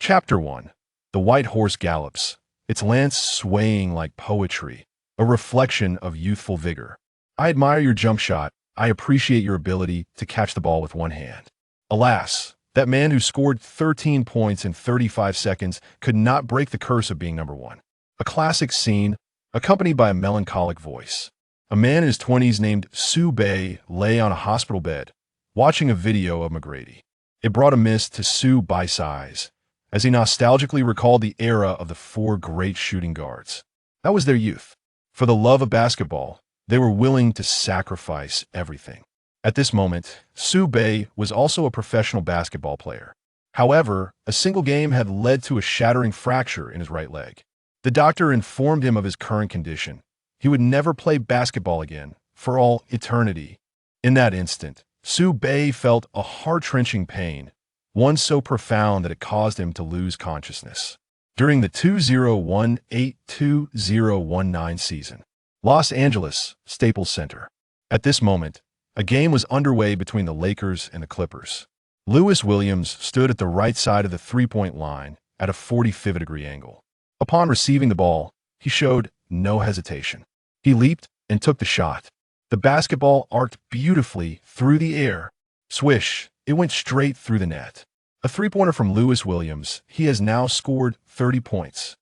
Chapter 1. The White Horse Gallops, its lance swaying like poetry, a reflection of youthful vigor. I admire your jump shot. I appreciate your ability to catch the ball with one hand. Alas, that man who scored 13 points in 35 seconds could not break the curse of being number one. A classic scene, accompanied by a melancholic voice. A man in his 20s named Su Bei lay on a hospital bed, watching a video of McGrady. It brought a mist to Su Bei's eyes, as he nostalgically recalled the era of the four great shooting guards. That was their youth. For the love of basketball, they were willing to sacrifice everything. At this moment, Su Bei was also a professional basketball player. However, a single game had led to a shattering fracture in his right leg. The doctor informed him of his current condition. He would never play basketball again, for all eternity. In that instant, Su Bei felt a heart-wrenching pain, one so profound that it caused him to lose consciousness. During the 2018-2019 season, Los Angeles, Staples Center. At this moment, a game was underway between the Lakers and the Clippers. Lewis Williams stood at the right side of the three-point line at a 45-degree angle. Upon receiving the ball, he showed no hesitation. He leaped and took the shot. The basketball arced beautifully through the air. Swish, it went straight through the net. A three-pointer from Lewis Williams. He has now scored 30 points.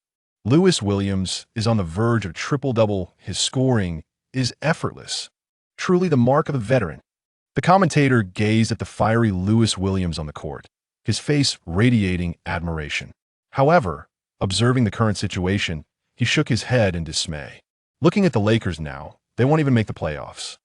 Lewis Williams is on the verge of triple-double. His scoring is effortless. Truly the mark of a veteran. The commentator gazed at the fiery Lewis Williams on the court, his face radiating admiration. However, observing the current situation, he shook his head in dismay. Looking at the Lakers now, they won't even make the playoffs.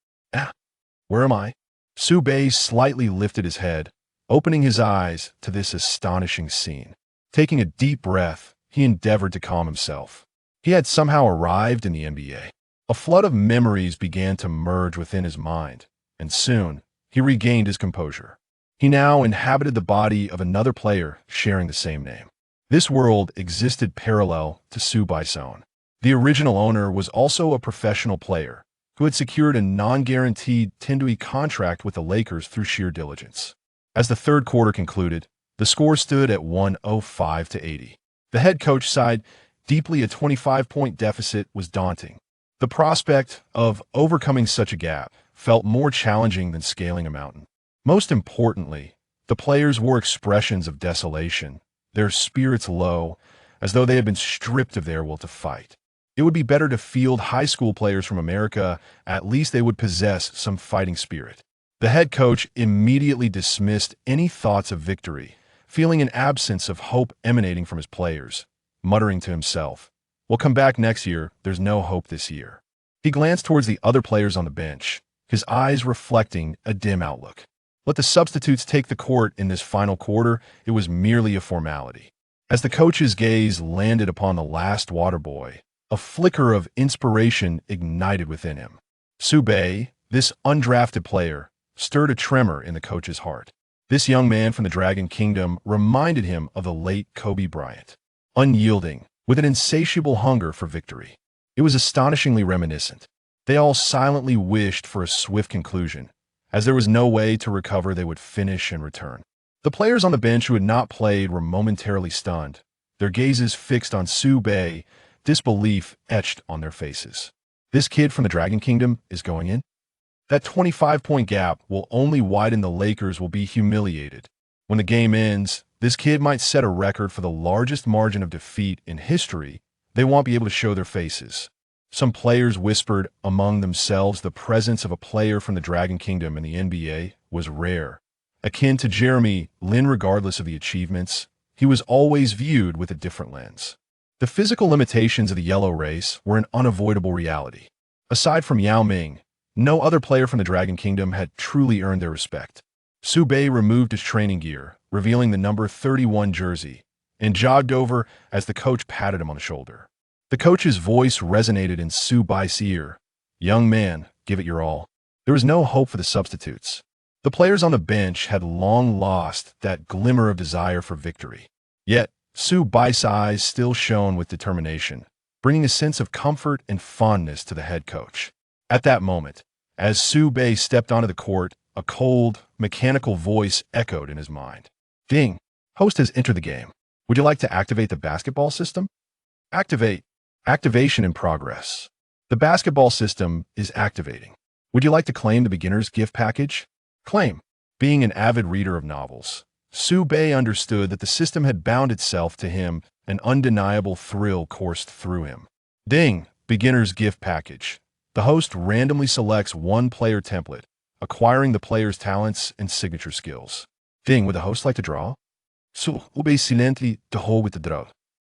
Where am I? Su Bei slightly lifted his head, opening his eyes to this astonishing scene. Taking a deep breath, he endeavored to calm himself. He had somehow arrived in the NBA. A flood of memories began to merge within his mind, and soon he regained his composure. He now inhabited the body of another player sharing the same name. This world existed parallel to Su Bei's own. The original owner was also a professional player who had secured a non-guaranteed 10-year contract with the Lakers through sheer diligence. As the third quarter concluded, the score stood at 105-80. The head coach sighed deeply. A 25-point deficit was daunting. The prospect of overcoming such a gap felt more challenging than scaling a mountain. Most importantly, the players wore expressions of desolation, their spirits low, as though they had been stripped of their will to fight. It would be better to field high school players from America. At least they would possess some fighting spirit. The head coach immediately dismissed any thoughts of victory, feeling an absence of hope emanating from his players, muttering to himself, "We'll come back next year. There's no hope this year." He glanced towards the other players on the bench, his eyes reflecting a dim outlook. Let the substitutes take the court in this final quarter. It was merely a formality. As the coach's gaze landed upon the last water boy, a flicker of inspiration ignited within him. Su Bei, this undrafted player, stirred a tremor in the coach's heart. This young man from the Dragon Kingdom reminded him of the late Kobe Bryant, unyielding, with an insatiable hunger for victory. It was astonishingly reminiscent. They all silently wished for a swift conclusion. As there was no way to recover, they would finish and return. The players on the bench who had not played were momentarily stunned, their gazes fixed on Su Bei, disbelief etched on their faces. This kid from the Dragon Kingdom is going in? That 25-point gap will only widen. The Lakers will be humiliated. When the game ends, this kid might set a record for the largest margin of defeat in history. They won't be able to show their faces. Some players whispered among themselves. The presence of a player from the Dragon Kingdom in the NBA was rare. Akin to Jeremy Lin, regardless of the achievements, he was always viewed with a different lens. The physical limitations of the yellow race were an unavoidable reality. Aside from Yao Ming, no other player from the Dragon Kingdom had truly earned their respect. Su Bei removed his training gear, revealing the number 31 jersey, and jogged over as the coach patted him on the shoulder. The coach's voice resonated in Su Bei's ear. "Young man, give it your all." There was no hope for the substitutes. The players on the bench had long lost that glimmer of desire for victory. Yet, Su Bei's eyes still shone with determination, bringing a sense of comfort and fondness to the head coach. At that moment, as Su Bei stepped onto the court, a cold, mechanical voice echoed in his mind. "Ding! Host has entered the game." Would you like to activate the basketball system? Activate. Activation in progress. The basketball system is activating. Would you like to claim the beginner's gift package? Claim. Being an avid reader of novels, Su Bei understood that the system had bound itself to him. An undeniable thrill coursed through him. Ding! Beginner's gift package. The host randomly selects one player template, acquiring the player's talents and signature skills. Ding! Would the host like to draw? Su Bei silently to hold with the draw.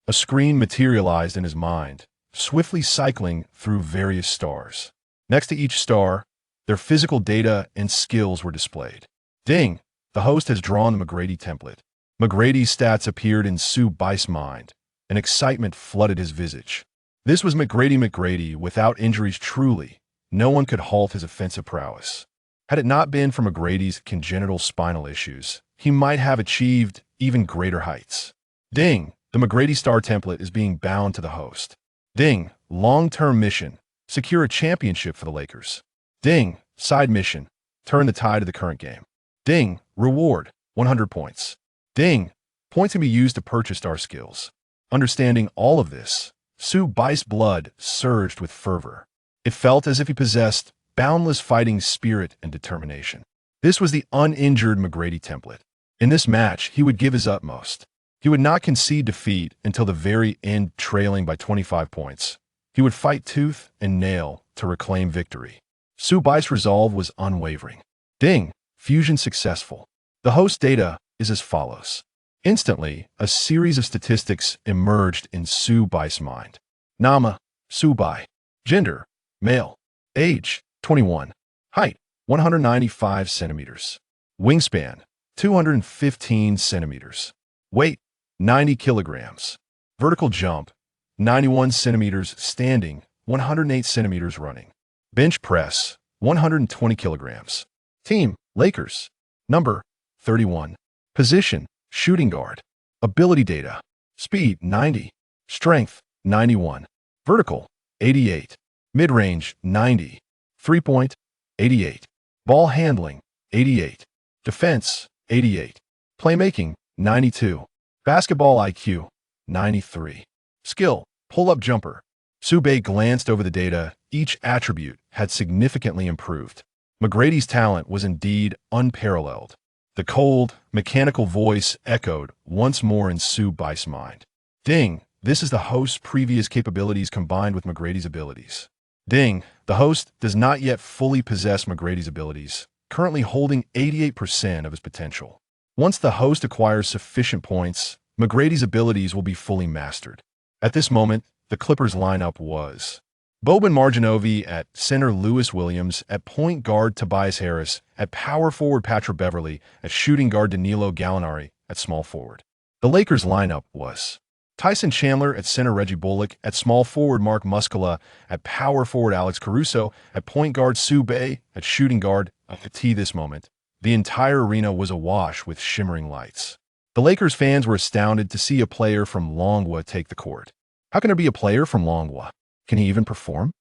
A screen materialized in his mind, swiftly cycling through various stars. Next to each star, their physical data and skills were displayed. Ding! The host has drawn the McGrady template. McGrady's stats appeared in Su Bei's mind, and excitement flooded his visage. This was McGrady without injuries truly. No one could halt his offensive prowess. Had it not been for McGrady's congenital spinal issues, he might have achieved even greater heights. Ding! The McGrady star template is being bound to the host. Ding! Long-term mission. Secure a championship for the Lakers. Ding! Side mission. Turn the tide of the current game. Ding! Reward. 100 points. Ding! Points can be used to purchase star skills. Understanding all of this, Su Bei's blood surged with fervor. It felt as if he possessed boundless fighting spirit and determination. This was the uninjured McGrady template. In this match, he would give his utmost. He would not concede defeat until the very end, trailing by 25 points. He would fight tooth and nail to reclaim victory. Su Bei's resolve was unwavering. Ding! Fusion successful. The host data is as follows. Instantly, a series of statistics emerged in Su Bei's mind. Nama, Su Bei. Gender, male. Age, 21. Height, 195 centimeters. Wingspan, 215 centimeters. Weight, 90 kilograms. Vertical jump, 91 centimeters standing, 108 centimeters running. Bench press, 120 kilograms. Team, Lakers. Number, 31. Position, shooting guard. Ability data. Speed, 90. Strength, 91. Vertical, 88. Mid-range, 90. 3-point, 88. Ball handling, 88. Defense, 88. Playmaking, 92. Basketball IQ, 93. Skill, pull-up jumper. Su Bei glanced over the data. Each attribute had significantly improved. McGrady's talent was indeed unparalleled. The cold, mechanical voice echoed once more in Su Bei's mind. Ding! This is the host's previous capabilities combined with McGrady's abilities. Ding! The host does not yet fully possess McGrady's abilities, currently holding 88% of his potential. Once the host acquires sufficient points, McGrady's abilities will be fully mastered. At this moment, the Clippers lineup was Boban Marjanovic at center, Lewis Williams at point guard, Tobias Harris at power forward, Patrick Beverley at shooting guard, Danilo Gallinari at small forward. The Lakers lineup was Tyson Chandler at center, Reggie Bullock at small forward, Mark Muscala at power forward, Alex Caruso at point guard, Su Bei at shooting guard. At this moment, the entire arena was awash with shimmering lights. The Lakers fans were astounded to see a player from Long Guo take the court. How can there be a player from Long Guo? Can he even perform?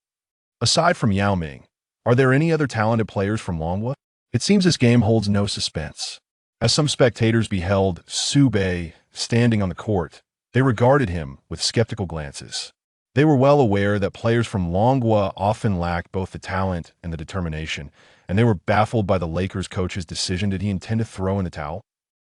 Aside from Yao Ming, are there any other talented players from Long Guo? It seems this game holds no suspense. As some spectators beheld Su Bei standing on the court, they regarded him with skeptical glances. They were well aware that players from Long Guo often lacked both the talent and the determination, and they were baffled by the Lakers coach's decision. Did he intend to throw in the towel?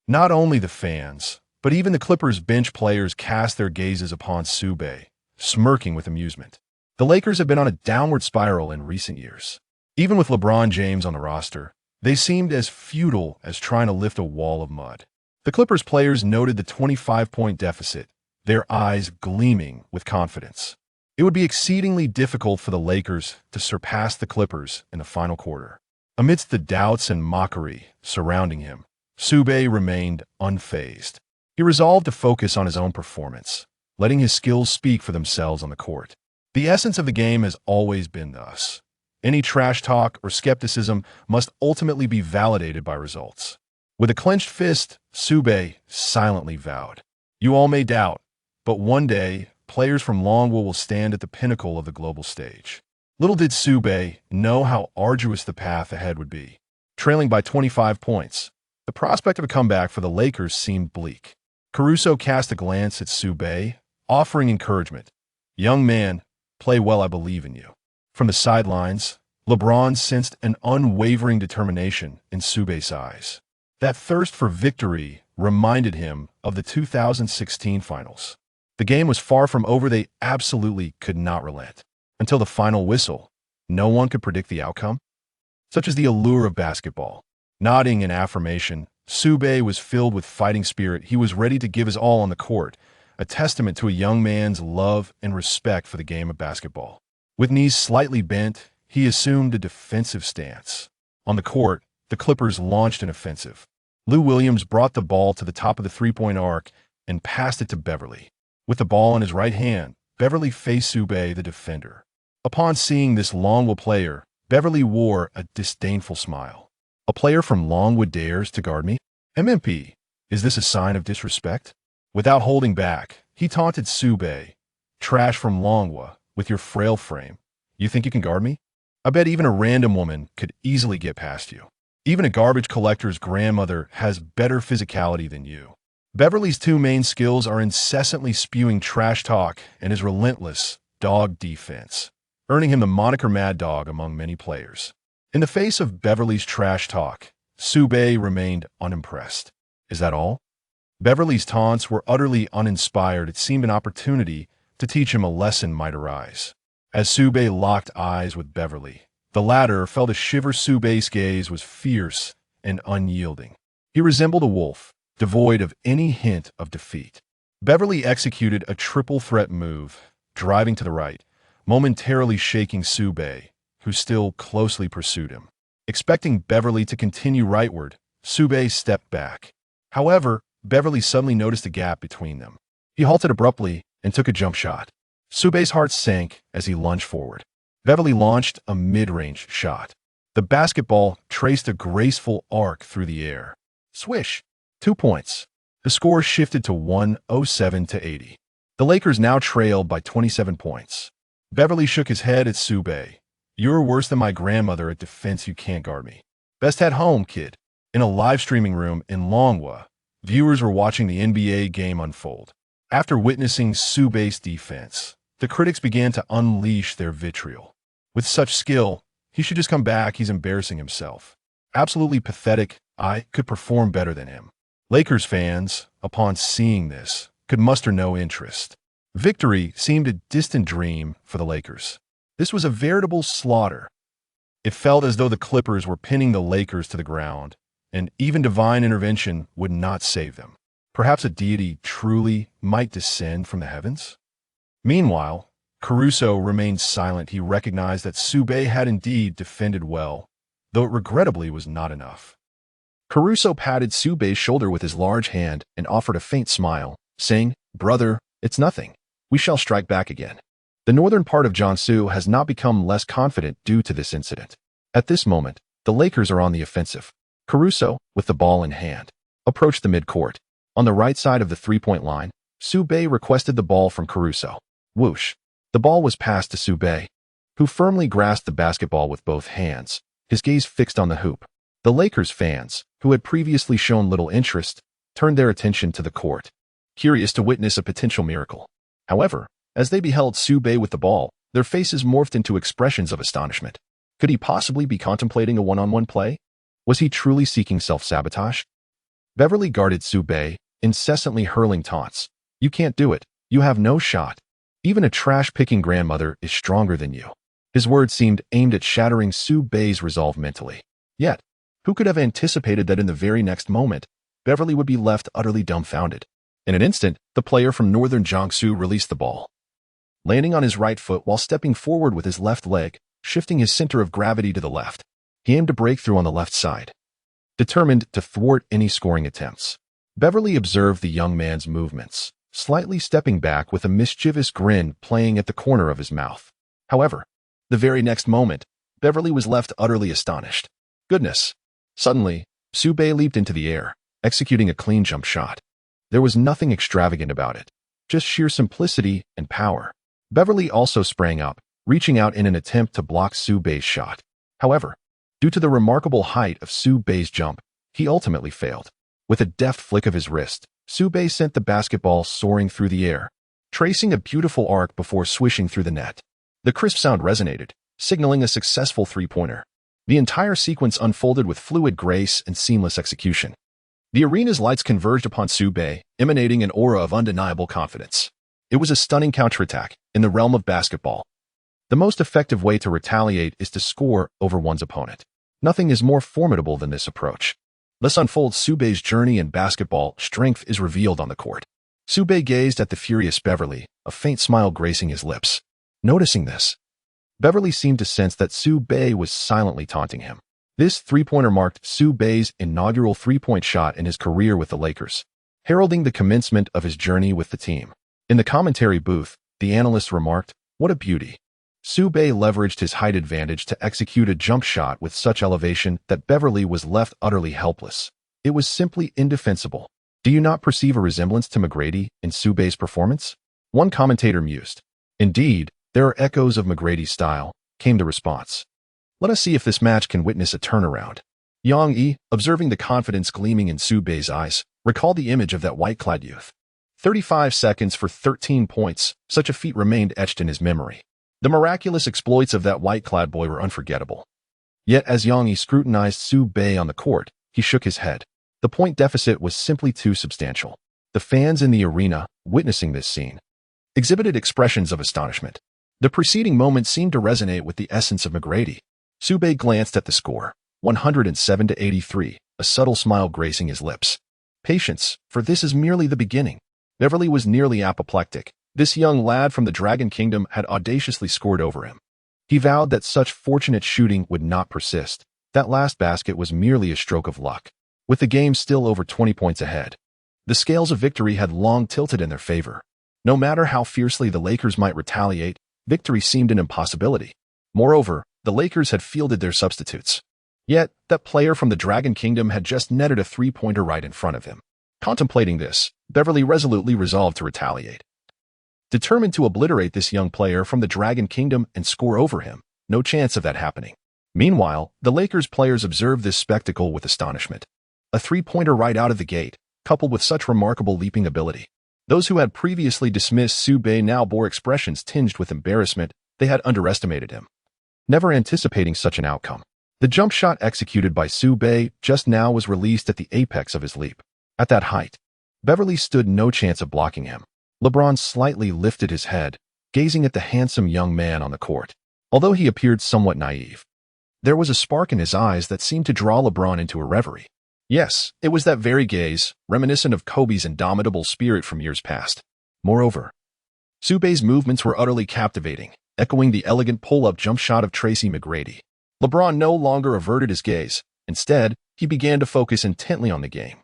Not only the fans, but even the Clippers bench players cast their gazes upon Su Bei, smirking with amusement. The Lakers have been on a downward spiral in recent years. Even with LeBron James on the roster, they seemed as futile as trying to lift a wall of mud. The Clippers players noted the 25-point deficit, their eyes gleaming with confidence. It would be exceedingly difficult for the Lakers to surpass the Clippers in the final quarter. Amidst the doubts and mockery surrounding him, Su Bei remained unfazed. He resolved to focus on his own performance, letting his skills speak for themselves on the court. The essence of the game has always been thus. Any trash talk or skepticism must ultimately be validated by results. With a clenched fist, Su Bei silently vowed, "You all may doubt, but one day, players from Long Guo will stand at the pinnacle of the global stage." Little did Su Bei know how arduous the path ahead would be. Trailing by 25 points, the prospect of a comeback for the Lakers seemed bleak. Caruso cast a glance at Su Bei, offering encouragement. Young man, play well, I believe in you. From the sidelines, LeBron sensed an unwavering determination in Su Bei's eyes. That thirst for victory reminded him of the 2016 finals. The game was far from over. They absolutely could not relent. Until the final whistle, no one could predict the outcome. Such is the allure of basketball. Nodding in affirmation, Su Bei was filled with fighting spirit. He was ready to give his all on the court, a testament to a young man's love and respect for the game of basketball. With knees slightly bent, he assumed a defensive stance. On the court, the Clippers launched an offensive. Lou Williams brought the ball to the top of the three-point arc and passed it to Beverly. With the ball in his right hand, Beverly faced Su Bei, the defender. Upon seeing this Long Guo player, Beverly wore a disdainful smile. A player from Longwood dares to guard me? MMP, is this a sign of disrespect? Without holding back, he taunted Su Bei. Trash from Long Guo, with your frail frame. You think you can guard me? I bet even a random woman could easily get past you. Even a garbage collector's grandmother has better physicality than you. Beverly's two main skills are incessantly spewing trash talk and his relentless dog defense, earning him the moniker Mad Dog among many players. In the face of Beverly's trash talk, Su Bei remained unimpressed. Is that all? Beverly's taunts were utterly uninspired. It seemed an opportunity to teach him a lesson might arise. As Su Bei locked eyes with Beverly, the latter felt a shiver. Su Bei's gaze was fierce and unyielding. He resembled a wolf, devoid of any hint of defeat. Beverly executed a triple threat move, driving to the right, momentarily shaking Su Bei, who still closely pursued him. Expecting Beverly to continue rightward, Su Bei stepped back. However, Beverly suddenly noticed a gap between them. He halted abruptly and took a jump shot. Su Bei's heart sank as he lunged forward. Beverly launched a mid-range shot. The basketball traced a graceful arc through the air. Swish! 2 points. The score shifted to 107 to 80. The Lakers now trailed by 27 points. Beverly shook his head at Su Bei. You're worse than my grandmother at defense. You can't guard me. Best head home, kid. In a live streaming room in Long Guo, viewers were watching the NBA game unfold. After witnessing Su Bei's defense, the critics began to unleash their vitriol. With such skill, he should just come back. He's embarrassing himself. Absolutely pathetic. I could perform better than him. Lakers fans, upon seeing this, could muster no interest. Victory seemed a distant dream for the Lakers. This was a veritable slaughter. It felt as though the Clippers were pinning the Lakers to the ground, and even divine intervention would not save them. Perhaps a deity truly might descend from the heavens? Meanwhile, Caruso remained silent. He recognized that Su Bei had indeed defended well, though it regrettably was not enough. Caruso patted Su Bei's shoulder with his large hand and offered a faint smile, saying, "Brother, it's nothing. We shall strike back again." The northern part of Jiangsu has not become less confident due to this incident. At this moment, the Lakers are on the offensive. Caruso, with the ball in hand, approached the midcourt. On the right side of the three-point line, Su Bei requested the ball from Caruso. Whoosh! The ball was passed to Su Bei, who firmly grasped the basketball with both hands, his gaze fixed on the hoop. The Lakers fans, who had previously shown little interest, turned their attention to the court, curious to witness a potential miracle. However, as they beheld Su Bei with the ball, their faces morphed into expressions of astonishment. Could he possibly be contemplating a one-on-one play? Was he truly seeking self-sabotage? Beverly guarded Su Bei, incessantly hurling taunts. You can't do it. You have no shot. Even a trash-picking grandmother is stronger than you. His words seemed aimed at shattering Su Bei's resolve mentally. Yet, who could have anticipated that in the very next moment, Beverly would be left utterly dumbfounded? In an instant, the player from northern Jiangsu released the ball. Landing on his right foot while stepping forward with his left leg, shifting his center of gravity to the left, he aimed a breakthrough on the left side. Determined to thwart any scoring attempts, Beverly observed the young man's movements, slightly stepping back with a mischievous grin playing at the corner of his mouth. However, the very next moment, Beverly was left utterly astonished. Goodness! Suddenly, Su Bei leaped into the air, executing a clean jump shot. There was nothing extravagant about it, just sheer simplicity and power. Beverly also sprang up, reaching out in an attempt to block Su Bei's shot. However, due to the remarkable height of Su Bei's jump, he ultimately failed. With a deft flick of his wrist, Su Bei sent the basketball soaring through the air, tracing a beautiful arc before swishing through the net. The crisp sound resonated, signaling a successful three-pointer. The entire sequence unfolded with fluid grace and seamless execution. The arena's lights converged upon Su Bei, emanating an aura of undeniable confidence. It was a stunning counterattack in the realm of basketball. The most effective way to retaliate is to score over one's opponent. Nothing is more formidable than this approach. Thus unfolds Su Bei's journey in basketball. Strength is revealed on the court. Su Bei gazed at the furious Beverly, a faint smile gracing his lips. Noticing this, Beverly seemed to sense that Su Bei was silently taunting him. This three-pointer marked Su Bei's inaugural three-point shot in his career with the Lakers, heralding the commencement of his journey with the team. In the commentary booth, the analyst remarked, "What a beauty." Su Bei leveraged his height advantage to execute a jump shot with such elevation that Beverly was left utterly helpless. It was simply indefensible. Do you not perceive a resemblance to McGrady in Su Bei's performance? One commentator mused. Indeed, there are echoes of McGrady's style, came the response. Let us see if this match can witness a turnaround. Yang Yi, observing the confidence gleaming in Su Bei's eyes, recalled the image of that white-clad youth. 35 seconds for 13 points, such a feat remained etched in his memory. The miraculous exploits of that white-clad boy were unforgettable. Yet as Yang Yi scrutinized Su Bei on the court, he shook his head. The point deficit was simply too substantial. The fans in the arena, witnessing this scene, exhibited expressions of astonishment. The preceding moment seemed to resonate with the essence of McGrady. Su Bei glanced at the score, 107-83, a subtle smile gracing his lips. Patience, for this is merely the beginning. Beverly was nearly apoplectic. This young lad from the Dragon Kingdom had audaciously scored over him. He vowed that such fortunate shooting would not persist. That last basket was merely a stroke of luck. With the game still over 20 points ahead, the scales of victory had long tilted in their favor. No matter how fiercely the Lakers might retaliate, victory seemed an impossibility. Moreover, the Lakers had fielded their substitutes. Yet, that player from the Dragon Kingdom had just netted a three-pointer right in front of him. Contemplating this, Beverly resolutely resolved to retaliate. Determined to obliterate this young player from the Dragon Kingdom and score over him, no chance of that happening. Meanwhile, the Lakers players observed this spectacle with astonishment. A three-pointer right out of the gate, coupled with such remarkable leaping ability. Those who had previously dismissed Su Bei now bore expressions tinged with embarrassment. They had underestimated him, never anticipating such an outcome. The jump shot executed by Su Bei just now was released at the apex of his leap. At that height, Beverly stood no chance of blocking him. LeBron slightly lifted his head, gazing at the handsome young man on the court. Although he appeared somewhat naive, there was a spark in his eyes that seemed to draw LeBron into a reverie. Yes, it was that very gaze, reminiscent of Kobe's indomitable spirit from years past. Moreover, Su Bei's movements were utterly captivating, echoing the elegant pull-up jump shot of Tracy McGrady. LeBron no longer averted his gaze. Instead, he began to focus intently on the game.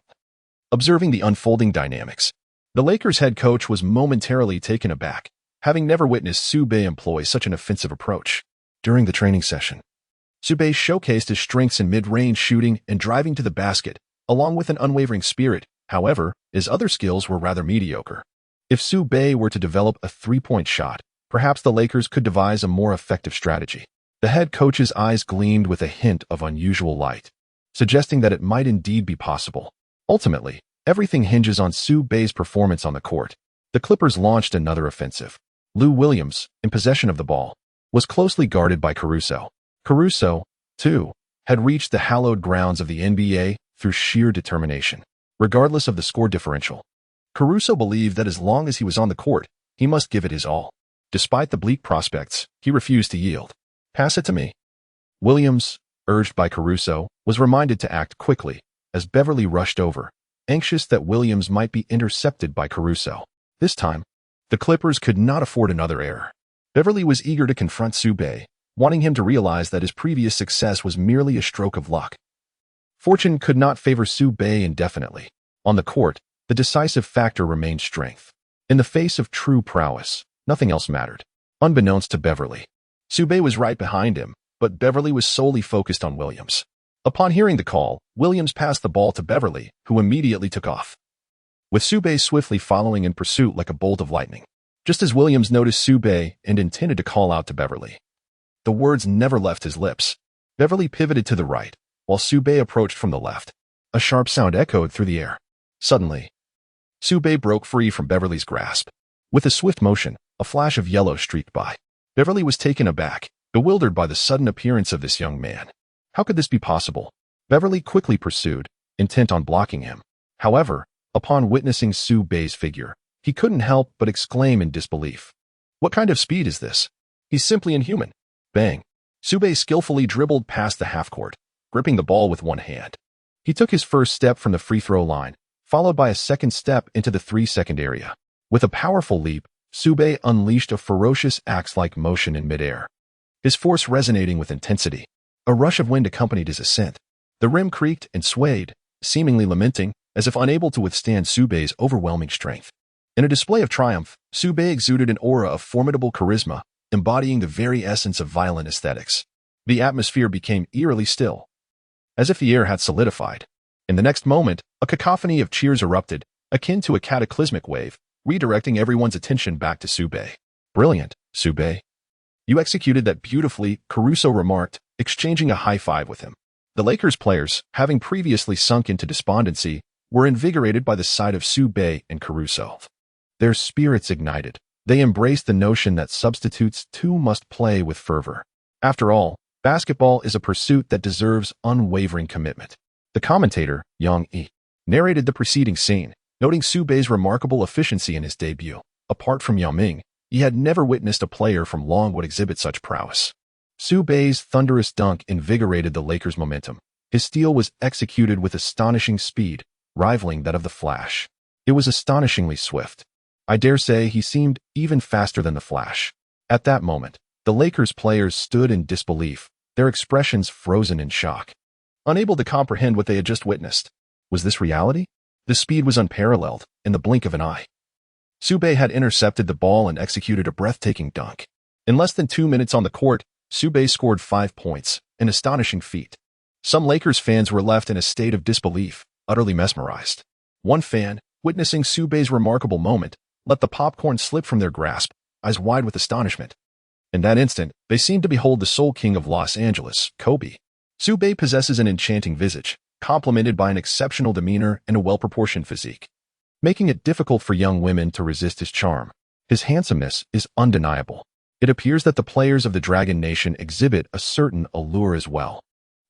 Observing the unfolding dynamics, the Lakers head coach was momentarily taken aback, having never witnessed Su Bei employ such an offensive approach. During the training session, Su Bei showcased his strengths in mid-range shooting and driving to the basket, along with an unwavering spirit. However, his other skills were rather mediocre. If Su Bei were to develop a three-point shot, perhaps the Lakers could devise a more effective strategy. The head coach's eyes gleamed with a hint of unusual light, suggesting that it might indeed be possible. Ultimately, everything hinges on Su Bei's performance on the court. The Clippers launched another offensive. Lou Williams, in possession of the ball, was closely guarded by Caruso. Caruso, too, had reached the hallowed grounds of the NBA through sheer determination. Regardless of the score differential, Caruso believed that as long as he was on the court, he must give it his all. Despite the bleak prospects, he refused to yield. "Pass it to me." Williams, urged by Caruso, was reminded to act quickly as Beverly rushed over, anxious that Williams might be intercepted by Caruso. This time, the Clippers could not afford another error. Beverly was eager to confront Su Bei, wanting him to realize that his previous success was merely a stroke of luck. Fortune could not favor Su Bei indefinitely. On the court, the decisive factor remained strength. In the face of true prowess, nothing else mattered. Unbeknownst to Beverly, Su Bei was right behind him, but Beverly was solely focused on Williams. Upon hearing the call, Williams passed the ball to Beverly, who immediately took off, with Su Bei swiftly following in pursuit like a bolt of lightning. Just as Williams noticed Su Bei and intended to call out to Beverly, the words never left his lips. Beverly pivoted to the right, while Su Bei approached from the left. A sharp sound echoed through the air. Suddenly, Su Bei broke free from Beverly's grasp. With a swift motion, a flash of yellow streaked by. Beverly was taken aback, bewildered by the sudden appearance of this young man. How could this be possible? Beverly quickly pursued, intent on blocking him. However, upon witnessing Su Bei's figure, he couldn't help but exclaim in disbelief. What kind of speed is this? He's simply inhuman. Bang. Su Bei skillfully dribbled past the half-court, gripping the ball with one hand. He took his first step from the free throw line, followed by a second step into the 3-second area. With a powerful leap, Su Bei unleashed a ferocious axe-like motion in midair, his force resonating with intensity. A rush of wind accompanied his ascent. The rim creaked and swayed, seemingly lamenting, as if unable to withstand Su Bei's overwhelming strength. In a display of triumph, Su Bei exuded an aura of formidable charisma, embodying the very essence of violent aesthetics. The atmosphere became eerily still, as if the air had solidified. In the next moment, a cacophony of cheers erupted, akin to a cataclysmic wave, redirecting everyone's attention back to Su Bei. Brilliant, Su Bei. You executed that beautifully, Caruso remarked, exchanging a high five with him. The Lakers players, having previously sunk into despondency, were invigorated by the sight of Su Bei and Caruso. Their spirits ignited. They embraced the notion that substitutes too must play with fervor. After all, basketball is a pursuit that deserves unwavering commitment. The commentator, Yang Yi, narrated the preceding scene, noting Su Bei's remarkable efficiency in his debut. Apart from Yao Ming, he had never witnessed a player from Long Guo exhibit such prowess. Su Bei's thunderous dunk invigorated the Lakers' momentum. His steal was executed with astonishing speed, rivaling that of the Flash. It was astonishingly swift. I dare say he seemed even faster than the Flash. At that moment, the Lakers players stood in disbelief, their expressions frozen in shock. Unable to comprehend what they had just witnessed. Was this reality? The speed was unparalleled, in the blink of an eye. Su Bei had intercepted the ball and executed a breathtaking dunk. In less than 2 minutes on the court, Su Bei scored 5 points, an astonishing feat. Some Lakers fans were left in a state of disbelief, utterly mesmerized. One fan, witnessing Su Bei's remarkable moment, let the popcorn slip from their grasp, eyes wide with astonishment. In that instant, they seemed to behold the Soul King of Los Angeles, Kobe. Su Bei possesses an enchanting visage, complemented by an exceptional demeanor and a well-proportioned physique, making it difficult for young women to resist his charm. His handsomeness is undeniable. It appears that the players of the Dragon Nation exhibit a certain allure as well.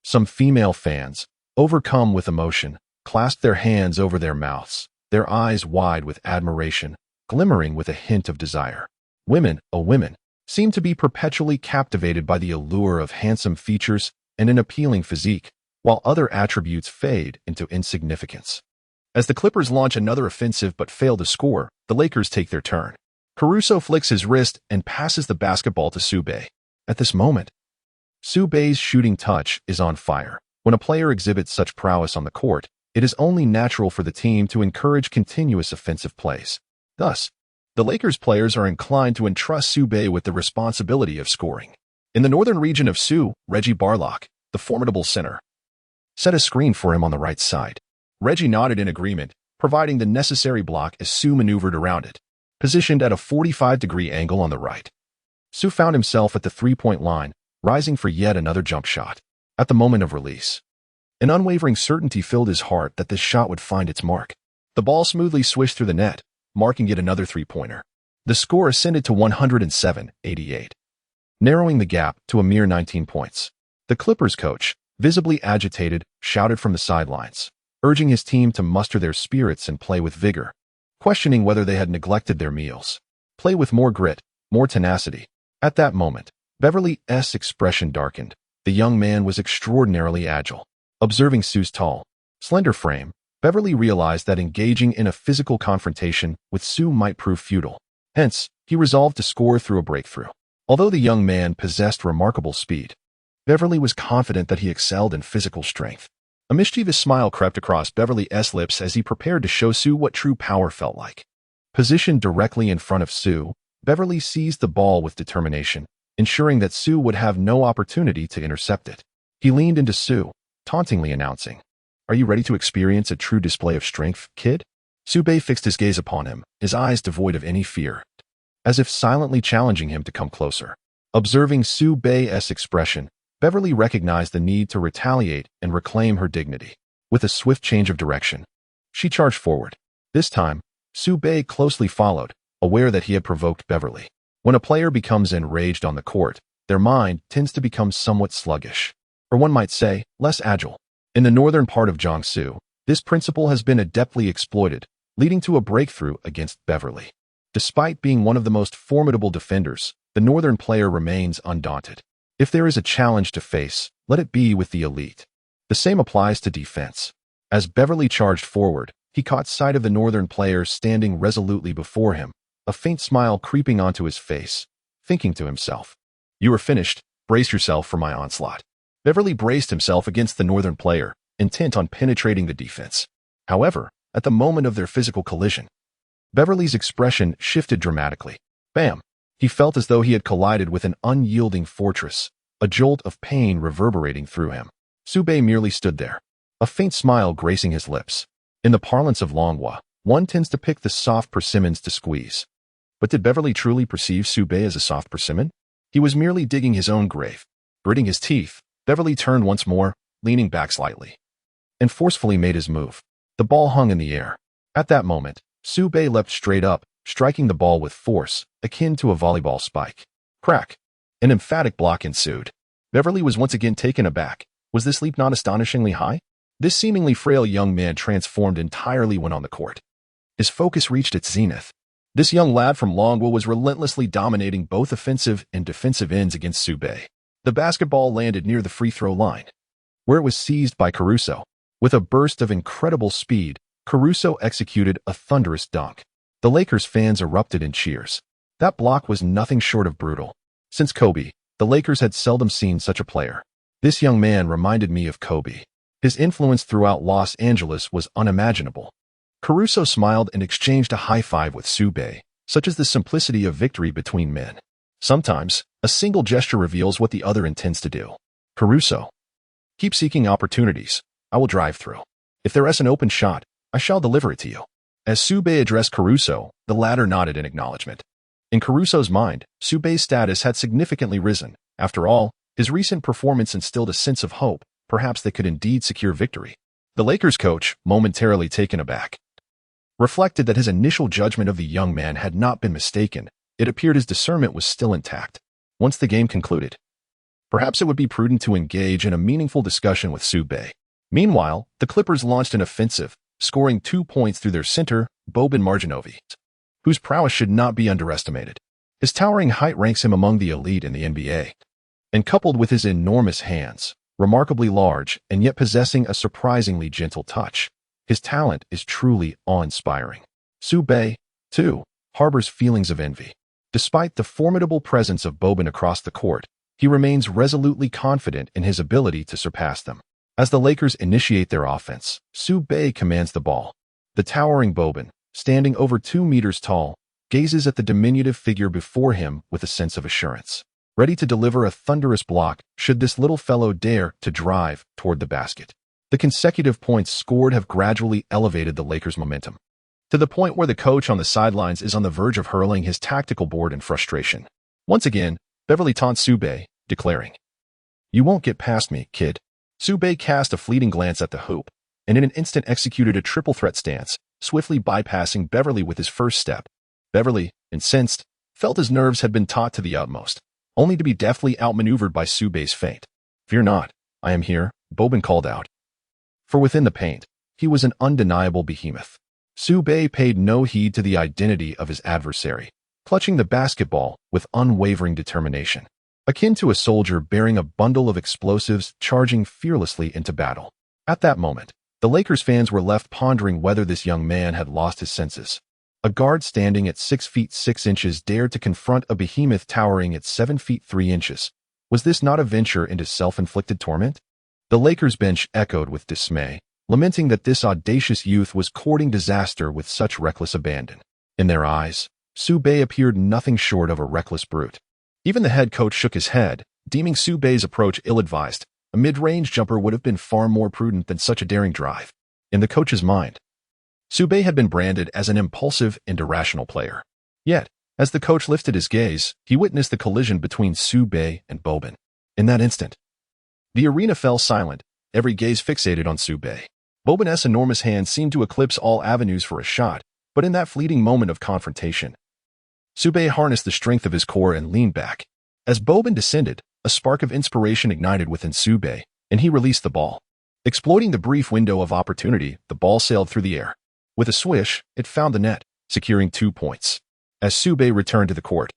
Some female fans, overcome with emotion, clasped their hands over their mouths, their eyes wide with admiration, glimmering with a hint of desire. Women, women, seem to be perpetually captivated by the allure of handsome features and an appealing physique, while other attributes fade into insignificance. As the Clippers launch another offensive but fail to score, the Lakers take their turn. Caruso flicks his wrist and passes the basketball to Su Bei. At this moment, Su Bei's shooting touch is on fire. When a player exhibits such prowess on the court, it is only natural for the team to encourage continuous offensive plays. Thus, the Lakers players are inclined to entrust Su Bei with the responsibility of scoring. In the northern region of Su, Reggie Barlock, the formidable center, set a screen for him on the right side. Reggie nodded in agreement, providing the necessary block as Su maneuvered around it. Positioned at a 45-degree angle on the right, Su found himself at the three-point line, rising for yet another jump shot. At the moment of release, an unwavering certainty filled his heart that this shot would find its mark. The ball smoothly swished through the net, marking yet another three-pointer. The score ascended to 107-88, narrowing the gap to a mere 19 points. The Clippers coach, visibly agitated, shouted from the sidelines, urging his team to muster their spirits and play with vigor, questioning whether they had neglected their meals. Play with more grit, more tenacity. At that moment, Beverly's expression darkened. The young man was extraordinarily agile. Observing Su's tall, slender frame, Beverly realized that engaging in a physical confrontation with Su might prove futile. Hence, he resolved to score through a breakthrough. Although the young man possessed remarkable speed, Beverly was confident that he excelled in physical strength. A mischievous smile crept across Beverly's lips as he prepared to show Su what true power felt like. Positioned directly in front of Su, Beverly seized the ball with determination, ensuring that Su would have no opportunity to intercept it. He leaned into Su, tauntingly announcing, "Are you ready to experience a true display of strength, kid?" Su Bei fixed his gaze upon him, his eyes devoid of any fear, as if silently challenging him to come closer. Observing Su Bei's expression, Beverly recognized the need to retaliate and reclaim her dignity. With a swift change of direction, she charged forward. This time, Su Bei closely followed, aware that he had provoked Beverly. When a player becomes enraged on the court, their mind tends to become somewhat sluggish, or one might say, less agile. In the northern part of Jiangsu, this principle has been adeptly exploited, leading to a breakthrough against Beverly. Despite being one of the most formidable defenders, the northern player remains undaunted. If there is a challenge to face, let it be with the elite. The same applies to defense. As Beverly charged forward, he caught sight of the northern player standing resolutely before him, a faint smile creeping onto his face, thinking to himself, "You are finished, brace yourself for my onslaught." Beverly braced himself against the northern player, intent on penetrating the defense. However, at the moment of their physical collision, Beverly's expression shifted dramatically. Bam! He felt as though he had collided with an unyielding fortress, a jolt of pain reverberating through him. Su Bei merely stood there, a faint smile gracing his lips. In the parlance of Long Guo, one tends to pick the soft persimmons to squeeze. But did Beverly truly perceive Su Bei as a soft persimmon? He was merely digging his own grave. Gritting his teeth, Beverly turned once more, leaning back slightly, and forcefully made his move. The ball hung in the air. At that moment, Su Bei leapt straight up, striking the ball with force, akin to a volleyball spike. Crack! An emphatic block ensued. Beverly was once again taken aback. Was this leap not astonishingly high? This seemingly frail young man transformed entirely when on the court. His focus reached its zenith. This young lad from Long Guo was relentlessly dominating both offensive and defensive ends against Su Bei. The basketball landed near the free throw line, where it was seized by Caruso. With a burst of incredible speed, Caruso executed a thunderous dunk. The Lakers fans erupted in cheers. That block was nothing short of brutal. Since Kobe, the Lakers had seldom seen such a player. This young man reminded me of Kobe. His influence throughout Los Angeles was unimaginable. Caruso smiled and exchanged a high five with Su Bei, such as the simplicity of victory between men. Sometimes, a single gesture reveals what the other intends to do. Caruso, keep seeking opportunities. I will drive through. If there is an open shot, I shall deliver it to you. As Su Bei addressed Caruso, the latter nodded in acknowledgement. In Caruso's mind, Su Bei's status had significantly risen. After all, his recent performance instilled a sense of hope. Perhaps they could indeed secure victory. The Lakers coach, momentarily taken aback, reflected that his initial judgment of the young man had not been mistaken. It appeared his discernment was still intact. Once the game concluded, perhaps it would be prudent to engage in a meaningful discussion with Su Bei. Meanwhile, the Clippers launched an offensive, scoring 2 points through their center, Boban Marjanovic, whose prowess should not be underestimated. His towering height ranks him among the elite in the NBA. And coupled with his enormous hands, remarkably large and yet possessing a surprisingly gentle touch, his talent is truly awe-inspiring. Su Bei, too, harbors feelings of envy. Despite the formidable presence of Boban across the court, he remains resolutely confident in his ability to surpass them. As the Lakers initiate their offense, Su Bei commands the ball. The towering Boban, standing over 2 meters tall, gazes at the diminutive figure before him with a sense of assurance, ready to deliver a thunderous block should this little fellow dare to drive toward the basket. The consecutive points scored have gradually elevated the Lakers' momentum, to the point where the coach on the sidelines is on the verge of hurling his tactical board in frustration. Once again, Beverly taunts Su Bei, declaring, "You won't get past me, kid." Su Bei cast a fleeting glance at the hoop, and in an instant executed a triple threat stance, swiftly bypassing Beverly with his first step. Beverly, incensed, felt his nerves had been taut to the utmost, only to be deftly outmaneuvered by Su Bei's feint. "Fear not, I am here," Boban called out. For within the paint, he was an undeniable behemoth. Su Bei paid no heed to the identity of his adversary, clutching the basketball with unwavering determination, akin to a soldier bearing a bundle of explosives charging fearlessly into battle. At that moment, the Lakers fans were left pondering whether this young man had lost his senses. A guard standing at 6 feet 6 inches dared to confront a behemoth towering at 7 feet 3 inches. Was this not a venture into self-inflicted torment? The Lakers bench echoed with dismay, lamenting that this audacious youth was courting disaster with such reckless abandon. In their eyes, Su Bei appeared nothing short of a reckless brute. Even the head coach shook his head, deeming Su Bei's approach ill-advised. A mid-range jumper would have been far more prudent than such a daring drive. In the coach's mind, Su Bei had been branded as an impulsive and irrational player. Yet, as the coach lifted his gaze, he witnessed the collision between Su Bei and Boban. In that instant, the arena fell silent, every gaze fixated on Su Bei. Boban's enormous hands seemed to eclipse all avenues for a shot, But in that fleeting moment of confrontation, Su Bei harnessed the strength of his core and leaned back. As Boban descended, a spark of inspiration ignited within Su Bei, and he released the ball. Exploiting the brief window of opportunity, the ball sailed through the air. With a swish, it found the net, securing 2 points. As Su Bei returned to the court,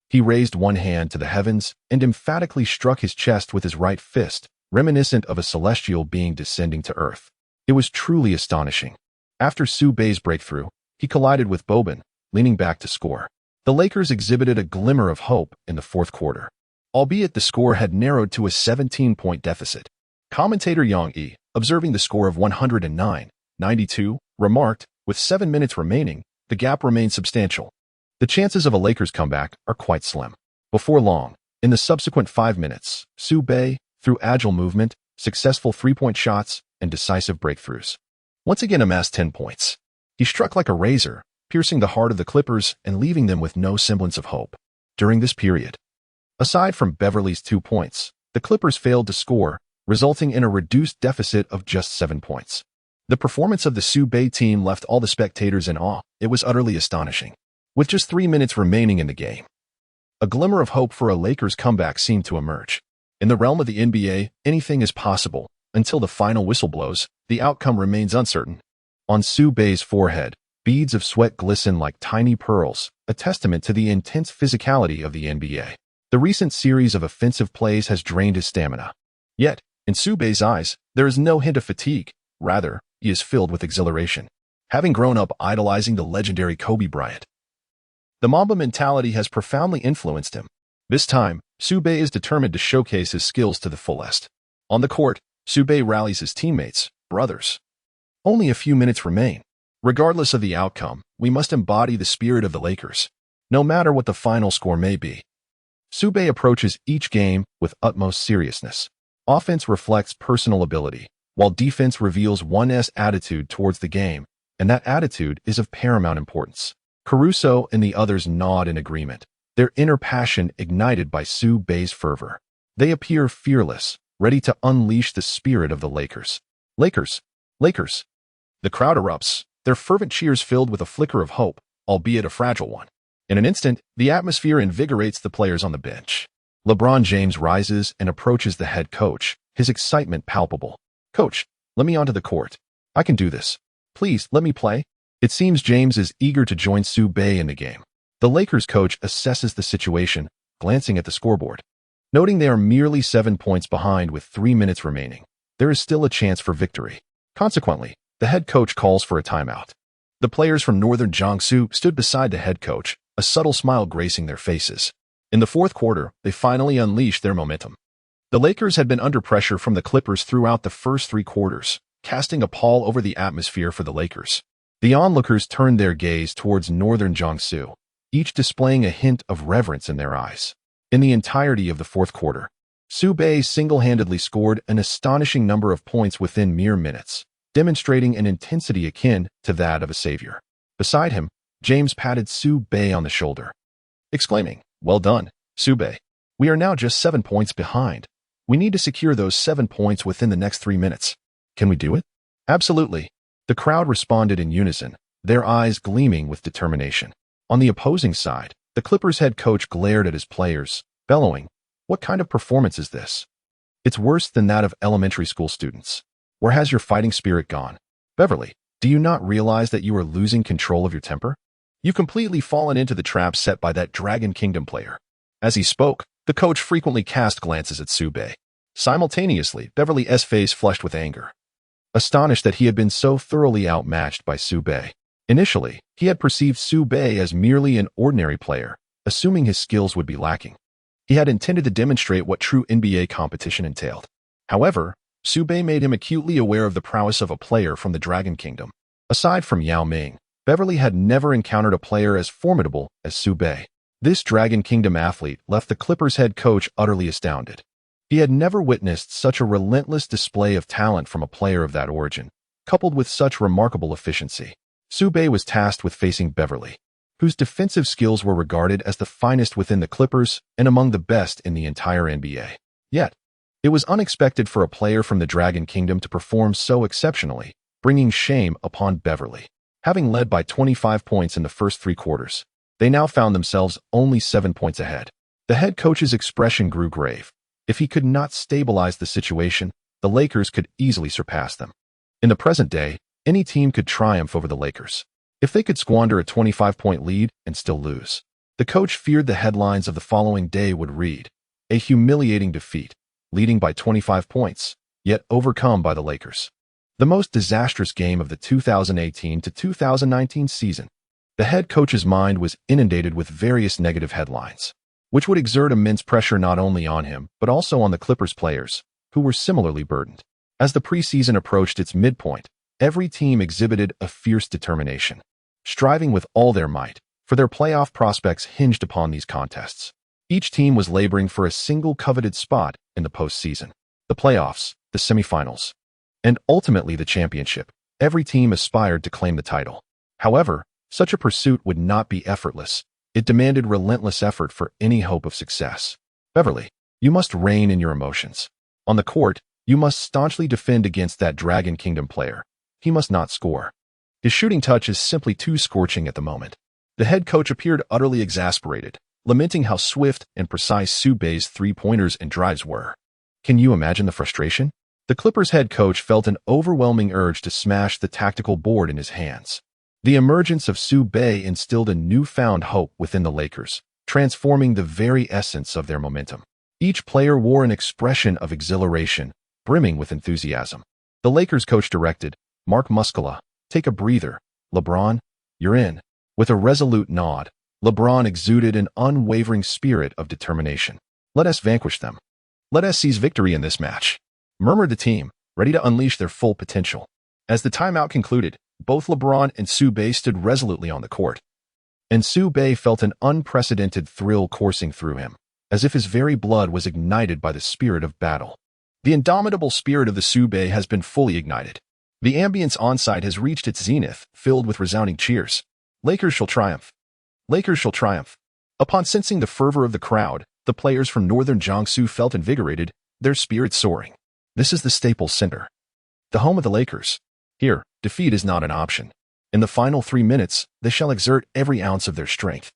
he raised one hand to the heavens and emphatically struck his chest with his right fist, reminiscent of a celestial being descending to earth. It was truly astonishing. After Su Bei's breakthrough, he collided with Boban, leaning back to score. The Lakers exhibited a glimmer of hope in the fourth quarter, albeit the score had narrowed to a 17-point deficit. Commentator Yang Yi, observing the score of 109-92, remarked, with 7 minutes remaining, the gap remains substantial. The chances of a Lakers comeback are quite slim. Before long, in the subsequent 5 minutes, Su Bei, through agile movement, successful three-point shots, and decisive breakthroughs, once again amassed 10 points. He struck like a razor, piercing the heart of the Clippers and leaving them with no semblance of hope. During this period, aside from Beverly's 2 points, the Clippers failed to score, resulting in a reduced deficit of just 7 points. The performance of the Su Bei team left all the spectators in awe. It was utterly astonishing. With just 3 minutes remaining in the game, a glimmer of hope for a Lakers comeback seemed to emerge. In the realm of the NBA, anything is possible. Until the final whistle blows, the outcome remains uncertain. On Su Bei's forehead, beads of sweat glisten like tiny pearls, a testament to the intense physicality of the NBA. The recent series of offensive plays has drained his stamina. Yet, in Su Bei's eyes, there is no hint of fatigue. Rather, he is filled with exhilaration. Having grown up idolizing the legendary Kobe Bryant, the Mamba mentality has profoundly influenced him. This time, Su Bei is determined to showcase his skills to the fullest. On the court, Su Bei rallies his teammates, brothers. Only a few minutes remain. Regardless of the outcome, we must embody the spirit of the Lakers, no matter what the final score may be. Su Bei approaches each game with utmost seriousness. Offense reflects personal ability, while defense reveals one's attitude towards the game, and that attitude is of paramount importance. Caruso and the others nod in agreement, their inner passion ignited by Su Bei's fervor. They appear fearless, ready to unleash the spirit of the Lakers. Lakers! Lakers! The crowd erupts, their fervent cheers filled with a flicker of hope, albeit a fragile one. In an instant, the atmosphere invigorates the players on the bench. LeBron James rises and approaches the head coach, his excitement palpable. "Coach, let me onto the court. I can do this. Please, let me play." It seems James is eager to join Su Bei in the game. The Lakers coach assesses the situation, glancing at the scoreboard. Noting they are merely 7 points behind with 3 minutes remaining, there is still a chance for victory. Consequently, the head coach calls for a timeout. The players from Northern Jiangsu stood beside the head coach, a subtle smile gracing their faces. In the fourth quarter, they finally unleashed their momentum. The Lakers had been under pressure from the Clippers throughout the first 3 quarters, casting a pall over the atmosphere for the Lakers. The onlookers turned their gaze towards Northern Jiangsu, each displaying a hint of reverence in their eyes. In the entirety of the fourth quarter, Su Bei single-handedly scored an astonishing number of points within mere minutes, demonstrating an intensity akin to that of a savior. Beside him, James patted Su Bei on the shoulder, exclaiming, "Well done, Su Bei. We are now just 7 points behind. We need to secure those 7 points within the next 3 minutes. Can we do it?" "Absolutely." The crowd responded in unison, their eyes gleaming with determination. On the opposing side, the Clippers head coach glared at his players, bellowing, "What kind of performance is this? It's worse than that of elementary school students. Where has your fighting spirit gone? Beverly, do you not realize that you are losing control of your temper? You've completely fallen into the trap set by that Dragon Kingdom player." As he spoke, the coach frequently cast glances at Su Bei. Simultaneously, Beverly's face flushed with anger, astonished that he had been so thoroughly outmatched by Su Bei. Initially, he had perceived Su Bei as merely an ordinary player, assuming his skills would be lacking. He had intended to demonstrate what true NBA competition entailed. However, Su Bei made him acutely aware of the prowess of a player from the Dragon Kingdom. Aside from Yao Ming, Beverly had never encountered a player as formidable as Su Bei. This Dragon Kingdom athlete left the Clippers head coach utterly astounded. He had never witnessed such a relentless display of talent from a player of that origin, coupled with such remarkable efficiency. Su Bei was tasked with facing Beverly, whose defensive skills were regarded as the finest within the Clippers and among the best in the entire NBA. Yet, it was unexpected for a player from the Dragon Kingdom to perform so exceptionally, bringing shame upon Beverly. Having led by 25 points in the first 3 quarters, they now found themselves only 7 points ahead. The head coach's expression grew grave. If he could not stabilize the situation, the Lakers could easily surpass them. In the present day, any team could triumph over the Lakers. If they could squander a 25-point lead and still lose, the coach feared the headlines of the following day would read, "A humiliating defeat, leading by 25 points, yet overcome by the Lakers." The most disastrous game of the 2018 to 2019 season. The head coach's mind was inundated with various negative headlines, which would exert immense pressure not only on him, but also on the Clippers players, who were similarly burdened. As the preseason approached its midpoint, every team exhibited a fierce determination, striving with all their might, for their playoff prospects hinged upon these contests. Each team was laboring for a single coveted spot in the postseason, the playoffs, the semifinals, and ultimately the championship. Every team aspired to claim the title. However, such a pursuit would not be effortless. It demanded relentless effort for any hope of success. Beverly, you must rein in your emotions. On the court, you must staunchly defend against that Dragon Kingdom player. He must not score. His shooting touch is simply too scorching at the moment. The head coach appeared utterly exasperated, lamenting how swift and precise Su Bei's three-pointers and drives were. Can you imagine the frustration? The Clippers head coach felt an overwhelming urge to smash the tactical board in his hands. The emergence of Su Bei instilled a newfound hope within the Lakers, transforming the very essence of their momentum. Each player wore an expression of exhilaration, brimming with enthusiasm. The Lakers coach directed, "Mark Muscala, take a breather. LeBron, you're in." With a resolute nod, LeBron exuded an unwavering spirit of determination. "Let us vanquish them. Let us seize victory in this match," murmured the team, ready to unleash their full potential. As the timeout concluded, both LeBron and Su Bei stood resolutely on the court. And Su Bei felt an unprecedented thrill coursing through him, as if his very blood was ignited by the spirit of battle. The indomitable spirit of the Su Bei has been fully ignited. The ambience on-site has reached its zenith, filled with resounding cheers. Lakers shall triumph. Lakers shall triumph. Upon sensing the fervor of the crowd, the players from northern Jiangsu felt invigorated, their spirits soaring. This is the Staples Center, the home of the Lakers. Here, defeat is not an option. In the final 3 minutes, they shall exert every ounce of their strength.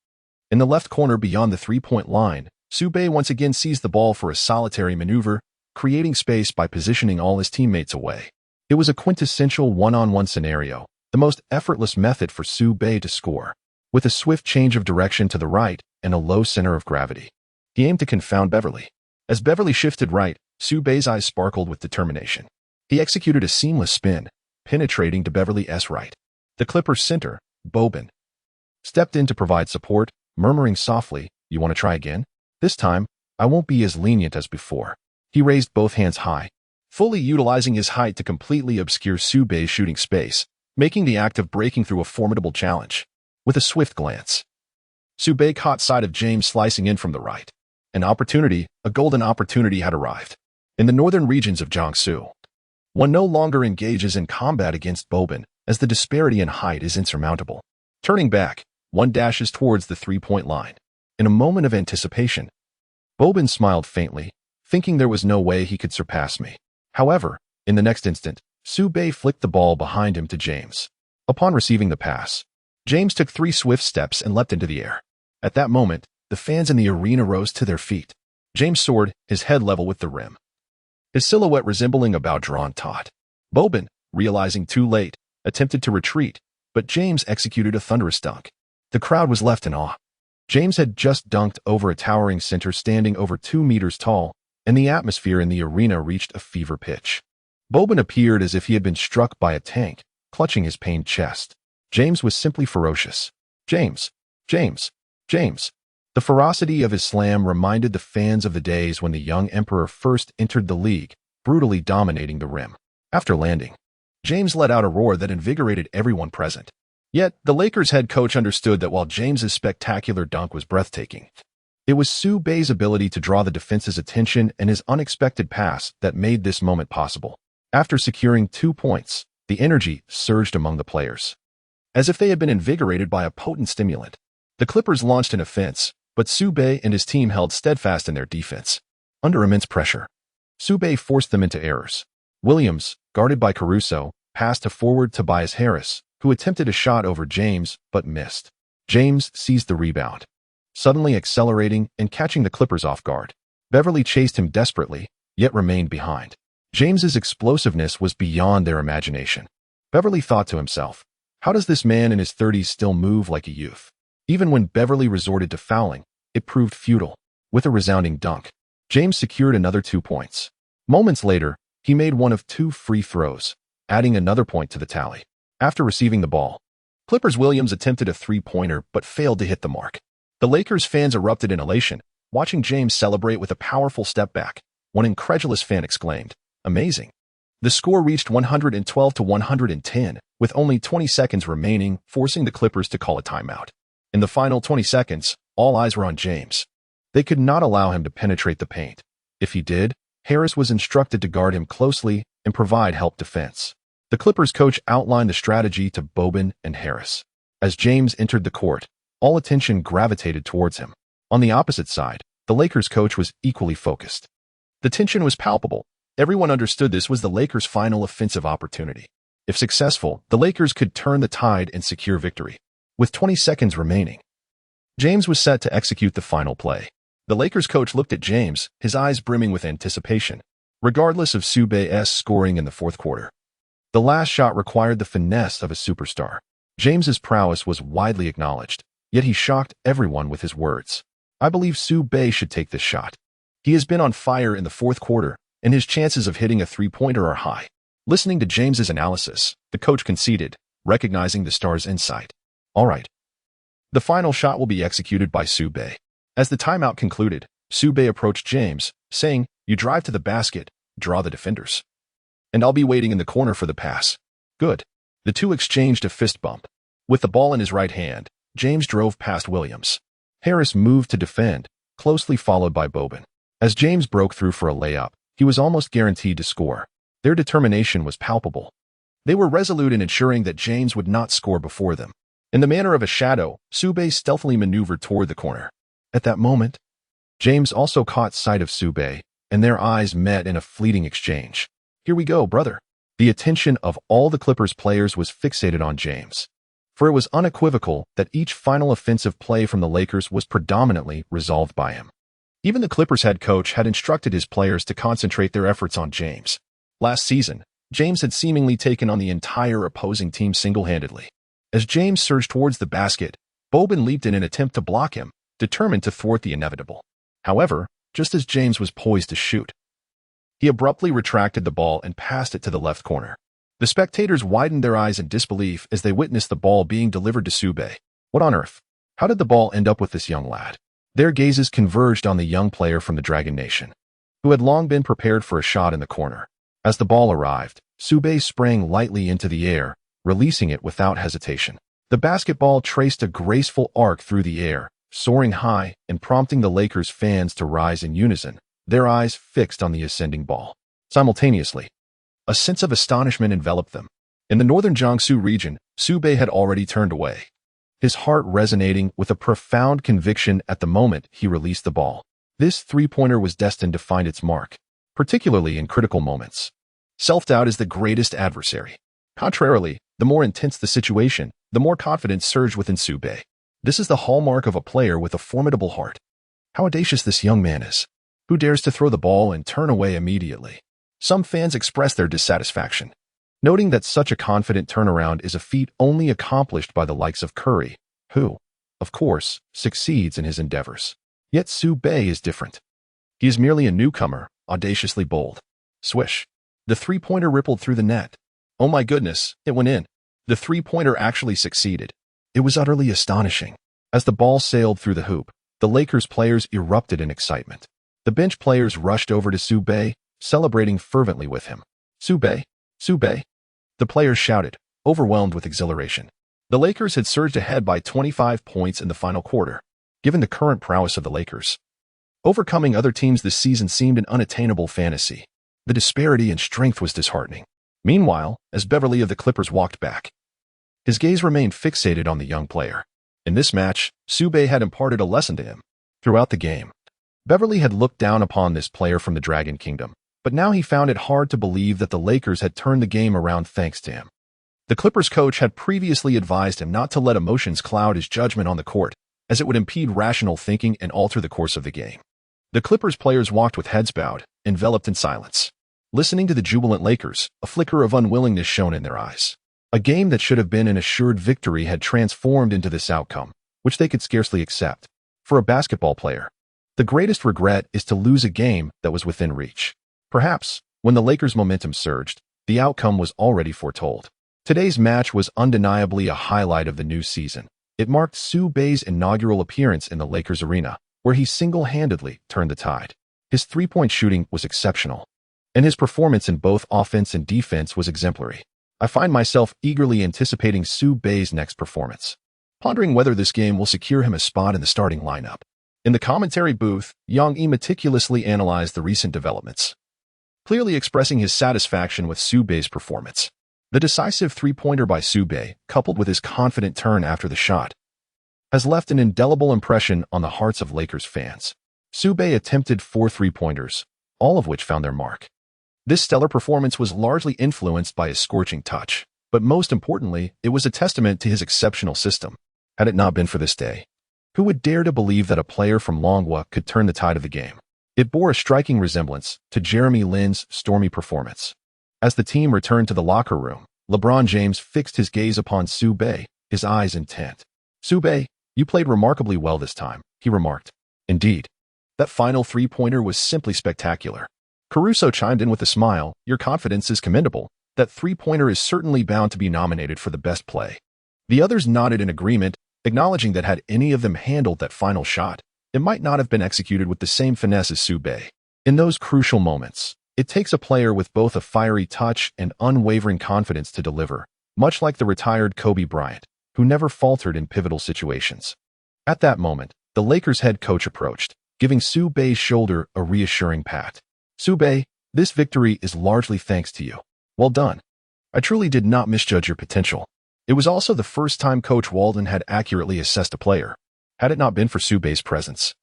In the left corner beyond the three-point line, Su Bei once again seized the ball for a solitary maneuver, creating space by positioning all his teammates away. It was a quintessential one-on-one scenario, the most effortless method for Su Bei to score. With a swift change of direction to the right and a low center of gravity, he aimed to confound Beverly. As Beverly shifted right, Su Bei's eyes sparkled with determination. He executed a seamless spin, penetrating to Beverly's right. The Clippers center, Boban, stepped in to provide support, murmuring softly, "You want to try again? This time, I won't be as lenient as before." He raised both hands high, fully utilizing his height to completely obscure Su Bei's shooting space, making the act of breaking through a formidable challenge. With a swift glance, Su Bei caught sight of James slicing in from the right. An opportunity, a golden opportunity had arrived. In the northern regions of Jiangsu, one no longer engages in combat against Boban, as the disparity in height is insurmountable. Turning back, one dashes towards the three-point line. In a moment of anticipation, Boban smiled faintly, thinking there was no way he could surpass me. However, in the next instant, Su Bei flicked the ball behind him to James. Upon receiving the pass, James took 3 swift steps and leapt into the air. At that moment, the fans in the arena rose to their feet. James soared, his head level with the rim, his silhouette resembling a bow drawn taut. Boban, realizing too late, attempted to retreat, but James executed a thunderous dunk. The crowd was left in awe. James had just dunked over a towering center standing over 2 meters tall, and the atmosphere in the arena reached a fever pitch. Boban appeared as if he had been struck by a tank, clutching his pained chest. James was simply ferocious. James, James, James. The ferocity of his slam reminded the fans of the days when the young emperor first entered the league, brutally dominating the rim. After landing, James let out a roar that invigorated everyone present. Yet, the Lakers head coach understood that while James's spectacular dunk was breathtaking, it was Su Bei's ability to draw the defense's attention and his unexpected pass that made this moment possible. After securing 2 points, the energy surged among the players, as if they had been invigorated by a potent stimulant. The Clippers launched an offense, but Su Bei and his team held steadfast in their defense. Under immense pressure, Su Bei forced them into errors. Williams, guarded by Caruso, passed to forward Tobias Harris, who attempted a shot over James but missed. James seized the rebound, suddenly accelerating and catching the Clippers off guard. Beverly chased him desperately, yet remained behind. James's explosiveness was beyond their imagination. Beverly thought to himself, how does this man in his 30s still move like a youth? Even when Beverly resorted to fouling, it proved futile. With a resounding dunk, James secured another 2 points. Moments later, he made one of 2 free throws, adding another point to the tally. After receiving the ball, Clippers Williams attempted a three-pointer but failed to hit the mark. The Lakers fans erupted in elation, watching James celebrate with a powerful step back. One incredulous fan exclaimed, "Amazing." The score reached 112-110, with only 20 seconds remaining, forcing the Clippers to call a timeout. In the final 20 seconds, all eyes were on James. They could not allow him to penetrate the paint. If he did, Harris was instructed to guard him closely and provide help defense. The Clippers coach outlined the strategy to Boban and Harris. As James entered the court, all attention gravitated towards him. On the opposite side, the Lakers coach was equally focused. The tension was palpable. Everyone understood this was the Lakers' final offensive opportunity. If successful, the Lakers could turn the tide and secure victory. With 20 seconds remaining, James was set to execute the final play. The Lakers coach looked at James, his eyes brimming with anticipation, regardless of Su Bei's scoring in the fourth quarter. The last shot required the finesse of a superstar. James's prowess was widely acknowledged, yet he shocked everyone with his words. "I believe Su Bei should take this shot. He has been on fire in the fourth quarter, and his chances of hitting a three-pointer are high." Listening to James's analysis, the coach conceded, recognizing the star's insight. "All right. The final shot will be executed by Su Bei." As the timeout concluded, Su Bei approached James, saying, "You drive to the basket, draw the defenders. And I'll be waiting in the corner for the pass." "Good." The two exchanged a fist bump. With the ball in his right hand, James drove past Williams. Harris moved to defend, closely followed by Boban. As James broke through for a layup, he was almost guaranteed to score. Their determination was palpable. They were resolute in ensuring that James would not score before them. In the manner of a shadow, Su Bei stealthily maneuvered toward the corner. At that moment, James also caught sight of Su Bei, and their eyes met in a fleeting exchange. "Here we go, brother." The attention of all the Clippers players was fixated on James, for it was unequivocal that each final offensive play from the Lakers was predominantly resolved by him. Even the Clippers head coach had instructed his players to concentrate their efforts on James. Last season, James had seemingly taken on the entire opposing team single-handedly. As James surged towards the basket, Boban leaped in an attempt to block him, determined to thwart the inevitable. However, just as James was poised to shoot, he abruptly retracted the ball and passed it to the left corner. The spectators widened their eyes in disbelief as they witnessed the ball being delivered to Su Bei. What on earth? How did the ball end up with this young lad? Their gazes converged on the young player from the Dragon Nation, who had long been prepared for a shot in the corner. As the ball arrived, Su Bei sprang lightly into the air, releasing it without hesitation. The basketball traced a graceful arc through the air, soaring high and prompting the Lakers fans to rise in unison, their eyes fixed on the ascending ball. Simultaneously, a sense of astonishment enveloped them. In the northern Jiangsu region, Su Bei had already turned away, his heart resonating with a profound conviction at the moment he released the ball. This three-pointer was destined to find its mark, particularly in critical moments. Self-doubt is the greatest adversary. Contrarily, the more intense the situation, the more confidence surged within Su Bei. This is the hallmark of a player with a formidable heart. How audacious this young man is. Who dares to throw the ball and turn away immediately? Some fans expressed their dissatisfaction, noting that such a confident turnaround is a feat only accomplished by the likes of Curry, who, of course, succeeds in his endeavors. Yet Su Bei is different. He is merely a newcomer, audaciously bold. Swish. The three-pointer rippled through the net. Oh my goodness, it went in. The three-pointer actually succeeded. It was utterly astonishing. As the ball sailed through the hoop, the Lakers players erupted in excitement. The bench players rushed over to Su Bei, celebrating fervently with him. "Su Bei! Su Bei!" The players shouted, overwhelmed with exhilaration. The Lakers had surged ahead by 25 points in the final quarter. Given the current prowess of the Lakers, overcoming other teams this season seemed an unattainable fantasy. The disparity in strength was disheartening. Meanwhile, as Beverly of the Clippers walked back, his gaze remained fixated on the young player. In this match, Su Bei had imparted a lesson to him. Throughout the game, Beverly had looked down upon this player from the Dragon Kingdom, but now he found it hard to believe that the Lakers had turned the game around thanks to him. The Clippers coach had previously advised him not to let emotions cloud his judgment on the court, as it would impede rational thinking and alter the course of the game. The Clippers players walked with heads bowed, enveloped in silence, listening to the jubilant Lakers, a flicker of unwillingness shone in their eyes. A game that should have been an assured victory had transformed into this outcome, which they could scarcely accept. For a basketball player, the greatest regret is to lose a game that was within reach. Perhaps, when the Lakers' momentum surged, the outcome was already foretold. Today's match was undeniably a highlight of the new season. It marked Su Bei's inaugural appearance in the Lakers arena, where he single-handedly turned the tide. His three-point shooting was exceptional, and his performance in both offense and defense was exemplary. I find myself eagerly anticipating Su Bei's next performance, pondering whether this game will secure him a spot in the starting lineup. In the commentary booth, Yang Yi meticulously analyzed the recent developments, clearly expressing his satisfaction with Su Bei's performance. The decisive three-pointer by Su Bei, coupled with his confident turn after the shot, has left an indelible impression on the hearts of Lakers fans. Su Bei attempted 4 three-pointers, all of which found their mark. This stellar performance was largely influenced by his scorching touch, but most importantly, it was a testament to his exceptional system. Had it not been for this day, who would dare to believe that a player from Long Guo could turn the tide of the game? It bore a striking resemblance to Jeremy Lin's stormy performance. As the team returned to the locker room, LeBron James fixed his gaze upon Su Bei, his eyes intent. "Su Bei, you played remarkably well this time," he remarked. "Indeed. That final three-pointer was simply spectacular." Caruso chimed in with a smile. "Your confidence is commendable. That three-pointer is certainly bound to be nominated for the best play." The others nodded in agreement, acknowledging that had any of them handled that final shot, it might not have been executed with the same finesse as Su Bei. In those crucial moments, it takes a player with both a fiery touch and unwavering confidence to deliver, much like the retired Kobe Bryant, who never faltered in pivotal situations. At that moment, the Lakers head coach approached, giving Su Bei's shoulder a reassuring pat. "Su Bei, this victory is largely thanks to you. Well done. I truly did not misjudge your potential." It was also the first time Coach Walton had accurately assessed a player. Had it not been for Su Bei's presence,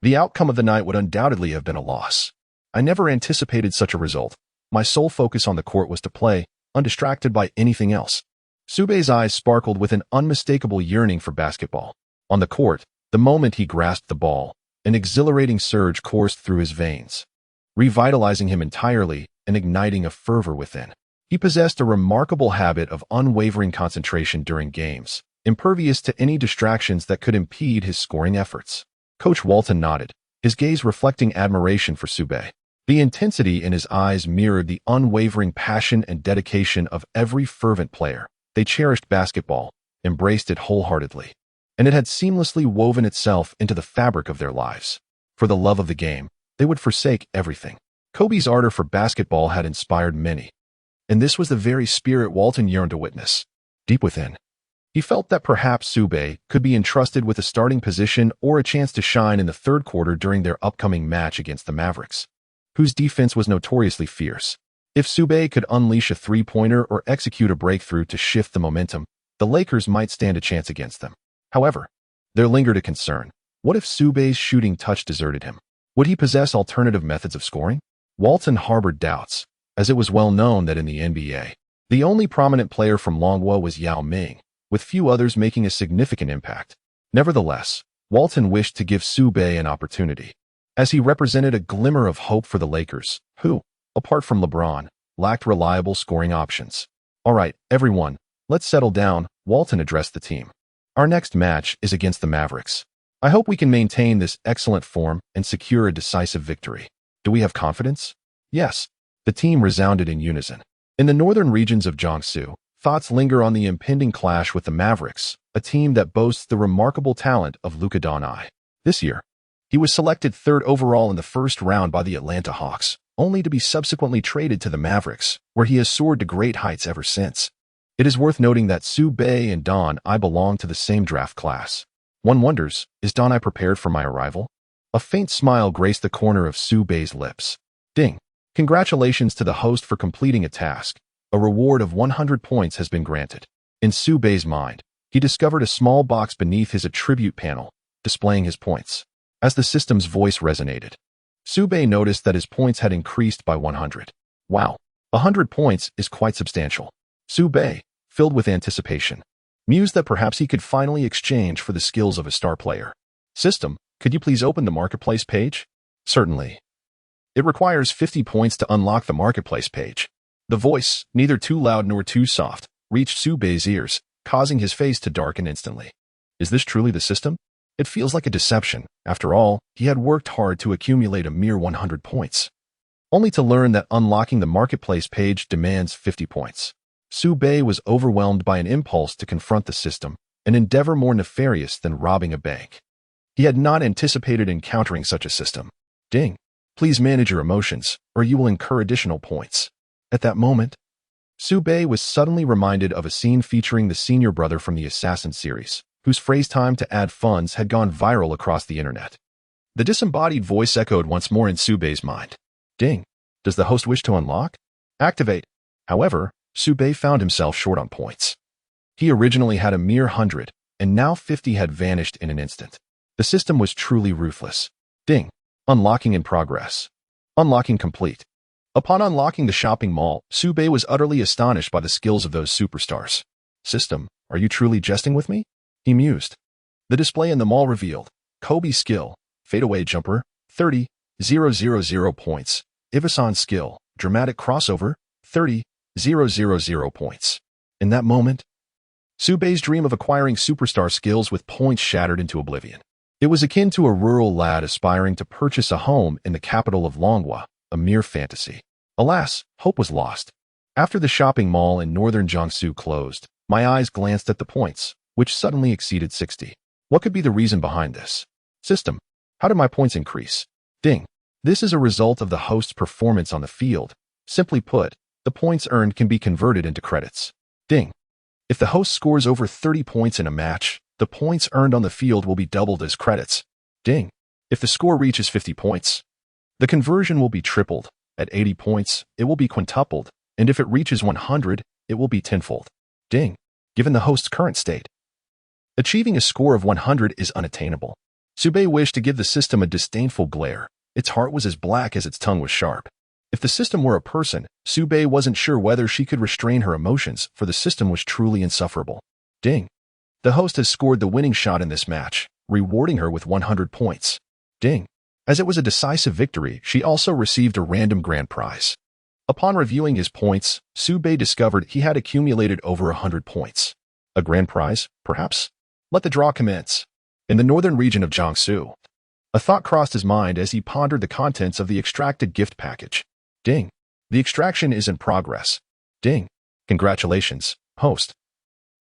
the outcome of the night would undoubtedly have been a loss. "I never anticipated such a result. My sole focus on the court was to play, undistracted by anything else." Su Bei's eyes sparkled with an unmistakable yearning for basketball. On the court, the moment he grasped the ball, an exhilarating surge coursed through his veins, revitalizing him entirely and igniting a fervor within. He possessed a remarkable habit of unwavering concentration during games, impervious to any distractions that could impede his scoring efforts. Coach Walton nodded, his gaze reflecting admiration for Su Bei. The intensity in his eyes mirrored the unwavering passion and dedication of every fervent player. They cherished basketball, embraced it wholeheartedly, and it had seamlessly woven itself into the fabric of their lives. For the love of the game, they would forsake everything. Kobe's ardor for basketball had inspired many, and this was the very spirit Walton yearned to witness. Deep within, he felt that perhaps Su Bei could be entrusted with a starting position or a chance to shine in the third quarter during their upcoming match against the Mavericks, whose defense was notoriously fierce. If Su Bei could unleash a three-pointer or execute a breakthrough to shift the momentum, the Lakers might stand a chance against them. However, there lingered a concern. What if Su Bei's shooting touch deserted him? Would he possess alternative methods of scoring? Walton harbored doubts, as it was well known that in the NBA, the only prominent player from Long Guo was Yao Ming, with few others making a significant impact. Nevertheless, Walton wished to give Su Bei an opportunity, as he represented a glimmer of hope for the Lakers, who, apart from LeBron, lacked reliable scoring options. "All right, everyone, let's settle down," Walton addressed the team. "Our next match is against the Mavericks. I hope we can maintain this excellent form and secure a decisive victory. Do we have confidence?" "Yes," the team resounded in unison. In the northern regions of Jiangsu, thoughts linger on the impending clash with the Mavericks, a team that boasts the remarkable talent of Luka Doncic. This year, he was selected 3rd overall in the first round by the Atlanta Hawks, only to be subsequently traded to the Mavericks, where he has soared to great heights ever since. It is worth noting that Su Bei and Doncic belong to the same draft class. One wonders, is Doncic prepared for my arrival? A faint smile graced the corner of Su Bei's lips. Ding. Congratulations to the host for completing a task. A reward of 100 points has been granted. In Su Bei's mind, he discovered a small box beneath his attribute panel, displaying his points. As the system's voice resonated, Su Bei noticed that his points had increased by 100. Wow, 100 points is quite substantial. Su Bei, filled with anticipation, mused that perhaps he could finally exchange for the skills of a star player. System, could you please open the marketplace page? Certainly. It requires 50 points to unlock the marketplace page. The voice, neither too loud nor too soft, reached Su Bei's ears, causing his face to darken instantly. Is this truly the system? It feels like a deception. After all, he had worked hard to accumulate a mere 100 points. Only to learn that unlocking the marketplace page demands 50 points. Su Bei was overwhelmed by an impulse to confront the system, an endeavor more nefarious than robbing a bank. He had not anticipated encountering such a system. Ding. Please manage your emotions, or you will incur additional points. At that moment, Su Bei was suddenly reminded of a scene featuring the senior brother from the Assassin series, whose phrase time to add funds had gone viral across the internet. The disembodied voice echoed once more in Su Bei's mind. Ding. Does the host wish to unlock? Activate. However, Su Bei found himself short on points. He originally had a mere 100, and now 50 had vanished in an instant. The system was truly ruthless. Ding. Unlocking in progress. Unlocking complete. Upon unlocking the shopping mall, Su Bei was utterly astonished by the skills of those superstars. System, are you truly jesting with me? He mused. The display in the mall revealed, Kobe skill, fadeaway jumper, 30,000 points. Ivasan skill, dramatic crossover, 30,000 points. In that moment, Su Bei's dream of acquiring superstar skills with points shattered into oblivion. It was akin to a rural lad aspiring to purchase a home in the capital of Long Guo, a mere fantasy. Alas, hope was lost. After the shopping mall in northern Jiangsu closed, my eyes glanced at the points, which suddenly exceeded 60. What could be the reason behind this? System, how did my points increase? Ding. This is a result of the host's performance on the field. Simply put, the points earned can be converted into credits. Ding. If the host scores over 30 points in a match, the points earned on the field will be doubled as credits. Ding. If the score reaches 50 points, the conversion will be tripled. At 80 points, it will be quintupled, and if it reaches 100, it will be tenfold. Ding. Given the host's current state, achieving a score of 100 is unattainable. Su Bei wished to give the system a disdainful glare. Its heart was as black as its tongue was sharp. If the system were a person, Su Bei wasn't sure whether she could restrain her emotions, for the system was truly insufferable. Ding. The host has scored the winning shot in this match, rewarding her with 100 points. Ding. As it was a decisive victory, she also received a random grand prize. Upon reviewing his points, Su Bei discovered he had accumulated over 100 points. A grand prize, perhaps? Let the draw commence. In the northern region of Jiangsu, a thought crossed his mind as he pondered the contents of the extracted gift package. Ding. The extraction is in progress. Ding. Congratulations, host.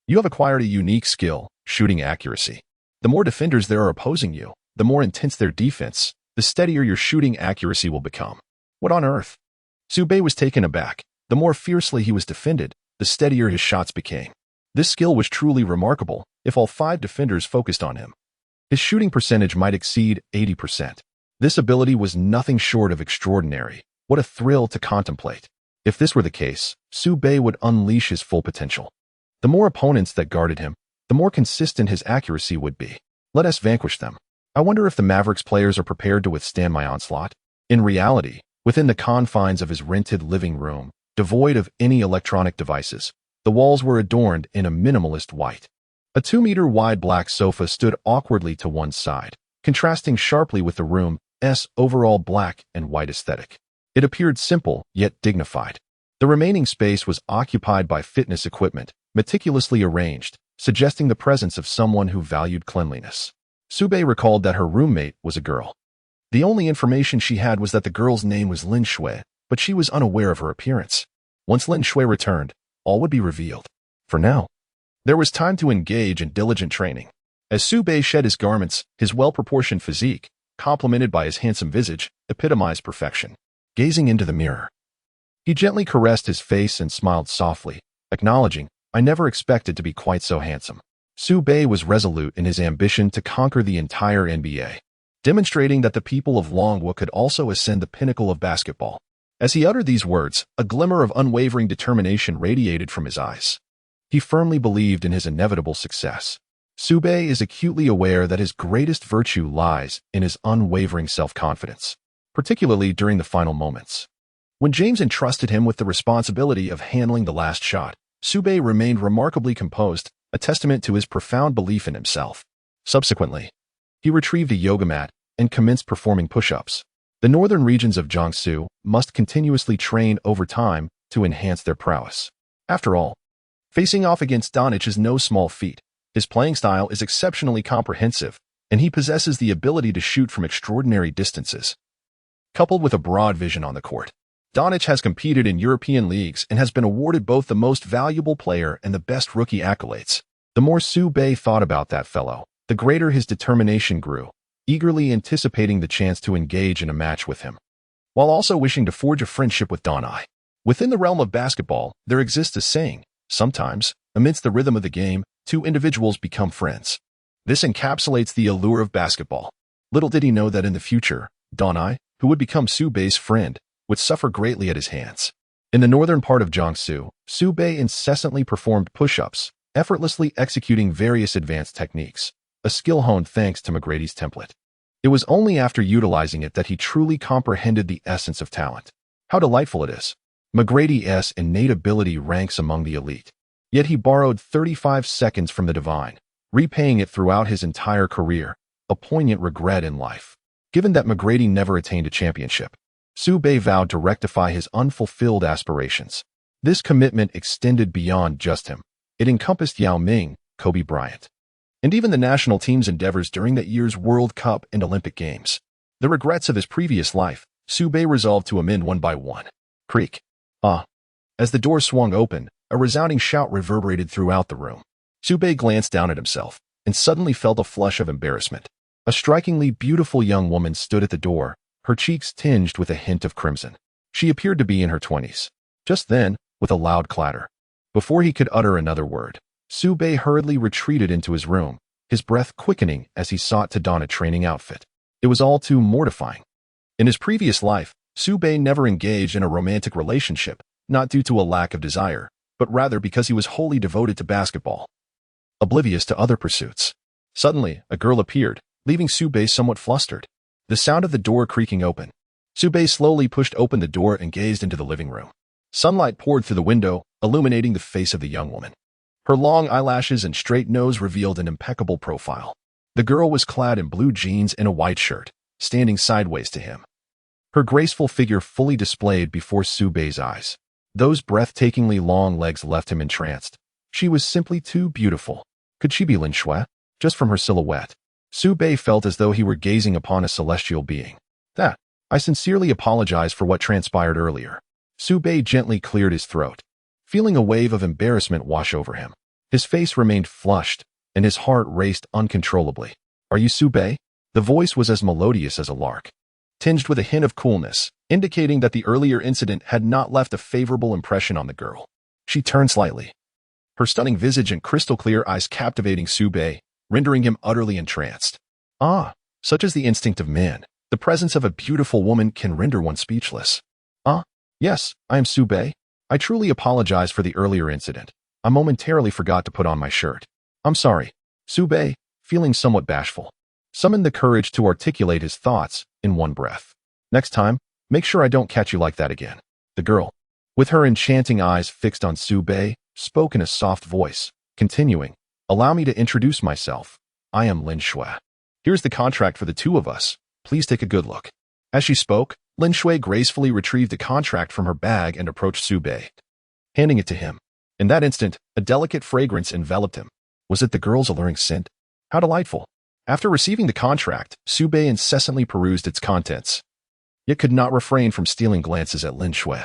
You have acquired a unique skill, shooting accuracy. The more defenders there are opposing you, the more intense their defense, the steadier your shooting accuracy will become. What on earth? Su Bei was taken aback. The more fiercely he was defended, the steadier his shots became. This skill was truly remarkable if all 5 defenders focused on him. His shooting percentage might exceed 80%. This ability was nothing short of extraordinary. What a thrill to contemplate. If this were the case, Su Bei would unleash his full potential. The more opponents that guarded him, the more consistent his accuracy would be. Let us vanquish them. I wonder if the Mavericks players are prepared to withstand my onslaught. In reality, within the confines of his rented living room, devoid of any electronic devices, the walls were adorned in a minimalist white. A 2-meter-wide black sofa stood awkwardly to one side, contrasting sharply with the room's overall black and white aesthetic. It appeared simple, yet dignified. The remaining space was occupied by fitness equipment, meticulously arranged, suggesting the presence of someone who valued cleanliness. Su Bei recalled that her roommate was a girl. The only information she had was that the girl's name was Lin Shui, but she was unaware of her appearance. Once Lin Shui returned, all would be revealed. For now, there was time to engage in diligent training. As Su Bei shed his garments, his well-proportioned physique, complemented by his handsome visage, epitomized perfection. Gazing into the mirror, he gently caressed his face and smiled softly, acknowledging, I never expected to be quite so handsome. Su Bei was resolute in his ambition to conquer the entire NBA, demonstrating that the people of Long Guo could also ascend the pinnacle of basketball. As he uttered these words, a glimmer of unwavering determination radiated from his eyes. He firmly believed in his inevitable success. Su Bei is acutely aware that his greatest virtue lies in his unwavering self-confidence, particularly during the final moments. When James entrusted him with the responsibility of handling the last shot, Su Bei remained remarkably composed, a testament to his profound belief in himself. Subsequently, he retrieved a yoga mat and commenced performing push-ups. The northern regions of Jiangsu must continuously train over time to enhance their prowess. After all, facing off against Donich is no small feat. His playing style is exceptionally comprehensive, and he possesses the ability to shoot from extraordinary distances. Coupled with a broad vision on the court, Donich has competed in European leagues and has been awarded both the most valuable player and the best rookie accolades. The more Su Bei thought about that fellow, the greater his determination grew, eagerly anticipating the chance to engage in a match with him, while also wishing to forge a friendship with Donai. Within the realm of basketball, there exists a saying: sometimes, amidst the rhythm of the game, two individuals become friends. This encapsulates the allure of basketball. Little did he know that in the future, Donai, who would become Su Bei's friend, would suffer greatly at his hands. In the northern part of Jiangsu, Su Bei incessantly performed push-ups, effortlessly executing various advanced techniques, a skill honed thanks to McGrady's template. It was only after utilizing it that he truly comprehended the essence of talent. How delightful it is! McGrady's innate ability ranks among the elite. Yet he borrowed 35 seconds from the divine, repaying it throughout his entire career, a poignant regret in life. Given that McGrady never attained a championship, Su Bei vowed to rectify his unfulfilled aspirations. This commitment extended beyond just him. It encompassed Yao Ming, Kobe Bryant, and even the national team's endeavors during that year's World Cup and Olympic Games. The regrets of his previous life, Su Bei resolved to amend one by one. Creak. As the door swung open, a resounding shout reverberated throughout the room. Su Bei glanced down at himself and suddenly felt a flush of embarrassment. A strikingly beautiful young woman stood at the door, her cheeks tinged with a hint of crimson. She appeared to be in her 20s. Just then, with a loud clatter, before he could utter another word, Su Bei hurriedly retreated into his room, his breath quickening as he sought to don a training outfit. It was all too mortifying. In his previous life, Su Bei never engaged in a romantic relationship, not due to a lack of desire, but rather because he was wholly devoted to basketball, oblivious to other pursuits. Suddenly, a girl appeared, leaving Su Bei somewhat flustered. The sound of the door creaking open. Su Bei slowly pushed open the door and gazed into the living room. Sunlight poured through the window, illuminating the face of the young woman. Her long eyelashes and straight nose revealed an impeccable profile. The girl was clad in blue jeans and a white shirt, standing sideways to him, her graceful figure fully displayed before Su Bei's eyes. Those breathtakingly long legs left him entranced. She was simply too beautiful. Could she be Lin Shui? Just from her silhouette, Su Bei felt as though he were gazing upon a celestial being. I sincerely apologize for what transpired earlier. Su Bei gently cleared his throat, feeling a wave of embarrassment wash over him. His face remained flushed, and his heart raced uncontrollably. Are you Su Bei? The voice was as melodious as a lark, tinged with a hint of coolness, indicating that the earlier incident had not left a favorable impression on the girl. She turned slightly, her stunning visage and crystal-clear eyes captivating Su Bei, rendering him utterly entranced. Such is the instinct of man. The presence of a beautiful woman can render one speechless. Yes, I am Su Bei. I truly apologize for the earlier incident. I momentarily forgot to put on my shirt. I'm sorry. Su Bei, feeling somewhat bashful, summoned the courage to articulate his thoughts in one breath. Next time, make sure I don't catch you like that again. The girl, with her enchanting eyes fixed on Su Bei, spoke in a soft voice, continuing, allow me to introduce myself. I am Lin Shui. Here's the contract for the two of us. Please take a good look. As she spoke, Lin Shui gracefully retrieved the contract from her bag and approached Su Bei, handing it to him. In that instant, a delicate fragrance enveloped him. Was it the girl's alluring scent? How delightful. After receiving the contract, Su Bei incessantly perused its contents, yet could not refrain from stealing glances at Lin Shui.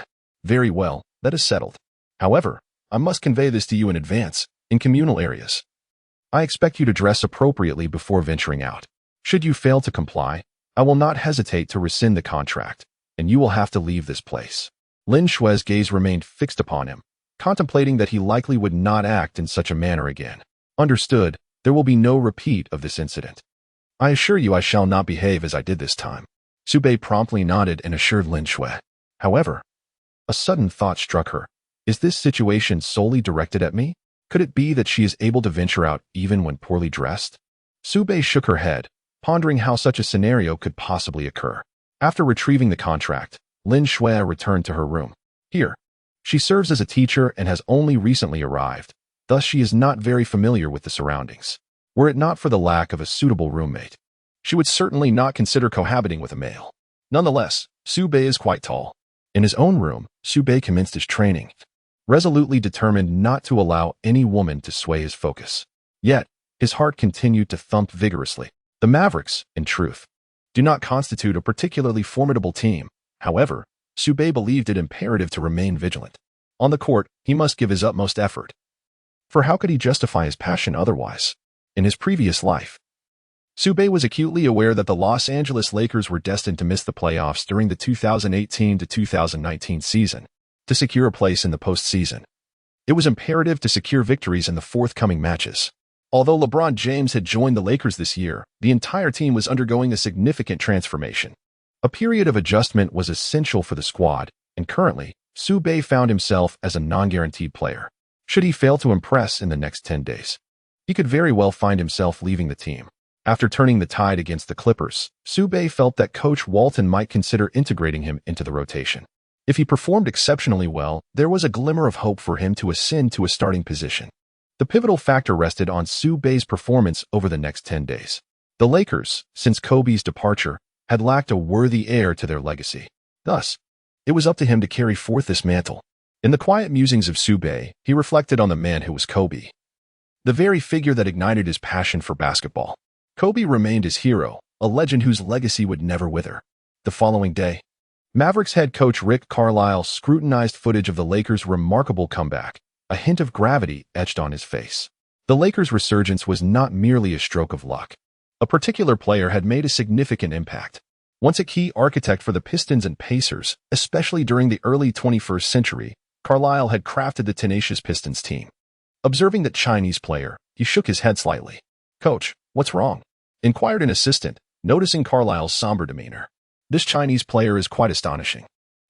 Very well, that is settled. However, I must convey this to you in advance, in communal areas. I expect you to dress appropriately before venturing out. Should you fail to comply, I will not hesitate to rescind the contract, and you will have to leave this place. Lin Shui's gaze remained fixed upon him, contemplating that he likely would not act in such a manner again. Understood, there will be no repeat of this incident. I assure you I shall not behave as I did this time. Su Bei promptly nodded and assured Lin Shui. However, a sudden thought struck her. Is this situation solely directed at me? Could it be that she is able to venture out even when poorly dressed? Su Bei shook her head, pondering how such a scenario could possibly occur. After retrieving the contract, Lin Shui returned to her room. Here, She serves as a teacher and has only recently arrived, thus she is not very familiar with the surroundings. Were it not for the lack of a suitable roommate, she would certainly not consider cohabiting with a male. Nonetheless, Su Bei is quite tall. In his own room, Su Bei commenced his training, resolutely determined not to allow any woman to sway his focus. Yet, his heart continued to thump vigorously. The Mavericks, in truth, do not constitute a particularly formidable team. However, Su Bei believed it imperative to remain vigilant. On the court, he must give his utmost effort. For how could he justify his passion otherwise? In his previous life, Su Bei was acutely aware that the Los Angeles Lakers were destined to miss the playoffs during the 2018 to 2019 season to secure a place in the postseason. It was imperative to secure victories in the forthcoming matches. Although LeBron James had joined the Lakers this year, the entire team was undergoing a significant transformation. A period of adjustment was essential for the squad, and currently, Su Bei found himself as a non-guaranteed player. Should he fail to impress in the next 10 days, he could very well find himself leaving the team. After turning the tide against the Clippers, Su Bei felt that Coach Walton might consider integrating him into the rotation. If he performed exceptionally well, there was a glimmer of hope for him to ascend to a starting position. The pivotal factor rested on Su Bei's performance over the next 10 days. The Lakers, since Kobe's departure, had lacked a worthy heir to their legacy. Thus, it was up to him to carry forth this mantle. In the quiet musings of Su Bei, he reflected on the man who was Kobe, the very figure that ignited his passion for basketball. Kobe remained his hero, a legend whose legacy would never wither. The following day, Mavericks head coach Rick Carlisle scrutinized footage of the Lakers' remarkable comeback, a hint of gravity etched on his face. The Lakers' resurgence was not merely a stroke of luck. A particular player had made a significant impact. Once a key architect for the Pistons and Pacers, especially during the early 21st century, Carlisle had crafted the tenacious Pistons team. Observing that Chinese player, he shook his head slightly. "Coach, what's wrong?" inquired an assistant, noticing Carlisle's somber demeanor. "This Chinese player is quite astonishing."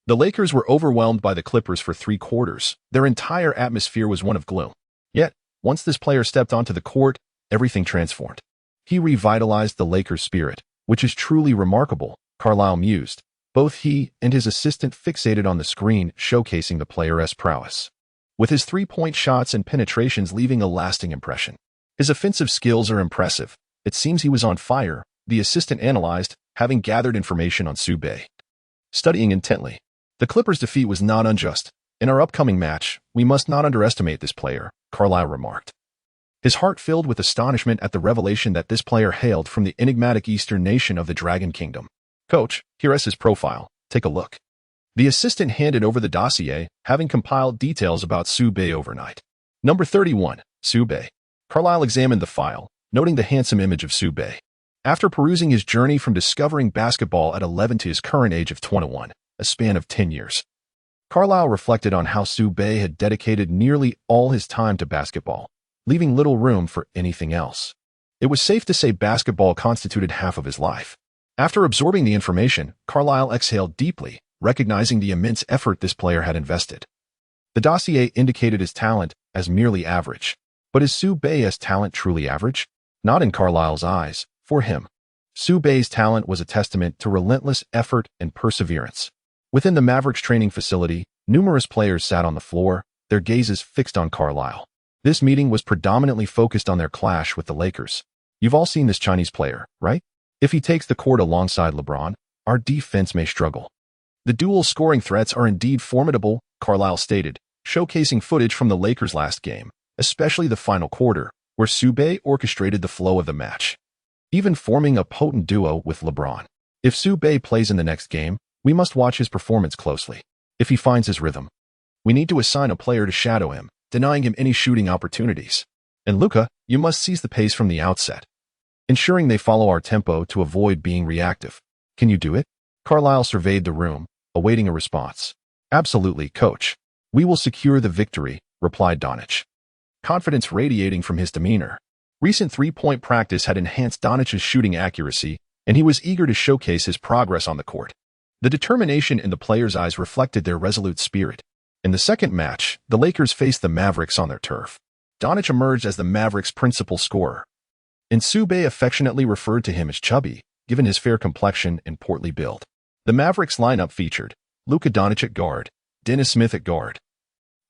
The Lakers were overwhelmed by the Clippers for 3 quarters. Their entire atmosphere was one of gloom. Yet, once this player stepped onto the court, everything transformed. He revitalized the Lakers' spirit, which is truly remarkable, Carlisle mused. Both he and his assistant fixated on the screen, showcasing the player's prowess, with his 3-point shots and penetrations leaving a lasting impression. His offensive skills are impressive. It seems he was on fire, the assistant analyzed, having gathered information on Su Bei. Studying intently, the Clippers' defeat was not unjust. "In our upcoming match, we must not underestimate this player," Carlisle remarked. His heart filled with astonishment at the revelation that this player hailed from the enigmatic eastern nation of the Dragon Kingdom. "Coach, here is his profile. Take a look." The assistant handed over the dossier, having compiled details about Su Bei overnight. Number 31, Su Bei. Carlisle examined the file, noting the handsome image of Su Bei. After perusing his journey from discovering basketball at 11 to his current age of 21, a span of 10 years, Carlisle reflected on how Su Bei had dedicated nearly all his time to basketball, leaving little room for anything else. It was safe to say basketball constituted half of his life. After absorbing the information, Carlisle exhaled deeply, recognizing the immense effort this player had invested. The dossier indicated his talent as merely average. But is Su Bei's talent truly average? Not in Carlisle's eyes. For him, Su Bei's talent was a testament to relentless effort and perseverance. Within the Mavericks training facility, numerous players sat on the floor, their gazes fixed on Carlisle. This meeting was predominantly focused on their clash with the Lakers. "You've all seen this Chinese player, right? If he takes the court alongside LeBron, our defense may struggle." "The dual scoring threats are indeed formidable," Carlisle stated, showcasing footage from the Lakers' last game, especially the final quarter, where Su Bei orchestrated the flow of the match, even forming a potent duo with LeBron. "If Su Bei plays in the next game, we must watch his performance closely. If he finds his rhythm, we need to assign a player to shadow him, denying him any shooting opportunities. And Luka, you must seize the pace from the outset, ensuring they follow our tempo to avoid being reactive. Can you do it?" Carlisle surveyed the room, awaiting a response. "Absolutely, coach. We will secure the victory," replied Doncic, confidence radiating from his demeanor. Recent 3-point practice had enhanced Doncic's shooting accuracy, and he was eager to showcase his progress on the court. The determination in the players' eyes reflected their resolute spirit. In the second match, the Lakers faced the Mavericks on their turf. Doncic emerged as the Mavericks' principal scorer, and Su Bei affectionately referred to him as chubby, given his fair complexion and portly build. The Mavericks lineup featured Luka Doncic at guard, Dennis Smith at guard,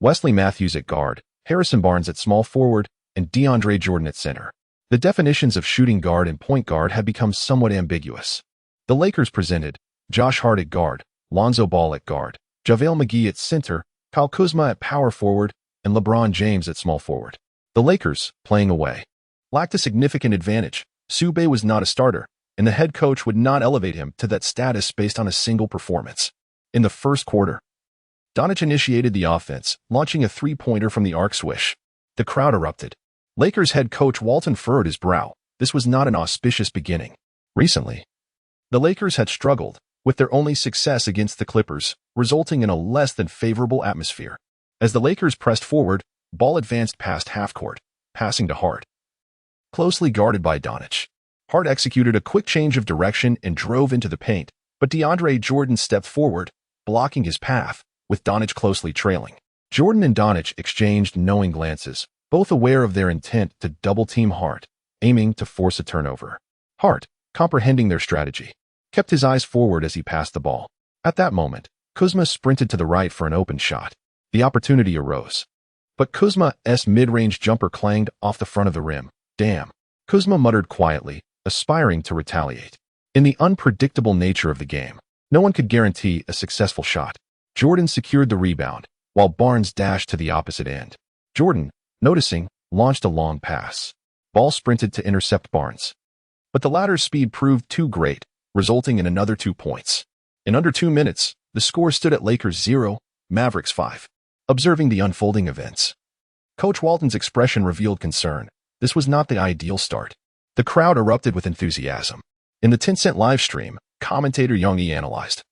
Wesley Matthews at guard, Harrison Barnes at small forward, and DeAndre Jordan at center. The definitions of shooting guard and point guard had become somewhat ambiguous. The Lakers presented Josh Hart at guard, Lonzo Ball at guard, JaVale McGee at center, Kyle Kuzma at power forward, and LeBron James at small forward. The Lakers, playing away, lacked a significant advantage. Su Bei was not a starter, and the head coach would not elevate him to that status based on a single performance. In the first quarter, Doncic initiated the offense, launching a three-pointer from the arc swish. The crowd erupted. Lakers head coach Walton furrowed his brow. This was not an auspicious beginning. Recently, the Lakers had struggled, with their only success against the Clippers, resulting in a less than favorable atmosphere. As the Lakers pressed forward, ball advanced past half-court, passing to Hart. Closely guarded by Doncic, Hart executed a quick change of direction and drove into the paint, but DeAndre Jordan stepped forward, blocking his path, with Doncic closely trailing. Jordan and Doncic exchanged knowing glances, both aware of their intent to double-team Hart, aiming to force a turnover. Hart, comprehending their strategy, kept his eyes forward as he passed the ball. At that moment, Kuzma sprinted to the right for an open shot. The opportunity arose. But Kuzma's mid-range jumper clanged off the front of the rim. Damn. Kuzma muttered quietly, aspiring to retaliate. In the unpredictable nature of the game, no one could guarantee a successful shot. Jordan secured the rebound, while Barnes dashed to the opposite end. Jordan, noticing, launched a long pass. Ball sprinted to intercept Barnes. But the latter's speed proved too great, resulting in another 2 points. In under 2 minutes, the score stood at Lakers 0, Mavericks 5. Observing the unfolding events, Coach Walton's expression revealed concern. This was not the ideal start. The crowd erupted with enthusiasm. In the Tencent livestream, commentator Youngie analyzed.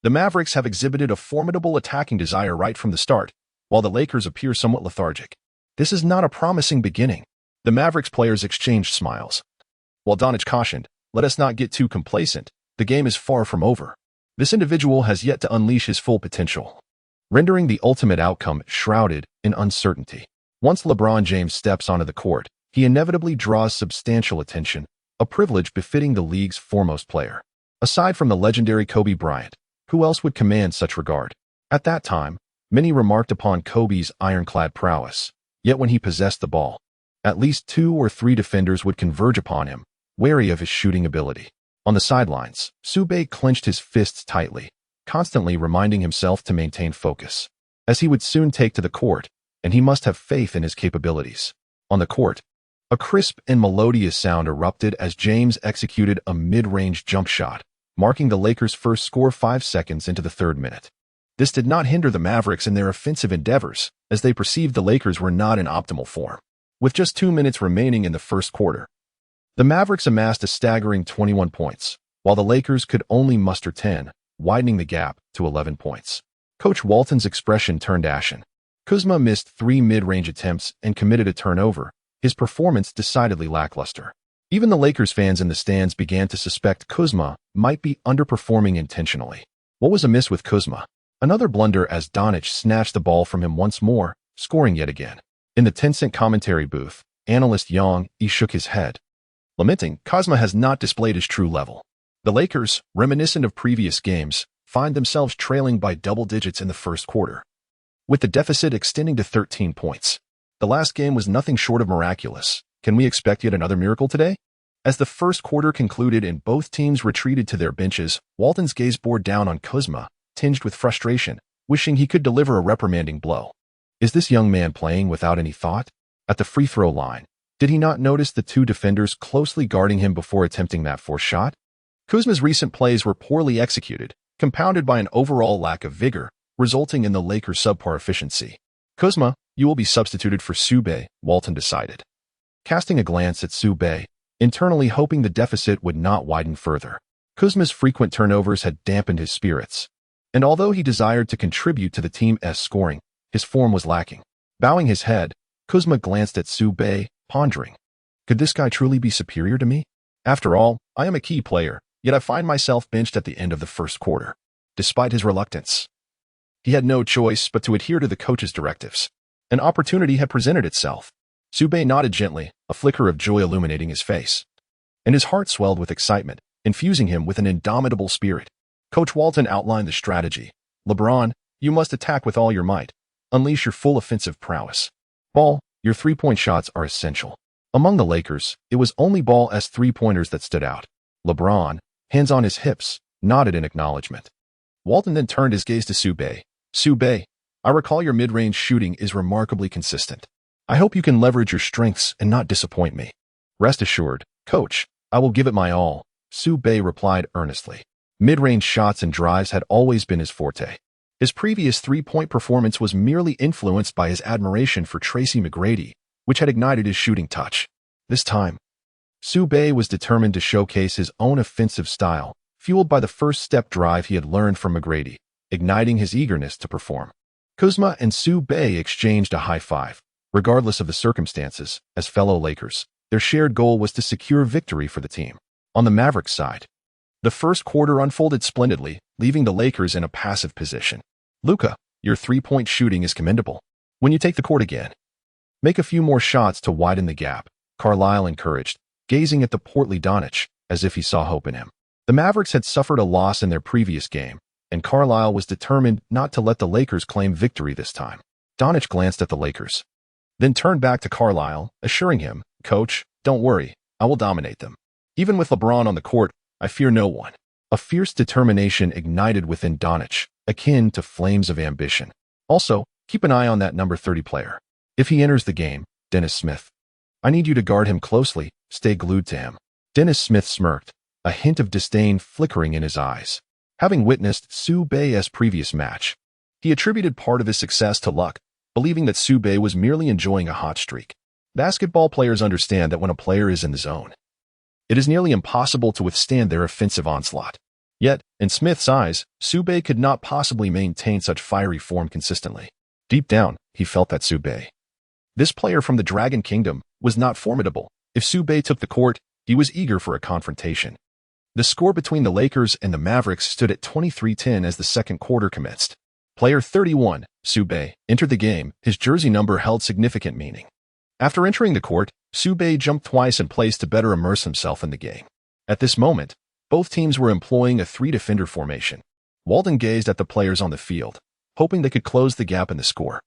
The Mavericks have exhibited a formidable attacking desire right from the start, while the Lakers appear somewhat lethargic. This is not a promising beginning. The Mavericks players exchanged smiles. While Doncic cautioned, let us not get too complacent. The game is far from over. This individual has yet to unleash his full potential, rendering the ultimate outcome shrouded in uncertainty. Once LeBron James steps onto the court, he inevitably draws substantial attention, a privilege befitting the league's foremost player. Aside from the legendary Kobe Bryant, who else would command such regard? At that time, many remarked upon Kobe's ironclad prowess, yet when he possessed the ball, at least 2 or 3 defenders would converge upon him, wary of his shooting ability. On the sidelines, Su Bei clenched his fists tightly, constantly reminding himself to maintain focus, as he would soon take to the court, and he must have faith in his capabilities. On the court, a crisp and melodious sound erupted as James executed a mid-range jump shot, marking the Lakers' first score 5 seconds into the 3rd minute. This did not hinder the Mavericks in their offensive endeavors, as they perceived the Lakers were not in optimal form. With just 2 minutes remaining in the first quarter, the Mavericks amassed a staggering 21 points, while the Lakers could only muster 10, widening the gap to 11 points. Coach Walton's expression turned ashen. Kuzma missed 3 mid-range attempts and committed a turnover, his performance decidedly lackluster. Even the Lakers fans in the stands began to suspect Kuzma might be underperforming intentionally. What was amiss with Kuzma? Another blunder as Doncic snatched the ball from him once more, scoring yet again. In the Tencent commentary booth, analyst Yang Yi shook his head, lamenting Kuzma has not displayed his true level. The Lakers, reminiscent of previous games, find themselves trailing by double digits in the first quarter, with the deficit extending to 13 points. The last game was nothing short of miraculous. Can we expect yet another miracle today? As the first quarter concluded and both teams retreated to their benches, Walton's gaze bore down on Kuzma, tinged with frustration, wishing he could deliver a reprimanding blow. Is this young man playing without any thought? At the free throw line, did he not notice the 2 defenders closely guarding him before attempting that forced shot? Kuzma's recent plays were poorly executed, compounded by an overall lack of vigor, resulting in the Lakers' subpar efficiency. Kuzma, you will be substituted for Su Bei, Walton decided. Casting a glance at Su Bei, internally hoping the deficit would not widen further. Kuzma's frequent turnovers had dampened his spirits, and although he desired to contribute to the team's scoring, his form was lacking. Bowing his head, Kuzma glanced at Su Bei, pondering. Could this guy truly be superior to me? After all, I am a key player, yet I find myself benched at the end of the first quarter. Despite his reluctance, he had no choice but to adhere to the coach's directives. An opportunity had presented itself. Su Bei nodded gently, a flicker of joy illuminating his face, and his heart swelled with excitement, infusing him with an indomitable spirit. Coach Walton outlined the strategy. LeBron, you must attack with all your might. Unleash your full offensive prowess. Ball, your three-point shots are essential. Among the Lakers, it was only Ball's three-pointers that stood out. LeBron, hands on his hips, nodded in acknowledgement. Walton then turned his gaze to Su Bei. Su Bei, I recall your mid-range shooting is remarkably consistent. I hope you can leverage your strengths and not disappoint me. Rest assured, Coach, I will give it my all, Su Bei replied earnestly. Mid-range shots and drives had always been his forte. His previous three-point performance was merely influenced by his admiration for Tracy McGrady, which had ignited his shooting touch. This time, Su Bei was determined to showcase his own offensive style, fueled by the first-step drive he had learned from McGrady, igniting his eagerness to perform. Kuzma and Su Bei exchanged a high five. Regardless of the circumstances, as fellow Lakers, their shared goal was to secure victory for the team. On the Mavericks side, the first quarter unfolded splendidly, leaving the Lakers in a passive position. Luka, your three-point shooting is commendable. When you take the court again, make a few more shots to widen the gap, Carlisle encouraged, gazing at the portly Doncic as if he saw hope in him. The Mavericks had suffered a loss in their previous game, and Carlisle was determined not to let the Lakers claim victory this time. Doncic glanced at the Lakers, then turned back to Carlisle, assuring him, Coach, don't worry, I will dominate them. Even with LeBron on the court, I fear no one. A fierce determination ignited within Doncic, akin to flames of ambition. Also, keep an eye on that number 30 player. If he enters the game, Dennis Smith. I need you to guard him closely, stay glued to him. Dennis Smith smirked, a hint of disdain flickering in his eyes. Having witnessed Su Bei's previous match, he attributed part of his success to luck, believing that Su Bei was merely enjoying a hot streak. Basketball players understand that when a player is in the zone, it is nearly impossible to withstand their offensive onslaught. Yet, in Smith's eyes, Su Bei could not possibly maintain such fiery form consistently. Deep down, he felt that Su Bei, this player from the Dragon Kingdom, was not formidable. If Su Bei took the court, he was eager for a confrontation. The score between the Lakers and the Mavericks stood at 23-10 as the second quarter commenced. Player 31, Su Bei, entered the game. His jersey number held significant meaning. After entering the court, Su Bei jumped twice in place to better immerse himself in the game. At this moment, both teams were employing a three-defender formation. Walton gazed at the players on the field, hoping they could close the gap in the score,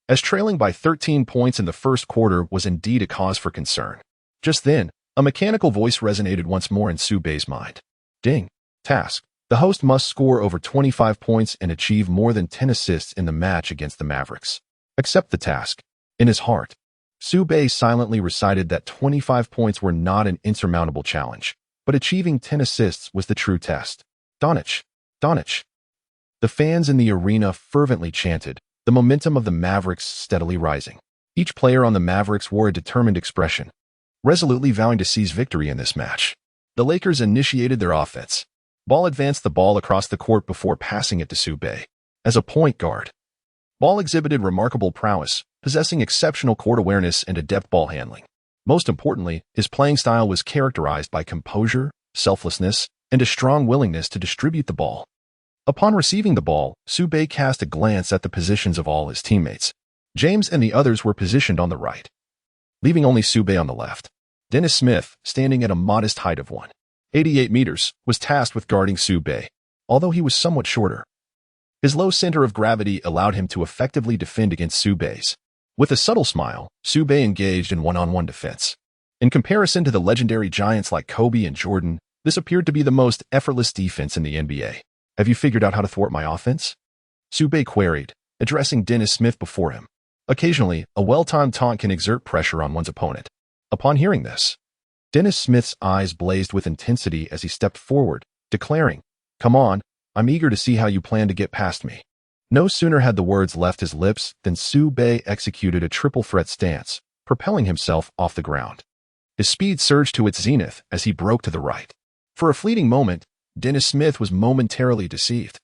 as trailing by 13 points in the first quarter was indeed a cause for concern. Just then, a mechanical voice resonated once more in Su Bei's mind. Ding. Task. The host must score over 25 points and achieve more than 10 assists in the match against the Mavericks. Accept the task. In his heart, Su Bei silently recited that 25 points were not an insurmountable challenge, but achieving 10 assists was the true test. Doncic. Doncic. The fans in the arena fervently chanted, the momentum of the Mavericks steadily rising. Each player on the Mavericks wore a determined expression, resolutely vowing to seize victory in this match. The Lakers initiated their offense. Ball advanced the ball across the court before passing it to Su Bei. As a point guard, Ball exhibited remarkable prowess, possessing exceptional court awareness and adept ball handling. Most importantly, his playing style was characterized by composure, selflessness, and a strong willingness to distribute the ball. Upon receiving the ball, Su Bei cast a glance at the positions of all his teammates. James and the others were positioned on the right, leaving only Su Bei on the left. Dennis Smith, standing at a modest height of 188 meters, was tasked with guarding Su Bei, although he was somewhat shorter. His low center of gravity allowed him to effectively defend against Su Bei's. With a subtle smile, Su Bei engaged in one-on-one defense. In comparison to the legendary giants like Kobe and Jordan, this appeared to be the most effortless defense in the NBA. Have you figured out how to thwart my offense? Su Bei queried, addressing Dennis Smith before him. Occasionally, a well-timed taunt can exert pressure on one's opponent. Upon hearing this, Dennis Smith's eyes blazed with intensity as he stepped forward, declaring, "Come on, I'm eager to see how you plan to get past me." No sooner had the words left his lips than Su Bei executed a triple threat stance, propelling himself off the ground. His speed surged to its zenith as he broke to the right. For a fleeting moment, Dennis Smith was momentarily deceived,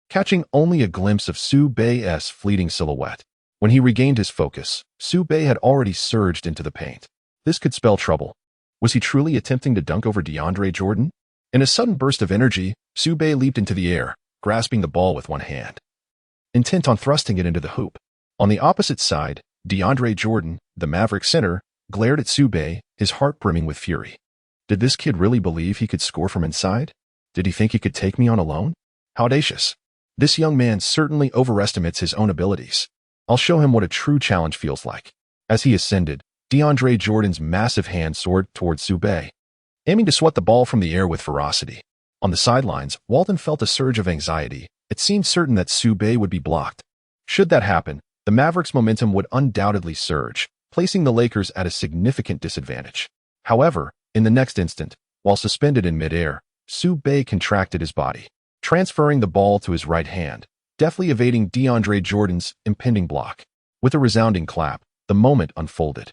catching only a glimpse of Su Bei's fleeting silhouette. When he regained his focus, Su Bei had already surged into the paint. This could spell trouble. Was he truly attempting to dunk over DeAndre Jordan? In a sudden burst of energy, Su Bei leaped into the air, grasping the ball with one hand, intent on thrusting it into the hoop. On the opposite side, DeAndre Jordan, the Maverick center, glared at Su Bei, his heart brimming with fury. Did this kid really believe he could score from inside? Did he think he could take me on alone? How audacious. This young man certainly overestimates his own abilities. I'll show him what a true challenge feels like. As he ascended, DeAndre Jordan's massive hand soared towards Su Bei, aiming to swat the ball from the air with ferocity. On the sidelines, Walton felt a surge of anxiety. It seemed certain that Su Bei would be blocked. Should that happen, the Mavericks' momentum would undoubtedly surge, placing the Lakers at a significant disadvantage. However, in the next instant, while suspended in midair, Su Bei contracted his body, transferring the ball to his right hand, deftly evading DeAndre Jordan's impending block. With a resounding clap, the moment unfolded.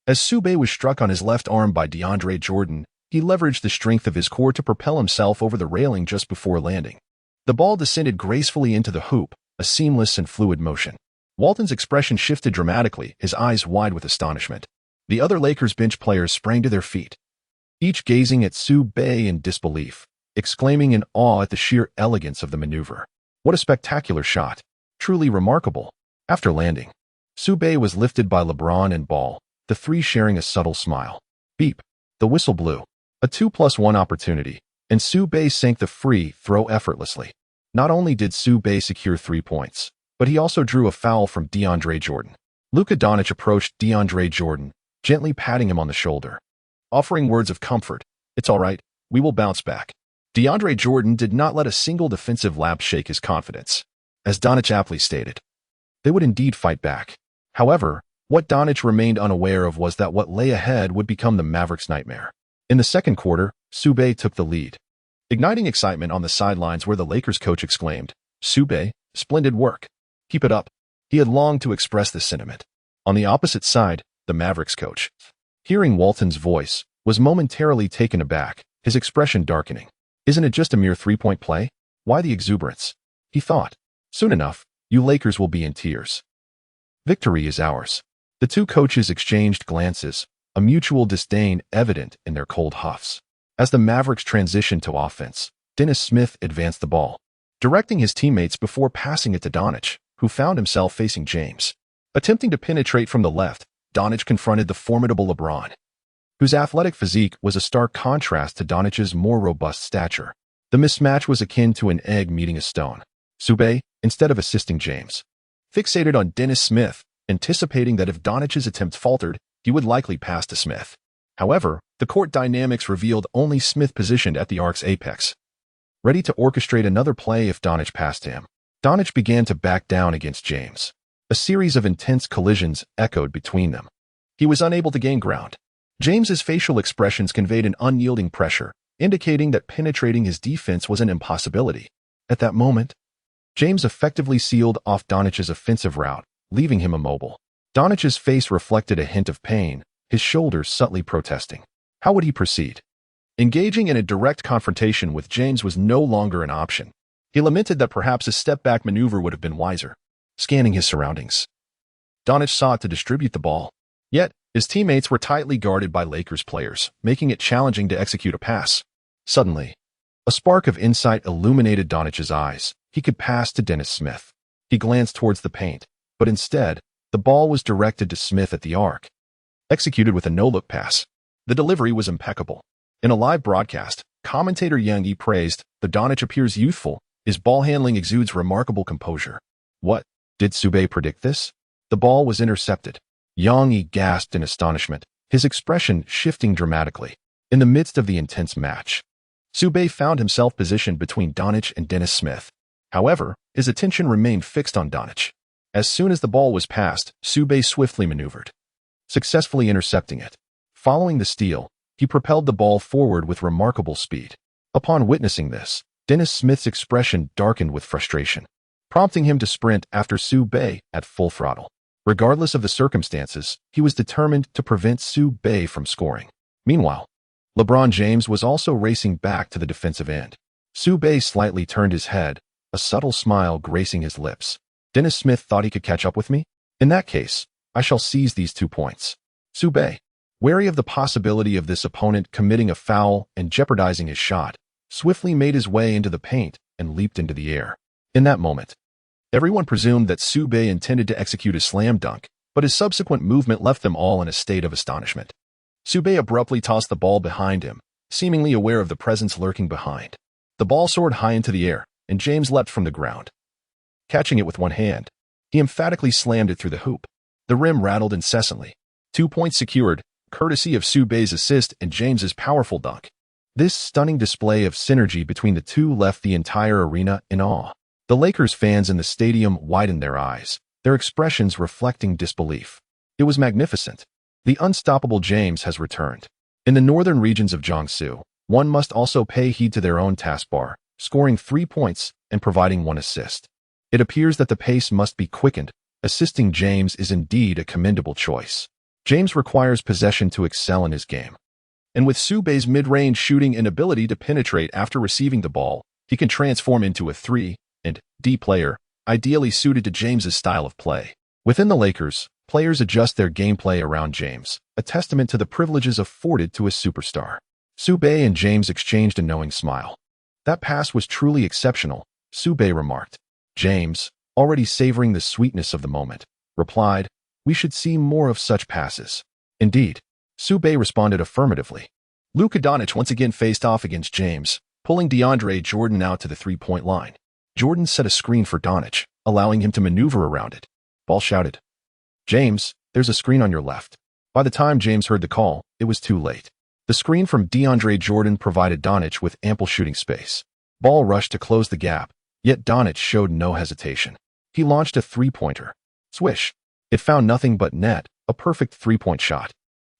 As Su Bei was struck on his left arm by DeAndre Jordan, he leveraged the strength of his core to propel himself over the railing just before landing. The ball descended gracefully into the hoop, a seamless and fluid motion. Walton's expression shifted dramatically, his eyes wide with astonishment. The other Lakers bench players sprang to their feet, each gazing at Su Bei in disbelief, exclaiming in awe at the sheer elegance of the maneuver. What a spectacular shot. Truly remarkable. After landing, Su Bei was lifted by LeBron and Ball, the three sharing a subtle smile. Beep. The whistle blew. A 2+1 opportunity, and Su Bei sank the free throw effortlessly. Not only did Su Bei secure 3 points, but he also drew a foul from DeAndre Jordan. Luka Doncic approached DeAndre Jordan, gently patting him on the shoulder, offering words of comfort. It's all right, we will bounce back. DeAndre Jordan did not let a single defensive lapse shake his confidence. As Doncic aptly stated, they would indeed fight back. However, what Doncic remained unaware of was that what lay ahead would become the Mavericks' nightmare. In the second quarter, Su Bei took the lead, igniting excitement on the sidelines where the Lakers coach exclaimed, "Su Bei, splendid work. Keep it up." He had longed to express this sentiment. On the opposite side, the Mavericks coach, hearing Walton's voice, was momentarily taken aback, his expression darkening. Isn't it just a mere 3-point play? Why the exuberance? He thought. Soon enough, you Lakers will be in tears. Victory is ours. The two coaches exchanged glances, a mutual disdain evident in their cold huffs. As the Mavericks transitioned to offense, Dennis Smith advanced the ball, directing his teammates before passing it to Doncic, who found himself facing James. Attempting to penetrate from the left, Doncic confronted the formidable LeBron, whose athletic physique was a stark contrast to Doncic's more robust stature. The mismatch was akin to an egg meeting a stone. Su Bei, instead of assisting James, fixated on Dennis Smith, anticipating that if Doncic's attempt faltered, he would likely pass to Smith. However, the court dynamics revealed only Smith positioned at the arc's apex, ready to orchestrate another play if Doncic passed to him. Doncic began to back down against James. A series of intense collisions echoed between them. He was unable to gain ground. James's facial expressions conveyed an unyielding pressure, indicating that penetrating his defense was an impossibility. At that moment, James effectively sealed off Doncic's offensive route, leaving him immobile. Doncic's face reflected a hint of pain, his shoulders subtly protesting. How would he proceed? Engaging in a direct confrontation with James was no longer an option. He lamented that perhaps a step-back maneuver would have been wiser. Scanning his surroundings, Doncic sought to distribute the ball. Yet, his teammates were tightly guarded by Lakers players, making it challenging to execute a pass. Suddenly, a spark of insight illuminated Doncic's eyes. He could pass to Dennis Smith. He glanced towards the paint, but instead, the ball was directed to Smith at the arc, executed with a no-look pass. The delivery was impeccable. In a live broadcast, commentator Yang Yi praised, "The Doncic appears youthful. His ball handling exudes remarkable composure." What? Did Su Bei predict this? The ball was intercepted. Yang Yi gasped in astonishment, his expression shifting dramatically. In the midst of the intense match, Su Bei found himself positioned between Doncic and Dennis Smith. However, his attention remained fixed on Doncic. As soon as the ball was passed, Su Bei swiftly maneuvered, successfully intercepting it. Following the steal, he propelled the ball forward with remarkable speed. Upon witnessing this, Dennis Smith's expression darkened with frustration, prompting him to sprint after Su Bei at full throttle. Regardless of the circumstances, he was determined to prevent Su Bei from scoring. Meanwhile, LeBron James was also racing back to the defensive end. Su Bei slightly turned his head, a subtle smile gracing his lips. Dennis Smith thought he could catch up with me? In that case, I shall seize these 2 points. Su Bei, wary of the possibility of this opponent committing a foul and jeopardizing his shot, swiftly made his way into the paint and leaped into the air. In that moment, everyone presumed that Su Bei intended to execute a slam dunk, but his subsequent movement left them all in a state of astonishment. Su Bei abruptly tossed the ball behind him, seemingly aware of the presence lurking behind. The ball soared high into the air, and James leapt from the ground, catching it with one hand. He emphatically slammed it through the hoop. The rim rattled incessantly. 2 points secured, courtesy of Su Bei's assist and James's powerful dunk. This stunning display of synergy between the two left the entire arena in awe. The Lakers fans in the stadium widened their eyes, their expressions reflecting disbelief. It was magnificent. The unstoppable James has returned. In the northern regions of Jiangsu, one must also pay heed to their own taskbar, scoring 3 points and providing 1 assist. It appears that the pace must be quickened. Assisting James is indeed a commendable choice. James requires possession to excel in his game. And with Su Bei's mid-range shooting and ability to penetrate after receiving the ball, he can transform into a 3 and D player, ideally suited to James's style of play. Within the Lakers, players adjust their gameplay around James, a testament to the privileges afforded to a superstar. Su Bei and James exchanged a knowing smile. That pass was truly exceptional, Su Bei remarked. James, already savoring the sweetness of the moment, replied, "We should see more of such passes." Indeed, Su Bei responded affirmatively. Luka Doncic once again faced off against James, pulling DeAndre Jordan out to the three-point line. Jordan set a screen for Doncic, allowing him to maneuver around it. Ball shouted, "James, there's a screen on your left." By the time James heard the call, it was too late. The screen from DeAndre Jordan provided Doncic with ample shooting space. Ball rushed to close the gap, yet Doncic showed no hesitation. He launched a three-pointer. Swish. It found nothing but net, a perfect three-point shot.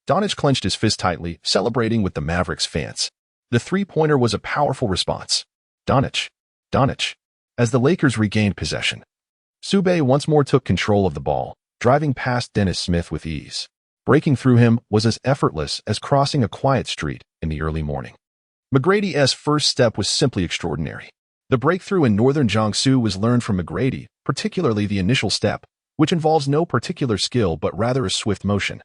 Doncic clenched his fist tightly, celebrating with the Mavericks fans. The three-pointer was a powerful response. Doncic. As the Lakers regained possession, Su Bei once more took control of the ball, driving past Dennis Smith with ease. Breaking through him was as effortless as crossing a quiet street in the early morning. McGrady's first step was simply extraordinary. The breakthrough in northern Jiangsu was learned from McGrady, particularly the initial step, which involves no particular skill but rather a swift motion,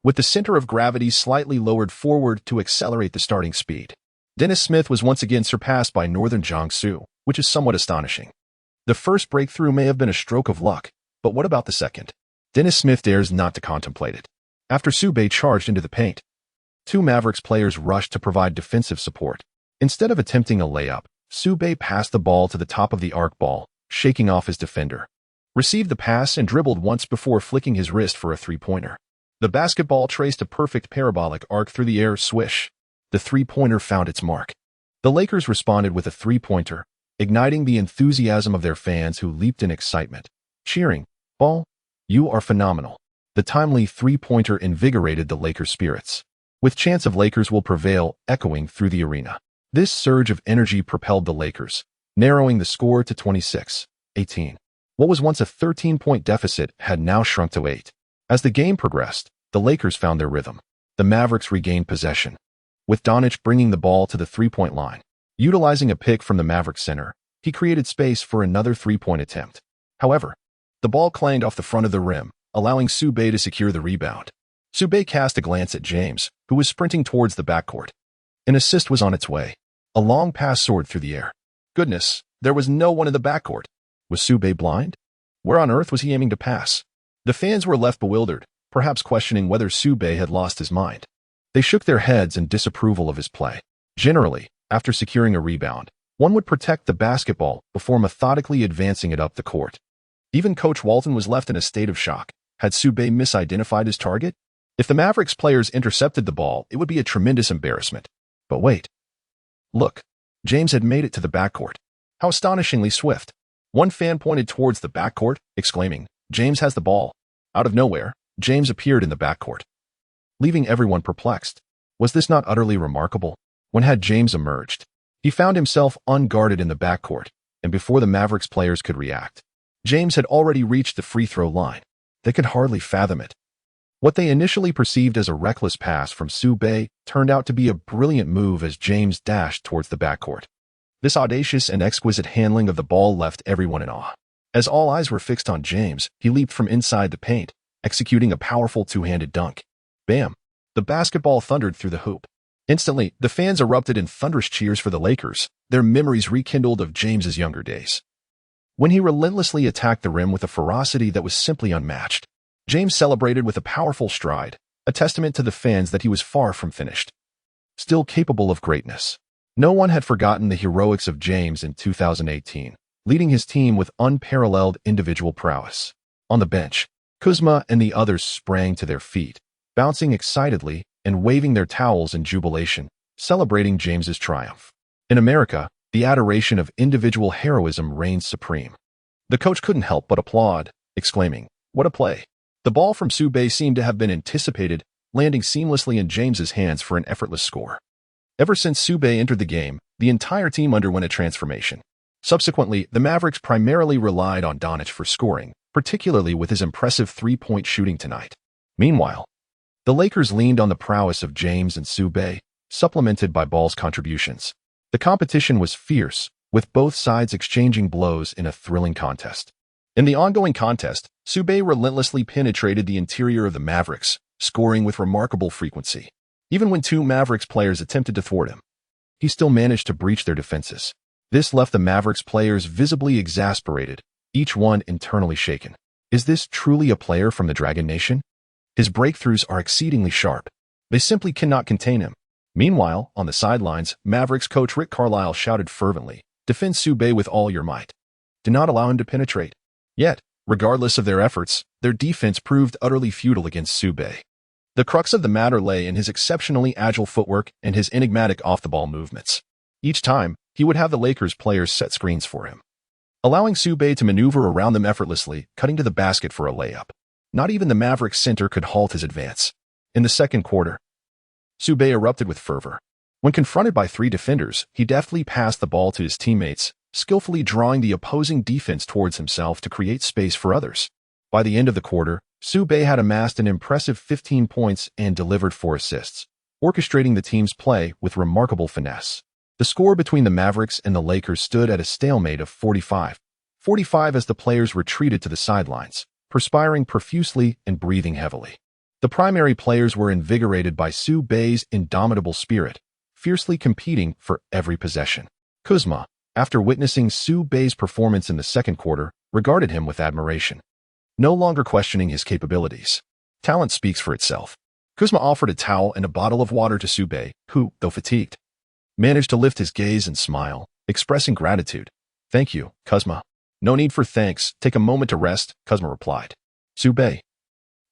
with the center of gravity slightly lowered forward to accelerate the starting speed. Dennis Smith was once again surpassed by northern Jiangsu, which is somewhat astonishing. The first breakthrough may have been a stroke of luck, but what about the second? Dennis Smith dares not to contemplate it. After Su Bei charged into the paint, 2 Mavericks players rushed to provide defensive support. Instead of attempting a layup, Su Bei passed the ball to the top of the arc ball, shaking off his defender. Received the pass and dribbled once before flicking his wrist for a three-pointer. The basketball traced a perfect parabolic arc through the air. Swish. The three-pointer found its mark. The Lakers responded with a three-pointer, igniting the enthusiasm of their fans who leaped in excitement, cheering, "Ball, you are phenomenal." The timely three-pointer invigorated the Lakers' spirits. With chants of "Lakers will prevail" echoing through the arena. This surge of energy propelled the Lakers, narrowing the score to 26-18. What was once a 13-point deficit had now shrunk to 8. As the game progressed, the Lakers found their rhythm. The Mavericks regained possession, with Doncic bringing the ball to the three-point line. Utilizing a pick from the Mavericks center, he created space for another three-point attempt. However, the ball clanged off the front of the rim, allowing Su Bei to secure the rebound. Su Bei cast a glance at James, who was sprinting towards the backcourt. An assist was on its way. A long pass soared through the air. Goodness, there was no one in the backcourt. Was Su Bei blind? Where on earth was he aiming to pass? The fans were left bewildered, perhaps questioning whether Su Bei had lost his mind. They shook their heads in disapproval of his play. Generally, after securing a rebound, one would protect the basketball before methodically advancing it up the court. Even Coach Walton was left in a state of shock. Had Su Bei misidentified his target? If the Mavericks players intercepted the ball, it would be a tremendous embarrassment. But wait. Look, James had made it to the backcourt. How astonishingly swift. One fan pointed towards the backcourt, exclaiming, "James has the ball." Out of nowhere, James appeared in the backcourt, leaving everyone perplexed. Was this not utterly remarkable? When had James emerged? He found himself unguarded in the backcourt, and before the Mavericks players could react, James had already reached the free throw line. They could hardly fathom it. What they initially perceived as a reckless pass from Su Bei turned out to be a brilliant move as James dashed towards the backcourt. This audacious and exquisite handling of the ball left everyone in awe. As all eyes were fixed on James, he leaped from inside the paint, executing a powerful two-handed dunk. Bam! The basketball thundered through the hoop. Instantly, the fans erupted in thunderous cheers for the Lakers, their memories rekindled of James's younger days. When he relentlessly attacked the rim with a ferocity that was simply unmatched, James celebrated with a powerful stride, a testament to the fans that he was far from finished. Still capable of greatness. No one had forgotten the heroics of James in 2018, leading his team with unparalleled individual prowess. On the bench, Kuzma and the others sprang to their feet, bouncing excitedly and waving their towels in jubilation, celebrating James's triumph. In America, the adoration of individual heroism reigns supreme. The coach couldn't help but applaud, exclaiming, "What a play!" The ball from Su Bei seemed to have been anticipated, landing seamlessly in James's hands for an effortless score. Ever since Su Bei entered the game, the entire team underwent a transformation. Subsequently, the Mavericks primarily relied on Durant for scoring, particularly with his impressive three-point shooting tonight. Meanwhile, the Lakers leaned on the prowess of James and Su Bei, supplemented by Ball's contributions. The competition was fierce, with both sides exchanging blows in a thrilling contest. In the ongoing contest, Su Bei relentlessly penetrated the interior of the Mavericks, scoring with remarkable frequency. Even when two Mavericks players attempted to thwart him, he still managed to breach their defenses. This left the Mavericks players visibly exasperated, each one internally shaken. Is this truly a player from the Dragon Nation? His breakthroughs are exceedingly sharp. They simply cannot contain him. Meanwhile, on the sidelines, Mavericks coach Rick Carlisle shouted fervently, "Defend Su Bei with all your might. Do not allow him to penetrate." Yet, regardless of their efforts, their defense proved utterly futile against Su Bei. The crux of the matter lay in his exceptionally agile footwork and his enigmatic off-the-ball movements. Each time, he would have the Lakers players set screens for him, allowing Su Bei to maneuver around them effortlessly, cutting to the basket for a layup. Not even the Mavericks center could halt his advance. In the second quarter, Su Bei erupted with fervor. When confronted by three defenders, he deftly passed the ball to his teammates, skillfully drawing the opposing defense towards himself to create space for others. By the end of the quarter, Su Bei had amassed an impressive 15 points and delivered 4 assists, orchestrating the team's play with remarkable finesse. The score between the Mavericks and the Lakers stood at a stalemate of 45 as the players retreated to the sidelines, perspiring profusely and breathing heavily. The primary players were invigorated by Su Bei's indomitable spirit, fiercely competing for every possession. Kuzma, after witnessing Su Bei's performance in the second quarter, regarded him with admiration, no longer questioning his capabilities. Talent speaks for itself. Kuzma offered a towel and a bottle of water to Su Bei, who, though fatigued, managed to lift his gaze and smile, expressing gratitude. "Thank you, Kuzma." "No need for thanks. Take a moment to rest," Kuzma replied. Su Bei,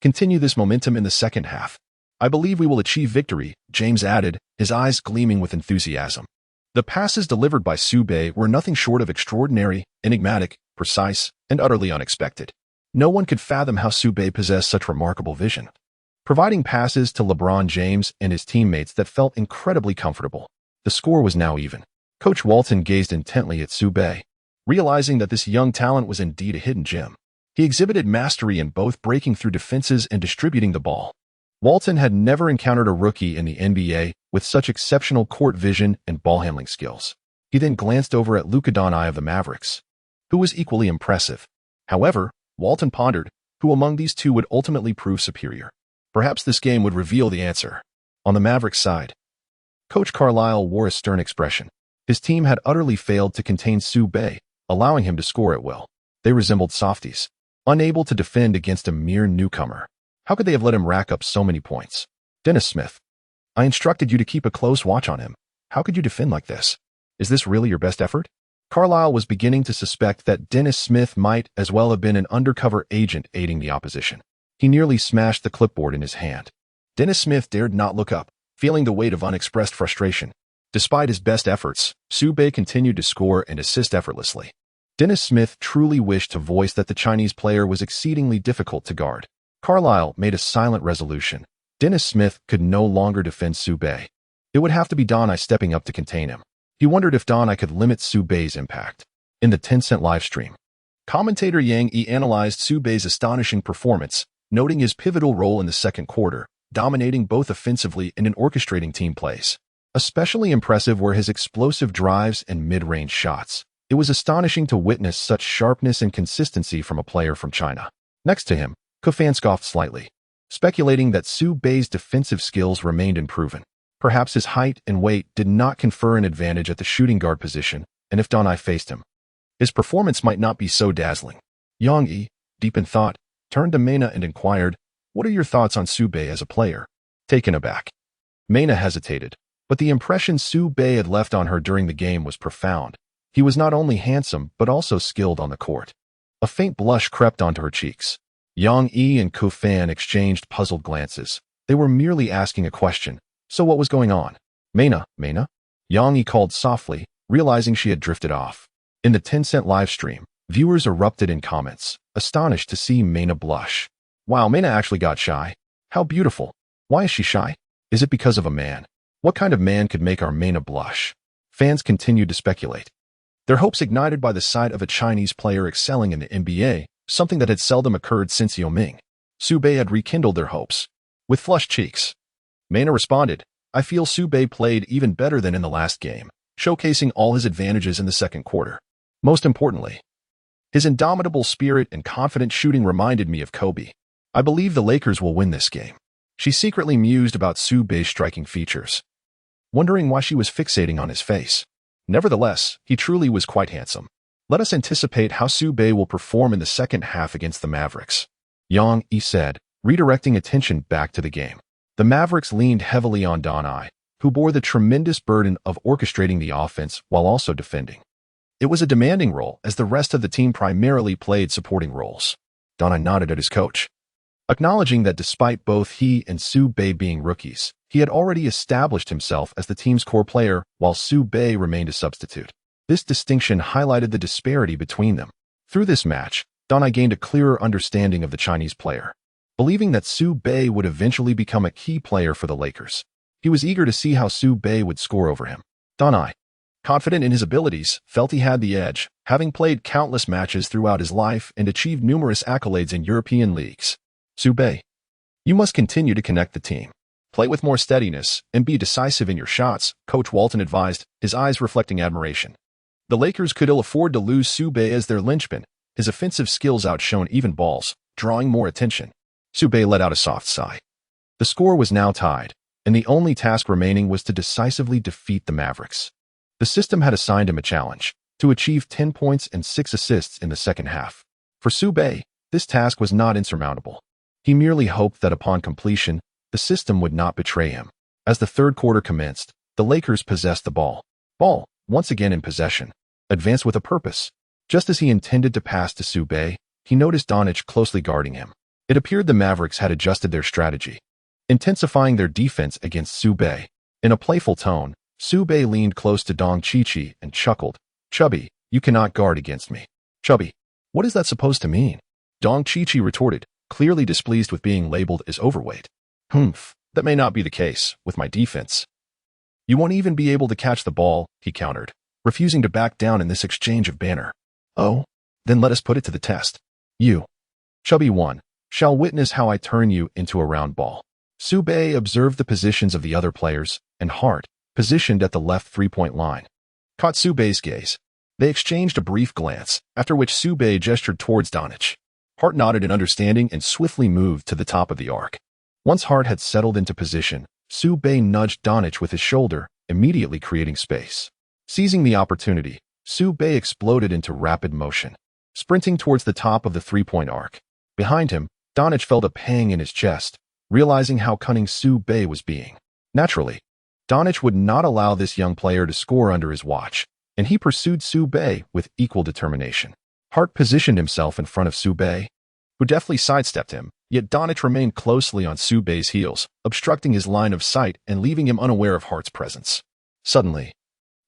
"Continue this momentum in the second half. I believe we will achieve victory," James added, his eyes gleaming with enthusiasm. The passes delivered by Su Bei were nothing short of extraordinary, enigmatic, precise, and utterly unexpected. No one could fathom how Su Bei possessed such remarkable vision, providing passes to LeBron James and his teammates that felt incredibly comfortable. The score was now even. Coach Walton gazed intently at Su Bei, realizing that this young talent was indeed a hidden gem. He exhibited mastery in both breaking through defenses and distributing the ball. Walton had never encountered a rookie in the NBA with such exceptional court vision and ball handling skills. He then glanced over at Luka Doncic of the Mavericks, who was equally impressive. However, Walton pondered who among these two would ultimately prove superior. Perhaps this game would reveal the answer. On the Mavericks side, Coach Carlisle wore a stern expression. His team had utterly failed to contain Su Bei, allowing him to score at will. They resembled softies, unable to defend against a mere newcomer. How could they have let him rack up so many points? "Dennis Smith, I instructed you to keep a close watch on him. How could you defend like this? Is this really your best effort?" Carlisle was beginning to suspect that Dennis Smith might as well have been an undercover agent aiding the opposition. He nearly smashed the clipboard in his hand. Dennis Smith dared not look up, feeling the weight of unexpressed frustration. Despite his best efforts, Su Bei continued to score and assist effortlessly. Dennis Smith truly wished to voice that the Chinese player was exceedingly difficult to guard. Carlisle made a silent resolution. Dennis Smith could no longer defend Su Bei. It would have to be Doncic stepping up to contain him. He wondered if Doncic could limit Su Bei's impact. In the Tencent livestream, commentator Yang Yi analyzed Su Bei's astonishing performance, noting his pivotal role in the second quarter, dominating both offensively and in orchestrating team plays. Especially impressive were his explosive drives and mid-range shots. It was astonishing to witness such sharpness and consistency from a player from China. Next to him, Kufan scoffed slightly, speculating that Su Bei's defensive skills remained unproven. Perhaps his height and weight did not confer an advantage at the shooting guard position, and if Doncic faced him, his performance might not be so dazzling. Yang Yi, deep in thought, turned to Mena and inquired, "What are your thoughts on Su Bei as a player?" Taken aback, Mena hesitated, but the impression Su Bei had left on her during the game was profound. He was not only handsome but also skilled on the court. A faint blush crept onto her cheeks. Yang Yi and Ku Fan exchanged puzzled glances. They were merely asking a question. So what was going on? Mena? Yang Yi called softly, realizing she had drifted off. In the Tencent live stream, viewers erupted in comments, astonished to see Mena blush. Wow, Mena actually got shy. How beautiful. Why is she shy? Is it because of a man? What kind of man could make our Mena blush? Fans continued to speculate. Their hopes ignited by the sight of a Chinese player excelling in the NBA, something that had seldom occurred since Yao Ming. Su Bei had rekindled their hopes. With flushed cheeks, Mena responded, I feel Su Bei played even better than in the last game, showcasing all his advantages in the second quarter. Most importantly, his indomitable spirit and confident shooting reminded me of Kobe. I believe the Lakers will win this game. She secretly mused about Su Bei's striking features, wondering why she was fixating on his face. Nevertheless, he truly was quite handsome. Let us anticipate how Su Bei will perform in the second half against the Mavericks. Yang Yi said, redirecting attention back to the game. The Mavericks leaned heavily on Don I, who bore the tremendous burden of orchestrating the offense while also defending. It was a demanding role, as the rest of the team primarily played supporting roles. Don I nodded at his coach, acknowledging that despite both he and Su Bei being rookies, he had already established himself as the team's core player while Su Bei remained a substitute. This distinction highlighted the disparity between them. Through this match, Don I gained a clearer understanding of the Chinese player. Believing that Su Bei would eventually become a key player for the Lakers, he was eager to see how Su Bei would score over him. Don I, confident in his abilities, felt he had the edge, having played countless matches throughout his life and achieved numerous accolades in European leagues. Su Bei, you must continue to connect the team. Play with more steadiness and be decisive in your shots, Coach Walton advised, his eyes reflecting admiration. The Lakers could ill afford to lose Su Bei as their linchpin. His offensive skills outshone even balls, drawing more attention. Su Bei let out a soft sigh. The score was now tied, and the only task remaining was to decisively defeat the Mavericks. The system had assigned him a challenge, to achieve 10 points and 6 assists in the second half. For Su Bei, this task was not insurmountable. He merely hoped that upon completion, the system would not betray him. As the third quarter commenced, the Lakers possessed the ball. Once again in possession, advanced with a purpose. Just as he intended to pass to Su Bei, he noticed Donich closely guarding him. It appeared the Mavericks had adjusted their strategy, intensifying their defense against Su Bei. In a playful tone, Su Bei leaned close to Dong Chi and chuckled, Chubby, you cannot guard against me. Chubby, what is that supposed to mean? Dong Chi retorted, clearly displeased with being labeled as overweight. That may not be the case, with my defense. You won't even be able to catch the ball, he countered, refusing to back down in this exchange of banter. Oh, then let us put it to the test. You, Chubby 1, shall witness how I turn you into a round ball. Su Bei observed the positions of the other players, and Hart, positioned at the left three-point line, caught Su Bei's gaze. They exchanged a brief glance, after which Su Bei gestured towards Donich. Hart nodded in understanding and swiftly moved to the top of the arc. Once Hart had settled into position, Su Bei nudged Donich with his shoulder, immediately creating space. Seizing the opportunity, Su Bei exploded into rapid motion, sprinting towards the top of the three-point arc. Behind him, Donich felt a pang in his chest, realizing how cunning Su Bei was being. Naturally, Donich would not allow this young player to score under his watch, and he pursued Su Bei with equal determination. Hart positioned himself in front of Su Bei, who deftly sidestepped him, yet Donich remained closely on Su Bei's heels, obstructing his line of sight and leaving him unaware of Hart's presence. Suddenly,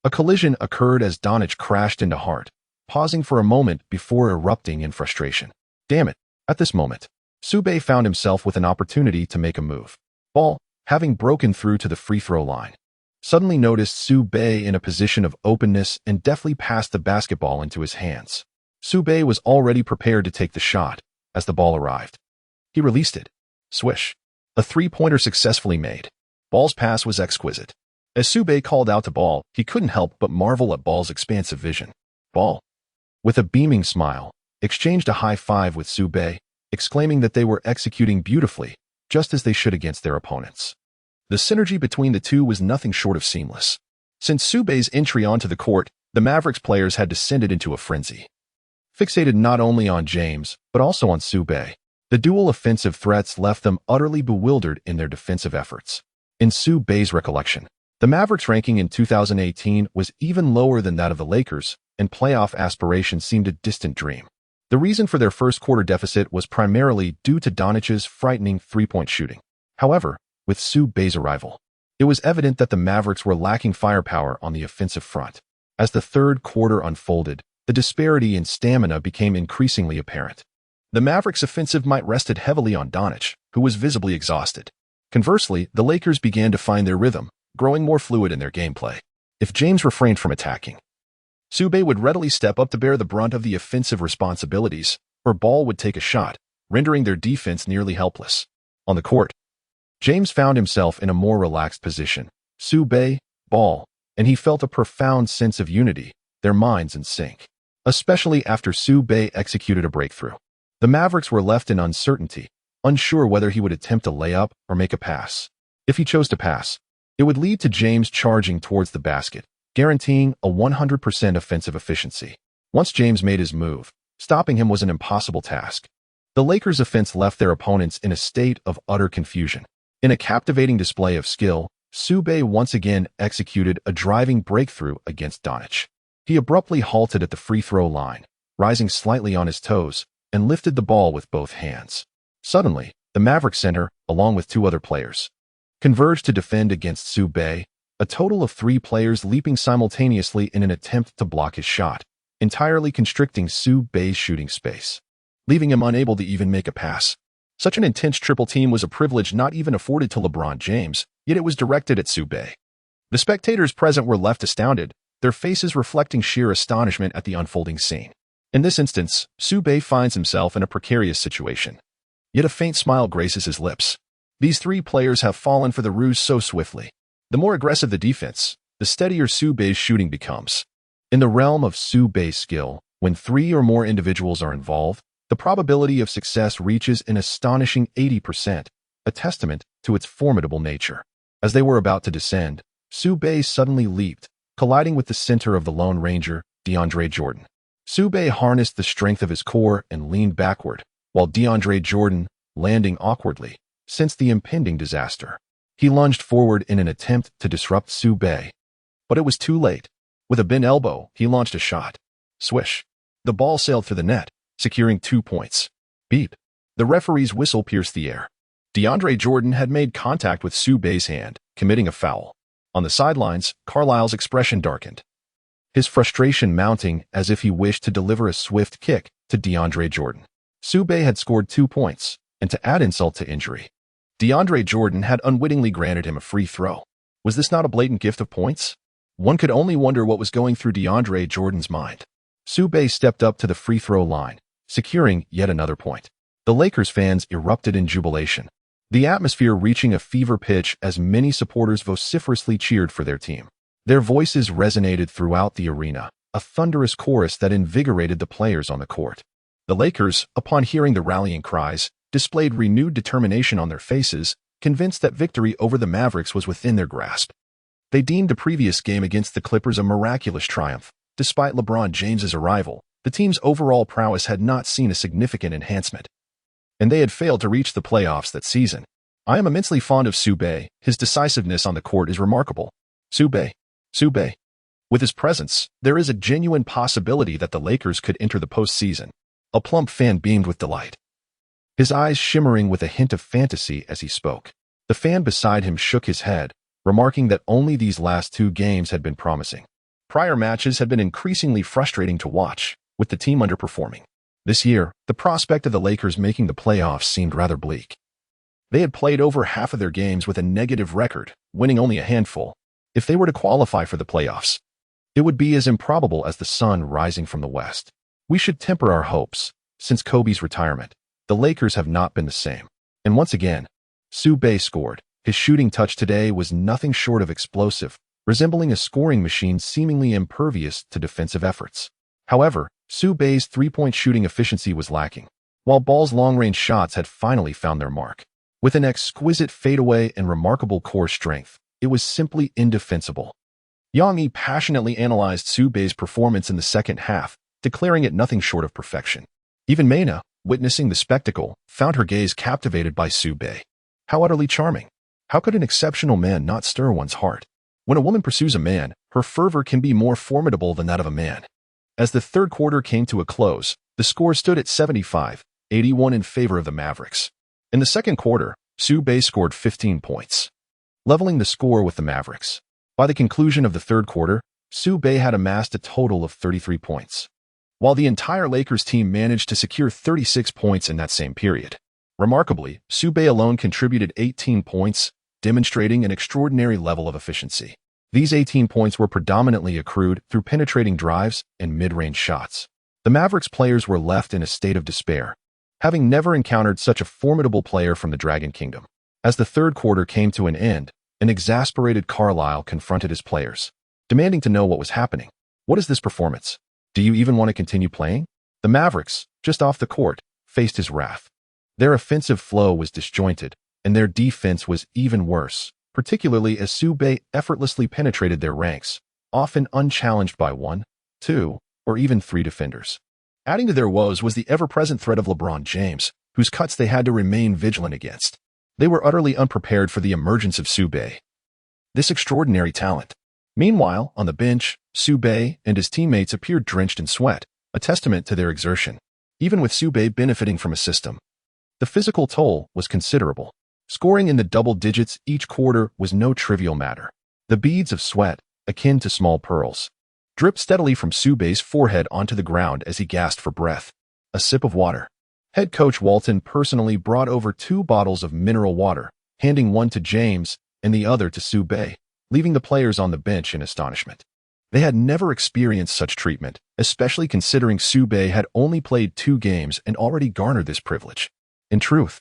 a collision occurred as Donich crashed into Hart, pausing for a moment before erupting in frustration. Damn it! At this moment, Su Bei found himself with an opportunity to make a move. Ball, having broken through to the free throw line, suddenly noticed Su Bei in a position of openness and deftly passed the basketball into his hands. Su Bei was already prepared to take the shot as the ball arrived. He released it. Swish. A three-pointer successfully made. Ball's pass was exquisite. As Su Bei called out to Ball, he couldn't help but marvel at Ball's expansive vision. Ball, with a beaming smile, exchanged a high five with Su Bei, exclaiming that they were executing beautifully, just as they should against their opponents. The synergy between the two was nothing short of seamless. Since Su Bei's entry onto the court, the Mavericks players had descended into a frenzy. Fixated not only on James, but also on Su Bei, the dual offensive threats left them utterly bewildered in their defensive efforts. In Su Bei's recollection, the Mavericks' ranking in 2018 was even lower than that of the Lakers, and playoff aspirations seemed a distant dream. The reason for their first quarter deficit was primarily due to Doncic's frightening three-point shooting. However, with Su Bei's arrival, it was evident that the Mavericks were lacking firepower on the offensive front. As the third quarter unfolded, the disparity in stamina became increasingly apparent. The Mavericks' offensive might rested heavily on Doncic, who was visibly exhausted. Conversely, the Lakers began to find their rhythm, growing more fluid in their gameplay. If James refrained from attacking, Su Bei would readily step up to bear the brunt of the offensive responsibilities, or Ball would take a shot, rendering their defense nearly helpless. On the court, James found himself in a more relaxed position. Su Bei, Ball, and he felt a profound sense of unity, their minds in sync. Especially after Su Bei executed a breakthrough. The Mavericks were left in uncertainty, unsure whether he would attempt a layup or make a pass. If he chose to pass, it would lead to James charging towards the basket, guaranteeing a 100% offensive efficiency. Once James made his move, stopping him was an impossible task. The Lakers' offense left their opponents in a state of utter confusion. In a captivating display of skill, Su Bei once again executed a driving breakthrough against Doncic. He abruptly halted at the free throw line, rising slightly on his toes, and lifted the ball with both hands. Suddenly, the Maverick center, along with two other players, converged to defend against Su Bei, a total of 3 players leaping simultaneously in an attempt to block his shot, entirely constricting Su Bei's shooting space, leaving him unable to even make a pass. Such an intense triple team was a privilege not even afforded to LeBron James, yet it was directed at Su Bei. The spectators present were left astounded, their faces reflecting sheer astonishment at the unfolding scene. In this instance, Su Bei finds himself in a precarious situation. Yet a faint smile graces his lips. These 3 players have fallen for the ruse so swiftly. The more aggressive the defense, the steadier Su Bei's shooting becomes. In the realm of Su Bei's skill, when 3 or more individuals are involved, the probability of success reaches an astonishing 80%, a testament to its formidable nature. As they were about to descend, Su Bei suddenly leaped, colliding with the center of the Lone Ranger, DeAndre Jordan. Su Bei harnessed the strength of his core and leaned backward, while DeAndre Jordan, landing awkwardly, sensed the impending disaster. He lunged forward in an attempt to disrupt Su Bei. But it was too late. With a bent elbow, he launched a shot. Swish. The ball sailed through the net, securing 2 points. Beep. The referee's whistle pierced the air. DeAndre Jordan had made contact with Su Bei's hand, committing a foul. On the sidelines, Carlisle's expression darkened, his frustration mounting as if he wished to deliver a swift kick to DeAndre Jordan. Su Bei had scored 2 points, and to add insult to injury, DeAndre Jordan had unwittingly granted him a free throw. Was this not a blatant gift of points? One could only wonder what was going through DeAndre Jordan's mind. Su Bei stepped up to the free throw line, securing yet another point. The Lakers fans erupted in jubilation, the atmosphere reaching a fever pitch as many supporters vociferously cheered for their team. Their voices resonated throughout the arena, a thunderous chorus that invigorated the players on the court. The Lakers, upon hearing the rallying cries, displayed renewed determination on their faces, convinced that victory over the Mavericks was within their grasp. They deemed the previous game against the Clippers a miraculous triumph. Despite LeBron James's arrival, the team's overall prowess had not seen a significant enhancement, and they had failed to reach the playoffs that season. I am immensely fond of Su Bei. His decisiveness on the court is remarkable. Su Bei. Su Bei. With his presence, there is a genuine possibility that the Lakers could enter the postseason. A plump fan beamed with delight, his eyes shimmering with a hint of fantasy as he spoke. The fan beside him shook his head, remarking that only these last 2 games had been promising. Prior matches had been increasingly frustrating to watch, with the team underperforming. This year, the prospect of the Lakers making the playoffs seemed rather bleak. They had played over half of their games with a negative record, winning only a handful. If they were to qualify for the playoffs, it would be as improbable as the sun rising from the west. We should temper our hopes. Since Kobe's retirement, the Lakers have not been the same. And once again, Su Bei scored. His shooting touch today was nothing short of explosive, resembling a scoring machine seemingly impervious to defensive efforts. However, Su Bei's three-point shooting efficiency was lacking, while Ball's long-range shots had finally found their mark. With an exquisite fadeaway and remarkable core strength, it was simply indefensible. Yang Yi passionately analyzed Su Bei's performance in the second half, declaring it nothing short of perfection. Even Maina, witnessing the spectacle, found her gaze captivated by Su Bei. How utterly charming! How could an exceptional man not stir one's heart? When a woman pursues a man, her fervor can be more formidable than that of a man. As the third quarter came to a close, The score stood at 75-81 in favor of the Mavericks. In the second quarter, Su Bei scored 15 points, leveling the score with the Mavericks. By the conclusion of the third quarter, Su Bei had amassed a total of 33 points, while the entire Lakers team managed to secure 36 points in that same period. Remarkably, Su Bei alone contributed 18 points, demonstrating an extraordinary level of efficiency. These 18 points were predominantly accrued through penetrating drives and mid-range shots. The Mavericks players were left in a state of despair, having never encountered such a formidable player from the Dragon Kingdom. As the third quarter came to an end, an exasperated Carlisle confronted his players, demanding to know what was happening. What is this performance? Do you even want to continue playing? The Mavericks, just off the court, faced his wrath. Their offensive flow was disjointed, and their defense was even worse, particularly as Su Bei effortlessly penetrated their ranks, often unchallenged by 1, 2, or even 3 defenders. Adding to their woes was the ever-present threat of LeBron James, whose cuts they had to remain vigilant against. They were utterly unprepared for the emergence of Su Bei, this extraordinary talent. Meanwhile, on the bench, Su Bei and his teammates appeared drenched in sweat, a testament to their exertion. Even with Su Bei benefiting from a system, the physical toll was considerable. Scoring in the double digits each quarter was no trivial matter. The beads of sweat, akin to small pearls, dripped steadily from Su Bei's forehead onto the ground as he gasped for breath. A sip of water. Head coach Walton personally brought over 2 bottles of mineral water, handing one to James and the other to Su Bei, leaving the players on the bench in astonishment. They had never experienced such treatment, especially considering Su Bei had only played 2 games and already garnered this privilege. In truth,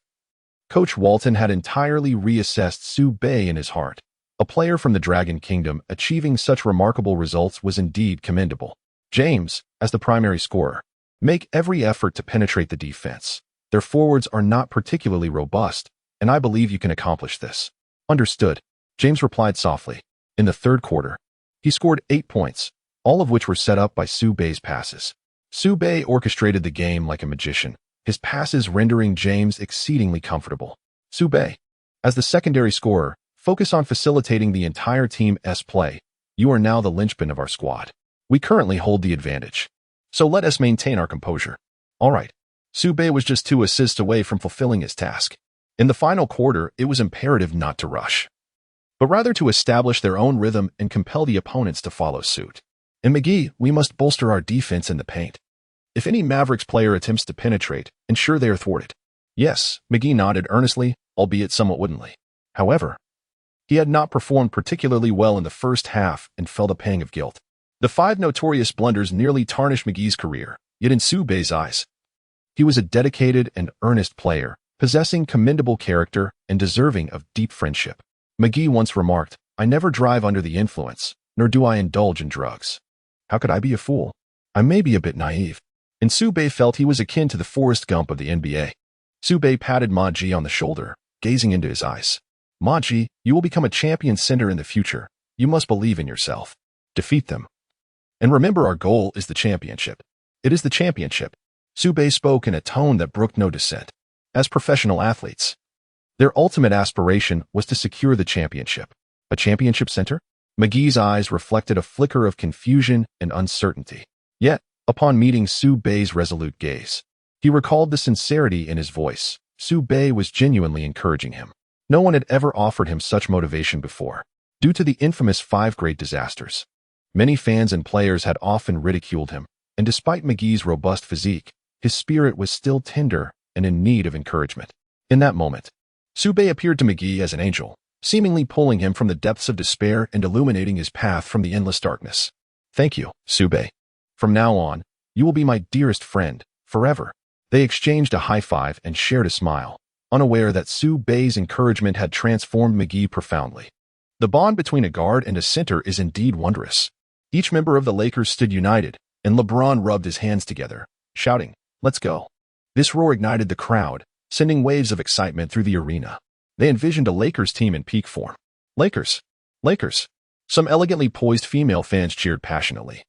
Coach Walton had entirely reassessed Su Bei in his heart. A player from the Dragon Kingdom achieving such remarkable results was indeed commendable. James, as the primary scorer, make every effort to penetrate the defense. Their forwards are not particularly robust, and I believe you can accomplish this. Understood, James replied softly. In the third quarter, he scored 8 points, all of which were set up by Su Bei's passes. Su Bei orchestrated the game like a magician, his passes rendering James exceedingly comfortable. Su Bei, as the secondary scorer, focus on facilitating the entire team's play. You are now the linchpin of our squad. We currently hold the advantage, so let us maintain our composure. All right. Su Bei was just 2 assists away from fulfilling his task. In the final quarter, it was imperative not to rush, but rather to establish their own rhythm and compel the opponents to follow suit. In McGee, we must bolster our defense in the paint. If any Mavericks player attempts to penetrate, ensure they are thwarted. Yes, McGee nodded earnestly, albeit somewhat woodenly. However, he had not performed particularly well in the first half and felt a pang of guilt. The 5 notorious blunders nearly tarnished McGee's career, yet in Su Bei's eyes, he was a dedicated and earnest player, possessing commendable character and deserving of deep friendship. McGee once remarked, "I never drive under the influence, nor do I indulge in drugs. How could I be a fool? I may be a bit naive." And Su Bei felt he was akin to the Forrest Gump of the NBA. Su Bei patted Ma Ji on the shoulder, gazing into his eyes. "Ma Ji, you will become a champion center in the future. You must believe in yourself. Defeat them. And remember, our goal is the championship. It is the championship." Su Bei spoke in a tone that brooked no dissent. As professional athletes, their ultimate aspiration was to secure the championship. A championship center? McGee's eyes reflected a flicker of confusion and uncertainty. Yet, upon meeting Su Bei's resolute gaze, he recalled the sincerity in his voice. Su Bei was genuinely encouraging him. No one had ever offered him such motivation before. Due to the infamous 5 great disasters, many fans and players had often ridiculed him, and despite McGee's robust physique, his spirit was still tender and in need of encouragement. In that moment, Su Bei appeared to McGee as an angel, seemingly pulling him from the depths of despair and illuminating his path from the endless darkness. "Thank you, Su Bei. From now on, you will be my dearest friend, forever." They exchanged a high five and shared a smile, unaware that Su Bei's encouragement had transformed McGee profoundly. The bond between a guard and a center is indeed wondrous. Each member of the Lakers stood united, and LeBron rubbed his hands together, shouting, "Let's go." This roar ignited the crowd, sending waves of excitement through the arena. They envisioned a Lakers team in peak form. "Lakers! Lakers!" Some elegantly poised female fans cheered passionately,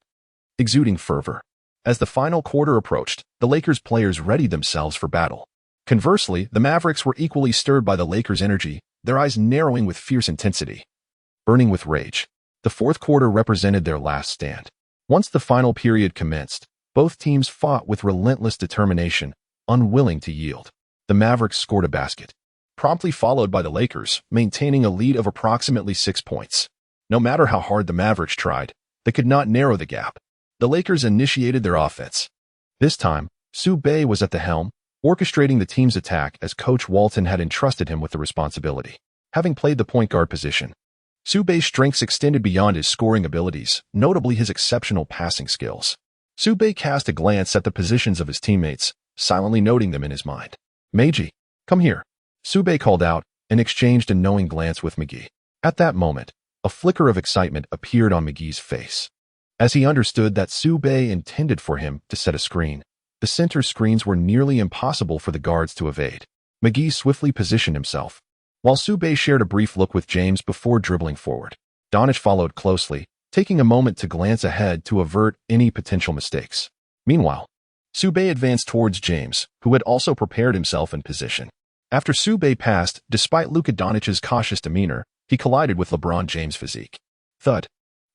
exuding fervor. As the final quarter approached, the Lakers players readied themselves for battle. Conversely, the Mavericks were equally stirred by the Lakers' energy, their eyes narrowing with fierce intensity, burning with rage. The fourth quarter represented their last stand. Once the final period commenced, Both teams fought with relentless determination, unwilling to yield. The Mavericks scored a basket, promptly followed by the Lakers, maintaining a lead of approximately 6 points. No matter how hard the Mavericks tried, they could not narrow the gap. The Lakers initiated their offense. This time, Su Bei was at the helm, orchestrating the team's attack as Coach Walton had entrusted him with the responsibility. Having played the point guard position, Su Bei's strengths extended beyond his scoring abilities, notably his exceptional passing skills. Su Bei cast a glance at the positions of his teammates, silently noting them in his mind. "Meiji, come here," Su Bei called out and exchanged a knowing glance with McGee. At that moment, a flicker of excitement appeared on McGee's face. As he understood that Su Bei intended for him to set a screen, the center screens were nearly impossible for the guards to evade. McGee swiftly positioned himself, while Su Bei shared a brief look with James before dribbling forward. Donich followed closely, taking a moment to glance ahead to avert any potential mistakes. Meanwhile, Su Bei advanced towards James, who had also prepared himself in position. After Su Bei passed, despite Luka Doncic's cautious demeanor, he collided with LeBron James' physique. Thud.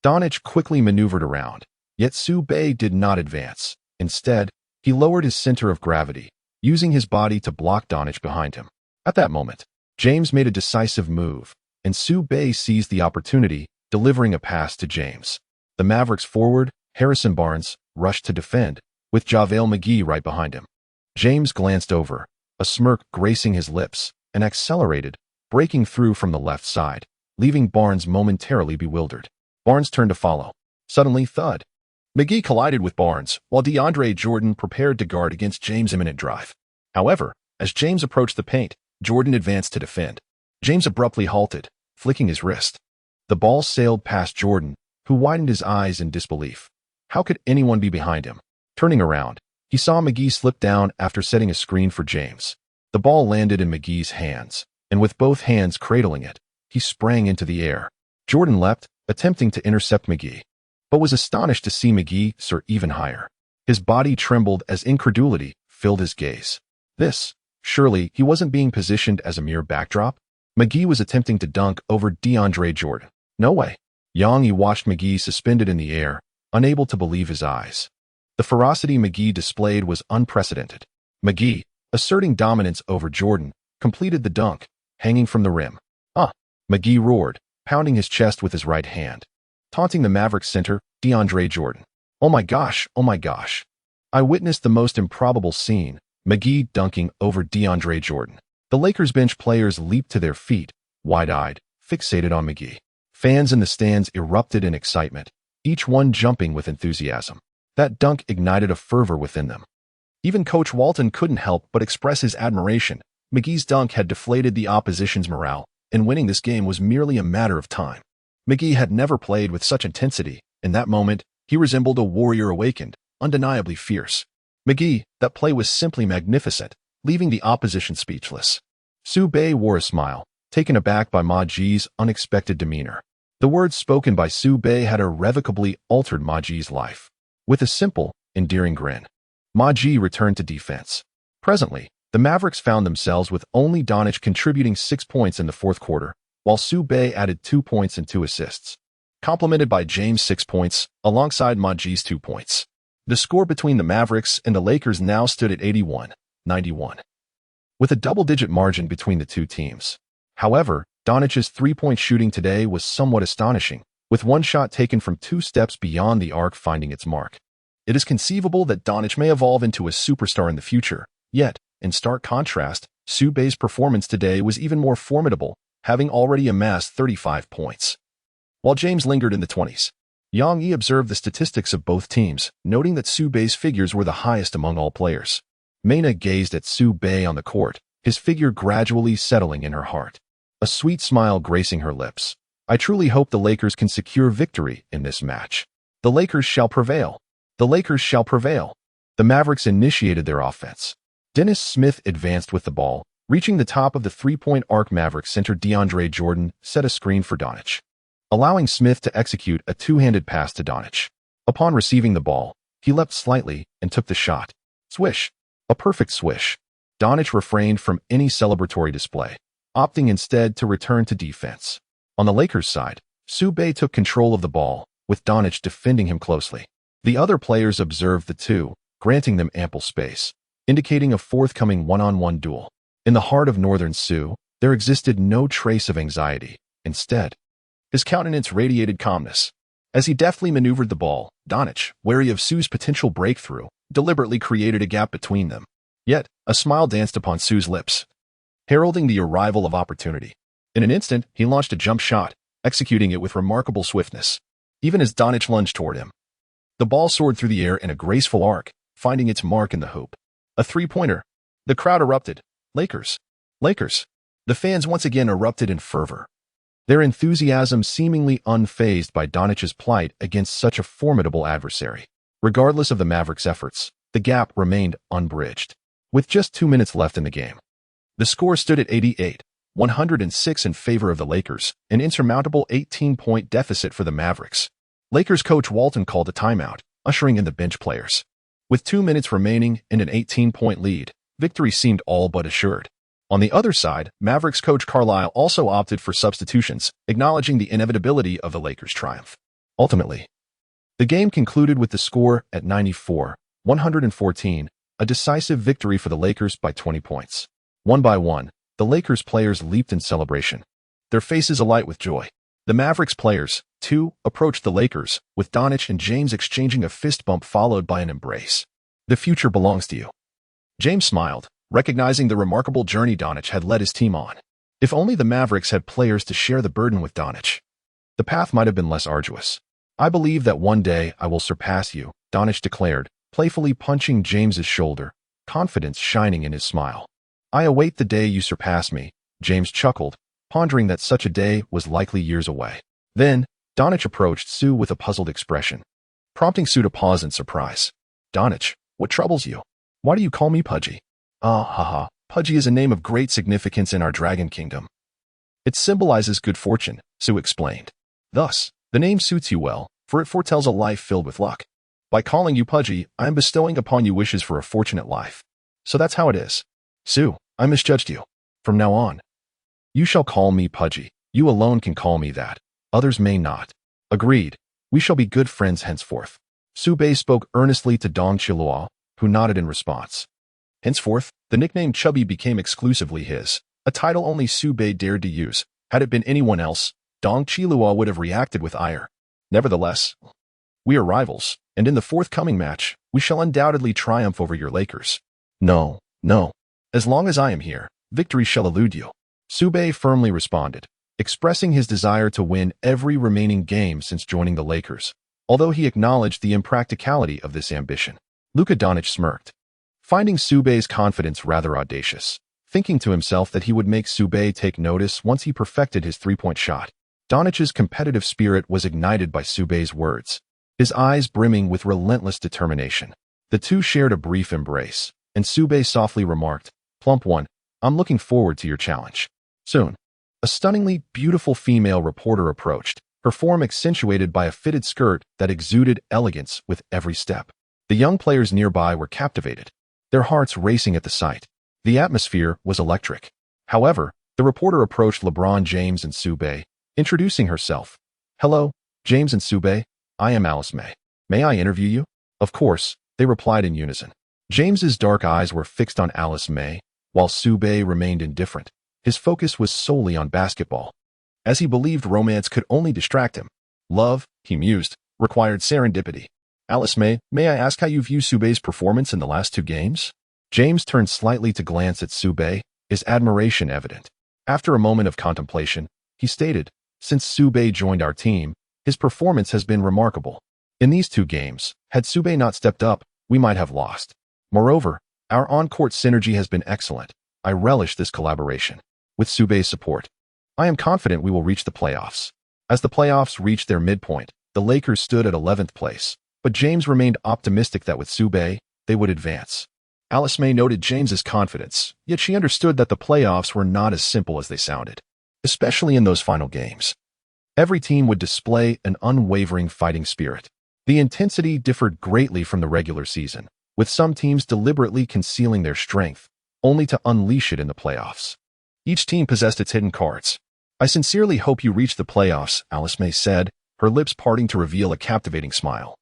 Donich quickly maneuvered around, yet Su Bei did not advance. Instead, he lowered his center of gravity, using his body to block Donich behind him. At that moment, James made a decisive move, and Su Bei seized the opportunity, delivering a pass to James. The Mavericks forward, Harrison Barnes, rushed to defend, with JaVale McGee right behind him. James glanced over, a smirk gracing his lips, and accelerated, breaking through from the left side, leaving Barnes momentarily bewildered. Barnes turned to follow. Suddenly, thud. McGee collided with Barnes, while DeAndre Jordan prepared to guard against James' imminent drive. However, as James approached the paint, Jordan advanced to defend. James abruptly halted, flicking his wrist. The ball sailed past Jordan, who widened his eyes in disbelief. How could anyone be behind him? Turning around, he saw McGee slip down after setting a screen for James. The ball landed in McGee's hands, and with both hands cradling it, he sprang into the air. Jordan leapt, attempting to intercept McGee, but was astonished to see McGee soar even higher. His body trembled as incredulity filled his gaze. Surely he wasn't being positioned as a mere backdrop? McGee was attempting to dunk over DeAndre Jordan. No way. Yang watched McGee suspended in the air, unable to believe his eyes. The ferocity McGee displayed was unprecedented. McGee, asserting dominance over Jordan, completed the dunk, hanging from the rim. McGee roared, pounding his chest with his right hand, taunting the Mavericks center, DeAndre Jordan. Oh my gosh. I witnessed the most improbable scene, McGee dunking over DeAndre Jordan. The Lakers bench players leaped to their feet, wide-eyed, fixated on McGee. Fans in the stands erupted in excitement, each one jumping with enthusiasm. That dunk ignited a fervor within them. Even Coach Walton couldn't help but express his admiration. McGee's dunk had deflated the opposition's morale, and winning this game was merely a matter of time. McGee had never played with such intensity. In that moment, he resembled a warrior awakened, undeniably fierce. McGee, that play was simply magnificent, leaving the opposition speechless. Su Bei wore a smile, taken aback by McGee's unexpected demeanor. The words spoken by Su Bei had irrevocably altered McGee's life. With a simple, endearing grin, McGee returned to defense. Presently, the Mavericks found themselves with only Donich contributing 6 points in the fourth quarter, while Su Bei added 2 points and 2 assists, complemented by James' 6 points, alongside McGee's 2 points. The score between the Mavericks and the Lakers now stood at 81-91, with a double-digit margin between the two teams. However, Donich's three-point shooting today was somewhat astonishing, with one shot taken from 2 steps beyond the arc finding its mark. It is conceivable that Donich may evolve into a superstar in the future, yet, in stark contrast, Su Bei's performance today was even more formidable, having already amassed 35 points. While James lingered in the 20s, Yang Yi observed the statistics of both teams, noting that Su Bei's figures were the highest among all players. Mena gazed at Su Bei on the court, his figure gradually settling in her heart, a sweet smile gracing her lips. I truly hope the Lakers can secure victory in this match. The Lakers shall prevail. The Lakers shall prevail. The Mavericks initiated their offense. Dennis Smith advanced with the ball, reaching the top of the three-point arc. Mavericks center DeAndre Jordan set a screen for Donich, allowing Smith to execute a two-handed pass to Donich. Upon receiving the ball, he leapt slightly and took the shot. Swish. A perfect swish. Donich refrained from any celebratory display, opting instead to return to defense. On the Lakers' side, Su Bei took control of the ball, with Donich defending him closely. The other players observed the two, granting them ample space, indicating a forthcoming one-on-one duel. In the heart of northern Su, there existed no trace of anxiety. Instead, his countenance radiated calmness. As he deftly maneuvered the ball, Donich, wary of Su's potential breakthrough, deliberately created a gap between them. Yet, a smile danced upon Su's lips, heralding the arrival of opportunity. In an instant, he launched a jump shot, executing it with remarkable swiftness. Even as Donich lunged toward him, the ball soared through the air in a graceful arc, finding its mark in the hoop. A three-pointer. The crowd erupted. Lakers. Lakers. The fans once again erupted in fervor, their enthusiasm seemingly unfazed by Donich's plight against such a formidable adversary. Regardless of the Mavericks' efforts, the gap remained unbridged. With just 2 minutes left in the game, the score stood at 88-106 in favor of the Lakers, an insurmountable 18-point deficit for the Mavericks. Lakers coach Walton called a timeout, ushering in the bench players. With 2 minutes remaining and an 18-point lead, victory seemed all but assured. On the other side, Mavericks coach Carlisle also opted for substitutions, acknowledging the inevitability of the Lakers' triumph. Ultimately, the game concluded with the score at 94-114, a decisive victory for the Lakers by 20 points. One by one, the Lakers players leaped in celebration, their faces alight with joy. The Mavericks players, too, approached the Lakers, with Donich and James exchanging a fist bump followed by an embrace. "The future belongs to you." James smiled, recognizing the remarkable journey Donich had led his team on. If only the Mavericks had players to share the burden with Donich, the path might have been less arduous. "I believe that one day I will surpass you," Donich declared, playfully punching James's shoulder, confidence shining in his smile. "I await the day you surpass me," James chuckled, pondering that such a day was likely years away. Then, Donich approached Su with a puzzled expression, prompting Su to pause in surprise. "Donich, what troubles you? Why do you call me Pudgy?" "Ah, haha, Pudgy is a name of great significance in our Dragon Kingdom. It symbolizes good fortune," Su explained. "Thus, the name suits you well, for it foretells a life filled with luck. By calling you Pudgy, I am bestowing upon you wishes for a fortunate life. So that's how it is. Su, I misjudged you. From now on, you shall call me Pudgy. You alone can call me that. Others may not." "Agreed. We shall be good friends henceforth." Su Bei spoke earnestly to Dong Qiluo, who nodded in response. Henceforth, the nickname Chubby became exclusively his, a title only Su Bei dared to use. Had it been anyone else, Dong Qiluo would have reacted with ire. "Nevertheless, we are rivals, and in the forthcoming match, we shall undoubtedly triumph over your Lakers." No. As long as I am here, victory shall elude you," Su Bei firmly responded, expressing his desire to win every remaining game since joining the Lakers, although he acknowledged the impracticality of this ambition. Luka Doncic smirked, finding Su Bei's confidence rather audacious, thinking to himself that he would make Su Bei take notice once he perfected his three-point shot. Donic's competitive spirit was ignited by Su Bei's words, his eyes brimming with relentless determination. The two shared a brief embrace, and Su Bei softly remarked, "Plump one, I'm looking forward to your challenge." Soon, a stunningly beautiful female reporter approached, her form accentuated by a fitted skirt that exuded elegance with every step. The young players nearby were captivated, their hearts racing at the sight. The atmosphere was electric. However, the reporter approached LeBron James and Su Bei, introducing herself. "Hello, James and Su Bei. I am Alice May. May I interview you?" "Of course," they replied in unison. James's dark eyes were fixed on Alice May, while Su Bei remained indifferent. His focus was solely on basketball, as he believed romance could only distract him. Love, he mused, required serendipity. "Alice May I ask how you view Su Bei's performance in the last 2 games?" James turned slightly to glance at Su Bei, his admiration evident. After a moment of contemplation, he stated, "Since Su Bei joined our team, his performance has been remarkable. In these 2 games, had Su Bei not stepped up, we might have lost. Moreover, our on-court synergy has been excellent. I relish this collaboration. With Su Bei's support, I am confident we will reach the playoffs." As the playoffs reached their midpoint, the Lakers stood at 11th place, but James remained optimistic that with Su Bei, they would advance. Alice May noted James's confidence, yet she understood that the playoffs were not as simple as they sounded, especially in those final games. Every team would display an unwavering fighting spirit. The intensity differed greatly from the regular season, with some teams deliberately concealing their strength, only to unleash it in the playoffs. Each team possessed its hidden cards. "I sincerely hope you reach the playoffs," Alice May said, her lips parting to reveal a captivating smile.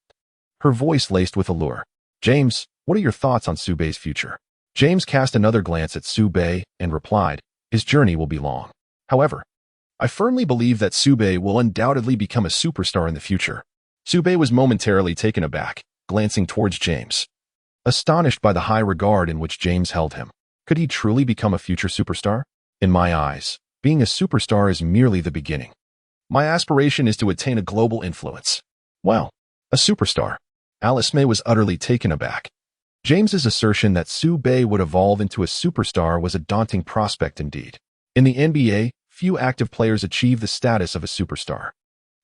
her voice laced with allure. James, what are your thoughts on Su Bei's future? James cast another glance at Su Bei and replied, his journey will be long. However, I firmly believe that Su Bei will undoubtedly become a superstar in the future. Su Bei was momentarily taken aback, glancing towards James, astonished by the high regard in which James held him. Could he truly become a future superstar? In my eyes, being a superstar is merely the beginning. My aspiration is to attain a global influence. Well, a superstar. Alice May was utterly taken aback. James's assertion that Su Bei would evolve into a superstar was a daunting prospect indeed. In the NBA, few active players achieve the status of a superstar.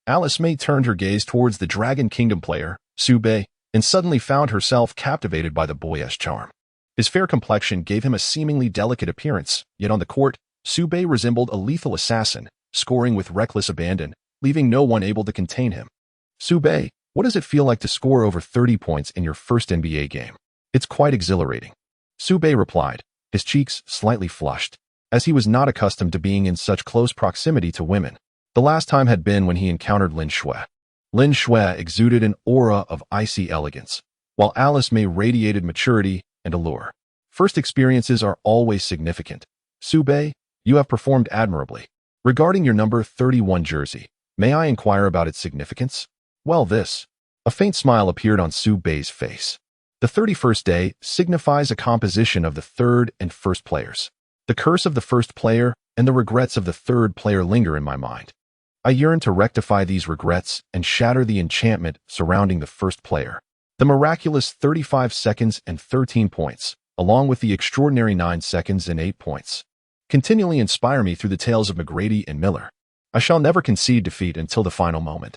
Alice May turned her gaze towards the Dragon Kingdom player, Su Bei, and suddenly found herself captivated by the boyish charm. His fair complexion gave him a seemingly delicate appearance, yet on the court, Su Bei resembled a lethal assassin, scoring with reckless abandon, leaving no one able to contain him. Su Bei, what does it feel like to score over 30 points in your first NBA game? It's quite exhilarating. Su Bei replied, his cheeks slightly flushed, as he was not accustomed to being in such close proximity to women. The last time had been when he encountered Lin Shui. Lin Shui exuded an aura of icy elegance, while Alice May radiated maturity and allure. First experiences are always significant. Su Bei, you have performed admirably. Regarding your number 31 jersey, may I inquire about its significance? Well, this. A faint smile appeared on Su Bei's face. The 31st day signifies a composition of the third and first players. The curse of the first player and the regrets of the third player linger in my mind. I yearn to rectify these regrets and shatter the enchantment surrounding the first player. The miraculous 35 seconds and 13 points, along with the extraordinary 9 seconds and 8 points, continually inspire me through the tales of McGrady and Miller. I shall never concede defeat until the final moment.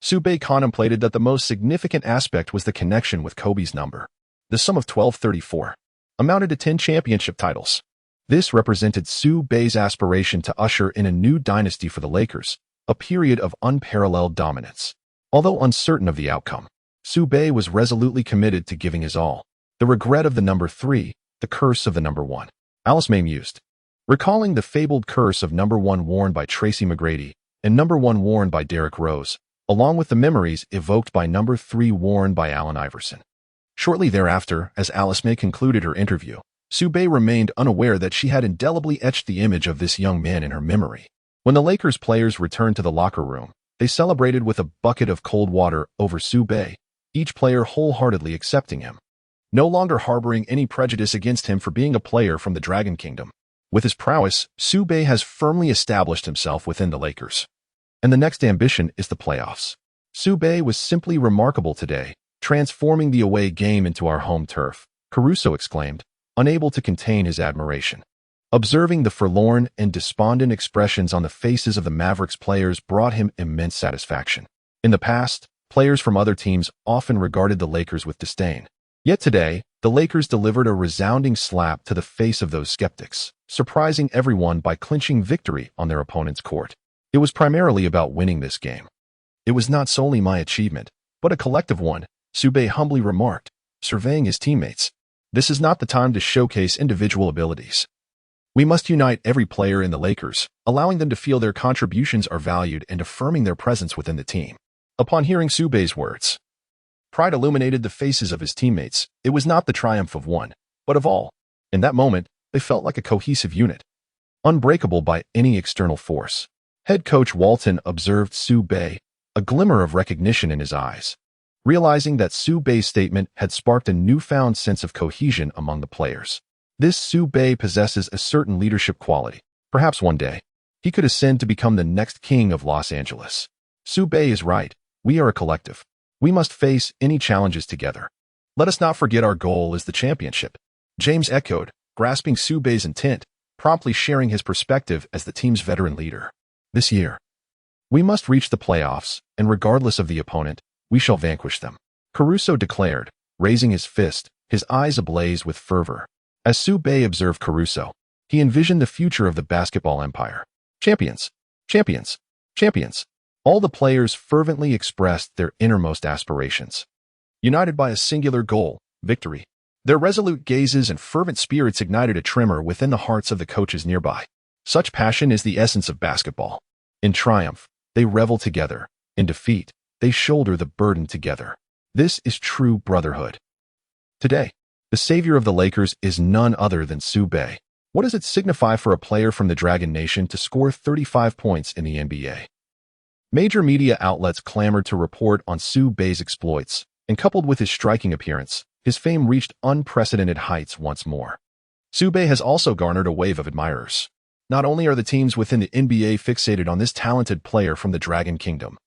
Su Bei contemplated that the most significant aspect was the connection with Kobe's number. The sum of 1234 amounted to 10 championship titles. This represented Su Bei's aspiration to usher in a new dynasty for the Lakers, a period of unparalleled dominance. Although uncertain of the outcome, Su Bei was resolutely committed to giving his all. The regret of the number 3, the curse of the number 1. Alice May mused, recalling the fabled curse of number 1 worn by Tracy McGrady and number 1 worn by Derrick Rose, along with the memories evoked by number 3 worn by Allen Iverson. Shortly thereafter, as Alice May concluded her interview, Su Bei remained unaware that she had indelibly etched the image of this young man in her memory. When the Lakers players returned to the locker room, they celebrated with a bucket of cold water over Su Bei, each player wholeheartedly accepting him, no longer harboring any prejudice against him for being a player from the Dragon Kingdom. With his prowess, Su Bei has firmly established himself within the Lakers. And the next ambition is the playoffs. Su Bei was simply remarkable today, transforming the away game into our home turf, Caruso exclaimed, unable to contain his admiration. Observing the forlorn and despondent expressions on the faces of the Mavericks players brought him immense satisfaction. In the past, players from other teams often regarded the Lakers with disdain. Yet today, the Lakers delivered a resounding slap to the face of those skeptics, surprising everyone by clinching victory on their opponent's court. It was primarily about winning this game. It was not solely my achievement, but a collective one, Su Bei humbly remarked, surveying his teammates. This is not the time to showcase individual abilities. We must unite every player in the Lakers, allowing them to feel their contributions are valued and affirming their presence within the team. Upon hearing Su Bei's words, pride illuminated the faces of his teammates. It was not the triumph of one, but of all. In that moment, they felt like a cohesive unit, unbreakable by any external force. Head coach Walton observed Su Bei, a glimmer of recognition in his eyes, realizing that Su Bei's statement had sparked a newfound sense of cohesion among the players. This Su Bei possesses a certain leadership quality. Perhaps one day, he could ascend to become the next king of Los Angeles. Su Bei is right. We are a collective. We must face any challenges together. Let us not forget our goal is the championship. James echoed, grasping Su Bei's intent, promptly sharing his perspective as the team's veteran leader. This year, we must reach the playoffs, and regardless of the opponent, we shall vanquish them, Caruso declared, raising his fist, his eyes ablaze with fervor. As Su Bei observed Caruso, he envisioned the future of the basketball empire. Champions, champions, champions. All the players fervently expressed their innermost aspirations, united by a singular goal, victory. Their resolute gazes and fervent spirits ignited a tremor within the hearts of the coaches nearby. Such passion is the essence of basketball. In triumph, they revel together. In defeat, they shoulder the burden together. This is true brotherhood. Today, the savior of the Lakers is none other than Su Bei. What does it signify for a player from the Dragon Nation to score 35 points in the NBA? Major media outlets clamored to report on Su Bei's exploits, and coupled with his striking appearance, his fame reached unprecedented heights once more. Su Bei has also garnered a wave of admirers. Not only are the teams within the NBA fixated on this talented player from the Dragon Kingdom,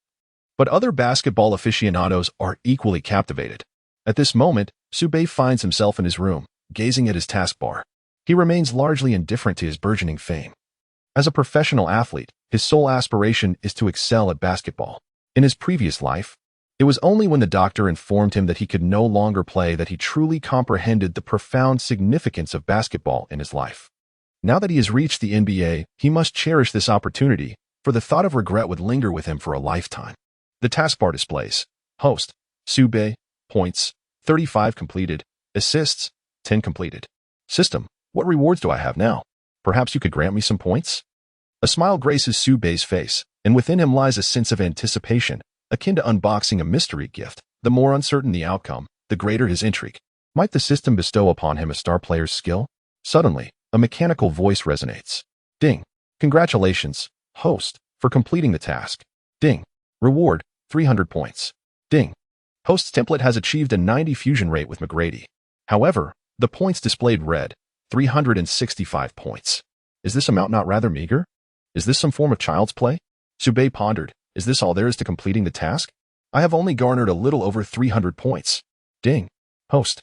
but other basketball aficionados are equally captivated. At this moment, Su Bei finds himself in his room, gazing at his taskbar. He remains largely indifferent to his burgeoning fame. As a professional athlete, his sole aspiration is to excel at basketball. In his previous life, it was only when the doctor informed him that he could no longer play that he truly comprehended the profound significance of basketball in his life. Now that he has reached the NBA, he must cherish this opportunity, for the thought of regret would linger with him for a lifetime. The taskbar displays: host, Su Bei, points, 35 completed, assists, 10 completed. System: what rewards do I have now? Perhaps you could grant me some points? A smile graces Su Bei's face, and within him lies a sense of anticipation, akin to unboxing a mystery gift. The more uncertain the outcome, the greater his intrigue. Might the system bestow upon him a star player's skill? Suddenly, a mechanical voice resonates. Ding. Congratulations, host, for completing the task. Ding. Reward, 300 points. Ding. Host's template has achieved a 90 fusion rate with McGrady. However, the points displayed read 365 points. Is this amount not rather meager? Is this some form of child's play? Su Bei pondered. Is this all there is to completing the task? I have only garnered a little over 300 points. Ding. Host.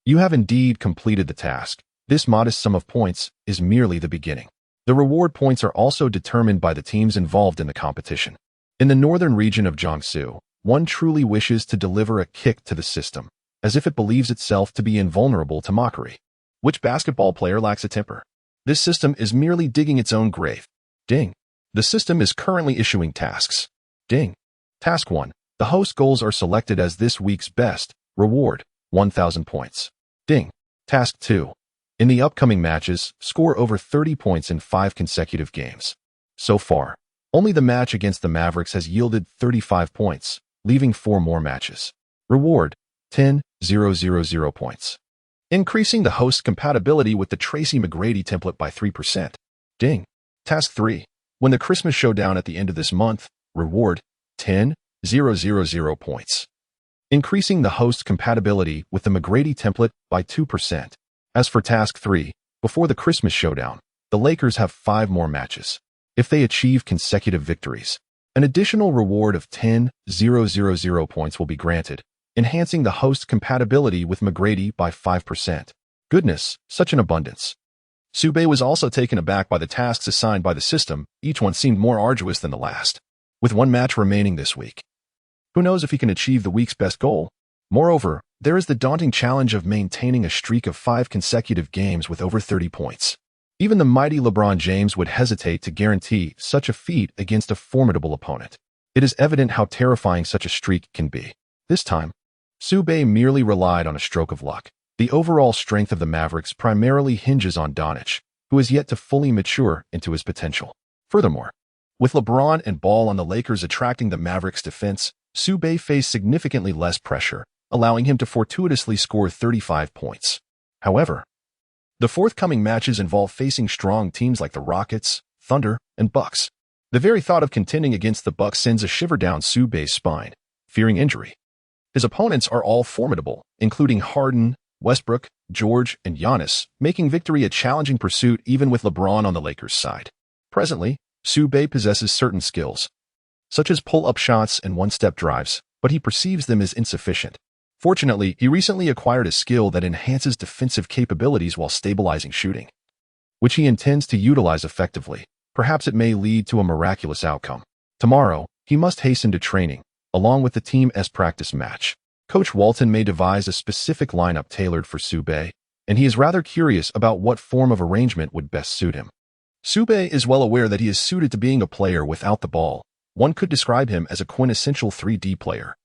You have indeed completed the task. This modest sum of points is merely the beginning. The reward points are also determined by the teams involved in the competition. In the northern region of Jiangsu, one truly wishes to deliver a kick to the system, as if it believes itself to be invulnerable to mockery. Which basketball player lacks a temper? This system is merely digging its own grave. Ding. The system is currently issuing tasks. Ding. Task 1. The host goals are selected as this week's best. Reward, 1,000 points. Ding. Task 2. In the upcoming matches, score over 30 points in 5 consecutive games. So far, only the match against the Mavericks has yielded 35 points, leaving 4 more matches. Reward, 10,000 points. Increasing the host's compatibility with the Tracy McGrady template by 3%. Ding. Task 3. When the Christmas showdown at the end of this month, reward, 10,000 points. Increasing the host's compatibility with the McGrady template by 2%. As for Task 3, before the Christmas showdown, the Lakers have 5 more matches. If they achieve consecutive victories, an additional reward of 10,000 points will be granted, enhancing the host's compatibility with McGrady by 5%. Goodness, such an abundance. Su Bei was also taken aback by the tasks assigned by the system. Each one seemed more arduous than the last. With one match remaining this week, who knows if he can achieve the week's best goal? Moreover, there is the daunting challenge of maintaining a streak of 5 consecutive games with over 30 points. Even the mighty LeBron James would hesitate to guarantee such a feat against a formidable opponent. It is evident how terrifying such a streak can be. This time, Su Bei merely relied on a stroke of luck. The overall strength of the Mavericks primarily hinges on Durant, who is yet to fully mature into his potential. Furthermore, with LeBron and Ball on the Lakers attracting the Mavericks' defense, Su Bei faced significantly less pressure, allowing him to fortuitously score 35 points. However, the forthcoming matches involve facing strong teams like the Rockets, Thunder, and Bucks. The very thought of contending against the Bucks sends a shiver down Su Bei's spine, fearing injury. His opponents are all formidable, including Harden, Westbrook, George, and Giannis, making victory a challenging pursuit even with LeBron on the Lakers' side. Presently, Su Bei possesses certain skills, such as pull-up shots and one-step drives, but he perceives them as insufficient. Fortunately, he recently acquired a skill that enhances defensive capabilities while stabilizing shooting, which he intends to utilize effectively. Perhaps it may lead to a miraculous outcome. Tomorrow, he must hasten to training, along with the team's practice match. Coach Walton may devise a specific lineup tailored for Su Bei, and he is rather curious about what form of arrangement would best suit him. Su Bei is well aware that he is suited to being a player without the ball. One could describe him as a quintessential 3D player,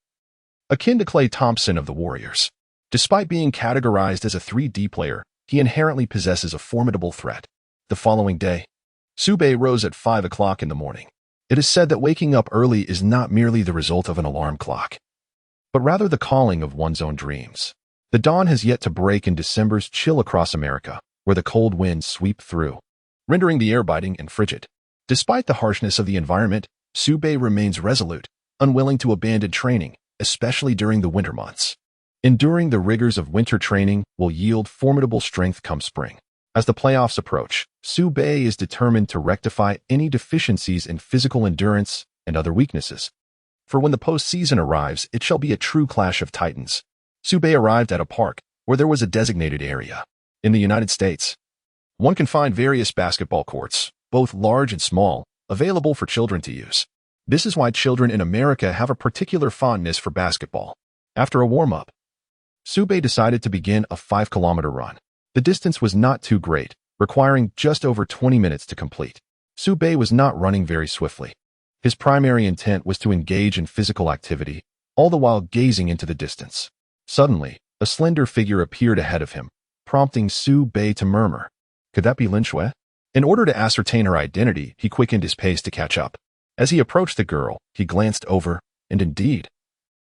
akin to Klay Thompson of the Warriors. Despite being categorized as a 3D player, he inherently possesses a formidable threat. The following day, Su Bei rose at 5 o'clock in the morning. It is said that waking up early is not merely the result of an alarm clock, but rather the calling of one's own dreams. The dawn has yet to break in December's chill across America, where the cold winds sweep through, rendering the air biting and frigid. Despite the harshness of the environment, Su Bei remains resolute, unwilling to abandon training, especially during the winter months. Enduring the rigors of winter training will yield formidable strength come spring. As the playoffs approach, Su Bei is determined to rectify any deficiencies in physical endurance and other weaknesses. For when the postseason arrives, it shall be a true clash of titans. Su Bei arrived at a park where there was a designated area. In the United States, one can find various basketball courts, both large and small, available for children to use. This is why children in America have a particular fondness for basketball. After a warm-up, Su Bei decided to begin a 5-kilometer run. The distance was not too great, requiring just over 20 minutes to complete. Su Bei was not running very swiftly. His primary intent was to engage in physical activity, all the while gazing into the distance. Suddenly, a slender figure appeared ahead of him, prompting Su Bei to murmur, "Could that be Lin Shui?" In order to ascertain her identity, he quickened his pace to catch up. As he approached the girl, he glanced over, and indeed,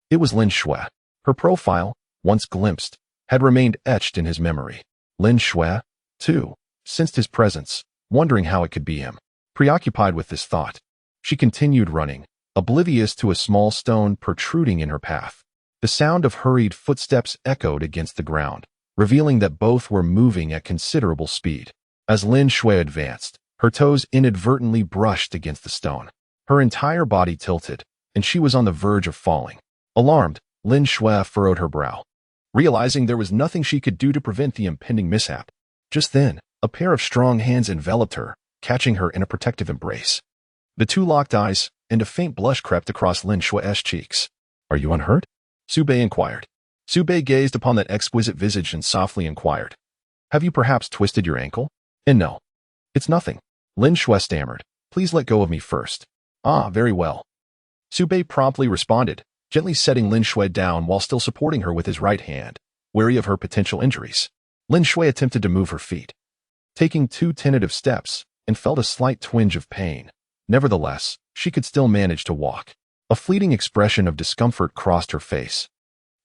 it was Lin Shui. Her profile, once glimpsed, had remained etched in his memory. Lin Shui, too, sensed his presence, wondering how it could be him. Preoccupied with this thought, she continued running, oblivious to a small stone protruding in her path. The sound of hurried footsteps echoed against the ground, revealing that both were moving at considerable speed. As Lin Shui advanced, her toes inadvertently brushed against the stone. Her entire body tilted, and she was on the verge of falling. Alarmed, Lin Shui furrowed her brow, realizing there was nothing she could do to prevent the impending mishap. Just then, a pair of strong hands enveloped her, catching her in a protective embrace. The two locked eyes, and a faint blush crept across Lin Shui's cheeks. "Are you unhurt?" Su Bei inquired. Su Bei gazed upon that exquisite visage and softly inquired, "Have you perhaps twisted your ankle?" "And no, it's nothing." Lin Shui stammered, "Please let go of me first." "Ah, very well." Su Bei promptly responded, gently setting Lin Shui down while still supporting her with his right hand, wary of her potential injuries. Lin Shui attempted to move her feet, taking 2 tentative steps, and felt a slight twinge of pain. Nevertheless, she could still manage to walk. A fleeting expression of discomfort crossed her face,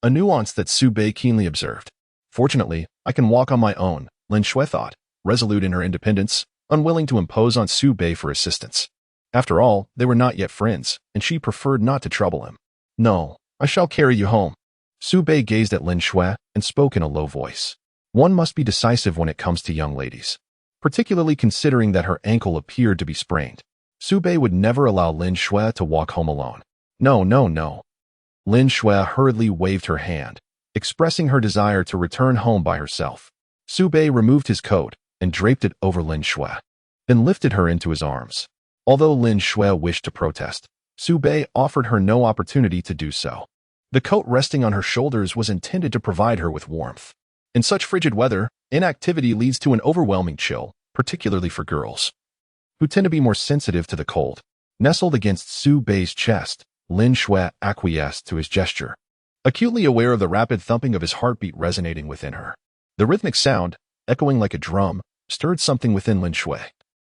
a nuance that Su Bei keenly observed. "Fortunately, I can walk on my own," Lin Shui thought, resolute in her independence, unwilling to impose on Su Bei for assistance. After all, they were not yet friends, and she preferred not to trouble him. "No, I shall carry you home." Su Bei gazed at Lin Shui and spoke in a low voice. One must be decisive when it comes to young ladies, particularly considering that her ankle appeared to be sprained. Su Bei would never allow Lin Shui to walk home alone. "No, no, no." Lin Shui hurriedly waved her hand, expressing her desire to return home by herself. Su Bei removed his coat and draped it over Lin Shui, then lifted her into his arms. Although Lin Shui wished to protest, Su Bei offered her no opportunity to do so. The coat resting on her shoulders was intended to provide her with warmth. In such frigid weather, inactivity leads to an overwhelming chill, particularly for girls, who tend to be more sensitive to the cold. Nestled against Su Bei's chest, Lin Shui acquiesced to his gesture, acutely aware of the rapid thumping of his heartbeat resonating within her. The rhythmic sound, echoing like a drum, stirred something within Lin Shui.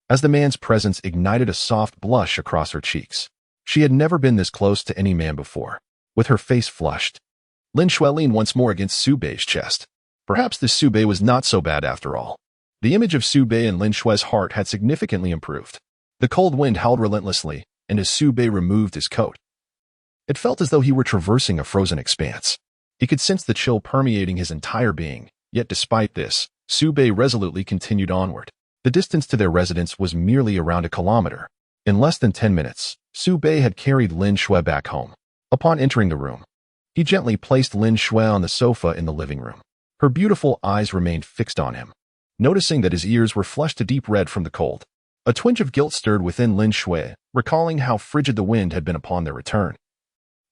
As the man's presence ignited a soft blush across her cheeks. She had never been this close to any man before. With her face flushed, Lin Shui leaned once more against Su Bei's chest. Perhaps this Su Bei was not so bad after all. The image of Su Bei in Lin Shui's heart had significantly improved. The cold wind howled relentlessly, and as Su Bei removed his coat, it felt as though he were traversing a frozen expanse. He could sense the chill permeating his entire being, yet despite this, Su Bei resolutely continued onward. The distance to their residence was merely around a kilometer. In less than 10 minutes, Su Bei had carried Lin Shui back home. Upon entering the room, he gently placed Lin Shui on the sofa in the living room. Her beautiful eyes remained fixed on him, noticing that his ears were flushed a deep red from the cold. A twinge of guilt stirred within Lin Shui, recalling how frigid the wind had been upon their return,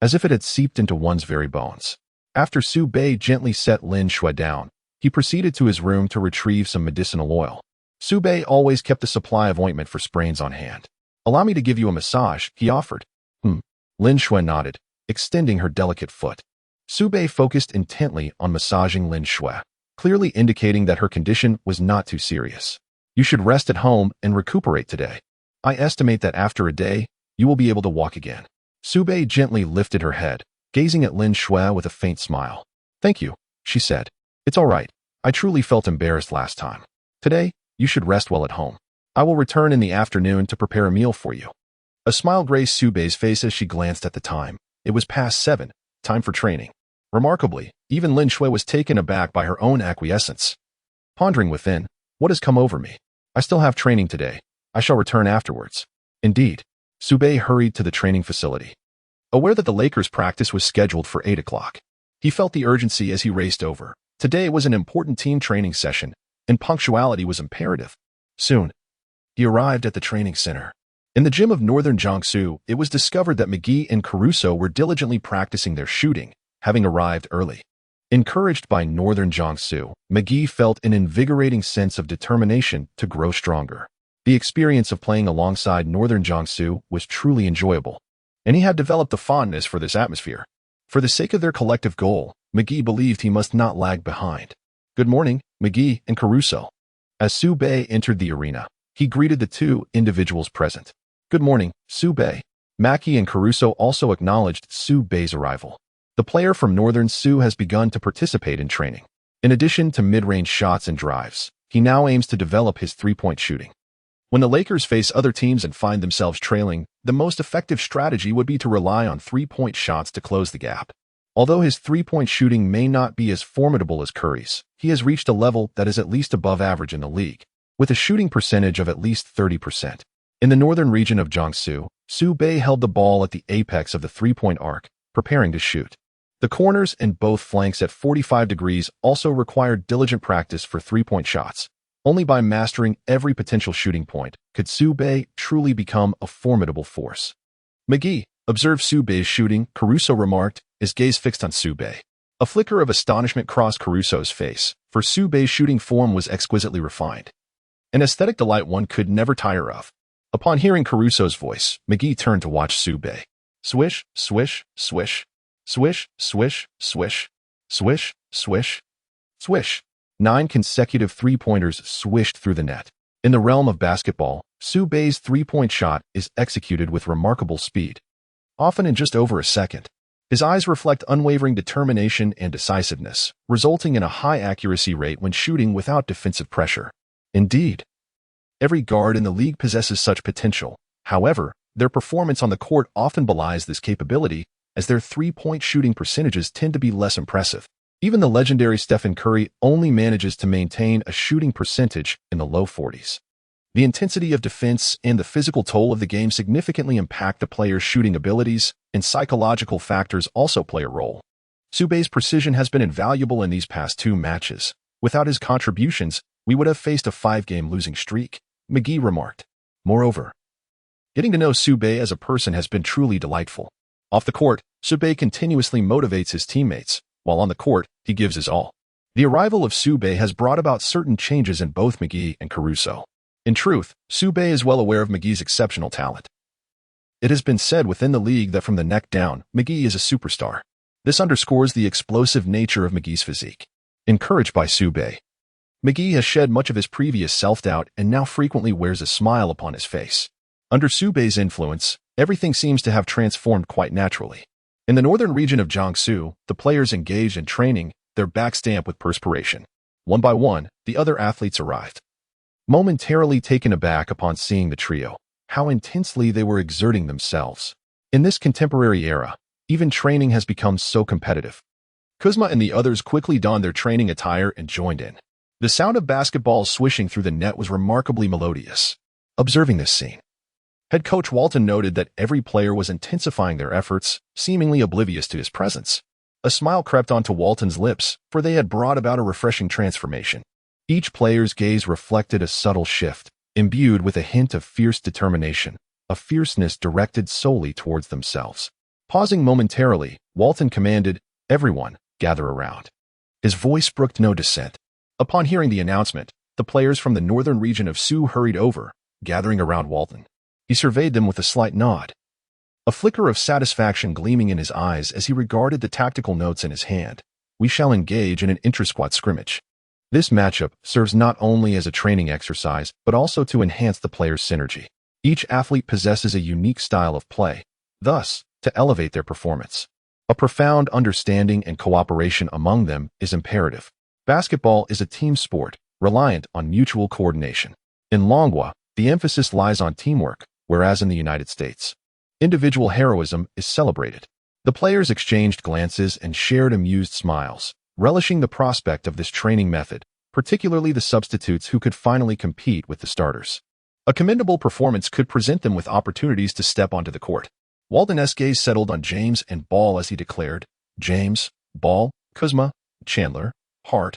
as if it had seeped into one's very bones. After Su Bei gently set Lin Shui down, he proceeded to his room to retrieve some medicinal oil. Su Bei always kept a supply of ointment for sprains on hand. "Allow me to give you a massage," he offered. Lin Shui nodded, extending her delicate foot. Su Bei focused intently on massaging Lin Shui, clearly indicating that her condition was not too serious. "You should rest at home and recuperate today. I estimate that after a day, you will be able to walk again." Su Bei gently lifted her head, gazing at Lin Shui with a faint smile. "Thank you," she said. "It's all right. I truly felt embarrassed last time. Today, you should rest well at home. I will return in the afternoon to prepare a meal for you." A smile graced Su Bei's face as she glanced at the time. It was past 7, time for training. Remarkably, even Lin Shui was taken aback by her own acquiescence. Pondering within, "What has come over me? I still have training today. I shall return afterwards." Indeed, Su Bei hurried to the training facility. Aware that the Lakers' practice was scheduled for 8 o'clock, he felt the urgency as he raced over. Today was an important team training session, and punctuality was imperative. Soon, he arrived at the training center. In the gym of Northern Jiangsu, it was discovered that McGee and Caruso were diligently practicing their shooting, having arrived early. Encouraged by Northern Jiangsu, McGee felt an invigorating sense of determination to grow stronger. The experience of playing alongside Northern Jiangsu was truly enjoyable, and he had developed a fondness for this atmosphere. For the sake of their collective goal, McGee believed he must not lag behind. "Good morning, McGee and Caruso." As Su Bei entered the arena, he greeted the two individuals present. "Good morning, Su Bei." Mackie and Caruso also acknowledged Su Bei's arrival. The player from Northern Su has begun to participate in training. In addition to mid-range shots and drives, he now aims to develop his three-point shooting. When the Lakers face other teams and find themselves trailing, the most effective strategy would be to rely on three-point shots to close the gap. Although his three-point shooting may not be as formidable as Curry's, he has reached a level that is at least above average in the league, with a shooting percentage of at least 30%. In the northern region of Jiangsu, Su Bei held the ball at the apex of the three-point arc, preparing to shoot. The corners and both flanks at 45 degrees also required diligent practice for three-point shots. Only by mastering every potential shooting point could Su Bei truly become a formidable force. "McGee, observe Su Bei's shooting," Caruso remarked, his gaze fixed on Su Bei. A flicker of astonishment crossed Caruso's face, for Su Bei's shooting form was exquisitely refined. An aesthetic delight one could never tire of. Upon hearing Caruso's voice, McGee turned to watch Su Bei. Swish, swish, swish. Swish, swish, swish. Swish, swish, swish. 9 consecutive three-pointers swished through the net. In the realm of basketball, Su Bei's three-point shot is executed with remarkable speed, often in just over a second. His eyes reflect unwavering determination and decisiveness, resulting in a high accuracy rate when shooting without defensive pressure. Indeed, every guard in the league possesses such potential. However, their performance on the court often belies this capability, as their three-point shooting percentages tend to be less impressive. Even the legendary Stephen Curry only manages to maintain a shooting percentage in the low 40s. The intensity of defense and the physical toll of the game significantly impact the player's shooting abilities, and psychological factors also play a role. Su Bei's precision has been invaluable in these past 2 matches. Without his contributions, we would have faced a 5-game losing streak, McGee remarked. Moreover, getting to know Su Bei as a person has been truly delightful. Off the court, Su Bei continuously motivates his teammates, while on the court, he gives his all. The arrival of Su Bei has brought about certain changes in both McGee and Caruso. In truth, Su Bei is well aware of McGee's exceptional talent. It has been said within the league that from the neck down, McGee is a superstar. This underscores the explosive nature of McGee's physique. Encouraged by Su Bei, McGee has shed much of his previous self-doubt and now frequently wears a smile upon his face. Under Su Bei's influence, everything seems to have transformed quite naturally. In the northern region of Jiangsu, the players engaged in training, their backs damp with perspiration. One by one, the other athletes arrived. Momentarily taken aback upon seeing the trio, how intensely they were exerting themselves. In this contemporary era, even training has become so competitive. Kuzma and the others quickly donned their training attire and joined in. The sound of basketballs swishing through the net was remarkably melodious. Observing this scene, head coach Walton noted that every player was intensifying their efforts, seemingly oblivious to his presence. A smile crept onto Walton's lips, for they had brought about a refreshing transformation. Each player's gaze reflected a subtle shift, imbued with a hint of fierce determination, a fierceness directed solely towards themselves. Pausing momentarily, Walton commanded, "Everyone, gather around." His voice brooked no dissent. Upon hearing the announcement, the players from the northern region of Su hurried over, gathering around Walton. He surveyed them with a slight nod, a flicker of satisfaction gleaming in his eyes as he regarded the tactical notes in his hand. "We shall engage in an intra-squad scrimmage. This matchup serves not only as a training exercise, but also to enhance the players' synergy. Each athlete possesses a unique style of play, thus, to elevate their performance. A profound understanding and cooperation among them is imperative. Basketball is a team sport, reliant on mutual coordination. In Long Guo, the emphasis lies on teamwork, whereas in the United States, individual heroism is celebrated. The players exchanged glances and shared amused smiles, relishing the prospect of this training method, particularly the substitutes who could finally compete with the starters. A commendable performance could present them with opportunities to step onto the court. Walton's gaze settled on James and Ball as he declared, "James, Ball, Kuzma, Chandler, Hart.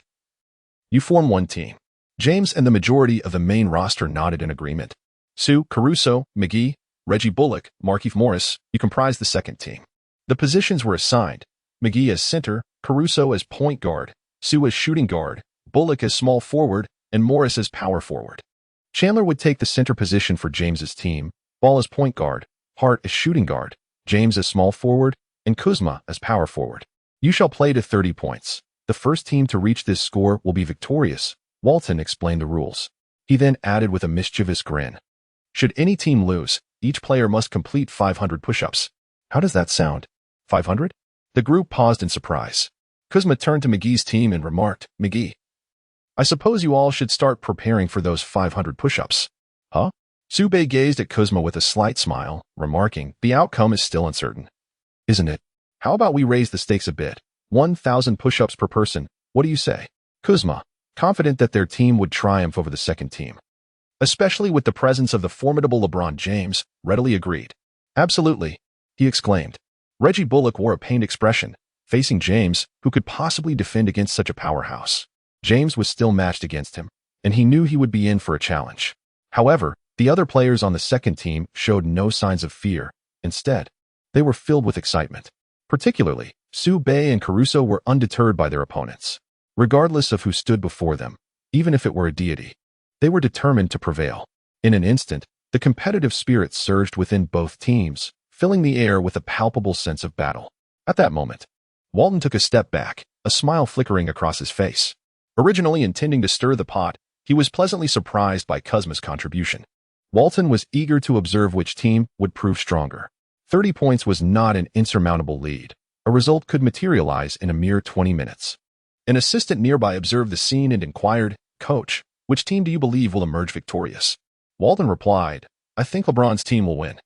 You form one team." James and the majority of the main roster nodded in agreement. Su, Caruso, McGee, Reggie Bullock, Markieff Morris, you comprise the second team. The positions were assigned: McGee as center, Caruso as point guard, Su as shooting guard, Bullock as small forward, and Morris as power forward. Chandler would take the center position for James's team, Ball as point guard, Hart as shooting guard, James as small forward, and Kuzma as power forward. You shall play to 30 points. The first team to reach this score will be victorious. Walton explained the rules. He then added with a mischievous grin, "Should any team lose, each player must complete 500 push-ups." How does that sound? 500? The group paused in surprise. Kuzma turned to McGee's team and remarked, "McGee, I suppose you all should start preparing for those 500 push-ups." Huh? Su Bei gazed at Kuzma with a slight smile, remarking, "The outcome is still uncertain." "Isn't it? How about we raise the stakes a bit? 1,000 push-ups per person. What do you say?" Kuzma, confident that their team would triumph over the second team, especially with the presence of the formidable LeBron James, readily agreed. "Absolutely," he exclaimed. Reggie Bullock wore a pained expression, facing James, who could possibly defend against such a powerhouse. James was still matched against him, and he knew he would be in for a challenge. However, the other players on the second team showed no signs of fear. Instead, they were filled with excitement. Particularly, Su Bei and Caruso were undeterred by their opponents. Regardless of who stood before them, even if it were a deity, they were determined to prevail. In an instant, the competitive spirit surged within both teams, filling the air with a palpable sense of battle. At that moment, Walton took a step back, a smile flickering across his face. Originally intending to stir the pot, he was pleasantly surprised by Kuzma's contribution. Walton was eager to observe which team would prove stronger. 30 points was not an insurmountable lead. A result could materialize in a mere 20 minutes. An assistant nearby observed the scene and inquired, "Coach, which team do you believe will emerge victorious?" Walton replied, "I think LeBron's team will win."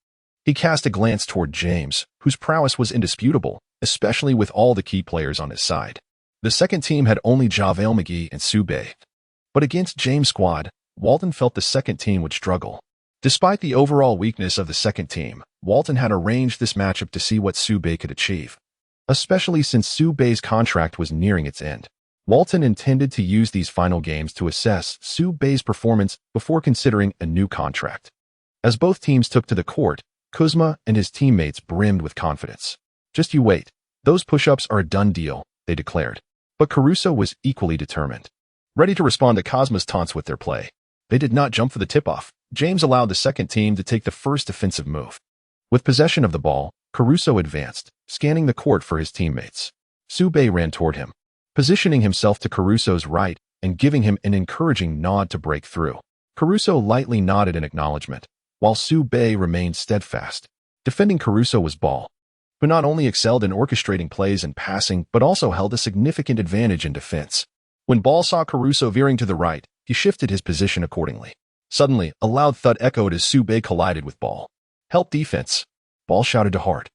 He cast a glance toward James, whose prowess was indisputable, especially with all the key players on his side. The second team had only JaVale McGee and Su Bei. But against James' squad, Walton felt the second team would struggle. Despite the overall weakness of the second team, Walton had arranged this matchup to see what Su Bei could achieve. Especially since Su Bei's contract was nearing its end, Walton intended to use these final games to assess Su Bei's performance before considering a new contract. As both teams took to the court, Kuzma and his teammates brimmed with confidence. "Just you wait. Those push-ups are a done deal," they declared. But Caruso was equally determined, ready to respond to Kuzma's taunts with their play. They did not jump for the tip-off. James allowed the second team to take the first offensive move. With possession of the ball, Caruso advanced, scanning the court for his teammates. Su Bei ran toward him, positioning himself to Caruso's right and giving him an encouraging nod to break through. Caruso lightly nodded in acknowledgement, while Su Bei remained steadfast. Defending Caruso was Ball, who not only excelled in orchestrating plays and passing but also held a significant advantage in defense. When Ball saw Caruso veering to the right, he shifted his position accordingly. Suddenly, a loud thud echoed as Su Bei collided with Ball. "Help defense," Ball shouted to Hart,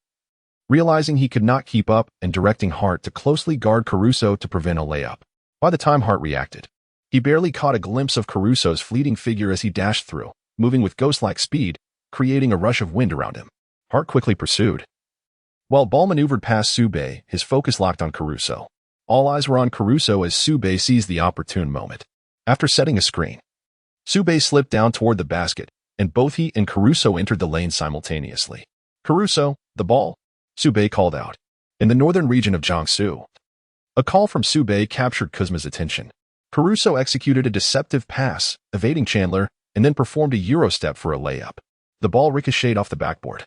realizing he could not keep up and directing Hart to closely guard Caruso to prevent a layup. By the time Hart reacted, he barely caught a glimpse of Caruso's fleeting figure as he dashed through, moving with ghost-like speed, creating a rush of wind around him. Hart quickly pursued. While Ball maneuvered past Su Bei, his focus locked on Caruso. All eyes were on Caruso as Su Bei seized the opportune moment. After setting a screen, Su Bei slipped down toward the basket, and both he and Caruso entered the lane simultaneously. "Caruso, the ball," Su Bei called out. In the northern region of Jiangsu, a call from Su Bei captured Kuzma's attention. Caruso executed a deceptive pass, evading Chandler, and then performed a Eurostep for a layup. The ball ricocheted off the backboard.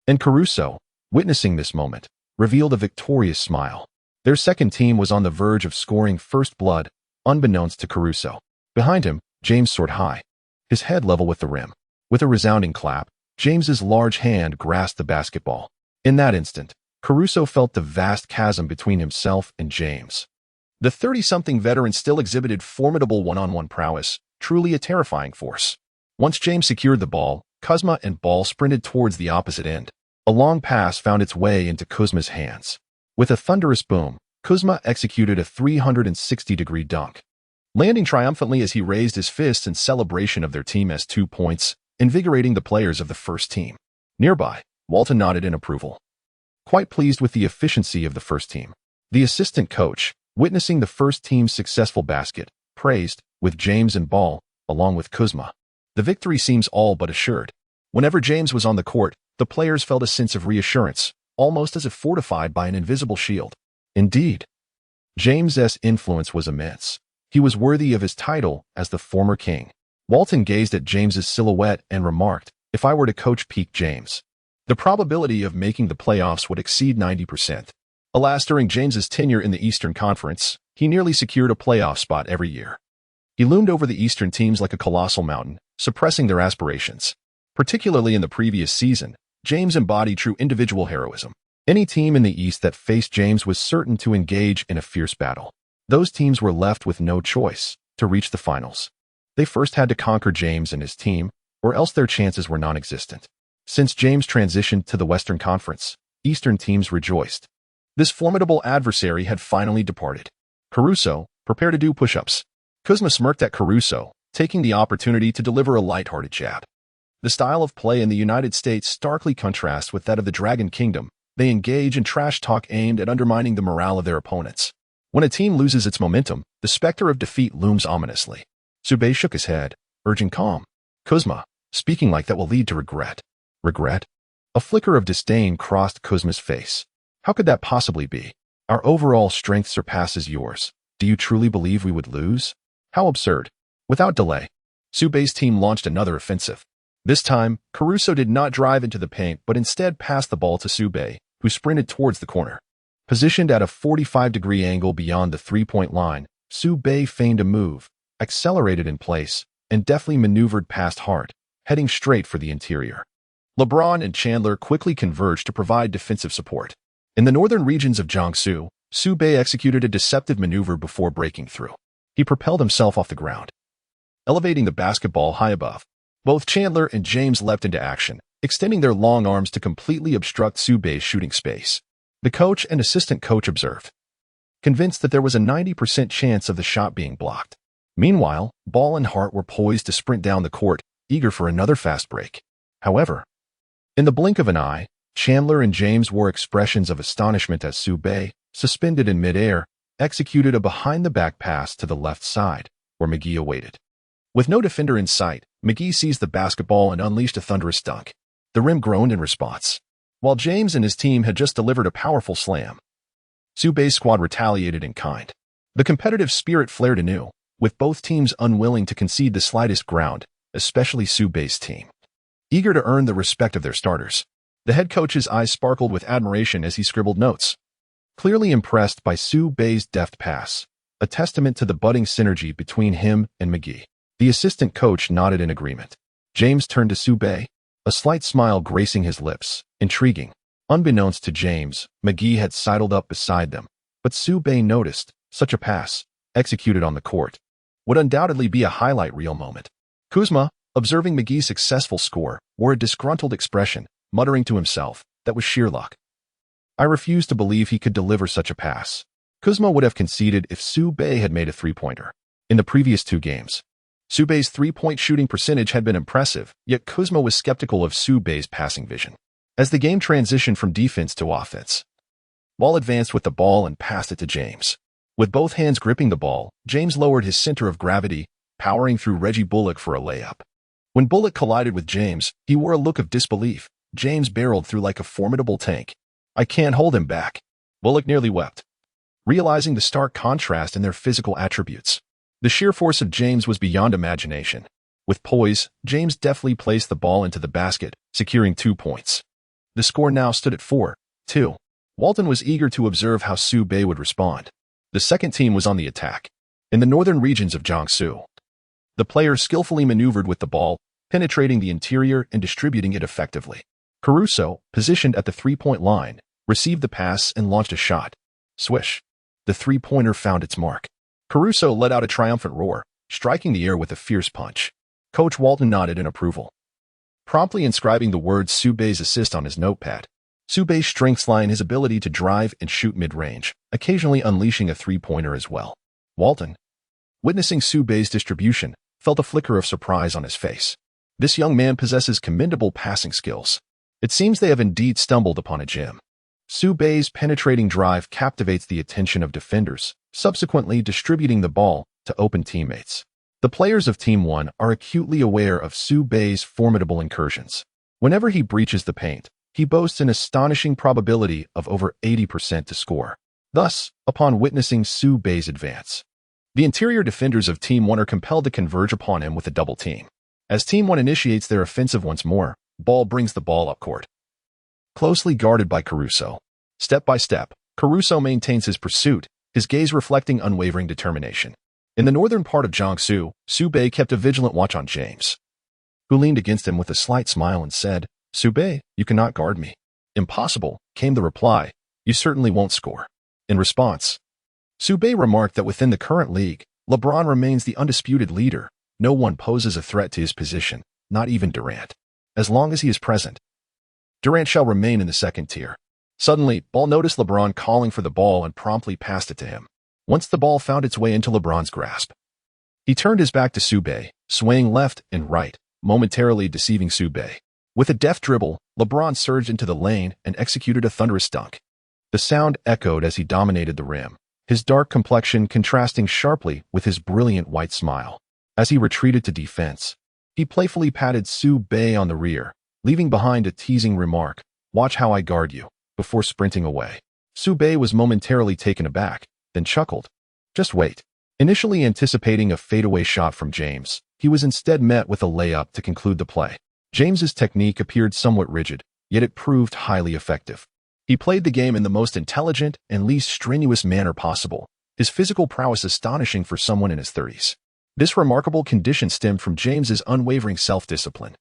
And Caruso, witnessing this moment, revealed a victorious smile. Their second team was on the verge of scoring first blood, unbeknownst to Caruso. Behind him, James soared high, his head level with the rim. With a resounding clap, James's large hand grasped the basketball. In that instant, Caruso felt the vast chasm between himself and James. The 30-something veteran still exhibited formidable one-on-one prowess, truly a terrifying force. Once James secured the ball, Kuzma and Ball sprinted towards the opposite end. A long pass found its way into Kuzma's hands. With a thunderous boom, Kuzma executed a 360-degree dunk, landing triumphantly as he raised his fists in celebration of their team as 2 points, invigorating the players of the first team. Nearby, Walton nodded in approval, quite pleased with the efficiency of the first team. The assistant coach, witnessing the first team's successful basket, praised, with James and Ball, along with Kuzma. The victory seems all but assured. Whenever James was on the court, the players felt a sense of reassurance, almost as if fortified by an invisible shield. Indeed, James's influence was immense. He was worthy of his title as the former king. Walton gazed at James's silhouette and remarked, "If I were to coach peak James, the probability of making the playoffs would exceed 90%. Alas, during James's tenure in the Eastern Conference, he nearly secured a playoff spot every year. He loomed over the Eastern teams like a colossal mountain, suppressing their aspirations. Particularly in the previous season, James embodied true individual heroism. Any team in the East that faced James was certain to engage in a fierce battle. Those teams were left with no choice to reach the finals. They first had to conquer James and his team, or else their chances were non-existent. Since James transitioned to the Western Conference, Eastern teams rejoiced. This formidable adversary had finally departed. Caruso, prepare to do push-ups." Kuzma smirked at Caruso, taking the opportunity to deliver a light-hearted jab. The style of play in the United States starkly contrasts with that of the Dragon Kingdom. They engage in trash talk aimed at undermining the morale of their opponents. When a team loses its momentum, the specter of defeat looms ominously. Su Bei shook his head, urging calm. "Kuzma, speaking like that will lead to regret." "Regret?" A flicker of disdain crossed Kuzma's face. "How could that possibly be? Our overall strength surpasses yours. Do you truly believe we would lose? How absurd." Without delay, Su Bei's team launched another offensive. This time, Caruso did not drive into the paint but instead passed the ball to Su Bei, who sprinted towards the corner. Positioned at a 45-degree angle beyond the three-point line, Su Bei feigned a move, accelerated in place, and deftly maneuvered past Hart, heading straight for the interior. LeBron and Chandler quickly converged to provide defensive support. In the northern regions of Jiangsu, Su Bei executed a deceptive maneuver before breaking through. He propelled himself off the ground, elevating the basketball high above. Both Chandler and James leapt into action, extending their long arms to completely obstruct Su Bei's shooting space. The coach and assistant coach observed, convinced that there was a 90% chance of the shot being blocked. Meanwhile, Ball and Hart were poised to sprint down the court, eager for another fast break. However, in the blink of an eye, Chandler and James wore expressions of astonishment as Su Bei, suspended in midair, executed a behind-the-back pass to the left side, where McGee awaited. With no defender in sight, McGee seized the basketball and unleashed a thunderous dunk. The rim groaned in response. While James and his team had just delivered a powerful slam, Su Bei's squad retaliated in kind. The competitive spirit flared anew, with both teams unwilling to concede the slightest ground, especially Su Bei's team, eager to earn the respect of their starters. The head coach's eyes sparkled with admiration as he scribbled notes, clearly impressed by Su Bei's deft pass, a testament to the budding synergy between him and McGee. The assistant coach nodded in agreement. James turned to Su Bei, a slight smile gracing his lips. Intriguing. Unbeknownst to James, McGee had sidled up beside them, but Su Bei noticed such a pass, executed on the court, would undoubtedly be a highlight reel moment. Kuzma, observing McGee's successful score, wore a disgruntled expression, muttering to himself, "That was sheer luck. I refuse to believe he could deliver such a pass." Kuzma would have conceded if Su Bei had made a three-pointer. In the previous two games, Su Bei's three-point shooting percentage had been impressive, yet Kuzma was skeptical of Su Bei's passing vision. As the game transitioned from defense to offense, Ball advanced with the ball and passed it to James. With both hands gripping the ball, James lowered his center of gravity, powering through Reggie Bullock for a layup. When Bullock collided with James, he wore a look of disbelief. James barreled through like a formidable tank. "I can't hold him back." Bullock nearly wept, realizing the stark contrast in their physical attributes. The sheer force of James was beyond imagination. With poise, James deftly placed the ball into the basket, securing 2 points. The score now stood at 4-2. Walton was eager to observe how Su Bei would respond. The second team was on the attack. In the northern regions of Jiangsu, the players skillfully maneuvered with the ball, penetrating the interior and distributing it effectively. Caruso, positioned at the three-point line, received the pass and launched a shot. Swish. The three-pointer found its mark. Caruso let out a triumphant roar, striking the air with a fierce punch. Coach Walton nodded in approval, promptly inscribing the words Su Bei's assist on his notepad. Su Bei's strengths lie in his ability to drive and shoot mid-range, occasionally unleashing a three-pointer as well. Walton, witnessing Su Bei's distribution, felt a flicker of surprise on his face. This young man possesses commendable passing skills. It seems they have indeed stumbled upon a gem. Su Bei's penetrating drive captivates the attention of defenders, subsequently distributing the ball to open teammates. The players of Team 1 are acutely aware of Su Bei's formidable incursions. Whenever he breaches the paint, he boasts an astonishing probability of over 80% to score. Thus, upon witnessing Su Bei's advance, the interior defenders of Team 1 are compelled to converge upon him with a double team. As Team 1 initiates their offensive once more, Ball brings the ball up court, closely guarded by Caruso. Step by step, Caruso maintains his pursuit, his gaze reflecting unwavering determination. In the northern part of Jiangsu, Su Bei kept a vigilant watch on James, who leaned against him with a slight smile and said, "Su Bei, you cannot guard me." "Impossible," came the reply. "You certainly won't score." In response, Su Bei remarked that within the current league, LeBron remains the undisputed leader. No one poses a threat to his position, not even Durant. As long as he is present, Durant shall remain in the second tier. Suddenly, Ball noticed LeBron calling for the ball and promptly passed it to him. Once the ball found its way into LeBron's grasp, he turned his back to Su Bei, swaying left and right, momentarily deceiving Su Bei. With a deft dribble, LeBron surged into the lane and executed a thunderous dunk. The sound echoed as he dominated the rim, his dark complexion contrasting sharply with his brilliant white smile. As he retreated to defense, he playfully patted Su Bei on the rear, leaving behind a teasing remark, "Watch how I guard you," before sprinting away. Su Bei was momentarily taken aback, then chuckled. "Just wait." Initially anticipating a fadeaway shot from James, he was instead met with a layup to conclude the play. James's technique appeared somewhat rigid, yet it proved highly effective. He played the game in the most intelligent and least strenuous manner possible, his physical prowess astonishing for someone in his 30s. This remarkable condition stemmed from James's unwavering self-discipline.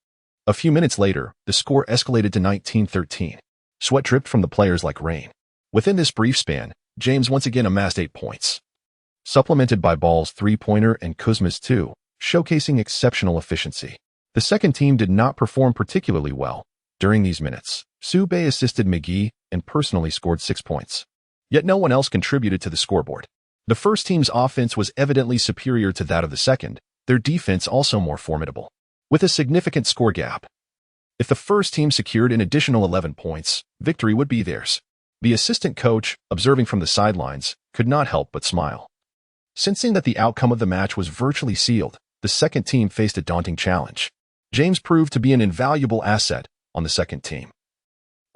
A few minutes later, the score escalated to 19-13. Sweat dripped from the players like rain. Within this brief span, James once again amassed 8 points, supplemented by Ball's three-pointer and Kuzma's 2, showcasing exceptional efficiency. The second team did not perform particularly well. During these minutes, Su Bei assisted McGee and personally scored 6 points. Yet no one else contributed to the scoreboard. The first team's offense was evidently superior to that of the second, their defense also more formidable, with a significant score gap. If the first team secured an additional 11 points, victory would be theirs. The assistant coach, observing from the sidelines, could not help but smile. Sensing that the outcome of the match was virtually sealed, the second team faced a daunting challenge. James proved to be an invaluable asset on the second team.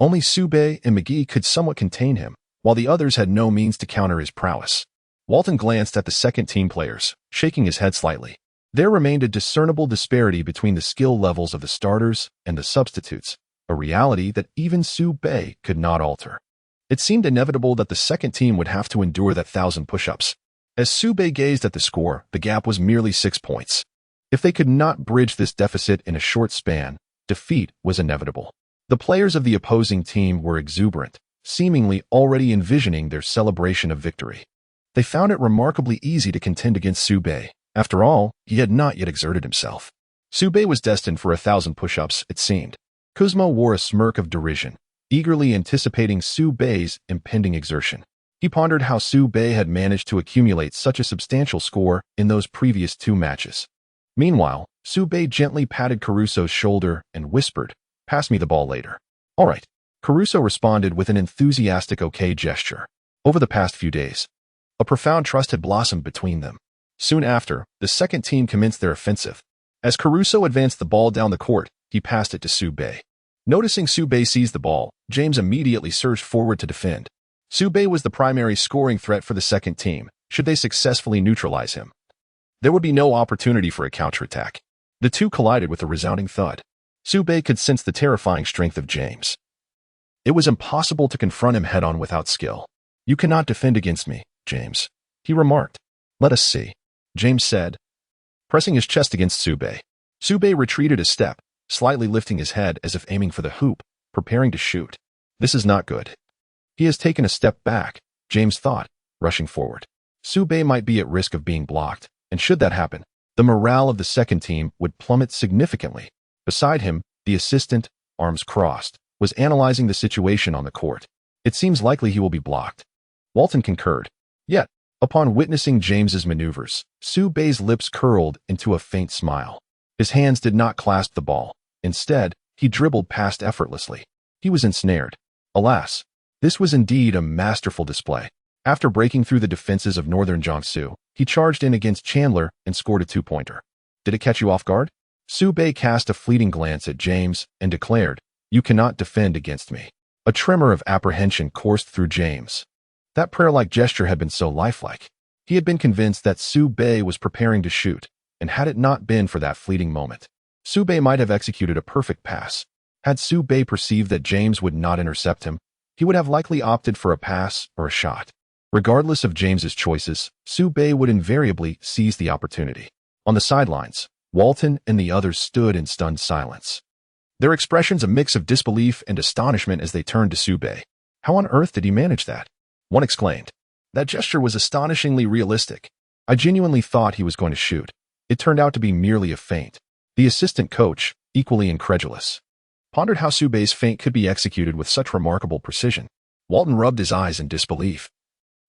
Only Su Bei and McGee could somewhat contain him, while the others had no means to counter his prowess. Walton glanced at the second team players, shaking his head slightly. There remained a discernible disparity between the skill levels of the starters and the substitutes, a reality that even Su Bei could not alter. It seemed inevitable that the second team would have to endure that 1,000 push-ups. As Su Bei gazed at the score, the gap was merely 6 points. If they could not bridge this deficit in a short span, defeat was inevitable. The players of the opposing team were exuberant, seemingly already envisioning their celebration of victory. They found it remarkably easy to contend against Su Bei. After all, he had not yet exerted himself. Su Bei was destined for 1,000 push-ups, it seemed. Kuzma wore a smirk of derision, eagerly anticipating Su Bei's impending exertion. He pondered how Su Bei had managed to accumulate such a substantial score in those previous 2 matches. Meanwhile, Su Bei gently patted Caruso's shoulder and whispered, "Pass me the ball later." "All right." Caruso responded with an enthusiastic okay gesture. Over the past few days, a profound trust had blossomed between them. Soon after, the second team commenced their offensive. As Caruso advanced the ball down the court, he passed it to Su Bei. Noticing Su Bei seize the ball, James immediately surged forward to defend. Su Bei was the primary scoring threat for the second team, should they successfully neutralize him. There would be no opportunity for a counterattack. The two collided with a resounding thud. Su Bei could sense the terrifying strength of James. It was impossible to confront him head-on without skill. "You cannot defend against me, James," he remarked. "Let us see," James said, pressing his chest against Su Bei. Su Bei retreated a step, slightly lifting his head as if aiming for the hoop, preparing to shoot. "This is not good." He has taken a step back, James thought, rushing forward. Su Bei might be at risk of being blocked, and should that happen, the morale of the second team would plummet significantly. Beside him, the assistant, arms crossed, was analyzing the situation on the court. It seems likely he will be blocked. Walton concurred. Yet, upon witnessing James's maneuvers, Su Bei's lips curled into a faint smile. His hands did not clasp the ball. Instead, he dribbled past effortlessly. He was ensnared. Alas, this was indeed a masterful display. After breaking through the defenses of Northern Jiangsu, he charged in against Chandler and scored a two-pointer. Did it catch you off guard? Su Bei cast a fleeting glance at James and declared, "You cannot defend against me." A tremor of apprehension coursed through James. That prayer-like gesture had been so lifelike. He had been convinced that Su Bei was preparing to shoot, and had it not been for that fleeting moment, Su Bei might have executed a perfect pass. Had Su Bei perceived that James would not intercept him, he would have likely opted for a pass or a shot. Regardless of James's choices, Su Bei would invariably seize the opportunity. On the sidelines, Walton and the others stood in stunned silence. Their expressions a mix of disbelief and astonishment as they turned to Su Bei. How on earth did he manage that? One exclaimed. That gesture was astonishingly realistic. I genuinely thought he was going to shoot. It turned out to be merely a feint. The assistant coach, equally incredulous, pondered how Su Bei's feint could be executed with such remarkable precision. Walton rubbed his eyes in disbelief,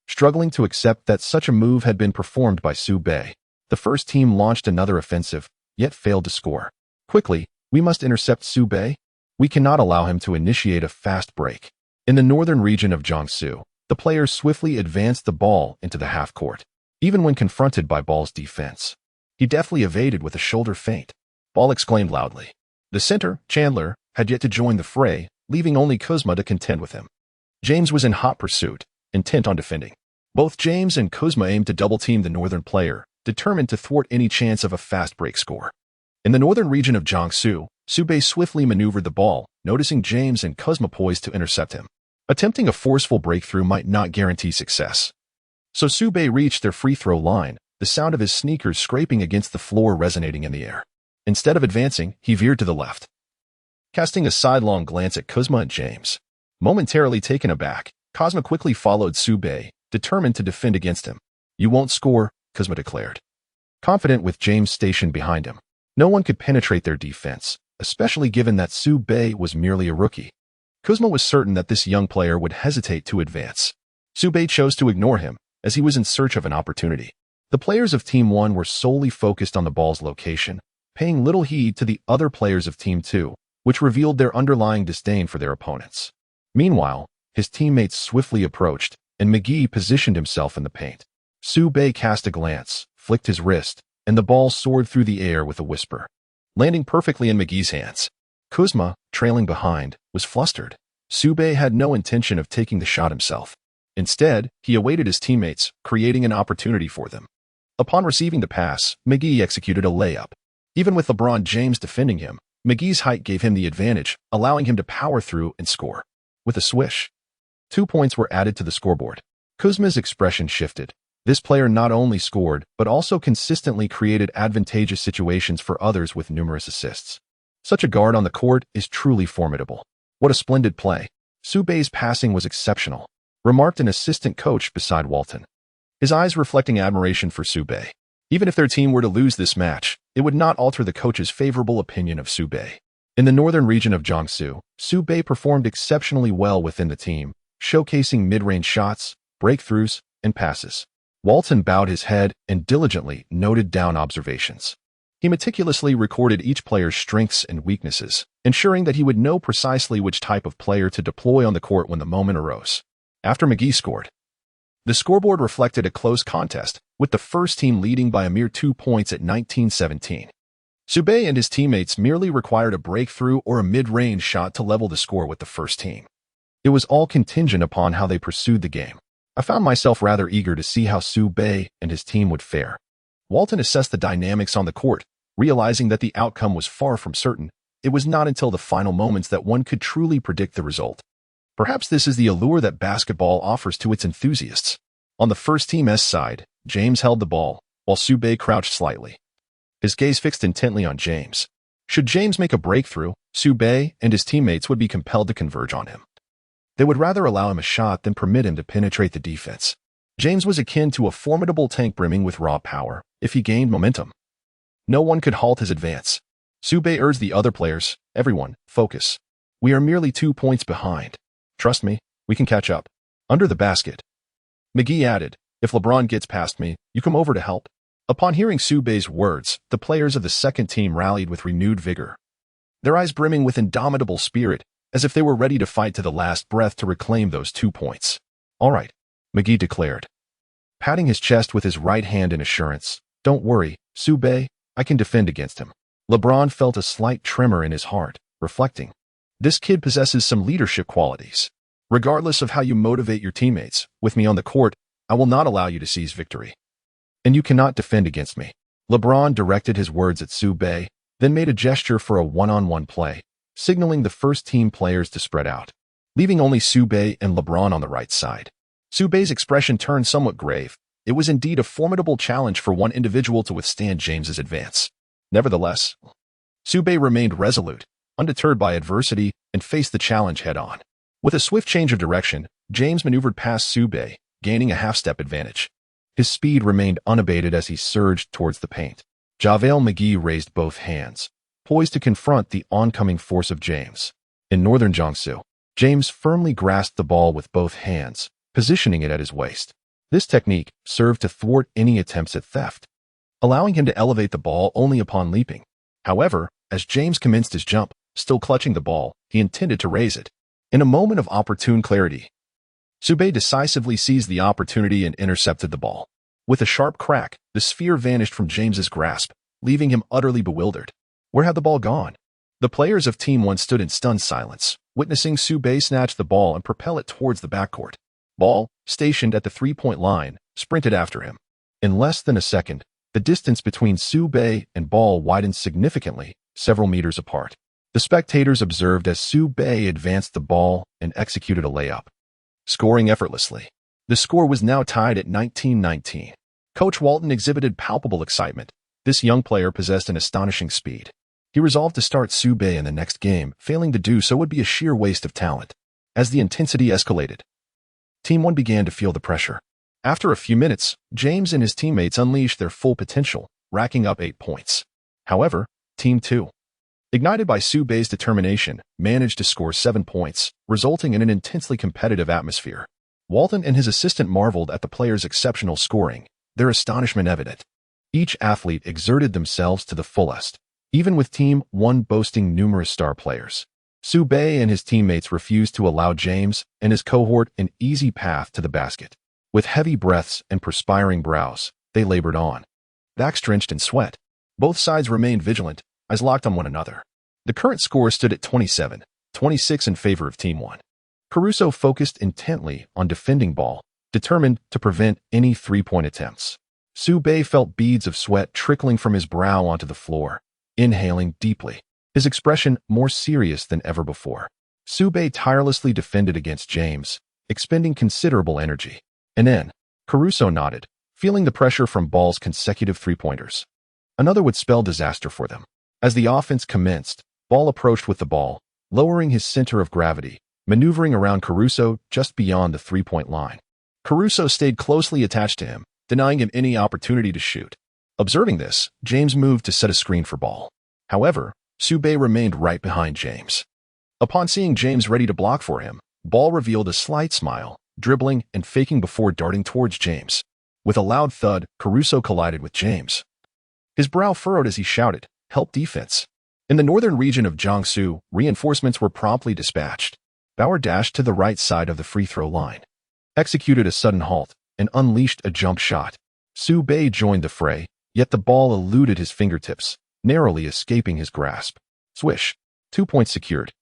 struggling to accept that such a move had been performed by Su Bei. The first team launched another offensive, yet failed to score. Quickly, we must intercept Su Bei. We cannot allow him to initiate a fast break. In the northern region of Jiangsu, the players swiftly advanced the ball into the half-court. Even when confronted by Ball's defense, he deftly evaded with a shoulder feint. Ball exclaimed loudly. The center, Chandler, had yet to join the fray, leaving only Kuzma to contend with him. James was in hot pursuit, intent on defending. Both James and Kuzma aimed to double-team the northern player, determined to thwart any chance of a fast break score. In the northern region of Jiangsu, Su Bei swiftly maneuvered the ball, noticing James and Kuzma poised to intercept him. Attempting a forceful breakthrough might not guarantee success. So Su Bei reached their free throw line, the sound of his sneakers scraping against the floor resonating in the air. Instead of advancing, he veered to the left, casting a sidelong glance at Kuzma and James. Momentarily taken aback, Kuzma quickly followed Su Bei, determined to defend against him. You won't score, Kuzma declared, confident with James stationed behind him. No one could penetrate their defense, especially given that Su Bei was merely a rookie. Kuzma was certain that this young player would hesitate to advance. Su Bei chose to ignore him, as he was in search of an opportunity. The players of Team 1 were solely focused on the ball's location, paying little heed to the other players of Team 2, which revealed their underlying disdain for their opponents. Meanwhile, his teammates swiftly approached, and McGee positioned himself in the paint. Su Bei cast a glance, flicked his wrist, and the ball soared through the air with a whisper, landing perfectly in McGee's hands. Kuzma, trailing behind, was flustered. Su Bei had no intention of taking the shot himself. Instead, he awaited his teammates, creating an opportunity for them. Upon receiving the pass, McGee executed a layup. Even with LeBron James defending him, McGee's height gave him the advantage, allowing him to power through and score. With a swish, 2 points were added to the scoreboard. Kuzma's expression shifted. This player not only scored, but also consistently created advantageous situations for others with numerous assists. Such a guard on the court is truly formidable. What a splendid play. Su Bei's passing was exceptional, remarked an assistant coach beside Walton, his eyes reflecting admiration for Su Bei. Even if their team were to lose this match, it would not alter the coach's favorable opinion of Su Bei. In the northern region of Jiangsu, Su Bei performed exceptionally well within the team, showcasing mid-range shots, breakthroughs, and passes. Walton bowed his head and diligently noted down observations. He meticulously recorded each player's strengths and weaknesses, ensuring that he would know precisely which type of player to deploy on the court when the moment arose. After McGee scored, the scoreboard reflected a close contest, with the first team leading by a mere 2 points at 19-17. Su Bei and his teammates merely required a breakthrough or a mid-range shot to level the score with the first team. It was all contingent upon how they pursued the game. I found myself rather eager to see how Su Bei and his team would fare. Walton assessed the dynamics on the court, realizing that the outcome was far from certain. It was not until the final moments that one could truly predict the result. Perhaps this is the allure that basketball offers to its enthusiasts. On the first team's side, James held the ball, while Su Bei crouched slightly, his gaze fixed intently on James. Should James make a breakthrough, Su Bei and his teammates would be compelled to converge on him. They would rather allow him a shot than permit him to penetrate the defense. James was akin to a formidable tank brimming with raw power if he gained momentum. No one could halt his advance. Su Bei urged the other players, "Everyone, focus. We are merely 2 points behind. Trust me, we can catch up." Under the basket, McGee added, "If LeBron gets past me, you come over to help." Upon hearing Su Bei's words, the players of the second team rallied with renewed vigor, their eyes brimming with indomitable spirit, as if they were ready to fight to the last breath to reclaim those 2 points. "All right," McGee declared, patting his chest with his right hand in assurance. "Don't worry, Su Bei, I can defend against him." LeBron felt a slight tremor in his heart, reflecting, "This kid possesses some leadership qualities. Regardless of how you motivate your teammates, with me on the court, I will not allow you to seize victory. And you cannot defend against me." LeBron directed his words at Su Bei, then made a gesture for a one-on-one play, signaling the first team players to spread out, leaving only Su Bei and LeBron on the right side. Su Bei's expression turned somewhat grave. It was indeed a formidable challenge for one individual to withstand James's advance. Nevertheless, Su Bei remained resolute, undeterred by adversity, and faced the challenge head-on. With a swift change of direction, James maneuvered past Su Bei, gaining a half-step advantage. His speed remained unabated as he surged towards the paint. JaVale McGee raised both hands, poised to confront the oncoming force of James. In northern Jiangsu, James firmly grasped the ball with both hands, positioning it at his waist. This technique served to thwart any attempts at theft, allowing him to elevate the ball only upon leaping. However, as James commenced his jump, still clutching the ball, he intended to raise it. In a moment of opportune clarity, Su Bei decisively seized the opportunity and intercepted the ball. With a sharp crack, the sphere vanished from James's grasp, leaving him utterly bewildered. Where had the ball gone? The players of Team 1 stood in stunned silence, witnessing Su Bei snatch the ball and propel it towards the backcourt. Ball, stationed at the three-point line, sprinted after him. In less than a second, the distance between Su Bei and ball widened significantly, several meters apart. The spectators observed as Su Bei advanced the ball and executed a layup, scoring effortlessly. The score was now tied at 19-19. Coach Walton exhibited palpable excitement. This young player possessed an astonishing speed. He resolved to start Su Bei in the next game. Failing to do so would be a sheer waste of talent. As the intensity escalated, Team 1 began to feel the pressure. After a few minutes, James and his teammates unleashed their full potential, racking up 8 points. However, Team 2, ignited by Su Bei's determination, managed to score 7 points, resulting in an intensely competitive atmosphere. Walton and his assistant marveled at the players' exceptional scoring, their astonishment evident. Each athlete exerted themselves to the fullest, even with Team 1 boasting numerous star players. Su Bei and his teammates refused to allow James and his cohort an easy path to the basket. With heavy breaths and perspiring brows, they labored on. Backs drenched in sweat, both sides remained vigilant, eyes locked on one another. The current score stood at 27-26 in favor of Team 1. Caruso focused intently on defending ball, determined to prevent any three-point attempts. Su Bei felt beads of sweat trickling from his brow onto the floor, inhaling deeply, his expression more serious than ever before. Su Bei tirelessly defended against James, expending considerable energy. And then, Caruso nodded, feeling the pressure from ball's consecutive three-pointers. Another would spell disaster for them. As the offense commenced, Ball approached with the ball, lowering his center of gravity, maneuvering around Caruso just beyond the three-point line. Caruso stayed closely attached to him, denying him any opportunity to shoot. Observing this, James moved to set a screen for Ball. However, Su Bei remained right behind James. Upon seeing James ready to block for him, Ball revealed a slight smile, dribbling and faking before darting towards James. With a loud thud, Caruso collided with James. His brow furrowed as he shouted, "Help defense." In the northern region of Jiangsu, reinforcements were promptly dispatched. Bauer dashed to the right side of the free throw line, executed a sudden halt, and unleashed a jump shot. Su Bei joined the fray, yet the ball eluded his fingertips, narrowly escaping his grasp. Swish. 2 points secured.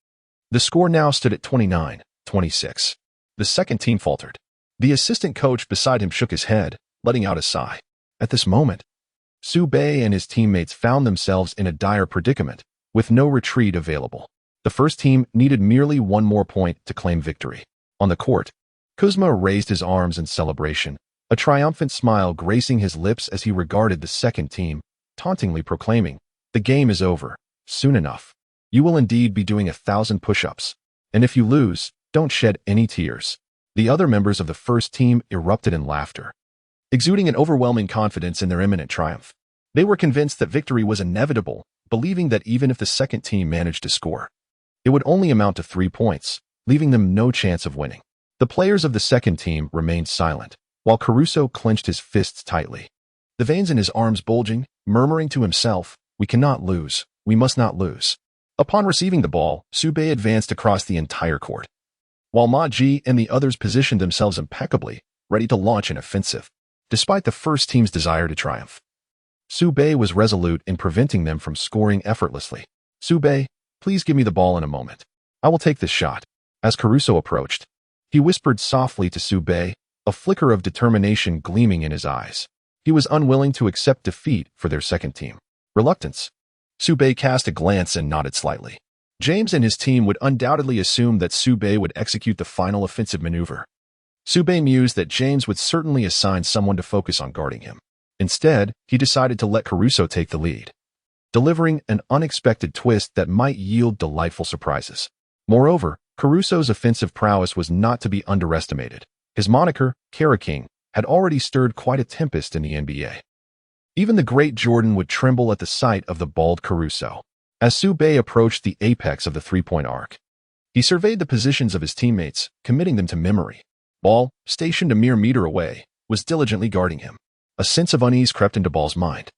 The score now stood at 29-26. The second team faltered. The assistant coach beside him shook his head, letting out a sigh. At this moment, Su Bei and his teammates found themselves in a dire predicament, with no retreat available. The first team needed merely one more point to claim victory. On the court, Kuzma raised his arms in celebration, a triumphant smile gracing his lips as he regarded the second team, tauntingly proclaiming, "The game is over. Soon enough. You will indeed be doing 1,000 push-ups. And if you lose, Don't shed any tears. The other members of the first team erupted in laughter, exuding an overwhelming confidence in their imminent triumph. They were convinced that victory was inevitable, believing that even if the second team managed to score, it would only amount to 3 points, leaving them no chance of winning. The players of the second team remained silent, while Caruso clenched his fists tightly, the veins in his arms bulging, murmuring to himself, "We cannot lose. We must not lose." Upon receiving the ball, Su Bei advanced across the entire court, while Ma Ji and the others positioned themselves impeccably, ready to launch an offensive. Despite the first team's desire to triumph, Su Bei was resolute in preventing them from scoring effortlessly. "Su Bei, please give me the ball in a moment. I will take this shot." As Caruso approached, he whispered softly to Su Bei, a flicker of determination gleaming in his eyes. He was unwilling to accept defeat for their second team. Reluctance. Su Bei cast a glance and nodded slightly. James and his team would undoubtedly assume that Su Bei would execute the final offensive maneuver. Su Bei mused that James would certainly assign someone to focus on guarding him. Instead, he decided to let Caruso take the lead, delivering an unexpected twist that might yield delightful surprises. Moreover, Caruso's offensive prowess was not to be underestimated. His moniker, Kara King, had already stirred quite a tempest in the NBA. Even the great Jordan would tremble at the sight of the bald Caruso. As Su Bei approached the apex of the three-point arc, he surveyed the positions of his teammates, committing them to memory. Ball, stationed a mere meter away, was diligently guarding him. A sense of unease crept into Ball's mind.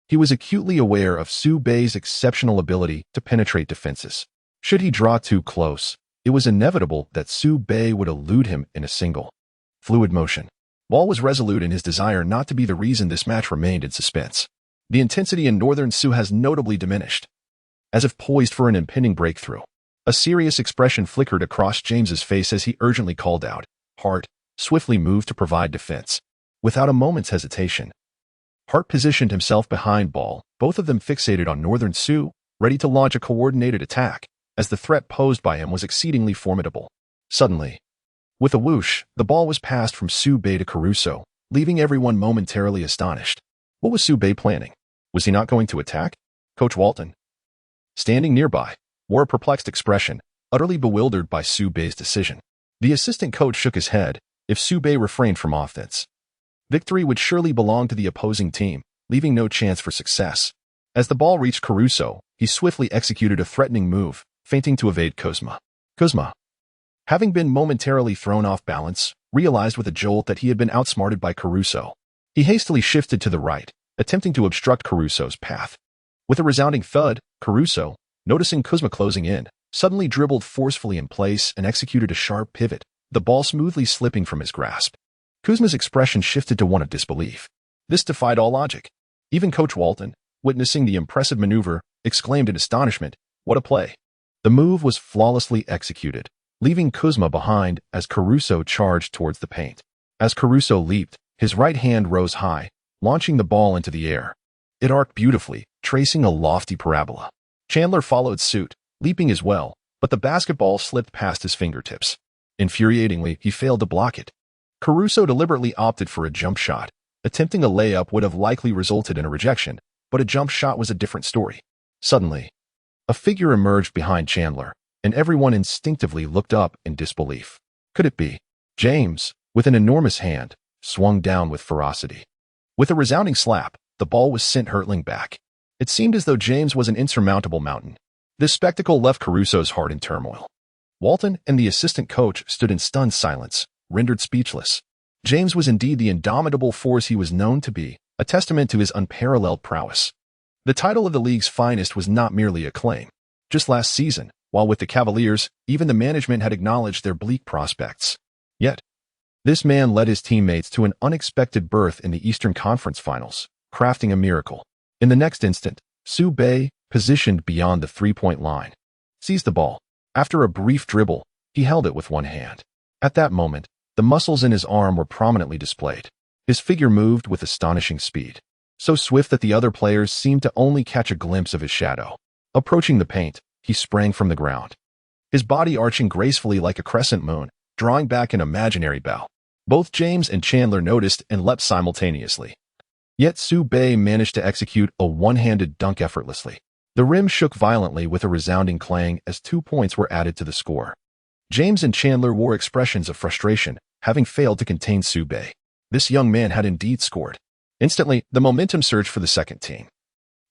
He was acutely aware of Su Bei's exceptional ability to penetrate defenses. Should he draw too close, it was inevitable that Su Bei would elude him in a single, fluid motion. Ball was resolute in his desire not to be the reason this match remained in suspense. The intensity in Northern Su has notably diminished. As if poised for an impending breakthrough, a serious expression flickered across James's face as he urgently called out. Hart swiftly moved to provide defense. Without a moment's hesitation, Hart positioned himself behind Ball, both of them fixated on Northern Su, ready to launch a coordinated attack, as the threat posed by him was exceedingly formidable. Suddenly, with a whoosh, the ball was passed from Su Bei to Caruso, leaving everyone momentarily astonished. What was Su Bei planning? Was he not going to attack? Coach Walton, standing nearby, wore a perplexed expression, utterly bewildered by Su Bei's decision. The assistant coach shook his head. If Su Bei refrained from offense, victory would surely belong to the opposing team, leaving no chance for success. As the ball reached Caruso, he swiftly executed a threatening move, feinting to evade Kuzma. Kuzma, having been momentarily thrown off balance, realized with a jolt that he had been outsmarted by Caruso. He hastily shifted to the right, attempting to obstruct Caruso's path. With a resounding thud, Caruso, noticing Kuzma closing in, suddenly dribbled forcefully in place and executed a sharp pivot, the ball smoothly slipping from his grasp. Kuzma's expression shifted to one of disbelief. This defied all logic. Even Coach Walton, witnessing the impressive maneuver, exclaimed in astonishment, "What a play!" The move was flawlessly executed, leaving Kuzma behind as Caruso charged towards the paint. As Caruso leaped, his right hand rose high, launching the ball into the air. It arced beautifully, tracing a lofty parabola. Chandler followed suit, leaping as well, but the basketball slipped past his fingertips. Infuriatingly, he failed to block it. Caruso deliberately opted for a jump shot. Attempting a layup would have likely resulted in a rejection, but a jump shot was a different story. Suddenly, a figure emerged behind Chandler, and everyone instinctively looked up in disbelief. Could it be? James, with an enormous hand, swung down with ferocity. With a resounding slap, the ball was sent hurtling back. It seemed as though James was an insurmountable mountain. This spectacle left Caruso's heart in turmoil. Walton and the assistant coach stood in stunned silence, rendered speechless. James was indeed the indomitable force he was known to be, a testament to his unparalleled prowess. The title of the league's finest was not merely a claim. Just last season, while with the Cavaliers, even the management had acknowledged their bleak prospects. Yet, this man led his teammates to an unexpected berth in the Eastern Conference Finals, crafting a miracle. In the next instant, Su Bei, positioned beyond the three-point line, seized the ball. After a brief dribble, he held it with one hand. At that moment, the muscles in his arm were prominently displayed. His figure moved with astonishing speed, so swift that the other players seemed to only catch a glimpse of his shadow. Approaching the paint, he sprang from the ground, his body arching gracefully like a crescent moon, drawing back an imaginary bow. Both James and Chandler noticed and leapt simultaneously. Yet Su Bei managed to execute a one-handed dunk effortlessly. The rim shook violently with a resounding clang as 2 points were added to the score. James and Chandler wore expressions of frustration, having failed to contain Su Bei. This young man had indeed scored. Instantly, the momentum surged for the second team.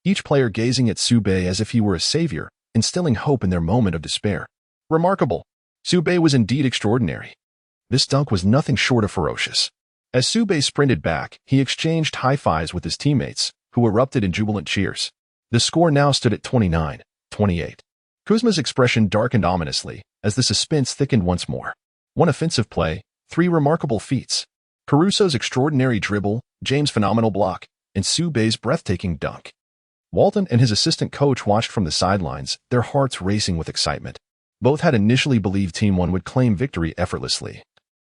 Each player gazing at Su Bei as if he were a savior, instilling hope in their moment of despair. Remarkable. Su Bei was indeed extraordinary. This dunk was nothing short of ferocious. As Su Bei sprinted back, he exchanged high-fives with his teammates, who erupted in jubilant cheers. The score now stood at 29-28. Kuzma's expression darkened ominously as the suspense thickened once more. One offensive play, 3 remarkable feats. Caruso's extraordinary dribble, James' phenomenal block, and Su Bei's breathtaking dunk. Walton and his assistant coach watched from the sidelines, their hearts racing with excitement. Both had initially believed Team 1 would claim victory effortlessly.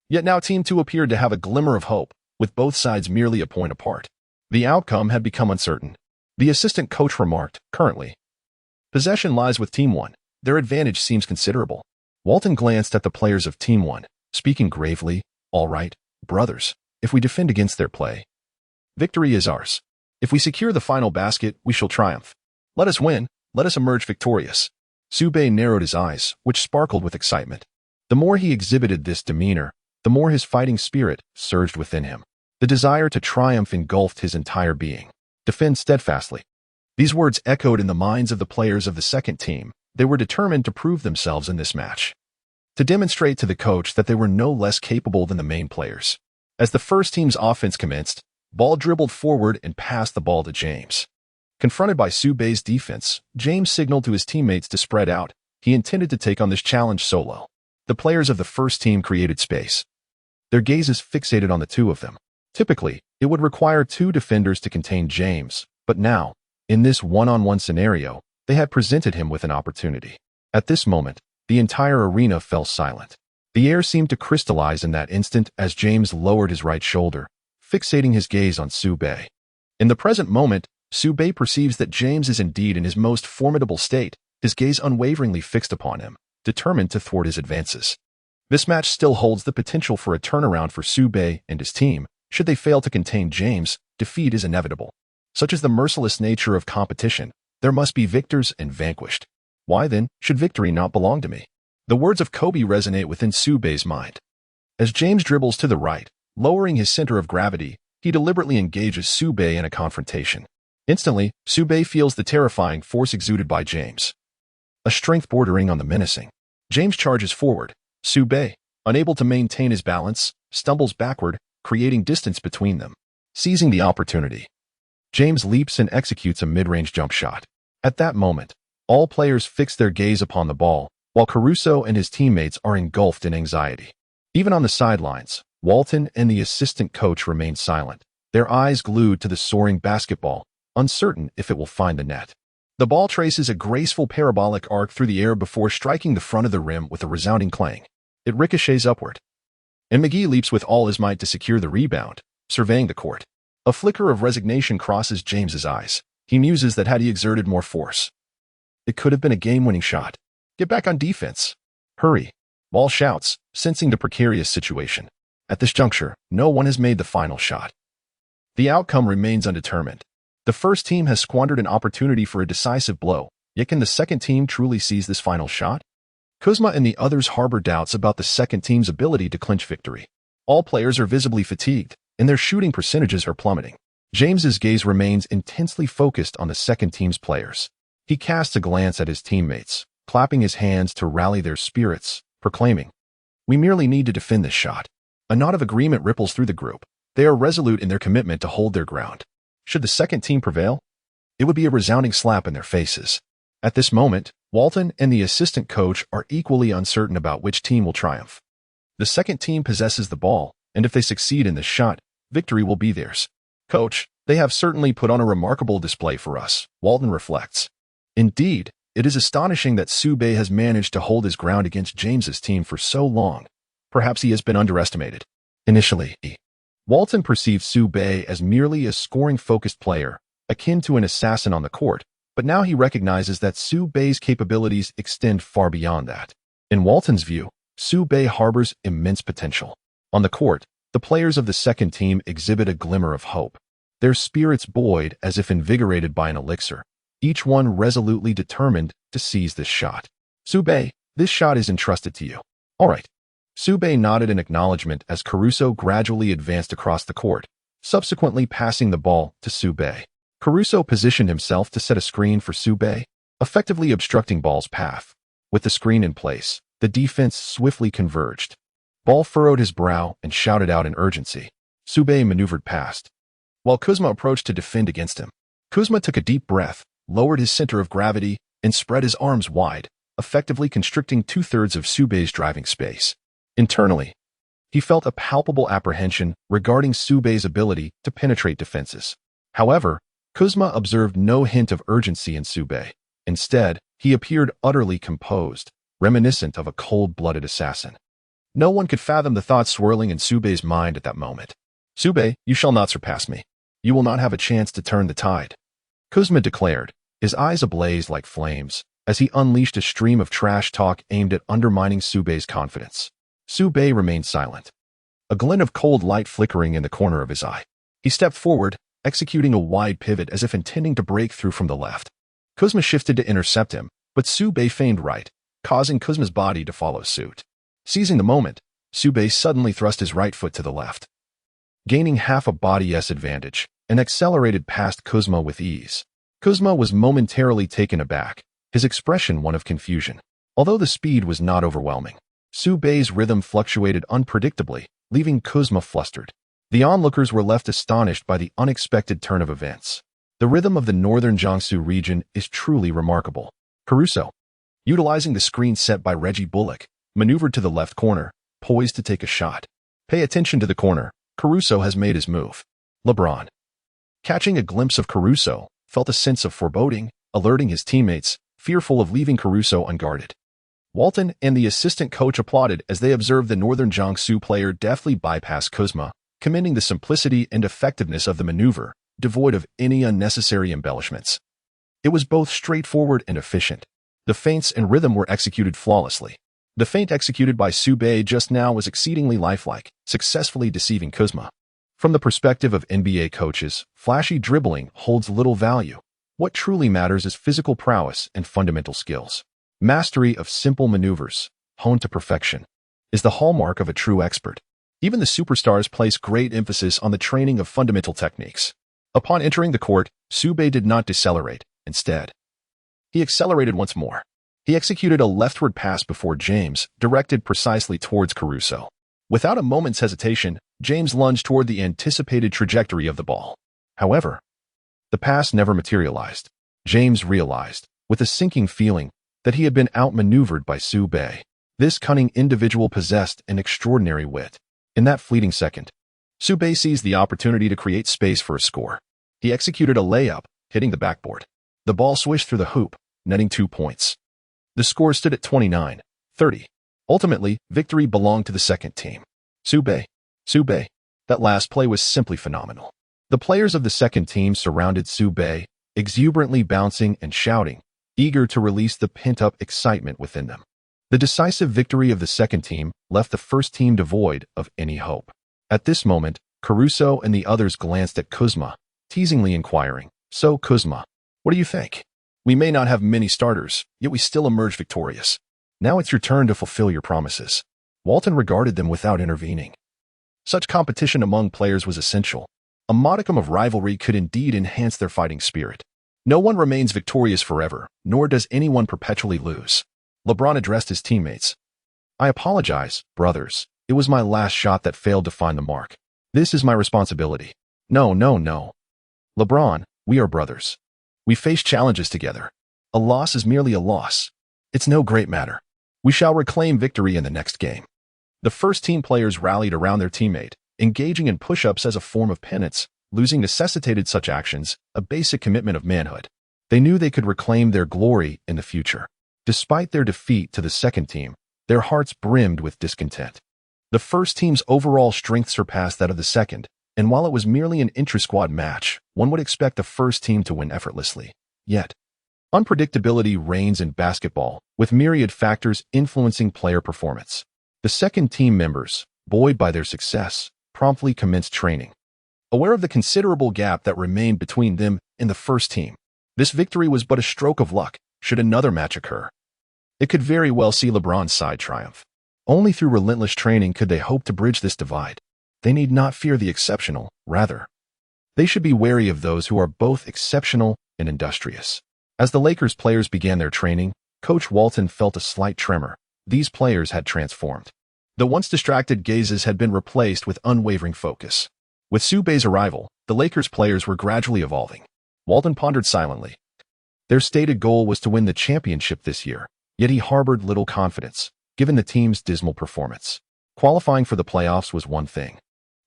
Yet now Team 2 appeared to have a glimmer of hope, with both sides merely a point apart. The outcome had become uncertain. The assistant coach remarked, currently, "Possession lies with Team 1. Their advantage seems considerable." Walton glanced at the players of Team 1, speaking gravely, "All right, brothers, if we defend against their play, victory is ours. If we secure the final basket, we shall triumph. Let us win, let us emerge victorious." Su Bei narrowed his eyes, which sparkled with excitement. The more he exhibited this demeanor, the more his fighting spirit surged within him. The desire to triumph engulfed his entire being. Defend steadfastly. These words echoed in the minds of the players of the second team. They were determined to prove themselves in this match, to demonstrate to the coach that they were no less capable than the main players. As the first team's offense commenced, Ball dribbled forward and passed the ball to James. Confronted by Su Bei's defense, James signaled to his teammates to spread out. He intended to take on this challenge solo. The players of the first team created space, their gazes fixated on the two of them. Typically, it would require 2 defenders to contain James, but now, in this one-on-one scenario, they had presented him with an opportunity. At this moment, the entire arena fell silent. The air seemed to crystallize in that instant as James lowered his right shoulder, fixating his gaze on Su Bei. In the present moment, Su Bei perceives that James is indeed in his most formidable state, his gaze unwaveringly fixed upon him, determined to thwart his advances. This match still holds the potential for a turnaround for Su Bei and his team. Should they fail to contain James, defeat is inevitable. Such is the merciless nature of competition. There must be victors and vanquished. Why then should victory not belong to me? The words of Kobe resonate within Su Bei's mind. As James dribbles to the right, lowering his center of gravity, he deliberately engages Su Bei in a confrontation. Instantly, Su Bei feels the terrifying force exuded by James, a strength bordering on the menacing. James charges forward. Su Bei, unable to maintain his balance, stumbles backward, creating distance between them. Seizing the opportunity, James leaps and executes a mid-range jump shot. At that moment, all players fix their gaze upon the ball, while Caruso and his teammates are engulfed in anxiety. Even on the sidelines, Walton and the assistant coach remain silent, their eyes glued to the soaring basketball, uncertain if it will find the net. The ball traces a graceful parabolic arc through the air before striking the front of the rim with a resounding clang. It ricochets upward, and McGee leaps with all his might to secure the rebound, surveying the court. A flicker of resignation crosses James's eyes. He muses that had he exerted more force, it could have been a game-winning shot. Get back on defense. Hurry. Ball shouts, sensing the precarious situation. At this juncture, no one has made the final shot. The outcome remains undetermined. The first team has squandered an opportunity for a decisive blow, yet can the second team truly seize this final shot? Kuzma and the others harbor doubts about the second team's ability to clinch victory. All players are visibly fatigued, and their shooting percentages are plummeting. James's gaze remains intensely focused on the second team's players. He casts a glance at his teammates, clapping his hands to rally their spirits, proclaiming, "We merely need to defend this shot." A nod of agreement ripples through the group. They are resolute in their commitment to hold their ground. Should the second team prevail, it would be a resounding slap in their faces. At this moment, Walton and the assistant coach are equally uncertain about which team will triumph. The second team possesses the ball, and if they succeed in this shot, victory will be theirs. "Coach, they have certainly put on a remarkable display for us," Walton reflects. Indeed, it is astonishing that Su Bei has managed to hold his ground against James's team for so long. Perhaps he has been underestimated. Initially, Walton perceived Su Bei as merely a scoring-focused player, akin to an assassin on the court, but now he recognizes that Su Bei's capabilities extend far beyond that. In Walton's view, Su Bei harbors immense potential. On the court, the players of the second team exhibit a glimmer of hope, their spirits buoyed as if invigorated by an elixir, each one resolutely determined to seize this shot. "Su Bei, this shot is entrusted to you. All right. Su Bei nodded in acknowledgement as Caruso gradually advanced across the court, subsequently passing the ball to Su Bei. Caruso positioned himself to set a screen for Su Bei, effectively obstructing ball's path. With the screen in place, the defense swiftly converged. Ball furrowed his brow and shouted out in urgency. Su Bei maneuvered past, while Kuzma approached to defend against him. Kuzma took a deep breath, lowered his center of gravity, and spread his arms wide, effectively constricting two-thirds of Su Bei's driving space. Internally, he felt a palpable apprehension regarding Su Bei's ability to penetrate defenses. However, Kuzma observed no hint of urgency in Su Bei. Instead, he appeared utterly composed, reminiscent of a cold-blooded assassin. No one could fathom the thoughts swirling in Su Bei's mind at that moment. Su Bei, you shall not surpass me. You will not have a chance to turn the tide, Kuzma declared, his eyes ablaze like flames, as he unleashed a stream of trash talk aimed at undermining Su Bei's confidence. Su Bei remained silent, a glint of cold light flickering in the corner of his eye. He stepped forward, executing a wide pivot as if intending to break through from the left. Kuzma shifted to intercept him, but Su Bei feigned right, causing Kuzma's body to follow suit. Seizing the moment, Su Bei suddenly thrust his right foot to the left, gaining half a body's advantage, and accelerated past Kuzma with ease. Kuzma was momentarily taken aback, his expression one of confusion. Although the speed was not overwhelming, Su Bei's rhythm fluctuated unpredictably, leaving Kuzma flustered. The onlookers were left astonished by the unexpected turn of events. The rhythm of the northern Jiangsu region is truly remarkable. Caruso, utilizing the screen set by Reggie Bullock, maneuvered to the left corner, poised to take a shot. Pay attention to the corner. Caruso has made his move. LeBron, catching a glimpse of Caruso, felt a sense of foreboding, alerting his teammates, fearful of leaving Caruso unguarded. Walton and the assistant coach applauded as they observed the northern Jiangsu player deftly bypass Kuzma, commending the simplicity and effectiveness of the maneuver, devoid of any unnecessary embellishments. It was both straightforward and efficient. The feints and rhythm were executed flawlessly. The feint executed by Su Bei just now was exceedingly lifelike, successfully deceiving Kuzma. From the perspective of NBA coaches, flashy dribbling holds little value. What truly matters is physical prowess and fundamental skills. Mastery of simple maneuvers, honed to perfection, is the hallmark of a true expert. Even the superstars place great emphasis on the training of fundamental techniques. Upon entering the court, Su Bei did not decelerate. Instead, he accelerated once more. He executed a leftward pass before James, directed precisely towards Caruso. Without a moment's hesitation, James lunged toward the anticipated trajectory of the ball. However, the pass never materialized. James realized, with a sinking feeling, that he had been outmaneuvered by Su Bei. This cunning individual possessed an extraordinary wit. In that fleeting second, Su Bei seized the opportunity to create space for a score. He executed a layup, hitting the backboard. The ball swished through the hoop, netting 2 points. The score stood at 29-30. Ultimately, victory belonged to the second team. Su Bei. That last play was simply phenomenal. The players of the second team surrounded Su Bei, exuberantly bouncing and shouting, eager to release the pent-up excitement within them. The decisive victory of the second team left the first team devoid of any hope. At this moment, Caruso and the others glanced at Kuzma, teasingly inquiring, "So, Kuzma, what do you think? We may not have many starters, yet we still emerge victorious. Now it's your turn to fulfill your promises." Walton regarded them without intervening. Such competition among players was essential. A modicum of rivalry could indeed enhance their fighting spirit. No one remains victorious forever, nor does anyone perpetually lose. LeBron addressed his teammates. "I apologize, brothers. It was my last shot that failed to find the mark. This is my responsibility." No. LeBron, we are brothers. We face challenges together. A loss is merely a loss. It's no great matter. We shall reclaim victory in the next game. The first team players rallied around their teammate, engaging in push-ups as a form of penance. Losing necessitated such actions, a basic commitment of manhood. They knew they could reclaim their glory in the future. Despite their defeat to the second team, their hearts brimmed with discontent. The first team's overall strength surpassed that of the second, and while it was merely an intra-squad match, one would expect the first team to win effortlessly. Yet, unpredictability reigns in basketball, with myriad factors influencing player performance. The second team members, buoyed by their success, promptly commenced training. Aware of the considerable gap that remained between them and the first team, this victory was but a stroke of luck should another match occur. It could very well see LeBron's side triumph. Only through relentless training could they hope to bridge this divide. They need not fear the exceptional, rather. They should be wary of those who are both exceptional and industrious. As the Lakers players began their training, Coach Walton felt a slight tremor. These players had transformed. The once distracted gazes had been replaced with unwavering focus. With Su Bei's arrival, the Lakers players were gradually evolving. Walton pondered silently. Their stated goal was to win the championship this year, yet he harbored little confidence, given the team's dismal performance. Qualifying for the playoffs was one thing,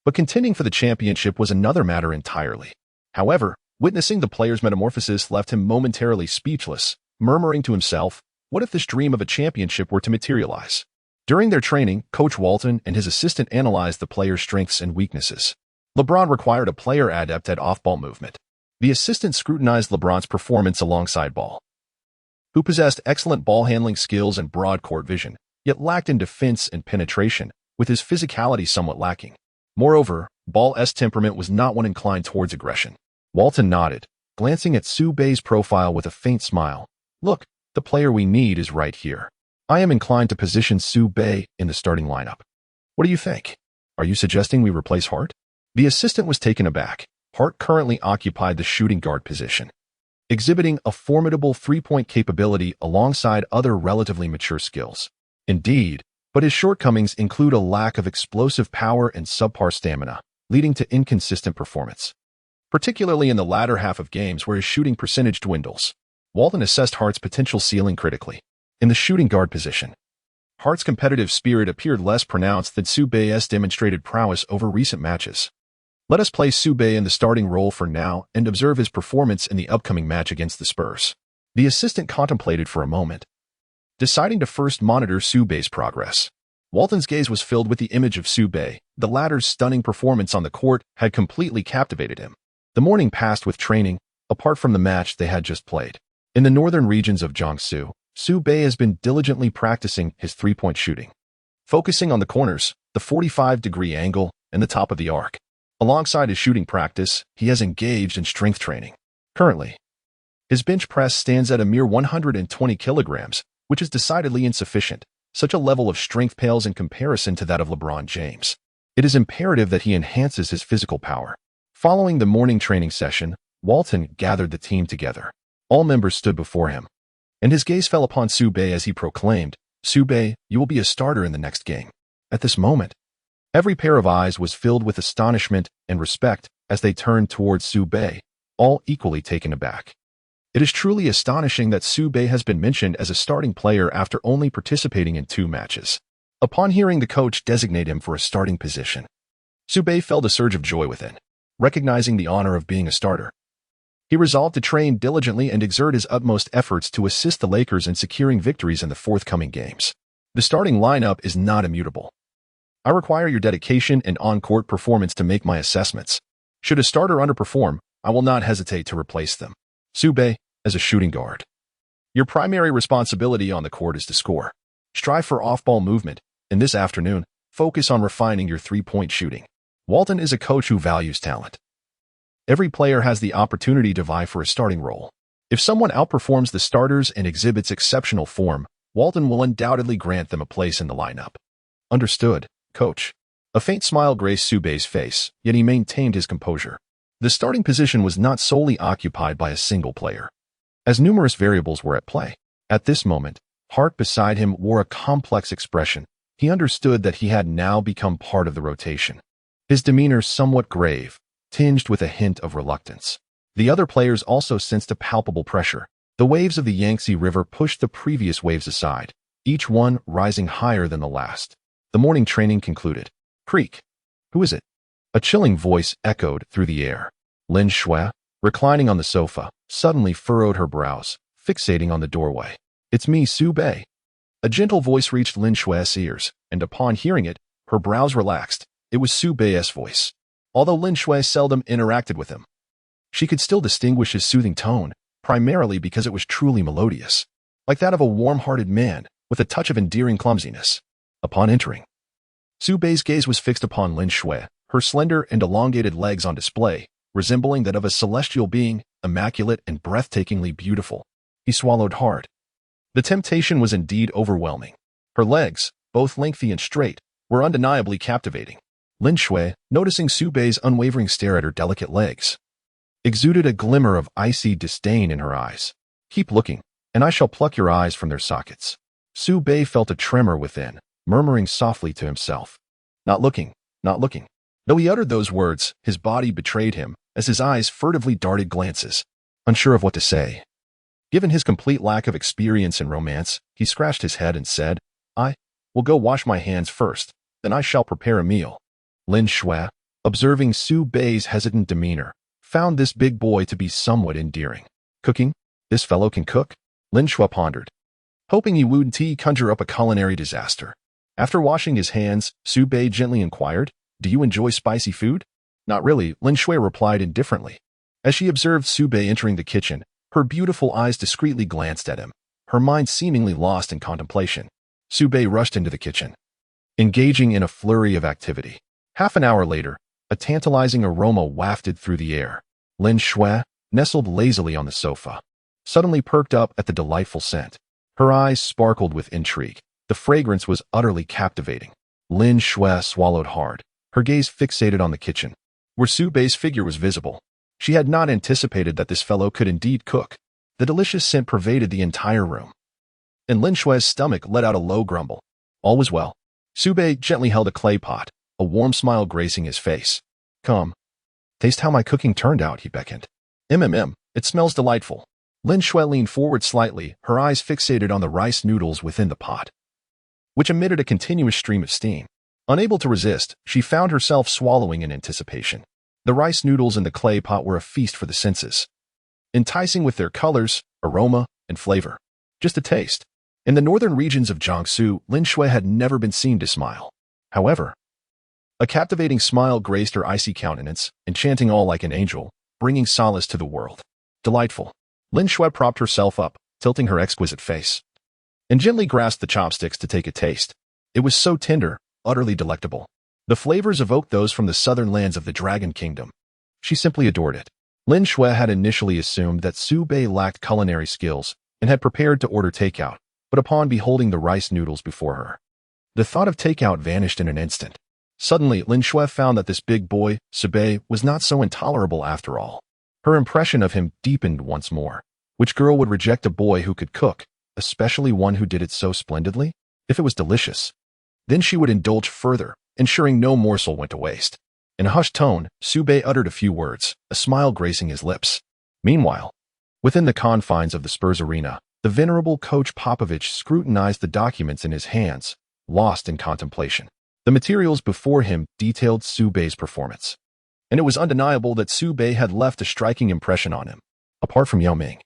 but contending for the championship was another matter entirely. However, witnessing the players' metamorphosis left him momentarily speechless, murmuring to himself, what if this dream of a championship were to materialize? During their training, Coach Walton and his assistant analyzed the players' strengths and weaknesses. LeBron required a player adept at off-ball movement. The assistant scrutinized LeBron's performance alongside Ball, who possessed excellent ball-handling skills and broad court vision, yet lacked in defense and penetration, with his physicality somewhat lacking. Moreover, Ball's temperament was not one inclined towards aggression. Walton nodded, glancing at Su Bei's profile with a faint smile. Look, the player we need is right here. I am inclined to position Su Bei in the starting lineup. What do you think? Are you suggesting we replace Hart? The assistant was taken aback. Hart currently occupied the shooting guard position, exhibiting a formidable three-point capability alongside other relatively mature skills. Indeed, but his shortcomings include a lack of explosive power and subpar stamina, leading to inconsistent performance, particularly in the latter half of games where his shooting percentage dwindles. Walton assessed Hart's potential ceiling critically. In the shooting guard position, Hart's competitive spirit appeared less pronounced than Su Bei's demonstrated prowess over recent matches. Let us place Su Bei in the starting role for now and observe his performance in the upcoming match against the Spurs. The assistant contemplated for a moment, deciding to first monitor Su Bei's progress. Walton's gaze was filled with the image of Su Bei. The latter's stunning performance on the court had completely captivated him. The morning passed with training, apart from the match they had just played. In the northern regions of Jiangsu, Su Bei has been diligently practicing his three-point shooting, focusing on the corners, the 45-degree angle, and the top of the arc. Alongside his shooting practice, he has engaged in strength training. Currently, his bench press stands at a mere 120 kilograms, which is decidedly insufficient. Such a level of strength pales in comparison to that of LeBron James. It is imperative that he enhances his physical power. Following the morning training session, Walton gathered the team together. All members stood before him, and his gaze fell upon Su Bei as he proclaimed, "Su Bei, you will be a starter in the next game." At this moment, every pair of eyes was filled with astonishment and respect as they turned towards Su Bei, all equally taken aback. It is truly astonishing that Su Bei has been mentioned as a starting player after only participating in 2 matches. Upon hearing the coach designate him for a starting position, Su Bei felt a surge of joy within. Recognizing the honor of being a starter, he resolved to train diligently and exert his utmost efforts to assist the Lakers in securing victories in the forthcoming games. The starting lineup is not immutable. I require your dedication and on-court performance to make my assessments. Should a starter underperform, I will not hesitate to replace them. Su Bei, as a shooting guard, your primary responsibility on the court is to score. Strive for off-ball movement, and this afternoon, focus on refining your three-point shooting. Walton is a coach who values talent. Every player has the opportunity to vie for a starting role. If someone outperforms the starters and exhibits exceptional form, Walton will undoubtedly grant them a place in the lineup. Understood, coach. A faint smile graced Su Bei's face, yet he maintained his composure. The starting position was not solely occupied by a single player, as numerous variables were at play. At this moment, Hart beside him wore a complex expression. He understood that he had now become part of the rotation. His demeanor somewhat grave, tinged with a hint of reluctance. The other players also sensed a palpable pressure. The waves of the Yangtze River pushed the previous waves aside, each one rising higher than the last. The morning training concluded. "Creek, who is it?" A chilling voice echoed through the air. Lin Shui, reclining on the sofa, suddenly furrowed her brows, fixating on the doorway. "It's me, Su Bei." A gentle voice reached Lin Shui's ears, and upon hearing it, her brows relaxed. It was Su Bei's voice. Although Lin Shui seldom interacted with him, she could still distinguish his soothing tone, primarily because it was truly melodious, like that of a warm-hearted man, with a touch of endearing clumsiness. Upon entering, Su Bei's gaze was fixed upon Lin Shui, her slender and elongated legs on display, resembling that of a celestial being, immaculate and breathtakingly beautiful. He swallowed hard. The temptation was indeed overwhelming. Her legs, both lengthy and straight, were undeniably captivating. Lin Shui, noticing Su Bei's unwavering stare at her delicate legs, exuded a glimmer of icy disdain in her eyes. "Keep looking, and I shall pluck your eyes from their sockets." Su Bei felt a tremor within, murmuring softly to himself, "Not looking, not looking." Though he uttered those words, his body betrayed him as his eyes furtively darted glances, unsure of what to say. Given his complete lack of experience in romance, he scratched his head and said, "I will go wash my hands first, then I shall prepare a meal." Lin Shui, observing Su Bei's hesitant demeanor, found this big boy to be somewhat endearing. "Cooking? This fellow can cook?" Lin Shui pondered, hoping he wouldn't conjure up a culinary disaster. After washing his hands, Su Bei gently inquired, "Do you enjoy spicy food?" "Not really," Lin Shui replied indifferently. As she observed Su Bei entering the kitchen, her beautiful eyes discreetly glanced at him, her mind seemingly lost in contemplation. Su Bei rushed into the kitchen, engaging in a flurry of activity. Half an hour later, a tantalizing aroma wafted through the air. Lin Shui, nestled lazily on the sofa, suddenly perked up at the delightful scent. Her eyes sparkled with intrigue. The fragrance was utterly captivating. Lin Shui swallowed hard, her gaze fixated on the kitchen, where Su Bei's figure was visible. She had not anticipated that this fellow could indeed cook. The delicious scent pervaded the entire room, and Lin Shui's stomach let out a low grumble. All was well. Su Bei gently held a clay pot, a warm smile gracing his face. "Come, taste how my cooking turned out," he beckoned. It smells delightful." Lin Shui leaned forward slightly, her eyes fixated on the rice noodles within the pot, which emitted a continuous stream of steam. Unable to resist, she found herself swallowing in anticipation. The rice noodles in the clay pot were a feast for the senses, enticing with their colors, aroma, and flavor. Just a taste. In the northern regions of Jiangsu, Lin Shui had never been seen to smile. However, a captivating smile graced her icy countenance, enchanting all like an angel, bringing solace to the world. Delightful. Lin Shui propped herself up, tilting her exquisite face, and gently grasped the chopsticks to take a taste. It was so tender, utterly delectable. The flavors evoked those from the southern lands of the Dragon Kingdom. She simply adored it. Lin Shui had initially assumed that Su Bei lacked culinary skills and had prepared to order takeout, but upon beholding the rice noodles before her, the thought of takeout vanished in an instant. Suddenly, Lin Shui found that this big boy, Su Bei, was not so intolerable after all. Her impression of him deepened once more. Which girl would reject a boy who could cook, especially one who did it so splendidly? If it was delicious, then she would indulge further, ensuring no morsel went to waste. In a hushed tone, Su Bei uttered a few words, a smile gracing his lips. Meanwhile, within the confines of the Spurs arena, the venerable coach Popovich scrutinized the documents in his hands, lost in contemplation. The materials before him detailed Su Bei's performance, and it was undeniable that Su Bei had left a striking impression on him. Apart from Yao Ming,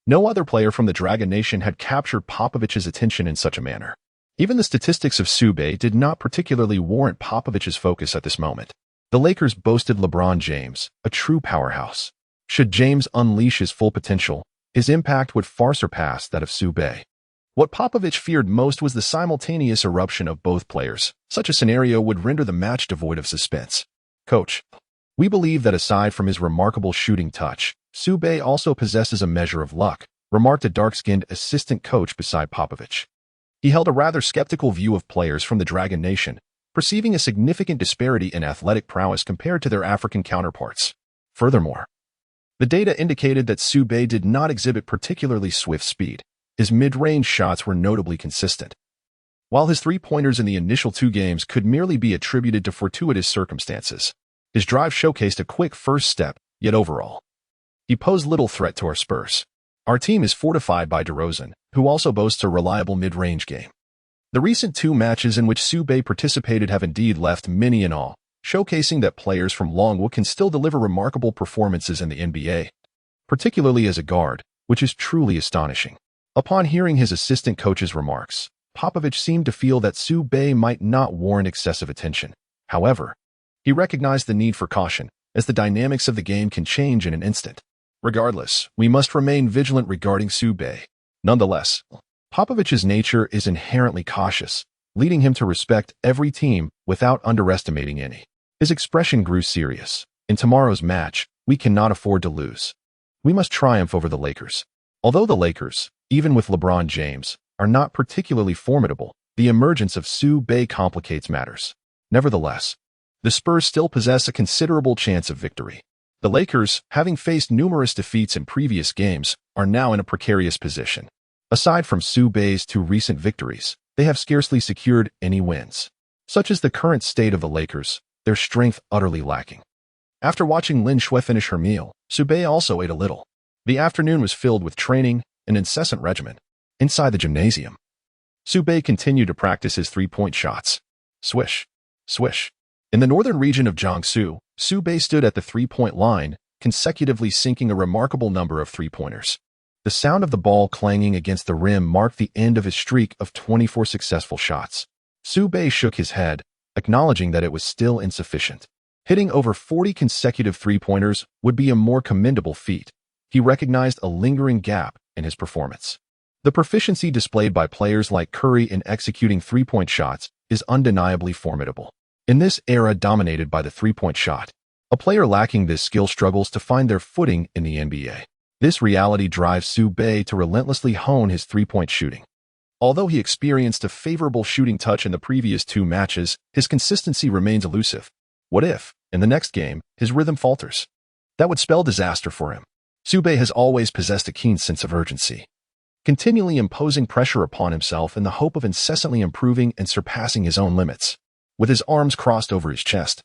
no other player from the Dragon Nation had captured Popovich's attention in such a manner. Even the statistics of Su Bei did not particularly warrant Popovich's focus at this moment. The Lakers boasted LeBron James, a true powerhouse. Should James unleash his full potential, his impact would far surpass that of Su Bei. What Popovich feared most was the simultaneous eruption of both players. Such a scenario would render the match devoid of suspense. "Coach, we believe that aside from his remarkable shooting touch, Su Bei also possesses a measure of luck," remarked a dark-skinned assistant coach beside Popovich. He held a rather skeptical view of players from the Dragon Nation, perceiving a significant disparity in athletic prowess compared to their African counterparts. Furthermore, the data indicated that Su Bei did not exhibit particularly swift speed. His mid-range shots were notably consistent, while his three-pointers in the initial two games could merely be attributed to fortuitous circumstances. His drive showcased a quick first step, yet overall, he posed little threat to our Spurs. Our team is fortified by DeRozan, who also boasts a reliable mid-range game. The recent two matches in which Su Bei participated have indeed left many in awe, showcasing that players from Long Guo can still deliver remarkable performances in the NBA, particularly as a guard, which is truly astonishing. Upon hearing his assistant coach's remarks, Popovich seemed to feel that Su Bei might not warrant excessive attention. However, he recognized the need for caution, as the dynamics of the game can change in an instant. Regardless, we must remain vigilant regarding Su Bei. Nonetheless, Popovich's nature is inherently cautious, leading him to respect every team without underestimating any. His expression grew serious. In tomorrow's match, we cannot afford to lose. We must triumph over the Lakers. Although the Lakers, even with LeBron James, are not particularly formidable, The emergence of Su Bei complicates matters. Nevertheless, the Spurs still possess a considerable chance of victory. The Lakers, having faced numerous defeats in previous games, are now in a precarious position. Aside from Su Bei's 2 recent victories, they have scarcely secured any wins. Such is the current state of the Lakers, their strength utterly lacking. After watching Lin Shui finish her meal, Su Bei also ate a little. The afternoon was filled with training, an incessant regimen. Inside the gymnasium, Su Bei continued to practice his 3-point shots. Swish, swish. In the northern region of Jiangsu, Su Bei stood at the 3-point line, consecutively sinking a remarkable number of 3-pointers. The sound of the ball clanging against the rim marked the end of his streak of 24 successful shots. Su Bei shook his head, acknowledging that it was still insufficient. Hitting over 40 consecutive 3-pointers would be a more commendable feat. He recognized a lingering gap in his performance. The proficiency displayed by players like Curry in executing 3-point shots is undeniably formidable. In this era dominated by the 3-point shot, a player lacking this skill struggles to find their footing in the NBA. This reality drives Su Bei to relentlessly hone his 3-point shooting. Although he experienced a favorable shooting touch in the previous 2 matches, his consistency remains elusive. What if, in the next game, his rhythm falters? That would spell disaster for him. Su Bei has always possessed a keen sense of urgency, continually imposing pressure upon himself in the hope of incessantly improving and surpassing his own limits. With his arms crossed over his chest,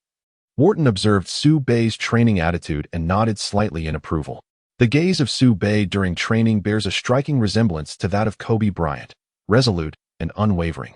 Wharton observed Su Bei's training attitude and nodded slightly in approval. The gaze of Su Bei during training bears a striking resemblance to that of Kobe Bryant, resolute and unwavering.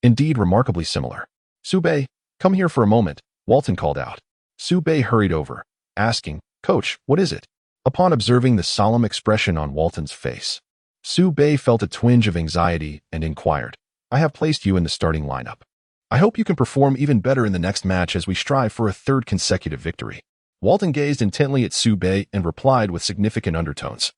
Indeed, remarkably similar. Su Bei, come here for a moment, Walton called out. Su Bei hurried over, asking, Coach, what is it? Upon observing the solemn expression on Walton's face, Su Bei felt a twinge of anxiety and inquired, I have placed you in the starting lineup. I hope you can perform even better in the next match as we strive for a 3rd consecutive victory. Walton gazed intently at Su Bei and replied with significant undertones.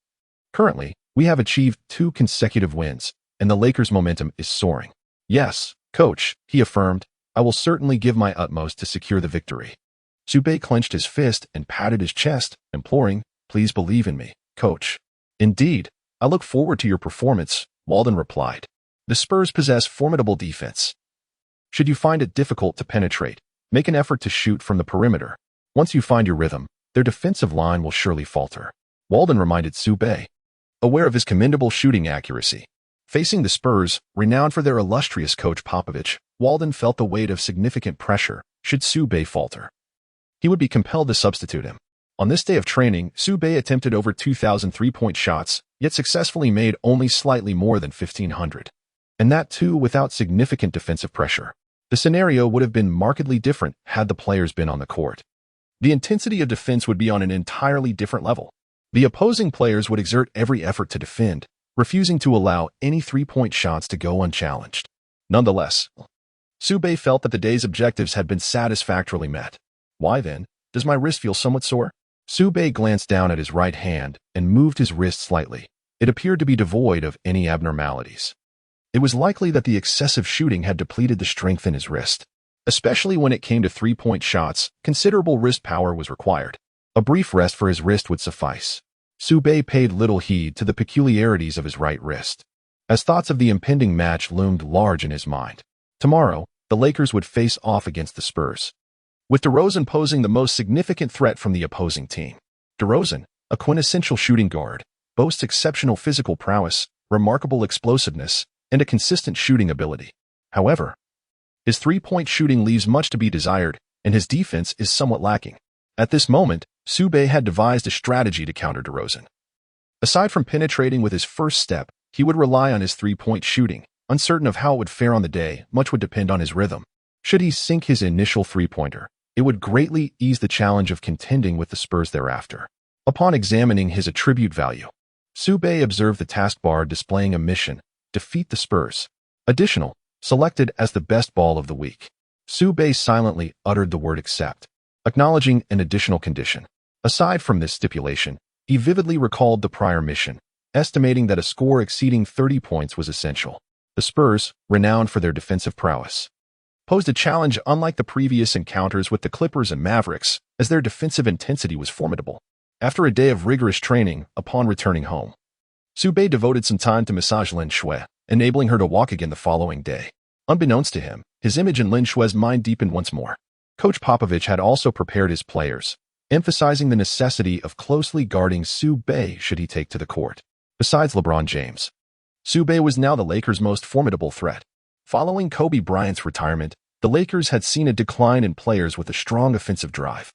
Currently, we have achieved 2 consecutive wins, and the Lakers' momentum is soaring. Yes, Coach, he affirmed, I will certainly give my utmost to secure the victory. Su Bei clenched his fist and patted his chest, imploring, Please believe in me, Coach. Indeed, I look forward to your performance, Walton replied. The Spurs possess formidable defense. Should you find it difficult to penetrate, make an effort to shoot from the perimeter. Once you find your rhythm, their defensive line will surely falter. Walton reminded Su Bei. Aware of his commendable shooting accuracy, facing the Spurs, renowned for their illustrious coach Popovich, Walton felt the weight of significant pressure should Su Bei falter. He would be compelled to substitute him. On this day of training, Su Bei attempted over 2,000 3-point shots, yet successfully made only slightly more than 1,500. And that too without significant defensive pressure. The scenario would have been markedly different had the players been on the court. The intensity of defense would be on an entirely different level. The opposing players would exert every effort to defend, refusing to allow any 3-point shots to go unchallenged. Nonetheless, Su Bei felt that the day's objectives had been satisfactorily met. Why then, does my wrist feel somewhat sore? Su Bei glanced down at his right hand and moved his wrist slightly. It appeared to be devoid of any abnormalities. It was likely that the excessive shooting had depleted the strength in his wrist. Especially when it came to 3-point shots, considerable wrist power was required. A brief rest for his wrist would suffice. Su Bei paid little heed to the peculiarities of his right wrist, as thoughts of the impending match loomed large in his mind. Tomorrow, the Lakers would face off against the Spurs, with DeRozan posing the most significant threat from the opposing team. DeRozan, a quintessential shooting guard, boasts exceptional physical prowess, remarkable explosiveness, and a consistent shooting ability. However, his 3-point shooting leaves much to be desired, and his defense is somewhat lacking. At this moment, Su Bei had devised a strategy to counter DeRozan. Aside from penetrating with his first step, he would rely on his 3-point shooting. Uncertain of how it would fare on the day, much would depend on his rhythm. Should he sink his initial 3-pointer, it would greatly ease the challenge of contending with the Spurs thereafter. Upon examining his attribute value, Su Bei observed the taskbar displaying a mission: defeat the Spurs. Additional, selected as the best ball of the week. Su Bei silently uttered the word accept, acknowledging an additional condition. Aside from this stipulation, he vividly recalled the prior mission, estimating that a score exceeding 30 points was essential. The Spurs, renowned for their defensive prowess, posed a challenge unlike the previous encounters with the Clippers and Mavericks, as their defensive intensity was formidable. After a day of rigorous training, upon returning home, Su Bei devoted some time to massage Lin Shui, enabling her to walk again the following day. Unbeknownst to him, his image in Lin Shui's mind deepened once more. Coach Popovich had also prepared his players, emphasizing the necessity of closely guarding Su Bei should he take to the court. Besides LeBron James, Su Bei was now the Lakers' most formidable threat. Following Kobe Bryant's retirement, the Lakers had seen a decline in players with a strong offensive drive,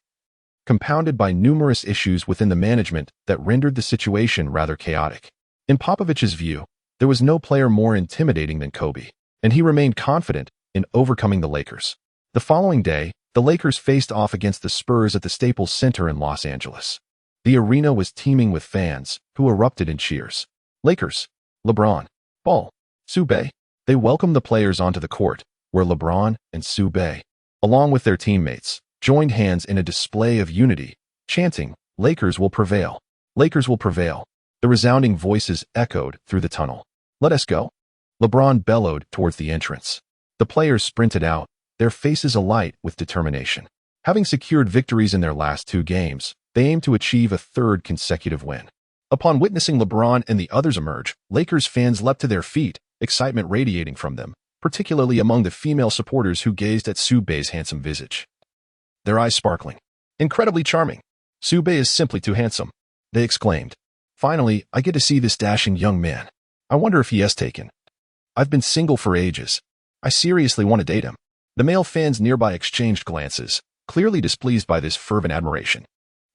compounded by numerous issues within the management that rendered the situation rather chaotic. In Popovich's view, there was no player more intimidating than Kobe, and he remained confident in overcoming the Lakers. The following day, the Lakers faced off against the Spurs at the Staples Center in Los Angeles. The arena was teeming with fans, who erupted in cheers. Lakers, LeBron, Ball, Su Bei. They welcomed the players onto the court, where LeBron and Su Bei, along with their teammates, joined hands in a display of unity, chanting, "Lakers will prevail. Lakers will prevail." The resounding voices echoed through the tunnel. "Let us go." LeBron bellowed towards the entrance. The players sprinted out, their faces alight with determination. Having secured victories in their last 2 games, they aimed to achieve a 3rd consecutive win. Upon witnessing LeBron and the others emerge, Lakers fans leapt to their feet, excitement radiating from them, particularly among the female supporters who gazed at Su Bei's handsome visage, their eyes sparkling. "Incredibly charming. Su Bei is simply too handsome," they exclaimed. "Finally, I get to see this dashing young man. I wonder if he has taken. I've been single for ages. I seriously want to date him." The male fans nearby exchanged glances, clearly displeased by this fervent admiration.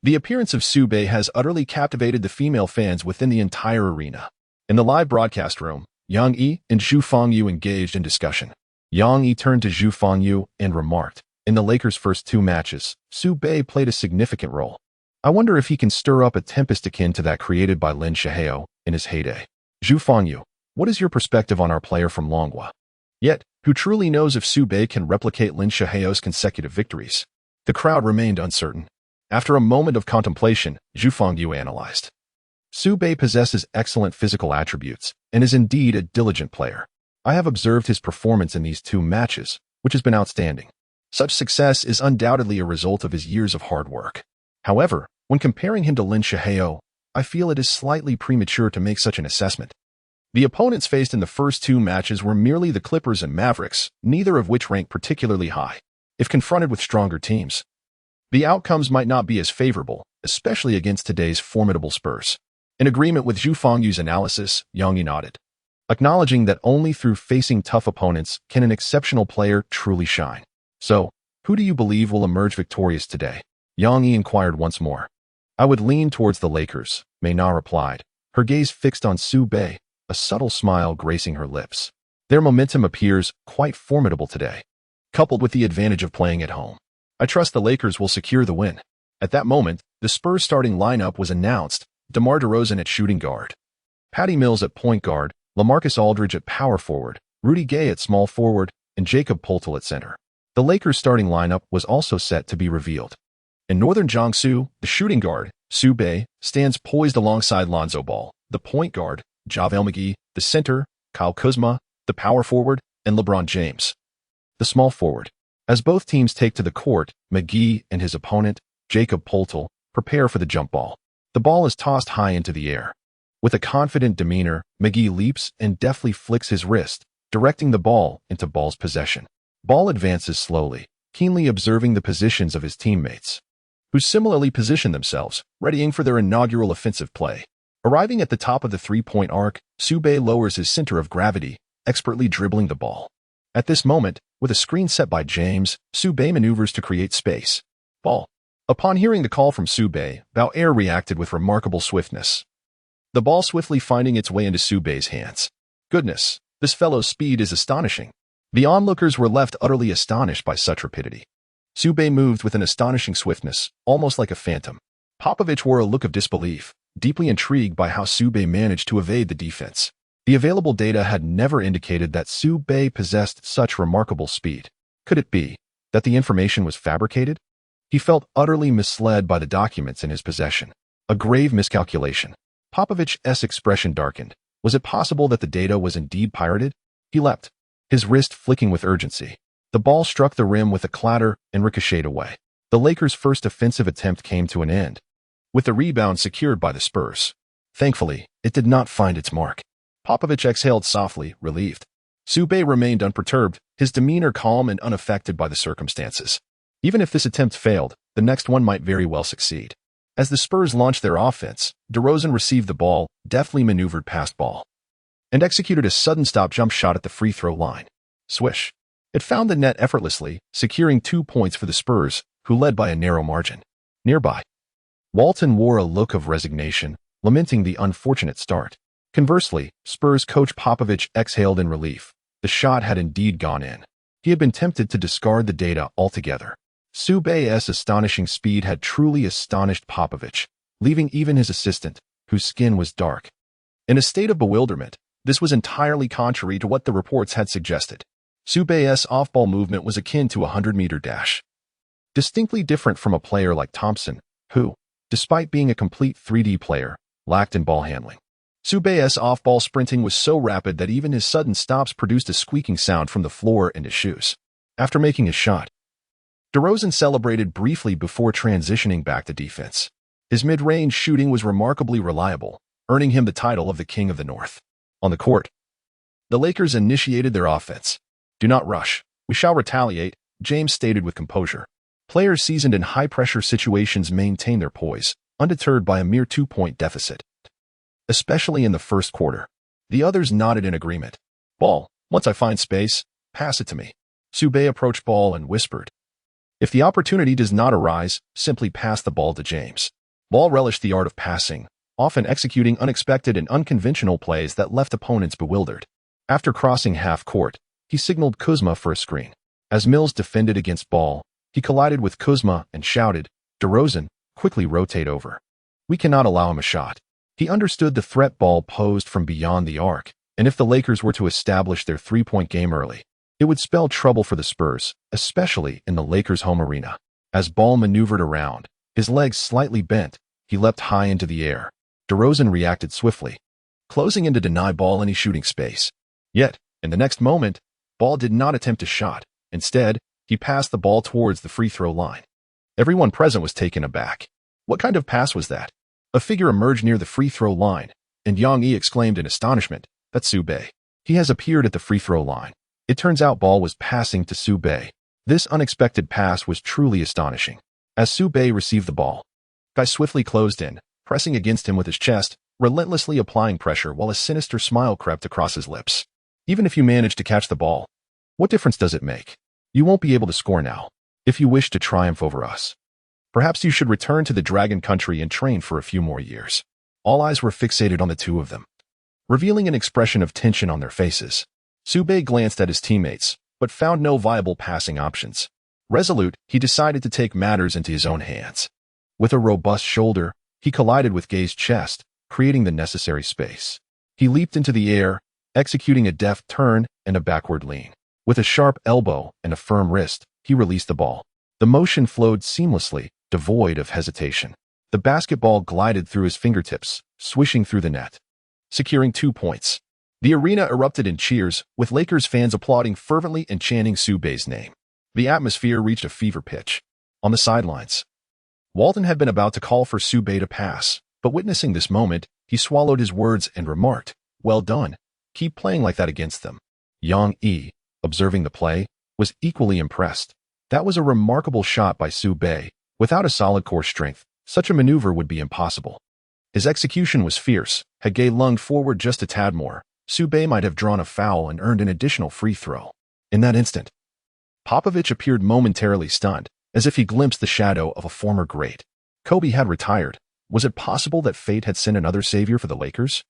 The appearance of Su Bei has utterly captivated the female fans within the entire arena. In the live broadcast room, Yang Yi and Zhu Fengyu engaged in discussion. Yang Yi turned to Zhu Fengyu and remarked, "In the Lakers' first 2 matches, Su Bei played a significant role. I wonder if he can stir up a tempest akin to that created by Lin Shuai in his heyday." Zhu Fengyu, what is your perspective on our player from Long Guo? Yet, who truly knows if Su Bei can replicate Lin Shuai's consecutive victories? The crowd remained uncertain. After a moment of contemplation, Zhu Fengyu analyzed. Su Bei possesses excellent physical attributes and is indeed a diligent player. I have observed his performance in these 2 matches, which has been outstanding. Such success is undoubtedly a result of his years of hard work. However, when comparing him to Lin Shuai, I feel it is slightly premature to make such an assessment. The opponents faced in the first 2 matches were merely the Clippers and Mavericks, neither of which rank particularly high. If confronted with stronger teams, the outcomes might not be as favorable, especially against today's formidable Spurs. In agreement with Zhu Fengyu's analysis, Yang Yi nodded, acknowledging that only through facing tough opponents can an exceptional player truly shine. "So, who do you believe will emerge victorious today?" Yang Yi inquired once more. "I would lean towards the Lakers," Mei Na replied, her gaze fixed on Su Bei, a subtle smile gracing her lips. "Their momentum appears quite formidable today, coupled with the advantage of playing at home. I trust the Lakers will secure the win." At that moment, the Spurs starting lineup was announced: DeMar DeRozan at shooting guard, Patty Mills at point guard, LaMarcus Aldridge at power forward, Rudy Gay at small forward, and Jakob Poeltl at center. The Lakers starting lineup was also set to be revealed. In Northern Jiangsu, the shooting guard, Su Bei, stands poised alongside Lonzo Ball, the point guard, JaVale McGee, the center, Kyle Kuzma, the power forward, and LeBron James, the small forward. As both teams take to the court, McGee and his opponent, Jakob Poeltl, prepare for the jump ball. The ball is tossed high into the air. With a confident demeanor, McGee leaps and deftly flicks his wrist, directing the ball into Ball's possession. Ball advances slowly, keenly observing the positions of his teammates, who similarly position themselves, readying for their inaugural offensive play. Arriving at the top of the three-point arc, Su Bei lowers his center of gravity, expertly dribbling the ball. At this moment, with a screen set by James, Su Bei maneuvers to create space. Ball. Upon hearing the call from Su Bei, Bauer reacted with remarkable swiftness, the ball swiftly finding its way into Su Bei's hands. Goodness, this fellow's speed is astonishing. The onlookers were left utterly astonished by such rapidity. Su Bei moved with an astonishing swiftness, almost like a phantom. Popovich wore a look of disbelief, deeply intrigued by how Su Bei managed to evade the defense. The available data had never indicated that Su Bei possessed such remarkable speed. Could it be that the information was fabricated? He felt utterly misled by the documents in his possession. A grave miscalculation. Popovich's expression darkened. Was it possible that the data was indeed pirated? He leapt, his wrist flicking with urgency. The ball struck the rim with a clatter and ricocheted away. The Lakers' first offensive attempt came to an end, with the rebound secured by the Spurs. Thankfully, it did not find its mark. Popovich exhaled softly, relieved. Su Bei remained unperturbed, his demeanor calm and unaffected by the circumstances. Even if this attempt failed, the next one might very well succeed. As the Spurs launched their offense, DeRozan received the ball, deftly maneuvered past ball, and executed a sudden stop jump shot at the free throw line. Swish. It found the net effortlessly, securing 2 points for the Spurs, who led by a narrow margin. Nearby, Walton wore a look of resignation, lamenting the unfortunate start. Conversely, Spurs coach Popovich exhaled in relief. The shot had indeed gone in. He had been tempted to discard the data altogether. Su Bei's astonishing speed had truly astonished Popovich, leaving even his assistant, whose skin was dark, in a state of bewilderment. This was entirely contrary to what the reports had suggested. Su Bei's off-ball movement was akin to a 100-meter dash, distinctly different from a player like Thompson, who, despite being a complete 3D player, lacked in ball handling. Su Bei's off-ball sprinting was so rapid that even his sudden stops produced a squeaking sound from the floor and his shoes. After making his shot, DeRozan celebrated briefly before transitioning back to defense. His mid-range shooting was remarkably reliable, earning him the title of the King of the North. On the court, the Lakers initiated their offense. "Do not rush. We shall retaliate," James stated with composure. Players seasoned in high-pressure situations maintain their poise, undeterred by a mere 2-point deficit, especially in the first quarter. The others nodded in agreement. "Ball, once I find space, pass it to me." Su Bei approached Ball and whispered, "If the opportunity does not arise, simply pass the ball to James." Ball relished the art of passing, often executing unexpected and unconventional plays that left opponents bewildered. After crossing half court, he signaled Kuzma for a screen. As Mills defended against Ball, he collided with Kuzma and shouted, "DeRozan, quickly rotate over. We cannot allow him a shot." He understood the threat Ball posed from beyond the arc, and if the Lakers were to establish their three-point game early, it would spell trouble for the Spurs, especially in the Lakers' home arena. As Ball maneuvered around, his legs slightly bent, he leapt high into the air. DeRozan reacted swiftly, closing in to deny Ball any shooting space. Yet, in the next moment, Ball did not attempt a shot. Instead, he passed the ball towards the free throw line. Everyone present was taken aback. What kind of pass was that? A figure emerged near the free throw line, and Yang Yi exclaimed in astonishment, "That's Su Bei. He has appeared at the free throw line." It turns out Ball was passing to Su Bei. This unexpected pass was truly astonishing. As Su Bei received the ball, Guy swiftly closed in, pressing against him with his chest, relentlessly applying pressure while a sinister smile crept across his lips. "Even if you manage to catch the ball, what difference does it make? You won't be able to score now. If you wish to triumph over us, perhaps you should return to the Dragon Country and train for a few more years." All eyes were fixated on the two of them, revealing an expression of tension on their faces. Su Bei glanced at his teammates, but found no viable passing options. Resolute, he decided to take matters into his own hands. With a robust shoulder, he collided with Gay's chest, creating the necessary space. He leaped into the air, executing a deft turn and a backward lean. With a sharp elbow and a firm wrist, he released the ball. The motion flowed seamlessly, devoid of hesitation. The basketball glided through his fingertips, swishing through the net, securing 2 points. The arena erupted in cheers, with Lakers fans applauding fervently and chanting Su Bei's name. The atmosphere reached a fever pitch. On the sidelines, Walton had been about to call for Su Bei to pass, but witnessing this moment, he swallowed his words and remarked, "Well done. Keep playing like that against them." Yang Yi, observing the play, was equally impressed. That was a remarkable shot by Su Bei. Without a solid core strength, such a maneuver would be impossible. His execution was fierce. Had Gay lunged forward just a tad more, Su Bei might have drawn a foul and earned an additional free throw. In that instant, Popovich appeared momentarily stunned, as if he glimpsed the shadow of a former great. Kobe had retired. Was it possible that fate had sent another savior for the Lakers?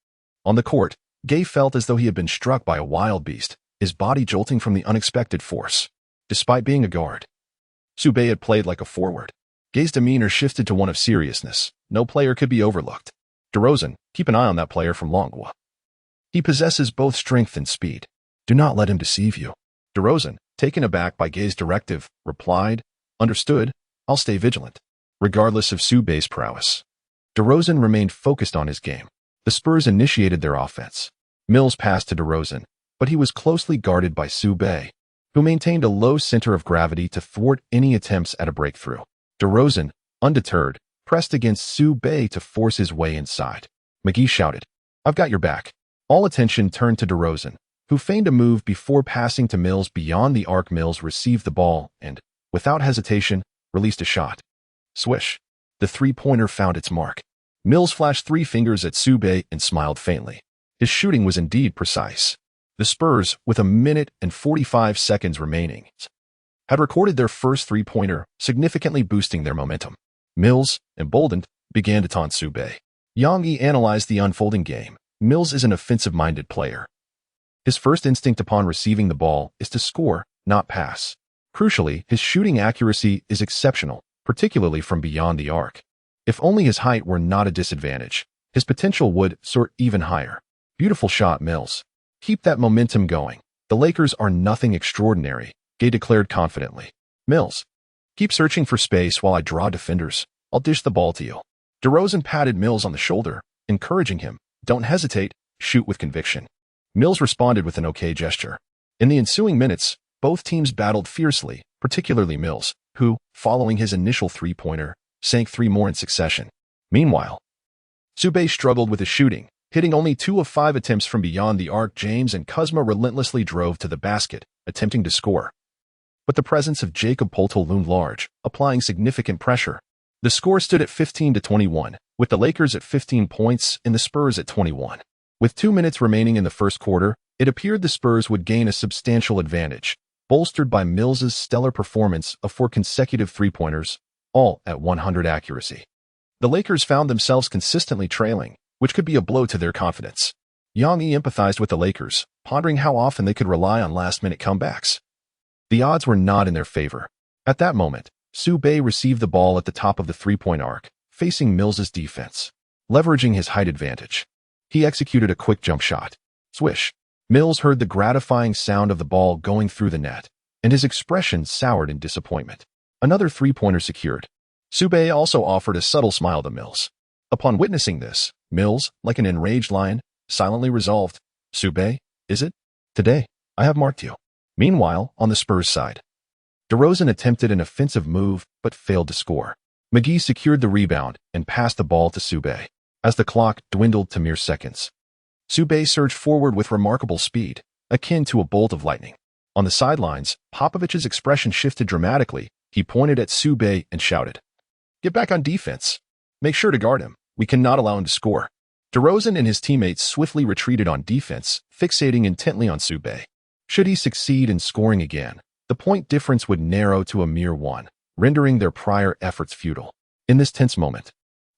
On the court, Gay felt as though he had been struck by a wild beast, his body jolting from the unexpected force. Despite being a guard, Su Bei had played like a forward. Gay's demeanor shifted to one of seriousness. No player could be overlooked. "DeRozan, keep an eye on that player from Long Guo. He possesses both strength and speed. Do not let him deceive you." DeRozan, taken aback by Gay's directive, replied, "Understood. I'll stay vigilant." Regardless of Su Bei's prowess, DeRozan remained focused on his game. The Spurs initiated their offense. Mills passed to DeRozan, but he was closely guarded by Su Bei, who maintained a low center of gravity to thwart any attempts at a breakthrough. DeRozan, undeterred, pressed against Su Bei to force his way inside. McGee shouted, "I've got your back." All attention turned to DeRozan, who feigned a move before passing to Mills beyond the arc. Mills received the ball and, without hesitation, released a shot. Swish. The three-pointer found its mark. Mills flashed 3 fingers at Su Bei and smiled faintly. His shooting was indeed precise. The Spurs, with 1 minute and 45 seconds remaining, had recorded their first three-pointer, significantly boosting their momentum. Mills, emboldened, began to taunt Su Bei. Yang Yi analyzed the unfolding game. Mills is an offensive-minded player. His first instinct upon receiving the ball is to score, not pass. Crucially, his shooting accuracy is exceptional, particularly from beyond the arc. If only his height were not a disadvantage, his potential would soar even higher. Beautiful shot, Mills. Keep that momentum going. The Lakers are nothing extraordinary, Gay declared confidently. Mills, keep searching for space while I draw defenders. I'll dish the ball to you. DeRozan patted Mills on the shoulder, encouraging him. Don't hesitate, shoot with conviction. Mills responded with an okay gesture. In the ensuing minutes, both teams battled fiercely, particularly Mills, who, following his initial three-pointer, sank 3 more in succession. Meanwhile, Su Bei struggled with his shooting, hitting only 2 of 5 attempts from beyond the arc. James and Kuzma relentlessly drove to the basket, attempting to score. But the presence of Jakob Poeltl loomed large, applying significant pressure. The score stood at 15-21, with the Lakers at 15 points and the Spurs at 21. With 2 minutes remaining in the first quarter, it appeared the Spurs would gain a substantial advantage, bolstered by Mills's stellar performance of 4 consecutive three-pointers, all at 100 accuracy. The Lakers found themselves consistently trailing, which could be a blow to their confidence. Yang Yi empathized with the Lakers, pondering how often they could rely on last-minute comebacks. The odds were not in their favor. At that moment, Su Bei received the ball at the top of the three-point arc, facing Mills's defense. Leveraging his height advantage, he executed a quick jump shot. Swish. Mills heard the gratifying sound of the ball going through the net, and his expression soured in disappointment. Another three-pointer secured. Su Bei also offered a subtle smile to Mills. Upon witnessing this, Mills, like an enraged lion, silently resolved, Su Bei, is it? Today, I have marked you. Meanwhile, on the Spurs side, DeRozan attempted an offensive move but failed to score. McGee secured the rebound and passed the ball to Su Bei. As the clock dwindled to mere seconds, Su Bei surged forward with remarkable speed, akin to a bolt of lightning. On the sidelines, Popovich's expression shifted dramatically. He pointed at Su Bei and shouted, "Get back on defense. Make sure to guard him. We cannot allow him to score." DeRozan and his teammates swiftly retreated on defense, fixating intently on Su Bei. Should he succeed in scoring again, the point difference would narrow to a mere 1, rendering their prior efforts futile. In this tense moment,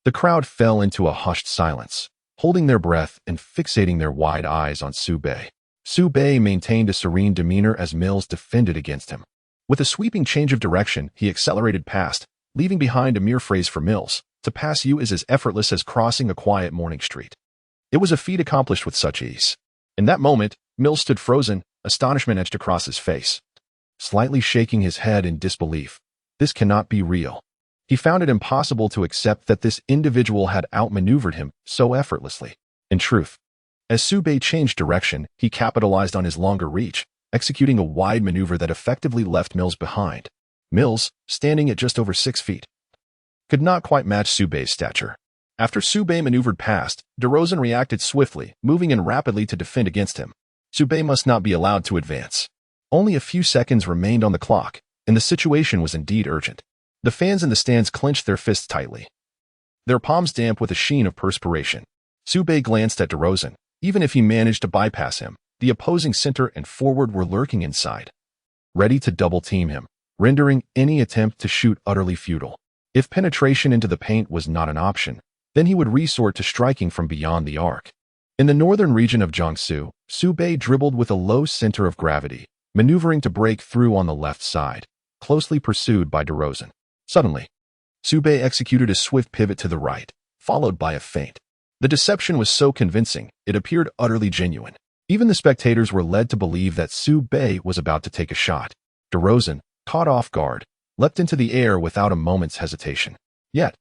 the crowd fell into a hushed silence, holding their breath and fixating their wide eyes on Su Bei. Su Bei maintained a serene demeanor as Mills defended against him. With a sweeping change of direction, he accelerated past, leaving behind a mere phrase for Mills. To pass you is as effortless as crossing a quiet morning street. It was a feat accomplished with such ease. In that moment, Mills stood frozen, astonishment etched across his face. Slightly shaking his head in disbelief, this cannot be real. He found it impossible to accept that this individual had outmaneuvered him so effortlessly. In truth, as Su Bei changed direction, he capitalized on his longer reach, executing a wide maneuver that effectively left Mills behind. Mills, standing at just over 6 feet, could not quite match Su Bei's stature. After Su Bei maneuvered past, DeRozan reacted swiftly, moving in rapidly to defend against him. Su Bei must not be allowed to advance. Only a few seconds remained on the clock, and the situation was indeed urgent. The fans in the stands clenched their fists tightly, their palms damp with a sheen of perspiration. Su Bei glanced at DeRozan. Even if he managed to bypass him, the opposing center and forward were lurking inside, ready to double-team him, rendering any attempt to shoot utterly futile. If penetration into the paint was not an option, then he would resort to striking from beyond the arc. In the northern region of Jiangsu, Su Bei dribbled with a low center of gravity, maneuvering to break through on the left side, closely pursued by DeRozan. Suddenly, Su Bei executed a swift pivot to the right, followed by a feint. The deception was so convincing, it appeared utterly genuine. Even the spectators were led to believe that Su Bei was about to take a shot. DeRozan, caught off guard, leapt into the air without a moment's hesitation. Yet,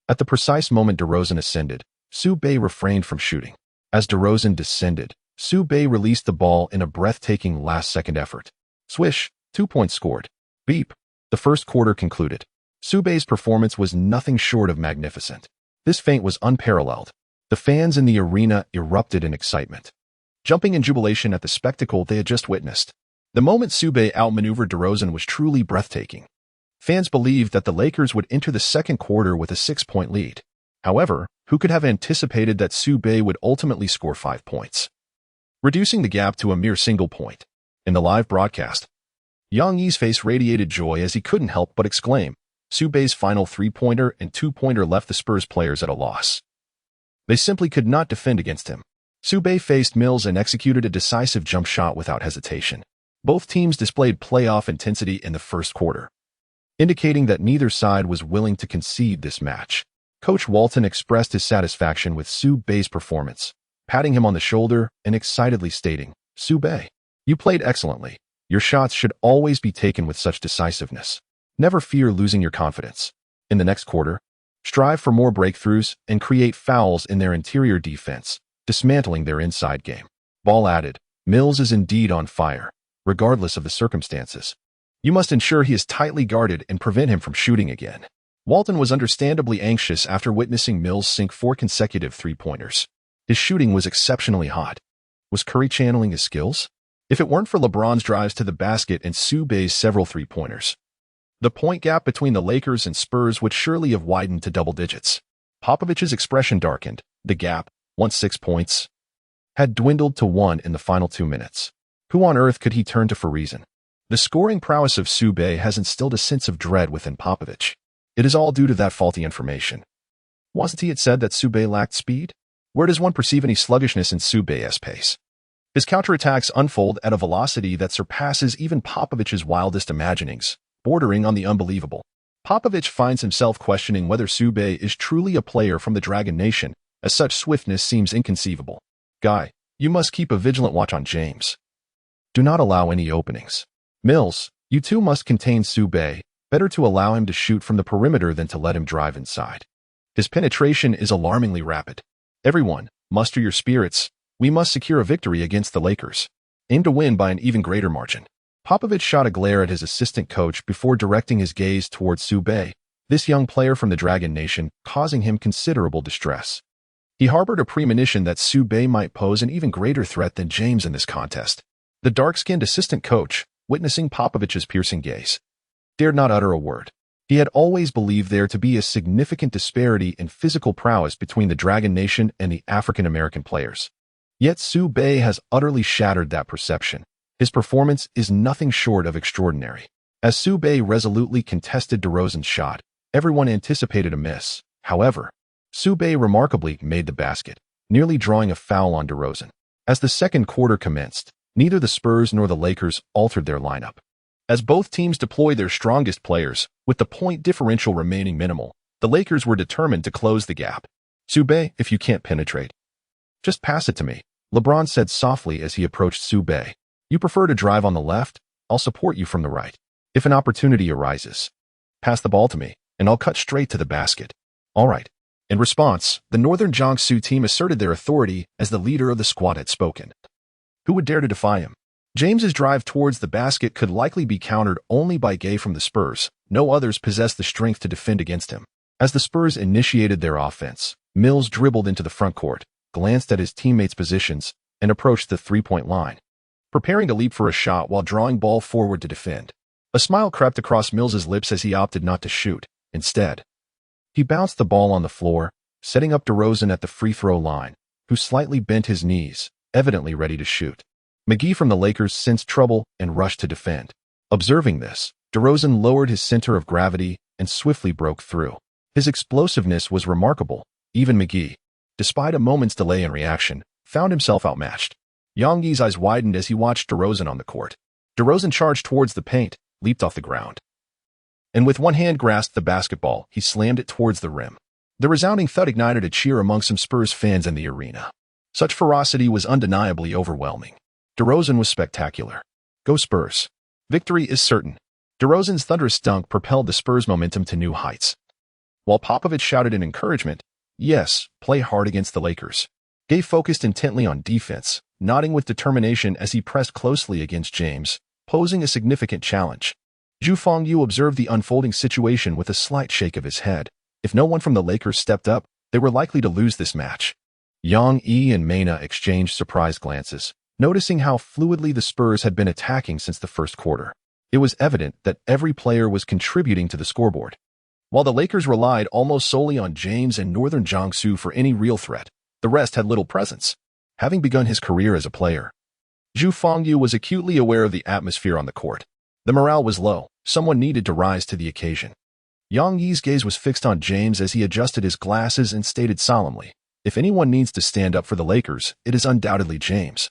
at the precise moment DeRozan ascended, Su Bei refrained from shooting. As DeRozan descended, Su Bei released the ball in a breathtaking last-second effort. Swish, 2 points scored. Beep. The first quarter concluded. Su Bei's performance was nothing short of magnificent. This feint was unparalleled. The fans in the arena erupted in excitement. jumping in jubilation at the spectacle they had just witnessed. The moment Su Bei outmaneuvered DeRozan was truly breathtaking. Fans believed that the Lakers would enter the second quarter with a 6-point lead. However, who could have anticipated that Su Bei would ultimately score 5 points, reducing the gap to a mere single point? In the live broadcast, Yang Yi's face radiated joy as he couldn't help but exclaim. Su Bei's final 3-pointer and 2-pointer left the Spurs players at a loss. They simply could not defend against him. Su Bei faced Mills and executed a decisive jump shot without hesitation. Both teams displayed playoff intensity in the first quarter, indicating that neither side was willing to concede this match. Coach Walton expressed his satisfaction with Su Bei's performance, patting him on the shoulder and excitedly stating, "Su Bei, you played excellently. Your shots should always be taken with such decisiveness. Never fear losing your confidence. In the next quarter, strive for more breakthroughs and create fouls in their interior defense, dismantling their inside game." Ball added, "Mills is indeed on fire, regardless of the circumstances. You must ensure he is tightly guarded and prevent him from shooting again." Walton was understandably anxious after witnessing Mills sink 4 consecutive 3-pointers. His shooting was exceptionally hot. Was Curry channeling his skills? If it weren't for LeBron's drives to the basket and Su Bei's several 3-pointers, the point gap between the Lakers and Spurs would surely have widened to double digits. Popovich's expression darkened. The gap, once 6 points, had dwindled to 1 in the final 2 minutes. Who on earth could he turn to for reason? The scoring prowess of Su Bei has instilled a sense of dread within Popovich. It is all due to that faulty information. Wasn't he had said that Su Bei lacked speed? Where does one perceive any sluggishness in Su Bei's pace? His counterattacks unfold at a velocity that surpasses even Popovich's wildest imaginings, bordering on the unbelievable. Popovich finds himself questioning whether Su Bei is truly a player from the Dragon Nation, as such swiftness seems inconceivable. Guy, you must keep a vigilant watch on James. Do not allow any openings. Mills, you too must contain Su Bei. Better to allow him to shoot from the perimeter than to let him drive inside. His penetration is alarmingly rapid. Everyone, muster your spirits. We must secure a victory against the Lakers. Aim to win by an even greater margin. Popovich shot a glare at his assistant coach before directing his gaze towards Su Bei, this young player from the Dragon Nation, causing him considerable distress. He harbored a premonition that Su Bei might pose an even greater threat than James in this contest. The dark-skinned assistant coach, witnessing Popovich's piercing gaze, dared not utter a word. He had always believed there to be a significant disparity in physical prowess between the Dragon Nation and the African-American players. Yet Su Bei has utterly shattered that perception. His performance is nothing short of extraordinary. As Su Bei resolutely contested DeRozan's shot, everyone anticipated a miss. However, Su Bei remarkably made the basket, nearly drawing a foul on DeRozan. As the second quarter commenced, neither the Spurs nor the Lakers altered their lineup. As both teams deployed their strongest players, with the point differential remaining minimal, the Lakers were determined to close the gap. "Su Bei, if you can't penetrate, just pass it to me," LeBron said softly as he approached Su Bei. "You prefer to drive on the left? I'll support you from the right. If an opportunity arises, pass the ball to me, and I'll cut straight to the basket." "All right." In response, the Northern Jiangsu team asserted their authority as the leader of the squad had spoken. Who would dare to defy him? James's drive towards the basket could likely be countered only by Gay from the Spurs. No others possessed the strength to defend against him. As the Spurs initiated their offense, Mills dribbled into the front court, glanced at his teammates' positions, and approached the 3-point line, preparing to leap for a shot while drawing ball forward to defend. A smile crept across Mills's lips as he opted not to shoot. Instead, he bounced the ball on the floor, setting up DeRozan at the free throw line, who slightly bent his knees, evidently ready to shoot. McGee from the Lakers sensed trouble and rushed to defend. Observing this, DeRozan lowered his center of gravity and swiftly broke through. His explosiveness was remarkable. Even McGee, despite a moment's delay in reaction, found himself outmatched. Yang Yi's eyes widened as he watched DeRozan on the court. DeRozan charged towards the paint, leaped off the ground, and with one hand grasped the basketball, he slammed it towards the rim. The resounding thud ignited a cheer among some Spurs fans in the arena. Such ferocity was undeniably overwhelming. DeRozan was spectacular. Go Spurs. Victory is certain. DeRozan's thunderous dunk propelled the Spurs' momentum to new heights. While Popovich shouted in encouragement, "Yes, play hard against the Lakers," Gay focused intently on defense, nodding with determination as he pressed closely against James, posing a significant challenge. Zhu Fengyu observed the unfolding situation with a slight shake of his head. If no one from the Lakers stepped up, they were likely to lose this match. Yang Yi and Mena exchanged surprised glances, noticing how fluidly the Spurs had been attacking since the first quarter. It was evident that every player was contributing to the scoreboard. While the Lakers relied almost solely on James and Northern Jiangsu for any real threat, the rest had little presence. Having begun his career as a player, Zhu Fengyu was acutely aware of the atmosphere on the court. The morale was low. Someone needed to rise to the occasion. Yang Yi's gaze was fixed on James as he adjusted his glasses and stated solemnly, "If anyone needs to stand up for the Lakers, it is undoubtedly James.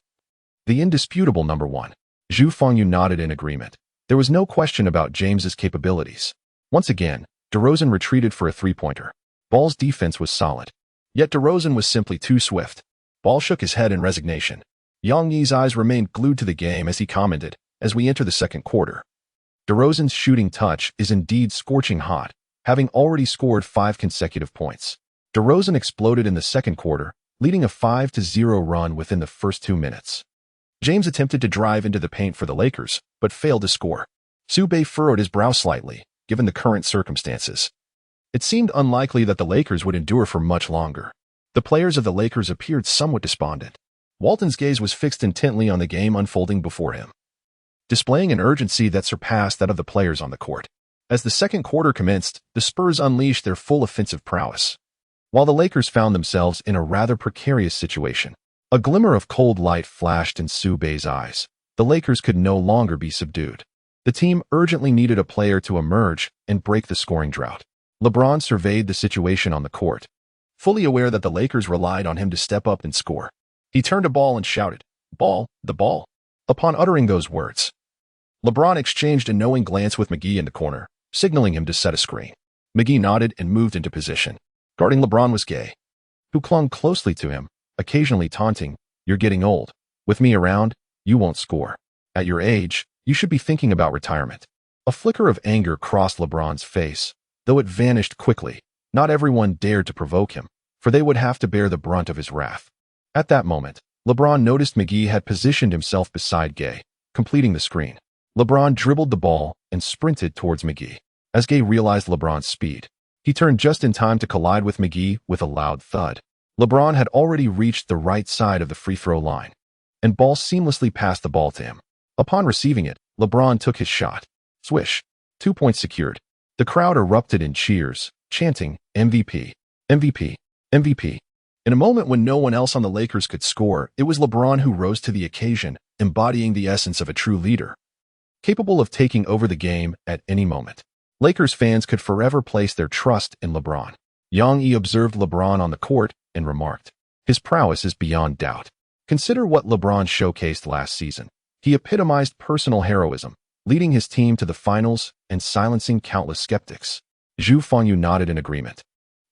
The indisputable number one." Zhu Fengyu nodded in agreement. There was no question about James's capabilities. Once again, DeRozan retreated for a three-pointer. Ball's defense was solid. Yet DeRozan was simply too swift. Ball shook his head in resignation. Yang Yi's eyes remained glued to the game as he commented, "As we enter the second quarter, DeRozan's shooting touch is indeed scorching hot, having already scored 5 consecutive points." DeRozan exploded in the second quarter, leading a 5-0 run within the first 2 minutes. James attempted to drive into the paint for the Lakers, but failed to score. Su Bei furrowed his brow slightly, given the current circumstances. It seemed unlikely that the Lakers would endure for much longer. The players of the Lakers appeared somewhat despondent. Walton's gaze was fixed intently on the game unfolding before him, displaying an urgency that surpassed that of the players on the court. As the second quarter commenced, the Spurs unleashed their full offensive prowess, while the Lakers found themselves in a rather precarious situation. A glimmer of cold light flashed in Su Bei's eyes. The Lakers could no longer be subdued. The team urgently needed a player to emerge and break the scoring drought. LeBron surveyed the situation on the court, fully aware that the Lakers relied on him to step up and score. He turned to Ball and shouted, "Ball, the ball." Upon uttering those words, LeBron exchanged a knowing glance with McGee in the corner, signaling him to set a screen. McGee nodded and moved into position. Guarding LeBron was Gay, who clung closely to him, occasionally taunting, "You're getting old. With me around, you won't score. At your age, you should be thinking about retirement." A flicker of anger crossed LeBron's face, though it vanished quickly. Not everyone dared to provoke him, for they would have to bear the brunt of his wrath. At that moment, LeBron noticed McGee had positioned himself beside Gay, completing the screen. LeBron dribbled the ball and sprinted towards McGee. As Gay realized LeBron's speed, he turned just in time to collide with McGee with a loud thud. LeBron had already reached the right side of the free throw line, and Ball seamlessly passed the ball to him. Upon receiving it, LeBron took his shot. Swish. 2 points secured. The crowd erupted in cheers, chanting, "MVP, MVP, MVP." In a moment when no one else on the Lakers could score, it was LeBron who rose to the occasion, embodying the essence of a true leader, capable of taking over the game at any moment. Lakers fans could forever place their trust in LeBron. Yang Yi observed LeBron on the court and remarked, "His prowess is beyond doubt. Consider what LeBron showcased last season. He epitomized personal heroism, leading his team to the finals and silencing countless skeptics." Zhu Fengyu nodded in agreement,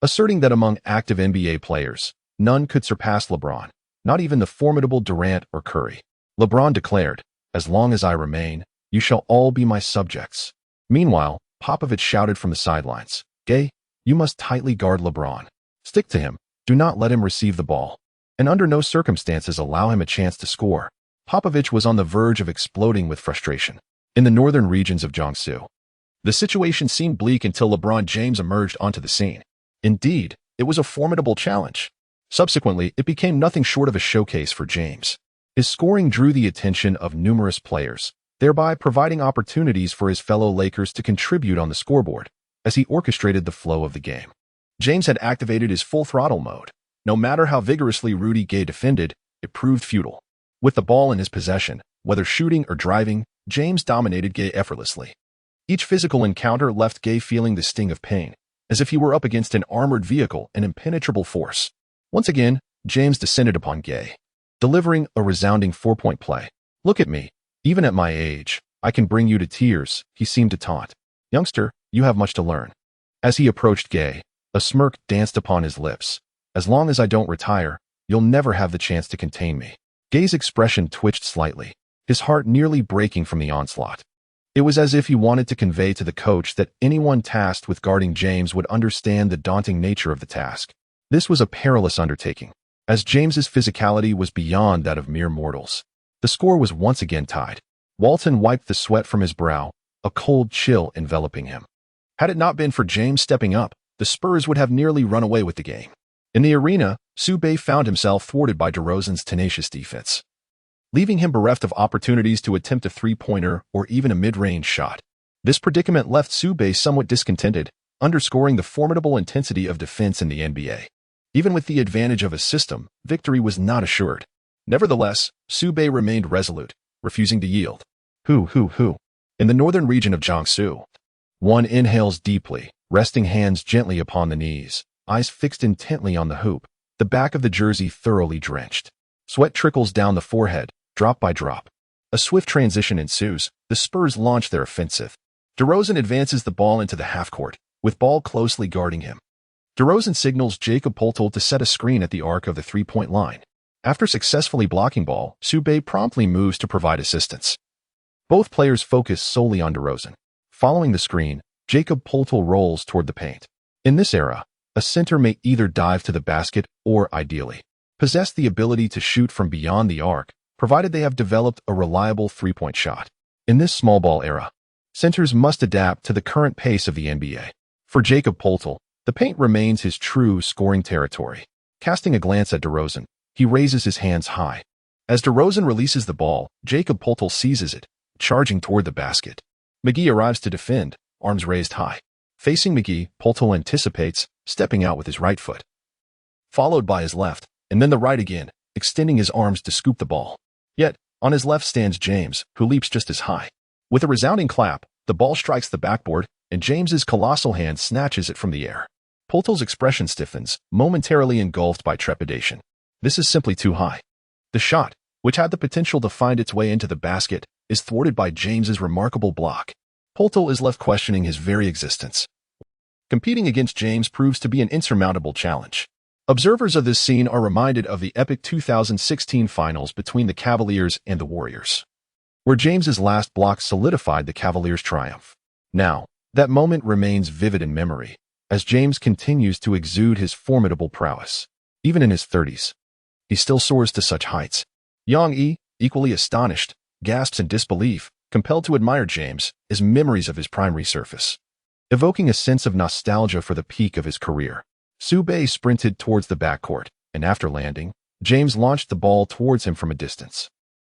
asserting that among active NBA players, none could surpass LeBron, not even the formidable Durant or Curry. LeBron declared, "As long as I remain, you shall all be my subjects." Meanwhile, Popovich shouted from the sidelines, "Gay, you must tightly guard LeBron. Stick to him, do not let him receive the ball, and under no circumstances allow him a chance to score." Popovich was on the verge of exploding with frustration. In the northern regions of Jiangsu, the situation seemed bleak until LeBron James emerged onto the scene. Indeed, it was a formidable challenge. Subsequently, it became nothing short of a showcase for James. His scoring drew the attention of numerous players, thereby providing opportunities for his fellow Lakers to contribute on the scoreboard as he orchestrated the flow of the game. James had activated his full-throttle mode. No matter how vigorously Rudy Gay defended, it proved futile. With the ball in his possession, whether shooting or driving, James dominated Gay effortlessly. Each physical encounter left Gay feeling the sting of pain, as if he were up against an armored vehicle and impenetrable force. Once again, James descended upon Gay, delivering a resounding 4-point play. "Look at me. Even at my age, I can bring you to tears," he seemed to taunt. "Youngster, you have much to learn." As he approached Gay, a smirk danced upon his lips. "As long as I don't retire, you'll never have the chance to contain me." Gay's expression twitched slightly, his heart nearly breaking from the onslaught. It was as if he wanted to convey to the coach that anyone tasked with guarding James would understand the daunting nature of the task. This was a perilous undertaking, as James's physicality was beyond that of mere mortals. The score was once again tied. Walton wiped the sweat from his brow, a cold chill enveloping him. Had it not been for James stepping up, the Spurs would have nearly run away with the game. In the arena, Su Bei found himself thwarted by DeRozan's tenacious defense, leaving him bereft of opportunities to attempt a three-pointer or even a mid-range shot. This predicament left Su Bei somewhat discontented, underscoring the formidable intensity of defense in the NBA. Even with the advantage of his system, victory was not assured. Nevertheless, Su Bei remained resolute, refusing to yield. In the northern region of Jiangsu, one inhales deeply, resting hands gently upon the knees, eyes fixed intently on the hoop, the back of the jersey thoroughly drenched. Sweat trickles down the forehead, drop by drop. A swift transition ensues. The Spurs launch their offensive. DeRozan advances the ball into the half-court, with ball closely guarding him. DeRozan signals Jakob Poeltl to set a screen at the arc of the three-point line. After successfully blocking ball, Su Bei promptly moves to provide assistance. Both players focus solely on DeRozan. Following the screen, Jakob Poeltl rolls toward the paint. In this era, a center may either dive to the basket or, ideally, possess the ability to shoot from beyond the arc, provided they have developed a reliable three-point shot. In this small ball era, centers must adapt to the current pace of the NBA. For Jakob Poeltl, the paint remains his true scoring territory. Casting a glance at DeRozan, he raises his hands high. As DeRozan releases the ball, Jakob Poeltl seizes it, charging toward the basket. McGee arrives to defend, arms raised high. Facing McGee, Poeltl anticipates, stepping out with his right foot, followed by his left, and then the right again, extending his arms to scoop the ball. Yet, on his left stands James, who leaps just as high. With a resounding clap, the ball strikes the backboard, and James's colossal hand snatches it from the air. Poeltl's expression stiffens, momentarily engulfed by trepidation. This is simply too high. The shot, which had the potential to find its way into the basket, is thwarted by James's remarkable block. Poeltl is left questioning his very existence. Competing against James proves to be an insurmountable challenge. Observers of this scene are reminded of the epic 2016 finals between the Cavaliers and the Warriors, where James's last block solidified the Cavaliers' triumph. Now, that moment remains vivid in memory, as James continues to exude his formidable prowess. Even in his 30s, he still soars to such heights. Yang Yi, equally astonished, gasps in disbelief, compelled to admire James, as memories of his prime resurface, evoking a sense of nostalgia for the peak of his career. Su Bei sprinted towards the backcourt, and after landing, James launched the ball towards him from a distance.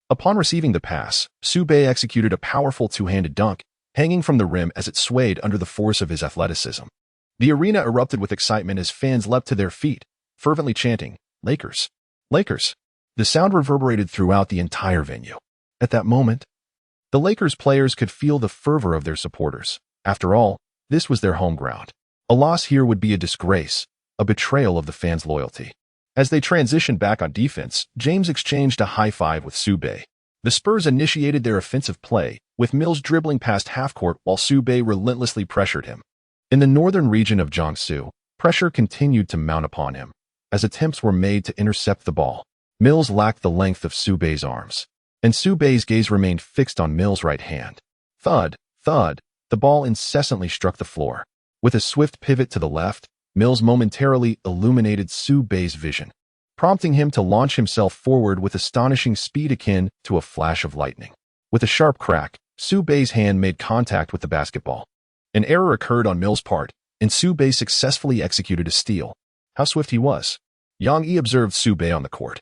Upon receiving the pass, Su Bei executed a powerful two-handed dunk, hanging from the rim as it swayed under the force of his athleticism. The arena erupted with excitement as fans leapt to their feet, fervently chanting, "Lakers! Lakers!" The sound reverberated throughout the entire venue. At that moment, the Lakers players could feel the fervor of their supporters. After all, this was their home ground. A loss here would be a disgrace, a betrayal of the fans' loyalty. As they transitioned back on defense, James exchanged a high-five with Su Bei. The Spurs initiated their offensive play, with Mills dribbling past half-court while Su Bei relentlessly pressured him. In the northern region of Jiangsu, pressure continued to mount upon him. As attempts were made to intercept the ball, Mills lacked the length of Su Bei's arms, and Su Bei's gaze remained fixed on Mills' right hand. Thud, thud, the ball incessantly struck the floor. With a swift pivot to the left, Mills momentarily illuminated Su Bei's vision, prompting him to launch himself forward with astonishing speed akin to a flash of lightning. With a sharp crack, Su Bei's hand made contact with the basketball. An error occurred on Mills' part, and Su Bei successfully executed a steal. How swift he was! Yang Yi observed Su Bei on the court,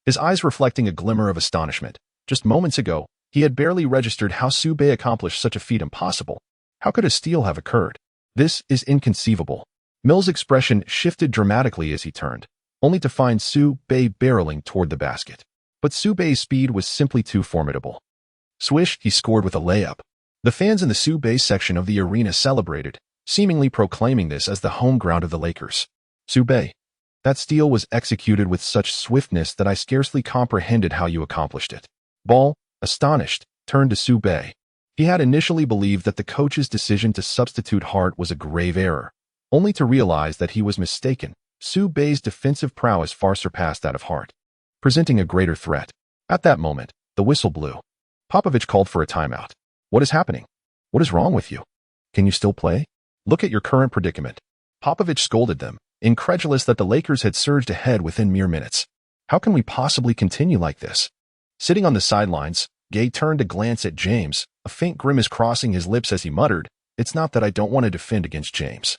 his eyes reflecting a glimmer of astonishment. Just moments ago, he had barely registered how Su Bei accomplished such a feat impossible. How could a steal have occurred? This is inconceivable. Mills' expression shifted dramatically as he turned, only to find Su Bei barreling toward the basket. But Su Bei's speed was simply too formidable. Swish, he scored with a layup. The fans in the Su Bei section of the arena celebrated, seemingly proclaiming this as the home ground of the Lakers. Su Bei, that steal was executed with such swiftness that I scarcely comprehended how you accomplished it. Ball, astonished, turned to Su Bei. He had initially believed that the coach's decision to substitute Hart was a grave error, only to realize that he was mistaken. Su Bei's defensive prowess far surpassed that of Hart, presenting a greater threat. At that moment, the whistle blew. Popovich called for a timeout. What is happening? What is wrong with you? Can you still play? Look at your current predicament. Popovich scolded them, incredulous that the Lakers had surged ahead within mere minutes. How can we possibly continue like this? Sitting on the sidelines, Gay turned to glance at James, a faint grimace crossing his lips as he muttered, "It's not that I don't want to defend against James.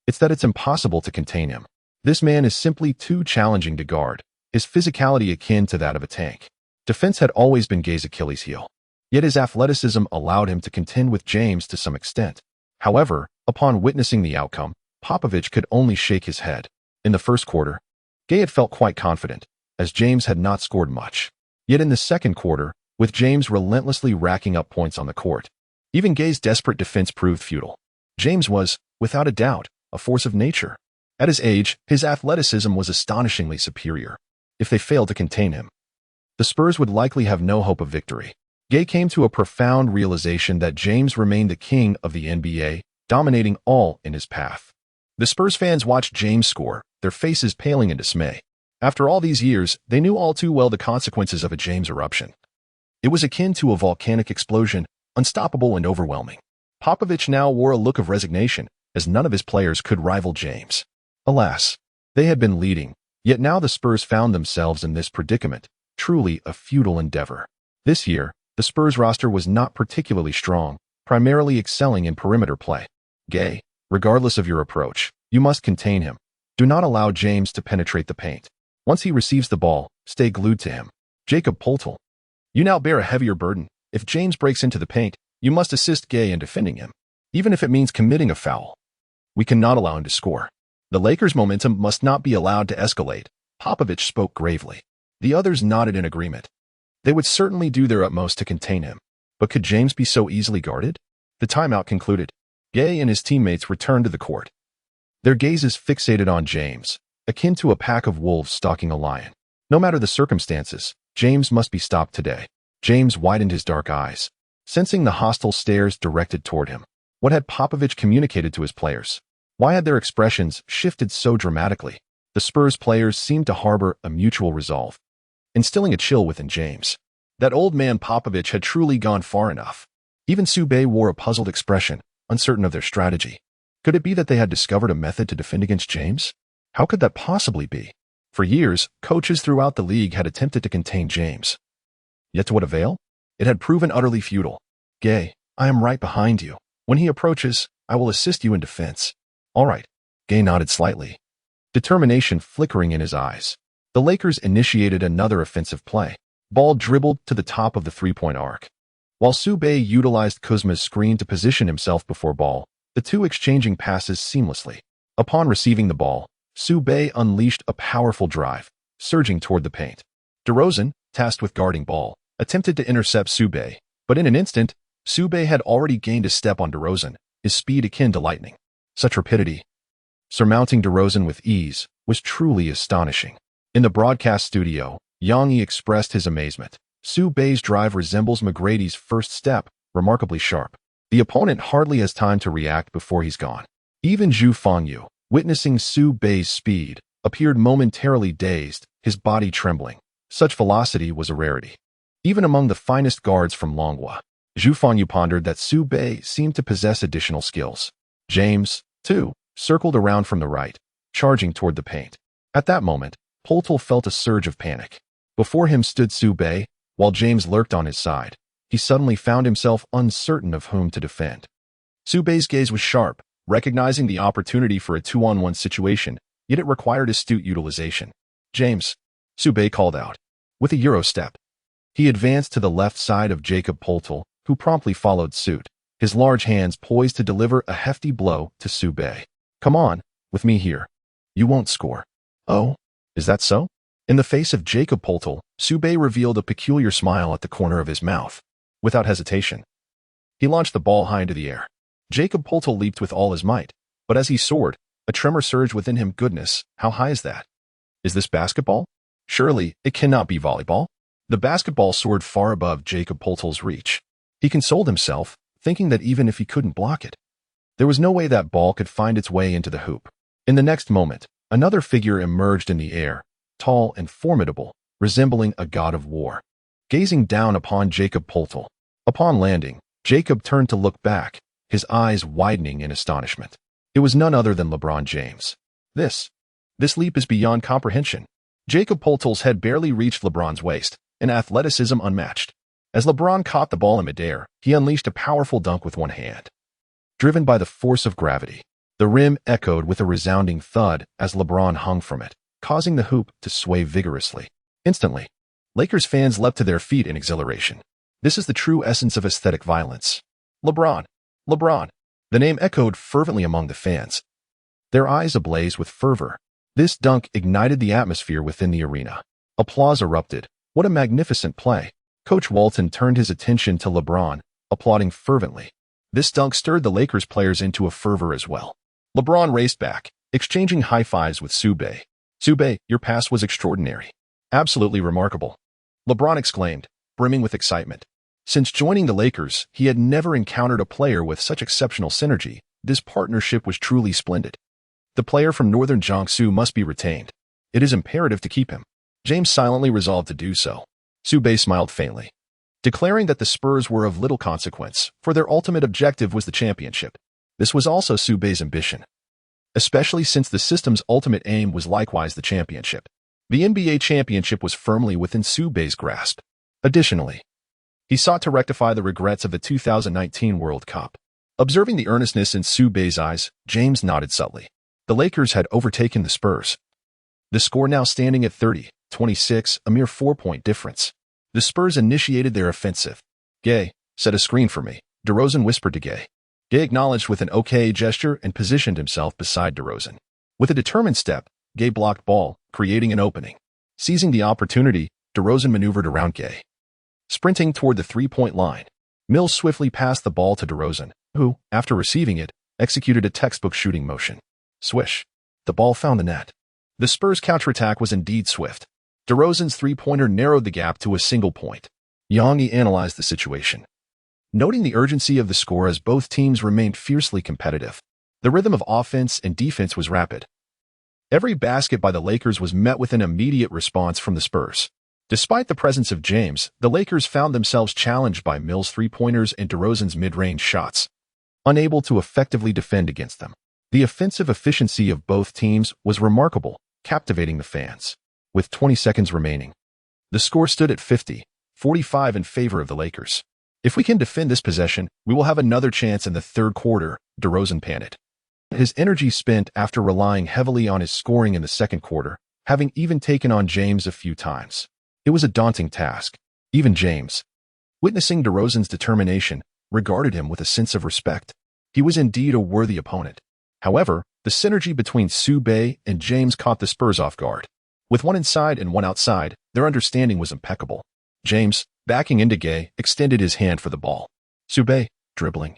It's that it's impossible to contain him. This man is simply too challenging to guard, his physicality akin to that of a tank. Defense had always been Gay's Achilles heel, yet his athleticism allowed him to contend with James to some extent. However, upon witnessing the outcome, Popovich could only shake his head. In the first quarter, Gay had felt quite confident, as James had not scored much. Yet in the second quarter, with James relentlessly racking up points on the court, even Gay's desperate defense proved futile. James was, without a doubt, a force of nature. At his age, his athleticism was astonishingly superior. If they failed to contain him, the Spurs would likely have no hope of victory. Gay came to a profound realization that James remained the king of the NBA, dominating all in his path. The Spurs fans watched James score, their faces paling in dismay. After all these years, they knew all too well the consequences of a James eruption. It was akin to a volcanic explosion, unstoppable and overwhelming. Popovich now wore a look of resignation, as none of his players could rival James. Alas, they had been leading, yet now the Spurs found themselves in this predicament, truly a futile endeavor. This year, the Spurs roster was not particularly strong, primarily excelling in perimeter play. Gay, regardless of your approach, you must contain him. Do not allow James to penetrate the paint. Once he receives the ball, stay glued to him. Jakob Poeltl, you now bear a heavier burden. If James breaks into the paint, you must assist Gay in defending him, even if it means committing a foul. We cannot allow him to score. The Lakers' momentum must not be allowed to escalate. Popovich spoke gravely. The others nodded in agreement. They would certainly do their utmost to contain him. But could James be so easily guarded? The timeout concluded. Gay and his teammates returned to the court. Their gazes fixated on James, akin to a pack of wolves stalking a lion. No matter the circumstances, James must be stopped today. James widened his dark eyes, sensing the hostile stares directed toward him. What had Popovich communicated to his players? Why had their expressions shifted so dramatically? The Spurs players seemed to harbor a mutual resolve, instilling a chill within James. That old man Popovich had truly gone far enough. Even Su Bei wore a puzzled expression, uncertain of their strategy. Could it be that they had discovered a method to defend against James? How could that possibly be? For years, coaches throughout the league had attempted to contain James. Yet to what avail? It had proven utterly futile. Gay, I am right behind you. When he approaches, I will assist you in defense. All right. Gay nodded slightly, determination flickering in his eyes. The Lakers initiated another offensive play. Ball dribbled to the top of the three-point arc. While Su Bei utilized Kuzma's screen to position himself before ball, the two exchanging passes seamlessly. Upon receiving the ball, Su Bei unleashed a powerful drive, surging toward the paint. DeRozan, tasked with guarding ball, attempted to intercept Su Bei, but in an instant, Su Bei had already gained a step on DeRozan, his speed akin to lightning. Such rapidity, surmounting DeRozan with ease, was truly astonishing. In the broadcast studio, Yangi expressed his amazement. Su Bei's drive resembles McGrady's first step, remarkably sharp. The opponent hardly has time to react before he's gone. Even Zhu Fangyu, witnessing Su Bei's speed, appeared momentarily dazed, his body trembling. Such velocity was a rarity, even among the finest guards from Long Guo. Zhu Fangyu pondered that Su Bei seemed to possess additional skills. James, too, circled around from the right, charging toward the paint. At that moment, Poeltl felt a surge of panic. Before him stood Su Bei, while James lurked on his side. He suddenly found himself uncertain of whom to defend. Su Bei's gaze was sharp, recognizing the opportunity for a 2-on-1 situation, yet it required astute utilization. James, Su Bei called out. With a Euro step, he advanced to the left side of Jakob Poeltl, who promptly followed suit, his large hands poised to deliver a hefty blow to Su Bei. Come on, with me here. You won't score. Oh, is that so? In the face of Jakob Poeltl, Su Bei revealed a peculiar smile at the corner of his mouth. Without hesitation, he launched the ball high into the air. Jakob Poeltl leaped with all his might, but as he soared, a tremor surged within him. Goodness, how high is that? Is this basketball? Surely, it cannot be volleyball. The basketball soared far above Jakob Poeltl's reach. He consoled himself, thinking that even if he couldn't block it, there was no way that ball could find its way into the hoop. In the next moment, another figure emerged in the air, tall and formidable, resembling a god of war, gazing down upon Jakob Poeltl. Upon landing, Jacob turned to look back, his eyes widening in astonishment. It was none other than LeBron James. This leap is beyond comprehension. Jakob Poeltl's head barely reached LeBron's waist, an athleticism unmatched. As LeBron caught the ball in midair, he unleashed a powerful dunk with one hand. Driven by the force of gravity, The rim echoed with a resounding thud as LeBron hung from it, causing the hoop to sway vigorously. Instantly, Lakers fans leapt to their feet in exhilaration. This is the true essence of aesthetic violence. LeBron! LeBron! The name echoed fervently among the fans, their eyes ablaze with fervor. This dunk ignited the atmosphere within the arena. Applause erupted. What a magnificent play. Coach Walton turned his attention to LeBron, applauding fervently. This dunk stirred the Lakers players into a fervor as well. LeBron raced back, exchanging high fives with Su Bei. Su Bei, your pass was extraordinary. Absolutely remarkable. LeBron exclaimed, brimming with excitement. Since joining the Lakers, he had never encountered a player with such exceptional synergy. This partnership was truly splendid. The player from northern Jiangsu must be retained. It is imperative to keep him. James silently resolved to do so. Su Bei smiled faintly, declaring that the Spurs were of little consequence, for their ultimate objective was the championship. This was also Su Bei's ambition, especially since the system's ultimate aim was likewise the championship. The NBA championship was firmly within Su Bei's grasp. Additionally, he sought to rectify the regrets of the 2019 World Cup. Observing the earnestness in Su Bei's eyes, James nodded subtly. The Lakers had overtaken the Spurs. The score now standing at 30-26, a mere 4-point difference. The Spurs initiated their offensive. Gay, set a screen for me, DeRozan whispered to Gay. Gay acknowledged with an okay gesture and positioned himself beside DeRozan. With a determined step, Gay blocked ball, creating an opening. Seizing the opportunity, DeRozan maneuvered around Gay, sprinting toward the three-point line. Mills swiftly passed the ball to DeRozan, who, after receiving it, executed a textbook shooting motion. Swish. The ball found the net. The Spurs' counterattack was indeed swift. DeRozan's three-pointer narrowed the gap to a single point. Yang analyzed the situation, noting the urgency of the score as both teams remained fiercely competitive. The rhythm of offense and defense was rapid. Every basket by the Lakers was met with an immediate response from the Spurs. Despite the presence of James, the Lakers found themselves challenged by Mills' three-pointers and DeRozan's mid-range shots, unable to effectively defend against them. The offensive efficiency of both teams was remarkable, captivating the fans. With 20 seconds remaining, the score stood at 50-45 in favor of the Lakers. If we can defend this possession, we will have another chance in the third quarter, DeRozan panted. His energy spent after relying heavily on his scoring in the second quarter, having even taken on James a few times. It was a daunting task. Even James, witnessing DeRozan's determination, regarded him with a sense of respect. He was indeed a worthy opponent. However, the synergy between Su Bei and James caught the Spurs off guard. With one inside and one outside, their understanding was impeccable. James, backing into Gay, extended his hand for the ball. Su Bei, dribbling,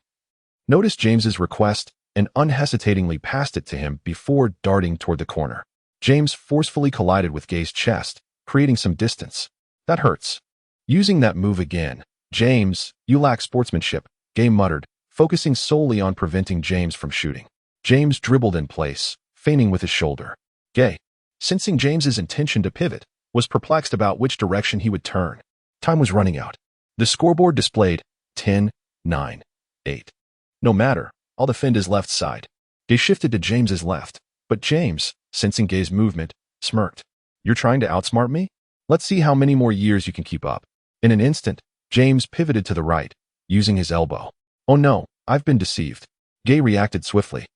noticed James's request and unhesitatingly passed it to him before darting toward the corner. James forcefully collided with Gay's chest, creating some distance. That hurts. Using that move again. James, you lack sportsmanship, Gay muttered, focusing solely on preventing James from shooting. James dribbled in place, feigning with his shoulder. Gay, sensing James's intention to pivot, was perplexed about which direction he would turn. Time was running out. The scoreboard displayed 10-9-8. No matter, I'll defend his left side. Gay shifted to James's left, but James, sensing Gay's movement, smirked. You're trying to outsmart me? Let's see how many more years you can keep up. In an instant, James pivoted to the right, using his elbow. Oh no, I've been deceived. Gay reacted swiftly,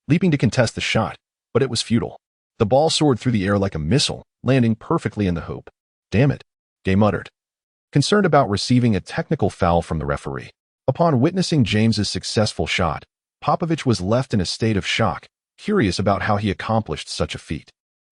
leaping to contest the shot, but it was futile. The ball soared through the air like a missile, landing perfectly in the hoop. Damn it, Gay muttered, concerned about receiving a technical foul from the referee. Upon witnessing James's successful shot, Popovich was left in a state of shock, curious about how he accomplished such a feat.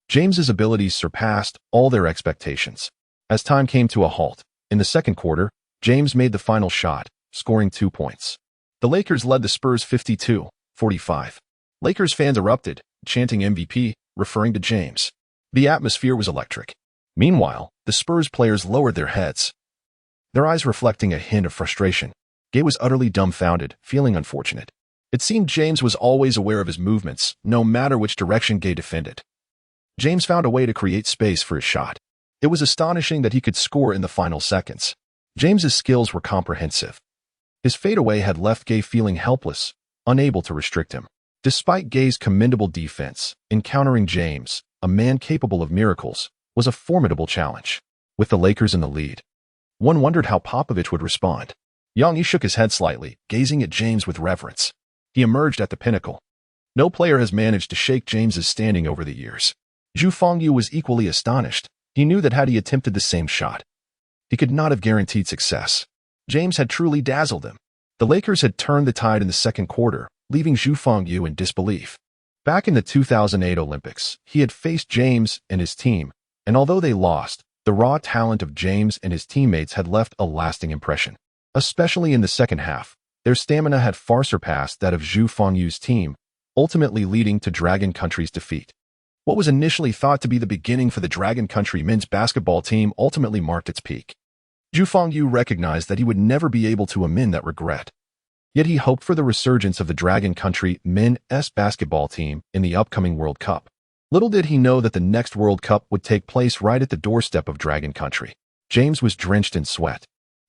James's abilities surpassed all their expectations. As time came to a halt, in the second quarter, James made the final shot, scoring 2 points. The Lakers led the Spurs 52-45. Lakers fans erupted, chanting MVP, referring to James. The atmosphere was electric. Meanwhile, the Spurs players lowered their heads, their eyes reflecting a hint of frustration. Gay was utterly dumbfounded, feeling unfortunate. It seemed James was always aware of his movements, no matter which direction Gay defended. James found a way to create space for his shot. It was astonishing that he could score in the final seconds. James's skills were comprehensive. His fadeaway had left Gay feeling helpless, unable to restrict him. Despite Gay's commendable defense, encountering James, a man capable of miracles, was a formidable challenge. With the Lakers in the lead, one wondered how Popovich would respond. Yang shook his head slightly, gazing at James with reverence. He emerged at the pinnacle, No player has managed to shake James's standing over the years. Zhu Fengyu was equally astonished. He knew that had he attempted the same shot, he could not have guaranteed success. James had truly dazzled him. The Lakers had turned the tide in the second quarter, leaving Zhu Fengyu in disbelief. Back in the 2008 Olympics, he had faced James and his team, and although they lost, the raw talent of James and his teammates had left a lasting impression. Especially in the second half, their stamina had far surpassed that of Zhu Fengyu's team, ultimately leading to Dragon Country's defeat. What was initially thought to be the beginning for the Dragon Country men's basketball team ultimately marked its peak. Zhu Fengyu recognized that he would never be able to amend that regret. Yet he hoped for the resurgence of the Dragon Country men's basketball team in the upcoming World Cup. Little did he know that the next World Cup would take place right at the doorstep of Dragon Country. James was drenched in sweat,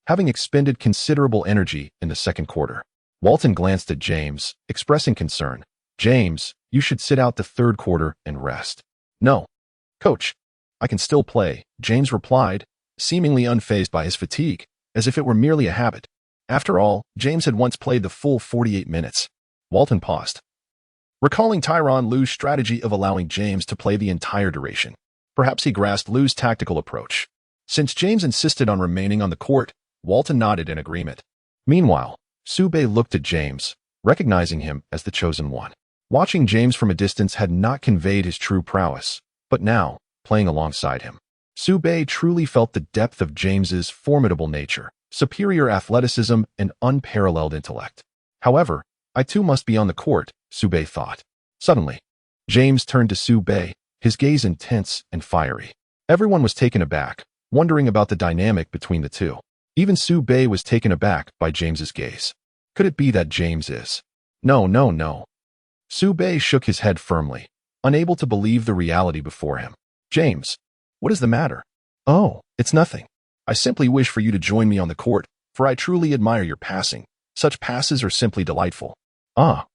having expended considerable energy in the second quarter. Walton glanced at James, expressing concern. "James, you should sit out the third quarter and rest." "No, coach, I can still play," James replied, seemingly unfazed by his fatigue, as if it were merely a habit. After all, James had once played the full 48 minutes. Walton paused, recalling Tyronn Lue's strategy of allowing James to play the entire duration. Perhaps he grasped Lue's tactical approach. Since James insisted on remaining on the court, Walton nodded in agreement. Meanwhile, Su Bei looked at James, recognizing him as the chosen one. Watching James from a distance had not conveyed his true prowess, but now, playing alongside him, Su Bei truly felt the depth of James's formidable nature, superior athleticism, and unparalleled intellect. However, I too must be on the court, Su Bei thought. Suddenly, James turned to Su Bei, his gaze intense and fiery. Everyone was taken aback, wondering about the dynamic between the two. Even Su Bei was taken aback by James's gaze. Could it be that James is? No. Su Bei shook his head firmly, unable to believe the reality before him. "James, what is the matter?" "Oh, it's nothing. I simply wish for you to join me on the court, for I truly admire your passing. Such passes are simply delightful." "Ah,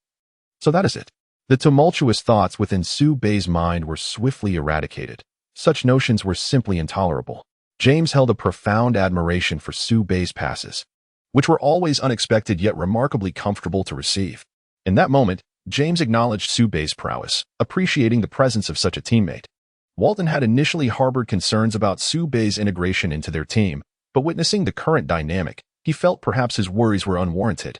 so that is it." The tumultuous thoughts within Su Bei's mind were swiftly eradicated. Such notions were simply intolerable. James held a profound admiration for Su Bei's passes, which were always unexpected yet remarkably comfortable to receive. In that moment, James acknowledged Su Bei's prowess, appreciating the presence of such a teammate. Walton had initially harbored concerns about Su Bei's integration into their team, but witnessing the current dynamic, he felt perhaps his worries were unwarranted.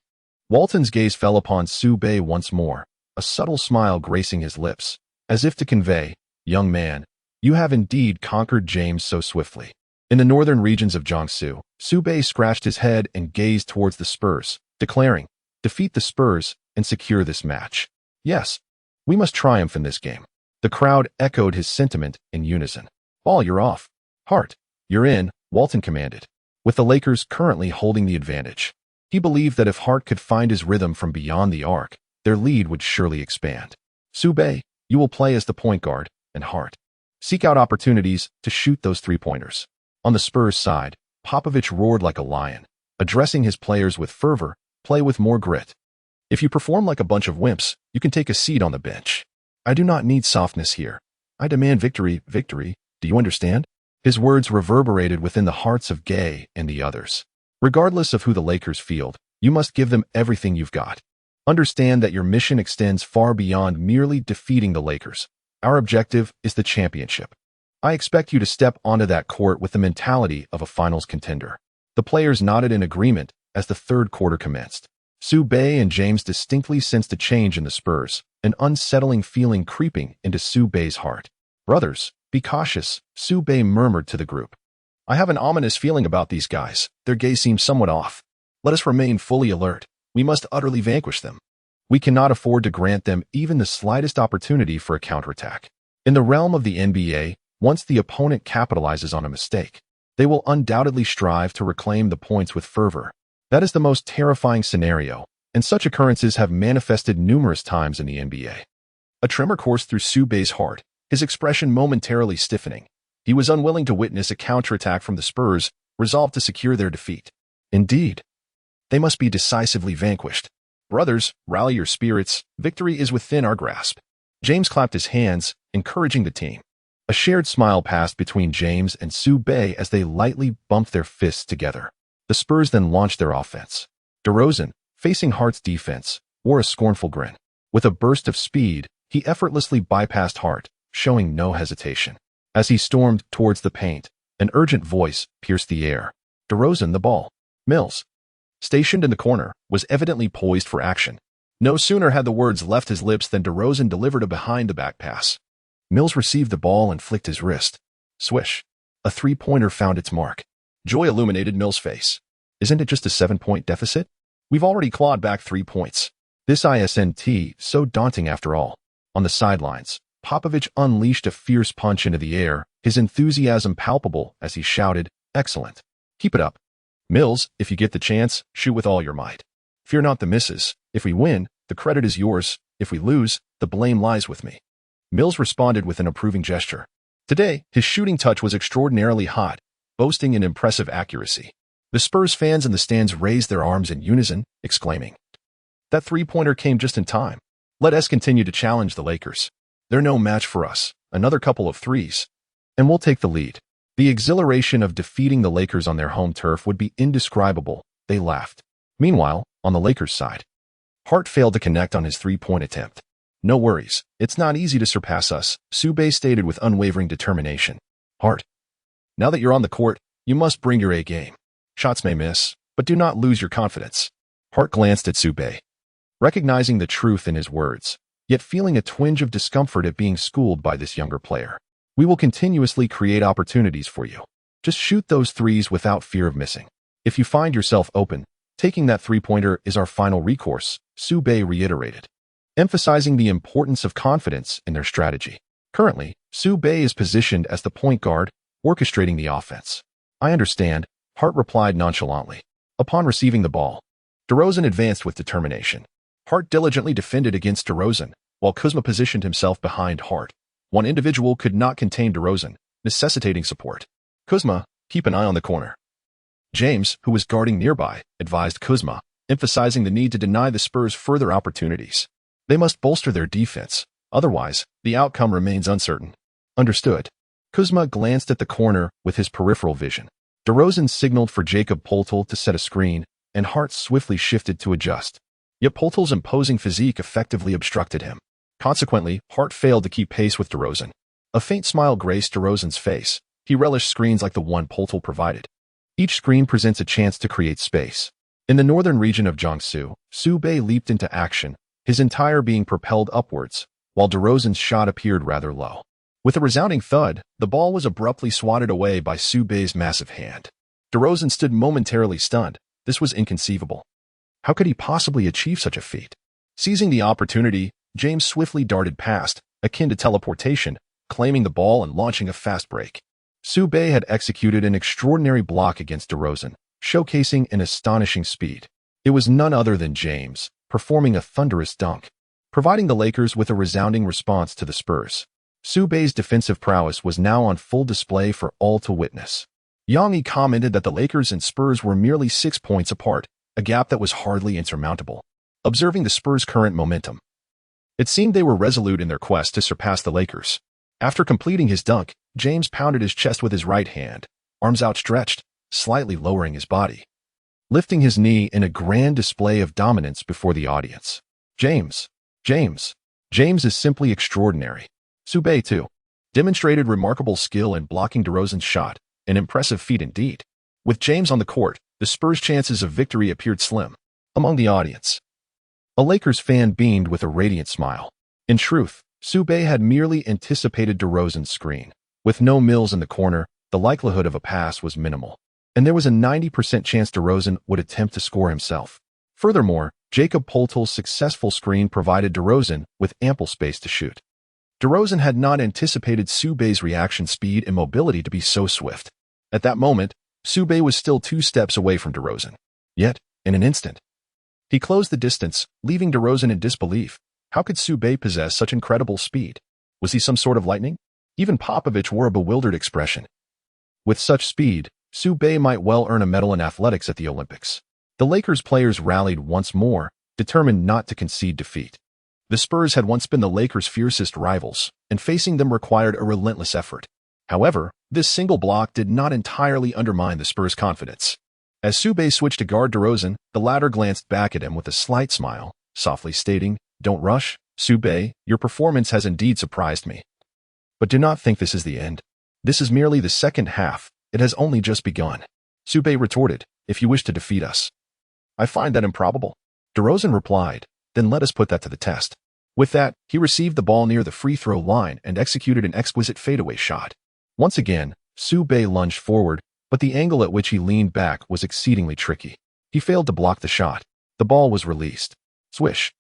Walton's gaze fell upon Su Bei once more, a subtle smile gracing his lips, as if to convey, "Young man, you have indeed conquered James so swiftly." In the northern regions of Jiangsu, Su Bei scratched his head and gazed towards the Spurs, declaring, "Defeat the Spurs and secure this match. Yes, we must triumph in this game." The crowd echoed his sentiment in unison. "Ball, you're off. Hart, you're in," Walton commanded, with the Lakers currently holding the advantage. He believed that if Hart could find his rhythm from beyond the arc, their lead would surely expand. "Su Bei, you will play as the point guard, and Hart, seek out opportunities to shoot those three-pointers." On the Spurs side, Popovich roared like a lion, addressing his players with fervor, "Play with more grit. If you perform like a bunch of wimps, you can take a seat on the bench. I do not need softness here. I demand victory, do you understand?" His words reverberated within the hearts of Gay and the others. "Regardless of who the Lakers field, you must give them everything you've got. Understand that your mission extends far beyond merely defeating the Lakers. Our objective is the championship. I expect you to step onto that court with the mentality of a finals contender." The players nodded in agreement as the third quarter commenced. Su Bei and James distinctly sensed a change in the Spurs, an unsettling feeling creeping into Su Bei's heart. "Brothers, be cautious," Su Bei murmured to the group. "I have an ominous feeling about these guys. Their gaze seems somewhat off. Let us remain fully alert. We must utterly vanquish them. We cannot afford to grant them even the slightest opportunity for a counterattack." In the realm of the NBA, once the opponent capitalizes on a mistake, they will undoubtedly strive to reclaim the points with fervor. That is the most terrifying scenario, and such occurrences have manifested numerous times in the NBA. A tremor coursed through Su Bei's heart, his expression momentarily stiffening. He was unwilling to witness a counterattack from the Spurs, resolved to secure their defeat. Indeed, they must be decisively vanquished. "Brothers, rally your spirits. Victory is within our grasp." James clapped his hands, encouraging the team. A shared smile passed between James and Su Bei as they lightly bumped their fists together. The Spurs then launched their offense. DeRozan, facing Hart's defense, wore a scornful grin. With a burst of speed, he effortlessly bypassed Hart, showing no hesitation. As he stormed towards the paint, an urgent voice pierced the air. DeRozan the ball. Mills, stationed in the corner, was evidently poised for action. No sooner had the words left his lips than DeRozan delivered a behind-the-back pass. Mills received the ball and flicked his wrist. Swish. A three-pointer found its mark. Joy illuminated Mills' face. Isn't it just a 7-point deficit? We've already clawed back 3 points. This isn't so daunting after all. On the sidelines, Popovich unleashed a fierce punch into the air, his enthusiasm palpable as he shouted, "Excellent. Keep it up. Mills, if you get the chance, shoot with all your might. Fear not the misses. If we win, the credit is yours. If we lose, the blame lies with me." Mills responded with an approving gesture. Today, his shooting touch was extraordinarily hot, boasting an impressive accuracy. The Spurs fans in the stands raised their arms in unison, exclaiming, "That three-pointer came just in time. Let us continue to challenge the Lakers. They're no match for us. Another couple of threes, and we'll take the lead." The exhilaration of defeating the Lakers on their home turf would be indescribable, they laughed. Meanwhile, on the Lakers' side, Hart failed to connect on his three-point attempt. "No worries, it's not easy to surpass us," Su Bei stated with unwavering determination. "Hart, now that you're on the court, you must bring your A game. Shots may miss, but do not lose your confidence." Hart glanced at Su Bei, recognizing the truth in his words, yet feeling a twinge of discomfort at being schooled by this younger player. "We will continuously create opportunities for you. Just shoot those threes without fear of missing. If you find yourself open, taking that three-pointer is our final recourse," Su Bei reiterated, emphasizing the importance of confidence in their strategy. Currently, Su Bei is positioned as the point guard, orchestrating the offense. "I understand," Hart replied nonchalantly. Upon receiving the ball, DeRozan advanced with determination. Hart diligently defended against DeRozan, while Kuzma positioned himself behind Hart. One individual could not contain DeRozan, necessitating support. "Kuzma, keep an eye on the corner." James, who was guarding nearby, advised Kuzma, emphasizing the need to deny the Spurs further opportunities. They must bolster their defense, otherwise, the outcome remains uncertain. "Understood." Kuzma glanced at the corner with his peripheral vision. DeRozan signaled for Jakob Poeltl to set a screen, and Hart swiftly shifted to adjust. Yet Poeltl's imposing physique effectively obstructed him. Consequently, Hart failed to keep pace with DeRozan. A faint smile graced DeRozan's face. He relished screens like the one Poeltl provided. Each screen presents a chance to create space. In the northern region of Jiangsu, Su Bei leaped into action, his entire being propelled upwards, while DeRozan's shot appeared rather low. With a resounding thud, the ball was abruptly swatted away by Su Bei's massive hand. DeRozan stood momentarily stunned. This was inconceivable. How could he possibly achieve such a feat? Seizing the opportunity, James swiftly darted past, akin to teleportation, claiming the ball and launching a fast break. Su Bei had executed an extraordinary block against DeRozan, showcasing an astonishing speed. It was none other than James, performing a thunderous dunk, providing the Lakers with a resounding response to the Spurs. Su Bei's defensive prowess was now on full display for all to witness. Yang Yi commented that the Lakers and Spurs were merely 6 points apart, a gap that was hardly insurmountable. Observing the Spurs' current momentum, it seemed they were resolute in their quest to surpass the Lakers. After completing his dunk, James pounded his chest with his right hand, arms outstretched, slightly lowering his body, lifting his knee in a grand display of dominance before the audience. James is simply extraordinary. Su Bei, too, demonstrated remarkable skill in blocking DeRozan's shot, an impressive feat indeed. With James on the court, the Spurs' chances of victory appeared slim. Among the audience, a Lakers fan beamed with a radiant smile. In truth, Su Bei had merely anticipated DeRozan's screen. With no Mills in the corner, the likelihood of a pass was minimal, and there was a 90% chance DeRozan would attempt to score himself. Furthermore, Jakob Poeltl's successful screen provided DeRozan with ample space to shoot. DeRozan had not anticipated Su Bei's reaction speed and mobility to be so swift. At that moment, Su Bei was still 2 steps away from DeRozan. Yet, in an instant, he closed the distance, leaving DeRozan in disbelief. How could Su Bei possess such incredible speed? Was he some sort of lightning? Even Popovich wore a bewildered expression. With such speed, Su Bei might well earn a medal in athletics at the Olympics. The Lakers players rallied once more, determined not to concede defeat. The Spurs had once been the Lakers' fiercest rivals, and facing them required a relentless effort. However, this single block did not entirely undermine the Spurs' confidence. As Su Bei switched to guard DeRozan, the latter glanced back at him with a slight smile, softly stating, "Don't rush, Su Bei, your performance has indeed surprised me. But do not think this is the end. This is merely the second half. It has only just begun. Su Bei retorted, if you wish to defeat us. I find that improbable. DeRozan replied, then let us put that to the test. With that, he received the ball near the free throw line and executed an exquisite fadeaway shot. Once again, Su Bei lunged forward, but the angle at which he leaned back was exceedingly tricky. He failed to block the shot. The ball was released. Swish.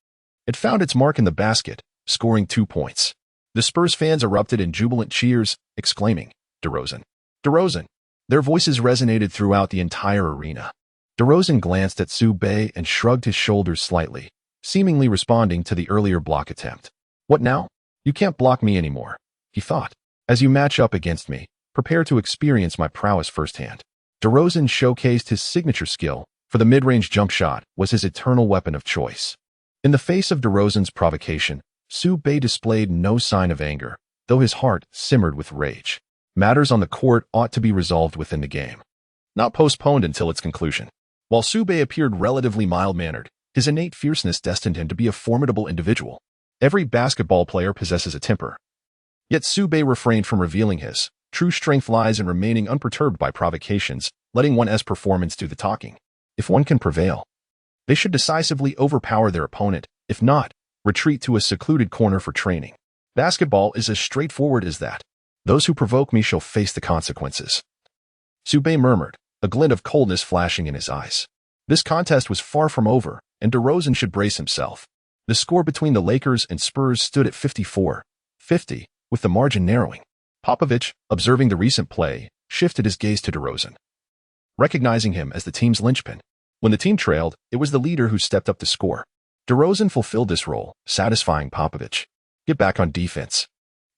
It found its mark in the basket, scoring 2 points. The Spurs fans erupted in jubilant cheers, exclaiming, DeRozan! DeRozan! Their voices resonated throughout the entire arena. DeRozan glanced at Su Bei and shrugged his shoulders slightly, seemingly responding to the earlier block attempt. What now? You can't block me anymore, he thought. As you match up against me, prepare to experience my prowess firsthand. DeRozan showcased his signature skill, for the mid-range jump shot was his eternal weapon of choice. In the face of DeRozan's provocation, Su Bei displayed no sign of anger, though his heart simmered with rage. Matters on the court ought to be resolved within the game, not postponed until its conclusion. While Su Bei appeared relatively mild-mannered, his innate fierceness destined him to be a formidable individual. Every basketball player possesses a temper. Yet Su Bei refrained from revealing his. True strength lies in remaining unperturbed by provocations, letting one's performance do the talking. If one can prevail, they should decisively overpower their opponent. If not, retreat to a secluded corner for training. Basketball is as straightforward as that. Those who provoke me shall face the consequences. Su Bei murmured, a glint of coldness flashing in his eyes. This contest was far from over, and DeRozan should brace himself. The score between the Lakers and Spurs stood at 54-50, with the margin narrowing. Popovich, observing the recent play, shifted his gaze to DeRozan, recognizing him as the team's linchpin. When the team trailed, it was the leader who stepped up to score. DeRozan fulfilled this role, satisfying Popovich. Get back on defense.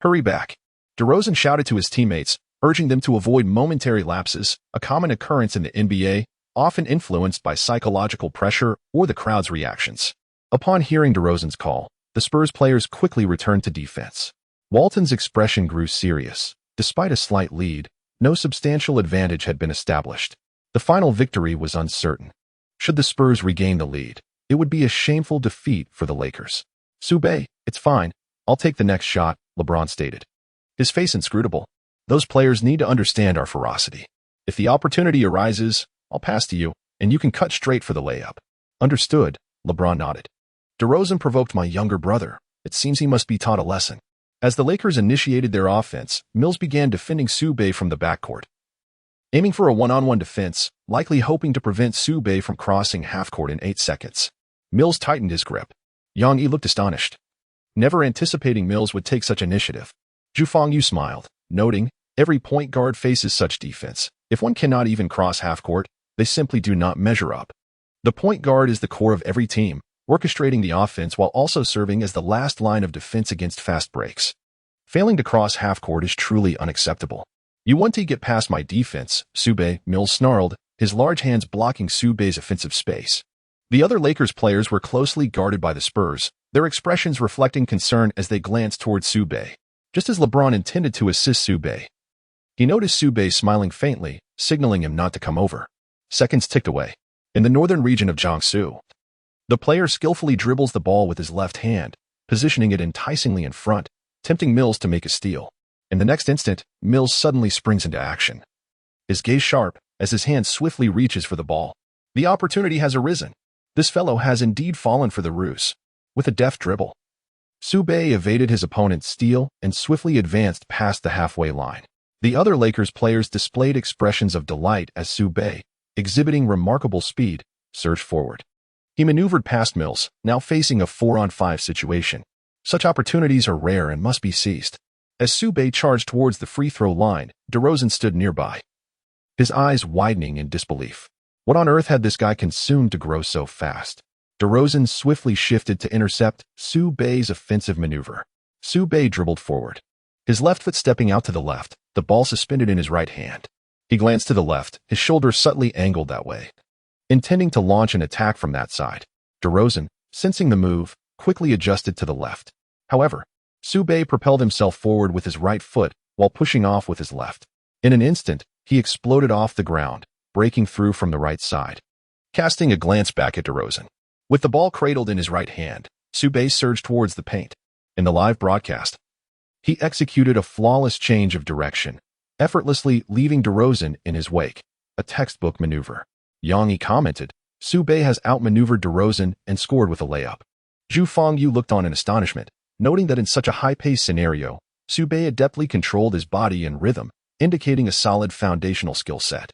Hurry back. DeRozan shouted to his teammates, urging them to avoid momentary lapses, a common occurrence in the NBA, often influenced by psychological pressure or the crowd's reactions. Upon hearing DeRozan's call, the Spurs players quickly returned to defense. Walton's expression grew serious. Despite a slight lead, no substantial advantage had been established. The final victory was uncertain. Should the Spurs regain the lead, it would be a shameful defeat for the Lakers. Su Bei, it's fine. I'll take the next shot, LeBron stated. His face inscrutable. Those players need to understand our ferocity. If the opportunity arises, I'll pass to you, and you can cut straight for the layup. Understood, LeBron nodded. DeRozan provoked my younger brother. It seems he must be taught a lesson. As the Lakers initiated their offense, Mills began defending Su Bei from the backcourt. Aiming for a one-on-one defense, likely hoping to prevent Su Bei from crossing half-court in 8 seconds. Mills tightened his grip. Yang Yi looked astonished, never anticipating Mills would take such initiative. Zhu Fengyu smiled, noting, every point guard faces such defense. If one cannot even cross half-court, they simply do not measure up. The point guard is the core of every team, orchestrating the offense while also serving as the last line of defense against fast breaks. Failing to cross half-court is truly unacceptable. You want to get past my defense, Su Bei, Mills snarled, his large hands blocking Su Bei's offensive space. The other Lakers players were closely guarded by the Spurs, their expressions reflecting concern as they glanced towards Su Bei. Just as LeBron intended to assist Su Bei, he noticed Su Bei smiling faintly, signaling him not to come over. Seconds ticked away. In the northern region of Jiangsu, the player skillfully dribbles the ball with his left hand, positioning it enticingly in front, tempting Mills to make a steal. In the next instant, Mills suddenly springs into action. His gaze sharp, as his hand swiftly reaches for the ball. The opportunity has arisen. This fellow has indeed fallen for the ruse. With a deft dribble, Su Bei evaded his opponent's steal and swiftly advanced past the halfway line. The other Lakers players displayed expressions of delight as Su Bei, exhibiting remarkable speed, surged forward. He maneuvered past Mills, now facing a 4-on-5 situation. Such opportunities are rare and must be seized. As Su Bei charged towards the free throw line, DeRozan stood nearby, his eyes widening in disbelief. What on earth had this guy consumed to grow so fast? DeRozan swiftly shifted to intercept Su Bei's offensive maneuver. Su Bei dribbled forward, his left foot stepping out to the left, the ball suspended in his right hand. He glanced to the left, his shoulder subtly angled that way, intending to launch an attack from that side. DeRozan, sensing the move, quickly adjusted to the left. However, Su Bei propelled himself forward with his right foot while pushing off with his left. In an instant, he exploded off the ground, breaking through from the right side. Casting a glance back at DeRozan, with the ball cradled in his right hand, Su Bei surged towards the paint. In the live broadcast, he executed a flawless change of direction, effortlessly leaving DeRozan in his wake, a textbook maneuver. Yang Yi commented, Su Bei has outmaneuvered DeRozan and scored with a layup. Zhu Fangyu looked on in astonishment, noting that in such a high-paced scenario, Su Bei adeptly controlled his body and rhythm, indicating a solid foundational skill set.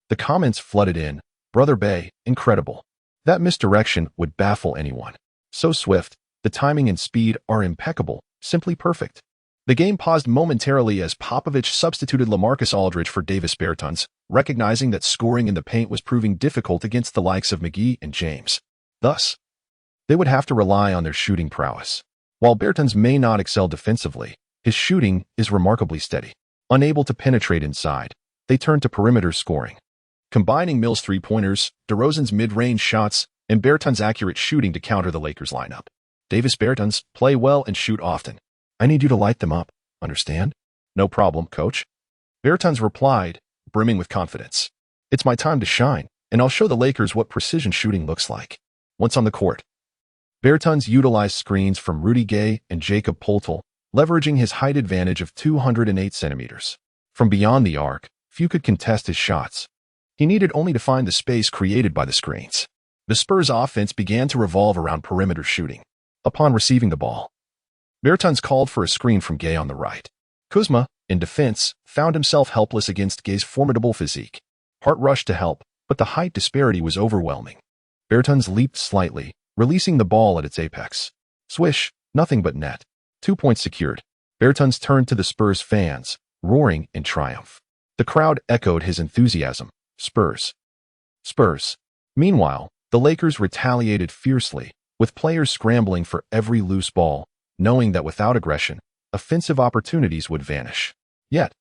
The comments flooded in, Brother Bei, incredible. That misdirection would baffle anyone. So swift, the timing and speed are impeccable, simply perfect. The game paused momentarily as Popovich substituted LaMarcus Aldridge for Davis Bertans, recognizing that scoring in the paint was proving difficult against the likes of McGee and James. Thus, they would have to rely on their shooting prowess. While Bertans may not excel defensively, his shooting is remarkably steady. Unable to penetrate inside, they turned to perimeter scoring. Combining Mills' three-pointers, DeRozan's mid-range shots, and Bertans' accurate shooting to counter the Lakers lineup. Davis Bertans, play well and shoot often. I need you to light them up, understand? No problem, coach. Bertans replied, brimming with confidence. It's my time to shine, and I'll show the Lakers what precision shooting looks like. Once on the court, Bertans utilized screens from Rudy Gay and Jakob Poeltl, leveraging his height advantage of 208 centimeters. From beyond the arc, few could contest his shots. He needed only to find the space created by the screens. The Spurs' offense began to revolve around perimeter shooting. Upon receiving the ball, Bertans called for a screen from Gay on the right. Kuzma, in defense, found himself helpless against Gay's formidable physique. Hart rushed to help, but the height disparity was overwhelming. Bertans leaped slightly, releasing the ball at its apex. Swish, nothing but net. 2 points secured. Bertans turned to the Spurs fans, roaring in triumph. The crowd echoed his enthusiasm. Spurs. Spurs. Meanwhile, the Lakers retaliated fiercely, with players scrambling for every loose ball, knowing that without aggression, offensive opportunities would vanish. Yet,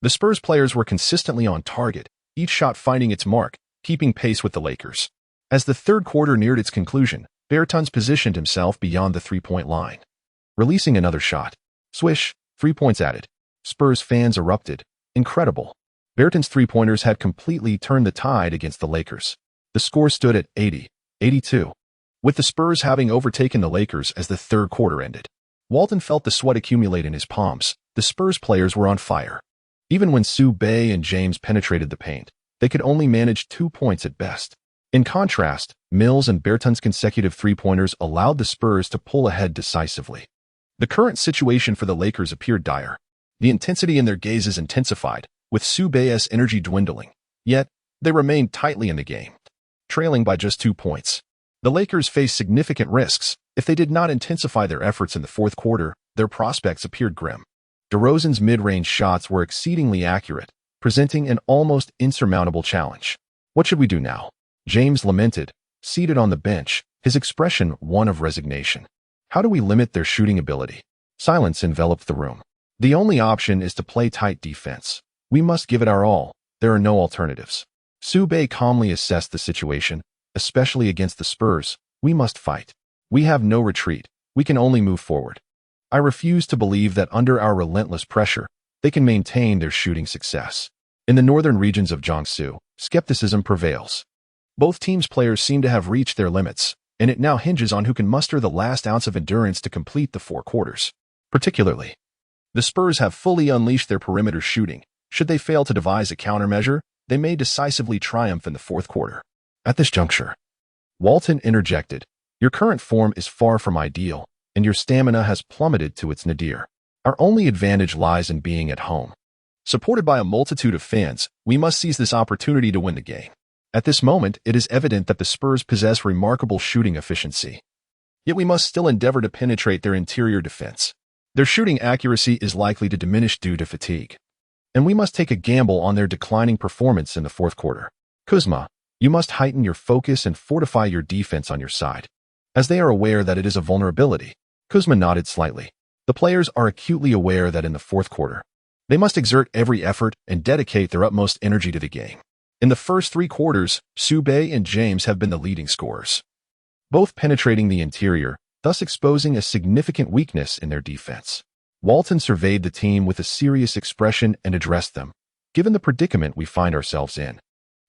the Spurs players were consistently on target, each shot finding its mark, keeping pace with the Lakers. As the third quarter neared its conclusion, Bertans positioned himself beyond the three-point line. Releasing another shot. Swish, 3 points added. Spurs fans erupted. Incredible. Bertans' three-pointers had completely turned the tide against the Lakers. The score stood at 80-82, with the Spurs having overtaken the Lakers as the third quarter ended. Walton felt the sweat accumulate in his palms. The Spurs players were on fire. Even when Su Bei and James penetrated the paint, they could only manage 2 points at best. In contrast, Mills and Bertans' consecutive three-pointers allowed the Spurs to pull ahead decisively. The current situation for the Lakers appeared dire. The intensity in their gazes intensified, with Su Bei's energy dwindling. Yet, they remained tightly in the game, trailing by just 2 points. The Lakers faced significant risks. If they did not intensify their efforts in the fourth quarter, their prospects appeared grim. DeRozan's mid-range shots were exceedingly accurate, presenting an almost insurmountable challenge. What should we do now? James lamented, seated on the bench, his expression one of resignation. How do we limit their shooting ability? Silence enveloped the room. The only option is to play tight defense. We must give it our all. There are no alternatives. Su Bei calmly assessed the situation, especially against the Spurs. We must fight. We have no retreat. We can only move forward. I refuse to believe that under our relentless pressure, they can maintain their shooting success. In the northern regions of Jiangsu, skepticism prevails. Both teams' players seem to have reached their limits, and it now hinges on who can muster the last ounce of endurance to complete the 4 quarters. Particularly, the Spurs have fully unleashed their perimeter shooting. Should they fail to devise a countermeasure, they may decisively triumph in the fourth quarter. At this juncture, Walton interjected, your current form is far from ideal, and your stamina has plummeted to its nadir. Our only advantage lies in being at home. Supported by a multitude of fans, we must seize this opportunity to win the game. At this moment, it is evident that the Spurs possess remarkable shooting efficiency. Yet we must still endeavor to penetrate their interior defense. Their shooting accuracy is likely to diminish due to fatigue, and we must take a gamble on their declining performance in the fourth quarter. Kuzma, you must heighten your focus and fortify your defense on your side, as they are aware that it is a vulnerability. Kuzma nodded slightly. The players are acutely aware that in the fourth quarter, they must exert every effort and dedicate their utmost energy to the game. In the first 3 quarters, Su Bei and James have been the leading scorers, both penetrating the interior, thus exposing a significant weakness in their defense. Walton surveyed the team with a serious expression and addressed them. Given the predicament we find ourselves in,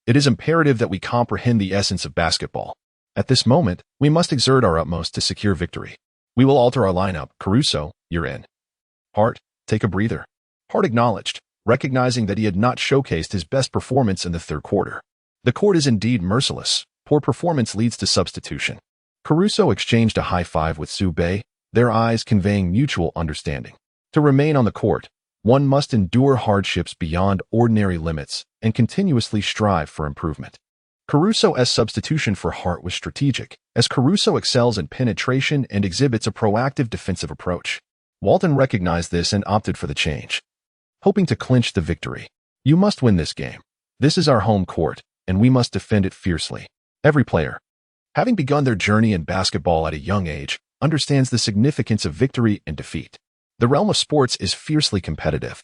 it is imperative that we comprehend the essence of basketball. At this moment, we must exert our utmost to secure victory. We will alter our lineup. Caruso, you're in. Hart, take a breather. Hart acknowledged, recognizing that he had not showcased his best performance in the third quarter. The court is indeed merciless. Poor performance leads to substitution. Caruso exchanged a high five with Su Bei, their eyes conveying mutual understanding. To remain on the court, one must endure hardships beyond ordinary limits and continuously strive for improvement. Caruso's substitution for Hart was strategic, as Caruso excels in penetration and exhibits a proactive defensive approach. Walton recognized this and opted for the change, hoping to clinch the victory. You must win this game. This is our home court, and we must defend it fiercely. Every player, having begun their journey in basketball at a young age, understands the significance of victory and defeat. The realm of sports is fiercely competitive.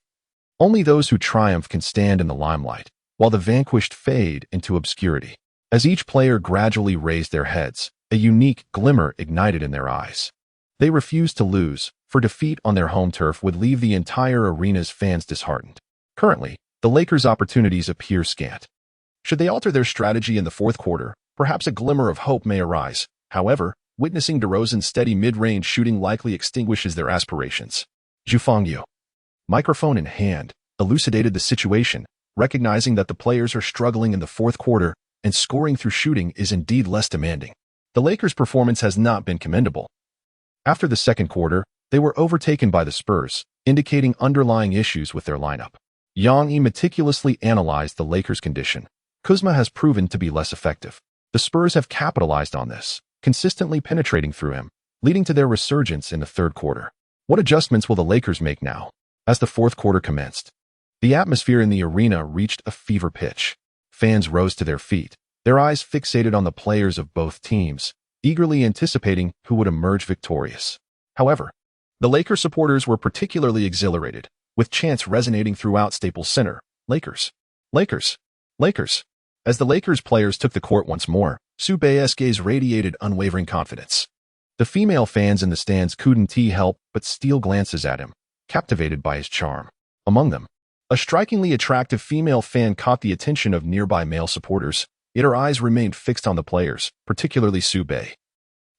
Only those who triumph can stand in the limelight, while the vanquished fade into obscurity. As each player gradually raised their heads, a unique glimmer ignited in their eyes. They refused to lose, for defeat on their home turf would leave the entire arena's fans disheartened. Currently, the Lakers' opportunities appear scant. Should they alter their strategy in the fourth quarter, perhaps a glimmer of hope may arise. However, witnessing DeRozan's steady mid-range shooting likely extinguishes their aspirations. Zhu Fangyu, microphone in hand, elucidated the situation, recognizing that the players are struggling in the fourth quarter and scoring through shooting is indeed less demanding. The Lakers' performance has not been commendable. After the second quarter, they were overtaken by the Spurs, indicating underlying issues with their lineup. Yang Yi meticulously analyzed the Lakers' condition. Kuzma has proven to be less effective. The Spurs have capitalized on this, consistently penetrating through him, leading to their resurgence in the third quarter. What adjustments will the Lakers make now? As the fourth quarter commenced, the atmosphere in the arena reached a fever pitch. Fans rose to their feet, their eyes fixated on the players of both teams, eagerly anticipating who would emerge victorious. However, the Lakers supporters were particularly exhilarated, with chants resonating throughout Staples Center. Lakers! Lakers! Lakers! As the Lakers players took the court once more, Su Bei's gaze radiated unwavering confidence. The female fans in the stands couldn't help but steal glances at him, captivated by his charm. Among them, a strikingly attractive female fan caught the attention of nearby male supporters, yet her eyes remained fixed on the players, particularly Su Bei.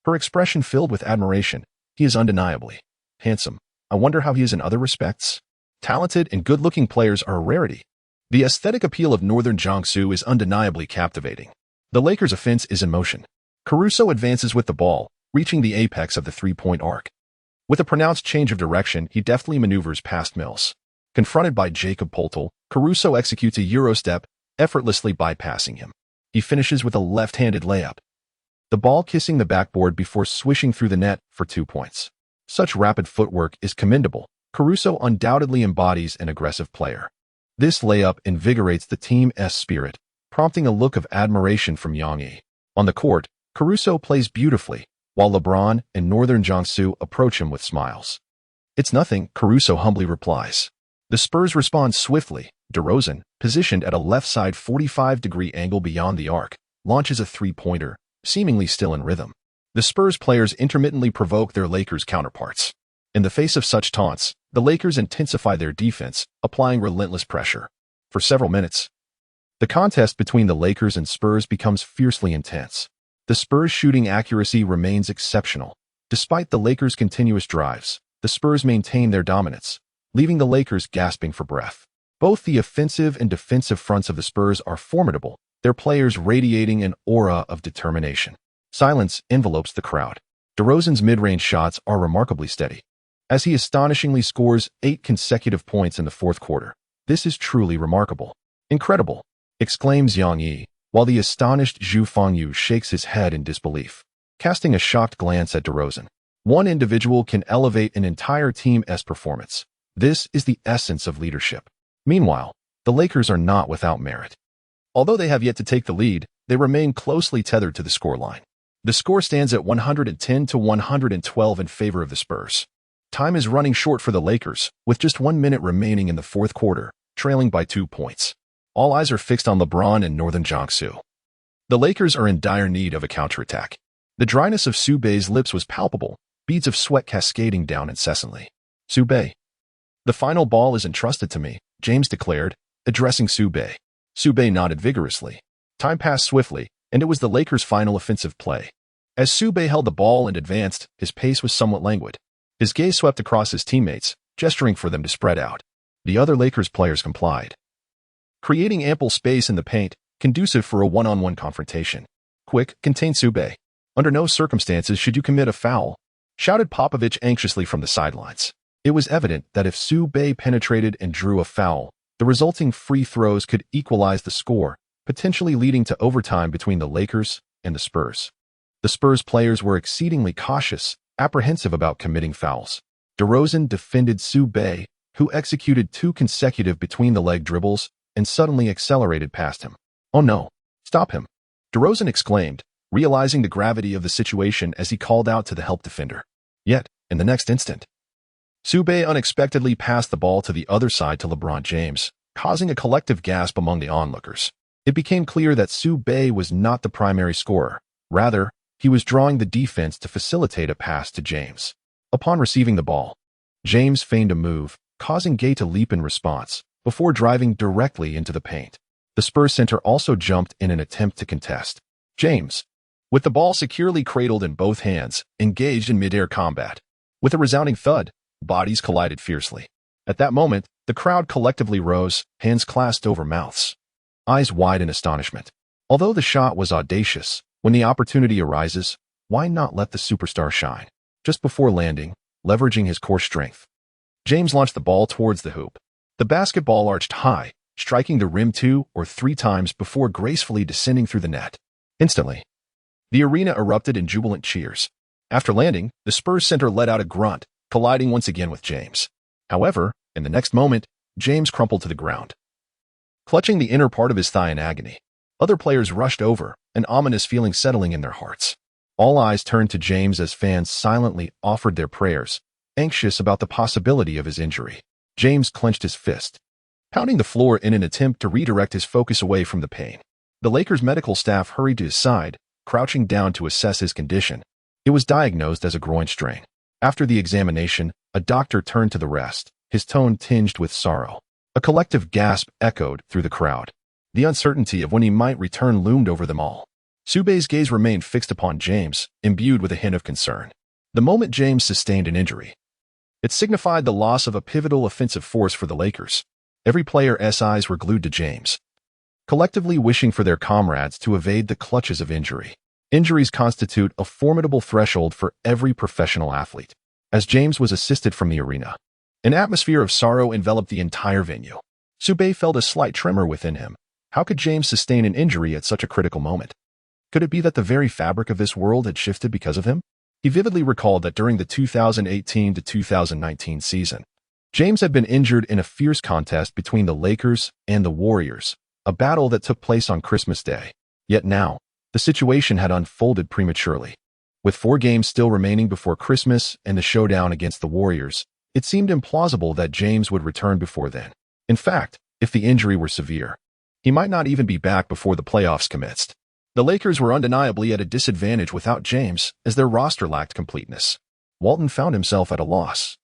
Her expression filled with admiration. He is undeniably handsome. I wonder how he is in other respects. Talented and good-looking players are a rarity. The aesthetic appeal of Northern Jiangsu is undeniably captivating. The Lakers' offense is in motion. Caruso advances with the ball, reaching the apex of the three-point arc. With a pronounced change of direction, he deftly maneuvers past Mills. Confronted by Jacob Poeltl, Caruso executes a Eurostep, effortlessly bypassing him. He finishes with a left-handed layup, the ball kissing the backboard before swishing through the net for 2 points. Such rapid footwork is commendable. Caruso undoubtedly embodies an aggressive player. This layup invigorates the team's spirit, prompting a look of admiration from Yang Yi. On the court, Caruso plays beautifully, while LeBron and Northern Jiangsu approach him with smiles. It's nothing, Caruso humbly replies. The Spurs respond swiftly. DeRozan, positioned at a left-side 45-degree angle beyond the arc, launches a three-pointer, seemingly still in rhythm. The Spurs players intermittently provoke their Lakers counterparts. In the face of such taunts, the Lakers intensify their defense, applying relentless pressure. For several minutes, the contest between the Lakers and Spurs becomes fiercely intense. The Spurs' shooting accuracy remains exceptional. Despite the Lakers' continuous drives, the Spurs maintain their dominance, leaving the Lakers gasping for breath. Both the offensive and defensive fronts of the Spurs are formidable, their players radiating an aura of determination. Silence envelopes the crowd. DeRozan's mid-range shots are remarkably steady, as he astonishingly scores 8 consecutive points in the fourth quarter. This is truly remarkable. Incredible, exclaims Yang Yi, while the astonished Zhu Fangyu shakes his head in disbelief, casting a shocked glance at DeRozan. One individual can elevate an entire team's performance. This is the essence of leadership. Meanwhile, the Lakers are not without merit. Although they have yet to take the lead, they remain closely tethered to the scoreline. The score stands at 110-112 in favor of the Spurs. Time is running short for the Lakers, with just 1 minute remaining in the fourth quarter, trailing by 2 points. All eyes are fixed on LeBron and Northern Jiangsu. The Lakers are in dire need of a counterattack. The dryness of Su Bei's lips was palpable, beads of sweat cascading down incessantly. Su Bei. The final ball is entrusted to me, James declared, addressing Su Bei. Su Bei nodded vigorously. Time passed swiftly, and it was the Lakers' final offensive play. As Su Bei held the ball and advanced, his pace was somewhat languid. His gaze swept across his teammates, gesturing for them to spread out. The other Lakers players complied, creating ample space in the paint, conducive for a one-on-one confrontation. "Quick, contain Su Bei. Under no circumstances should you commit a foul," shouted Popovich anxiously from the sidelines. It was evident that if Su Bei penetrated and drew a foul, the resulting free throws could equalize the score, potentially leading to overtime between the Lakers and the Spurs. The Spurs players were exceedingly cautious, apprehensive about committing fouls. DeRozan defended Su Bei, who executed 2 consecutive between-the-leg dribbles and suddenly accelerated past him. "Oh no, stop him," DeRozan exclaimed, realizing the gravity of the situation as he called out to the help defender. Yet, in the next instant, Su Bei unexpectedly passed the ball to the other side to LeBron James, causing a collective gasp among the onlookers. It became clear that Su Bei was not the primary scorer. Rather, he was drawing the defense to facilitate a pass to James. Upon receiving the ball, James feigned a move, causing Gay to leap in response, before driving directly into the paint. The Spurs center also jumped in an attempt to contest. James, with the ball securely cradled in both hands, engaged in mid-air combat. With a resounding thud, bodies collided fiercely. At that moment, the crowd collectively rose, hands clasped over mouths, eyes wide in astonishment. Although the shot was audacious, when the opportunity arises, why not let the superstar shine? Just before landing, leveraging his core strength, James launched the ball towards the hoop. The basketball arched high, striking the rim 2 or 3 times before gracefully descending through the net. Instantly, the arena erupted in jubilant cheers. After landing, the Spurs center let out a grunt, colliding once again with James. However, in the next moment, James crumpled to the ground, clutching the inner part of his thigh in agony. Other players rushed over, an ominous feeling settling in their hearts. All eyes turned to James as fans silently offered their prayers, anxious about the possibility of his injury. James clenched his fist, pounding the floor in an attempt to redirect his focus away from the pain. The Lakers' medical staff hurried to his side, crouching down to assess his condition. It was diagnosed as a groin strain. After the examination, a doctor turned to the rest, his tone tinged with sorrow. A collective gasp echoed through the crowd. The uncertainty of when he might return loomed over them all. Su Bei's gaze remained fixed upon James, imbued with a hint of concern. The moment James sustained an injury, it signified the loss of a pivotal offensive force for the Lakers. Every player's eyes were glued to James, collectively wishing for their comrades to evade the clutches of injury. Injuries constitute a formidable threshold for every professional athlete. As James was assisted from the arena, an atmosphere of sorrow enveloped the entire venue. Su Bei felt a slight tremor within him. How could James sustain an injury at such a critical moment? Could it be that the very fabric of this world had shifted because of him? He vividly recalled that during the 2018 to 2019 season, James had been injured in a fierce contest between the Lakers and the Warriors, a battle that took place on Christmas Day. Yet now, the situation had unfolded prematurely. With 4 games still remaining before Christmas and the showdown against the Warriors, it seemed implausible that James would return before then. In fact, if the injury were severe, he might not even be back before the playoffs commenced. The Lakers were undeniably at a disadvantage without James, as their roster lacked completeness. Walton found himself at a loss,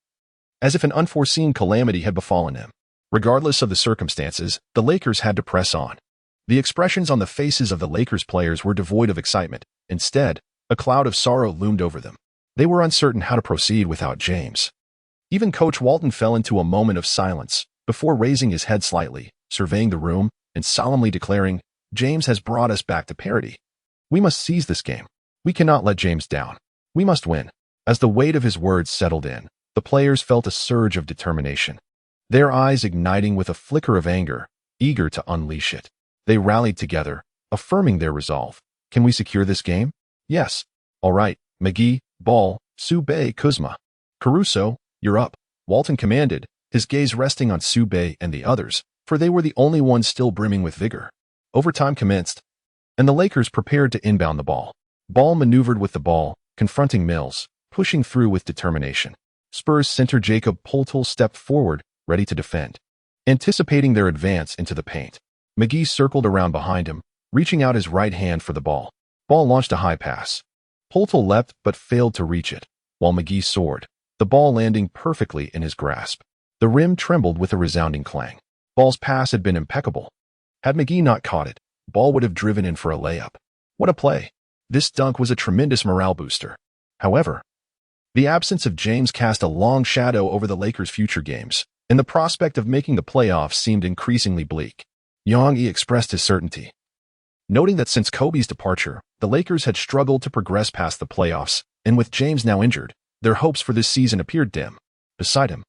as if an unforeseen calamity had befallen him. Regardless of the circumstances, the Lakers had to press on. The expressions on the faces of the Lakers players were devoid of excitement. Instead, a cloud of sorrow loomed over them. They were uncertain how to proceed without James. Even Coach Walton fell into a moment of silence, before raising his head slightly, surveying the room, and solemnly declaring, "James has brought us back to parity. We must seize this game. We cannot let James down. We must win." As the weight of his words settled in, the players felt a surge of determination, their eyes igniting with a flicker of anger, eager to unleash it. They rallied together, affirming their resolve. "Can we secure this game?" "Yes." "All right, McGee, Ball, Su Bei, Kuzma. Caruso, you're up," Walton commanded, his gaze resting on Su Bei and the others, for they were the only ones still brimming with vigor. Overtime commenced, and the Lakers prepared to inbound the ball. Ball maneuvered with the ball, confronting Mills, pushing through with determination. Spurs center Jakob Poeltl stepped forward, ready to defend, anticipating their advance into the paint. McGee circled around behind him, reaching out his right hand for the ball. Ball launched a high pass. Poeltl leapt but failed to reach it, while McGee soared, the ball landing perfectly in his grasp. The rim trembled with a resounding clang. Ball's pass had been impeccable. Had McGee not caught it, Ball would have driven in for a layup. What a play! This dunk was a tremendous morale booster. However, the absence of James cast a long shadow over the Lakers' future games, and the prospect of making the playoffs seemed increasingly bleak. Yang Yi expressed his certainty, noting that since Kobe's departure, the Lakers had struggled to progress past the playoffs, and with James now injured, their hopes for this season appeared dim. Beside him,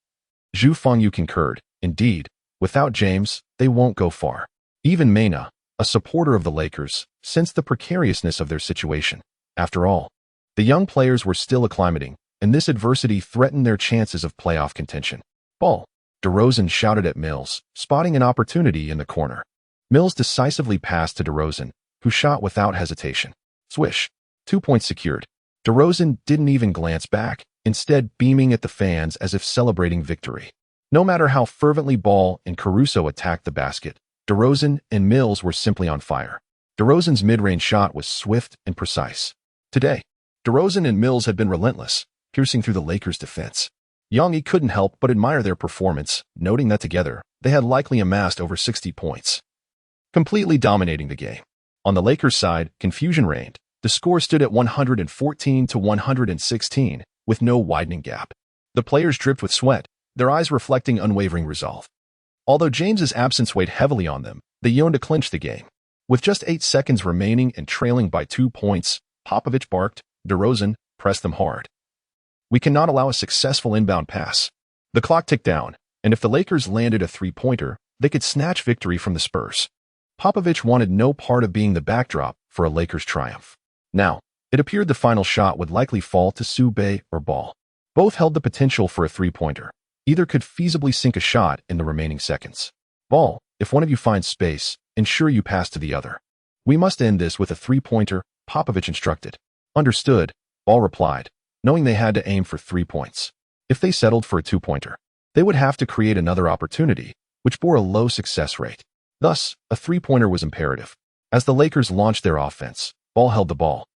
Zhu Fengyu concurred. Indeed, without James, they won't go far. Even Mena, a supporter of the Lakers, sensed the precariousness of their situation. After all, the young players were still acclimating, and this adversity threatened their chances of playoff contention. Ball, DeRozan shouted at Mills, spotting an opportunity in the corner. Mills decisively passed to DeRozan, who shot without hesitation. Swish. 2 points secured. DeRozan didn't even glance back, instead beaming at the fans as if celebrating victory. No matter how fervently Ball and Caruso attacked the basket, DeRozan and Mills were simply on fire. DeRozan's mid-range shot was swift and precise. Today, DeRozan and Mills had been relentless, piercing through the Lakers' defense. Yang Yi couldn't help but admire their performance, noting that together, they had likely amassed over 60 points, completely dominating the game. On the Lakers' side, confusion reigned. The score stood at 114 to 116, with no widening gap. The players dripped with sweat, their eyes reflecting unwavering resolve. Although James's absence weighed heavily on them, they yearned to clinch the game. With just 8 seconds remaining and trailing by 2 points, Popovich barked, DeRozan, press them hard. We cannot allow a successful inbound pass. The clock ticked down, and if the Lakers landed a three-pointer, they could snatch victory from the Spurs. Popovich wanted no part of being the backdrop for a Lakers triumph. Now, it appeared the final shot would likely fall to Su Bei or Ball. Both held the potential for a three-pointer. Either could feasibly sink a shot in the remaining seconds. Ball, if one of you finds space, ensure you pass to the other. We must end this with a three-pointer, Popovich instructed. Understood, Ball replied, knowing they had to aim for 3 points. If they settled for a two-pointer, they would have to create another opportunity, which bore a low success rate. Thus, a three-pointer was imperative. As the Lakers launched their offense, Ball held the ball,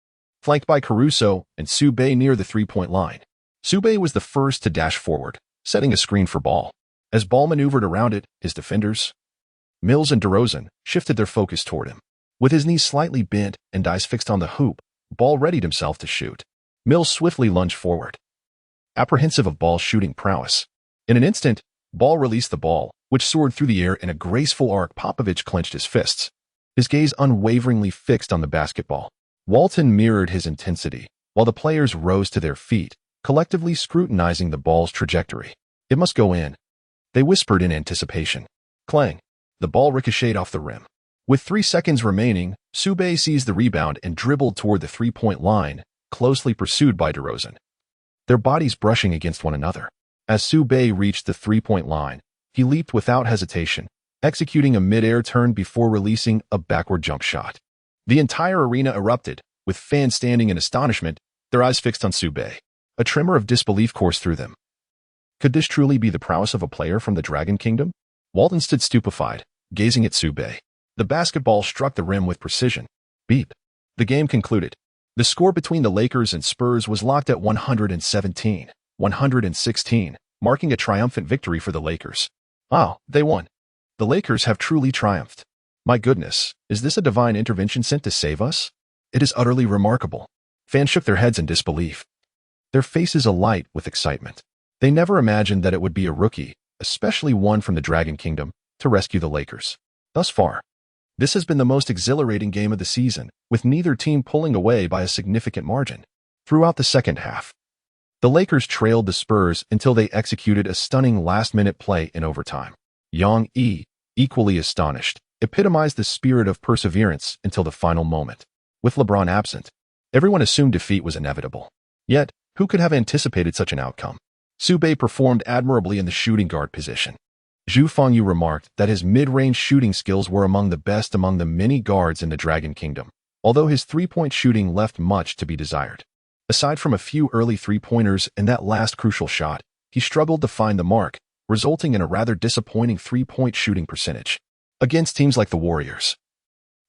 flanked by Caruso and Su Bei near the three-point line. Su Bei was the first to dash forward, setting a screen for Ball. As Ball maneuvered around it, his defenders, Mills and DeRozan, shifted their focus toward him. With his knees slightly bent and eyes fixed on the hoop, Ball readied himself to shoot. Mills swiftly lunged forward, apprehensive of Ball's shooting prowess. In an instant, Ball released the ball, which soared through the air in a graceful arc. Popovich clenched his fists, his gaze unwaveringly fixed on the basketball. Walton mirrored his intensity, while the players rose to their feet, collectively scrutinizing the ball's trajectory. It must go in, they whispered in anticipation. Clang! The ball ricocheted off the rim. With 3 seconds remaining, Su Bei seized the rebound and dribbled toward the three-point line, closely pursued by DeRozan, their bodies brushing against one another. As Su Bei reached the three-point line, he leaped without hesitation, executing a mid-air turn before releasing a backward jump shot. The entire arena erupted, with fans standing in astonishment, their eyes fixed on Su Bei. A tremor of disbelief coursed through them. Could this truly be the prowess of a player from the Dragon Kingdom? Walton stood stupefied, gazing at Su Bei. The basketball struck the rim with precision. Beep. The game concluded. The score between the Lakers and Spurs was locked at 117-116, marking a triumphant victory for the Lakers. Ah, they won. The Lakers have truly triumphed. My goodness, is this a divine intervention sent to save us? It is utterly remarkable. Fans shook their heads in disbelief, their faces alight with excitement. They never imagined that it would be a rookie, especially one from the Dragon Kingdom, to rescue the Lakers. Thus far, this has been the most exhilarating game of the season, with neither team pulling away by a significant margin. Throughout the second half, the Lakers trailed the Spurs until they executed a stunning last-minute play in overtime. Yang Yi, equally astonished, epitomized the spirit of perseverance until the final moment. With LeBron absent, everyone assumed defeat was inevitable. Yet, who could have anticipated such an outcome? Su Bei performed admirably in the shooting guard position. Zhu Fengyu remarked that his mid-range shooting skills were among the best among the many guards in the Dragon Kingdom, although his three-point shooting left much to be desired. Aside from a few early three-pointers and that last crucial shot, he struggled to find the mark, resulting in a rather disappointing three-point shooting percentage. Against teams like the Warriors,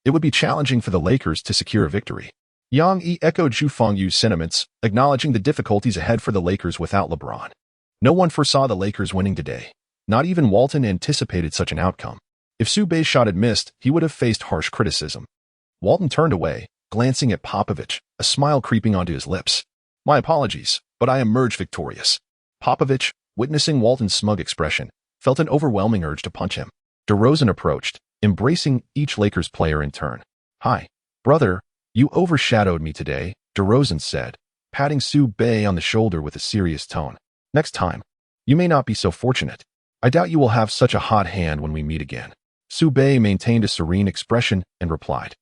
it would be challenging for the Lakers to secure a victory. Yang Yi echoed Zhu Fengyu's sentiments, acknowledging the difficulties ahead for the Lakers without LeBron. No one foresaw the Lakers winning today. Not even Walton anticipated such an outcome. If Su Bei's shot had missed, he would have faced harsh criticism. Walton turned away, glancing at Popovich, a smile creeping onto his lips. My apologies, but I emerged victorious. Popovich, witnessing Walton's smug expression, felt an overwhelming urge to punch him. DeRozan approached, embracing each Lakers player in turn. Hi, brother, you overshadowed me today, DeRozan said, patting Su Bei on the shoulder with a serious tone. Next time, you may not be so fortunate. I doubt you will have such a hot hand when we meet again. Su Bei maintained a serene expression and replied.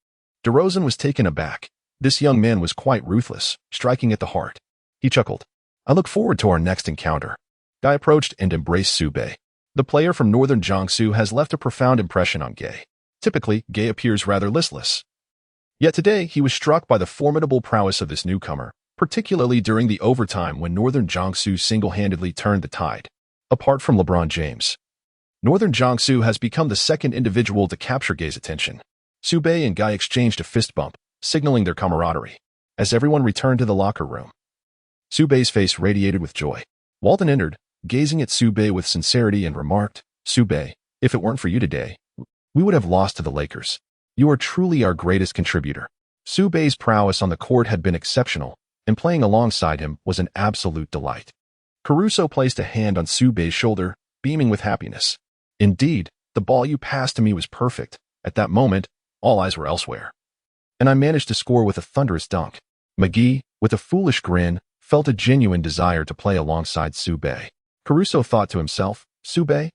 DeRozan was taken aback. This young man was quite ruthless, striking at the heart. He chuckled. I look forward to our next encounter. Guy approached and embraced Su Bei. The player from northern Jiangsu has left a profound impression on Gay. Typically, Gay appears rather listless. Yet today, he was struck by the formidable prowess of this newcomer, particularly during the overtime when northern Jiangsu single-handedly turned the tide. Apart from LeBron James, northern Jiangsu has become the second individual to capture Gay's attention. Su Bei and Guy exchanged a fist bump, signaling their camaraderie. As everyone returned to the locker room, Su Bei's face radiated with joy. Walton entered, gazing at Su Bei with sincerity and remarked, Su Bei, if it weren't for you today, we would have lost to the Lakers. You are truly our greatest contributor. Su Bei's prowess on the court had been exceptional, and playing alongside him was an absolute delight. Caruso placed a hand on Su Bei's shoulder, beaming with happiness. Indeed, the ball you passed to me was perfect. At that moment, all eyes were elsewhere. And I managed to score with a thunderous dunk. McGee, with a foolish grin, felt a genuine desire to play alongside Su Bei. Caruso thought to himself, Su Bei,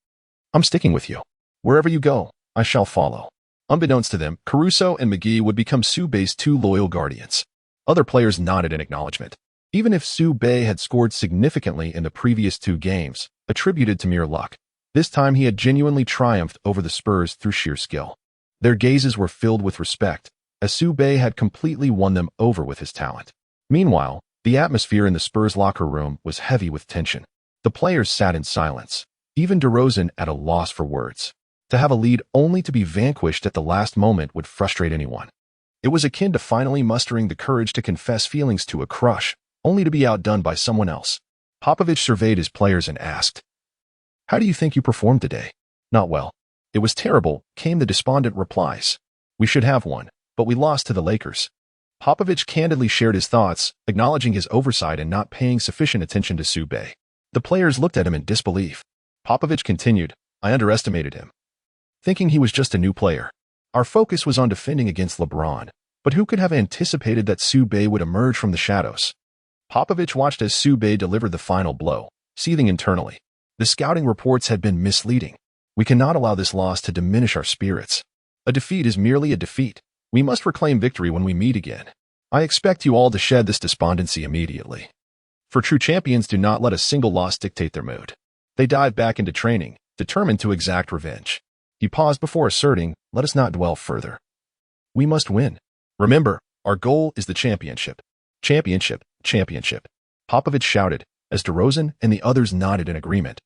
I'm sticking with you. Wherever you go, I shall follow. Unbeknownst to them, Caruso and McGee would become Su Bei's two loyal guardians. Other players nodded in acknowledgement. Even if Su Bei had scored significantly in the previous two games, attributed to mere luck, this time he had genuinely triumphed over the Spurs through sheer skill. Their gazes were filled with respect, as Su Bei had completely won them over with his talent. Meanwhile, the atmosphere in the Spurs locker room was heavy with tension. The players sat in silence, even DeRozan at a loss for words. To have a lead only to be vanquished at the last moment would frustrate anyone. It was akin to finally mustering the courage to confess feelings to a crush, only to be outdone by someone else. Popovich surveyed his players and asked, How do you think you performed today? Not well. It was terrible, came the despondent replies. We should have won, but we lost to the Lakers. Popovich candidly shared his thoughts, acknowledging his oversight and not paying sufficient attention to Su Bei. The players looked at him in disbelief. Popovich continued, I underestimated him, thinking he was just a new player. Our focus was on defending against LeBron, but who could have anticipated that Su Bei would emerge from the shadows? Popovich watched as Su Bei delivered the final blow, seething internally. The scouting reports had been misleading. We cannot allow this loss to diminish our spirits. A defeat is merely a defeat. We must reclaim victory when we meet again. I expect you all to shed this despondency immediately. For true champions do not let a single loss dictate their mood. They dive back into training, determined to exact revenge. He paused before asserting, let us not dwell further. We must win. Remember, our goal is the championship. Championship, championship. Popovich shouted, as DeRozan and the others nodded in agreement.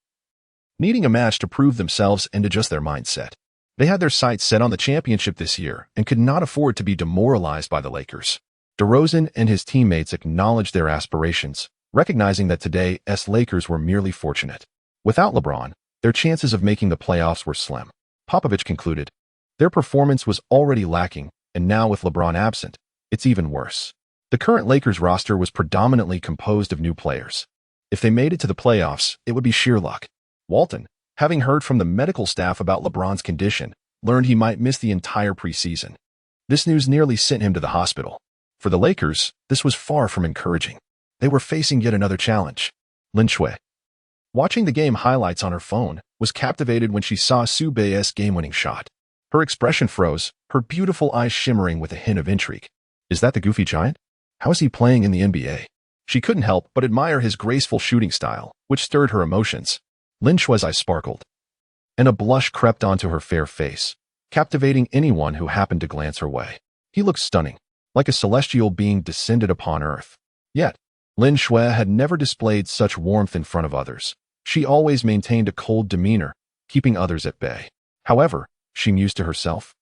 Needing a match to prove themselves and adjust their mindset. They had their sights set on the championship this year and could not afford to be demoralized by the Lakers. DeRozan and his teammates acknowledged their aspirations, recognizing that today's Lakers were merely fortunate. Without LeBron, their chances of making the playoffs were slim. Popovich concluded, their performance was already lacking, and now with LeBron absent, it's even worse. The current Lakers roster was predominantly composed of new players. If they made it to the playoffs, it would be sheer luck. Walton, having heard from the medical staff about LeBron's condition, learned he might miss the entire preseason. This news nearly sent him to the hospital. For the Lakers, this was far from encouraging. They were facing yet another challenge. Lin Shui, watching the game highlights on her phone, was captivated when she saw Su Bei's game-winning shot. Her expression froze, her beautiful eyes shimmering with a hint of intrigue. Is that the goofy giant? How is he playing in the NBA? She couldn't help but admire his graceful shooting style, which stirred her emotions. Lin Shui's eyes sparkled, and a blush crept onto her fair face, captivating anyone who happened to glance her way. He looked stunning, like a celestial being descended upon earth. Yet, Lin Shui had never displayed such warmth in front of others. She always maintained a cold demeanor, keeping others at bay. However, she mused to herself,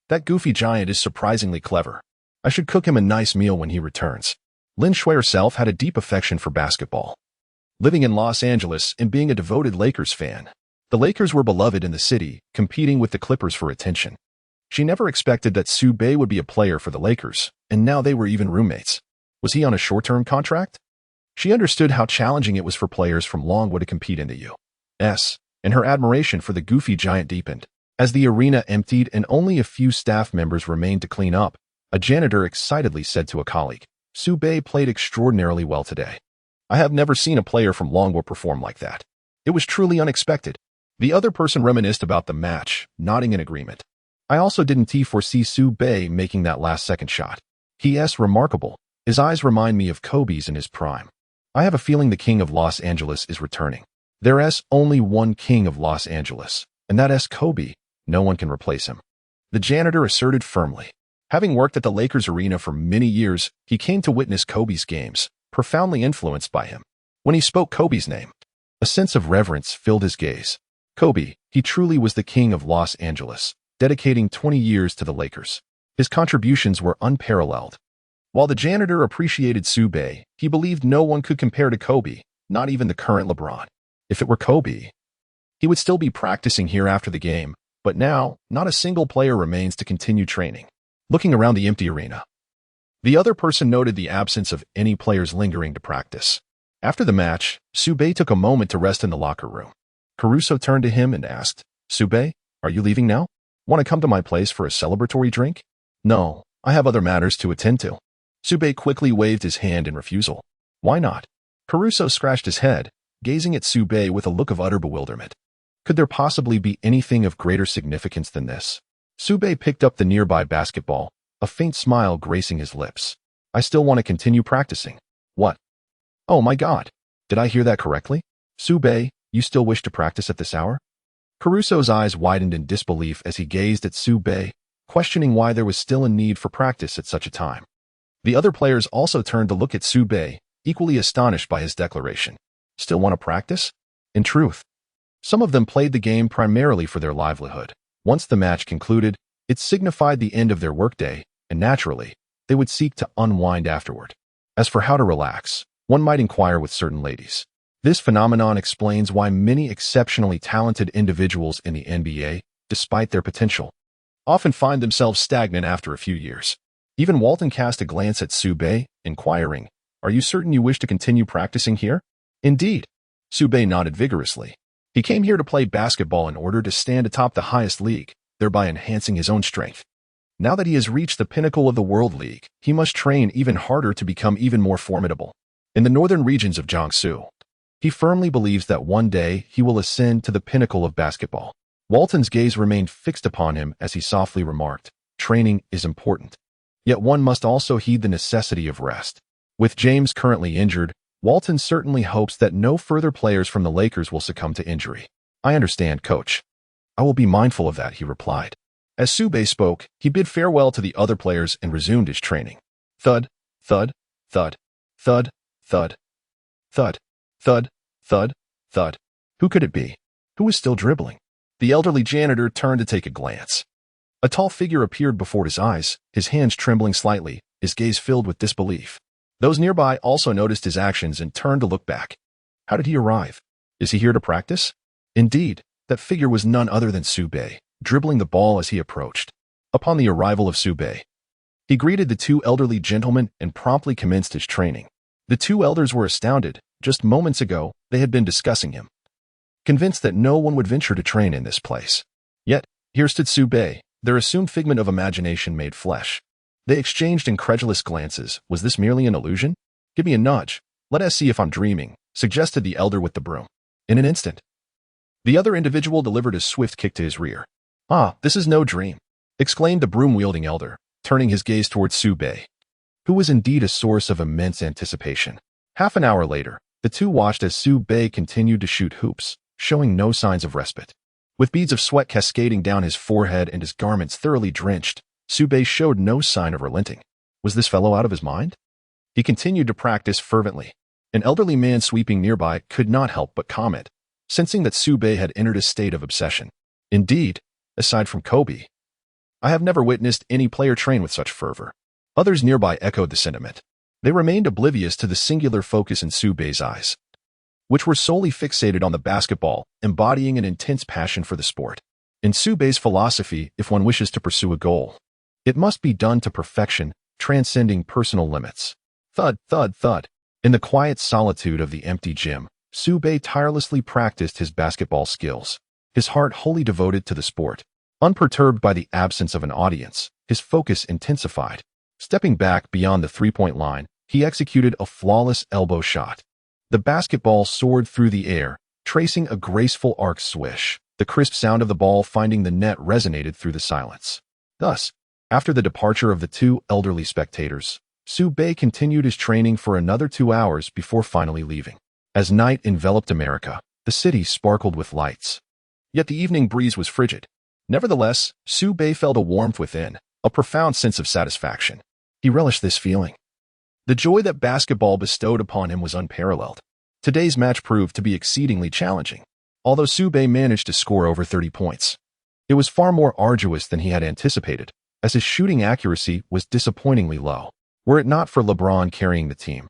that goofy giant is surprisingly clever. I should cook him a nice meal when he returns. Lin Shui herself had a deep affection for basketball. Living in Los Angeles and being a devoted Lakers fan, the Lakers were beloved in the city, competing with the Clippers for attention. She never expected that Su Bei would be a player for the Lakers, and now they were even roommates. Was he on a short-term contract? She understood how challenging it was for players from Long Guo to compete in the U.S., and her admiration for the goofy giant deepened. As the arena emptied and only a few staff members remained to clean up, a janitor excitedly said to a colleague, "Su Bei played extraordinarily well today. I have never seen a player from Long Guo perform like that. It was truly unexpected." The other person reminisced about the match, nodding in agreement. "I also didn't foresee Su Bei making that last-second shot. He's remarkable. His eyes remind me of Kobe's in his prime. I have a feeling the King of Los Angeles is returning. There's only one King of Los Angeles, and that's Kobe. No one can replace him." The janitor asserted firmly. Having worked at the Lakers arena for many years, he came to witness Kobe's games, profoundly influenced by him. When he spoke Kobe's name, a sense of reverence filled his gaze. Kobe, he truly was the King of Los Angeles, dedicating 20 years to the Lakers. His contributions were unparalleled. While the janitor appreciated Su Bei, he believed no one could compare to Kobe, not even the current LeBron. If it were Kobe, he would still be practicing here after the game, but now, not a single player remains to continue training. Looking around the empty arena, the other person noted the absence of any players lingering to practice. After the match, Su Bei took a moment to rest in the locker room. Caruso turned to him and asked, "Su Bei, are you leaving now? Want to come to my place for a celebratory drink?" "No, I have other matters to attend to." Su Bei quickly waved his hand in refusal. "Why not?" Caruso scratched his head, gazing at Su Bei with a look of utter bewilderment. Could there possibly be anything of greater significance than this? Su Bei picked up the nearby basketball, a faint smile gracing his lips. "I still want to continue practicing." "What? Oh my God. Did I hear that correctly? Su Bei, you still wish to practice at this hour?" Caruso's eyes widened in disbelief as he gazed at Su Bei, questioning why there was still a need for practice at such a time. The other players also turned to look at Su Bei, equally astonished by his declaration. Still want to practice? In truth, some of them played the game primarily for their livelihood. Once the match concluded, it signified the end of their workday, and naturally, they would seek to unwind afterward. As for how to relax, one might inquire with certain ladies. This phenomenon explains why many exceptionally talented individuals in the NBA, despite their potential, often find themselves stagnant after a few years. Even Walton cast a glance at Su Bei, inquiring, "Are you certain you wish to continue practicing here?" "Indeed." Su Bei nodded vigorously. He came here to play basketball in order to stand atop the highest league, thereby enhancing his own strength. Now that he has reached the pinnacle of the World League, he must train even harder to become even more formidable. In the northern regions of Jiangsu, he firmly believes that one day he will ascend to the pinnacle of basketball. Walton's gaze remained fixed upon him as he softly remarked, "Training is important. Yet one must also heed the necessity of rest." With James currently injured, Walton certainly hopes that no further players from the Lakers will succumb to injury. "I understand, coach. I will be mindful of that," he replied. As Su Bei spoke, he bid farewell to the other players and resumed his training. Thud, thud, thud, thud, thud, thud, thud, thud, thud. Who could it be? Who was still dribbling? The elderly janitor turned to take a glance. A tall figure appeared before his eyes, his hands trembling slightly, his gaze filled with disbelief. Those nearby also noticed his actions and turned to look back. How did he arrive? Is he here to practice? Indeed, that figure was none other than Su Bei, dribbling the ball as he approached. Upon the arrival of Su Bei, he greeted the two elderly gentlemen and promptly commenced his training. The two elders were astounded. Just moments ago, they had been discussing him, convinced that no one would venture to train in this place. Yet, here stood Su Bei, their assumed figment of imagination made flesh. They exchanged incredulous glances. Was this merely an illusion? "Give me a nudge. Let us see if I'm dreaming," suggested the elder with the broom. In an instant, the other individual delivered a swift kick to his rear. "Ah, this is no dream," exclaimed the broom-wielding elder, turning his gaze towards Su Bei, who was indeed a source of immense anticipation. Half an hour later, the two watched as Su Bei continued to shoot hoops, showing no signs of respite. With beads of sweat cascading down his forehead and his garments thoroughly drenched, Su Bei showed no sign of relenting. Was this fellow out of his mind? He continued to practice fervently. An elderly man sweeping nearby could not help but comment, sensing that Su Bei had entered a state of obsession. Indeed, aside from Kobe, I have never witnessed any player train with such fervor. Others nearby echoed the sentiment. They remained oblivious to the singular focus in Su Bei's eyes, which were solely fixated on the basketball, embodying an intense passion for the sport. In Su Bei's philosophy, if one wishes to pursue a goal, it must be done to perfection, transcending personal limits. Thud, thud, thud. In the quiet solitude of the empty gym, Su Bei tirelessly practiced his basketball skills, his heart wholly devoted to the sport. Unperturbed by the absence of an audience, his focus intensified. Stepping back beyond the three-point line, he executed a flawless elbow shot. The basketball soared through the air, tracing a graceful arc swish. The crisp sound of the ball finding the net resonated through the silence. Thus, after the departure of the two elderly spectators, Su Bei continued his training for another 2 hours before finally leaving. As night enveloped America, the city sparkled with lights. Yet the evening breeze was frigid. Nevertheless, Su Bei felt a warmth within, a profound sense of satisfaction. He relished this feeling. The joy that basketball bestowed upon him was unparalleled. Today's match proved to be exceedingly challenging. Although Su Bei managed to score over 30 points, it was far more arduous than he had anticipated, as his shooting accuracy was disappointingly low. Were it not for LeBron carrying the team,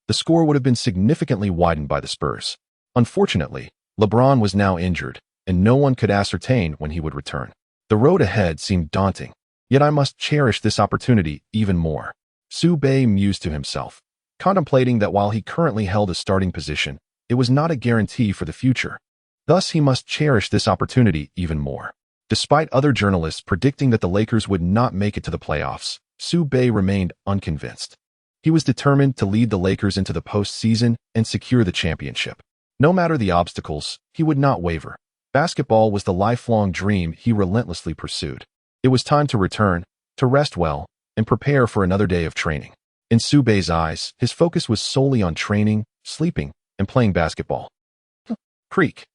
the score would have been significantly widened by the Spurs. Unfortunately, LeBron was now injured, and no one could ascertain when he would return. The road ahead seemed daunting, yet I must cherish this opportunity even more. Su Bei mused to himself, contemplating that while he currently held a starting position, it was not a guarantee for the future. Thus, he must cherish this opportunity even more. Despite other journalists predicting that the Lakers would not make it to the playoffs, Su Bei remained unconvinced. He was determined to lead the Lakers into the postseason and secure the championship. No matter the obstacles, he would not waver. Basketball was the lifelong dream he relentlessly pursued. It was time to return, to rest well, and prepare for another day of training. In Su Bei's eyes, his focus was solely on training, sleeping, and playing basketball. Creak.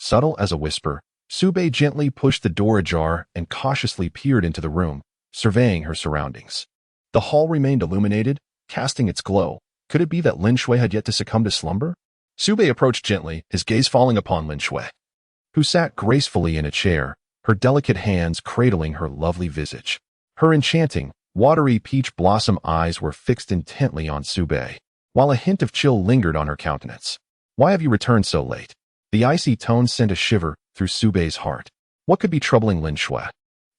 Subtle as a whisper, Su Bei gently pushed the door ajar and cautiously peered into the room, surveying her surroundings. The hall remained illuminated, casting its glow. Could it be that Lin Shui had yet to succumb to slumber? Su Bei approached gently, his gaze falling upon Lin Shui, who sat gracefully in a chair, her delicate hands cradling her lovely visage. Her enchanting, watery peach blossom eyes were fixed intently on Su Bei, while a hint of chill lingered on her countenance. "Why have you returned so late?" The icy tone sent a shiver through Su Bei's heart. What could be troubling Lin Shui?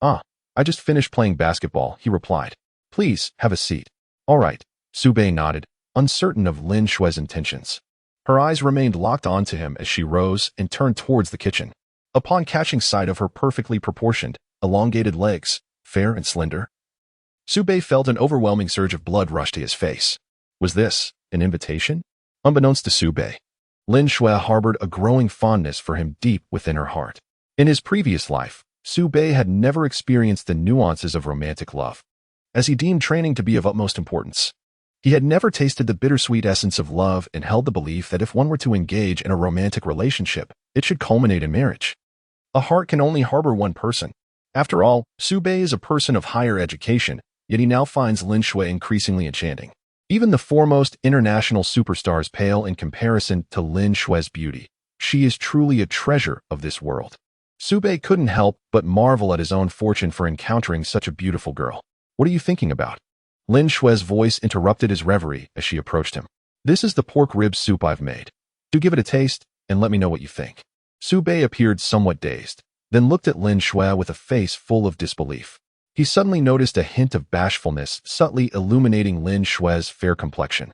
I just finished playing basketball," he replied. "Please, have a seat." "All right," Su Bei nodded, uncertain of Lin Shui's intentions. Her eyes remained locked onto him as she rose and turned towards the kitchen. Upon catching sight of her perfectly proportioned, elongated legs, fair and slender, Su Bei felt an overwhelming surge of blood rush to his face. Was this an invitation? Unbeknownst to Su Bei, Lin Shui harbored a growing fondness for him deep within her heart. In his previous life, Su Bei had never experienced the nuances of romantic love, as he deemed training to be of utmost importance. He had never tasted the bittersweet essence of love and held the belief that if one were to engage in a romantic relationship, it should culminate in marriage. A heart can only harbor one person. After all, Su Bei is a person of higher education, yet he now finds Lin Shui increasingly enchanting. Even the foremost international superstars pale in comparison to Lin Shui's beauty. She is truly a treasure of this world. Su Bei couldn't help but marvel at his own fortune for encountering such a beautiful girl. "What are you thinking about?" Lin Shui's voice interrupted his reverie as she approached him. "This is the pork rib soup I've made. Do give it a taste, and let me know what you think." Su Bei appeared somewhat dazed, then looked at Lin Shui with a face full of disbelief. He suddenly noticed a hint of bashfulness subtly illuminating Lin Shui's fair complexion.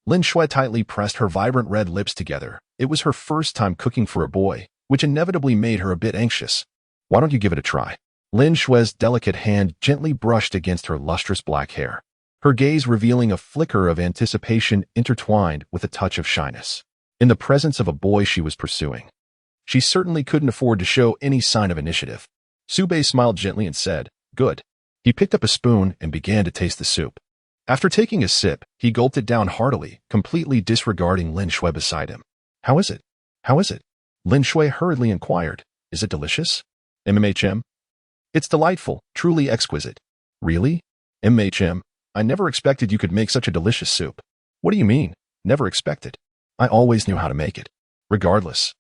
Lin Shui tightly pressed her vibrant red lips together. It was her first time cooking for a boy, which inevitably made her a bit anxious. "Why don't you give it a try?" Lin Shui's delicate hand gently brushed against her lustrous black hair, her gaze revealing a flicker of anticipation intertwined with a touch of shyness. In the presence of a boy she was pursuing, she certainly couldn't afford to show any sign of initiative. Su Bei smiled gently and said, "Good." He picked up a spoon and began to taste the soup. After taking a sip, he gulped it down heartily, completely disregarding Lin Shui beside him. "How is it? How is it?" Lin Shui hurriedly inquired. "Is it delicious?" "MMHM. It's delightful, truly exquisite." "Really?" "MMHM. I never expected you could make such a delicious soup." "What do you mean, never expected?" "I always knew how to make it." "Regardless,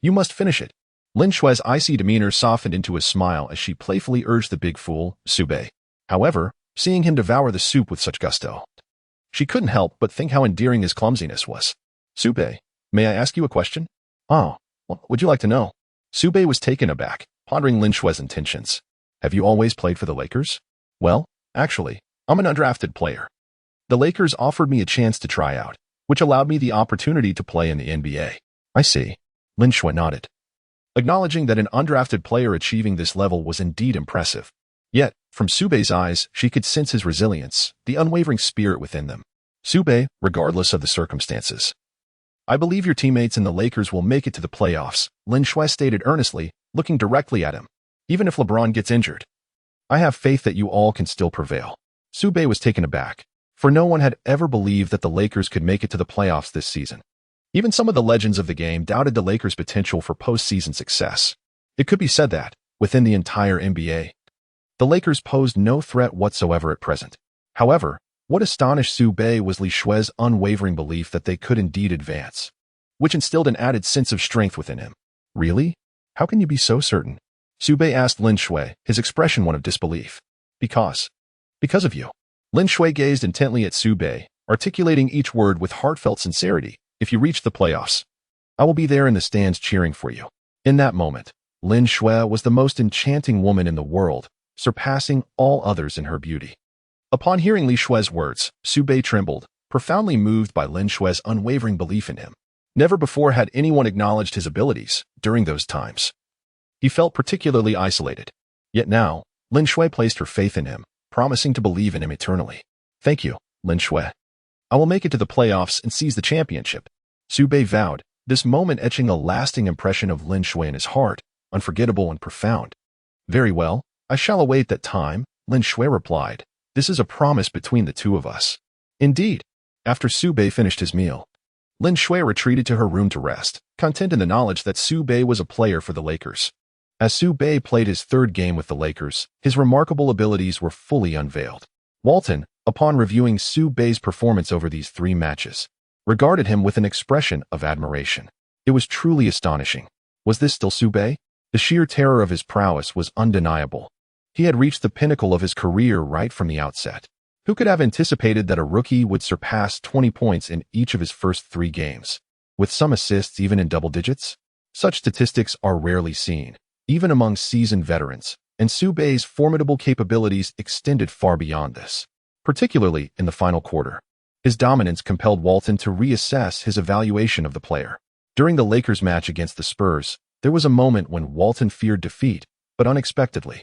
you must finish it." Lin Shui's icy demeanor softened into a smile as she playfully urged the big fool, Su Bei. However, seeing him devour the soup with such gusto, she couldn't help but think how endearing his clumsiness was. "Su Bei, may I ask you a question?" "Oh, what would you like to know?" Su Bei was taken aback, pondering Lin Shui's intentions. Have you always played for the Lakers? Well, actually, I'm an undrafted player. The Lakers offered me a chance to try out, which allowed me the opportunity to play in the NBA. I see. Lin Shui nodded, acknowledging that an undrafted player achieving this level was indeed impressive. Yet, from Su Bei's eyes, she could sense his resilience, the unwavering spirit within them. Su Bei, regardless of the circumstances. I believe your teammates in the Lakers will make it to the playoffs, Lin Shui stated earnestly, looking directly at him. Even if LeBron gets injured, I have faith that you all can still prevail. Su Bei was taken aback, for no one had ever believed that the Lakers could make it to the playoffs this season. Even some of the legends of the game doubted the Lakers' potential for postseason success. It could be said that, within the entire NBA, the Lakers posed no threat whatsoever at present. However, what astonished Su Bei was Li Shui's unwavering belief that they could indeed advance, which instilled an added sense of strength within him. Really? How can you be so certain? Su Bei asked Lin Shui, his expression one of disbelief. Because of you. Lin Shui gazed intently at Su Bei, articulating each word with heartfelt sincerity. If you reach the playoffs, I will be there in the stands cheering for you. In that moment, Lin Shui was the most enchanting woman in the world, surpassing all others in her beauty. Upon hearing Li Shui's words, Su Bei trembled, profoundly moved by Lin Shui's unwavering belief in him. Never before had anyone acknowledged his abilities during those times. He felt particularly isolated. Yet now, Lin Shui placed her faith in him, promising to believe in him eternally. Thank you, Lin Shui. I will make it to the playoffs and seize the championship. Su Bei vowed, this moment etching a lasting impression of Lin Shui in his heart, unforgettable and profound. Very well, I shall await that time, Lin Shui replied. This is a promise between the two of us. Indeed. After Su Bei finished his meal, Lin Shui retreated to her room to rest, content in the knowledge that Su Bei was a player for the Lakers. As Su Bei played his third game with the Lakers, his remarkable abilities were fully unveiled. Walton, upon reviewing Su Bei's performance over these 3 matches, regarded him with an expression of admiration. It was truly astonishing. Was this still Su Bei? The sheer terror of his prowess was undeniable. He had reached the pinnacle of his career right from the outset. Who could have anticipated that a rookie would surpass 20 points in each of his first 3 games, with some assists even in double digits? Such statistics are rarely seen, even among seasoned veterans, and Su Bei's formidable capabilities extended far beyond this, particularly in the final quarter. His dominance compelled Walton to reassess his evaluation of the player. During the Lakers match against the Spurs, there was a moment when Walton feared defeat, but unexpectedly,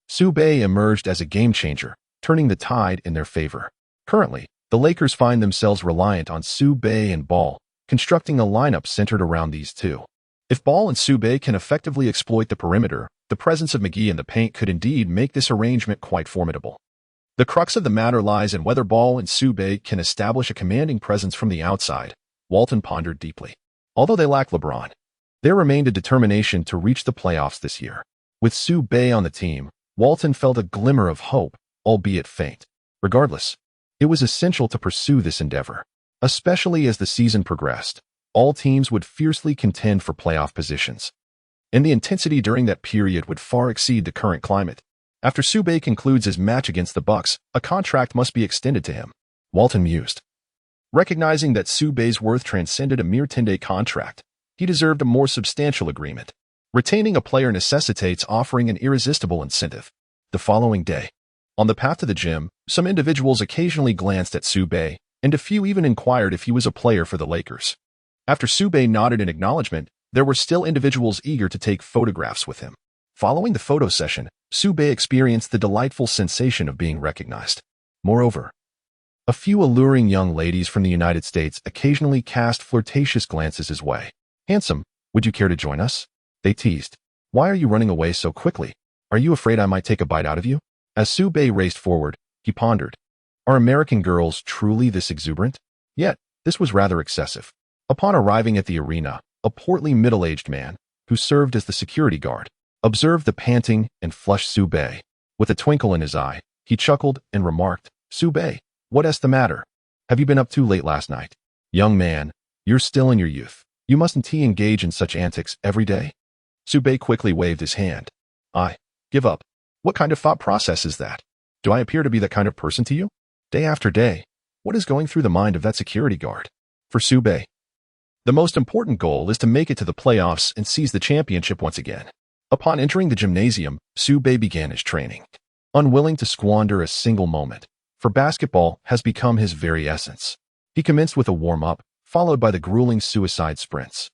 Su Bei emerged as a game-changer, turning the tide in their favor. Currently, the Lakers find themselves reliant on Su Bei and Ball, constructing a lineup centered around these two. If Ball and Su Bei can effectively exploit the perimeter, the presence of McGee in the paint could indeed make this arrangement quite formidable. The crux of the matter lies in whether Ball and Su Bei can establish a commanding presence from the outside, Walton pondered deeply. Although they lack LeBron, there remained a determination to reach the playoffs this year. With Su Bei on the team, Walton felt a glimmer of hope, albeit faint. Regardless, it was essential to pursue this endeavor. Especially as the season progressed, all teams would fiercely contend for playoff positions, and the intensity during that period would far exceed the current climate. After Su Bei concludes his match against the Bucks, a contract must be extended to him. Walton mused. Recognizing that Su Bei's worth transcended a mere 10-day contract, he deserved a more substantial agreement. Retaining a player necessitates offering an irresistible incentive. The following day, on the path to the gym, some individuals occasionally glanced at Su Bei, and a few even inquired if he was a player for the Lakers. After Su Bei nodded in acknowledgement, there were still individuals eager to take photographs with him. Following the photo session, Su Bei experienced the delightful sensation of being recognized. Moreover, a few alluring young ladies from the United States occasionally cast flirtatious glances his way. Handsome, would you care to join us? They teased. Why are you running away so quickly? Are you afraid I might take a bite out of you? As Su Bei raced forward, he pondered. Are American girls truly this exuberant? Yet, this was rather excessive. Upon arriving at the arena, a portly middle-aged man, who served as the security guard, observed the panting and flushed Su Bei. With a twinkle in his eye, he chuckled and remarked, Su Bei, what's the matter? Have you been up too late last night? Young man, you're still in your youth. You mustn't engage in such antics every day. Su Bei quickly waved his hand. Give up. What kind of thought process is that? Do I appear to be that kind of person to you? Day after day, what is going through the mind of that security guard? For Su Bei, the most important goal is to make it to the playoffs and seize the championship once again. Upon entering the gymnasium, Su Bei began his training. Unwilling to squander a single moment, for basketball has become his very essence. He commenced with a warm-up, followed by the grueling suicide sprints.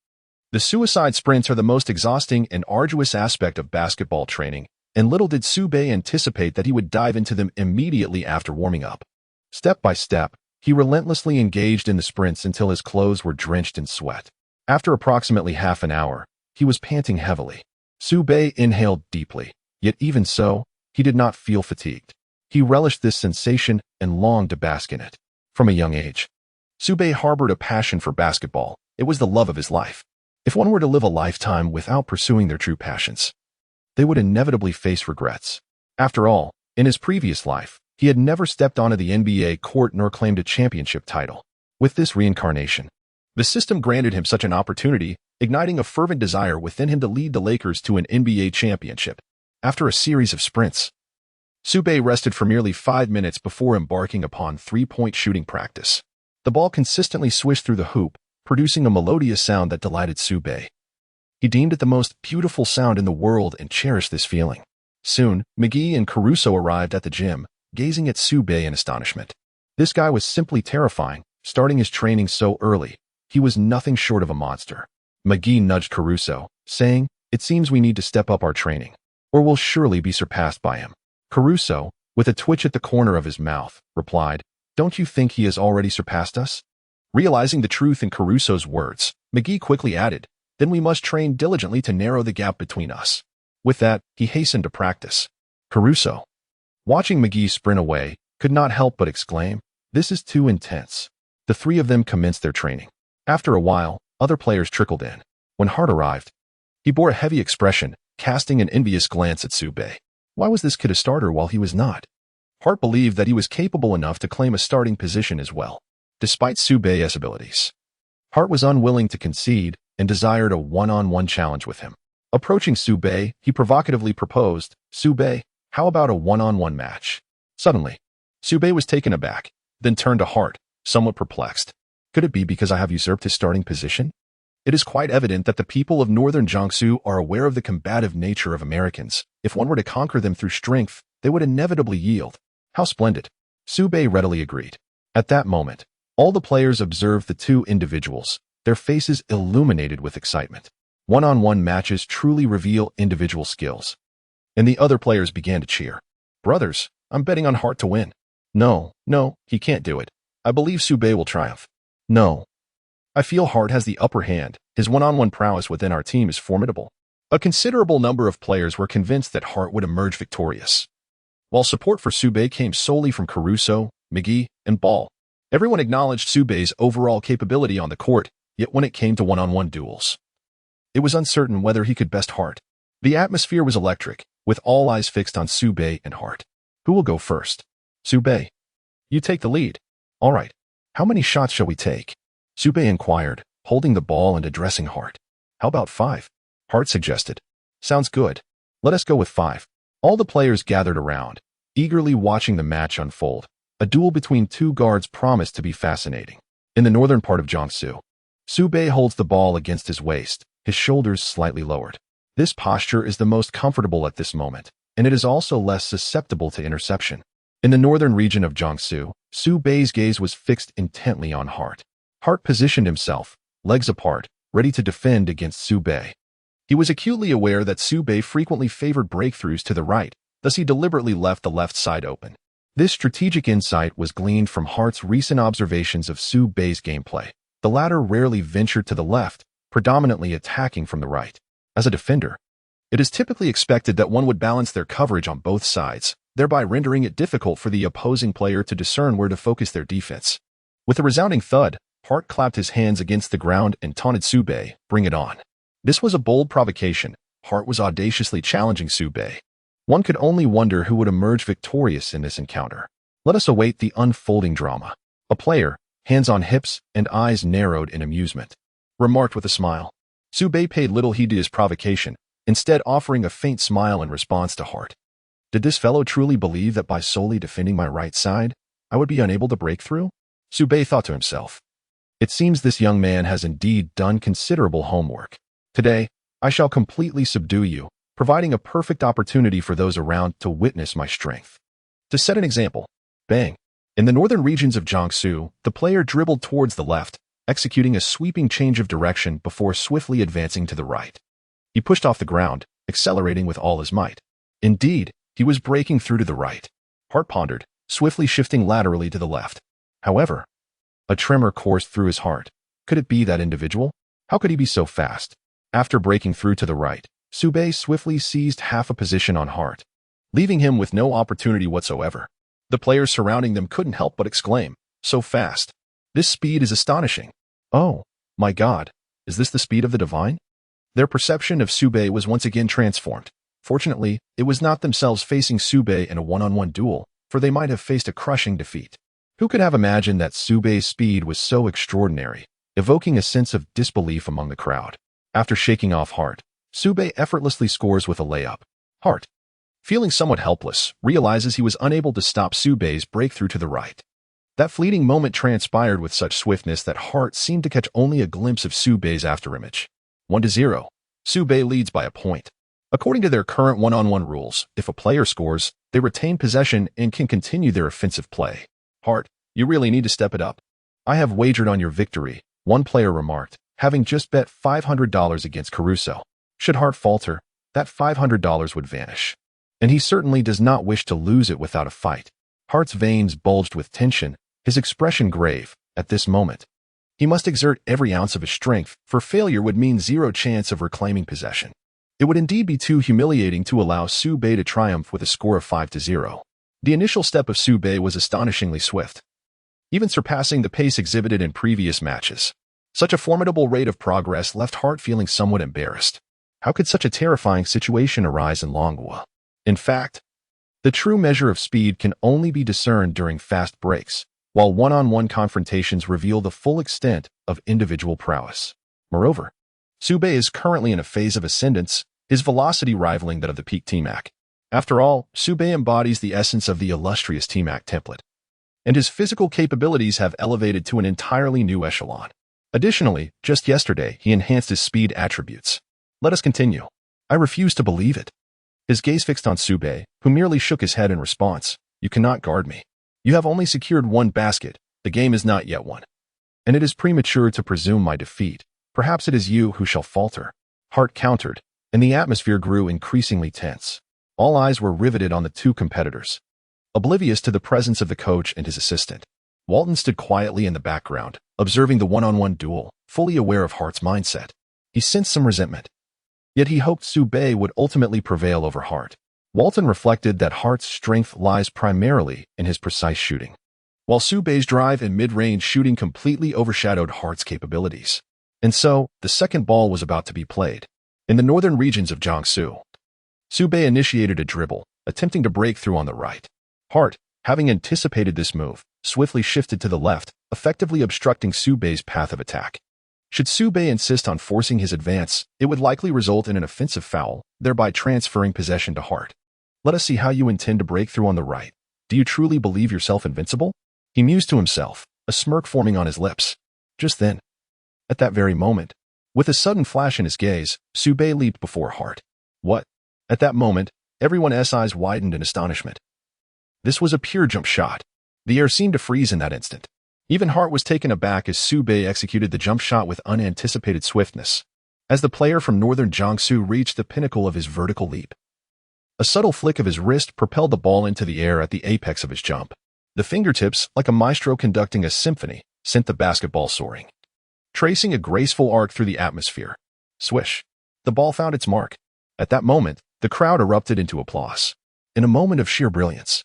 The suicide sprints are the most exhausting and arduous aspect of basketball training, and little did Su Bei anticipate that he would dive into them immediately after warming up. Step by step, he relentlessly engaged in the sprints until his clothes were drenched in sweat. After approximately half an hour, he was panting heavily. Su Bei inhaled deeply, yet even so, he did not feel fatigued. He relished this sensation and longed to bask in it. From a young age, Su Bei harbored a passion for basketball. It was the love of his life. If one were to live a lifetime without pursuing their true passions, they would inevitably face regrets. After all, in his previous life, he had never stepped onto the NBA court nor claimed a championship title. With this reincarnation, the system granted him such an opportunity, igniting a fervent desire within him to lead the Lakers to an NBA championship. After a series of sprints, Su Bei rested for merely 5 minutes before embarking upon three-point shooting practice. The ball consistently swished through the hoop, producing a melodious sound that delighted Su Bei. He deemed it the most beautiful sound in the world and cherished this feeling. Soon, McGee and Caruso arrived at the gym, gazing at Su Bei in astonishment. This guy was simply terrifying, starting his training so early. He was nothing short of a monster. McGee nudged Caruso, saying, "It seems we need to step up our training, or we'll surely be surpassed by him." Caruso, with a twitch at the corner of his mouth, replied, "Don't you think he has already surpassed us?" Realizing the truth in Caruso's words, McGee quickly added, "Then we must train diligently to narrow the gap between us." With that, he hastened to practice. Caruso, watching McGee sprint away, could not help but exclaim, "This is too intense." The three of them commenced their training. After a while, other players trickled in. When Hart arrived, he bore a heavy expression, casting an envious glance at Su Bei. Why was this kid a starter while he was not? Hart believed that he was capable enough to claim a starting position as well. Despite Su Bei's abilities, Hart was unwilling to concede and desired a one-on-one challenge with him. Approaching Su Bei, he provocatively proposed, "Su Bei, how about a one-on-one match?" Suddenly, Su Bei was taken aback, then turned to Hart, somewhat perplexed. Could it be because I have usurped his starting position? It is quite evident that the people of northern Jiangsu are aware of the combative nature of Americans. If one were to conquer them through strength, they would inevitably yield. How splendid. Su Bei readily agreed. At that moment, all the players observed the two individuals, their faces illuminated with excitement. One-on-one matches truly reveal individual skills. And the other players began to cheer. "Brothers, I'm betting on Hart to win." No, he can't do it. I believe Su Bei will triumph." "No. I feel Hart has the upper hand. His one-on-one prowess within our team is formidable." A considerable number of players were convinced that Hart would emerge victorious, while support for Su Bei came solely from Caruso, McGee, and Ball. Everyone acknowledged Su Bei's overall capability on the court, yet when it came to one-on-one duels, it was uncertain whether he could best Hart. The atmosphere was electric, with all eyes fixed on Su Bei and Hart. Who will go first? Su Bei. You take the lead. All right. How many shots shall we take? Su Bei inquired, holding the ball and addressing Hart. How about 5? Hart suggested. Sounds good. Let us go with 5. All the players gathered around, eagerly watching the match unfold. A duel between two guards promised to be fascinating. In the northern part of Jiangsu, Su Bei holds the ball against his waist, his shoulders slightly lowered. This posture is the most comfortable at this moment, and it is also less susceptible to interception. In the northern region of Jiangsu, Su Bei's gaze was fixed intently on Hart. Hart positioned himself, legs apart, ready to defend against Su Bei. He was acutely aware that Su Bei frequently favored breakthroughs to the right, thus he deliberately left the left side open. This strategic insight was gleaned from Hart's recent observations of Su Bei's gameplay. The latter rarely ventured to the left, predominantly attacking from the right. As a defender, it is typically expected that one would balance their coverage on both sides, thereby rendering it difficult for the opposing player to discern where to focus their defense. With a resounding thud, Hart clapped his hands against the ground and taunted Su Bei, "Bring it on." This was a bold provocation. Hart was audaciously challenging Su Bei. One could only wonder who would emerge victorious in this encounter. Let us await the unfolding drama. A player, hands on hips and eyes narrowed in amusement, remarked with a smile. Su Bei paid little heed to his provocation, instead offering a faint smile in response to Hart. Did this fellow truly believe that by solely defending my right side, I would be unable to break through? Su Bei thought to himself. It seems this young man has indeed done considerable homework. Today, I shall completely subdue you, providing a perfect opportunity for those around to witness my strength. To set an example, bang. In the northern regions of Jiangsu, the player dribbled towards the left, executing a sweeping change of direction before swiftly advancing to the right. He pushed off the ground, accelerating with all his might. Indeed, he was breaking through to the right. Hart pondered, swiftly shifting laterally to the left. However, a tremor coursed through his heart. Could it be that individual? How could he be so fast? After breaking through to the right, Su Bei swiftly seized half a position on Hart, leaving him with no opportunity whatsoever. The players surrounding them couldn't help but exclaim, "So fast! This speed is astonishing! Oh, my God, is this the speed of the divine?" Their perception of Su Bei was once again transformed. Fortunately, it was not themselves facing Su Bei in a one-on-one duel, for they might have faced a crushing defeat. Who could have imagined that Su Bei's speed was so extraordinary, evoking a sense of disbelief among the crowd? After shaking off Hart, Su Bei effortlessly scores with a layup. Hart, feeling somewhat helpless, realizes he was unable to stop Su Bei's breakthrough to the right. That fleeting moment transpired with such swiftness that Hart seemed to catch only a glimpse of Su Bei's afterimage. 1-0. Su Bei leads by a point. According to their current one-on-one rules, if a player scores, they retain possession and can continue their offensive play. Hart, you really need to step it up. I have wagered on your victory, one player remarked, having just bet $500 against Caruso. Should Hart falter, that $500 would vanish. And he certainly does not wish to lose it without a fight. Hart's veins bulged with tension, his expression grave. At this moment, he must exert every ounce of his strength, for failure would mean zero chance of reclaiming possession. It would indeed be too humiliating to allow Su Bei to triumph with a score of 5-0. The initial step of Su Bei was astonishingly swift, even surpassing the pace exhibited in previous matches. Such a formidable rate of progress left Hart feeling somewhat embarrassed. How could such a terrifying situation arise in Long Guo? In fact, the true measure of speed can only be discerned during fast breaks, while one-on-one confrontations reveal the full extent of individual prowess. Moreover, Su Bei is currently in a phase of ascendance, his velocity rivaling that of the peak T-Mac. After all, Su Bei embodies the essence of the illustrious T-Mac template, and his physical capabilities have elevated to an entirely new echelon. Additionally, just yesterday, he enhanced his speed attributes. Let us continue. I refuse to believe it. His gaze fixed on Su Bei, who merely shook his head in response. You cannot guard me. You have only secured one basket. The game is not yet won. And it is premature to presume my defeat. Perhaps it is you who shall falter. Hart countered, and the atmosphere grew increasingly tense. All eyes were riveted on the two competitors, oblivious to the presence of the coach and his assistant. Walton stood quietly in the background, observing the one-on-one duel, fully aware of Hart's mindset. He sensed some resentment. Yet he hoped Su Bei would ultimately prevail over Hart. Walton reflected that Hart's strength lies primarily in his precise shooting, while Su Bei's drive and mid-range shooting completely overshadowed Hart's capabilities. And so, the second ball was about to be played. In the northern regions of Jiangsu, Su Bei initiated a dribble, attempting to break through on the right. Hart, having anticipated this move, swiftly shifted to the left, effectively obstructing Su Bei's path of attack. Should Su Bei insist on forcing his advance, it would likely result in an offensive foul, thereby transferring possession to Hart. Let us see how you intend to break through on the right. Do you truly believe yourself invincible? He mused to himself, a smirk forming on his lips. Just then, at that very moment, with a sudden flash in his gaze, Su Bei leaped before Hart. What? At that moment, everyone's eyes widened in astonishment. This was a pure jump shot. The air seemed to freeze in that instant. Even Hart was taken aback as Su Bei executed the jump shot with unanticipated swiftness. As the player from northern Jiangsu reached the pinnacle of his vertical leap, a subtle flick of his wrist propelled the ball into the air at the apex of his jump. The fingertips, like a maestro conducting a symphony, sent the basketball soaring, tracing a graceful arc through the atmosphere. Swish! The ball found its mark. At that moment, the crowd erupted into applause. In a moment of sheer brilliance,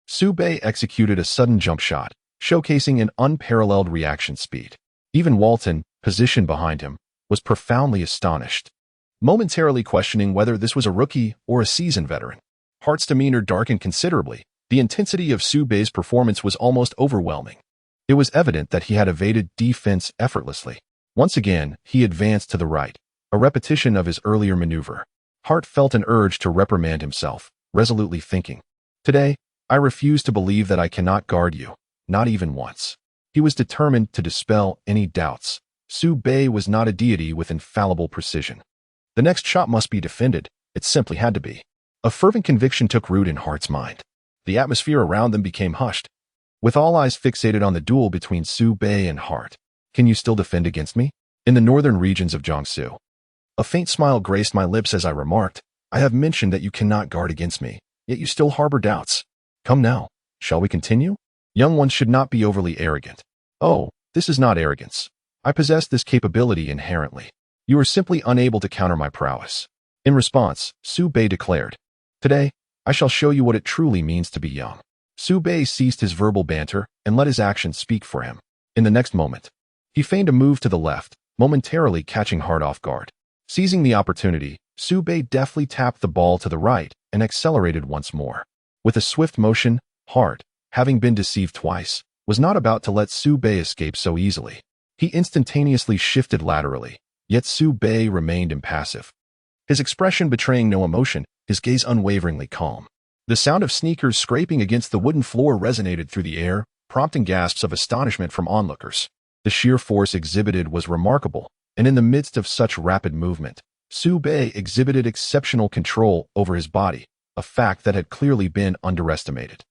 Su Bei executed a sudden jump shot, showcasing an unparalleled reaction speed. Even Walton, positioned behind him, was profoundly astonished, momentarily questioning whether this was a rookie or a seasoned veteran. Hart's demeanor darkened considerably. The intensity of Su Bei's performance was almost overwhelming. It was evident that he had evaded defense effortlessly. Once again, he advanced to the right, a repetition of his earlier maneuver. Hart felt an urge to reprimand himself, resolutely thinking, "Today, I refuse to believe that I cannot guard you, not even once." He was determined to dispel any doubts. Su Bei was not a deity with infallible precision. The next shot must be defended, It simply had to be. A fervent conviction took root in Hart's mind. The atmosphere around them became hushed, with all eyes fixated on the duel between Su Bei and Hart. Can you still defend against me? In the northern regions of Jiangsu. A faint smile graced my lips as I remarked, I have mentioned that you cannot guard against me, yet you still harbor doubts. Come now, shall we continue? Young ones should not be overly arrogant. Oh, this is not arrogance. I possess this capability inherently. You are simply unable to counter my prowess. In response, Su Bei declared, Today, I shall show you what it truly means to be young. Su Bei ceased his verbal banter and let his actions speak for him. In the next moment, he feigned a move to the left, momentarily catching Hart off guard. Seizing the opportunity, Su Bei deftly tapped the ball to the right and accelerated once more. With a swift motion, Hart, having been deceived twice, was not about to let Su Bei escape so easily. He instantaneously shifted laterally, yet Su Bei remained impassive. His expression betraying no emotion, his gaze unwaveringly calm. The sound of sneakers scraping against the wooden floor resonated through the air, prompting gasps of astonishment from onlookers. The sheer force exhibited was remarkable, and in the midst of such rapid movement, Su Bei exhibited exceptional control over his body, a fact that had clearly been underestimated.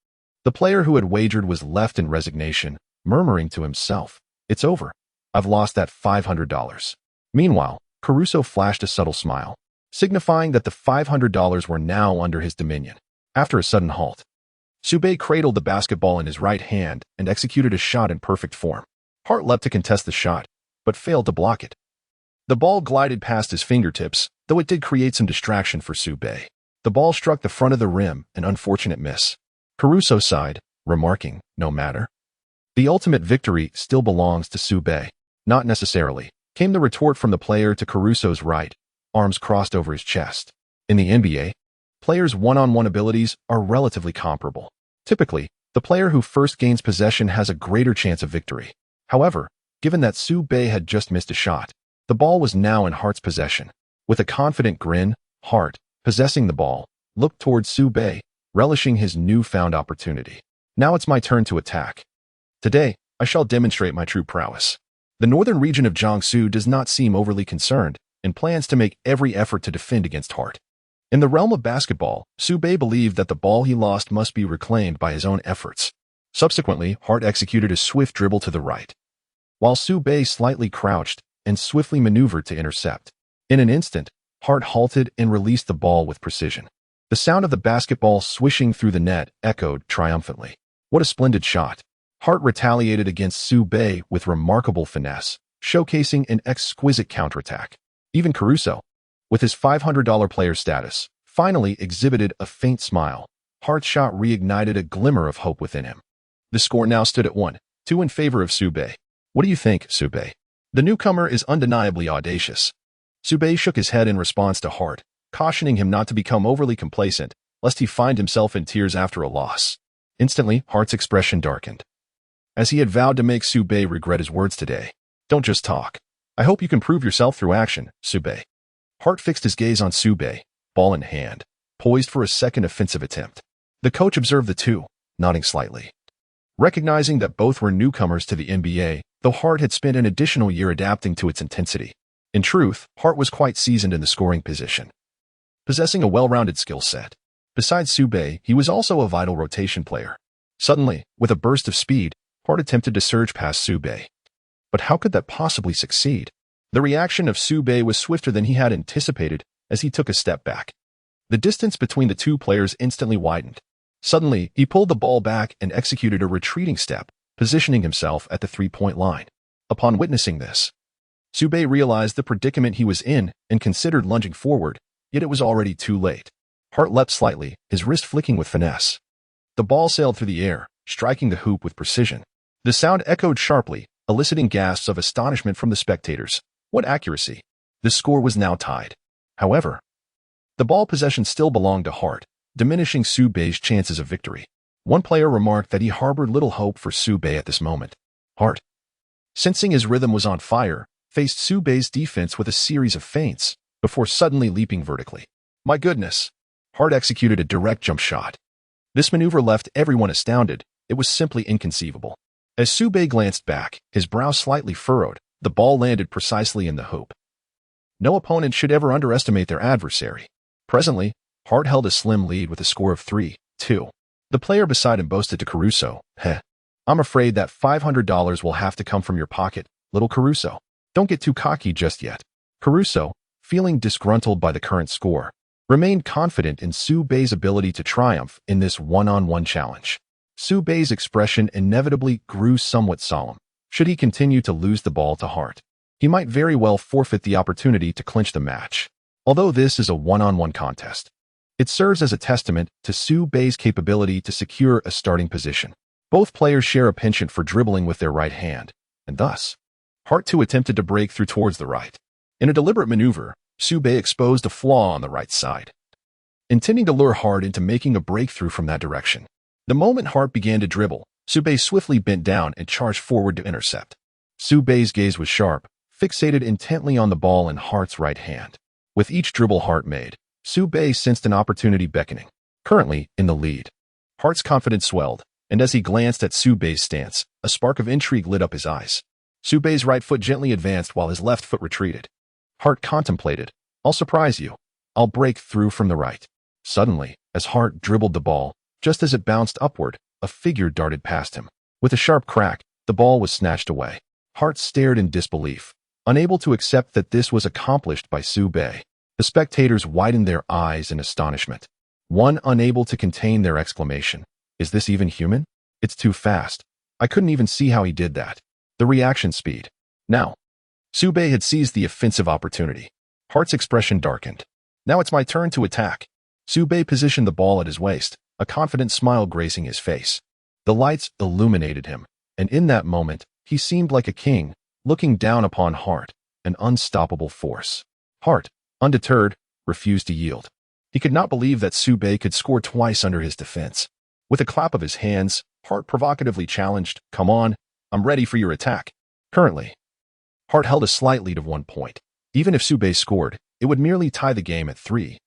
The player who had wagered was left in resignation, murmuring to himself, It's over. I've lost that $500. Meanwhile, Caruso flashed a subtle smile, signifying that the $500 were now under his dominion. After a sudden halt, Su Bei cradled the basketball in his right hand and executed a shot in perfect form. Hart leapt to contest the shot, but failed to block it. The ball glided past his fingertips, though it did create some distraction for Su Bei. The ball struck the front of the rim, an unfortunate miss. Caruso sighed, remarking, No matter. The ultimate victory still belongs to Su Bei. Not necessarily, came the retort from the player to Caruso's right, arms crossed over his chest. In the NBA, players' one-on-one abilities are relatively comparable. Typically, the player who first gains possession has a greater chance of victory. However, given that Su Bei had just missed a shot, the ball was now in Hart's possession. With a confident grin, Hart, possessing the ball, looked towards Su Bei, relishing his newfound opportunity. Now it's my turn to attack. Today, I shall demonstrate my true prowess. The northern region of Jiangsu does not seem overly concerned and plans to make every effort to defend against Hart. In the realm of basketball, Su Bei believed that the ball he lost must be reclaimed by his own efforts. Subsequently, Hart executed a swift dribble to the right, while Su Bei slightly crouched and swiftly maneuvered to intercept. In an instant, Hart halted and released the ball with precision. The sound of the basketball swishing through the net echoed triumphantly. What a splendid shot! Hart retaliated against Su Bei with remarkable finesse, showcasing an exquisite counterattack. Even Caruso, with his $500 player status, finally exhibited a faint smile. Hart's shot reignited a glimmer of hope within him. The score now stood at 1-2 in favor of Su Bei. What do you think, Su Bei? The newcomer is undeniably audacious. Su Bei shook his head in response to Hart, cautioning him not to become overly complacent, lest he find himself in tears after a loss. Instantly, Hart's expression darkened, as he had vowed to make Su Bei regret his words today. Don't just talk. I hope you can prove yourself through action, Su Bei. Hart fixed his gaze on Su Bei, ball in hand, poised for a second offensive attempt. The coach observed the two, nodding slightly. Recognizing that both were newcomers to the NBA, though Hart had spent an additional year adapting to its intensity. In truth, Hart was quite seasoned in the scoring position, possessing a well-rounded skill set. Besides Su Bei, he was also a vital rotation player. Suddenly, with a burst of speed, Hart attempted to surge past Su Bei. But how could that possibly succeed? The reaction of Su Bei was swifter than he had anticipated as he took a step back. The distance between the two players instantly widened. Suddenly, he pulled the ball back and executed a retreating step, positioning himself at the three-point line. Upon witnessing this, Su Bei realized the predicament he was in and considered lunging forward, yet it was already too late. Hart leapt slightly, his wrist flicking with finesse. The ball sailed through the air, striking the hoop with precision. The sound echoed sharply, eliciting gasps of astonishment from the spectators. What accuracy! The score was now tied. However, the ball possession still belonged to Hart, diminishing Su Bei's chances of victory. One player remarked that he harbored little hope for Su Bei at this moment. Hart, sensing his rhythm was on fire, faced Su Bei's defense with a series of feints, before suddenly leaping vertically. My goodness! Hart executed a direct jump shot. This maneuver left everyone astounded. It was simply inconceivable. As Su Bei glanced back, his brow slightly furrowed, the ball landed precisely in the hoop. No opponent should ever underestimate their adversary. Presently, Hart held a slim lead with a score of 3-2. The player beside him boasted to Caruso, I'm afraid that $500 will have to come from your pocket, little Caruso. Don't get too cocky just yet. Caruso, feeling disgruntled by the current score, remained confident in Su Bei's ability to triumph in this one-on-one challenge. Su Bei's expression inevitably grew somewhat solemn. Should he continue to lose the ball to Hart, he might very well forfeit the opportunity to clinch the match. Although this is a one-on-one contest, it serves as a testament to Su Bei's capability to secure a starting position. Both players share a penchant for dribbling with their right hand, and thus, Hart too attempted to break through towards the right. In a deliberate maneuver, Su Bei exposed a flaw on the right side, intending to lure Hart into making a breakthrough from that direction. The moment Hart began to dribble, Su Bei swiftly bent down and charged forward to intercept. Su Bei's gaze was sharp, fixated intently on the ball in Hart's right hand. With each dribble Hart made, Su Bei sensed an opportunity beckoning. Currently in the lead, Hart's confidence swelled, and as he glanced at Su Bei's stance, a spark of intrigue lit up his eyes. Su Bei's right foot gently advanced while his left foot retreated. Hart contemplated. I'll surprise you. I'll break through from the right. Suddenly, as Hart dribbled the ball, just as it bounced upward, a figure darted past him. With a sharp crack, the ball was snatched away. Hart stared in disbelief, unable to accept that this was accomplished by Su Bei. The spectators widened their eyes in astonishment, one unable to contain their exclamation. Is this even human? It's too fast. I couldn't even see how he did that. The reaction speed. Now, Su Bei had seized the offensive opportunity. Hart's expression darkened. Now it's my turn to attack. Su Bei positioned the ball at his waist, a confident smile gracing his face. The lights illuminated him, and in that moment, he seemed like a king, looking down upon Hart, an unstoppable force. Hart, undeterred, refused to yield. He could not believe that Su Bei could score twice under his defense. With a clap of his hands, Hart provocatively challenged, Come on, I'm ready for your attack. Currently, Hart held a slight lead of 1 point. Even if Su Bei scored, it would merely tie the game at 3-3.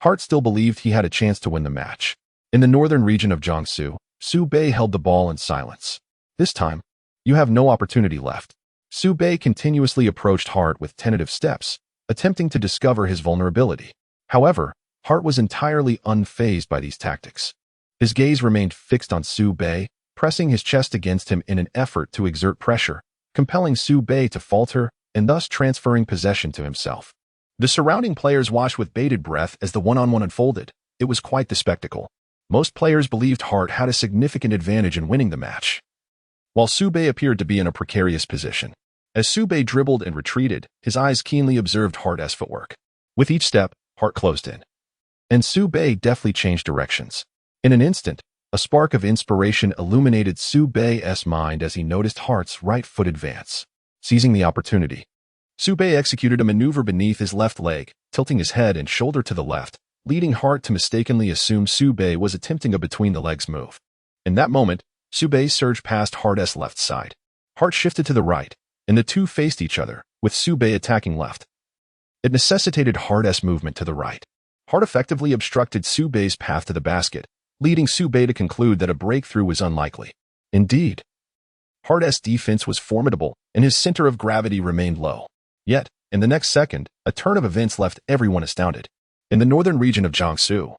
Hart still believed he had a chance to win the match. In the northern region of Jiangsu, Su Bei held the ball in silence. This time, you have no opportunity left. Su Bei continuously approached Hart with tentative steps, attempting to discover his vulnerability. However, Hart was entirely unfazed by these tactics. His gaze remained fixed on Su Bei, pressing his chest against him in an effort to exert pressure, compelling Su Bei to falter and thus transferring possession to himself. The surrounding players watched with bated breath as the one-on-one unfolded. It was quite the spectacle. Most players believed Hart had a significant advantage in winning the match, while Su Bei appeared to be in a precarious position. As Su Bei dribbled and retreated, his eyes keenly observed Hart's footwork. With each step, Hart closed in, and Su Bei deftly changed directions. In an instant, a spark of inspiration illuminated Su Bei's mind as he noticed Hart's right foot advance. Seizing the opportunity, Su Bei executed a maneuver beneath his left leg, tilting his head and shoulder to the left, leading Hart to mistakenly assume Su Bei was attempting a between-the-legs move. In that moment, Su Bei surged past Hart's left side. Hart shifted to the right, and the two faced each other, with Su Bei attacking left. It necessitated Hart's movement to the right. Hart effectively obstructed Su Bei's path to the basket, leading Su Bei to conclude that a breakthrough was unlikely. Indeed, Hart's defense was formidable, and his center of gravity remained low. Yet, in the next second, a turn of events left everyone astounded. In the northern region of Jiangsu,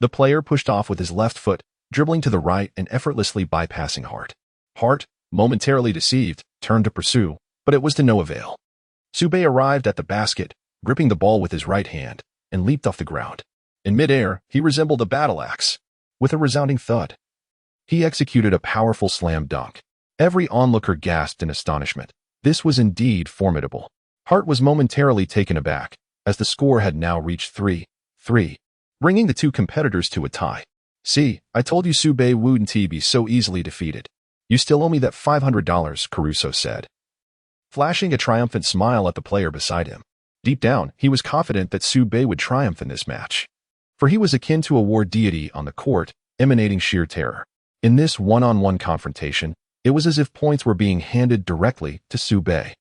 the player pushed off with his left foot, dribbling to the right and effortlessly bypassing Hart. Hart, momentarily deceived, turned to pursue, but it was to no avail. Su Bei arrived at the basket, gripping the ball with his right hand, and leaped off the ground. In midair, he resembled a battle axe. With a resounding thud, he executed a powerful slam dunk. Every onlooker gasped in astonishment. This was indeed formidable. Hart was momentarily taken aback, as the score had now reached 3-3, bringing the two competitors to a tie. See, I told you Su Bei wouldn't be so easily defeated. You still owe me that $500, Caruso said, flashing a triumphant smile at the player beside him. Deep down, he was confident that Su Bei would triumph in this match, for he was akin to a war deity on the court, emanating sheer terror. In this one-on-one confrontation, it was as if points were being handed directly to Su Bei.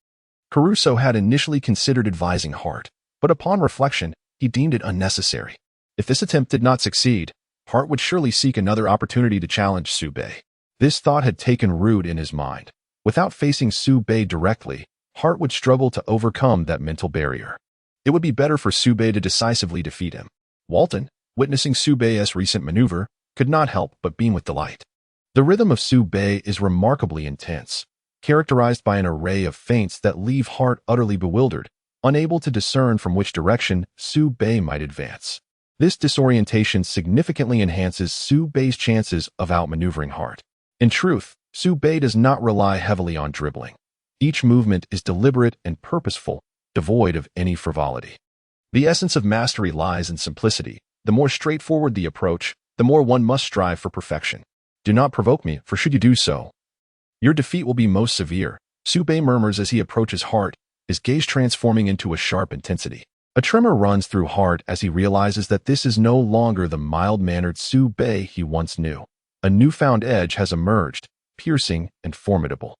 Caruso had initially considered advising Hart, but upon reflection, he deemed it unnecessary. If this attempt did not succeed, Hart would surely seek another opportunity to challenge Su Bei. This thought had taken root in his mind. Without facing Su Bei directly, Hart would struggle to overcome that mental barrier. It would be better for Su Bei to decisively defeat him. Walton, witnessing Su Bei's recent maneuver, could not help but beam with delight. The rhythm of Su Bei is remarkably intense, characterized by an array of feints that leave Hart utterly bewildered, unable to discern from which direction Su Bei might advance. This disorientation significantly enhances Su Bei's chances of outmaneuvering Hart. In truth, Su Bei does not rely heavily on dribbling. Each movement is deliberate and purposeful, devoid of any frivolity. The essence of mastery lies in simplicity. The more straightforward the approach, the more one must strive for perfection. Do not provoke me, for should you do so, your defeat will be most severe, Su Bei murmurs as he approaches Hart, his gaze transforming into a sharp intensity. A tremor runs through Hart as he realizes that this is no longer the mild-mannered Su Bei he once knew. A newfound edge has emerged, piercing and formidable.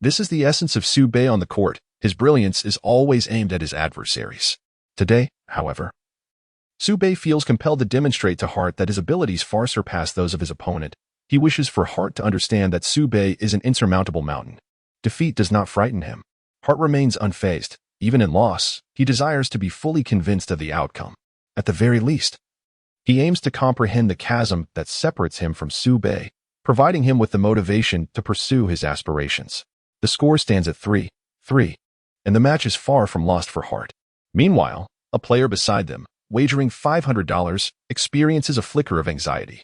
This is the essence of Su Bei on the court. His brilliance is always aimed at his adversaries. Today, however, Su Bei feels compelled to demonstrate to Hart that his abilities far surpass those of his opponent. He wishes for Hart to understand that Su Bei is an insurmountable mountain. Defeat does not frighten him. Hart remains unfazed. Even in loss, he desires to be fully convinced of the outcome. At the very least, he aims to comprehend the chasm that separates him from Su Bei, providing him with the motivation to pursue his aspirations. The score stands at 3-3, and the match is far from lost for Hart. Meanwhile, a player beside them, wagering $500, experiences a flicker of anxiety,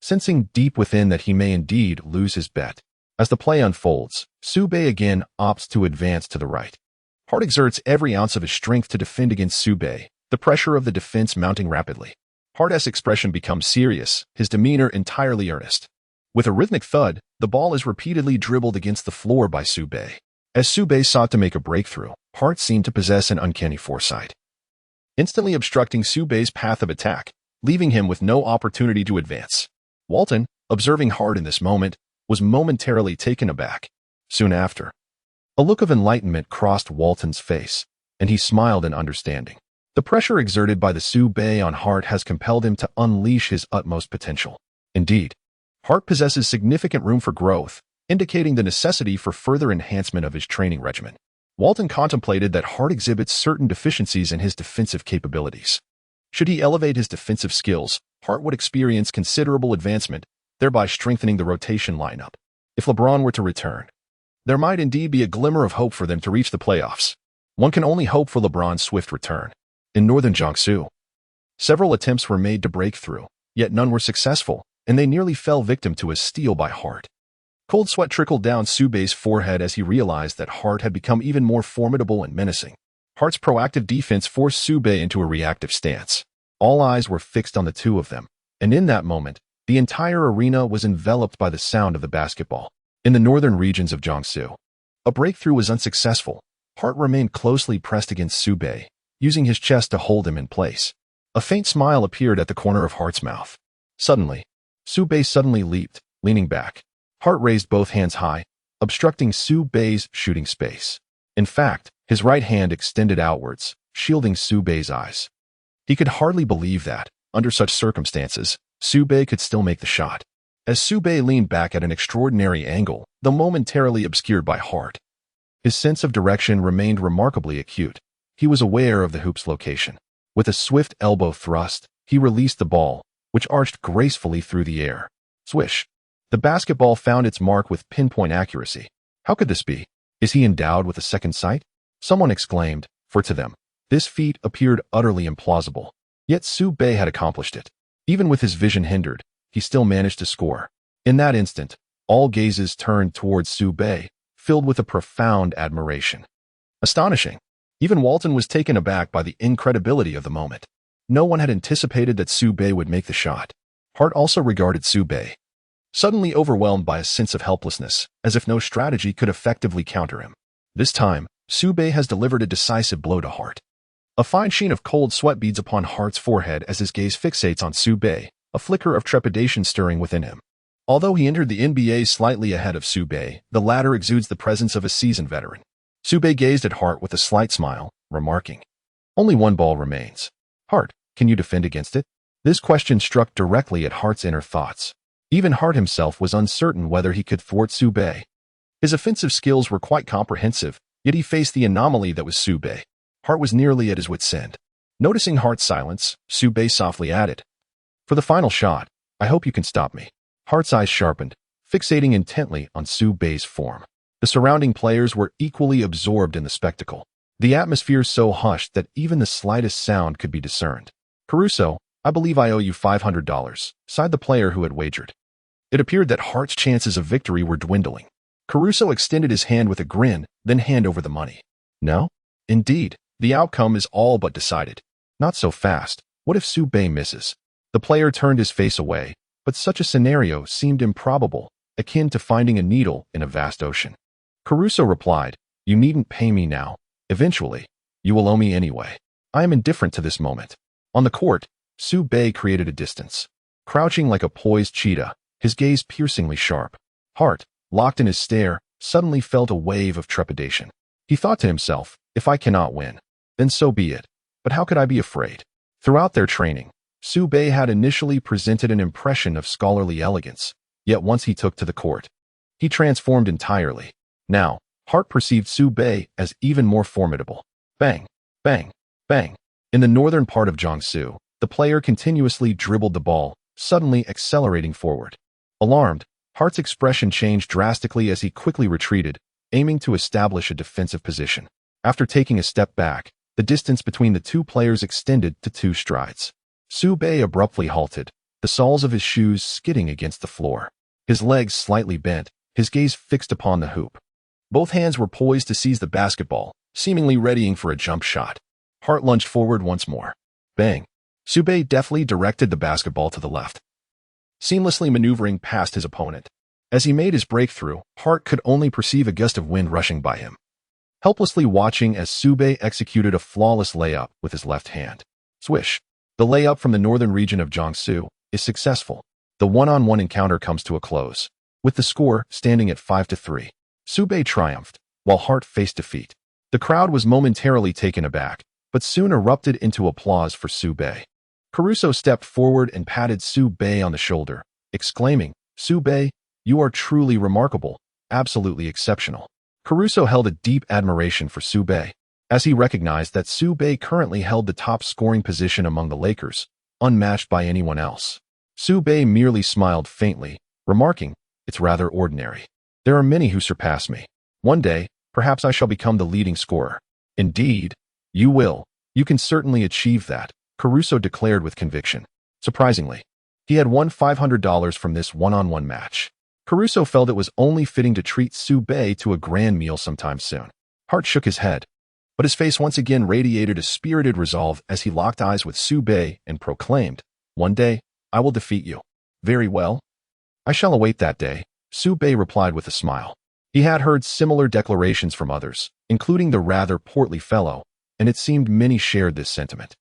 sensing deep within that he may indeed lose his bet. As the play unfolds, Su Bei again opts to advance to the right. Hart exerts every ounce of his strength to defend against Su Bei, the pressure of the defense mounting rapidly. Hart's expression becomes serious, his demeanor entirely earnest. With a rhythmic thud, the ball is repeatedly dribbled against the floor by Su Bei. As Su Bei sought to make a breakthrough, Hart seemed to possess an uncanny foresight, instantly obstructing Su Bei's path of attack, leaving him with no opportunity to advance. Walton, observing Hart in this moment, was momentarily taken aback. Soon after, a look of enlightenment crossed Walton's face, and he smiled in understanding. The pressure exerted by the Su Bei on Hart has compelled him to unleash his utmost potential. Indeed, Hart possesses significant room for growth, indicating the necessity for further enhancement of his training regimen. Walton contemplated that Hart exhibits certain deficiencies in his defensive capabilities. Should he elevate his defensive skills, Hart would experience considerable advancement, thereby strengthening the rotation lineup. If LeBron were to return, there might indeed be a glimmer of hope for them to reach the playoffs. One can only hope for LeBron's swift return. In northern Jiangsu, several attempts were made to break through, yet none were successful, and they nearly fell victim to a steal by Hart. Cold sweat trickled down Su Bei's forehead as he realized that Hart had become even more formidable and menacing. Hart's proactive defense forced Su Bei into a reactive stance. All eyes were fixed on the two of them, and in that moment, the entire arena was enveloped by the sound of the basketball. In the northern regions of Jiangsu, a breakthrough was unsuccessful. Hart remained closely pressed against Su Bei, using his chest to hold him in place. A faint smile appeared at the corner of Hart's mouth. Suddenly, Su Bei suddenly leaped, leaning back. Hart raised both hands high, obstructing Su Bei's shooting space. In fact, his right hand extended outwards, shielding Su Bei's eyes. He could hardly believe that, under such circumstances, Su Bei could still make the shot. As Su Bei leaned back at an extraordinary angle, though momentarily obscured by Hart, his sense of direction remained remarkably acute. He was aware of the hoop's location. With a swift elbow thrust, he released the ball, which arched gracefully through the air. Swish! The basketball found its mark with pinpoint accuracy. How could this be? Is he endowed with a second sight? Someone exclaimed, for to them, this feat appeared utterly implausible. Yet Su Bei had accomplished it. Even with his vision hindered, he still managed to score. In that instant, all gazes turned towards Su Bei, filled with a profound admiration. Astonishing! Even Walton was taken aback by the incredibility of the moment. No one had anticipated that Su Bei would make the shot. Hart also regarded Su Bei, suddenly overwhelmed by a sense of helplessness, as if no strategy could effectively counter him. This time, Su Bei has delivered a decisive blow to Hart. A fine sheen of cold sweat beads upon Hart's forehead as his gaze fixates on Su Bei, a flicker of trepidation stirring within him. Although he entered the NBA slightly ahead of Su Bei, the latter exudes the presence of a seasoned veteran. Su Bei gazed at Hart with a slight smile, remarking, "Only one ball remains. Hart, can you defend against it?" This question struck directly at Hart's inner thoughts. Even Hart himself was uncertain whether he could thwart Su Bei. His offensive skills were quite comprehensive, yet he faced the anomaly that was Su Bei. Hart was nearly at his wit's end. Noticing Hart's silence, Su Bei softly added, "For the final shot, I hope you can stop me." Hart's eyes sharpened, fixating intently on Su Bei's form. The surrounding players were equally absorbed in the spectacle. The atmosphere so hushed that even the slightest sound could be discerned. "Caruso, I believe I owe you $500, sighed the player who had wagered. It appeared that Hart's chances of victory were dwindling. Caruso extended his hand with a grin, then handed over the money. "No? Indeed, the outcome is all but decided." "Not so fast. What if Su Bei misses?" The player turned his face away, but such a scenario seemed improbable, akin to finding a needle in a vast ocean. Caruso replied, "You needn't pay me now. Eventually, you will owe me anyway. I am indifferent to this moment." On the court, Su Bei created a distance. Crouching like a poised cheetah, his gaze piercingly sharp. Hart, locked in his stare, suddenly felt a wave of trepidation. He thought to himself, "If I cannot win, then so be it. But how could I be afraid?" Throughout their training, Su Bei had initially presented an impression of scholarly elegance, yet once he took to the court, he transformed entirely. Now, Hart perceived Su Bei as even more formidable. Bang, bang, bang. In the northern part of Jiangsu, the player continuously dribbled the ball, suddenly accelerating forward. Alarmed, Hart's expression changed drastically as he quickly retreated, aiming to establish a defensive position. After taking a step back, the distance between the two players extended to 2 strides. Su Bei abruptly halted, the soles of his shoes skidding against the floor. His legs slightly bent, his gaze fixed upon the hoop. Both hands were poised to seize the basketball, seemingly readying for a jump shot. Hart lunged forward once more. Bang! Su Bei deftly directed the basketball to the left, seamlessly maneuvering past his opponent. As he made his breakthrough, Hart could only perceive a gust of wind rushing by him, helplessly watching as Su Bei executed a flawless layup with his left hand. Swish! The layup from the northern region of Jiangsu is successful. The one-on-one encounter comes to a close, with the score standing at 5-3. Su Bei triumphed, while Hart faced defeat. The crowd was momentarily taken aback, but soon erupted into applause for Su Bei. Caruso stepped forward and patted Su Bei on the shoulder, exclaiming, "Su Bei, you are truly remarkable, absolutely exceptional." Caruso held a deep admiration for Su Bei, as he recognized that Su Bei currently held the top scoring position among the Lakers, unmatched by anyone else. Su Bei merely smiled faintly, remarking, "It's rather ordinary. There are many who surpass me. One day, perhaps I shall become the leading scorer." "Indeed, you will. You can certainly achieve that," Caruso declared with conviction. Surprisingly, he had won $500 from this one-on-one match. Caruso felt it was only fitting to treat Su Bei to a grand meal sometime soon. Hart shook his head, but his face once again radiated a spirited resolve as he locked eyes with Su Bei and proclaimed, "One day, I will defeat you." "Very well. I shall await that day," Su Bei replied with a smile. He had heard similar declarations from others, including the rather portly fellow, and it seemed many shared this sentiment.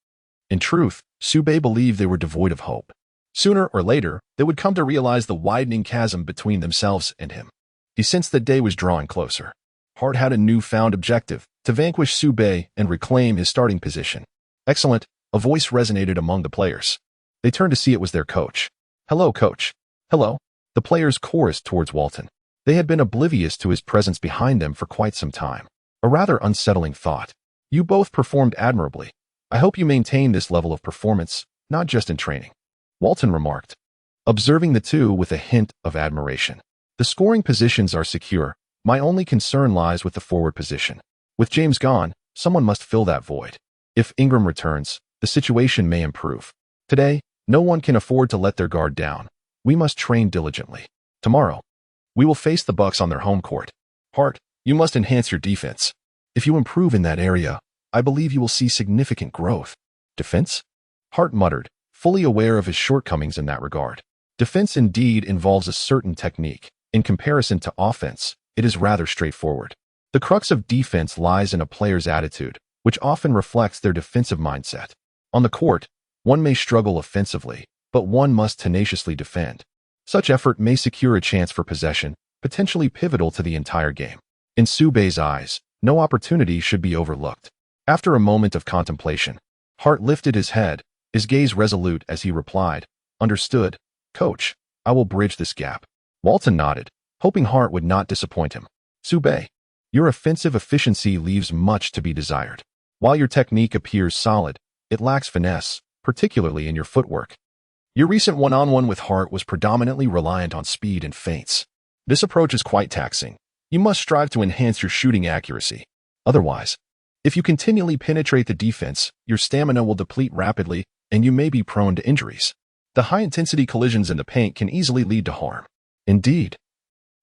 In truth, Su Bei believed they were devoid of hope. Sooner or later, they would come to realize the widening chasm between themselves and him. He sensed the day was drawing closer. Hart had a newfound objective, to vanquish Su Bei and reclaim his starting position. "Excellent," a voice resonated among the players. They turned to see it was their coach. "Hello, coach." "Hello." The players chorused towards Walton. They had been oblivious to his presence behind them for quite some time. A rather unsettling thought. "You both performed admirably. I hope you maintain this level of performance, not just in training," Walton remarked, observing the two with a hint of admiration. "The scoring positions are secure. My only concern lies with the forward position. With James gone, someone must fill that void. If Ingram returns, the situation may improve. Today, no one can afford to let their guard down. We must train diligently. Tomorrow, we will face the Bucks on their home court. Hart, you must enhance your defense. If you improve in that area, I believe you will see significant growth." "Defense?" Hart muttered, fully aware of his shortcomings in that regard. Defense indeed involves a certain technique. In comparison to offense, it is rather straightforward. The crux of defense lies in a player's attitude, which often reflects their defensive mindset. On the court, one may struggle offensively, but one must tenaciously defend. Such effort may secure a chance for possession, potentially pivotal to the entire game. In Su Bei's eyes, no opportunity should be overlooked. After a moment of contemplation, Hart lifted his head, his gaze resolute as he replied, "Understood, coach. I will bridge this gap." Walton nodded, hoping Hart would not disappoint him. "Su Bei, your offensive efficiency leaves much to be desired. While your technique appears solid, it lacks finesse, particularly in your footwork. Your recent one-on-one with Hart was predominantly reliant on speed and feints. This approach is quite taxing. You must strive to enhance your shooting accuracy. Otherwise, if you continually penetrate the defense, your stamina will deplete rapidly and you may be prone to injuries. The high-intensity collisions in the paint can easily lead to harm. Indeed.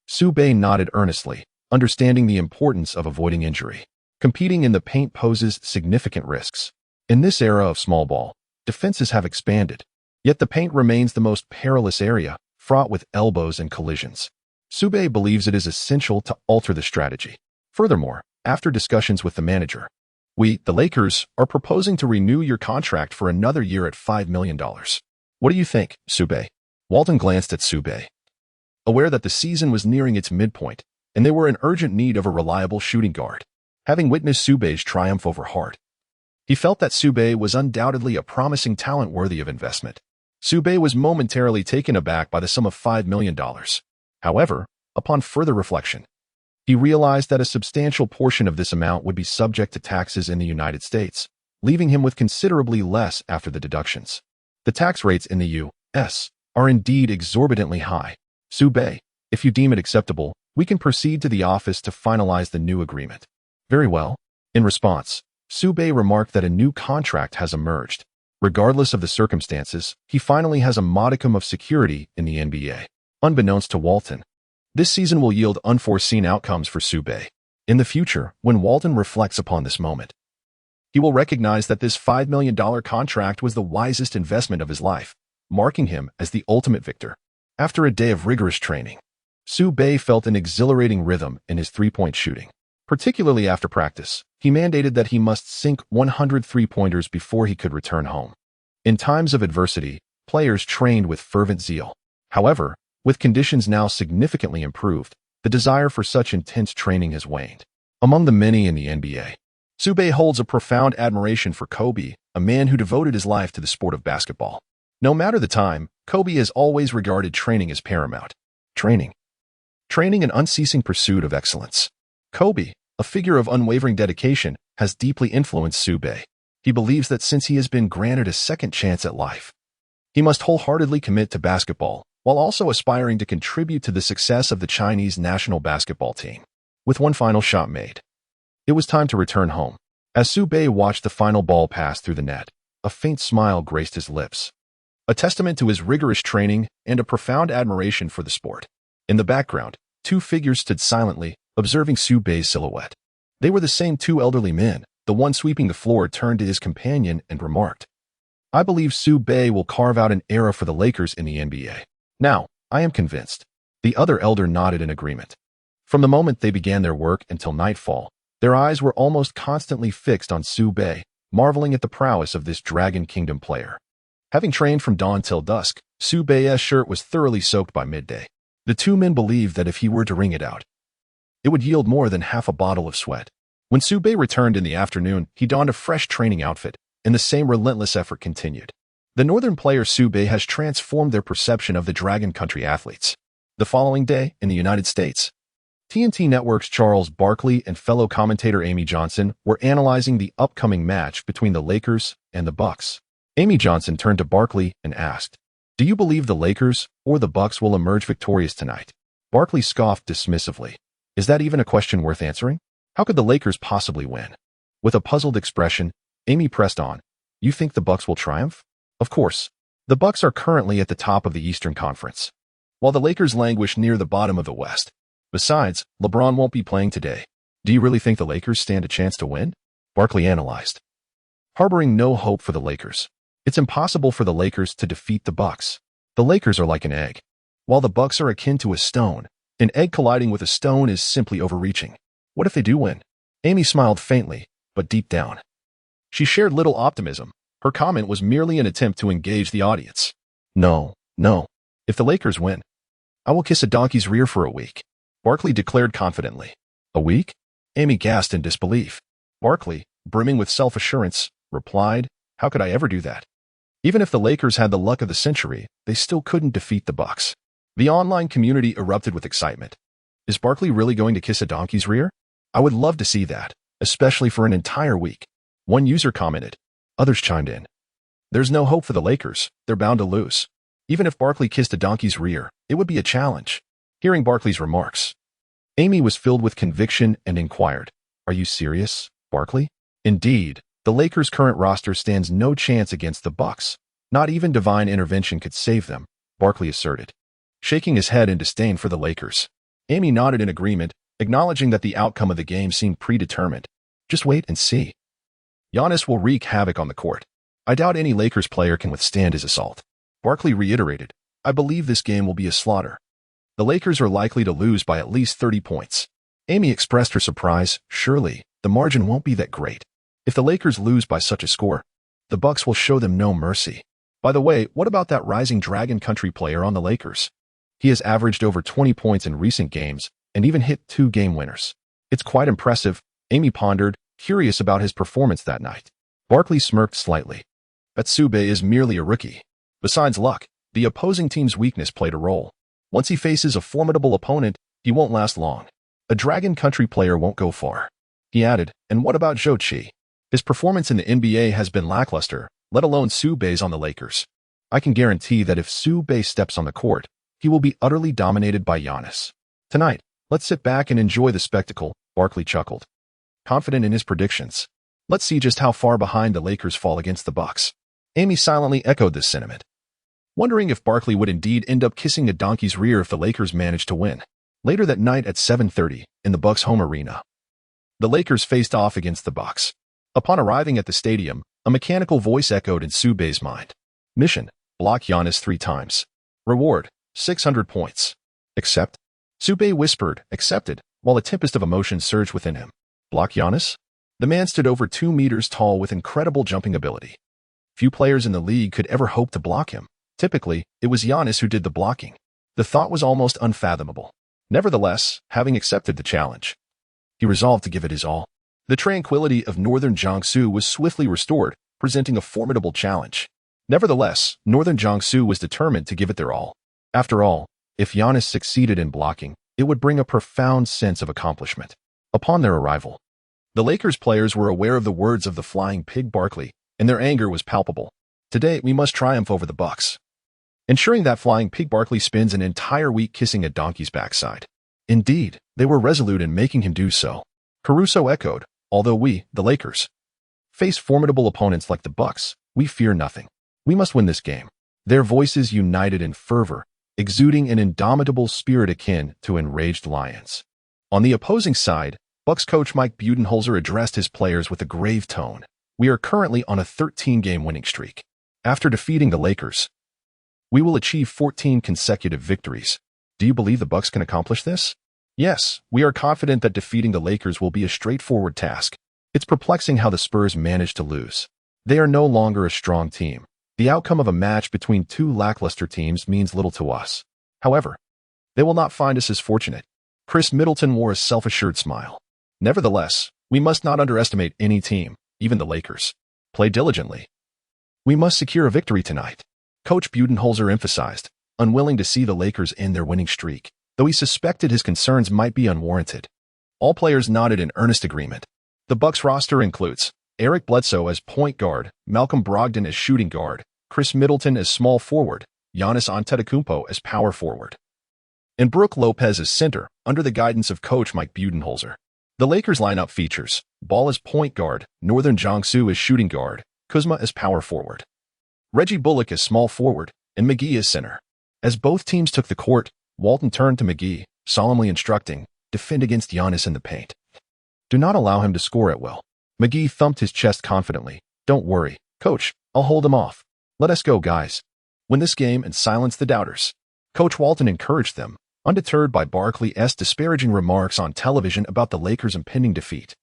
Su Bei nodded earnestly, understanding the importance of avoiding injury. Competing in the paint poses significant risks. In this era of small ball, defenses have expanded, yet the paint remains the most perilous area, fraught with elbows and collisions. Su Bei believes it is essential to alter the strategy. Furthermore, after discussions with the manager, we, the Lakers, are proposing to renew your contract for another year at $5 million. What do you think, Su Bei? Walton glanced at Su Bei. Aware that the season was nearing its midpoint, and they were in urgent need of a reliable shooting guard. Having witnessed Su Bei's triumph over Hart, he felt that Su Bei was undoubtedly a promising talent worthy of investment. Su Bei was momentarily taken aback by the sum of $5 million. However, upon further reflection, he realized that a substantial portion of this amount would be subject to taxes in the United States, leaving him with considerably less after the deductions. The tax rates in the U.S. are indeed exorbitantly high. Su Bei, if you deem it acceptable, we can proceed to the office to finalize the new agreement. Very well. In response, Su Bei remarked that a new contract has emerged. Regardless of the circumstances, he finally has a modicum of security in the NBA. Unbeknownst to Walton, this season will yield unforeseen outcomes for Su Bei. In the future, when Walton reflects upon this moment, he will recognize that this $5 million contract was the wisest investment of his life, marking him as the ultimate victor. After a day of rigorous training, Su Bei felt an exhilarating rhythm in his three-point shooting. Particularly after practice, he mandated that he must sink 100 three-pointers before he could return home. In times of adversity, players trained with fervent zeal. However, with conditions now significantly improved, the desire for such intense training has waned. Among the many in the NBA, Su Bei holds a profound admiration for Kobe, a man who devoted his life to the sport of basketball. No matter the time, Kobe has always regarded training as paramount. Training, an unceasing pursuit of excellence. Kobe, a figure of unwavering dedication, has deeply influenced Su Bei. He believes that since he has been granted a second chance at life, he must wholeheartedly commit to basketball, while also aspiring to contribute to the success of the Chinese national basketball team. With one final shot made, it was time to return home. As Su Bei watched the final ball pass through the net, a faint smile graced his lips, a testament to his rigorous training and a profound admiration for the sport. In the background, two figures stood silently, observing Su Bei's silhouette. They were the same two elderly men. The one sweeping the floor turned to his companion and remarked, "I believe Su Bei will carve out an era for the Lakers in the NBA. Now, I am convinced." The other elder nodded in agreement. From the moment they began their work until nightfall, their eyes were almost constantly fixed on Su Bei, marveling at the prowess of this Dragon Kingdom player. Having trained from dawn till dusk, Su Bei's shirt was thoroughly soaked by midday. The two men believed that if he were to wring it out, it would yield more than half a bottle of sweat. When Su Bei returned in the afternoon, he donned a fresh training outfit, and the same relentless effort continued. The northern player Su Bei has transformed their perception of the Dragon Country athletes. The following day, in the United States, TNT Network's Charles Barkley and fellow commentator Amy Johnson were analyzing the upcoming match between the Lakers and the Bucks. Amy Johnson turned to Barkley and asked, "Do you believe the Lakers or the Bucks will emerge victorious tonight?" Barkley scoffed dismissively. "Is that even a question worth answering? How could the Lakers possibly win?" With a puzzled expression, Amy pressed on, "You think the Bucks will triumph?" "Of course. The Bucks are currently at the top of the Eastern Conference, while the Lakers languish near the bottom of the West. Besides, LeBron won't be playing today. Do you really think the Lakers stand a chance to win?" Barkley analyzed, harboring no hope for the Lakers. It's impossible for the Lakers to defeat the Bucks. The Lakers are like an egg, while the Bucks are akin to a stone. An egg colliding with a stone is simply overreaching. What if they do win? Amy smiled faintly, but deep down, she shared little optimism. Her comment was merely an attempt to engage the audience. No. If the Lakers win, I will kiss a donkey's rear for a week," Barkley declared confidently. "A week?" Amy gasped in disbelief. Barkley, brimming with self-assurance, replied, "How could I ever do that? Even if the Lakers had the luck of the century, they still couldn't defeat the Bucks." The online community erupted with excitement. Is Barkley really going to kiss a donkey's rear? I would love to see that, especially for an entire week. One user commented. Others chimed in. There's no hope for the Lakers. They're bound to lose. Even if Barkley kissed a donkey's rear, it would be a challenge. Hearing Barkley's remarks, Amy was filled with conviction and inquired, Are you serious, Barkley? Indeed, the Lakers' current roster stands no chance against the Bucks. Not even divine intervention could save them, Barkley asserted. Shaking his head in disdain for the Lakers, Amy nodded in agreement, acknowledging that the outcome of the game seemed predetermined. Just wait and see. Giannis will wreak havoc on the court. I doubt any Lakers player can withstand his assault. Barkley reiterated, I believe this game will be a slaughter. The Lakers are likely to lose by at least 30 points. Amy expressed her surprise. Surely, the margin won't be that great. If the Lakers lose by such a score, the Bucks will show them no mercy. By the way, what about that rising Dragon Country player on the Lakers? He has averaged over 20 points in recent games and even hit 2 game winners. It's quite impressive, Amy pondered, curious about his performance that night. Barkley smirked slightly. But Su Bei is merely a rookie. Besides luck, the opposing team's weakness played a role. Once he faces a formidable opponent, he won't last long. A Dragon Country player won't go far. He added, and what about Zhou Qi? His performance in the NBA has been lackluster, let alone Su Bei's on the Lakers. I can guarantee that if Su Bei steps on the court, he will be utterly dominated by Giannis. Tonight, let's sit back and enjoy the spectacle, Barkley chuckled. Confident in his predictions. Let's see just how far behind the Lakers fall against the Bucks. Amy silently echoed this sentiment, wondering if Barkley would indeed end up kissing a donkey's rear if the Lakers managed to win. Later that night at 7:30, in the Bucks' home arena, the Lakers faced off against the Bucks. Upon arriving at the stadium, a mechanical voice echoed in Su Bei's mind. Mission, block Giannis 3 times. Reward, 600 points. Accept? Su Bei whispered, accepted, while a tempest of emotion surged within him. Block Giannis? The man stood over 2 meters tall with incredible jumping ability. Few players in the league could ever hope to block him. Typically, it was Giannis who did the blocking. The thought was almost unfathomable. Nevertheless, having accepted the challenge, he resolved to give it his all. The tranquility of northern Jiangsu was swiftly restored, presenting a formidable challenge. Nevertheless, northern Jiangsu was determined to give it their all. After all, if Giannis succeeded in blocking, it would bring a profound sense of accomplishment. Upon their arrival, the Lakers players were aware of the words of the flying pig Barkley, and their anger was palpable. Today, we must triumph over the Bucks. Ensuring that flying pig Barkley spends an entire week kissing a donkey's backside. Indeed, they were resolute in making him do so. Caruso echoed, although we, the Lakers, face formidable opponents like the Bucks, we fear nothing. We must win this game. Their voices united in fervor, exuding an indomitable spirit akin to enraged lions. On the opposing side, Bucks coach Mike Budenholzer addressed his players with a grave tone. We are currently on a 13-game winning streak. After defeating the Lakers, we will achieve 14 consecutive victories. Do you believe the Bucks can accomplish this? Yes, we are confident that defeating the Lakers will be a straightforward task. It's perplexing how the Spurs managed to lose. They are no longer a strong team. The outcome of a match between 2 lackluster teams means little to us. However, they will not find us as fortunate. Chris Middleton wore a self-assured smile. Nevertheless, we must not underestimate any team, even the Lakers. Play diligently. We must secure a victory tonight. Coach Budenholzer emphasized, unwilling to see the Lakers end their winning streak, though he suspected his concerns might be unwarranted. All players nodded in earnest agreement. The Bucks roster includes Eric Bledsoe as point guard, Malcolm Brogdon as shooting guard, Chris Middleton as small forward, Giannis Antetokounmpo as power forward, and Brook Lopez as center, under the guidance of coach Mike Budenholzer. The Lakers lineup features Ball as point guard, Northern Jiangsu as shooting guard, Kuzma as power forward, Reggie Bullock as small forward, and McGee as center. As both teams took the court, Walton turned to McGee, solemnly instructing, defend against Giannis in the paint. Do not allow him to score at will. McGee thumped his chest confidently. Don't worry, coach, I'll hold him off. Let us go, guys. Win this game and silence the doubters. Coach Walton encouraged them, undeterred by Barkley's disparaging remarks on television about the Lakers' impending defeat.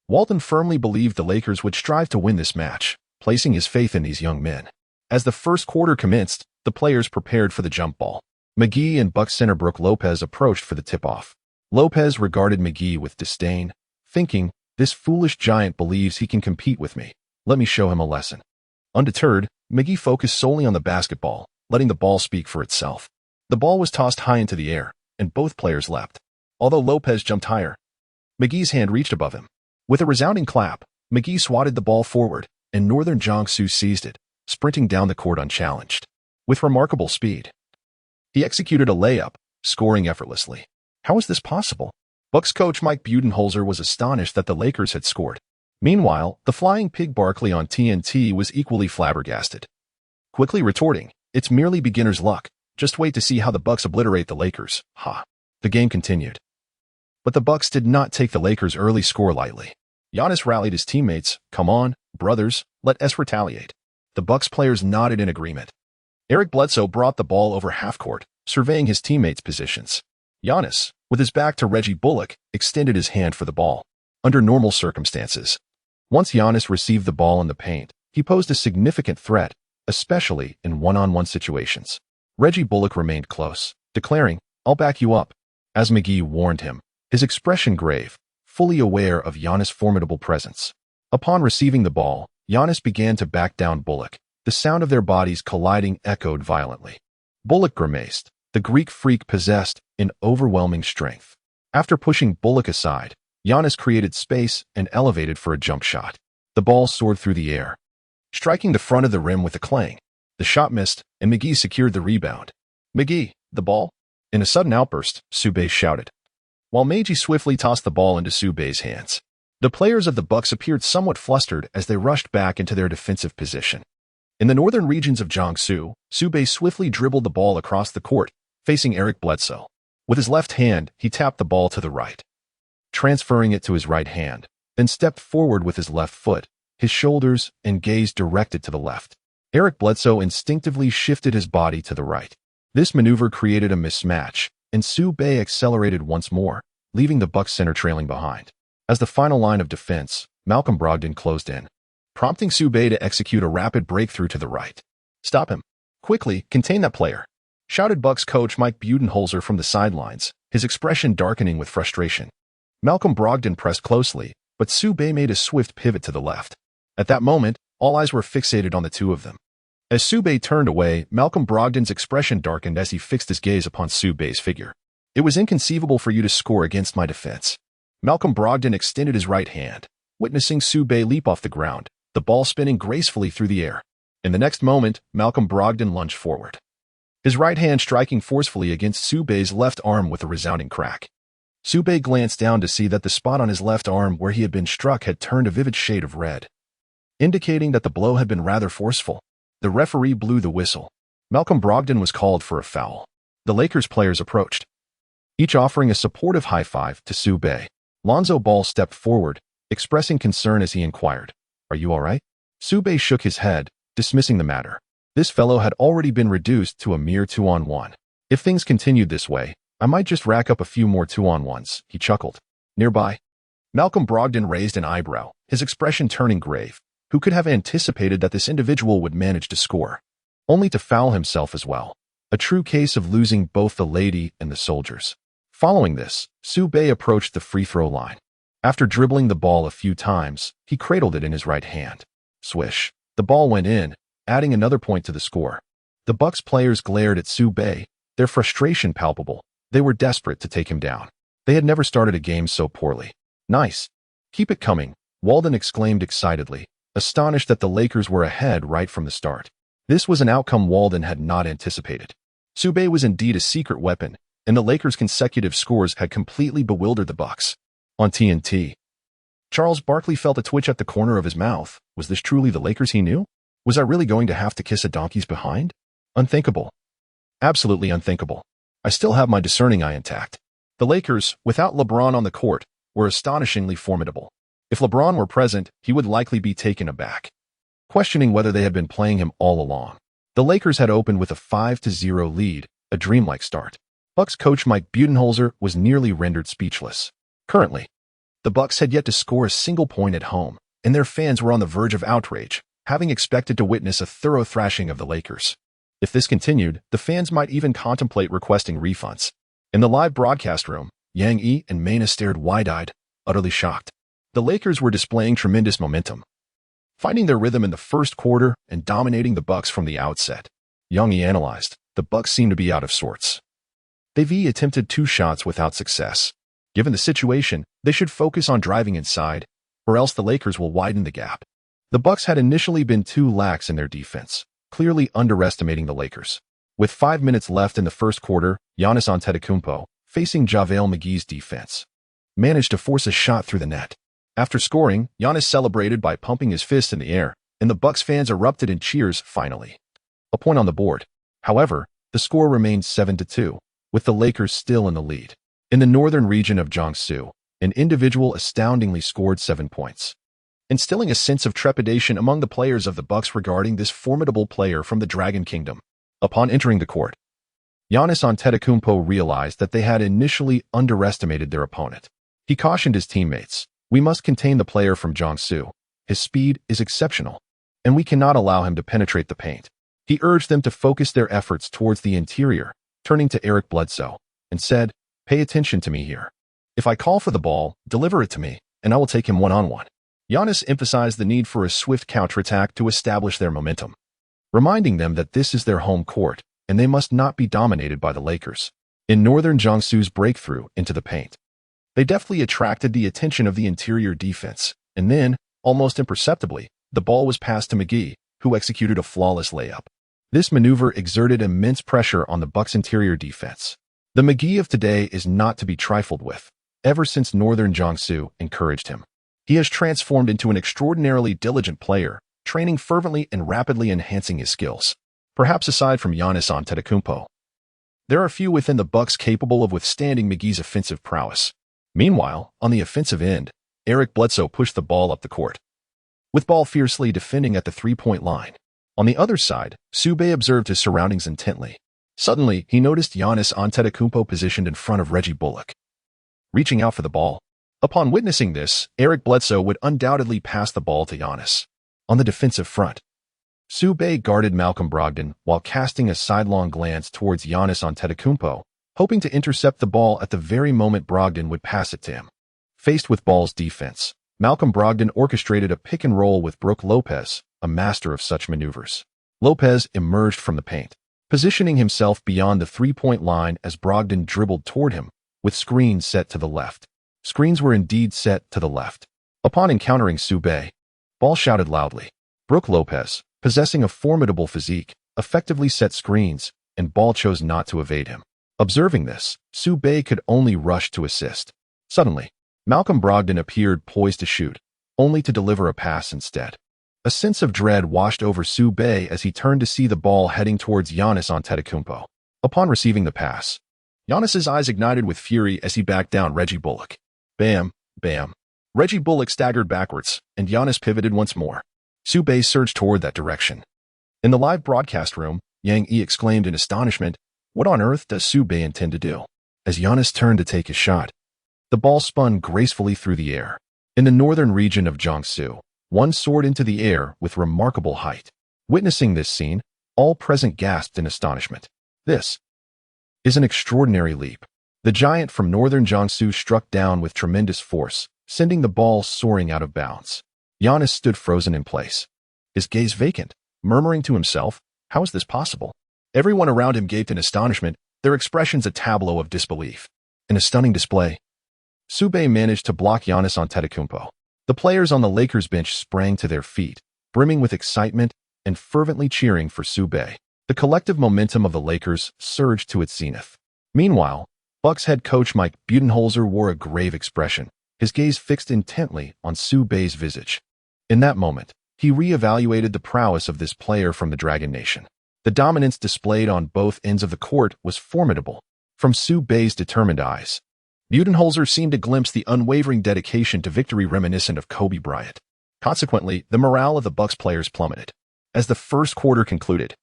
Walton firmly believed the Lakers would strive to win this match, placing his faith in these young men. As the first quarter commenced, the players prepared for the jump ball. McGee and Bucks center Brook Lopez approached for the tip-off. Lopez regarded McGee with disdain, thinking, this foolish giant believes he can compete with me. Let me show him a lesson. Undeterred, McGee focused solely on the basketball, letting the ball speak for itself. The ball was tossed high into the air, and both players leapt. Although Lopez jumped higher, McGee's hand reached above him. With a resounding clap, McGee swatted the ball forward, and Northern Jiangsu seized it, sprinting down the court unchallenged. With remarkable speed, he executed a layup, scoring effortlessly. How was this possible? Bucks coach Mike Budenholzer was astonished that the Lakers had scored. Meanwhile, the Flying Pig Barkley on TNT was equally flabbergasted, quickly retorting, "It's merely beginner's luck. Just wait to see how the Bucks obliterate the Lakers." Ha. The game continued. But the Bucks did not take the Lakers' early score lightly. Giannis rallied his teammates. "Come on, brothers, let us retaliate." The Bucks players nodded in agreement. Eric Bledsoe brought the ball over half-court, surveying his teammates' positions. Giannis, with his back to Reggie Bullock, extended his hand for the ball. Under normal circumstances, once Giannis received the ball in the paint, he posed a significant threat, especially in one-on-one situations. Reggie Bullock remained close, declaring, "I'll back you up." As McGee warned him, his expression grave, fully aware of Giannis' formidable presence. Upon receiving the ball, Giannis began to back down Bullock. The sound of their bodies colliding echoed violently. Bullock grimaced. The Greek freak possessed an overwhelming strength. After pushing Bullock aside, Giannis created space and elevated for a jump shot. The ball soared through the air, striking the front of the rim with a clang. The shot missed, and McGee secured the rebound. "McGee, the ball?" In a sudden outburst, Su Bei shouted, while Meiji swiftly tossed the ball into Su Bei's hands. The players of the Bucks appeared somewhat flustered as they rushed back into their defensive position. In the northern regions of Jiangsu, Su Bei swiftly dribbled the ball across the court, facing Eric Bledsoe. With his left hand, he tapped the ball to the right, transferring it to his right hand, then stepped forward with his left foot, his shoulders and gaze directed to the left. Eric Bledsoe instinctively shifted his body to the right. This maneuver created a mismatch, and Su Bei accelerated once more, leaving the Bucks center trailing behind. As the final line of defense, Malcolm Brogdon closed in, prompting Su Bei to execute a rapid breakthrough to the right. "Stop him. Quickly, contain that player," shouted Bucks coach Mike Budenholzer from the sidelines, his expression darkening with frustration. Malcolm Brogdon pressed closely, but Su Bei made a swift pivot to the left. At that moment, all eyes were fixated on the two of them. As Su Bei turned away, Malcolm Brogdon's expression darkened as he fixed his gaze upon Su Bei's figure. "It was inconceivable for you to score against my defense." Malcolm Brogdon extended his right hand, witnessing Su Bei leap off the ground, the ball spinning gracefully through the air. In the next moment, Malcolm Brogdon lunged forward, his right hand striking forcefully against Su Bei's left arm with a resounding crack. Su Bei glanced down to see that the spot on his left arm where he had been struck had turned a vivid shade of red, indicating that the blow had been rather forceful. The referee blew the whistle. Malcolm Brogdon was called for a foul. The Lakers players approached, each offering a supportive high five to Su Bei. Lonzo Ball stepped forward, expressing concern as he inquired, "Are you all right?" Su Bei shook his head, dismissing the matter. This fellow had already been reduced to a mere 2-on-1. "If things continued this way, I might just rack up a few more 2-on-1s, he chuckled. Nearby, Malcolm Brogdon raised an eyebrow, his expression turning grave. Who could have anticipated that this individual would manage to score, only to foul himself as well? A true case of losing both the lady and the soldiers. Following this, Su Bei approached the free throw line. After dribbling the ball a few times, he cradled it in his right hand. Swish. The ball went in, adding another point to the score. The Bucks players glared at Su Bei, their frustration palpable. They were desperate to take him down. They had never started a game so poorly. "Nice. Keep it coming," Walden exclaimed excitedly, astonished that the Lakers were ahead right from the start. This was an outcome Walden had not anticipated. Su Bei was indeed a secret weapon, and the Lakers' consecutive scores had completely bewildered the Bucks. On TNT, Charles Barkley felt a twitch at the corner of his mouth. Was this truly the Lakers he knew? Was I really going to have to kiss a donkey's behind? Unthinkable. Absolutely unthinkable. I still have my discerning eye intact. The Lakers, without LeBron on the court, were astonishingly formidable. If LeBron were present, he would likely be taken aback, questioning whether they had been playing him all along. The Lakers had opened with a 5-0 lead, a dreamlike start. Bucks coach Mike Budenholzer was nearly rendered speechless. Currently, the Bucks had yet to score a single point at home, and their fans were on the verge of outrage, having expected to witness a thorough thrashing of the Lakers. If this continued, the fans might even contemplate requesting refunds. In the live broadcast room, Yang Yi and Maina stared wide-eyed, utterly shocked. The Lakers were displaying tremendous momentum, finding their rhythm in the first quarter and dominating the Bucks from the outset. Yang Yi analyzed, the Bucks seemed to be out of sorts. They've attempted 2 shots without success. Given the situation, they should focus on driving inside, or else the Lakers will widen the gap. The Bucks had initially been too lax in their defense, clearly underestimating the Lakers. With 5 minutes left in the first quarter, Giannis Antetokounmpo, facing JaVale McGee's defense, managed to force a shot through the net. After scoring, Giannis celebrated by pumping his fist in the air, and the Bucks fans erupted in cheers finally. A point on the board. However, the score remained 7-2, with the Lakers still in the lead. In the northern region of Jiangsu, an individual astoundingly scored 7 points, instilling a sense of trepidation among the players of the Bucks regarding this formidable player from the Dragon Kingdom. Upon entering the court, Giannis Antetokounmpo realized that they had initially underestimated their opponent. He cautioned his teammates, "We must contain the player from Jiangsu. His speed is exceptional, and we cannot allow him to penetrate the paint." He urged them to focus their efforts towards the interior, turning to Eric Bledsoe, and said, "Pay attention to me here. If I call for the ball, deliver it to me, and I will take him one-on-one." Giannis emphasized the need for a swift counterattack to establish their momentum, reminding them that this is their home court, and they must not be dominated by the Lakers. In northern Jiangsu's breakthrough into the paint, they deftly attracted the attention of the interior defense, and then, almost imperceptibly, the ball was passed to McGee, who executed a flawless layup. This maneuver exerted immense pressure on the Bucks' interior defense. The McGee of today is not to be trifled with. Ever since northern Jiangsu encouraged him, he has transformed into an extraordinarily diligent player, training fervently and rapidly enhancing his skills. Perhaps aside from Giannis Antetokounmpo, there are few within the Bucks capable of withstanding McGee's offensive prowess. Meanwhile, on the offensive end, Eric Bledsoe pushed the ball up the court, with ball fiercely defending at the three-point line. On the other side, Su Bei observed his surroundings intently. Suddenly, he noticed Giannis Antetokounmpo positioned in front of Reggie Bullock, reaching out for the ball. Upon witnessing this, Eric Bledsoe would undoubtedly pass the ball to Giannis. On the defensive front, Su Bei guarded Malcolm Brogdon while casting a sidelong glance towards Giannis Antetokounmpo, hoping to intercept the ball at the very moment Brogdon would pass it to him. Faced with ball's defense, Malcolm Brogdon orchestrated a pick-and-roll with Brook Lopez, a master of such maneuvers. Lopez emerged from the paint, positioning himself beyond the three-point line as Brogdon dribbled toward him, with screens set to the left. Screens were indeed set to the left. Upon encountering Su Bei, ball shouted loudly. Brook Lopez, possessing a formidable physique, effectively set screens, and ball chose not to evade him. Observing this, Su Bei could only rush to assist. Suddenly, Malcolm Brogdon appeared poised to shoot, only to deliver a pass instead. A sense of dread washed over Su Bei as he turned to see the ball heading towards Giannis Antetokounmpo. Upon receiving the pass, Giannis's eyes ignited with fury as he backed down Reggie Bullock. Bam, bam. Reggie Bullock staggered backwards, and Giannis pivoted once more. Su Bei surged toward that direction. In the live broadcast room, Yang Yi exclaimed in astonishment, "What on earth does Su Bei intend to do?" As Giannis turned to take his shot, the ball spun gracefully through the air. In the northern region of Jiangsu, one soared into the air with remarkable height. Witnessing this scene, all present gasped in astonishment. This is an extraordinary leap. The giant from northern Jiangsu struck down with tremendous force, sending the ball soaring out of bounds. Giannis stood frozen in place, his gaze vacant, murmuring to himself, "How is this possible?" Everyone around him gaped in astonishment, their expressions a tableau of disbelief. In a stunning display, Su Bei managed to block Giannis Antetokounmpo. The players on the Lakers bench sprang to their feet, brimming with excitement and fervently cheering for Su Bei. The collective momentum of the Lakers surged to its zenith. Meanwhile, Bucks head coach Mike Budenholzer wore a grave expression, his gaze fixed intently on Su Bei's visage. In that moment, he re-evaluated the prowess of this player from the Dragon Nation. The dominance displayed on both ends of the court was formidable. From Su Bei's determined eyes, Budenholzer seemed to glimpse the unwavering dedication to victory reminiscent of Kobe Bryant. Consequently, the morale of the Bucks players plummeted. As the first quarter concluded,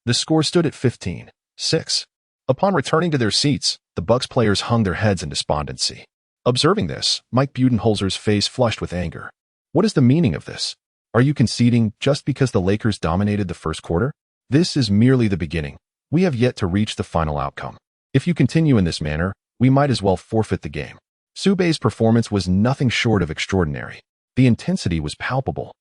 the score stood at 15-6. Upon returning to their seats, the Bucks players hung their heads in despondency. Observing this, Mike Budenholzer's face flushed with anger. "What is the meaning of this? Are you conceding just because the Lakers dominated the first quarter? This is merely the beginning. We have yet to reach the final outcome. If you continue in this manner, we might as well forfeit the game." Su Bei's performance was nothing short of extraordinary. The intensity was palpable,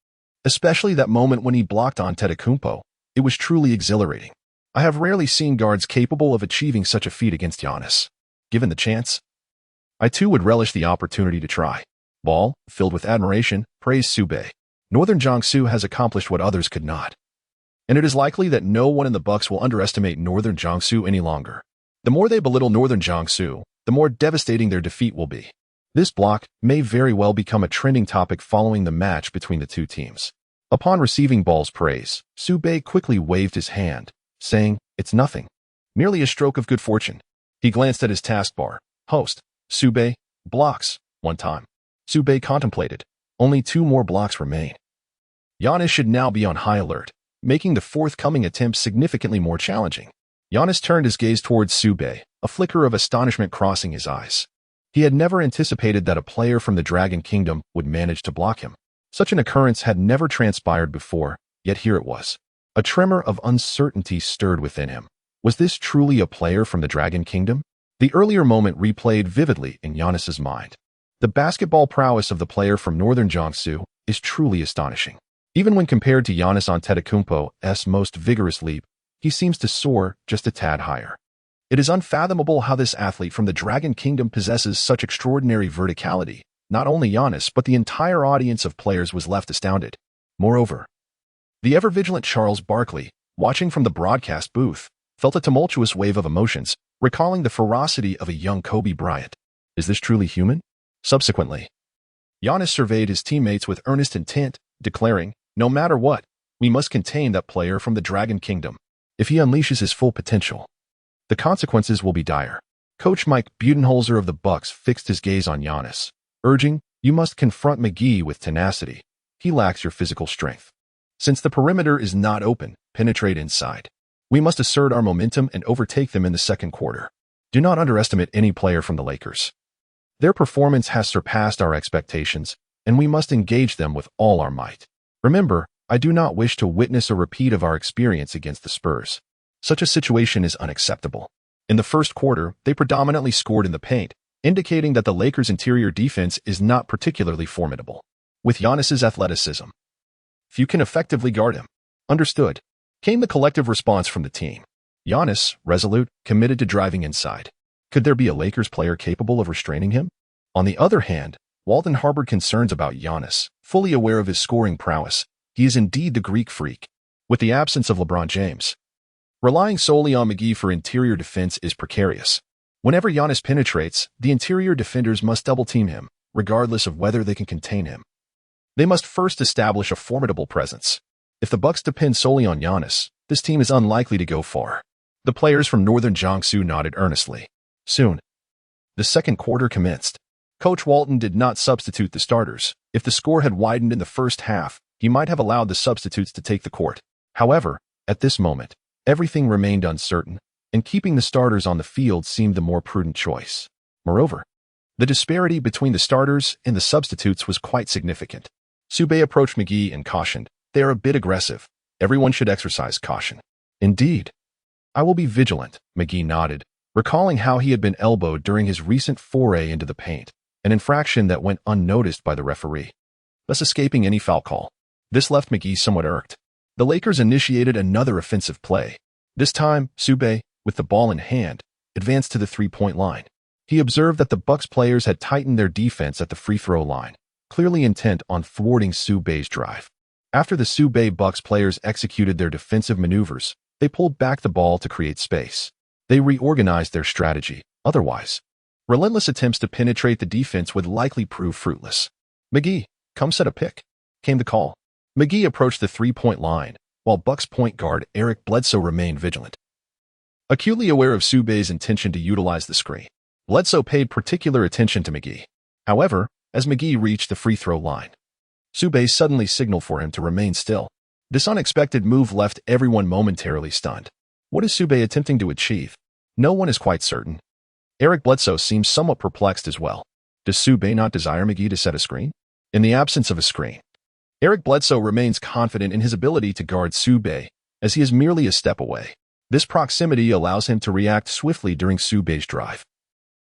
especially that moment when he blocked Antetokounmpo. It was truly exhilarating. I have rarely seen guards capable of achieving such a feat against Giannis. Given the chance, I too would relish the opportunity to try. Ball, filled with admiration, praised Su Bei. Northern Jiangsu has accomplished what others could not. And it is likely that no one in the Bucks will underestimate Northern Jiangsu any longer. The more they belittle Northern Jiangsu, the more devastating their defeat will be. This block may very well become a trending topic following the match between the two teams. Upon receiving Ball's praise, Su Bei quickly waved his hand, saying, "It's nothing. Merely a stroke of good fortune." He glanced at his taskbar. "Host, Su Bei, blocks, one time." Su Bei contemplated. Only 2 more blocks remain. Giannis should now be on high alert, making the forthcoming attempt significantly more challenging. Giannis turned his gaze towards Su Bei, a flicker of astonishment crossing his eyes. He had never anticipated that a player from the Dragon Kingdom would manage to block him. Such an occurrence had never transpired before, yet here it was. A tremor of uncertainty stirred within him. Was this truly a player from the Dragon Kingdom? The earlier moment replayed vividly in Giannis's mind. The basketball prowess of the player from Northern Jiangsu is truly astonishing. Even when compared to Giannis Antetokounmpo's most vigorous leap, he seems to soar just a tad higher. It is unfathomable how this athlete from the Dragon Kingdom possesses such extraordinary verticality. Not only Giannis, but the entire audience of players was left astounded. Moreover, the ever-vigilant Charles Barkley, watching from the broadcast booth, felt a tumultuous wave of emotions, recalling the ferocity of a young Kobe Bryant. Is this truly human? Subsequently, Giannis surveyed his teammates with earnest intent, declaring, "No matter what, we must contain that player from the Dragon Kingdom. If he unleashes his full potential, the consequences will be dire." Coach Mike Budenholzer of the Bucks fixed his gaze on Giannis, urging, "You must confront McGee with tenacity. He lacks your physical strength. Since the perimeter is not open, penetrate inside. We must assert our momentum and overtake them in the second quarter. Do not underestimate any player from the Lakers. Their performance has surpassed our expectations, and we must engage them with all our might. Remember, I do not wish to witness a repeat of our experience against the Spurs. Such a situation is unacceptable." In the first quarter, they predominantly scored in the paint, indicating that the Lakers' interior defense is not particularly formidable. With Giannis's athleticism, few can effectively guard him. "Understood," came the collective response from the team. Giannis, resolute, committed to driving inside. Could there be a Lakers player capable of restraining him? On the other hand, Walton harbored concerns about Giannis, fully aware of his scoring prowess. He is indeed the Greek freak. With the absence of LeBron James, relying solely on McGee for interior defense is precarious. Whenever Giannis penetrates, the interior defenders must double-team him, regardless of whether they can contain him. They must first establish a formidable presence. If the Bucks depend solely on Giannis, this team is unlikely to go far. The players from Northern Jiangsu nodded earnestly. Soon, the second quarter commenced. Coach Walton did not substitute the starters. If the score had widened in the first half, he might have allowed the substitutes to take the court. However, at this moment, everything remained uncertain, and keeping the starters on the field seemed the more prudent choice. Moreover, the disparity between the starters and the substitutes was quite significant. Su Bei approached McGee and cautioned, "They are a bit aggressive. Everyone should exercise caution." "Indeed. I will be vigilant," McGee nodded, recalling how he had been elbowed during his recent foray into the paint, an infraction that went unnoticed by the referee, thus escaping any foul call. This left McGee somewhat irked. The Lakers initiated another offensive play. This time, Su Bei, with the ball in hand, advanced to the three-point line. He observed that the Bucks players had tightened their defense at the free-throw line, clearly intent on thwarting Su Bei's drive. After the Su Bei Bucks players executed their defensive maneuvers, they pulled back the ball to create space. They reorganized their strategy. Otherwise, relentless attempts to penetrate the defense would likely prove fruitless. "McGee, come set a pick," came the call. McGee approached the three-point line, while Bucks point guard Eric Bledsoe remained vigilant. Acutely aware of Su Bei's intention to utilize the screen, Bledsoe paid particular attention to McGee. However, as McGee reached the free throw line, Su Bei suddenly signaled for him to remain still. This unexpected move left everyone momentarily stunned. What is Su Bei attempting to achieve? No one is quite certain. Eric Bledsoe seems somewhat perplexed as well. Does Su Bei not desire McGee to set a screen? In the absence of a screen, Eric Bledsoe remains confident in his ability to guard Su Bei, as he is merely a step away. This proximity allows him to react swiftly during Su Bei's drive,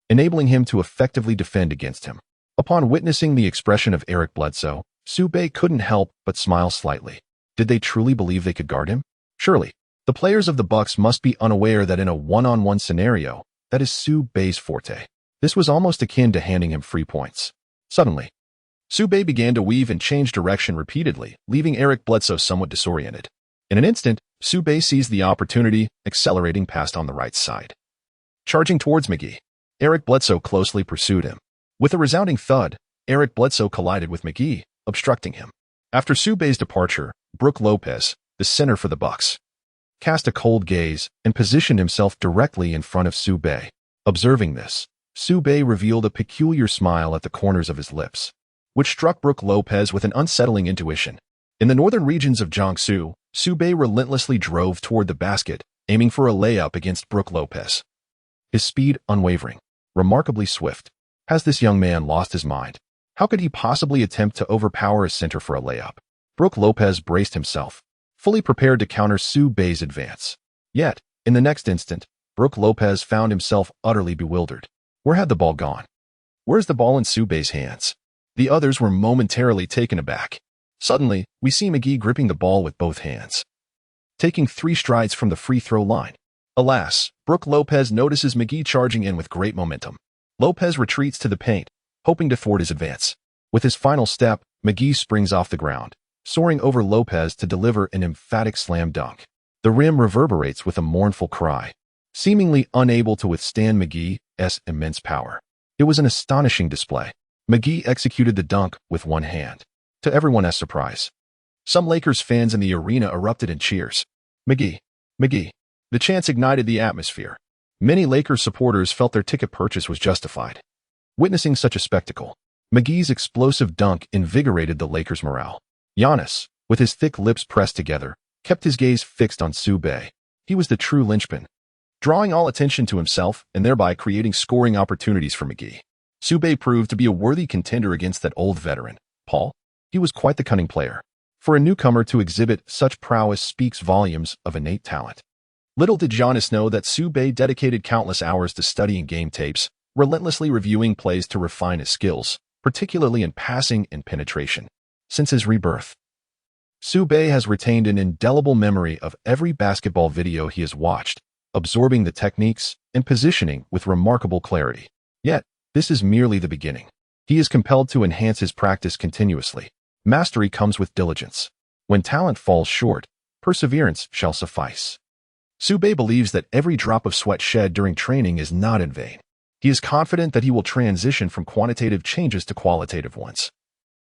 enabling him to effectively defend against him. Upon witnessing the expression of Eric Bledsoe, Su Bei couldn't help but smile slightly. Did they truly believe they could guard him? Surely, the players of the Bucks must be unaware that in a one-on-one scenario, that is Su Bei's forte. This was almost akin to handing him free points. Suddenly, Su Bei began to weave and change direction repeatedly, leaving Eric Bledsoe somewhat disoriented. In an instant, Su Bei seized the opportunity, accelerating past on the right side. Charging towards McGee, Eric Bledsoe closely pursued him. With a resounding thud, Eric Bledsoe collided with McGee, obstructing him. After Su Bei's departure, Brook Lopez, the center for the Bucks, cast a cold gaze and positioned himself directly in front of Su Bei. Observing this, Su Bei revealed a peculiar smile at the corners of his lips, which struck Brook Lopez with an unsettling intuition. In the northern regions of Jiangsu, Su Bei relentlessly drove toward the basket, aiming for a layup against Brook Lopez. His speed unwavering, remarkably swift. Has this young man lost his mind? How could he possibly attempt to overpower a center for a layup? Brook Lopez braced himself, fully prepared to counter Su Bei's advance. Yet, in the next instant, Brook Lopez found himself utterly bewildered. Where had the ball gone? Where's the ball in Su Bei's hands? The others were momentarily taken aback. Suddenly, we see McGee gripping the ball with both hands, taking 3 strides from the free throw line. Alas, Brook Lopez notices McGee charging in with great momentum. Lopez retreats to the paint, hoping to thwart his advance. With his final step, McGee springs off the ground, soaring over Lopez to deliver an emphatic slam dunk. The rim reverberates with a mournful cry, seemingly unable to withstand McGee's immense power. It was an astonishing display. McGee executed the dunk with one hand, to everyone's surprise. Some Lakers fans in the arena erupted in cheers. McGee, McGee. The chants ignited the atmosphere. Many Lakers supporters felt their ticket purchase was justified. Witnessing such a spectacle, McGee's explosive dunk invigorated the Lakers' morale. Giannis, with his thick lips pressed together, kept his gaze fixed on Su Bei. He was the true linchpin, drawing all attention to himself and thereby creating scoring opportunities for McGee. Su Bei proved to be a worthy contender against that old veteran, Paul. He was quite the cunning player. For a newcomer to exhibit such prowess speaks volumes of innate talent. Little did Giannis know that Su Bei dedicated countless hours to studying game tapes, relentlessly reviewing plays to refine his skills, particularly in passing and penetration. Since his rebirth, Su Bei has retained an indelible memory of every basketball video he has watched, absorbing the techniques and positioning with remarkable clarity. Yet, this is merely the beginning. He is compelled to enhance his practice continuously. Mastery comes with diligence. When talent falls short, perseverance shall suffice. Su Bei believes that every drop of sweat shed during training is not in vain. He is confident that he will transition from quantitative changes to qualitative ones,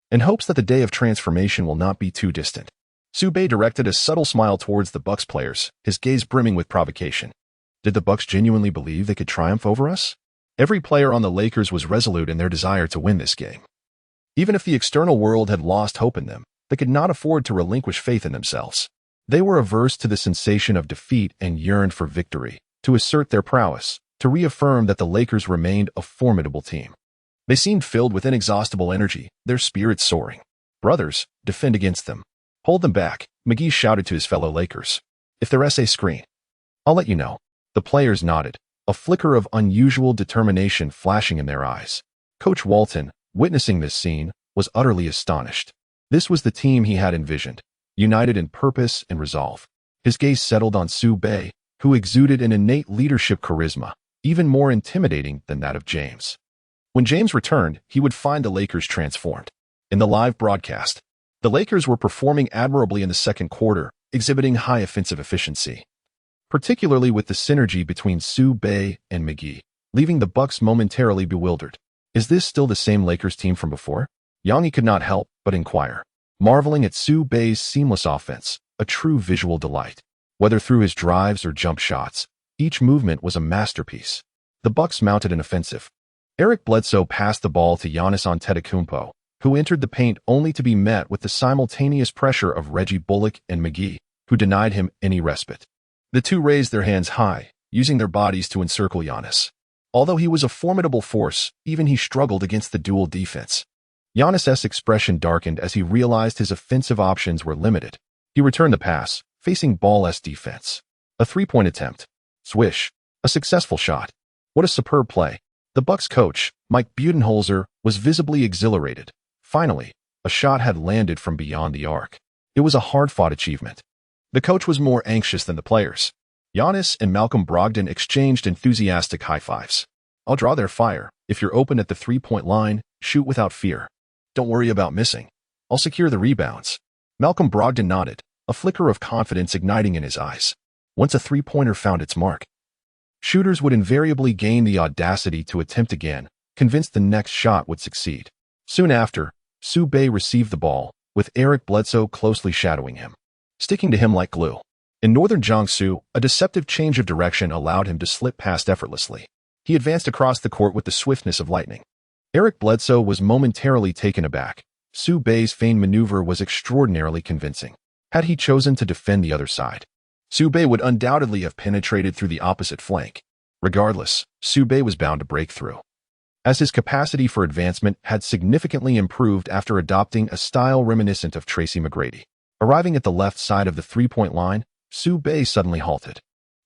and hopes that the day of transformation will not be too distant. Su Bei directed a subtle smile towards the Bucks players, his gaze brimming with provocation. Did the Bucks genuinely believe they could triumph over us? Every player on the Lakers was resolute in their desire to win this game. Even if the external world had lost hope in them, they could not afford to relinquish faith in themselves. They were averse to the sensation of defeat and yearned for victory, to assert their prowess, to reaffirm that the Lakers remained a formidable team. They seemed filled with inexhaustible energy, their spirits soaring. Brothers, defend against them. Hold them back, McGee shouted to his fellow Lakers. If their essay screen, I'll let you know. The players nodded, a flicker of unusual determination flashing in their eyes. Coach Walton, witnessing this scene, was utterly astonished. This was the team he had envisioned, united in purpose and resolve. His gaze settled on Su Bei, who exuded an innate leadership charisma, even more intimidating than that of James. When James returned, he would find the Lakers transformed. In the live broadcast, the Lakers were performing admirably in the second quarter, exhibiting high offensive efficiency, particularly with the synergy between Su Bei and McGee, leaving the Bucks momentarily bewildered. Is this still the same Lakers team from before? Yanni could not help but inquire, marveling at Su Bei's seamless offense, a true visual delight. Whether through his drives or jump shots, each movement was a masterpiece. The Bucks mounted an offensive. Eric Bledsoe passed the ball to Giannis Antetokounmpo, who entered the paint only to be met with the simultaneous pressure of Reggie Bullock and McGee, who denied him any respite. The two raised their hands high, using their bodies to encircle Giannis. Although he was a formidable force, even he struggled against the dual defense. Giannis's expression darkened as he realized his offensive options were limited. He returned the pass, facing Ball's defense. A three-point attempt. Swish. A successful shot. What a superb play. The Bucks coach, Mike Budenholzer, was visibly exhilarated. Finally, a shot had landed from beyond the arc. It was a hard-fought achievement. The coach was more anxious than the players. Giannis and Malcolm Brogdon exchanged enthusiastic high fives. I'll draw their fire. If you're open at the three-point line, shoot without fear. Don't worry about missing. I'll secure the rebounds. Malcolm Brogdon nodded, a flicker of confidence igniting in his eyes. Once a three-pointer found its mark, shooters would invariably gain the audacity to attempt again, convinced the next shot would succeed. Soon after, Su Bei received the ball, with Eric Bledsoe closely shadowing him, sticking to him like glue. In northern Jiangsu, a deceptive change of direction allowed him to slip past effortlessly. He advanced across the court with the swiftness of lightning. Eric Bledsoe was momentarily taken aback. Su Bei's feigned maneuver was extraordinarily convincing. Had he chosen to defend the other side, Su Bei would undoubtedly have penetrated through the opposite flank. Regardless, Su Bei was bound to break through, as his capacity for advancement had significantly improved after adopting a style reminiscent of Tracy McGrady. Arriving at the left side of the three-point line, Su Bei suddenly halted.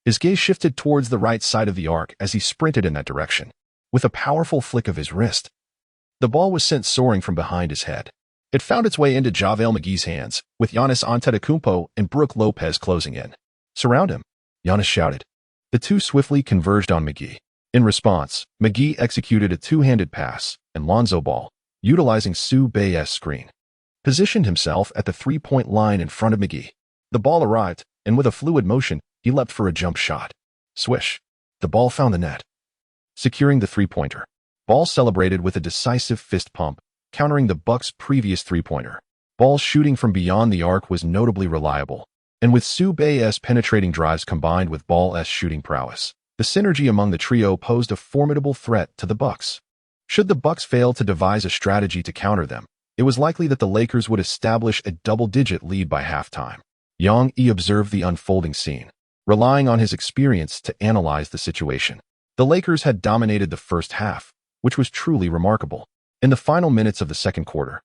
His gaze shifted towards the right side of the arc as he sprinted in that direction. With a powerful flick of his wrist, the ball was sent soaring from behind his head. It found its way into JaVale McGee's hands, with Giannis Antetokounmpo and Brook Lopez closing in. "Surround him," Giannis shouted. The two swiftly converged on McGee. In response, McGee executed a two-handed pass, and Lonzo Ball, utilizing Su Bei's screen, positioned himself at the three-point line in front of McGee. The ball arrived, and with a fluid motion, he leapt for a jump shot. Swish. The ball found the net, securing the three-pointer. Ball celebrated with a decisive fist pump, countering the Bucks' previous three-pointer. Ball's shooting from beyond the arc was notably reliable, and with Su Bei's penetrating drives combined with Ball's shooting prowess, the synergy among the trio posed a formidable threat to the Bucks. Should the Bucks fail to devise a strategy to counter them, it was likely that the Lakers would establish a double-digit lead by halftime. Yang Yi observed the unfolding scene, relying on his experience to analyze the situation. The Lakers had dominated the first half, which was truly remarkable. In the final minutes of the second quarter,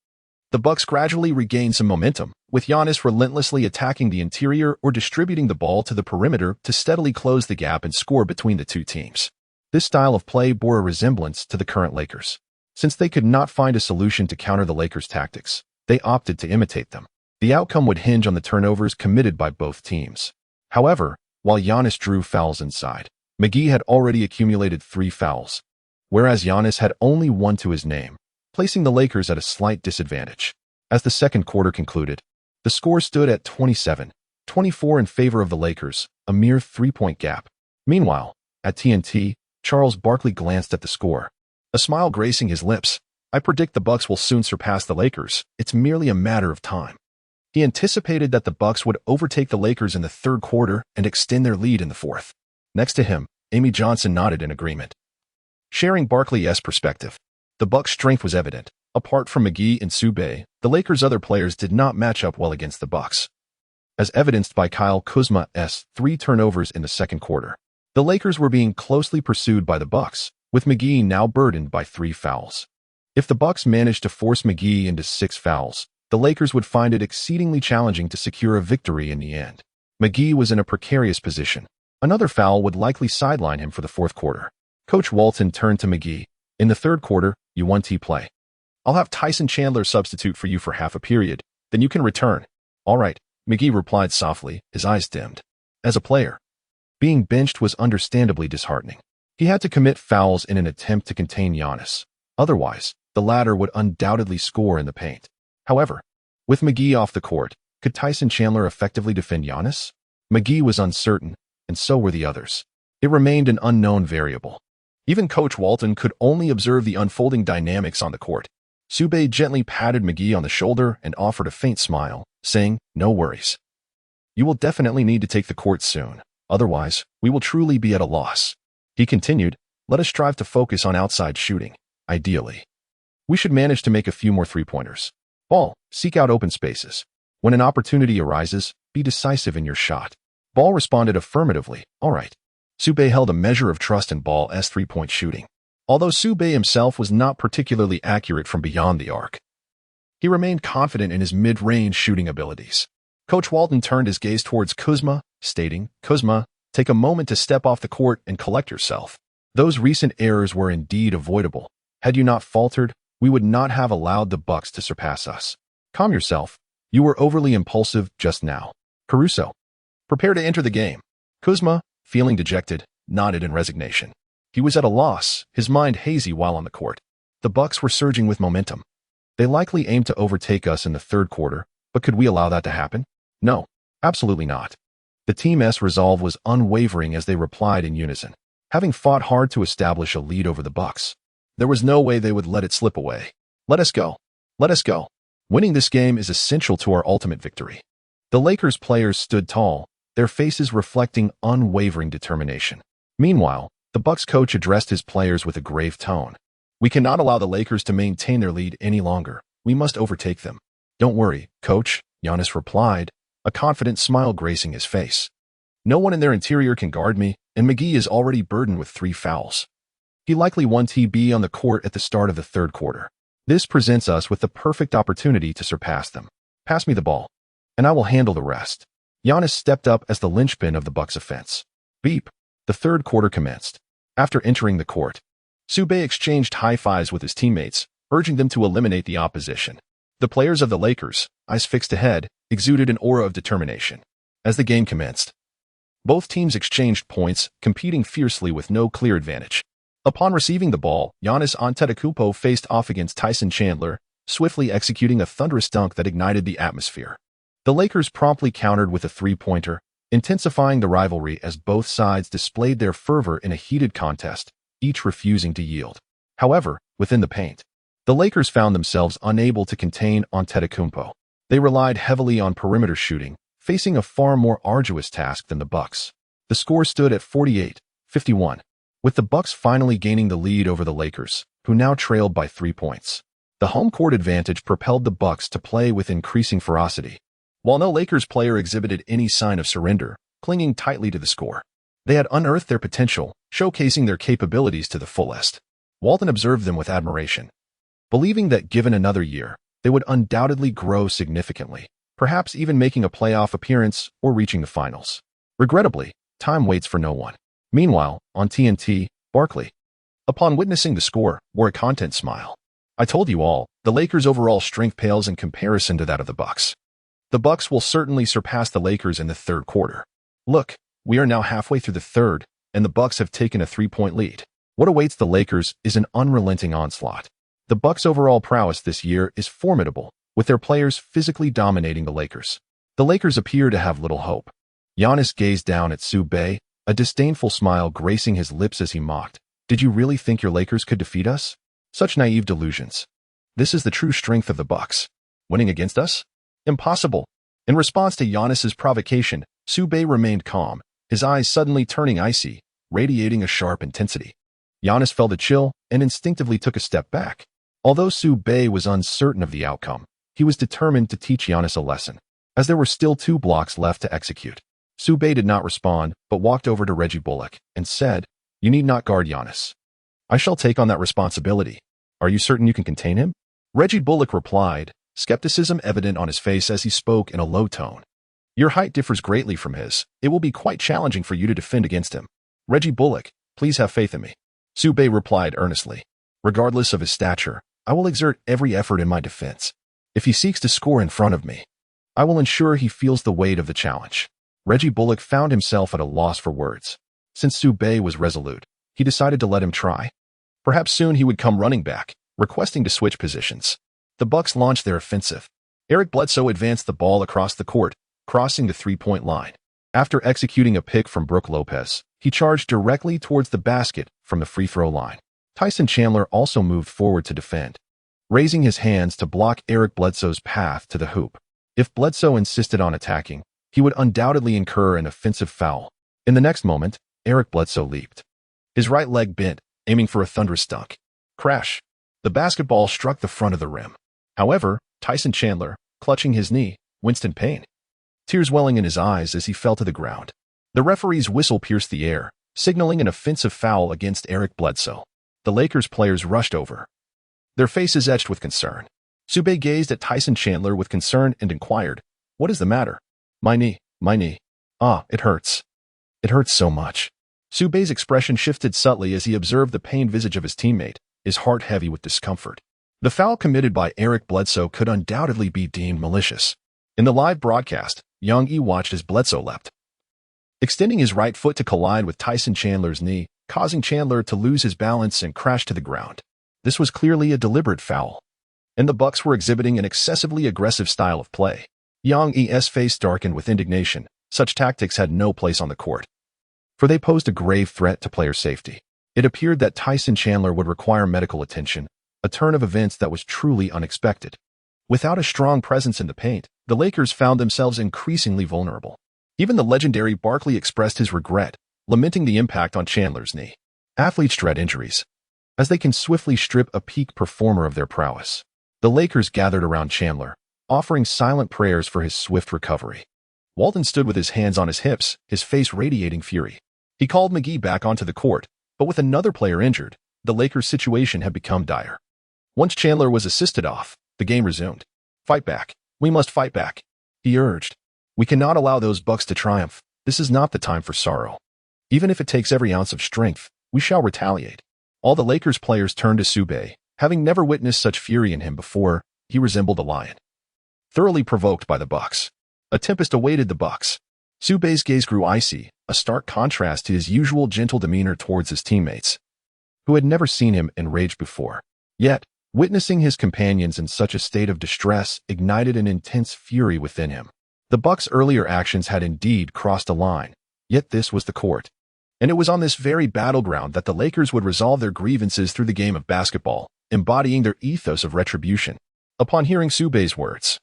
the Bucks gradually regained some momentum, with Giannis relentlessly attacking the interior or distributing the ball to the perimeter to steadily close the gap and score between the two teams. This style of play bore a resemblance to the current Lakers. Since they could not find a solution to counter the Lakers' tactics, they opted to imitate them. The outcome would hinge on the turnovers committed by both teams. However, while Giannis drew fouls inside, McGee had already accumulated 3 fouls, whereas Giannis had only 1 to his name, placing the Lakers at a slight disadvantage. As the second quarter concluded, the score stood at 27-24 in favor of the Lakers, a mere 3-point gap. Meanwhile, at TNT, Charles Barkley glanced at the score, a smile gracing his lips. "I predict the Bucks will soon surpass the Lakers. It's merely a matter of time." He anticipated that the Bucks would overtake the Lakers in the third quarter and extend their lead in the fourth. Next to him, Amy Johnson nodded in agreement, sharing Barkley's perspective. The Bucks' strength was evident. Apart from McGee and Su Bei, the Lakers' other players did not match up well against the Bucks, as evidenced by Kyle Kuzma's 3 turnovers in the second quarter. The Lakers were being closely pursued by the Bucks, with McGee now burdened by 3 fouls. If the Bucks managed to force McGee into 6 fouls, the Lakers would find it exceedingly challenging to secure a victory in the end. McGee was in a precarious position. Another foul would likely sideline him for the fourth quarter. Coach Walton turned to McGee. "In the third quarter, you want to play. I'll have Tyson Chandler substitute for you for half a period. Then you can return." "All right," McGee replied softly, his eyes dimmed. As a player, being benched was understandably disheartening. He had to commit fouls in an attempt to contain Giannis. Otherwise, the latter would undoubtedly score in the paint. However, with McGee off the court, could Tyson Chandler effectively defend Giannis? McGee was uncertain, and so were the others. It remained an unknown variable. Even Coach Walton could only observe the unfolding dynamics on the court. Su Bei gently patted McGee on the shoulder and offered a faint smile, saying, "No worries. You will definitely need to take the court soon. Otherwise, we will truly be at a loss." He continued, "Let us strive to focus on outside shooting. Ideally, we should manage to make a few more three-pointers. Ball, seek out open spaces. When an opportunity arises, be decisive in your shot." Ball responded affirmatively, "All right." Su Bei held a measure of trust in Ball's three-point shooting. Although Su Bei himself was not particularly accurate from beyond the arc, he remained confident in his mid-range shooting abilities. Coach Walton turned his gaze towards Kuzma, stating, "Kuzma, take a moment to step off the court and collect yourself. Those recent errors were indeed avoidable. Had you not faltered, we would not have allowed the Bucks to surpass us. Calm yourself. You were overly impulsive just now. Caruso, prepare to enter the game." Kuzma, feeling dejected, nodded in resignation. He was at a loss, his mind hazy while on the court. The Bucks were surging with momentum. They likely aim to overtake us in the third quarter, but could we allow that to happen? No, absolutely not. The team's resolve was unwavering as they replied in unison. Having fought hard to establish a lead over the Bucks, there was no way they would let it slip away. Let us go. Let us go. Winning this game is essential to our ultimate victory. The Lakers players stood tall, their faces reflecting unwavering determination. Meanwhile, the Bucks coach addressed his players with a grave tone. We cannot allow the Lakers to maintain their lead any longer. We must overtake them. Don't worry, coach, Giannis replied, a confident smile gracing his face. No one in their interior can guard me, and McGee is already burdened with 3 fouls. He likely won TB on the court at the start of the third quarter. This presents us with the perfect opportunity to surpass them. Pass me the ball, and I will handle the rest. Giannis stepped up as the linchpin of the Bucks' offense. Beep. The third quarter commenced. After entering the court, Su Bei exchanged high fives with his teammates, urging them to eliminate the opposition. The players of the Lakers, eyes fixed ahead, exuded an aura of determination. As the game commenced, both teams exchanged points, competing fiercely with no clear advantage. Upon receiving the ball, Giannis Antetokounmpo faced off against Tyson Chandler, swiftly executing a thunderous dunk that ignited the atmosphere. The Lakers promptly countered with a three-pointer, intensifying the rivalry as both sides displayed their fervor in a heated contest, each refusing to yield. However, within the paint, the Lakers found themselves unable to contain Antetokounmpo. They relied heavily on perimeter shooting, facing a far more arduous task than the Bucks. The score stood at 48-51, with the Bucks finally gaining the lead over the Lakers, who now trailed by 3 points. The home court advantage propelled the Bucks to play with increasing ferocity. While no Lakers player exhibited any sign of surrender, clinging tightly to the score, they had unearthed their potential, showcasing their capabilities to the fullest. Walton observed them with admiration, believing that given another year, they would undoubtedly grow significantly, perhaps even making a playoff appearance or reaching the finals. Regrettably, time waits for no one. Meanwhile, on TNT, Barkley, upon witnessing the score, wore a content smile. I told you all, the Lakers' overall strength pales in comparison to that of the Bucks. The Bucks will certainly surpass the Lakers in the third quarter. Look, we are now halfway through the third, and the Bucks have taken a 3-point lead. What awaits the Lakers is an unrelenting onslaught. The Bucks' overall prowess this year is formidable, with their players physically dominating the Lakers. The Lakers appear to have little hope. Giannis gazed down at Su Bei, a disdainful smile gracing his lips as he mocked. Did you really think your Lakers could defeat us? Such naive delusions. This is the true strength of the Bucks. Winning against us? Impossible. In response to Giannis's provocation, Su Bei remained calm, his eyes suddenly turning icy, radiating a sharp intensity. Giannis felt a chill and instinctively took a step back. Although Su Bei was uncertain of the outcome, he was determined to teach Giannis a lesson, as there were still 2 blocks left to execute. Su Bei did not respond, but walked over to Reggie Bullock and said, "You need not guard Giannis. I shall take on that responsibility. Are you certain you can contain him?" Reggie Bullock replied, skepticism evident on his face as he spoke in a low tone. "Your height differs greatly from his. It will be quite challenging for you to defend against him. Reggie Bullock, please have faith in me." Su Bei replied earnestly, "Regardless of his stature, I will exert every effort in my defense. If he seeks to score in front of me, I will ensure he feels the weight of the challenge." Reggie Bullock found himself at a loss for words. Since Su Bei was resolute, he decided to let him try. Perhaps soon he would come running back, requesting to switch positions. The Bucks launched their offensive. Eric Bledsoe advanced the ball across the court, crossing the 3-point line. After executing a pick from Brook Lopez, he charged directly towards the basket from the free throw line. Tyson Chandler also moved forward to defend, raising his hands to block Eric Bledsoe's path to the hoop. If Bledsoe insisted on attacking, he would undoubtedly incur an offensive foul. In the next moment, Eric Bledsoe leaped. His right leg bent, aiming for a thunderous dunk. Crash! The basketball struck the front of the rim. However, Tyson Chandler, clutching his knee, winced in pain, tears welling in his eyes as he fell to the ground. The referee's whistle pierced the air, signaling an offensive foul against Eric Bledsoe. The Lakers players rushed over, their faces etched with concern. Su Bei gazed at Tyson Chandler with concern and inquired, "What is the matter?" My knee. Ah, it hurts. It hurts so much." Su Bei's expression shifted subtly as he observed the pained visage of his teammate, his heart heavy with discomfort. The foul committed by Eric Bledsoe could undoubtedly be deemed malicious. In the live broadcast, Young E watched as Bledsoe leapt, extending his right foot to collide with Tyson Chandler's knee, causing Chandler to lose his balance and crash to the ground. This was clearly a deliberate foul. and the Bucks were exhibiting an excessively aggressive style of play. Yang E's face darkened with indignation. Such tactics had no place on the court, for they posed a grave threat to player safety. It appeared that Tyson Chandler would require medical attention, a turn of events that was truly unexpected. Without a strong presence in the paint, the Lakers found themselves increasingly vulnerable. Even the legendary Barkley expressed his regret, lamenting the impact on Chandler's knee. Athletes dread injuries, as they can swiftly strip a peak performer of their prowess. The Lakers gathered around Chandler, offering silent prayers for his swift recovery. Walton stood with his hands on his hips, his face radiating fury. He called McGee back onto the court, but with another player injured, the Lakers' situation had become dire. Once Chandler was assisted off, the game resumed. "Fight back. We must fight back," he urged. "We cannot allow those Bucks to triumph. This is not the time for sorrow. Even if it takes every ounce of strength, we shall retaliate." All the Lakers players turned to Su Bei. Having never witnessed such fury in him before, he resembled a lion, thoroughly provoked by the Bucks. A tempest awaited the Bucks. Su Bei's gaze grew icy, a stark contrast to his usual gentle demeanor towards his teammates, who had never seen him enraged before. Yet, witnessing his companions in such a state of distress ignited an intense fury within him. The Bucks' earlier actions had indeed crossed a line, yet this was the court. And it was on this very battleground that the Lakers would resolve their grievances through the game of basketball, embodying their ethos of retribution. Upon hearing Su Bei's words,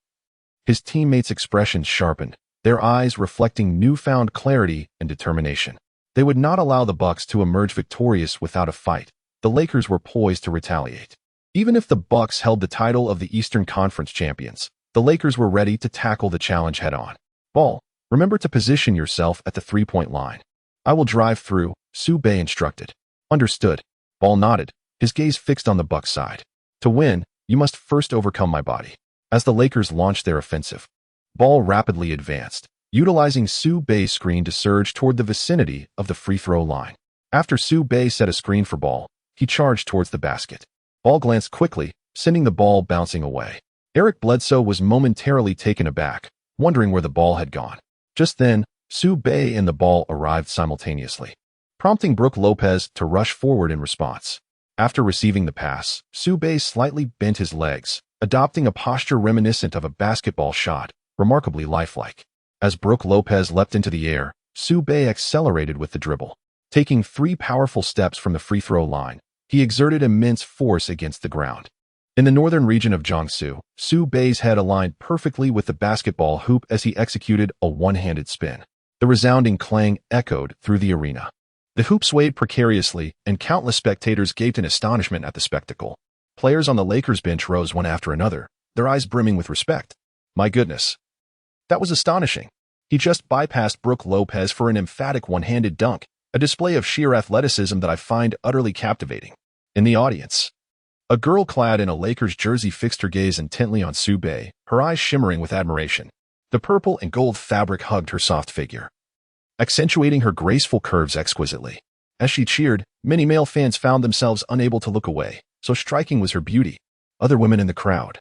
his teammates' expressions sharpened, their eyes reflecting newfound clarity and determination. They would not allow the Bucks to emerge victorious without a fight. The Lakers were poised to retaliate. Even if the Bucks held the title of the Eastern Conference champions, the Lakers were ready to tackle the challenge head-on. "Ball, remember to position yourself at the three-point line. I will drive through," Su Bei instructed. "Understood." Ball nodded, his gaze fixed on the Bucks' side. "To win, you must first overcome my body." As the Lakers launched their offensive, Ball rapidly advanced, utilizing Su Bei's screen to surge toward the vicinity of the free throw line. After Su Bei set a screen for Ball, he charged towards the basket. Ball glanced quickly, sending the ball bouncing away. Eric Bledsoe was momentarily taken aback, wondering where the ball had gone. Just then, Su Bei and the ball arrived simultaneously, prompting Brook Lopez to rush forward in response. After receiving the pass, Su Bei slightly bent his legs, adopting a posture reminiscent of a basketball shot, remarkably lifelike. As Brook Lopez leapt into the air, Su Bei accelerated with the dribble. Taking 3 powerful steps from the free throw line, he exerted immense force against the ground. In the northern region of Jiangsu, Su Bei's head aligned perfectly with the basketball hoop as he executed a one-handed spin. The resounding clang echoed through the arena. The hoop swayed precariously, and countless spectators gaped in astonishment at the spectacle. Players on the Lakers bench rose one after another, their eyes brimming with respect. "My goodness. That was astonishing." He just bypassed Brook Lopez for an emphatic one-handed dunk, a display of sheer athleticism that I find utterly captivating. In the audience, a girl clad in a Lakers jersey fixed her gaze intently on Su Bei, her eyes shimmering with admiration. The purple and gold fabric hugged her soft figure, accentuating her graceful curves exquisitely. As she cheered, many male fans found themselves unable to look away, so striking was her beauty. Other women in the crowd,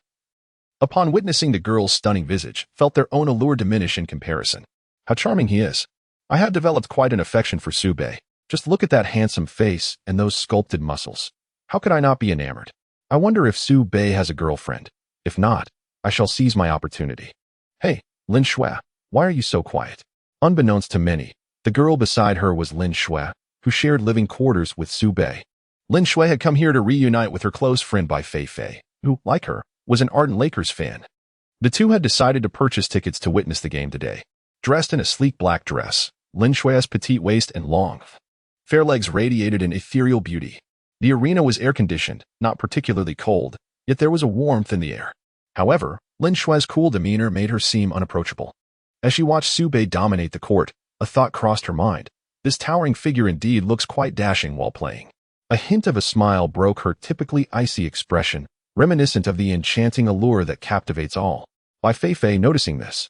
upon witnessing the girl's stunning visage, felt their own allure diminish in comparison. "How charming he is. I have developed quite an affection for Su Bei. Just look at that handsome face and those sculpted muscles. How could I not be enamored? I wonder if Su Bei has a girlfriend. If not, I shall seize my opportunity." "Hey, Lin Shui, why are you so quiet?" Unbeknownst to many, the girl beside her was Lin Shui, who shared living quarters with Su Bei. Lin Shui had come here to reunite with her close friend Bai Fei, who, like her, was an ardent Lakers fan. The two had decided to purchase tickets to witness the game today. Dressed in a sleek black dress, Lin Shui's petite waist and long, fair legs radiated an ethereal beauty. The arena was air-conditioned, not particularly cold, yet there was a warmth in the air. However, Lin Shui's cool demeanor made her seem unapproachable. As she watched Su Bei dominate the court, a thought crossed her mind. This towering figure indeed looks quite dashing while playing. A hint of a smile broke her typically icy expression, reminiscent of the enchanting allure that captivates all. Bai Fei, noticing this,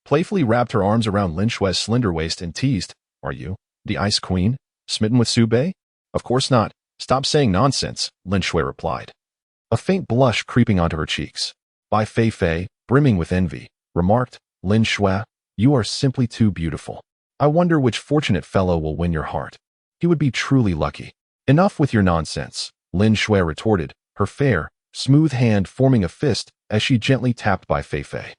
playfully wrapped her arms around Lin Shui's slender waist and teased, "Are you, the Ice Queen, smitten with Su Bei?" "Of course not. Stop saying nonsense," Lin Shui replied, a faint blush creeping onto her cheeks. Bai Fei, brimming with envy, remarked, "Lin Shui, you are simply too beautiful. I wonder which fortunate fellow will win your heart. He would be truly lucky." "Enough with your nonsense," Lin Shui retorted, her fair, smooth hand forming a fist as she gently tapped Bai Feifei.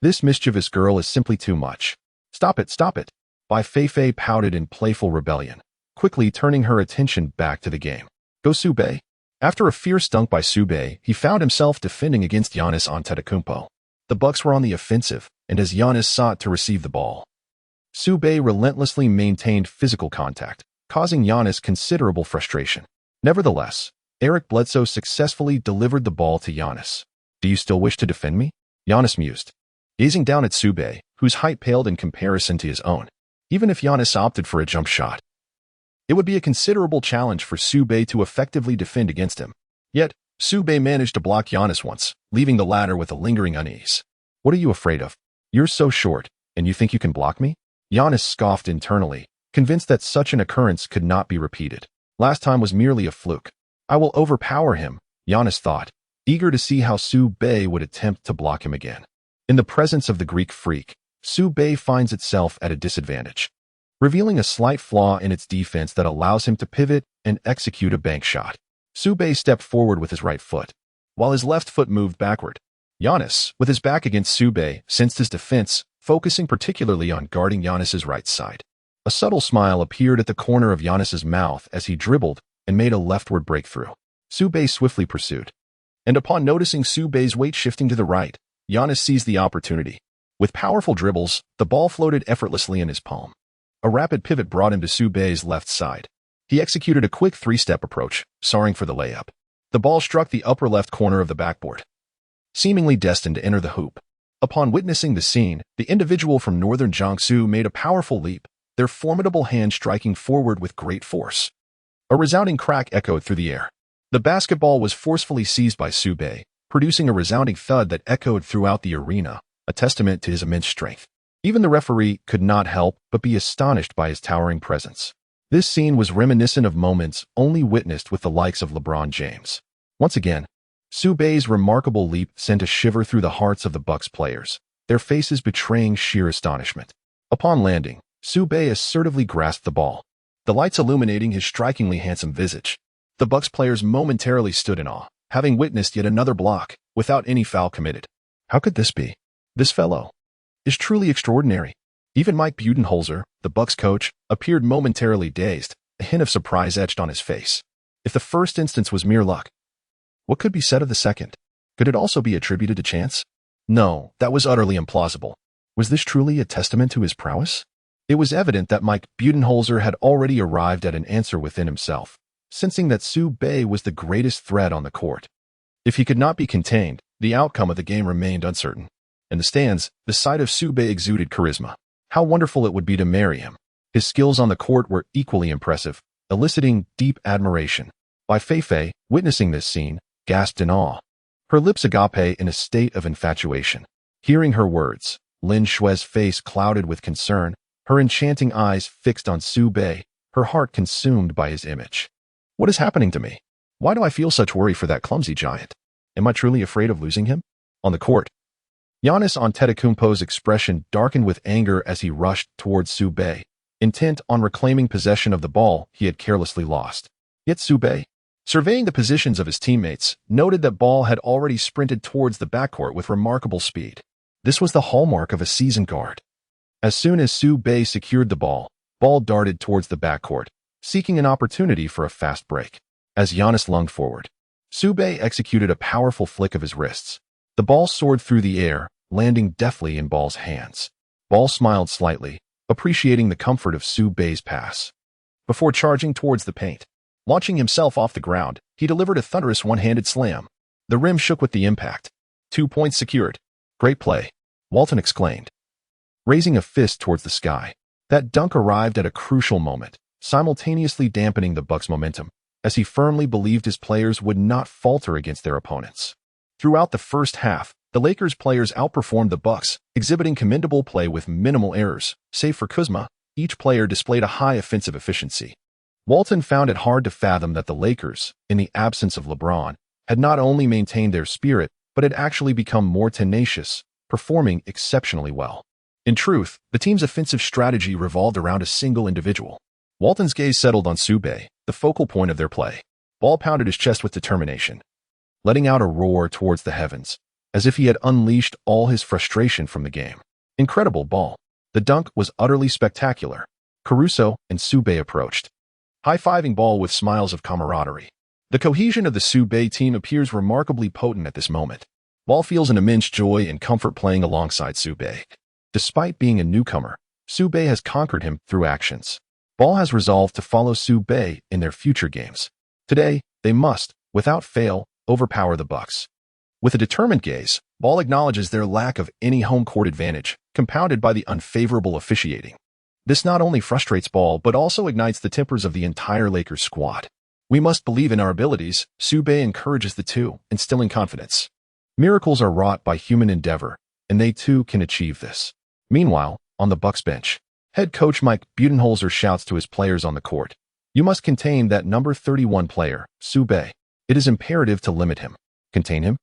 This mischievous girl is simply too much. Stop it, stop it. Bai Feifei pouted in playful rebellion, quickly turning her attention back to the game. Go Su Bei. After a fierce dunk by Su Bei, he found himself defending against Giannis Antetokounmpo. The Bucks were on the offensive, and as Giannis sought to receive the ball, Su Bei relentlessly maintained physical contact, causing Giannis considerable frustration. Nevertheless, Eric Bledsoe successfully delivered the ball to Giannis. Do you still wish to defend me? Giannis mused, gazing down at Su Bei, whose height paled in comparison to his own. Even if Giannis opted for a jump shot, it would be a considerable challenge for Su Bei to effectively defend against him. Yet, Su Bei managed to block Giannis once, leaving the latter with a lingering unease. What are you afraid of? You're so short, and you think you can block me? Giannis scoffed internally, convinced that such an occurrence could not be repeated. Last time was merely a fluke. I will overpower him, Giannis thought, eager to see how Su Bei would attempt to block him again. In the presence of the Greek freak, Su Bei finds itself at a disadvantage, revealing a slight flaw in its defense that allows him to pivot and execute a bank shot. Su Bei stepped forward with his right foot, while his left foot moved backward. Giannis, with his back against Su Bei, sensed his defense, focusing particularly on guarding Giannis's right side. A subtle smile appeared at the corner of Giannis's mouth as he dribbled and made a leftward breakthrough. Su Bei swiftly pursued, and upon noticing Su Bei's weight shifting to the right, Giannis seized the opportunity. With powerful dribbles, the ball floated effortlessly in his palm. A rapid pivot brought him to Su Bei's left side. He executed a quick three-step approach, soaring for the layup. The ball struck the upper left corner of the backboard, seemingly destined to enter the hoop. Upon witnessing the scene, the individual from northern Jiangsu made a powerful leap, their formidable hand striking forward with great force. A resounding crack echoed through the air. The basketball was forcefully seized by Su Bei, producing a resounding thud that echoed throughout the arena, a testament to his immense strength. Even the referee could not help but be astonished by his towering presence. This scene was reminiscent of moments only witnessed with the likes of LeBron James. Once again, Su Bei's remarkable leap sent a shiver through the hearts of the Bucks players, their faces betraying sheer astonishment. Upon landing, Su Bei assertively grasped the ball, the lights illuminating his strikingly handsome visage. The Bucks players momentarily stood in awe, having witnessed yet another block, without any foul committed. How could this be? This fellow is truly extraordinary. Even Mike Budenholzer, the Bucks coach, appeared momentarily dazed, a hint of surprise etched on his face. If the first instance was mere luck, what could be said of the second? Could it also be attributed to chance? No, that was utterly implausible. Was this truly a testament to his prowess? It was evident that Mike Budenholzer had already arrived at an answer within himself, sensing that Su Bei was the greatest threat on the court. If he could not be contained, the outcome of the game remained uncertain. In the stands, the sight of Su Bei exuded charisma. How wonderful it would be to marry him. His skills on the court were equally impressive, eliciting deep admiration. Bai Feifei, witnessing this scene, gasped in awe, her lips agape in a state of infatuation. Hearing her words, Lin Shui's face clouded with concern, her enchanting eyes fixed on Su Bei, her heart consumed by his image. What is happening to me? Why do I feel such worry for that clumsy giant? Am I truly afraid of losing him? On the court, Giannis Antetokounmpo's expression darkened with anger as he rushed towards Su Bei, intent on reclaiming possession of the ball he had carelessly lost. Yet Su Bei, surveying the positions of his teammates, noted that ball had already sprinted towards the backcourt with remarkable speed. This was the hallmark of a seasoned guard. As soon as Su Bei secured the ball darted towards the backcourt, seeking an opportunity for a fast break. As Giannis lunged forward, Su Bei executed a powerful flick of his wrists. The ball soared through the air, landing deftly in Ball's hands. Ball smiled slightly, appreciating the comfort of Su Bei's pass. Before charging towards the paint, launching himself off the ground, he delivered a thunderous one-handed slam. The rim shook with the impact. 2 points secured. Great play, Walton exclaimed, raising a fist towards the sky. That dunk arrived at a crucial moment, simultaneously dampening the Bucks' momentum, as he firmly believed his players would not falter against their opponents. Throughout the first half, the Lakers players outperformed the Bucks, exhibiting commendable play with minimal errors. Save for Kuzma, each player displayed a high offensive efficiency. Walton found it hard to fathom that the Lakers, in the absence of LeBron, had not only maintained their spirit, but had actually become more tenacious, performing exceptionally well. In truth, the team's offensive strategy revolved around a single individual. Walton's gaze settled on Su Bei, the focal point of their play. Ball pounded his chest with determination, letting out a roar towards the heavens, as if he had unleashed all his frustration from the game. Incredible ball. The dunk was utterly spectacular. Caruso and Su Bei approached, high-fiving ball with smiles of camaraderie. The cohesion of the Su Bei team appears remarkably potent at this moment. Ball feels an immense joy and comfort playing alongside Su Bei. Despite being a newcomer, Su Bei has conquered him through actions. Ball has resolved to follow Su Bei in their future games. Today, they must, without fail, overpower the Bucks. With a determined gaze, Ball acknowledges their lack of any home court advantage, compounded by the unfavorable officiating. This not only frustrates Ball but also ignites the tempers of the entire Lakers squad. "We must believe in our abilities," Su Bei encourages the two, instilling confidence. Miracles are wrought by human endeavor, and they too can achieve this. Meanwhile, on the Bucks bench, head coach Mike Budenholzer shouts to his players on the court, "You must contain that number 31 player, Su Bei. It is imperative to limit him." Contain him?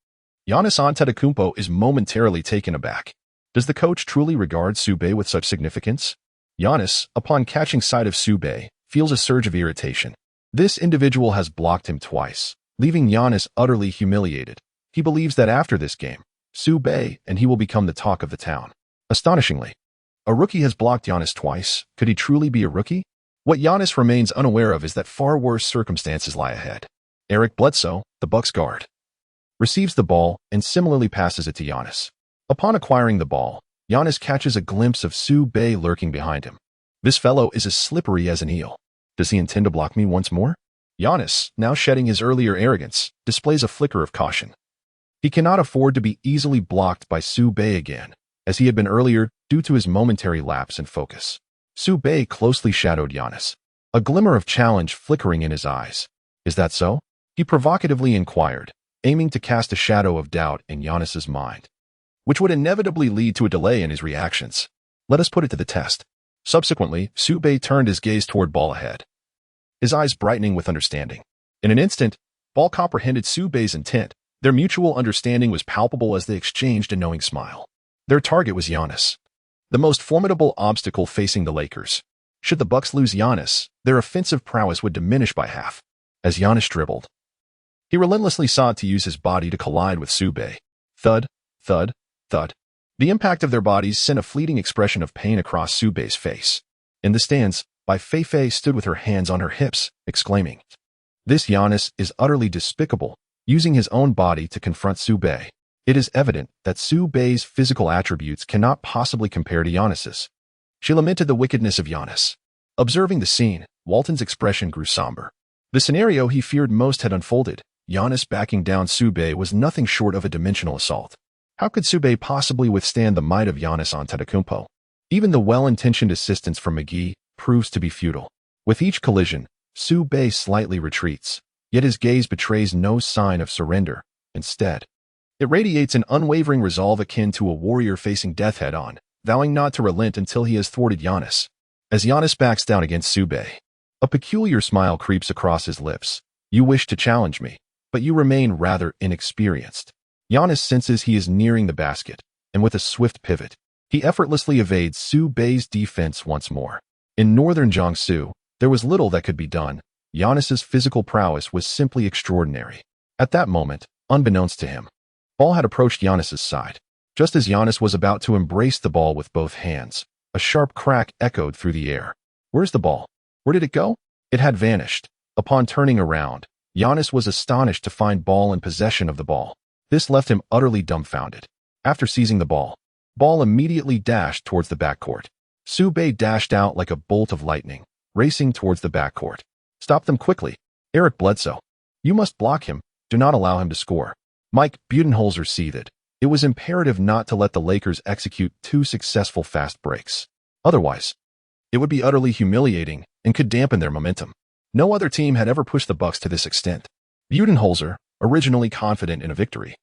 Giannis Antetokounmpo is momentarily taken aback. Does the coach truly regard Su Bei with such significance? Giannis, upon catching sight of Su Bei, feels a surge of irritation. This individual has blocked him twice, leaving Giannis utterly humiliated. He believes that after this game, Su Bei and he will become the talk of the town. Astonishingly, a rookie has blocked Giannis twice. Could he truly be a rookie? What Giannis remains unaware of is that far worse circumstances lie ahead. Eric Bledsoe, the Bucks guard, receives the ball and similarly passes it to Giannis. Upon acquiring the ball, Giannis catches a glimpse of Su Bei lurking behind him. This fellow is as slippery as an eel. Does he intend to block me once more? Giannis, now shedding his earlier arrogance, displays a flicker of caution. He cannot afford to be easily blocked by Su Bei again, as he had been earlier due to his momentary lapse in focus. Su Bei closely shadowed Giannis, a glimmer of challenge flickering in his eyes. "Is that so?" he provocatively inquired, aiming to cast a shadow of doubt in Giannis's mind, which would inevitably lead to a delay in his reactions. Let us put it to the test. Subsequently, Su Bei turned his gaze toward Ball ahead, his eyes brightening with understanding. In an instant, Ball comprehended Su Bei's intent. Their mutual understanding was palpable as they exchanged a knowing smile. Their target was Giannis, the most formidable obstacle facing the Lakers. Should the Bucks lose Giannis, their offensive prowess would diminish by half. As Giannis dribbled, he relentlessly sought to use his body to collide with Su Bei. Thud, thud, thud. The impact of their bodies sent a fleeting expression of pain across Su Bei's face. In the stands, Bai Feifei stood with her hands on her hips, exclaiming, "This Giannis is utterly despicable, using his own body to confront Su Bei. It is evident that Su Bei's physical attributes cannot possibly compare to Giannis's." She lamented the wickedness of Giannis. Observing the scene, Walton's expression grew somber. The scenario he feared most had unfolded. Giannis backing down Su Bei was nothing short of a dimensional assault. How could Su Bei possibly withstand the might of Giannis Antetokounmpo? Even the well-intentioned assistance from McGee proves to be futile. With each collision, Su Bei slightly retreats, yet his gaze betrays no sign of surrender. Instead, it radiates an unwavering resolve akin to a warrior facing death head-on, vowing not to relent until he has thwarted Giannis. As Giannis backs down against Su Bei, a peculiar smile creeps across his lips. "You wish to challenge me, but you remain rather inexperienced." Giannis senses he is nearing the basket, and with a swift pivot, he effortlessly evades Su Bei's defense once more. In northern Jiangsu, there was little that could be done. Giannis's physical prowess was simply extraordinary. At that moment, unbeknownst to him, Ball had approached Giannis's side. Just as Giannis was about to embrace the ball with both hands, a sharp crack echoed through the air. "Where's the ball? Where did it go?" It had vanished. Upon turning around, Giannis was astonished to find Ball in possession of the ball. This left him utterly dumbfounded. After seizing the ball, Ball immediately dashed towards the backcourt. Su Bei dashed out like a bolt of lightning, racing towards the backcourt. "Stop them quickly. Eric Bledsoe. You must block him. Do not allow him to score." Mike Budenholzer seethed. It was imperative not to let the Lakers execute two successful fast breaks. Otherwise, it would be utterly humiliating and could dampen their momentum. No other team had ever pushed the Bucks to this extent. Budenholzer, originally confident in a victory,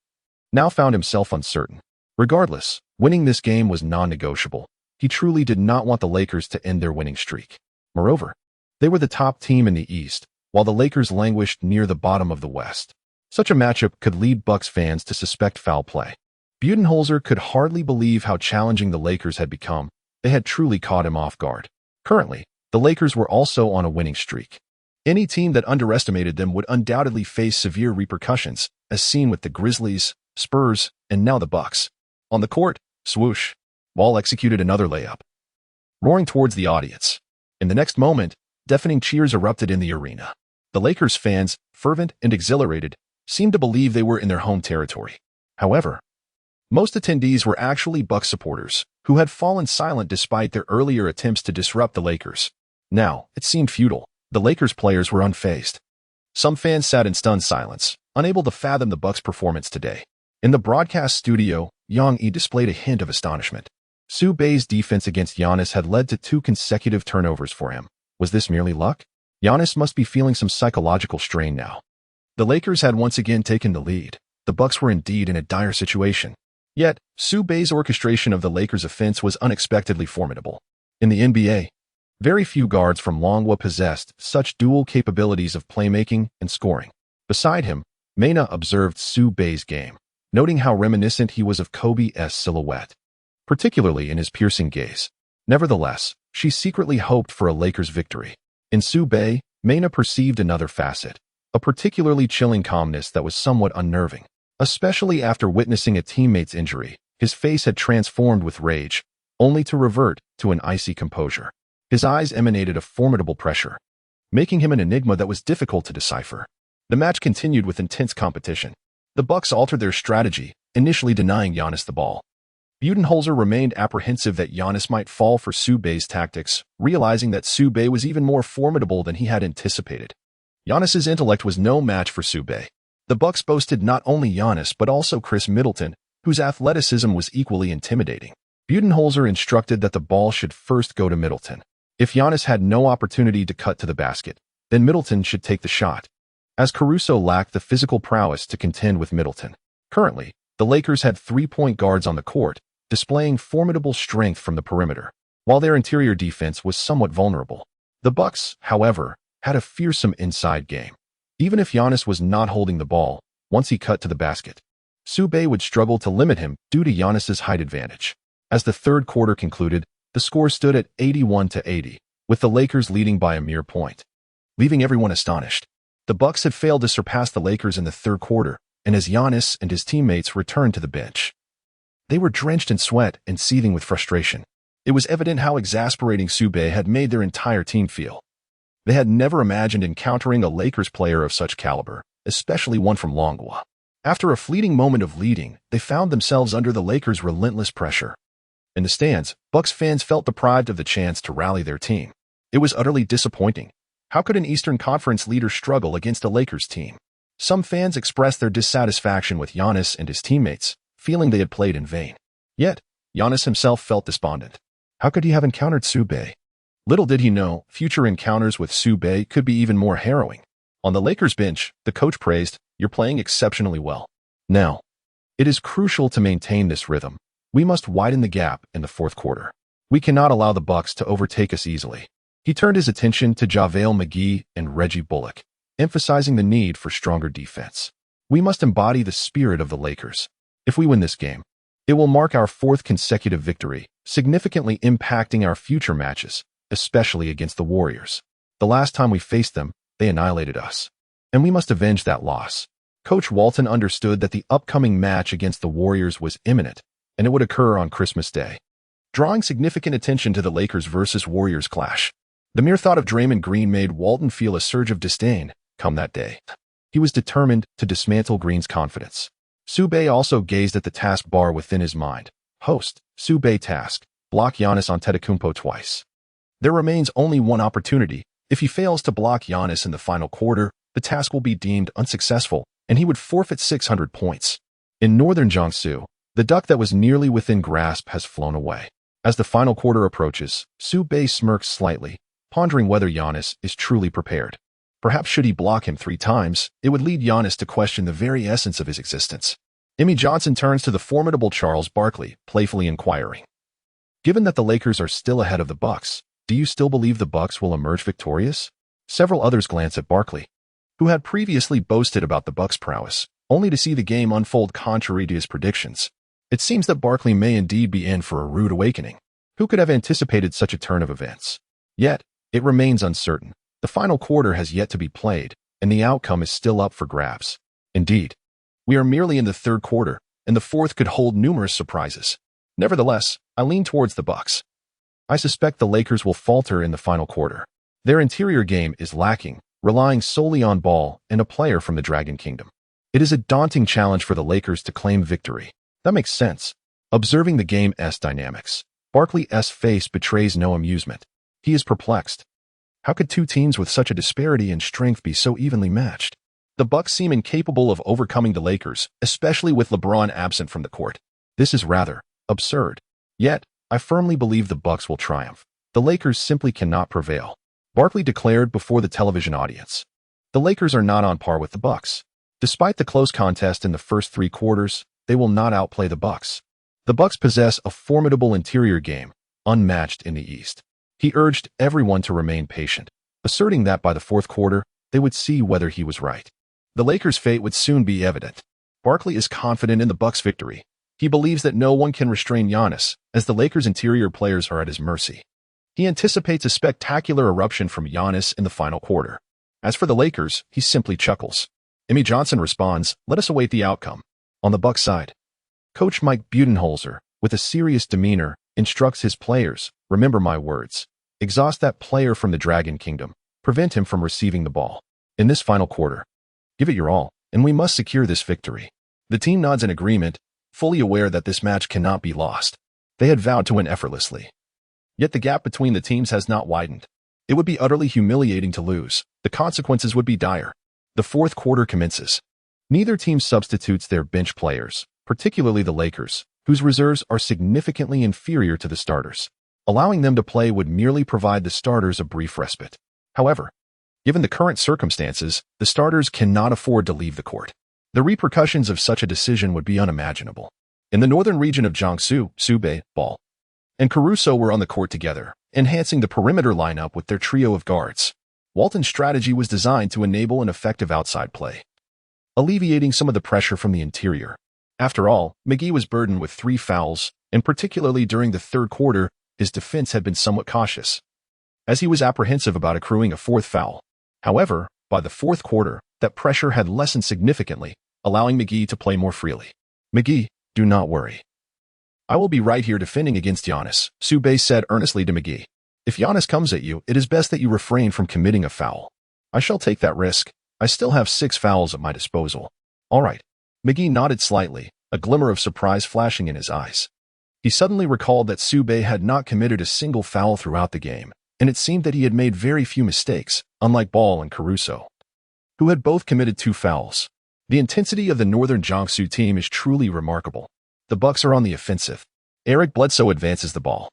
now found himself uncertain. Regardless, winning this game was non-negotiable. He truly did not want the Lakers to end their winning streak. Moreover, they were the top team in the East, while the Lakers languished near the bottom of the West. Such a matchup could lead Bucks fans to suspect foul play. Budenholzer could hardly believe how challenging the Lakers had become. They had truly caught him off guard. Currently, the Lakers were also on a winning streak. Any team that underestimated them would undoubtedly face severe repercussions, as seen with the Grizzlies, Spurs, and now the Bucks. On the court, swoosh, Ball executed another layup, roaring towards the audience. In the next moment, deafening cheers erupted in the arena. The Lakers fans, fervent and exhilarated, seemed to believe they were in their home territory. However, most attendees were actually Bucks supporters, who had fallen silent despite their earlier attempts to disrupt the Lakers. Now, it seemed futile. The Lakers players were unfazed. Some fans sat in stunned silence, unable to fathom the Bucks' performance today. In the broadcast studio, Yang Yi displayed a hint of astonishment. Su Bei's defense against Giannis had led to 2 consecutive turnovers for him. Was this merely luck? Giannis must be feeling some psychological strain now. The Lakers had once again taken the lead. The Bucks were indeed in a dire situation. Yet, Su Bei's orchestration of the Lakers' offense was unexpectedly formidable. In the NBA, very few guards from Long Guo possessed such dual capabilities of playmaking and scoring. Beside him, Mena observed Su Bei's game, noting how reminiscent he was of Kobe's silhouette, particularly in his piercing gaze. Nevertheless, she secretly hoped for a Lakers victory. In Su Bei, Mena perceived another facet, a particularly chilling calmness that was somewhat unnerving. Especially after witnessing a teammate's injury, his face had transformed with rage, only to revert to an icy composure. His eyes emanated a formidable pressure, making him an enigma that was difficult to decipher. The match continued with intense competition. The Bucks altered their strategy, initially denying Giannis the ball. Budenholzer remained apprehensive that Giannis might fall for Su Bei's tactics, realizing that Su Bei was even more formidable than he had anticipated. Giannis's intellect was no match for Su Bei. The Bucks boasted not only Giannis but also Chris Middleton, whose athleticism was equally intimidating. Budenholzer instructed that the ball should first go to Middleton. If Giannis had no opportunity to cut to the basket, then Middleton should take the shot, as Caruso lacked the physical prowess to contend with Middleton. Currently, the Lakers had 3-point guards on the court, displaying formidable strength from the perimeter, while their interior defense was somewhat vulnerable. The Bucks, however, had a fearsome inside game. Even if Giannis was not holding the ball, once he cut to the basket, Su Bei would struggle to limit him due to Giannis's height advantage. As the third quarter concluded, the score stood at 81-80, with the Lakers leading by a mere point, leaving everyone astonished. The Bucks had failed to surpass the Lakers in the third quarter, and as Giannis and his teammates returned to the bench, they were drenched in sweat and seething with frustration. It was evident how exasperating Su Bei had made their entire team feel. They had never imagined encountering a Lakers player of such caliber, especially one from Long Guo. After a fleeting moment of leading, they found themselves under the Lakers' relentless pressure. In the stands, Bucks fans felt deprived of the chance to rally their team. It was utterly disappointing. How could an Eastern Conference leader struggle against a Lakers team? Some fans expressed their dissatisfaction with Giannis and his teammates, feeling they had played in vain. Yet, Giannis himself felt despondent. How could he have encountered Su Bei? Little did he know, future encounters with Su Bei could be even more harrowing. On the Lakers bench, the coach praised, "You're playing exceptionally well. Now, it is crucial to maintain this rhythm. We must widen the gap in the fourth quarter. We cannot allow the Bucks to overtake us easily." He turned his attention to JaVale McGee and Reggie Bullock, emphasizing the need for stronger defense. "We must embody the spirit of the Lakers. If we win this game, it will mark our 4th consecutive victory, significantly impacting our future matches, especially against the Warriors. The last time we faced them, they annihilated us, and we must avenge that loss." Coach Walton understood that the upcoming match against the Warriors was imminent, and it would occur on Christmas Day, drawing significant attention to the Lakers versus Warriors clash. The mere thought of Draymond Green made Walton feel a surge of disdain come that day. He was determined to dismantle Green's confidence. Su Bei also gazed at the task bar within his mind. Host, Su Bei task, block Giannis Antetokounmpo twice. There remains only one opportunity. If he fails to block Giannis in the final quarter, the task will be deemed unsuccessful, and he would forfeit 600 points. In northern Jiangsu, the duck that was nearly within grasp has flown away. As the final quarter approaches, Su Bei smirks slightly, pondering whether Giannis is truly prepared. Perhaps should he block him 3 times, it would lead Giannis to question the very essence of his existence. Emmy Johnson turns to the formidable Charles Barkley, playfully inquiring, "Given that the Lakers are still ahead of the Bucks, do you still believe the Bucks will emerge victorious?" Several others glance at Barkley, who had previously boasted about the Bucks' prowess, only to see the game unfold contrary to his predictions. It seems that Barkley may indeed be in for a rude awakening. Who could have anticipated such a turn of events? Yet, it remains uncertain. The final quarter has yet to be played, and the outcome is still up for grabs. Indeed, we are merely in the third quarter, and the fourth could hold numerous surprises. Nevertheless, I lean towards the Bucks. I suspect the Lakers will falter in the final quarter. Their interior game is lacking, relying solely on Ball and a player from the Dragon Kingdom. It is a daunting challenge for the Lakers to claim victory. That makes sense. Observing the game's dynamics, Barkley's face betrays no amusement. He is perplexed. How could two teams with such a disparity in strength be so evenly matched? The Bucks seem incapable of overcoming the Lakers, especially with LeBron absent from the court. This is rather absurd. Yet, I firmly believe the Bucks will triumph. The Lakers simply cannot prevail. Barkley declared before the television audience. The Lakers are not on par with the Bucks. Despite the close contest in the first three quarters, they will not outplay the Bucks. The Bucks possess a formidable interior game, unmatched in the East. He urged everyone to remain patient, asserting that by the fourth quarter, they would see whether he was right. The Lakers' fate would soon be evident. Barkley is confident in the Bucks' victory. He believes that no one can restrain Giannis, as the Lakers' interior players are at his mercy. He anticipates a spectacular eruption from Giannis in the final quarter. As for the Lakers, he simply chuckles. Emmy Johnson responds, "Let us await the outcome." On the Bucks side, Coach Mike Budenholzer, with a serious demeanor, instructs his players, "Remember my words. Exhaust that player from the Dragon Kingdom. Prevent him from receiving the ball. In this final quarter, give it your all, and we must secure this victory." The team nods in agreement, fully aware that this match cannot be lost. They had vowed to win effortlessly. Yet the gap between the teams has not widened. It would be utterly humiliating to lose. The consequences would be dire. The fourth quarter commences. Neither team substitutes their bench players, particularly the Lakers, whose reserves are significantly inferior to the starters. Allowing them to play would merely provide the starters a brief respite. However, given the current circumstances, the starters cannot afford to leave the court. The repercussions of such a decision would be unimaginable. In the northern region of Jiangsu, Su Bei, Ball, and Caruso were on the court together, enhancing the perimeter lineup with their trio of guards. Walton's strategy was designed to enable an effective outside play, alleviating some of the pressure from the interior. After all, McGee was burdened with 3 fouls, and particularly during the third quarter, his defense had been somewhat cautious, as he was apprehensive about accruing a 4th foul. However, by the fourth quarter, that pressure had lessened significantly, allowing McGee to play more freely. "McGee, do not worry. I will be right here defending against Giannis," Su Bei said earnestly to McGee. "If Giannis comes at you, it is best that you refrain from committing a foul. I shall take that risk. I still have 6 fouls at my disposal." "All right." McGee nodded slightly, a glimmer of surprise flashing in his eyes. He suddenly recalled that Su Bei had not committed a single foul throughout the game, and it seemed that he had made very few mistakes, unlike Ball and Caruso, who had both committed 2 fouls. The intensity of the Northern Jiangsu team is truly remarkable. The Bucks are on the offensive. Eric Bledsoe advances the ball,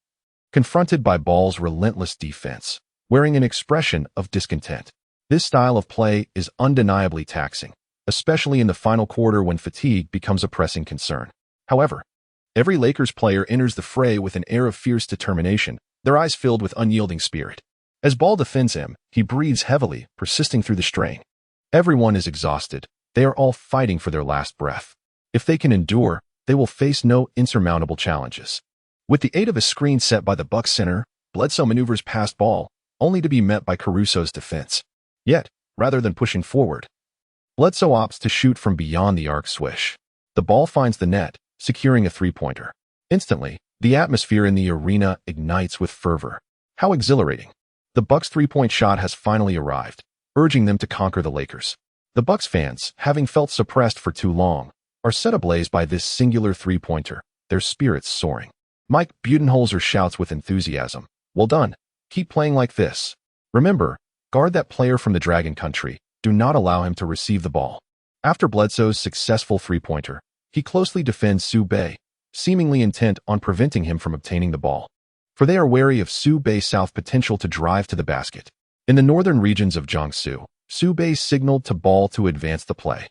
confronted by Ball's relentless defense, wearing an expression of discontent. This style of play is undeniably taxing, especially in the final quarter when fatigue becomes a pressing concern. However, every Lakers player enters the fray with an air of fierce determination, their eyes filled with unyielding spirit. As Ball defends him, he breathes heavily, persisting through the strain. Everyone is exhausted. They are all fighting for their last breath. If they can endure, they will face no insurmountable challenges. With the aid of a screen set by the Bucks center, Bledsoe maneuvers past Ball, only to be met by Caruso's defense. Yet, rather than pushing forward, Bledsoe opts to shoot from beyond the arc swish. The ball finds the net, securing a 3-pointer. Instantly, the atmosphere in the arena ignites with fervor. How exhilarating. The Bucks' 3-point shot has finally arrived, urging them to conquer the Lakers. The Bucks fans, having felt suppressed for too long, are set ablaze by this singular 3-pointer, their spirits soaring. Mike Budenholzer shouts with enthusiasm, "Well done. Keep playing like this. Remember, guard that player from the Dragon Country. Do not allow him to receive the ball." After Bledsoe's successful 3-pointer, he closely defends Su Bei, seemingly intent on preventing him from obtaining the ball. For they are wary of Su Bei's south potential to drive to the basket. In the northern regions of Jiangsu, Su Bei signaled to Ball to advance the play.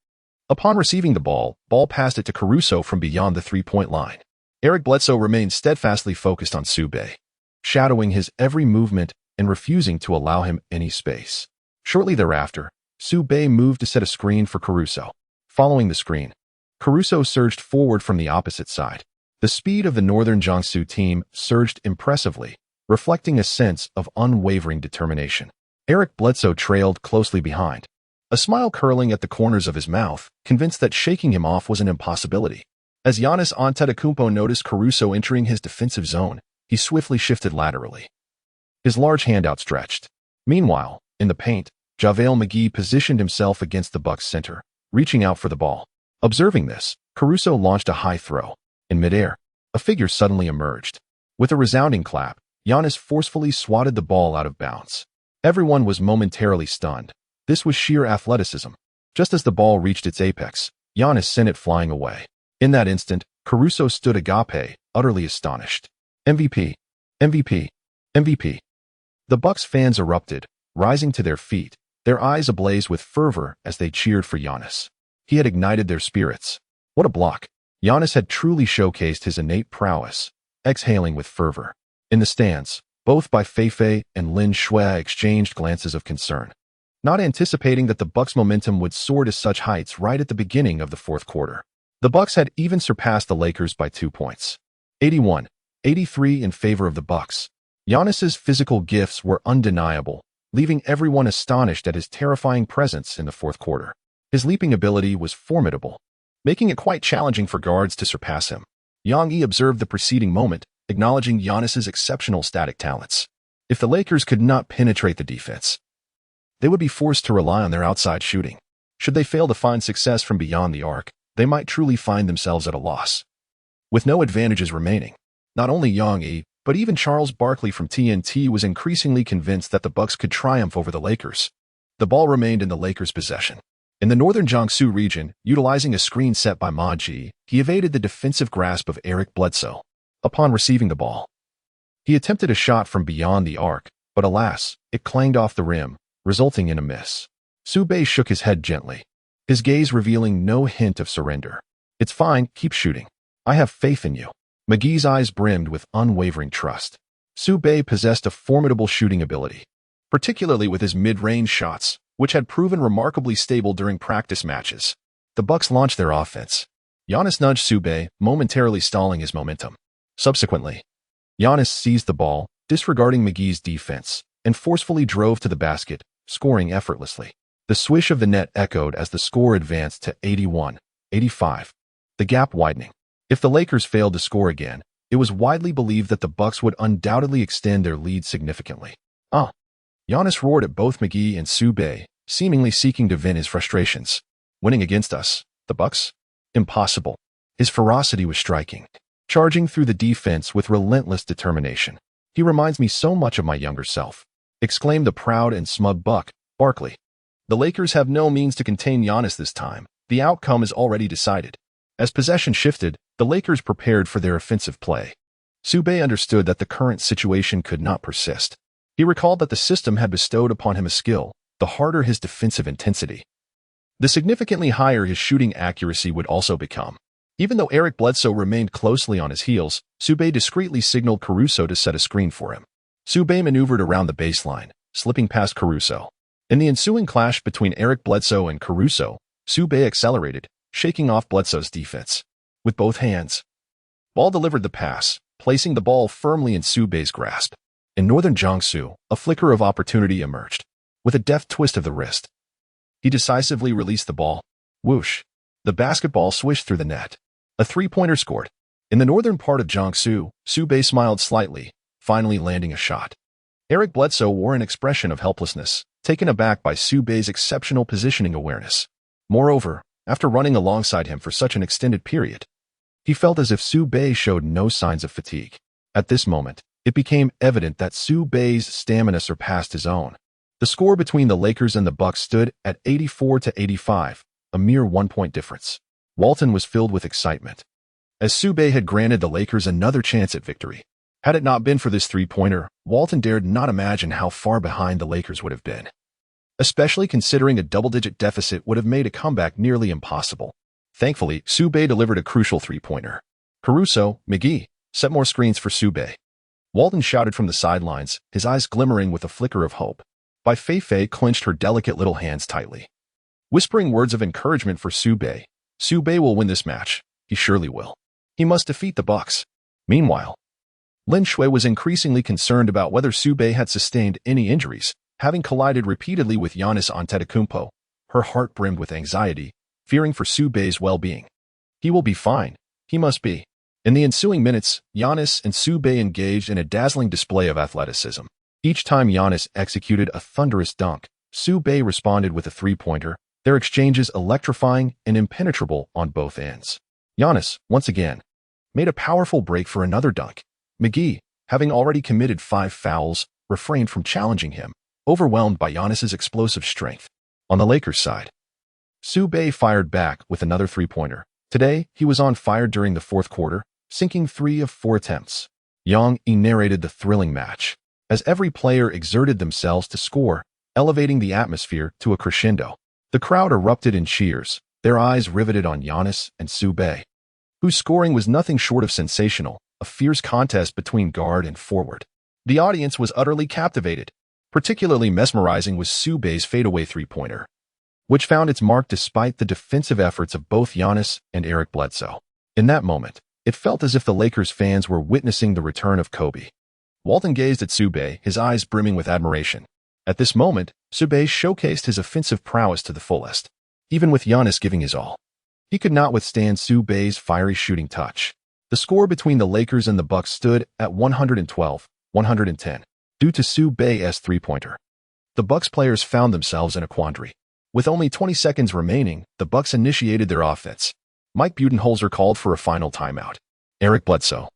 Upon receiving the ball, Ball passed it to Caruso from beyond the 3-point line. Eric Bledsoe remained steadfastly focused on Su Bei, shadowing his every movement and refusing to allow him any space. Shortly thereafter, Su Bei moved to set a screen for Caruso. Following the screen, Caruso surged forward from the opposite side. The speed of the Northern Jiangsu team surged impressively, reflecting a sense of unwavering determination. Eric Bledsoe trailed closely behind, a smile curling at the corners of his mouth, convinced that shaking him off was an impossibility. As Giannis Antetokounmpo noticed Caruso entering his defensive zone, he swiftly shifted laterally, his large hand outstretched. Meanwhile, in the paint, JaVale McGee positioned himself against the Bucks' center, reaching out for the ball. Observing this, Caruso launched a high throw. In midair, a figure suddenly emerged. With a resounding clap, Giannis forcefully swatted the ball out of bounds. Everyone was momentarily stunned. This was sheer athleticism. Just as the ball reached its apex, Giannis sent it flying away. In that instant, Caruso stood agape, utterly astonished. MVP, MVP, MVP. The Bucks fans erupted, rising to their feet, their eyes ablaze with fervor as they cheered for Giannis. He had ignited their spirits. What a block! Giannis had truly showcased his innate prowess, exhaling with fervor. In the stands, both Bei and Lin Shui exchanged glances of concern, not anticipating that the Bucks' momentum would soar to such heights right at the beginning of the fourth quarter. The Bucks had even surpassed the Lakers by 2 points. 81-83 in favor of the Bucks. Giannis's physical gifts were undeniable, leaving everyone astonished at his terrifying presence in the fourth quarter. His leaping ability was formidable, making it quite challenging for guards to surpass him. Yang Yi observed the preceding moment, acknowledging Giannis's exceptional static talents. If the Lakers could not penetrate the defense, they would be forced to rely on their outside shooting. Should they fail to find success from beyond the arc, they might truly find themselves at a loss. With no advantages remaining, not only Yang Yi, but even Charles Barkley from TNT was increasingly convinced that the Bucks could triumph over the Lakers. The ball remained in the Lakers' possession. In the northern Jiangsu region, utilizing a screen set by Ma Ji, he evaded the defensive grasp of Eric Bledsoe. Upon receiving the ball, he attempted a shot from beyond the arc, but alas, it clanged off the rim, resulting in a miss. Su Bei shook his head gently, his gaze revealing no hint of surrender. It's fine, keep shooting. I have faith in you. McGee's eyes brimmed with unwavering trust. Su Bei possessed a formidable shooting ability, particularly with his mid-range shots, which had proven remarkably stable during practice matches. The Bucks launched their offense. Giannis nudged Su Bei, momentarily stalling his momentum. Subsequently, Giannis seized the ball, disregarding McGee's defense, and forcefully drove to the basket, scoring effortlessly. The swish of the net echoed as the score advanced to 81-85, the gap widening. If the Lakers failed to score again, it was widely believed that the Bucks would undoubtedly extend their lead significantly. Giannis roared at both McGee and Su Bei, seemingly seeking to vent his frustrations. Winning against us, the Bucks? Impossible. His ferocity was striking, charging through the defense with relentless determination. He reminds me so much of my younger self, exclaimed the proud and smug Buck, Barkley. The Lakers have no means to contain Giannis this time. The outcome is already decided. As possession shifted, the Lakers prepared for their offensive play. Su Bei understood that the current situation could not persist. He recalled that the system had bestowed upon him a skill, the harder his defensive intensity, the significantly higher his shooting accuracy would also become. Even though Eric Bledsoe remained closely on his heels, Su Bei discreetly signaled Caruso to set a screen for him. Su Bei maneuvered around the baseline, slipping past Caruso. In the ensuing clash between Eric Bledsoe and Caruso, Su Bei accelerated, shaking off Bledsoe's defense. With both hands, Ball delivered the pass, placing the ball firmly in Su Bei's grasp. In northern Jiangsu, a flicker of opportunity emerged. With a deft twist of the wrist, he decisively released the ball. Whoosh! The basketball swished through the net. A three-pointer scored. In the northern part of Jiangsu, Su Bei smiled slightly, finally landing a shot. Eric Bledsoe wore an expression of helplessness, taken aback by Su Bei's exceptional positioning awareness. Moreover, after running alongside him for such an extended period, he felt as if Su Bei showed no signs of fatigue. At this moment, it became evident that Su Bei's stamina surpassed his own. The score between the Lakers and the Bucks stood at 84-85, a mere 1-point difference. Walton was filled with excitement, as Su Bei had granted the Lakers another chance at victory. Had it not been for this three-pointer, Walton dared not imagine how far behind the Lakers would have been, especially considering a double-digit deficit would have made a comeback nearly impossible. Thankfully, Su Bei delivered a crucial three-pointer. Caruso, McGee, set more screens for Su Bei. Walton shouted from the sidelines, his eyes glimmering with a flicker of hope. Bei clenched her delicate little hands tightly, whispering words of encouragement for Su Bei. Su Bei will win this match. He surely will. He must defeat the Bucks. Meanwhile, Lin Shui was increasingly concerned about whether Su Bei had sustained any injuries. Having collided repeatedly with Giannis Antetokounmpo, her heart brimmed with anxiety, fearing for Su Bei's well-being. He will be fine. He must be. In the ensuing minutes, Giannis and Su Bei engaged in a dazzling display of athleticism. Each time Giannis executed a thunderous dunk, Su Bei responded with a three-pointer, their exchanges electrifying and impenetrable on both ends. Giannis, once again, made a powerful break for another dunk. McGee, having already committed 5 fouls, refrained from challenging him, overwhelmed by Giannis's explosive strength. On the Lakers' side, Su Bei fired back with another three-pointer. Today, he was on fire during the fourth quarter, sinking 3 of 4 attempts. Yang Yi narrated the thrilling match, as every player exerted themselves to score, elevating the atmosphere to a crescendo. The crowd erupted in cheers, their eyes riveted on Giannis and Su Bei, whose scoring was nothing short of sensational, a fierce contest between guard and forward. The audience was utterly captivated. Particularly mesmerizing was Su Bei's fadeaway three-pointer, which found its mark despite the defensive efforts of both Giannis and Eric Bledsoe. In that moment, it felt as if the Lakers fans were witnessing the return of Kobe. Walton gazed at Su Bei, his eyes brimming with admiration. At this moment, Su Bei showcased his offensive prowess to the fullest, even with Giannis giving his all. He could not withstand Su Bei's fiery shooting touch. The score between the Lakers and the Bucks stood at 112-110. Due to Su Bei's three-pointer, the Bucks players found themselves in a quandary. With only 20 seconds remaining, the Bucks initiated their offense. Mike Budenholzer called for a final timeout. Eric Bledsoe,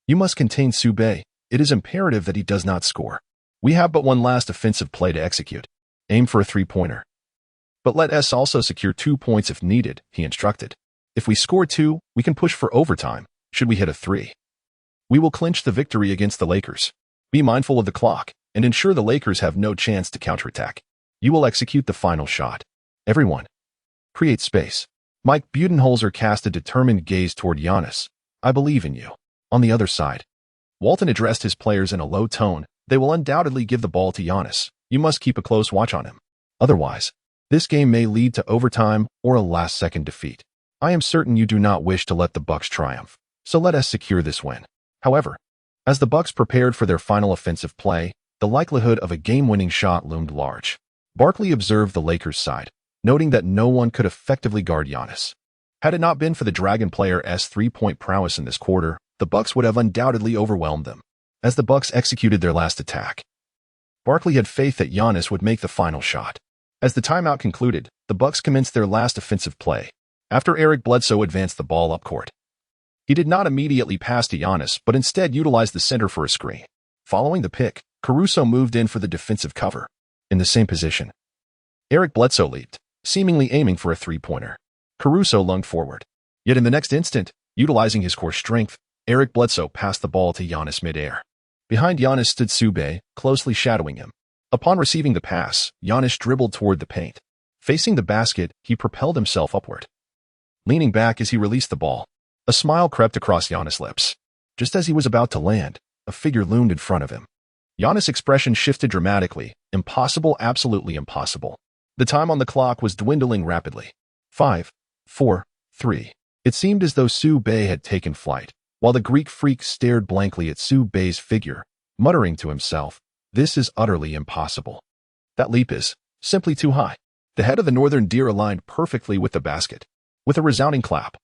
you must contain Su Bei. It is imperative that he does not score. We have but one last offensive play to execute. Aim for a three-pointer. But let us also secure 2 points if needed, he instructed. If we score 2, we can push for overtime. Should we hit a 3, we will clinch the victory against the Lakers. Be mindful of the clock, and ensure the Lakers have no chance to counterattack. You will execute the final shot. Everyone, create space. Mike Budenholzer cast a determined gaze toward Giannis. I believe in you. On the other side, Walton addressed his players in a low tone. They will undoubtedly give the ball to Giannis. You must keep a close watch on him. Otherwise, this game may lead to overtime or a last-second defeat. I am certain you do not wish to let the Bucks triumph, so let us secure this win. However, as the Bucks prepared for their final offensive play, the likelihood of a game-winning shot loomed large. Barkley observed the Lakers' side, noting that no one could effectively guard Giannis. Had it not been for the Dragon player's three-point prowess in this quarter, the Bucks would have undoubtedly overwhelmed them. As the Bucks executed their last attack, Barkley had faith that Giannis would make the final shot. As the timeout concluded, the Bucks commenced their last offensive play. After Eric Bledsoe advanced the ball up court, he did not immediately pass to Giannis, but instead utilized the center for a screen. Following the pick, Caruso moved in for the defensive cover. In the same position, Eric Bledsoe leaped, seemingly aiming for a three-pointer. Caruso lunged forward. Yet in the next instant, utilizing his core strength, Eric Bledsoe passed the ball to Giannis midair. Behind Giannis stood Su Bei, closely shadowing him. Upon receiving the pass, Giannis dribbled toward the paint. Facing the basket, he propelled himself upward. Leaning back as he released the ball, a smile crept across Giannis' lips. Just as he was about to land, a figure loomed in front of him. Giannis' expression shifted dramatically. Impossible, absolutely impossible. The time on the clock was dwindling rapidly. 5, 4, 3. It seemed as though Su Bei had taken flight, while the Greek freak stared blankly at Su Bei's figure, muttering to himself, "This is utterly impossible. That leap is simply too high." The head of the Northern Deer aligned perfectly with the basket. With a resounding clap,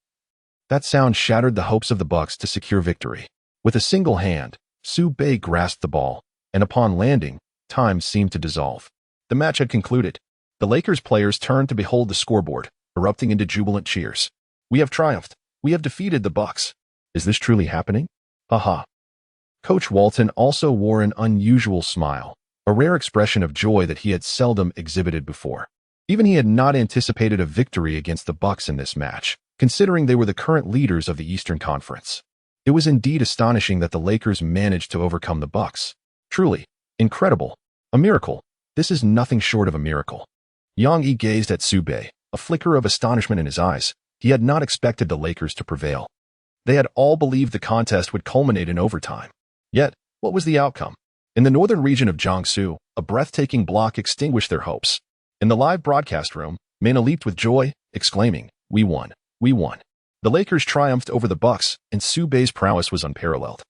that sound shattered the hopes of the Bucks to secure victory. With a single hand, Su Bei grasped the ball, and upon landing, time seemed to dissolve. The match had concluded. The Lakers players turned to behold the scoreboard, erupting into jubilant cheers. "We have triumphed. We have defeated the Bucks. Is this truly happening? Haha." Coach Walton also wore an unusual smile, a rare expression of joy that he had seldom exhibited before. Even he had not anticipated a victory against the Bucks in this match, considering they were the current leaders of the Eastern Conference. It was indeed astonishing that the Lakers managed to overcome the Bucks. Truly, incredible. A miracle. This is nothing short of a miracle. Yang Yi gazed at Su Bei, a flicker of astonishment in his eyes. He had not expected the Lakers to prevail. They had all believed the contest would culminate in overtime. Yet, what was the outcome? In the northern region of Jiangsu, a breathtaking block extinguished their hopes. In the live broadcast room, Mena leaped with joy, exclaiming, "We won. We won." The Lakers triumphed over the Bucks, and Su Bei's prowess was unparalleled.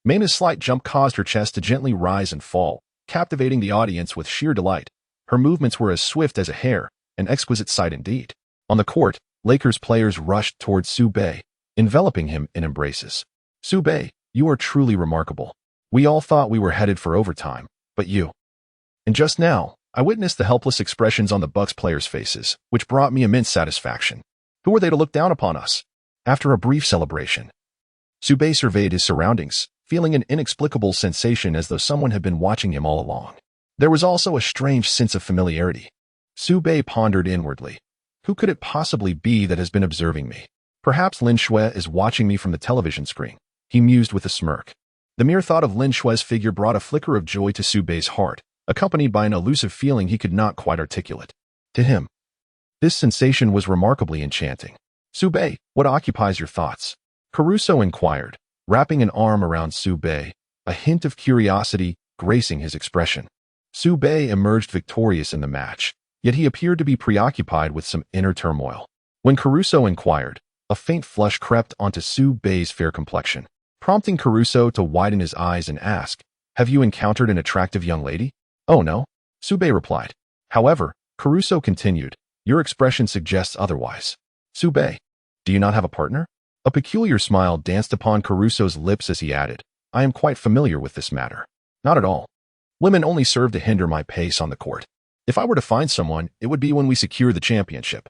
Mena's slight jump caused her chest to gently rise and fall, captivating the audience with sheer delight. Her movements were as swift as a hare, an exquisite sight indeed. On the court, Lakers players rushed towards Su Bei, enveloping him in embraces. Su Bei, you are truly remarkable. We all thought we were headed for overtime, but you. And just now, I witnessed the helpless expressions on the Bucks players' faces, which brought me immense satisfaction. Who were they to look down upon us? After a brief celebration, Su Bei surveyed his surroundings, feeling an inexplicable sensation as though someone had been watching him all along. There was also a strange sense of familiarity. Su Bei pondered inwardly. Who could it possibly be that has been observing me? Perhaps Lin Shui is watching me from the television screen, he mused with a smirk. The mere thought of Lin Shui's figure brought a flicker of joy to Su Bei's heart, accompanied by an elusive feeling he could not quite articulate. To him, this sensation was remarkably enchanting. Su Bei, what occupies your thoughts? Caruso inquired, wrapping an arm around Su Bei, a hint of curiosity gracing his expression. Su Bei emerged victorious in the match, yet he appeared to be preoccupied with some inner turmoil. When Caruso inquired, a faint flush crept onto Su Bei's fair complexion, prompting Caruso to widen his eyes and ask, "Have you encountered an attractive young lady?" "Oh no," Su Bei replied. However, Caruso continued, "Your expression suggests otherwise." "Su Bei, do you not have a partner?" A peculiar smile danced upon Caruso's lips as he added, "I am quite familiar with this matter." "Not at all. Women only serve to hinder my pace on the court. If I were to find someone, it would be when we secure the championship.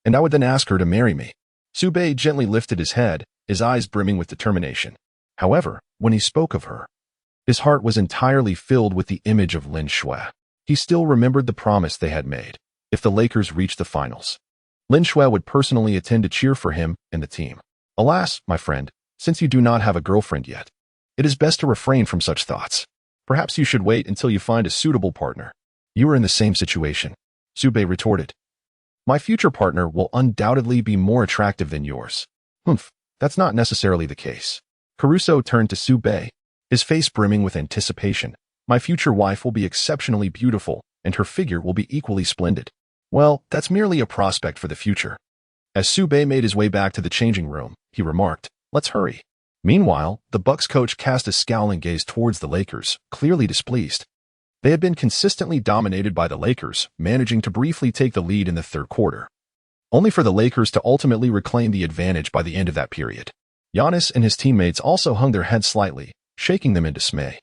And I would then ask her to marry me." Su Bei gently lifted his head, his eyes brimming with determination. However, when he spoke of her, his heart was entirely filled with the image of Lin Shui. He still remembered the promise they had made. If the Lakers reached the finals, Lin Shui would personally attend to cheer for him and the team. Alas, my friend, since you do not have a girlfriend yet, it is best to refrain from such thoughts. Perhaps you should wait until you find a suitable partner. You are in the same situation, Su Bei retorted. My future partner will undoubtedly be more attractive than yours. Humph, that's not necessarily the case. Caruso turned to Su Bei, his face brimming with anticipation. My future wife will be exceptionally beautiful, and her figure will be equally splendid. Well, that's merely a prospect for the future. As Su Bei made his way back to the changing room, he remarked, "Let's hurry." Meanwhile, the Bucks coach cast a scowling gaze towards the Lakers, clearly displeased. They had been consistently dominated by the Lakers, managing to briefly take the lead in the third quarter, only for the Lakers to ultimately reclaim the advantage by the end of that period. Giannis and his teammates also hung their heads slightly, shaking them in dismay.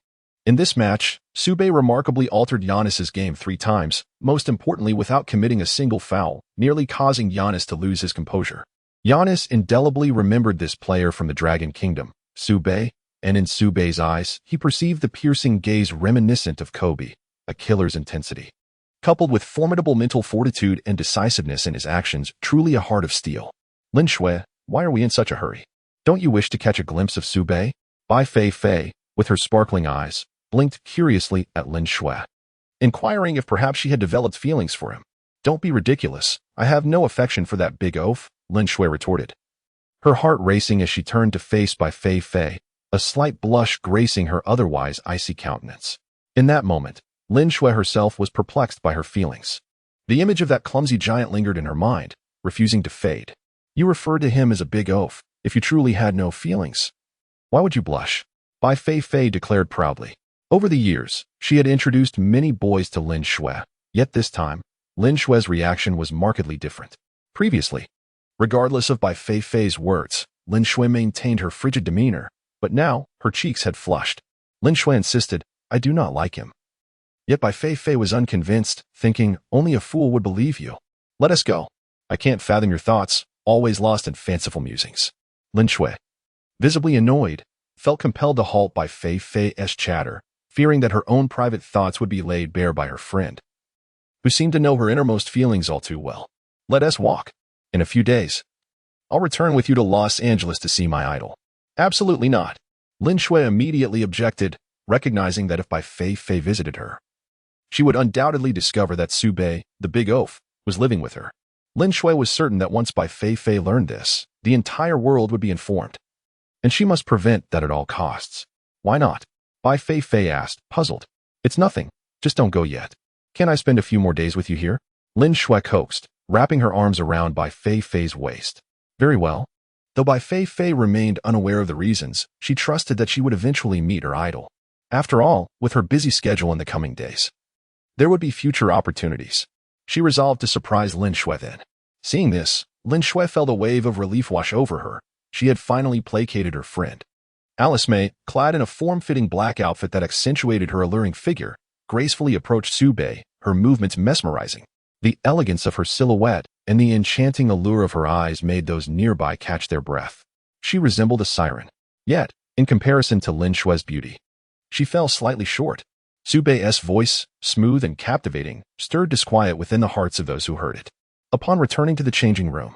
In this match, Su Bei remarkably altered Giannis's game 3 times, most importantly without committing a single foul, nearly causing Giannis to lose his composure. Giannis indelibly remembered this player from the Dragon Kingdom, Su Bei, and in Su Bei's eyes, he perceived the piercing gaze reminiscent of Kobe, a killer's intensity. Coupled with formidable mental fortitude and decisiveness in his actions, truly a heart of steel. Lin Shui, why are we in such a hurry? Don't you wish to catch a glimpse of Su Bei? Bai Fei, with her sparkling eyes, blinked curiously at Lin Shui, inquiring if perhaps she had developed feelings for him. Don't be ridiculous. I have no affection for that big oaf, Lin Shui retorted, her heart racing as she turned to face Bai Fei, a slight blush gracing her otherwise icy countenance. In that moment, Lin Shui herself was perplexed by her feelings. The image of that clumsy giant lingered in her mind, refusing to fade. You referred to him as a big oaf. If you truly had no feelings, why would you blush? Bai Fei declared proudly. Over the years, she had introduced many boys to Lin Shui, yet this time, Lin Shui's reaction was markedly different. Previously, regardless of Bai Fei's words, Lin Shui maintained her frigid demeanor, but now her cheeks had flushed. Lin Shui insisted, I do not like him. Yet Bai Fei was unconvinced, thinking, only a fool would believe you. Let us go. I can't fathom your thoughts, always lost in fanciful musings. Lin Shui, visibly annoyed, felt compelled to halt Bai Fei's chatter, fearing that her own private thoughts would be laid bare by her friend, who seemed to know her innermost feelings all too well. Let us walk. In a few days, I'll return with you to Los Angeles to see my idol. Absolutely not. Lin Shui immediately objected, recognizing that if Bai Fei visited her, she would undoubtedly discover that Su Bei, the big oaf, was living with her. Lin Shui was certain that once Bai Fei learned this, the entire world would be informed, and she must prevent that at all costs. Why not? Bai Fei asked, puzzled. It's nothing. Just don't go yet. Can I spend a few more days with you here? Lin Shui coaxed, wrapping her arms around Bai Fei's waist. Very well. Though Bai Fei remained unaware of the reasons, she trusted that she would eventually meet her idol. After all, with her busy schedule in the coming days, there would be future opportunities. She resolved to surprise Lin Shui then. Seeing this, Lin Shui felt a wave of relief wash over her. She had finally placated her friend. Alice May, clad in a form-fitting black outfit that accentuated her alluring figure, gracefully approached Su Bei, her movements mesmerizing. The elegance of her silhouette and the enchanting allure of her eyes made those nearby catch their breath. She resembled a siren. Yet, in comparison to Lin Shui's beauty, she fell slightly short. Su Bei's voice, smooth and captivating, stirred disquiet within the hearts of those who heard it. Upon returning to the changing room,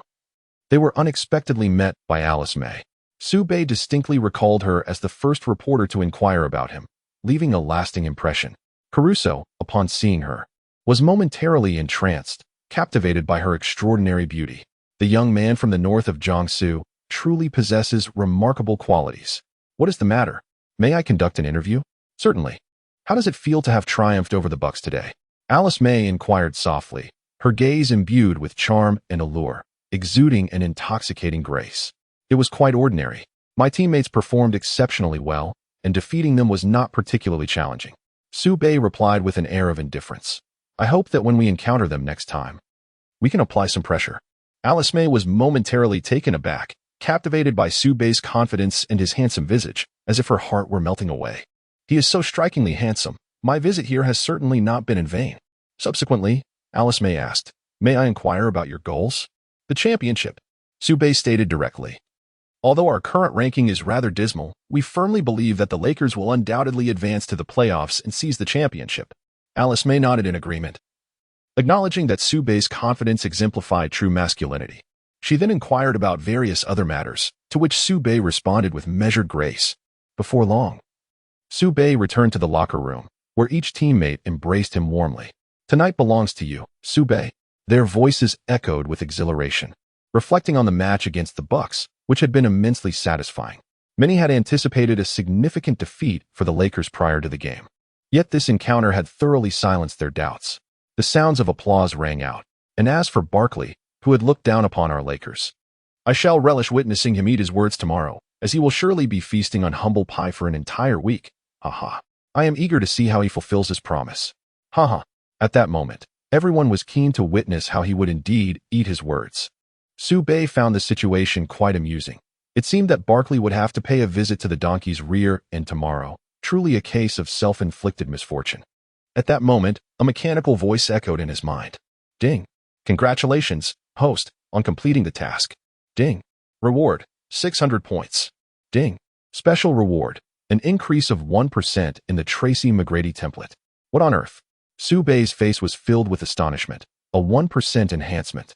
they were unexpectedly met by Alice May. Su Bei distinctly recalled her as the first reporter to inquire about him, leaving a lasting impression. Caruso, upon seeing her, was momentarily entranced, captivated by her extraordinary beauty. The young man from the north of Jiangsu truly possesses remarkable qualities. What is the matter? May I conduct an interview? Certainly. How does it feel to have triumphed over the Bucks today? Alice May inquired softly, her gaze imbued with charm and allure, exuding an intoxicating grace. It was quite ordinary. My teammates performed exceptionally well, and defeating them was not particularly challenging. Su Bei replied with an air of indifference. I hope that when we encounter them next time, we can apply some pressure. Alice May was momentarily taken aback, captivated by Su Bei's confidence and his handsome visage, as if her heart were melting away. He is so strikingly handsome. My visit here has certainly not been in vain. Subsequently, Alice May asked, May I inquire about your goals? The championship, Su Bei stated directly. Although our current ranking is rather dismal, we firmly believe that the Lakers will undoubtedly advance to the playoffs and seize the championship. Alice May nodded in agreement, acknowledging that Su Bei's confidence exemplified true masculinity. She then inquired about various other matters, to which Su Bei responded with measured grace. Before long, Su Bei returned to the locker room, where each teammate embraced him warmly. Tonight belongs to you, Su Bei. Their voices echoed with exhilaration, reflecting on the match against the Bucks, which had been immensely satisfying. Many had anticipated a significant defeat for the Lakers prior to the game. Yet this encounter had thoroughly silenced their doubts. The sounds of applause rang out, and as for Barkley, who had looked down upon our Lakers, I shall relish witnessing him eat his words tomorrow, as he will surely be feasting on humble pie for an entire week. Ha. I am eager to see how he fulfills his promise. Ha. At that moment, everyone was keen to witness how he would indeed eat his words. Su Bei found the situation quite amusing. It seemed that Barkley would have to pay a visit to the donkey's rear end tomorrow, truly a case of self-inflicted misfortune. At that moment, a mechanical voice echoed in his mind. Ding. Congratulations, host, on completing the task. Ding. Reward, 600 points. Ding. Special reward, an increase of 1% in the Tracy McGrady template. What on earth? Su Bei's face was filled with astonishment. A 1% enhancement.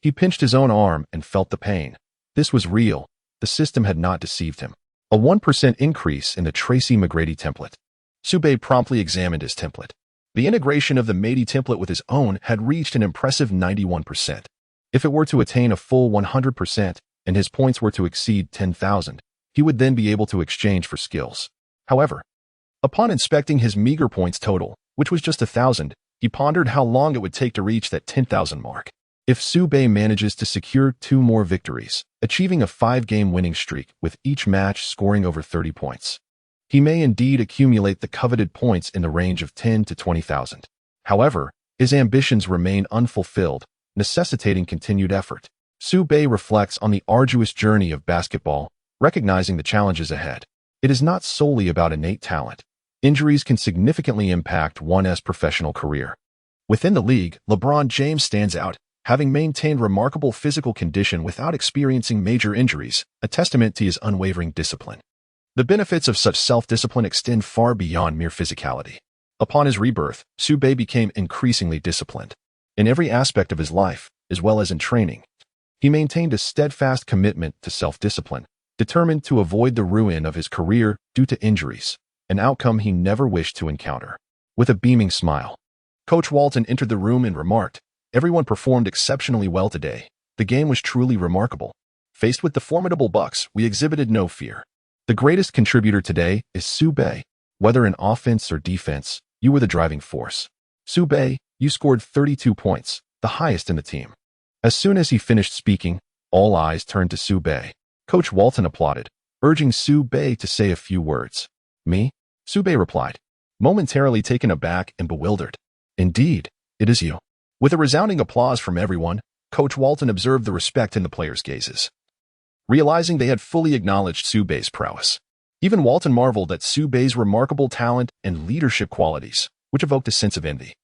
He pinched his own arm and felt the pain. This was real. The system had not deceived him. A 1% increase in the Tracy McGrady template. Su Bei promptly examined his template. The integration of the Mady template with his own had reached an impressive 91%. If it were to attain a full 100% and his points were to exceed 10,000, he would then be able to exchange for skills. However, upon inspecting his meager points total, which was just 1,000, he pondered how long it would take to reach that 10,000 mark. If Su Bei manages to secure 2 more victories, achieving a 5-game winning streak with each match scoring over 30 points, he may indeed accumulate the coveted points in the range of 10 to 20,000. However, his ambitions remain unfulfilled, necessitating continued effort. Su Bei reflects on the arduous journey of basketball, recognizing the challenges ahead. It is not solely about innate talent. Injuries can significantly impact one's professional career. Within the league, LeBron James stands out, having maintained remarkable physical condition without experiencing major injuries, a testament to his unwavering discipline. The benefits of such self-discipline extend far beyond mere physicality. Upon his rebirth, Su Bei became increasingly disciplined. In every aspect of his life, as well as in training, he maintained a steadfast commitment to self-discipline, determined to avoid the ruin of his career due to injuries, an outcome he never wished to encounter. With a beaming smile, Coach Walton entered the room and remarked, Everyone performed exceptionally well today. The game was truly remarkable. Faced with the formidable Bucks, we exhibited no fear. The greatest contributor today is Su Bei. Whether in offense or defense, you were the driving force. Su Bei, you scored 32 points, the highest in the team. As soon as he finished speaking, all eyes turned to Su Bei. Coach Walton applauded, urging Su Bei to say a few words. Me? Su Bei replied, momentarily taken aback and bewildered. Indeed, it is you. With a resounding applause from everyone, Coach Walton observed the respect in the players' gazes. Realizing they had fully acknowledged Su Bei's prowess, even Walton marveled at Su Bei's remarkable talent and leadership qualities, which evoked a sense of envy.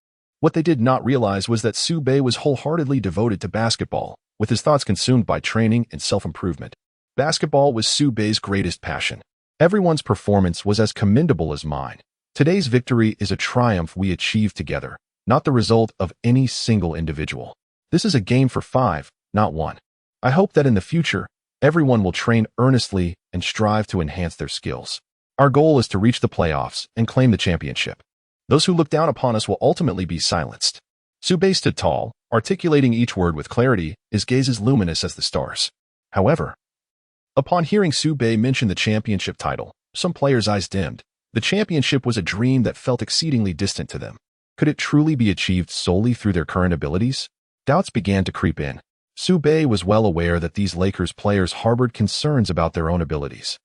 What they did not realize was that Su Bei was wholeheartedly devoted to basketball, with his thoughts consumed by training and self-improvement. Basketball was Su Bei's greatest passion. Everyone's performance was as commendable as mine. Today's victory is a triumph we achieved together, not the result of any single individual. This is a game for 5, not 1. I hope that in the future, everyone will train earnestly and strive to enhance their skills. Our goal is to reach the playoffs and claim the championship. Those who look down upon us will ultimately be silenced. Su Bei stood tall, articulating each word with clarity, his gaze as luminous as the stars. However, upon hearing Su Bei mention the championship title, some players' eyes dimmed. The championship was a dream that felt exceedingly distant to them. Could it truly be achieved solely through their current abilities? Doubts began to creep in. Su Bei was well aware that these Lakers players harbored concerns about their own abilities.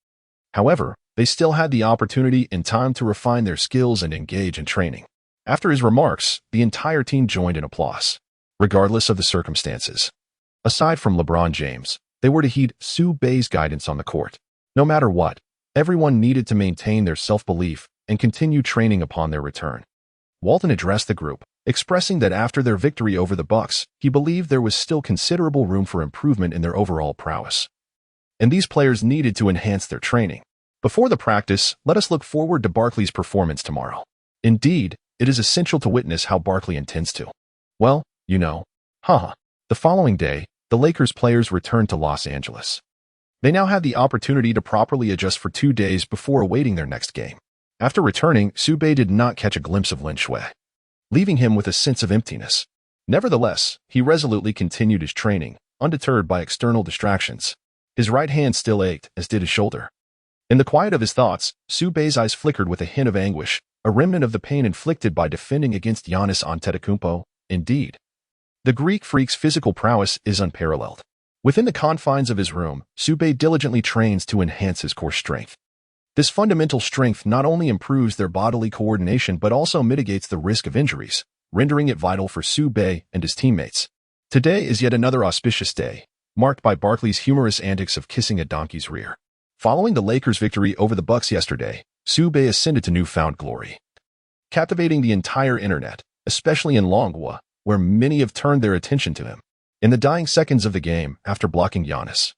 However, they still had the opportunity and time to refine their skills and engage in training. After his remarks, the entire team joined in applause, regardless of the circumstances. Aside from LeBron James, they were to heed Su Bei's guidance on the court. No matter what, everyone needed to maintain their self-belief and continue training upon their return. Walton addressed the group, expressing that after their victory over the Bucks, he believed there was still considerable room for improvement in their overall prowess. And these players needed to enhance their training. Before the practice, let us look forward to Barkley's performance tomorrow. Indeed, it is essential to witness how Barkley intends to. Well, you know. The following day, the Lakers players returned to Los Angeles. They now had the opportunity to properly adjust for 2 days before awaiting their next game. After returning, Su Bei did not catch a glimpse of Lin Shui, leaving him with a sense of emptiness. Nevertheless, he resolutely continued his training, undeterred by external distractions. His right hand still ached, as did his shoulder. In the quiet of his thoughts, Su Bei's eyes flickered with a hint of anguish, a remnant of the pain inflicted by defending against Giannis Antetokounmpo. Indeed, the Greek freak's physical prowess is unparalleled. Within the confines of his room, Su Bei diligently trains to enhance his core strength. This fundamental strength not only improves their bodily coordination but also mitigates the risk of injuries, rendering it vital for Su Bei and his teammates. Today is yet another auspicious day, marked by Barkley's humorous antics of kissing a donkey's rear. Following the Lakers' victory over the Bucks yesterday, Su Bei ascended to newfound glory, captivating the entire internet, especially in Long Guo, where many have turned their attention to him. In the dying seconds of the game, after blocking Giannis,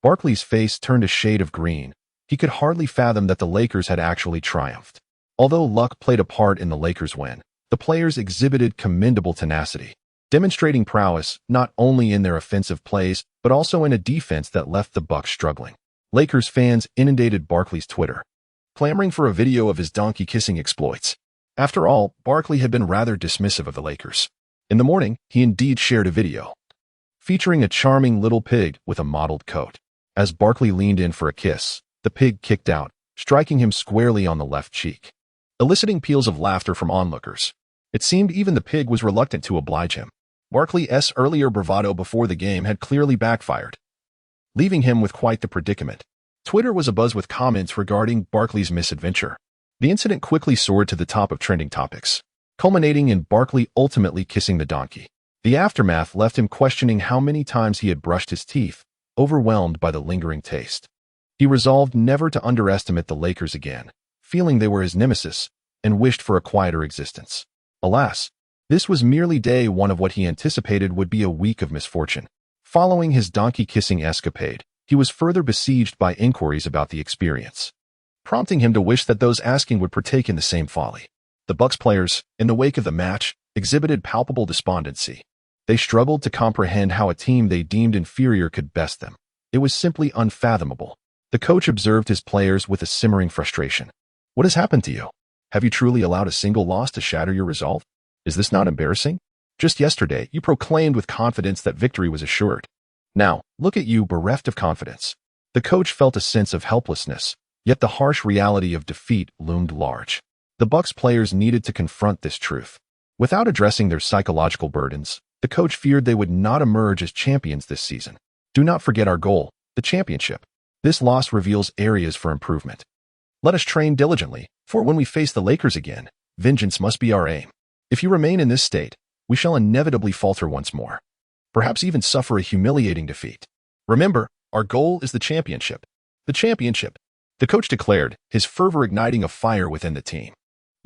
Barkley's face turned a shade of green. He could hardly fathom that the Lakers had actually triumphed. Although luck played a part in the Lakers' win, the players exhibited commendable tenacity, demonstrating prowess not only in their offensive plays but also in a defense that left the Bucks struggling. Lakers fans inundated Barkley's Twitter, clamoring for a video of his donkey-kissing exploits. After all, Barkley had been rather dismissive of the Lakers. In the morning, he indeed shared a video, featuring a charming little pig with a mottled coat. As Barkley leaned in for a kiss, the pig kicked out, striking him squarely on the left cheek, eliciting peals of laughter from onlookers. It seemed even the pig was reluctant to oblige him. Barkley's earlier bravado before the game had clearly backfired, leaving him with quite the predicament. Twitter was abuzz with comments regarding Barkley's misadventure. The incident quickly soared to the top of trending topics, culminating in Barkley ultimately kissing the donkey. The aftermath left him questioning how many times he had brushed his teeth, overwhelmed by the lingering taste. He resolved never to underestimate the Lakers again, feeling they were his nemesis, and wished for a quieter existence. Alas, this was merely day one of what he anticipated would be a week of misfortune. Following his donkey-kissing escapade, he was further besieged by inquiries about the experience, prompting him to wish that those asking would partake in the same folly. The Bucks players, in the wake of the match, exhibited palpable despondency. They struggled to comprehend how a team they deemed inferior could best them. It was simply unfathomable. The coach observed his players with a simmering frustration. What has happened to you? Have you truly allowed a single loss to shatter your resolve? Is this not embarrassing? Just yesterday, you proclaimed with confidence that victory was assured. Now, look at you bereft of confidence. The coach felt a sense of helplessness, yet the harsh reality of defeat loomed large. The Bucks players needed to confront this truth. Without addressing their psychological burdens, the coach feared they would not emerge as champions this season. Do not forget our goal, the championship. This loss reveals areas for improvement. Let us train diligently, for when we face the Lakers again, vengeance must be our aim. If you remain in this state, we shall inevitably falter once more, perhaps even suffer a humiliating defeat. Remember, our goal is the championship. The championship, the coach declared, his fervor igniting a fire within the team.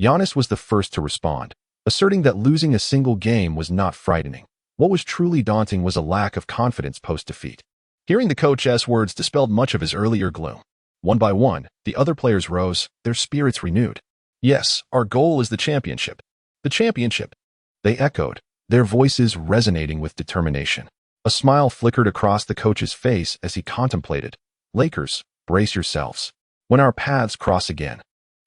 Giannis was the first to respond, asserting that losing a single game was not frightening. What was truly daunting was a lack of confidence post-defeat. Hearing the coach's words dispelled much of his earlier gloom. One by one, the other players rose, their spirits renewed. Yes, our goal is the championship. The championship. They echoed, their voices resonating with determination. A smile flickered across the coach's face as he contemplated. Lakers, brace yourselves. When our paths cross again,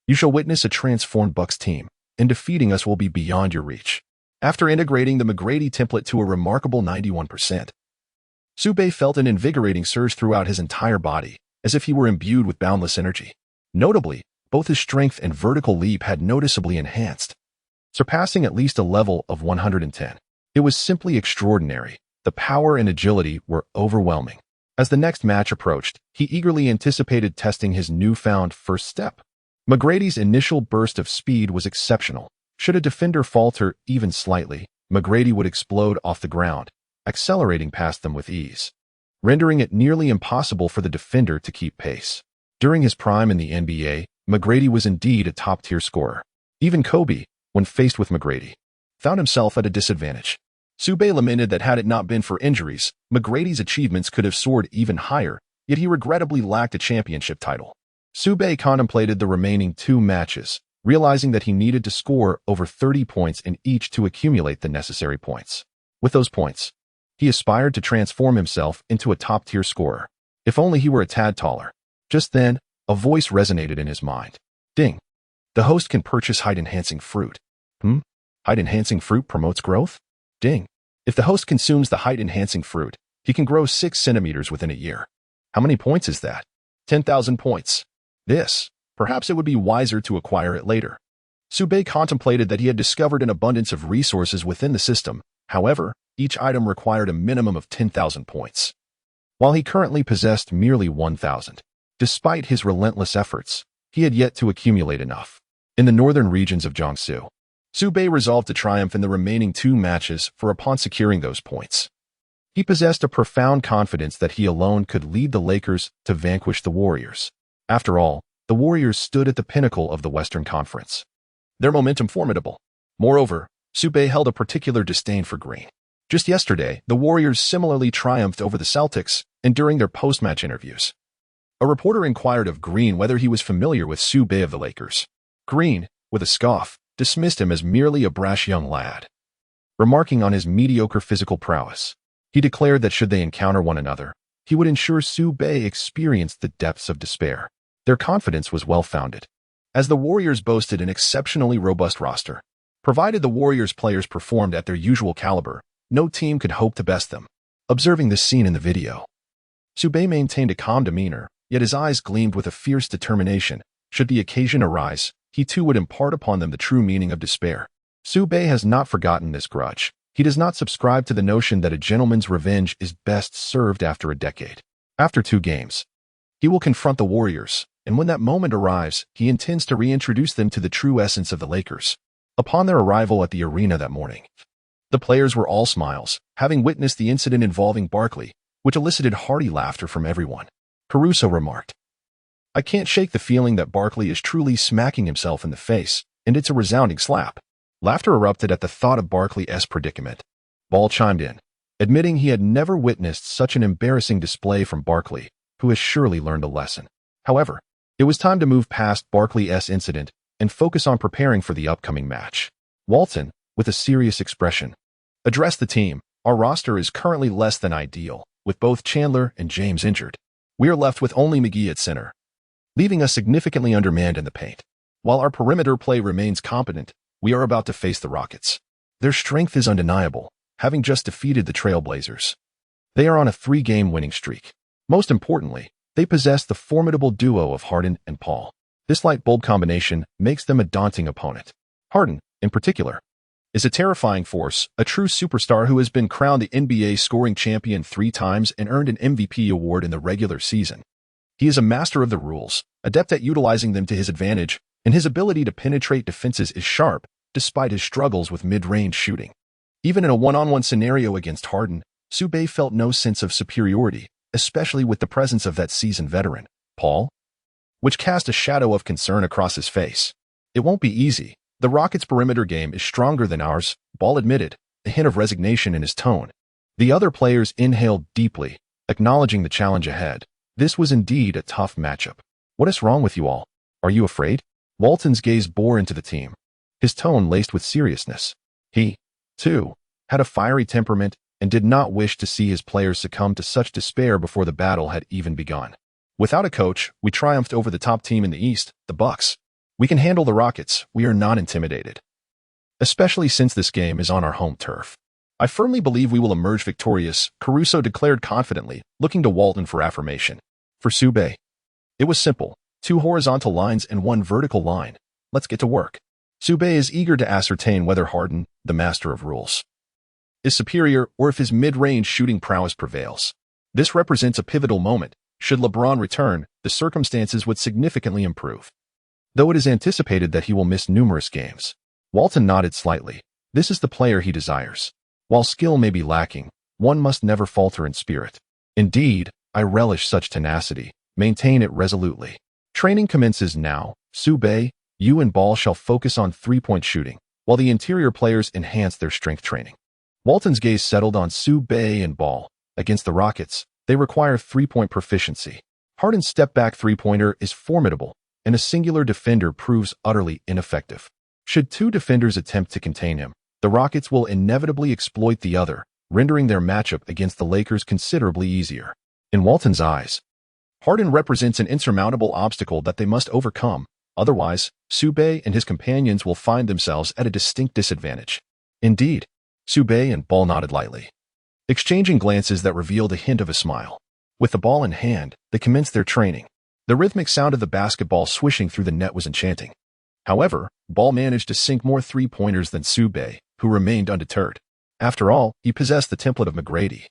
you shall witness a transformed Bucks team, and defeating us will be beyond your reach. After integrating the McGrady template to a remarkable 91%, Su Bei felt an invigorating surge throughout his entire body, as if he were imbued with boundless energy. Notably, both his strength and vertical leap had noticeably enhanced, surpassing at least a level of 110. It was simply extraordinary. The power and agility were overwhelming. As the next match approached, he eagerly anticipated testing his newfound first step. McGrady's initial burst of speed was exceptional. Should a defender falter even slightly, McGrady would explode off the ground, accelerating past them with ease, rendering it nearly impossible for the defender to keep pace. During his prime in the NBA, McGrady was indeed a top-tier scorer. Even Kobe, when faced with McGrady, found himself at a disadvantage. Su Bei lamented that had it not been for injuries, McGrady's achievements could have soared even higher, yet he regrettably lacked a championship title. Su Bei contemplated the remaining 2 matches, realizing that he needed to score over 30 points in each to accumulate the necessary points. With those points, he aspired to transform himself into a top-tier scorer. If only he were a tad taller. Just then, a voice resonated in his mind. Ding. The host can purchase height-enhancing fruit. Height-enhancing fruit promotes growth? Ding. If the host consumes the height-enhancing fruit, he can grow 6 centimeters within a year. How many points is that? 10,000 points. Perhaps it would be wiser to acquire it later. Su Bei contemplated that he had discovered an abundance of resources within the system. However, each item required a minimum of 10,000 points, while he currently possessed merely 1,000. Despite his relentless efforts, he had yet to accumulate enough. In the northern regions of Jiangsu, Su Bei resolved to triumph in the remaining 2 matches, for upon securing those points, he possessed a profound confidence that he alone could lead the Lakers to vanquish the Warriors. After all, the Warriors stood at the pinnacle of the Western Conference, their momentum formidable. Moreover, Su Bei held a particular disdain for Green. Just yesterday, the Warriors similarly triumphed over the Celtics, and during their post-match interviews, a reporter inquired of Green whether he was familiar with Su Bei of the Lakers. Green, with a scoff, dismissed him as merely a brash young lad. Remarking on his mediocre physical prowess, he declared that should they encounter one another, he would ensure Su Bei experienced the depths of despair. Their confidence was well-founded, as the Warriors boasted an exceptionally robust roster. Provided the Warriors players performed at their usual caliber, no team could hope to best them. Observing this scene in the video, Su Bei maintained a calm demeanor, yet his eyes gleamed with a fierce determination. Should the occasion arise, he too would impart upon them the true meaning of despair. Su Bei has not forgotten this grudge. He does not subscribe to the notion that a gentleman's revenge is best served after a decade. After 2 games, he will confront the Warriors, and when that moment arrives, he intends to reintroduce them to the true essence of the Lakers. Upon their arrival at the arena that morning, the players were all smiles, having witnessed the incident involving Barkley, which elicited hearty laughter from everyone. Caruso remarked, "I can't shake the feeling that Barkley is truly smacking himself in the face, and it's a resounding slap." Laughter erupted at the thought of Barkley's predicament. Ball chimed in, admitting he had never witnessed such an embarrassing display from Barkley, who has surely learned a lesson. However, it was time to move past Barkley's incident and focus on preparing for the upcoming match. Walton, with a serious expression, addressed the team. "Our roster is currently less than ideal, with both Chandler and James injured. We are left with only McGee at center, leaving us significantly undermanned in the paint. While our perimeter play remains competent, we are about to face the Rockets. Their strength is undeniable, having just defeated the Trailblazers. They are on a 3-game winning streak. Most importantly, they possess the formidable duo of Harden and Paul. This light bulb combination makes them a daunting opponent. Harden, in particular, is a terrifying force, a true superstar who has been crowned the NBA scoring champion 3 times and earned an MVP award in the regular season. He is a master of the rules, adept at utilizing them to his advantage, and his ability to penetrate defenses is sharp, despite his struggles with mid-range shooting. Even in a one-on-one scenario against Harden, Su Bei felt no sense of superiority, especially with the presence of that seasoned veteran, Paul, which cast a shadow of concern across his face. It won't be easy. The Rockets' perimeter game is stronger than ours, Ball admitted, a hint of resignation in his tone. The other players inhaled deeply, acknowledging the challenge ahead. This was indeed a tough matchup. What is wrong with you all? Are you afraid? Walton's gaze bore into the team, his tone laced with seriousness. He, too, had a fiery temperament and did not wish to see his players succumb to such despair before the battle had even begun. Without a coach, we triumphed over the top team in the East, the Bucks. We can handle the Rockets. We are not intimidated. Especially since this game is on our home turf. I firmly believe we will emerge victorious, Caruso declared confidently, looking to Walton for affirmation. For Su Bei, it was simple. 2 horizontal lines and 1 vertical line. Let's get to work. Su Bei is eager to ascertain whether Harden, the master of rules, is superior or if his mid-range shooting prowess prevails. This represents a pivotal moment. Should LeBron return, the circumstances would significantly improve. Though it is anticipated that he will miss numerous games. Walton nodded slightly. This is the player he desires. While skill may be lacking, one must never falter in spirit. Indeed, I relish such tenacity. Maintain it resolutely. Training commences now. Su Bei, you and Ball shall focus on three-point shooting, while the interior players enhance their strength training. Walton's gaze settled on Su Bei and Ball. Against the Rockets, they require three-point proficiency. Harden's step-back three-pointer is formidable, and a singular defender proves utterly ineffective. Should 2 defenders attempt to contain him, the Rockets will inevitably exploit the other, rendering their matchup against the Lakers considerably easier. In Walton's eyes, Harden represents an insurmountable obstacle that they must overcome. Otherwise, Su Bei and his companions will find themselves at a distinct disadvantage. Indeed, Su Bei and Ball nodded lightly, exchanging glances that revealed a hint of a smile. With the ball in hand, they commenced their training. The rhythmic sound of the basketball swishing through the net was enchanting. However, Ball managed to sink more three-pointers than Su Bei, who remained undeterred. After all, he possessed the template of McGrady.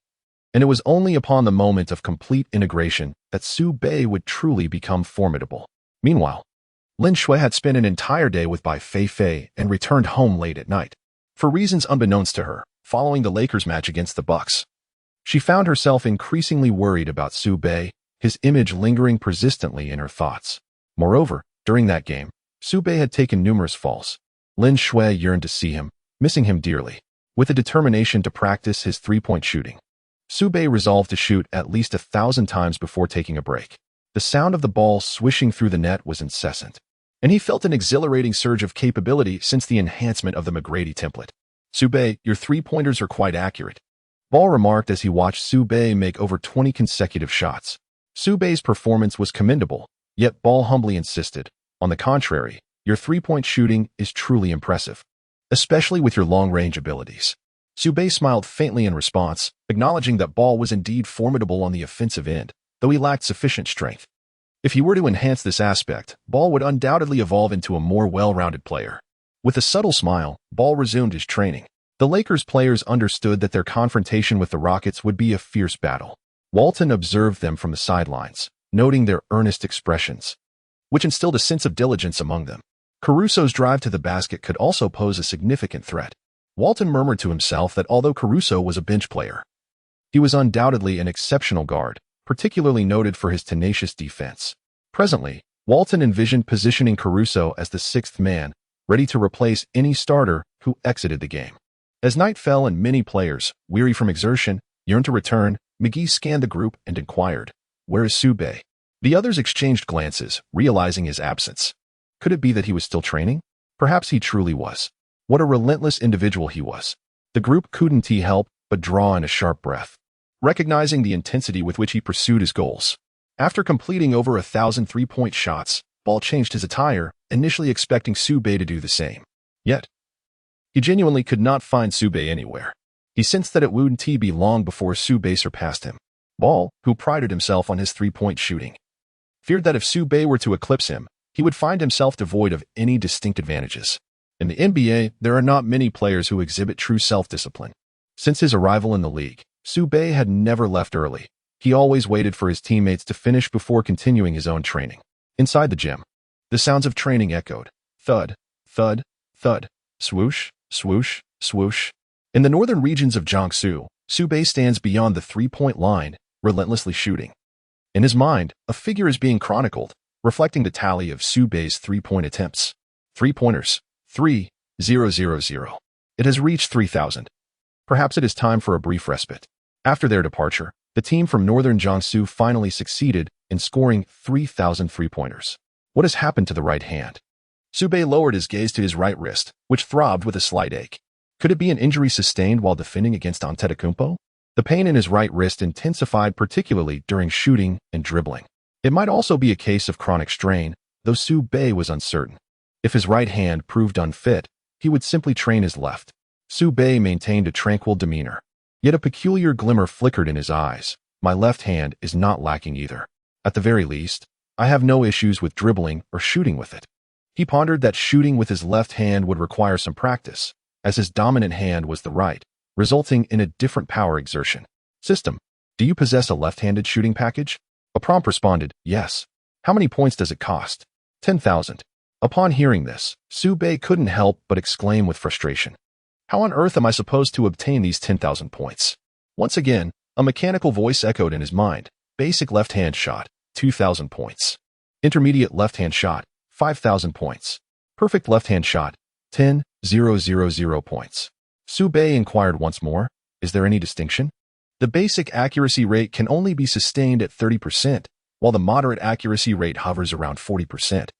And it was only upon the moment of complete integration that Su Bei would truly become formidable. Meanwhile, Lin Shui had spent an entire day with Bai Fei and returned home late at night. For reasons unbeknownst to her, following the Lakers match against the Bucks, she found herself increasingly worried about Su Bei, his image lingering persistently in her thoughts. Moreover, during that game, Su Bei had taken numerous falls. Lin Shui yearned to see him, missing him dearly. With a determination to practice his three-point shooting, Su Bei resolved to shoot at least 1,000 times before taking a break. The sound of the ball swishing through the net was incessant, and he felt an exhilarating surge of capability since the enhancement of the McGrady template. Su Bei, your three-pointers are quite accurate, Ball remarked as he watched Su Bei make over 20 consecutive shots. Su Bei's performance was commendable, yet Ball humbly insisted, on the contrary, your three-point shooting is truly impressive, especially with your long-range abilities. Su Bei smiled faintly in response, acknowledging that Ball was indeed formidable on the offensive end, though he lacked sufficient strength. If he were to enhance this aspect, Ball would undoubtedly evolve into a more well-rounded player. With a subtle smile, Ball resumed his training. The Lakers players understood that their confrontation with the Rockets would be a fierce battle. Walton observed them from the sidelines, noting their earnest expressions, which instilled a sense of diligence among them. Caruso's drive to the basket could also pose a significant threat. Walton murmured to himself that although Caruso was a bench player, he was undoubtedly an exceptional guard, particularly noted for his tenacious defense. Presently, Walton envisioned positioning Caruso as the sixth man, ready to replace any starter who exited the game. As night fell and many players, weary from exertion, yearned to return, McGee scanned the group and inquired, "Where is Su Bei?" The others exchanged glances, realizing his absence. Could it be that he was still training? Perhaps he truly was. What a relentless individual he was. The group couldn't help but draw in a sharp breath, recognizing the intensity with which he pursued his goals. After completing over 1,000 three-point shots, Ball changed his attire, initially expecting Su Bei to do the same. Yet, he genuinely could not find Su Bei anywhere. He sensed that it wouldn't be long before Su Bei surpassed him. Ball, who prided himself on his three-point shooting, feared that if Su Bei were to eclipse him, he would find himself devoid of any distinct advantages. In the NBA, there are not many players who exhibit true self-discipline. Since his arrival in the league, Su Bei had never left early. He always waited for his teammates to finish before continuing his own training. Inside the gym, the sounds of training echoed. Thud, thud, thud, swoosh, swoosh, swoosh. In the northern regions of Jiangsu, Su Bei stands beyond the three-point line, relentlessly shooting. In his mind, a figure is being chronicled, reflecting the tally of Su Bei's three-point attempts. Three-pointers. 3,000. It has reached 3,000. Perhaps it is time for a brief respite. After their departure, the team from northern Jiangsu finally succeeded in scoring 3,000 three-pointers. What has happened to the right hand? Su Bei lowered his gaze to his right wrist, which throbbed with a slight ache. Could it be an injury sustained while defending against Antetokounmpo? The pain in his right wrist intensified particularly during shooting and dribbling. It might also be a case of chronic strain, though Su Bei was uncertain. If his right hand proved unfit, he would simply train his left. Su Bei maintained a tranquil demeanor. Yet a peculiar glimmer flickered in his eyes. My left hand is not lacking either. At the very least, I have no issues with dribbling or shooting with it. He pondered that shooting with his left hand would require some practice, as his dominant hand was the right, resulting in a different power exertion. System, do you possess a left-handed shooting package? A prompt responded, yes. How many points does it cost? 10,000. Upon hearing this, Su Bei couldn't help but exclaim with frustration. How on earth am I supposed to obtain these 10,000 points? Once again, a mechanical voice echoed in his mind. Basic left-hand shot, 2,000 points. Intermediate left-hand shot, 5,000 points. Perfect left-hand shot, 10,000 points. Su Bei inquired once more, is there any distinction? The basic accuracy rate can only be sustained at 30%, while the moderate accuracy rate hovers around 40%.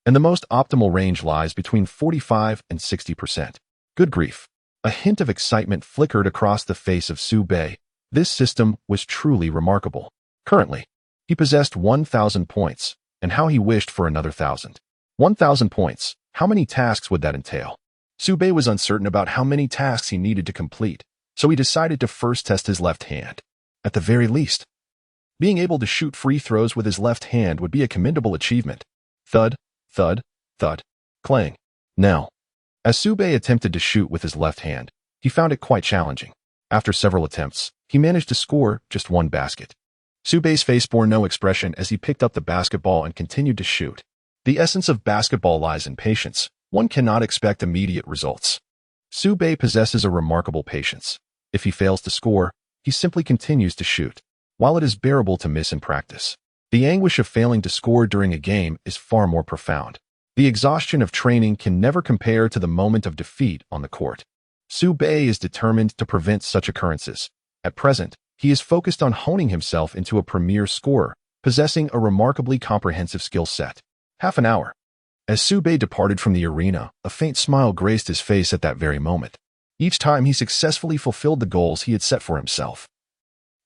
And the most optimal range lies between 45 and 60%. Good grief. A hint of excitement flickered across the face of Su Bei. This system was truly remarkable. Currently, he possessed 1,000 points, and how he wished for another 1,000. 1,000 points, how many tasks would that entail? Su Bei was uncertain about how many tasks he needed to complete, so he decided to first test his left hand. At the very least, being able to shoot free throws with his left hand would be a commendable achievement. Thud, thud, thud, clang. Now, as Su Bei attempted to shoot with his left hand, he found it quite challenging. After several attempts, he managed to score just one basket. Su Bei's face bore no expression as he picked up the basketball and continued to shoot. The essence of basketball lies in patience. One cannot expect immediate results. Su Bei possesses a remarkable patience. If he fails to score, he simply continues to shoot. While it is bearable to miss in practice, the anguish of failing to score during a game is far more profound. The exhaustion of training can never compare to the moment of defeat on the court. Su Bei is determined to prevent such occurrences. At present, he is focused on honing himself into a premier scorer, possessing a remarkably comprehensive skill set. Half an hour. As Su Bei departed from the arena, a faint smile graced his face at that very moment. Each time he successfully fulfilled the goals he had set for himself.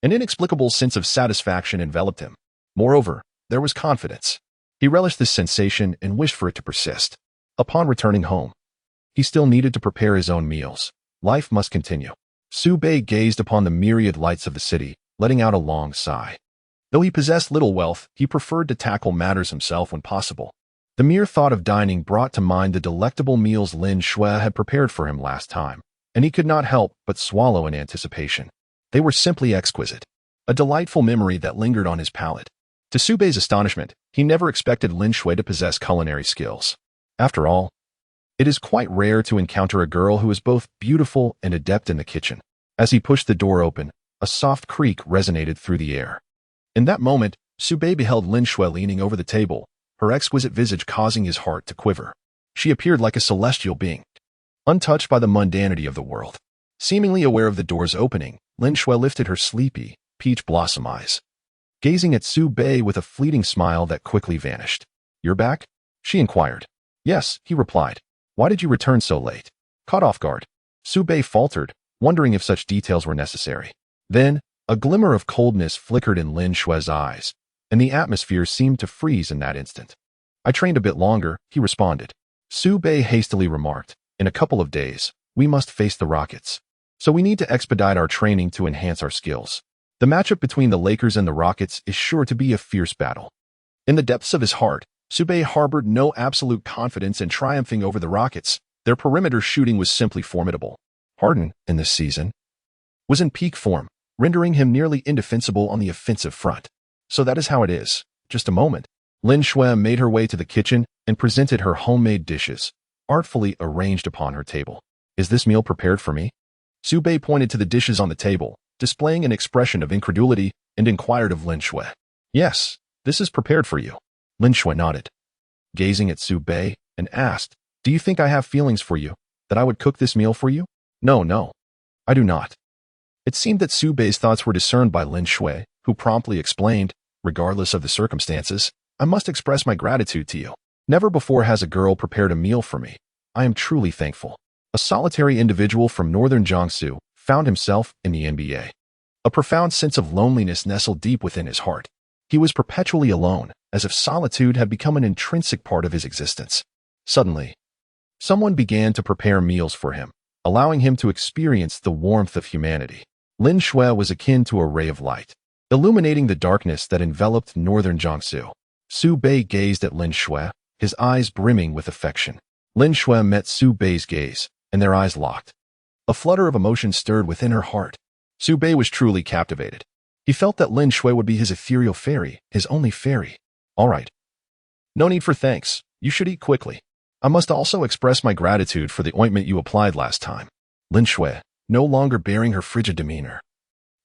An inexplicable sense of satisfaction enveloped him. Moreover, there was confidence. He relished this sensation and wished for it to persist. Upon returning home, he still needed to prepare his own meals. Life must continue. Su Bei gazed upon the myriad lights of the city, letting out a long sigh. Though he possessed little wealth, he preferred to tackle matters himself when possible. The mere thought of dining brought to mind the delectable meals Lin Shui had prepared for him last time, and he could not help but swallow in anticipation. They were simply exquisite, a delightful memory that lingered on his palate. To Su Bei's astonishment, he never expected Lin Shui to possess culinary skills. After all, it is quite rare to encounter a girl who is both beautiful and adept in the kitchen. As he pushed the door open, a soft creak resonated through the air. In that moment, Su Bei beheld Lin Shui leaning over the table, her exquisite visage causing his heart to quiver. She appeared like a celestial being, untouched by the mundanity of the world. Seemingly aware of the door's opening, Lin Shui lifted her sleepy, peach blossom eyes, gazing at Su Bei with a fleeting smile that quickly vanished. "You're back?" she inquired. "Yes," he replied. "Why did you return so late?" Caught off guard, Su Bei faltered, wondering if such details were necessary. Then, a glimmer of coldness flickered in Lin Shui's eyes, and the atmosphere seemed to freeze in that instant. "I trained a bit longer," he responded. Su Bei hastily remarked, "In a couple of days, we must face the Rockets. So we need to expedite our training to enhance our skills. The matchup between the Lakers and the Rockets is sure to be a fierce battle." In the depths of his heart, Su Bei harbored no absolute confidence in triumphing over the Rockets. Their perimeter shooting was simply formidable. Harden, in this season, was in peak form, rendering him nearly indefensible on the offensive front. So that is how it is. Just a moment. Lin Shui made her way to the kitchen and presented her homemade dishes, artfully arranged upon her table. Is this meal prepared for me? Su Bei pointed to the dishes on the table, displaying an expression of incredulity, and inquired of Lin Shui. Yes, this is prepared for you. Lin Shui nodded, gazing at Su Bei, and asked, Do you think I have feelings for you, that I would cook this meal for you? No, I do not. It seemed that Su Bei's thoughts were discerned by Lin Shui, who promptly explained, regardless of the circumstances, I must express my gratitude to you. Never before has a girl prepared a meal for me. I am truly thankful. A solitary individual from northern Jiangsu found himself in the NBA. A profound sense of loneliness nestled deep within his heart. He was perpetually alone, as if solitude had become an intrinsic part of his existence. Suddenly, someone began to prepare meals for him, allowing him to experience the warmth of humanity. Lin Shui was akin to a ray of light, illuminating the darkness that enveloped northern Jiangsu. Su Bei gazed at Lin Shui, his eyes brimming with affection. Lin Shui met Su Bei's gaze, and their eyes locked. A flutter of emotion stirred within her heart. Su Bei was truly captivated. He felt that Lin Shui would be his ethereal fairy, his only fairy. All right. No need for thanks. You should eat quickly. I must also express my gratitude for the ointment you applied last time. Lin Shui, no longer bearing her frigid demeanor,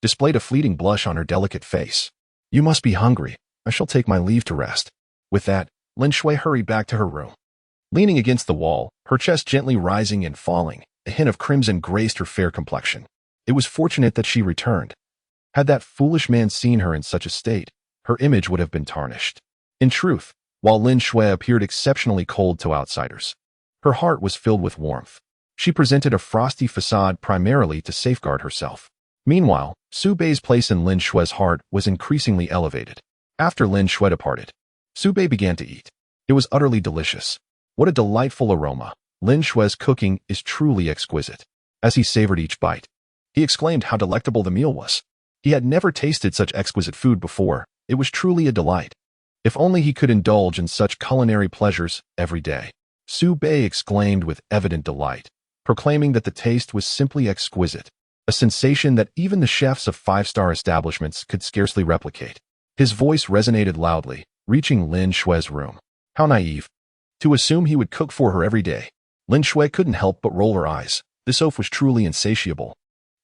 displayed a fleeting blush on her delicate face. You must be hungry. I shall take my leave to rest. With that, Lin Shui hurried back to her room. Leaning against the wall, her chest gently rising and falling, a hint of crimson graced her fair complexion. It was fortunate that she returned. Had that foolish man seen her in such a state, her image would have been tarnished. In truth, while Lin Shui appeared exceptionally cold to outsiders, her heart was filled with warmth. She presented a frosty facade primarily to safeguard herself. Meanwhile, Su Bei's place in Lin Shui's heart was increasingly elevated. After Lin Shui departed, Su Bei began to eat. It was utterly delicious. What a delightful aroma. Lin Shui's cooking is truly exquisite. As he savored each bite, he exclaimed how delectable the meal was. He had never tasted such exquisite food before. It was truly a delight. If only he could indulge in such culinary pleasures every day. Su Bei exclaimed with evident delight, proclaiming that the taste was simply exquisite, a sensation that even the chefs of five-star establishments could scarcely replicate. His voice resonated loudly, reaching Lin Shui's room. How naive. To assume he would cook for her every day. Lin Shui couldn't help but roll her eyes. This oaf was truly insatiable.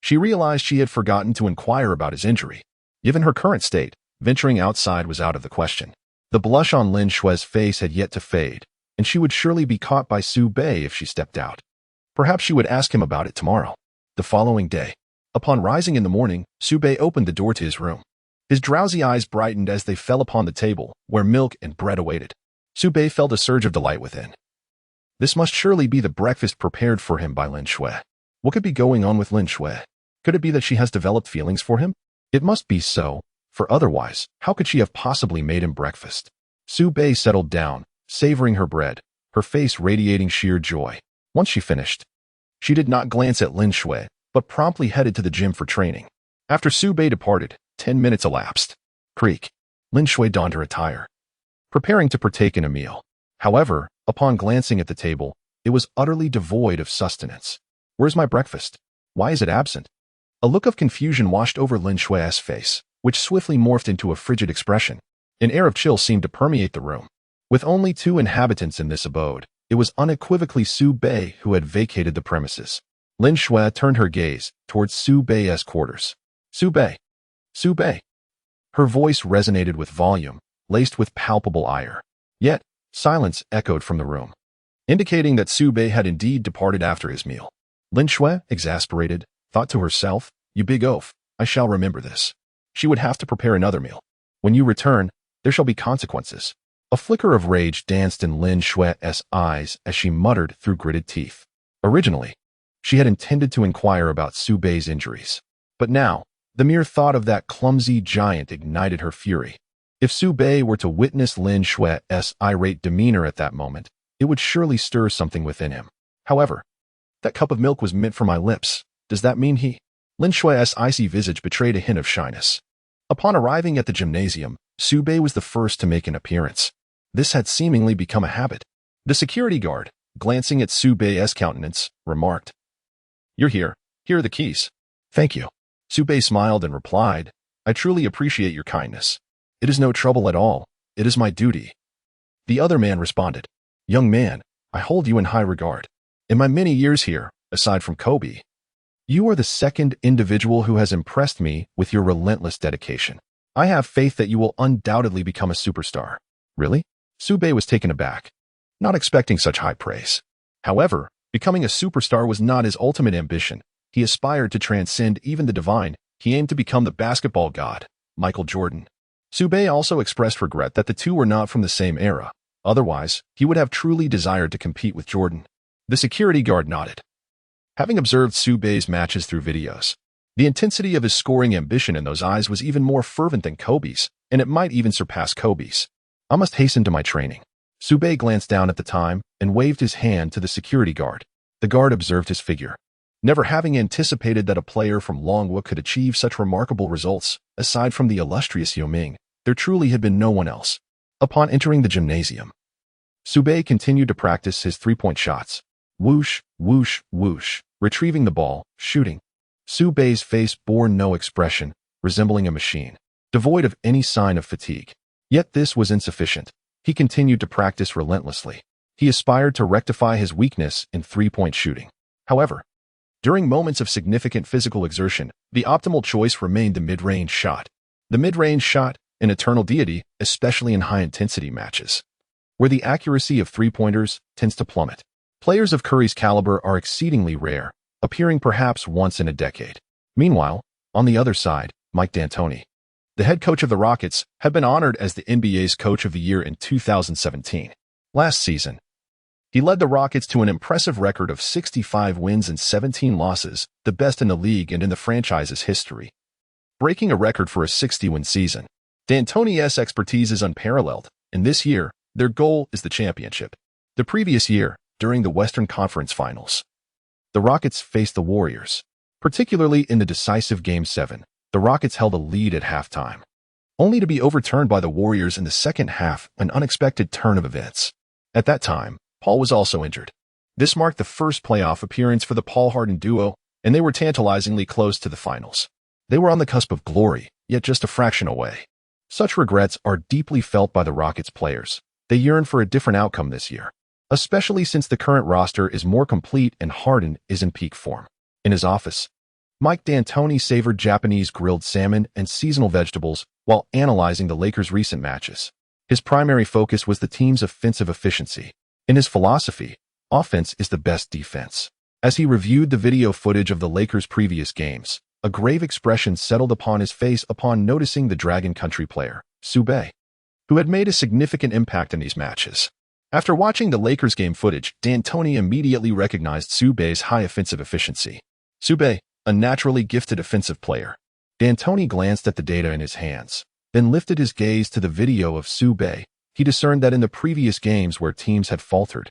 She realized she had forgotten to inquire about his injury. Given her current state, venturing outside was out of the question. The blush on Lin Shui's face had yet to fade, and she would surely be caught by Su Bei if she stepped out. Perhaps she would ask him about it tomorrow. The following day, upon rising in the morning, Su Bei opened the door to his room. His drowsy eyes brightened as they fell upon the table, where milk and bread awaited. Su Bei felt a surge of delight within. This must surely be the breakfast prepared for him by Lin Shui. What could be going on with Lin Shui? Could it be that she has developed feelings for him? It must be so, for otherwise, how could she have possibly made him breakfast? Su Bei settled down, savoring her bread, her face radiating sheer joy. Once she finished, she did not glance at Lin Shui, but promptly headed to the gym for training. After Su Bei departed, 10 minutes elapsed. Creak. Lin Shui donned her attire, preparing to partake in a meal. However, upon glancing at the table, it was utterly devoid of sustenance. Where's my breakfast? Why is it absent? A look of confusion washed over Lin Shui's face, which swiftly morphed into a frigid expression. An air of chill seemed to permeate the room. With only 2 inhabitants in this abode, it was unequivocally Su Bei who had vacated the premises. Lin Shui turned her gaze towards Su Bei's quarters. Su Bei. Su Bei. Her voice resonated with volume, laced with palpable ire. Yet, silence echoed from the room, indicating that Su Bei had indeed departed after his meal. Lin Shui, exasperated, thought to herself, You big oaf, I shall remember this. She would have to prepare another meal. When you return, there shall be consequences. A flicker of rage danced in Lin Shui's eyes as she muttered through gritted teeth. Originally, she had intended to inquire about Su Bei's injuries. But now, the mere thought of that clumsy giant ignited her fury. If Su Bei were to witness Lin Shui's irate demeanor at that moment, it would surely stir something within him. However, that cup of milk was meant for my lips. Does that mean he? Lin Shui's icy visage betrayed a hint of shyness. Upon arriving at the gymnasium, Su Bei was the first to make an appearance. This had seemingly become a habit. The security guard, glancing at Su Bei's countenance, remarked, You're here. Here are the keys. Thank you. Su Bei smiled and replied, I truly appreciate your kindness. It is no trouble at all. It is my duty. The other man responded, Young man, I hold you in high regard. In my many years here, aside from Kobe, you are the second individual who has impressed me with your relentless dedication. I have faith that you will undoubtedly become a superstar. Really? Su Bei was taken aback, not expecting such high praise. However, becoming a superstar was not his ultimate ambition. He aspired to transcend even the divine. He aimed to become the basketball god, Michael Jordan. Su Bei also expressed regret that the two were not from the same era. Otherwise, he would have truly desired to compete with Jordan. The security guard nodded. Having observed Su Bei's matches through videos, the intensity of his scoring ambition in those eyes was even more fervent than Kobe's, and it might even surpass Kobe's. I must hasten to my training. Su Bei glanced down at the time and waved his hand to the security guard. The guard observed his figure. Never having anticipated that a player from Long Guo could achieve such remarkable results, aside from the illustrious Yao Ming, there truly had been no one else. Upon entering the gymnasium, Su Bei continued to practice his three-point shots. Whoosh, whoosh, whoosh, retrieving the ball, shooting. Su Bei's face bore no expression, resembling a machine, devoid of any sign of fatigue. Yet this was insufficient. He continued to practice relentlessly. He aspired to rectify his weakness in three-point shooting. However, during moments of significant physical exertion, the optimal choice remained the mid-range shot. The mid-range shot, an eternal deity, especially in high-intensity matches, where the accuracy of three-pointers tends to plummet. Players of Curry's caliber are exceedingly rare, appearing perhaps once in a decade. Meanwhile, on the other side, Mike D'Antoni, the head coach of the Rockets, had been honored as the NBA's Coach of the Year in 2017. Last season, he led the Rockets to an impressive record of 65 wins and 17 losses, the best in the league and in the franchise's history, breaking a record for a 60-win season. D'Antoni's expertise is unparalleled, and this year, their goal is the championship. The previous year, during the Western Conference Finals, the Rockets faced the Warriors. Particularly in the decisive Game 7, the Rockets held a lead at halftime, only to be overturned by the Warriors in the second half, an unexpected turn of events. At that time, Paul was also injured. This marked the first playoff appearance for the Paul-Harden duo, and they were tantalizingly close to the finals. They were on the cusp of glory, yet just a fraction away. Such regrets are deeply felt by the Rockets players. They yearn for a different outcome this year, especially since the current roster is more complete and Harden is in peak form. In his office, Mike D'Antoni savored Japanese grilled salmon and seasonal vegetables while analyzing the Lakers' recent matches. His primary focus was the team's offensive efficiency. In his philosophy, offense is the best defense. As he reviewed the video footage of the Lakers' previous games, a grave expression settled upon his face upon noticing the Dragon Country player, Su Bei, who had made a significant impact in these matches. After watching the Lakers game footage, D'Antoni immediately recognized Su Bei's high offensive efficiency. Su Bei, a naturally gifted offensive player. D'Antoni glanced at the data in his hands, then lifted his gaze to the video of Su Bei. He discerned that in the previous games where teams had faltered,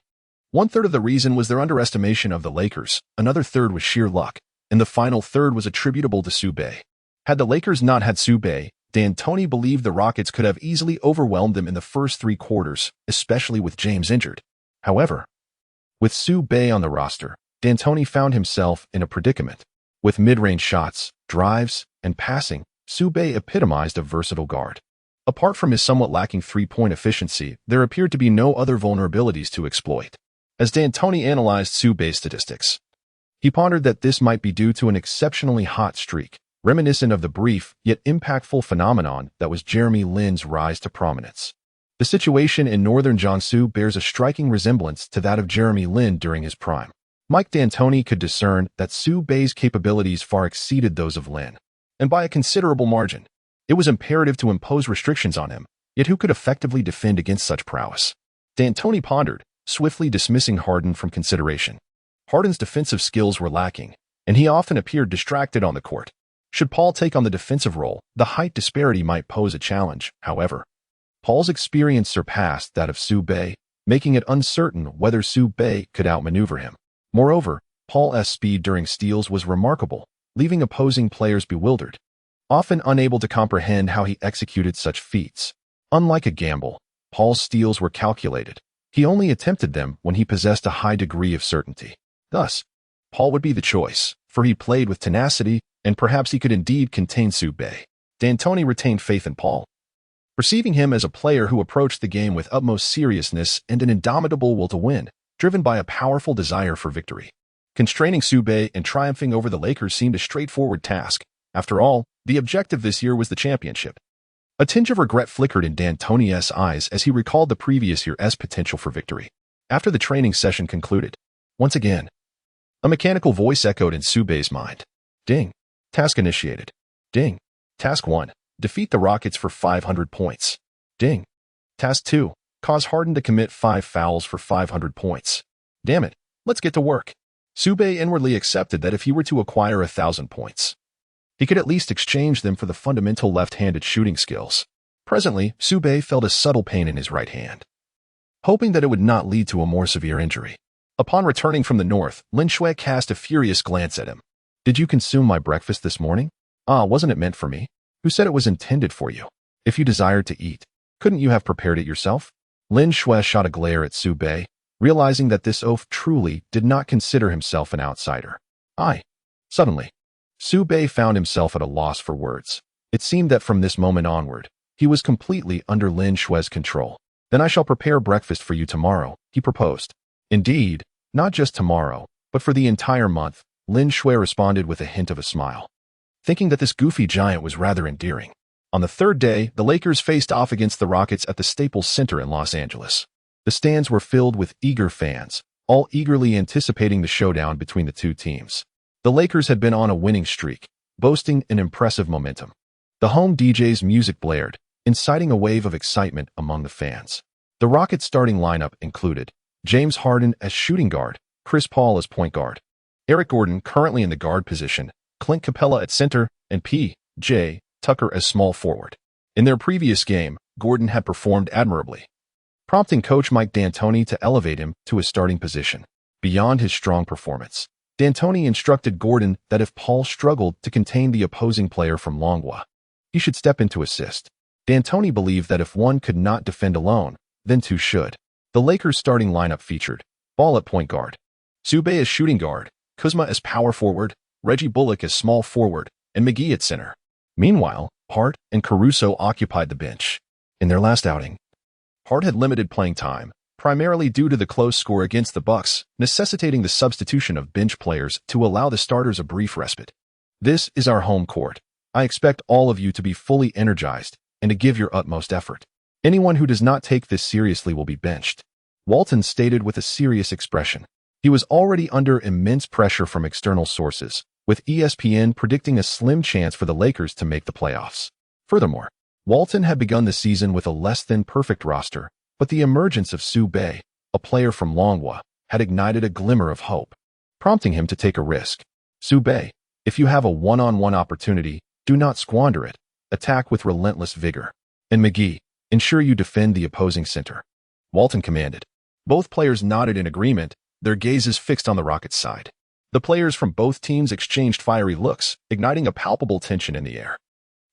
one-third of the reason was their underestimation of the Lakers, another third was sheer luck, and the final third was attributable to Su Bei. Had the Lakers not had Su Bei, D'Antoni believed the Rockets could have easily overwhelmed them in the first three quarters, especially with James injured. However, with Su Bei on the roster, D'Antoni found himself in a predicament. With mid-range shots, drives, and passing, Su Bei epitomized a versatile guard. Apart from his somewhat lacking three-point efficiency, there appeared to be no other vulnerabilities to exploit. As D'Antoni analyzed Su Bei's statistics, he pondered that this might be due to an exceptionally hot streak, reminiscent of the brief yet impactful phenomenon that was Jeremy Lin's rise to prominence. The situation in northern Jiangsu bears a striking resemblance to that of Jeremy Lin during his prime. Mike D'Antoni could discern that Su Bei's capabilities far exceeded those of Lin, and by a considerable margin. It was imperative to impose restrictions on him, yet who could effectively defend against such prowess? D'Antoni pondered, swiftly dismissing Harden from consideration. Harden's defensive skills were lacking, and he often appeared distracted on the court. Should Paul take on the defensive role, the height disparity might pose a challenge. However, Paul's experience surpassed that of Su Bei, making it uncertain whether Su Bei could outmaneuver him. Moreover, Paul's speed during steals was remarkable, leaving opposing players bewildered, often unable to comprehend how he executed such feats. Unlike a gamble, Paul's steals were calculated. He only attempted them when he possessed a high degree of certainty. Thus, Paul would be the choice. for he played with tenacity, and perhaps he could indeed contain Su Bei. D'Antoni retained faith in Paul, perceiving him as a player who approached the game with utmost seriousness and an indomitable will to win, driven by a powerful desire for victory. Constraining Su Bei and triumphing over the Lakers seemed a straightforward task. After all, the objective this year was the championship. A tinge of regret flickered in D'Antoni's eyes as he recalled the previous year's potential for victory. After the training session concluded, once again, a mechanical voice echoed in Su Bei's mind. Ding. Task initiated. Ding. Task 1. Defeat the Rockets for 500 points. Ding. Task 2. Cause Harden to commit 5 fouls for 500 points. Damn it. Let's get to work. Su Bei inwardly accepted that if he were to acquire 1,000 points, he could at least exchange them for the fundamental left-handed shooting skills. Presently, Su Bei felt a subtle pain in his right hand, hoping that it would not lead to a more severe injury. Upon returning from the north, Lin Shui cast a furious glance at him. Did you consume my breakfast this morning? Wasn't it meant for me? Who said it was intended for you? If you desired to eat, couldn't you have prepared it yourself? Lin Shui shot a glare at Su Bei, realizing that this oaf truly did not consider himself an outsider. Suddenly, Su Bei found himself at a loss for words. It seemed that from this moment onward, he was completely under Lin Shui's control. Then I shall prepare breakfast for you tomorrow, he proposed. Indeed, not just tomorrow, but for the entire month, Lin Shui responded with a hint of a smile, thinking that this goofy giant was rather endearing. On the third day, the Lakers faced off against the Rockets at the Staples Center in Los Angeles. The stands were filled with eager fans, all eagerly anticipating the showdown between the two teams. The Lakers had been on a winning streak, boasting an impressive momentum. The home DJ's music blared, inciting a wave of excitement among the fans. The Rockets' starting lineup included James Harden as shooting guard, Chris Paul as point guard, Eric Gordon currently in the guard position, Clint Capella at center, and P.J. Tucker as small forward. In their previous game, Gordon had performed admirably, prompting coach Mike D'Antoni to elevate him to his starting position. Beyond his strong performance, D'Antoni instructed Gordon that if Paul struggled to contain the opposing player from Long Guo, he should step in to assist. D'Antoni believed that if one could not defend alone, then two should. The Lakers' starting lineup featured Ball at point guard, Su Bei as shooting guard, Kuzma as power forward, Reggie Bullock as small forward, and McGee at center. Meanwhile, Hart and Caruso occupied the bench. In their last outing, Hart had limited playing time, primarily due to the close score against the Bucks, necessitating the substitution of bench players to allow the starters a brief respite. This is our home court. I expect all of you to be fully energized and to give your utmost effort. Anyone who does not take this seriously will be benched, Walton stated with a serious expression. He was already under immense pressure from external sources, with ESPN predicting a slim chance for the Lakers to make the playoffs. Furthermore, Walton had begun the season with a less-than-perfect roster, but the emergence of Su Bei, a player from Long Guo, had ignited a glimmer of hope, prompting him to take a risk. Su Bei, if you have a one-on-one opportunity, do not squander it. Attack with relentless vigor. And McGee, ensure you defend the opposing center. Walton commanded. Both players nodded in agreement, their gazes fixed on the Rockets' side. The players from both teams exchanged fiery looks, igniting a palpable tension in the air.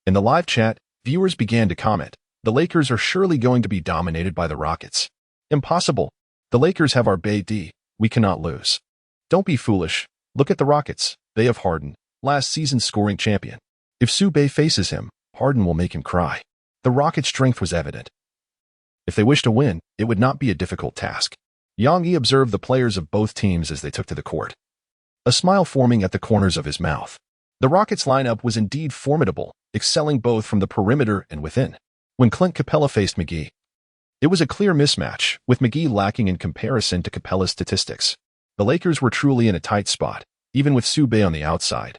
In the live chat, viewers began to comment, the Lakers are surely going to be dominated by the Rockets. Impossible. The Lakers have our Bei D. We cannot lose. Don't be foolish. Look at the Rockets. They have Harden, last season's scoring champion. If Su Bei faces him, Harden will make him cry. The Rockets' strength was evident. If they wish to win, it would not be a difficult task. Yang Yi observed the players of both teams as they took to the court, a smile forming at the corners of his mouth. The Rockets' lineup was indeed formidable, excelling both from the perimeter and within. When Clint Capella faced McGee, it was a clear mismatch, with McGee lacking in comparison to Capella's statistics. The Lakers were truly in a tight spot, even with Su Bei on the outside.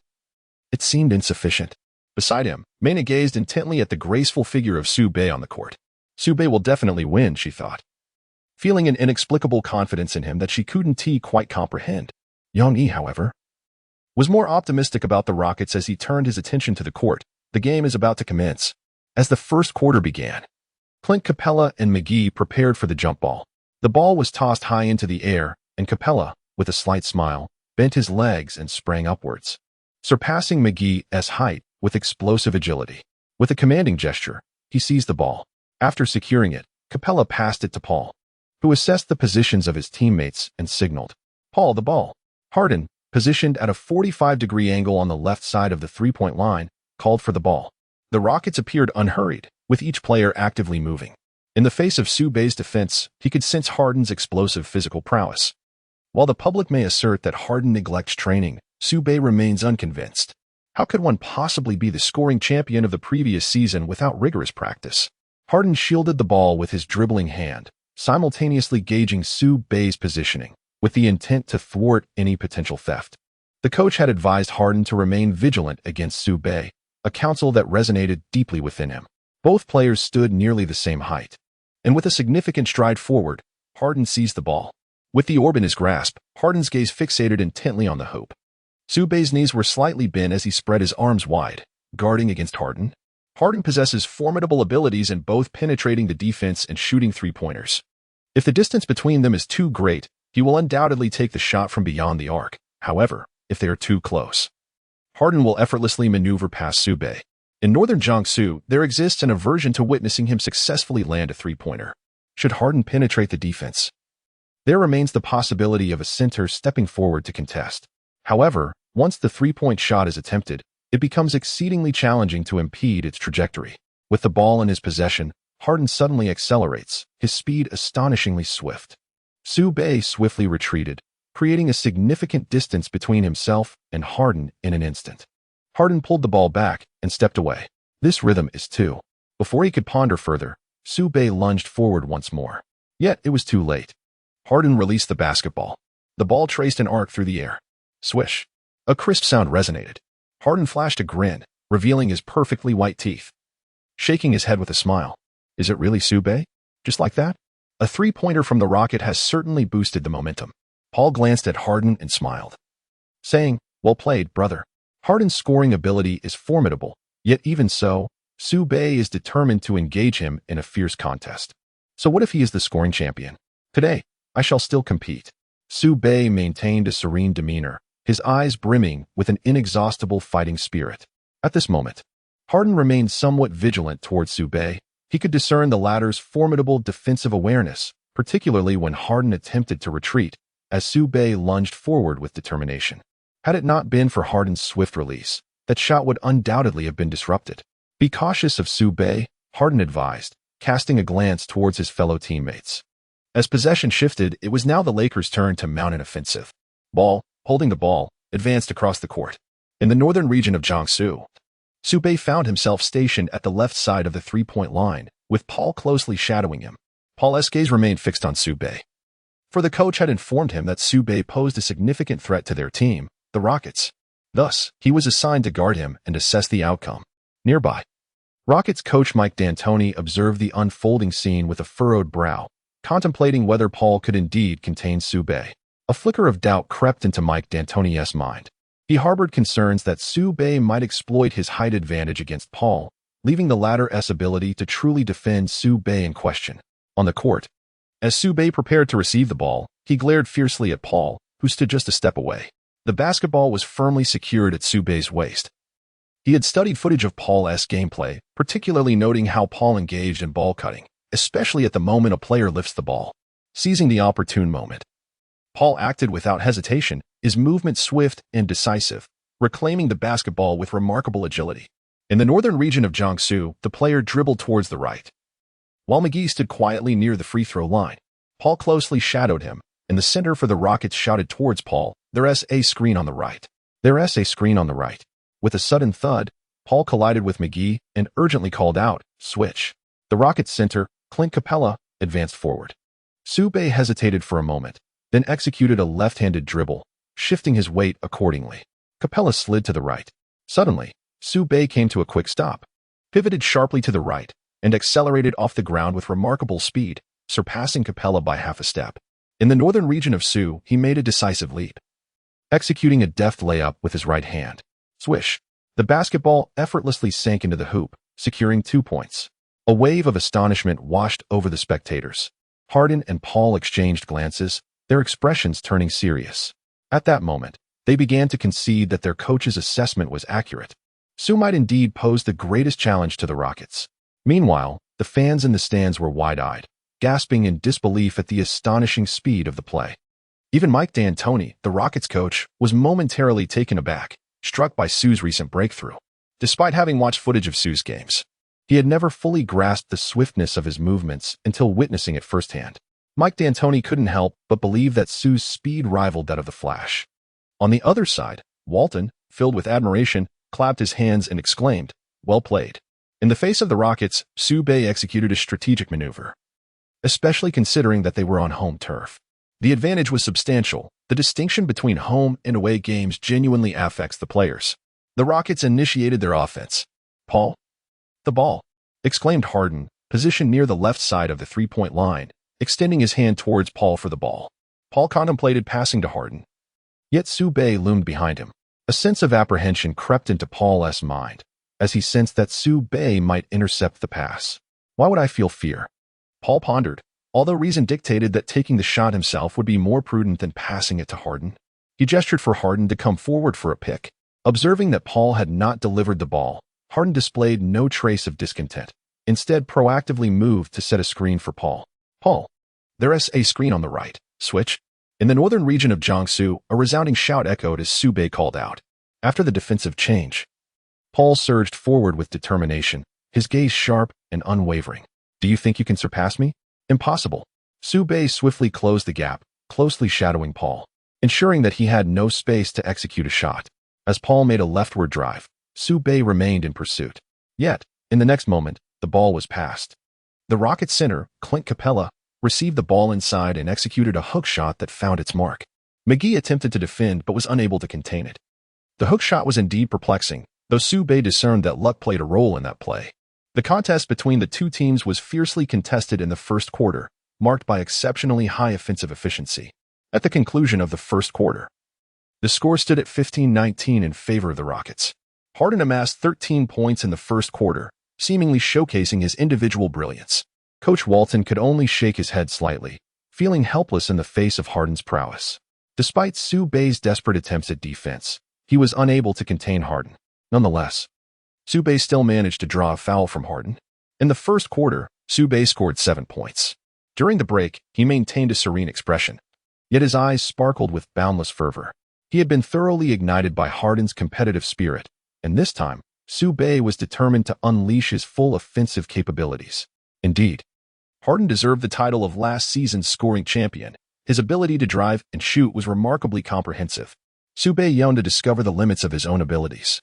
It seemed insufficient. Beside him, Mena gazed intently at the graceful figure of Su Bei on the court. Su Bei will definitely win, she thought, feeling an inexplicable confidence in him that she couldn't quite comprehend. Yang Yi, however, was more optimistic about the Rockets as he turned his attention to the court. The game is about to commence. As the first quarter began, Clint Capella and McGee prepared for the jump ball. The ball was tossed high into the air, and Capella, with a slight smile, bent his legs and sprang upwards, surpassing McGee's height with explosive agility. With a commanding gesture, he seized the ball. After securing it, Capella passed it to Paul, who assessed the positions of his teammates and signaled, "Paul, the ball." Harden, positioned at a 45-degree angle on the left side of the three-point line, called for the ball. The Rockets appeared unhurried, with each player actively moving. In the face of Su Bei's defense, he could sense Harden's explosive physical prowess. While the public may assert that Harden neglects training, Su Bei remains unconvinced. How could one possibly be the scoring champion of the previous season without rigorous practice? Harden shielded the ball with his dribbling hand, simultaneously gauging Su Bei's positioning, with the intent to thwart any potential theft. The coach had advised Harden to remain vigilant against Su Bei, a counsel that resonated deeply within him. Both players stood nearly the same height, and with a significant stride forward, Harden seized the ball. With the orb in his grasp, Harden's gaze fixated intently on the hoop. Su Bei's knees were slightly bent as he spread his arms wide, guarding against Harden. Harden possesses formidable abilities in both penetrating the defense and shooting three-pointers. If the distance between them is too great, he will undoubtedly take the shot from beyond the arc. However, if they are too close, Harden will effortlessly maneuver past Su Bei. In northern Jiangsu, there exists an aversion to witnessing him successfully land a three-pointer. Should Harden penetrate the defense, there remains the possibility of a center stepping forward to contest. However, once the three-point shot is attempted, it becomes exceedingly challenging to impede its trajectory. With the ball in his possession, Harden suddenly accelerates, his speed astonishingly swift. Su Bei swiftly retreated, creating a significant distance between himself and Harden in an instant. Harden pulled the ball back and stepped away. This rhythm is two. Before he could ponder further, Su Bei lunged forward once more. Yet it was too late. Harden released the basketball. The ball traced an arc through the air. Swish. A crisp sound resonated. Harden flashed a grin, revealing his perfectly white teeth. Shaking his head with a smile. Is it really Su Bei? Just like that? A three-pointer from the Rocket has certainly boosted the momentum. Paul glanced at Harden and smiled, saying, "Well played, brother." Harden's scoring ability is formidable, yet even so, Su Bei is determined to engage him in a fierce contest. So what if he is the scoring champion? Today, I shall still compete. Su Bei maintained a serene demeanor, his eyes brimming with an inexhaustible fighting spirit. At this moment, Harden remained somewhat vigilant towards Su Bei. He could discern the latter's formidable defensive awareness, particularly when Harden attempted to retreat, as Su Bei lunged forward with determination. Had it not been for Harden's swift release, that shot would undoubtedly have been disrupted. Be cautious of Su Bei, Harden advised, casting a glance towards his fellow teammates. As possession shifted, it was now the Lakers' turn to mount an offensive. Ball, holding the ball, advanced across the court. In the northern region of Jiangsu, Su Bei found himself stationed at the left side of the three-point line, with Paul closely shadowing him. Paul's gaze remained fixed on Su Bei, for the coach had informed him that Su Bei posed a significant threat to their team, the Rockets. Thus, he was assigned to guard him and assess the outcome. Nearby, Rockets coach Mike D'Antoni observed the unfolding scene with a furrowed brow, contemplating whether Paul could indeed contain Su Bei. A flicker of doubt crept into Mike D'Antoni's mind. He harbored concerns that Su Bei might exploit his height advantage against Paul, leaving the latter's ability to truly defend Su Bei in question. On the court, as Su Bei prepared to receive the ball, he glared fiercely at Paul, who stood just a step away. The basketball was firmly secured at Su Bei's waist. He had studied footage of Paul's gameplay, particularly noting how Paul engaged in ball cutting, especially at the moment a player lifts the ball. Seizing the opportune moment, Paul acted without hesitation, his movement swift and decisive, reclaiming the basketball with remarkable agility. In the northern region of Jiangsu, the player dribbled towards the right. While McGee stood quietly near the free throw line, Paul closely shadowed him, and the center for the Rockets shouted towards Paul, "There's a screen on the right. There's a screen on the right." With a sudden thud, Paul collided with McGee and urgently called out, "Switch." The Rockets center, Clint Capella, advanced forward. Su Bei hesitated for a moment, then executed a left-handed dribble, shifting his weight accordingly. Capella slid to the right. Suddenly, Su Bei came to a quick stop, pivoted sharply to the right, and accelerated off the ground with remarkable speed, surpassing Capella by half a step. In the northern region of Su, he made a decisive leap, executing a deft layup with his right hand. Swish. The basketball effortlessly sank into the hoop, securing 2 points. A wave of astonishment washed over the spectators. Harden and Paul exchanged glances, their expressions turning serious. At that moment, they began to concede that their coach's assessment was accurate. Su might indeed pose the greatest challenge to the Rockets. Meanwhile, the fans in the stands were wide-eyed, gasping in disbelief at the astonishing speed of the play. Even Mike D'Antoni, the Rockets coach, was momentarily taken aback, struck by Su's recent breakthrough. Despite having watched footage of Su's games, he had never fully grasped the swiftness of his movements until witnessing it firsthand. Mike D'Antoni couldn't help but believe that Su's speed rivaled that of the Flash. On the other side, Walton, filled with admiration, clapped his hands and exclaimed, "Well played." In the face of the Rockets, Su Bei executed a strategic maneuver, especially considering that they were on home turf. The advantage was substantial. The distinction between home and away games genuinely affects the players. The Rockets initiated their offense. "Paul? The ball!" exclaimed Harden, positioned near the left side of the three-point line, extending his hand towards Paul for the ball. Paul contemplated passing to Harden. Yet Su Bei loomed behind him. A sense of apprehension crept into Paul's mind, as he sensed that Su Bei might intercept the pass. "Why would I feel fear?" Paul pondered. Although reason dictated that taking the shot himself would be more prudent than passing it to Harden, he gestured for Harden to come forward for a pick. Observing that Paul had not delivered the ball, Harden displayed no trace of discontent. Instead, proactively moved to set a screen for Paul. "Paul, there's a screen on the right. Switch." In the northern region of Jiangsu, a resounding shout echoed as Su Bei called out. After the defensive change, Paul surged forward with determination, his gaze sharp and unwavering. "Do you think you can surpass me?" "Impossible." Su Bei swiftly closed the gap, closely shadowing Paul, ensuring that he had no space to execute a shot. As Paul made a leftward drive, Su Bei remained in pursuit. Yet, in the next moment, the ball was passed. The Rockets center, Clint Capella, received the ball inside and executed a hook shot that found its mark. McGee attempted to defend but was unable to contain it. The hook shot was indeed perplexing, though Su Bei discerned that luck played a role in that play. The contest between the two teams was fiercely contested in the first quarter, marked by exceptionally high offensive efficiency. At the conclusion of the first quarter, the score stood at 15-19 in favor of the Rockets. Harden amassed 13 points in the first quarter, seemingly showcasing his individual brilliance. Coach Walton could only shake his head slightly, feeling helpless in the face of Harden's prowess. Despite Su Bei's desperate attempts at defense, he was unable to contain Harden. Nonetheless, Su Bei still managed to draw a foul from Harden. In the first quarter, Su Bei scored 7 points. During the break, he maintained a serene expression, yet his eyes sparkled with boundless fervor. He had been thoroughly ignited by Harden's competitive spirit, and this time, Su Bei was determined to unleash his full offensive capabilities. Indeed, Harden deserved the title of last season's scoring champion. His ability to drive and shoot was remarkably comprehensive. Su Bei yearned to discover the limits of his own abilities.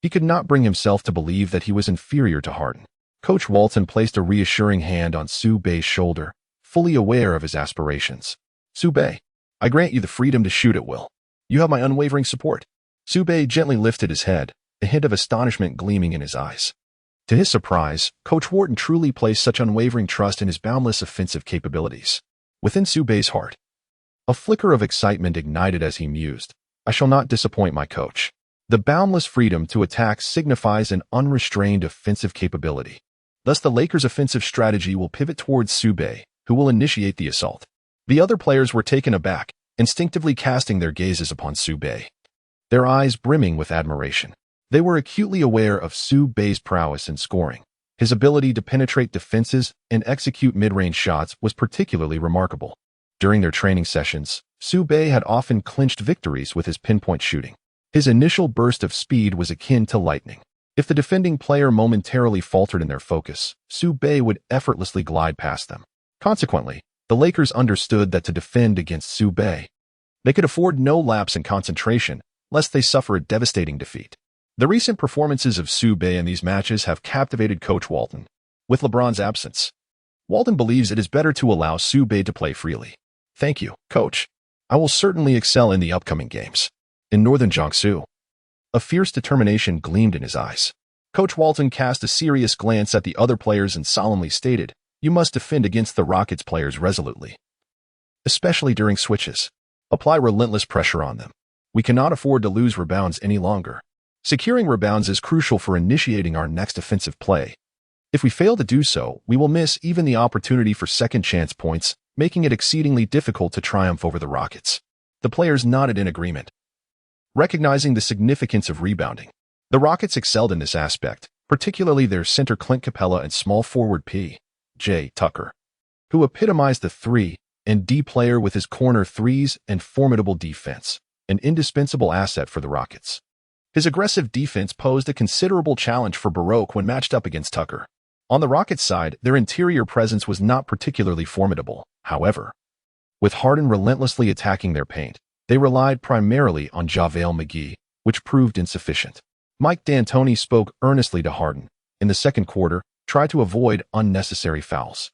He could not bring himself to believe that he was inferior to Harden. Coach Walton placed a reassuring hand on Su Bei's shoulder, fully aware of his aspirations. "Su Bei, I grant you the freedom to shoot at will. You have my unwavering support." Su Bei gently lifted his head, a hint of astonishment gleaming in his eyes. To his surprise, Coach Walton truly placed such unwavering trust in his boundless offensive capabilities. Within Su Bei's heart, a flicker of excitement ignited as he mused, "I shall not disappoint my coach." The boundless freedom to attack signifies an unrestrained offensive capability. Thus, the Lakers' offensive strategy will pivot towards Su Bei, who will initiate the assault. The other players were taken aback, instinctively casting their gazes upon Su Bei, their eyes brimming with admiration. They were acutely aware of Su Bei's prowess in scoring. His ability to penetrate defenses and execute mid-range shots was particularly remarkable. During their training sessions, Su Bei had often clinched victories with his pinpoint shooting. His initial burst of speed was akin to lightning. If the defending player momentarily faltered in their focus, Su Bei would effortlessly glide past them. Consequently, the Lakers understood that to defend against Su Bei, they could afford no lapse in concentration, lest they suffer a devastating defeat. The recent performances of Su Bei in these matches have captivated Coach Walton. With LeBron's absence, Walton believes it is better to allow Su Bei to play freely. "Thank you, Coach. I will certainly excel in the upcoming games." In northern Jiangsu, a fierce determination gleamed in his eyes. Coach Walton cast a serious glance at the other players and solemnly stated, "You must defend against the Rockets players resolutely, especially during switches. Apply relentless pressure on them. We cannot afford to lose rebounds any longer. Securing rebounds is crucial for initiating our next offensive play. If we fail to do so, we will miss even the opportunity for second chance points, making it exceedingly difficult to triumph over the Rockets." The players nodded in agreement, recognizing the significance of rebounding. The Rockets excelled in this aspect, particularly their center Clint Capella and small forward P.J. Tucker, who epitomized the 3 and D player with his corner threes and formidable defense, an indispensable asset for the Rockets. His aggressive defense posed a considerable challenge for Baroque when matched up against Tucker. On the Rockets' side, their interior presence was not particularly formidable, however. With Harden relentlessly attacking their paint, they relied primarily on JaVale McGee, which proved insufficient. Mike D'Antoni spoke earnestly to Harden. In the second quarter, try to avoid unnecessary fouls.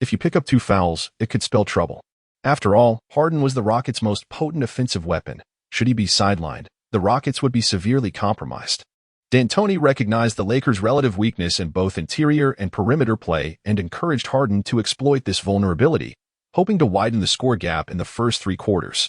If you pick up 2 fouls, it could spell trouble. After all, Harden was the Rockets' most potent offensive weapon. Should he be sidelined, the Rockets would be severely compromised. D'Antoni recognized the Lakers' relative weakness in both interior and perimeter play and encouraged Harden to exploit this vulnerability, hoping to widen the score gap in the first 3 quarters.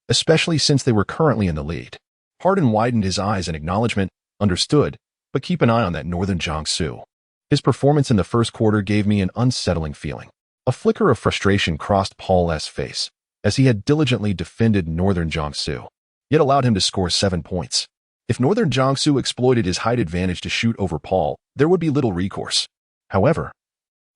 Especially since they were currently in the lead. Harden widened his eyes in acknowledgement, understood, but keep an eye on that Northern Jiangsu. His performance in the first quarter gave me an unsettling feeling. A flicker of frustration crossed Paul's face, as he had diligently defended Northern Jiangsu, yet allowed him to score 7 points. If Northern Jiangsu exploited his height advantage to shoot over Paul, there would be little recourse. However,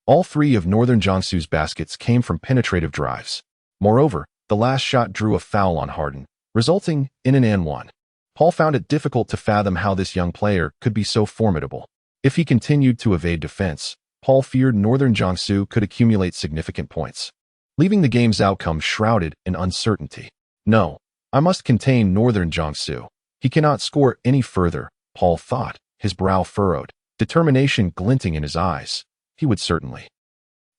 all 3 of Northern Jiangsu's baskets came from penetrative drives. Moreover, the last shot drew a foul on Harden, resulting in an and-one. Paul found it difficult to fathom how this young player could be so formidable. If he continued to evade defense, Paul feared Northern Jiangsu could accumulate significant points, leaving the game's outcome shrouded in uncertainty. No, I must contain Northern Jiangsu. He cannot score any further, Paul thought, his brow furrowed, determination glinting in his eyes. He would certainly.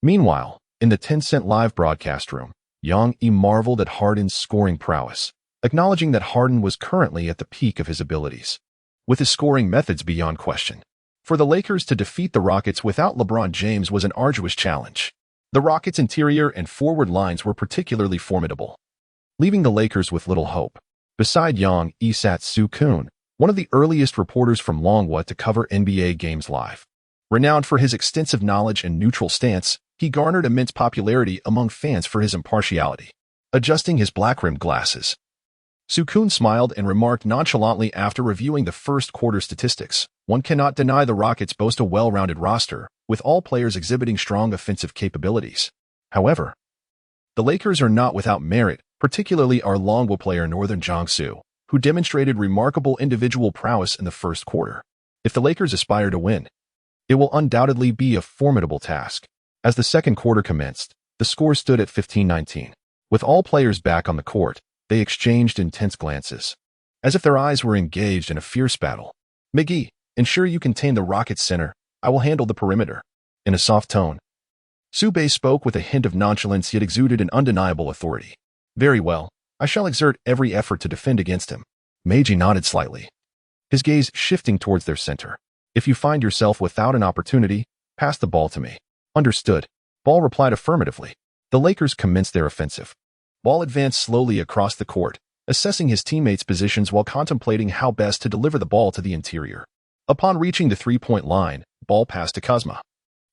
Meanwhile, in the Tencent live broadcast room, Yang Yi marveled at Harden's scoring prowess, acknowledging that Harden was currently at the peak of his abilities, with his scoring methods beyond question. For the Lakers to defeat the Rockets without LeBron James was an arduous challenge. The Rockets' interior and forward lines were particularly formidable, leaving the Lakers with little hope. Beside Yang Yi sat Su Kun, one of the earliest reporters from Long Guo to cover NBA games live. Renowned for his extensive knowledge and neutral stance, he garnered immense popularity among fans for his impartiality. Adjusting his black-rimmed glasses, Su Kun smiled and remarked nonchalantly after reviewing the first quarter statistics, "One cannot deny the Rockets boast a well-rounded roster, with all players exhibiting strong offensive capabilities. However, the Lakers are not without merit, particularly our Long Guo player Northern Jiangsu, who demonstrated remarkable individual prowess in the first quarter. If the Lakers aspire to win, it will undoubtedly be a formidable task." As the second quarter commenced, the score stood at 15-19. With all players back on the court, they exchanged intense glances, as if their eyes were engaged in a fierce battle. "McGee, ensure you contain the Rockets center. I will handle the perimeter." In a soft tone, Su Bei spoke with a hint of nonchalance yet exuded an undeniable authority. "Very well, I shall exert every effort to defend against him." Meiji nodded slightly, his gaze shifting towards their center. "If you find yourself without an opportunity, pass the ball to me." "Understood." Ball replied affirmatively. The Lakers commenced their offensive. Ball advanced slowly across the court, assessing his teammates' positions while contemplating how best to deliver the ball to the interior. Upon reaching the three-point line, Ball passed to Kuzma.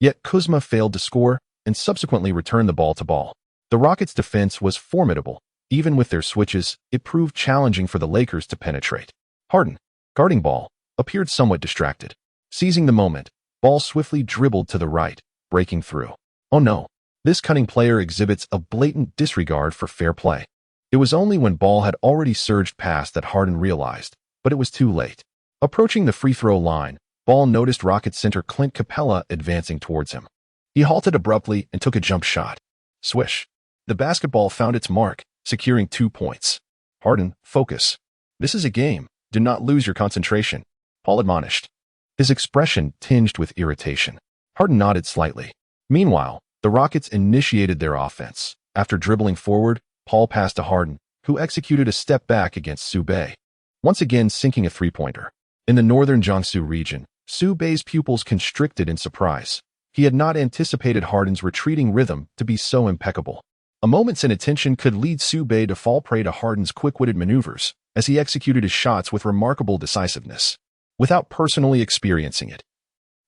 Yet Kuzma failed to score and subsequently returned the ball to Ball. The Rockets' defense was formidable. Even with their switches, it proved challenging for the Lakers to penetrate. Harden, guarding Ball, appeared somewhat distracted. Seizing the moment, Ball swiftly dribbled to the right, breaking through. Oh no, this cunning player exhibits a blatant disregard for fair play. It was only when Ball had already surged past that Harden realized, but it was too late. Approaching the free throw line, Ball noticed Rockets center Clint Capella advancing towards him. He halted abruptly and took a jump shot. Swish. The basketball found its mark, securing 2 points. "Harden, focus. This is a game. Do not lose your concentration," Paul admonished, his expression tinged with irritation. Harden nodded slightly. Meanwhile, the Rockets initiated their offense. After dribbling forward, Paul passed to Harden, who executed a step back against Su Bei, once again sinking a three-pointer. In the northern Jiangsu region, Su Bei's pupils constricted in surprise. He had not anticipated Harden's retreating rhythm to be so impeccable. A moment's inattention could lead Su Bei to fall prey to Harden's quick-witted maneuvers, as he executed his shots with remarkable decisiveness. Without personally experiencing it,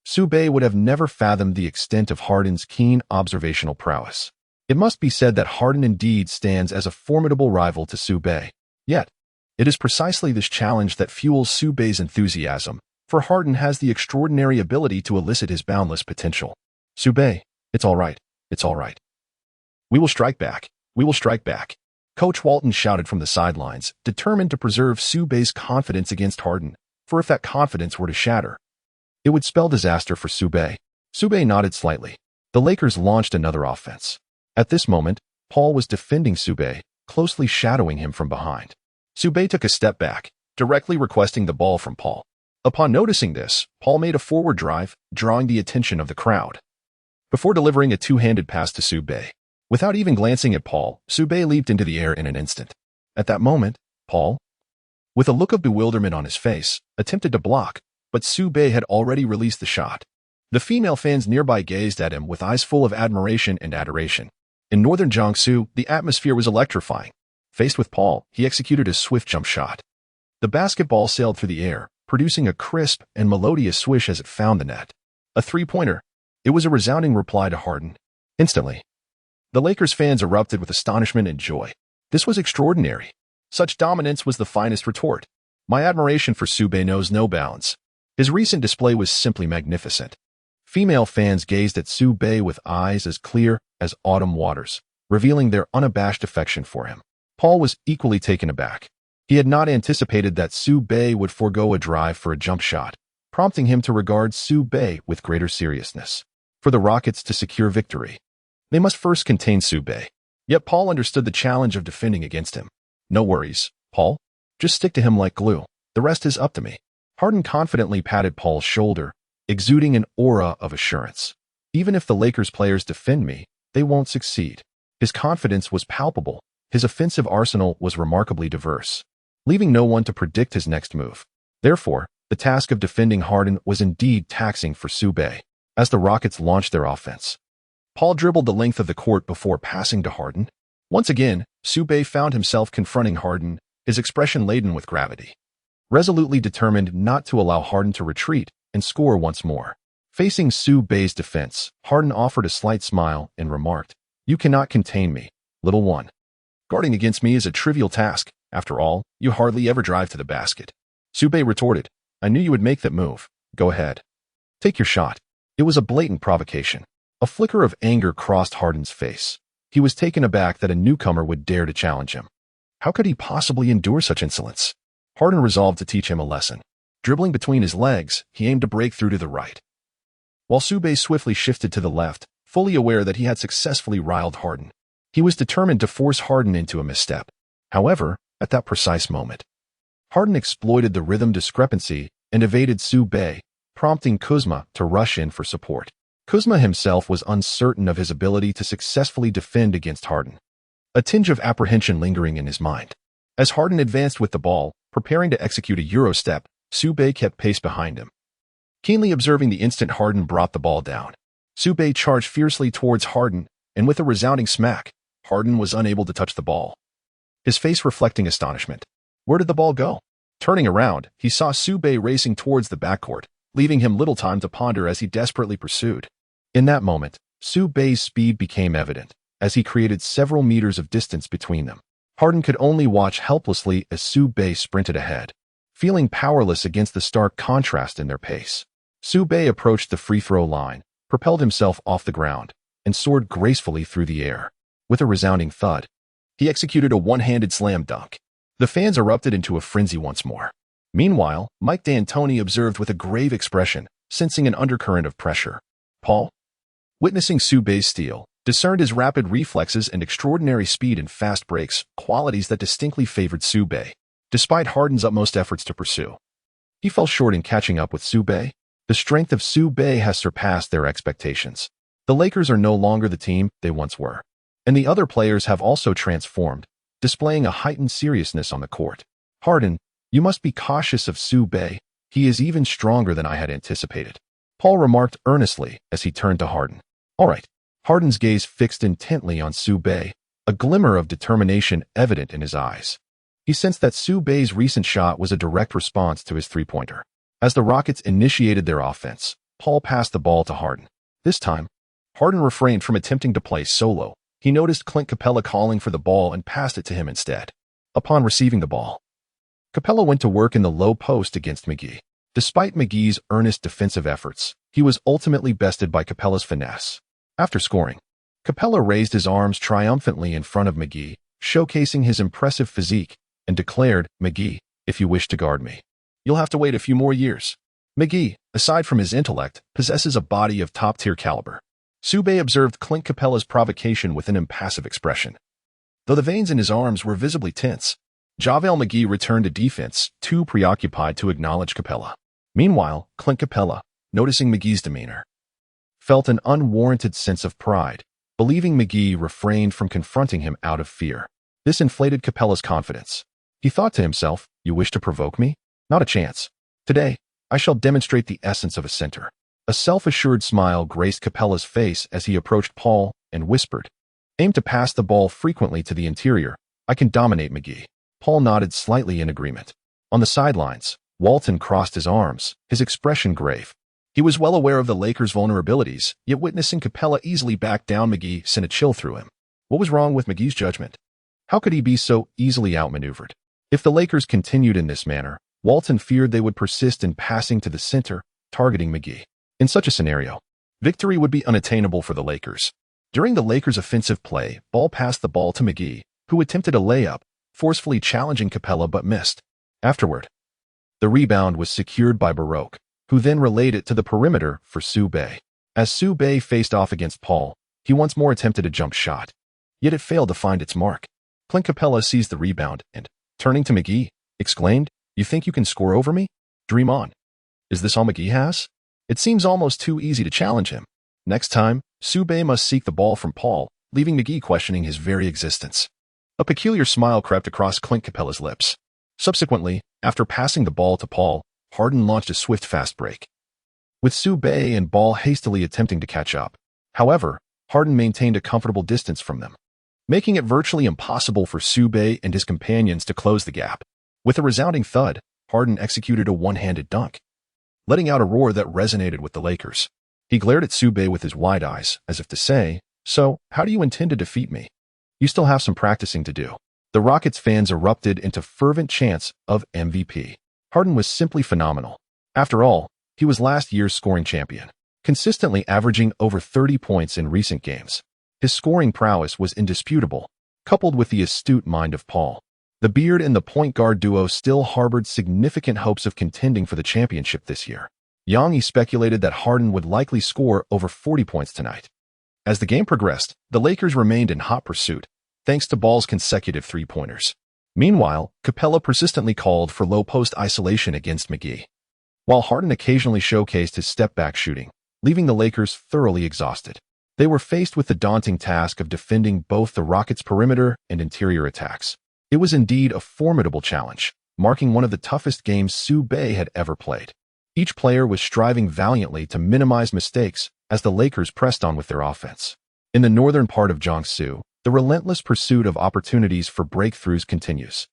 Su Bei would have never fathomed the extent of Harden's keen observational prowess. It must be said that Harden indeed stands as a formidable rival to Su Bei. Yet, it is precisely this challenge that fuels Su Bei's enthusiasm, for Harden has the extraordinary ability to elicit his boundless potential. "Su Bei, it's all right, it's all right. We will strike back. We will strike back. Coach Walton shouted from the sidelines, determined to preserve Su Bei's confidence against Harden, for if that confidence were to shatter, it would spell disaster for Su Bei. Su Bei nodded slightly. The Lakers launched another offense. At this moment, Paul was defending Su Bei, closely shadowing him from behind. Su Bei took a step back, directly requesting the ball from Paul. Upon noticing this, Paul made a forward drive, drawing the attention of the crowd. Before delivering a two-handed pass to Su Bei, without even glancing at Paul, Su Bei leaped into the air in an instant. At that moment, Paul, with a look of bewilderment on his face, attempted to block, but Su Bei had already released the shot. The female fans nearby gazed at him with eyes full of admiration and adoration. In northern Jiangsu, the atmosphere was electrifying. Faced with Paul, he executed a swift jump shot. The basketball sailed through the air, producing a crisp and melodious swish as it found the net. A three-pointer. It was a resounding reply to Harden. Instantly, the Lakers fans erupted with astonishment and joy. This was extraordinary. Such dominance was the finest retort. My admiration for Su Bei knows no bounds. His recent display was simply magnificent. Female fans gazed at Su Bei with eyes as clear as autumn waters, revealing their unabashed affection for him. Paul was equally taken aback. He had not anticipated that Su Bei would forego a drive for a jump shot, prompting him to regard Su Bei with greater seriousness. For the Rockets to secure victory, they must first contain Su Bei. Yet Paul understood the challenge of defending against him. No worries, Paul. Just stick to him like glue. The rest is up to me. Harden confidently patted Paul's shoulder, exuding an aura of assurance. Even if the Lakers players defend me, they won't succeed. His confidence was palpable. His offensive arsenal was remarkably diverse, leaving no one to predict his next move. Therefore, the task of defending Harden was indeed taxing for Su Bei. As the Rockets launched their offense, Paul dribbled the length of the court before passing to Harden. Once again, Su Bei found himself confronting Harden, his expression laden with gravity. Resolutely determined not to allow Harden to retreat and score once more. Facing Su Bei's defense, Harden offered a slight smile and remarked, "You cannot contain me, little one. Guarding against me is a trivial task. After all, you hardly ever drive to the basket." Su Bei retorted, "I knew you would make that move. Go ahead. Take your shot." It was a blatant provocation. A flicker of anger crossed Harden's face. He was taken aback that a newcomer would dare to challenge him. How could he possibly endure such insolence? Harden resolved to teach him a lesson. Dribbling between his legs, he aimed to break through to the right, while Su Bei swiftly shifted to the left, fully aware that he had successfully riled Harden. He was determined to force Harden into a misstep. However, at that precise moment, Harden exploited the rhythm discrepancy and evaded Su Bei, prompting Kuzma to rush in for support. Kuzma himself was uncertain of his ability to successfully defend against Harden, a tinge of apprehension lingering in his mind. As Harden advanced with the ball, preparing to execute a Euro step, Su Bei kept pace behind him. Keenly observing the instant Harden brought the ball down, Su Bei charged fiercely towards Harden, and with a resounding smack, Harden was unable to touch the ball, his face reflecting astonishment. Where did the ball go? Turning around, he saw Su Bei racing towards the backcourt, leaving him little time to ponder as he desperately pursued. In that moment, Su Bei's speed became evident, as he created several meters of distance between them. Harden could only watch helplessly as Su Bei sprinted ahead, feeling powerless against the stark contrast in their pace. Su Bei approached the free throw line, propelled himself off the ground, and soared gracefully through the air. With a resounding thud, he executed a one-handed slam dunk. The fans erupted into a frenzy once more. Meanwhile, Mike D'Antoni observed with a grave expression, sensing an undercurrent of pressure. Paul, witnessing Su Bei's steal, discerned his rapid reflexes and extraordinary speed in fast breaks, qualities that distinctly favored Su Bei. Despite Harden's utmost efforts to pursue, he fell short in catching up with Su Bei. The strength of Su Bei has surpassed their expectations. The Lakers are no longer the team they once were, and the other players have also transformed, displaying a heightened seriousness on the court. Harden, you must be cautious of Su Bei. He is even stronger than I had anticipated, Paul remarked earnestly as he turned to Harden. All right. Harden's gaze fixed intently on Su Bei, a glimmer of determination evident in his eyes. He sensed that Su Bei's recent shot was a direct response to his three-pointer. As the Rockets initiated their offense, Paul passed the ball to Harden. This time, Harden refrained from attempting to play solo. He noticed Clint Capella calling for the ball and passed it to him instead. Upon receiving the ball, Capella went to work in the low post against McGee. Despite McGee's earnest defensive efforts, he was ultimately bested by Capella's finesse. After scoring, Capella raised his arms triumphantly in front of McGee, showcasing his impressive physique, and declared, "McGee, if you wish to guard me, you'll have to wait a few more years." McGee, aside from his intellect, possesses a body of top-tier caliber. Su Bei observed Clint Capella's provocation with an impassive expression. Though the veins in his arms were visibly tense, JaVale McGee returned to defense, too preoccupied to acknowledge Capella. Meanwhile, Clint Capella, noticing McGee's demeanor, felt an unwarranted sense of pride, believing McGee refrained from confronting him out of fear. This inflated Capella's confidence. He thought to himself, "You wish to provoke me? Not a chance. Today, I shall demonstrate the essence of a center." A self-assured smile graced Capella's face as he approached Paul and whispered, "Aim to pass the ball frequently to the interior. I can dominate McGee." Paul nodded slightly in agreement. On the sidelines, Walton crossed his arms, his expression grave. He was well aware of the Lakers' vulnerabilities, yet witnessing Capella easily back down McGee sent a chill through him. What was wrong with McGee's judgment? How could he be so easily outmaneuvered? If the Lakers continued in this manner, Walton feared they would persist in passing to the center, targeting McGee. In such a scenario, victory would be unattainable for the Lakers. During the Lakers' offensive play, Ball passed the ball to McGee, who attempted a layup, forcefully challenging Capella but missed. Afterward, the rebound was secured by Baroque, who then relayed it to the perimeter for Su Bei. As Su Bei faced off against Paul, he once more attempted a jump shot. Yet it failed to find its mark. Clint Capella seized the rebound and, turning to McGee, exclaimed, "You think you can score over me? Dream on. Is this all McGee has? It seems almost too easy to challenge him." Next time, Su Bei must seek the ball from Paul, leaving McGee questioning his very existence. A peculiar smile crept across Clint Capella's lips. Subsequently, after passing the ball to Paul, Harden launched a swift fast break, with Su Bei and Ball hastily attempting to catch up. However, Harden maintained a comfortable distance from them, making it virtually impossible for Su Bei and his companions to close the gap. With a resounding thud, Harden executed a one-handed dunk, letting out a roar that resonated with the Lakers. He glared at Su Bei with his wide eyes, as if to say, "So, how do you intend to defeat me? You still have some practicing to do." The Rockets fans erupted into fervent chants of MVP. Harden was simply phenomenal. After all, he was last year's scoring champion, consistently averaging over 30 points in recent games. His scoring prowess was indisputable, coupled with the astute mind of Paul. The Beard and the point guard duo still harbored significant hopes of contending for the championship this year. Yangi speculated that Harden would likely score over 40 points tonight. As the game progressed, the Lakers remained in hot pursuit, thanks to Ball's consecutive three-pointers. Meanwhile, Capella persistently called for low-post isolation against McGee, while Harden occasionally showcased his step-back shooting, leaving the Lakers thoroughly exhausted. They were faced with the daunting task of defending both the Rockets' perimeter and interior attacks. It was indeed a formidable challenge, marking one of the toughest games Su Bei had ever played. Each player was striving valiantly to minimize mistakes as the Lakers pressed on with their offense. In the northern part of Jiangsu, the relentless pursuit of opportunities for breakthroughs continues.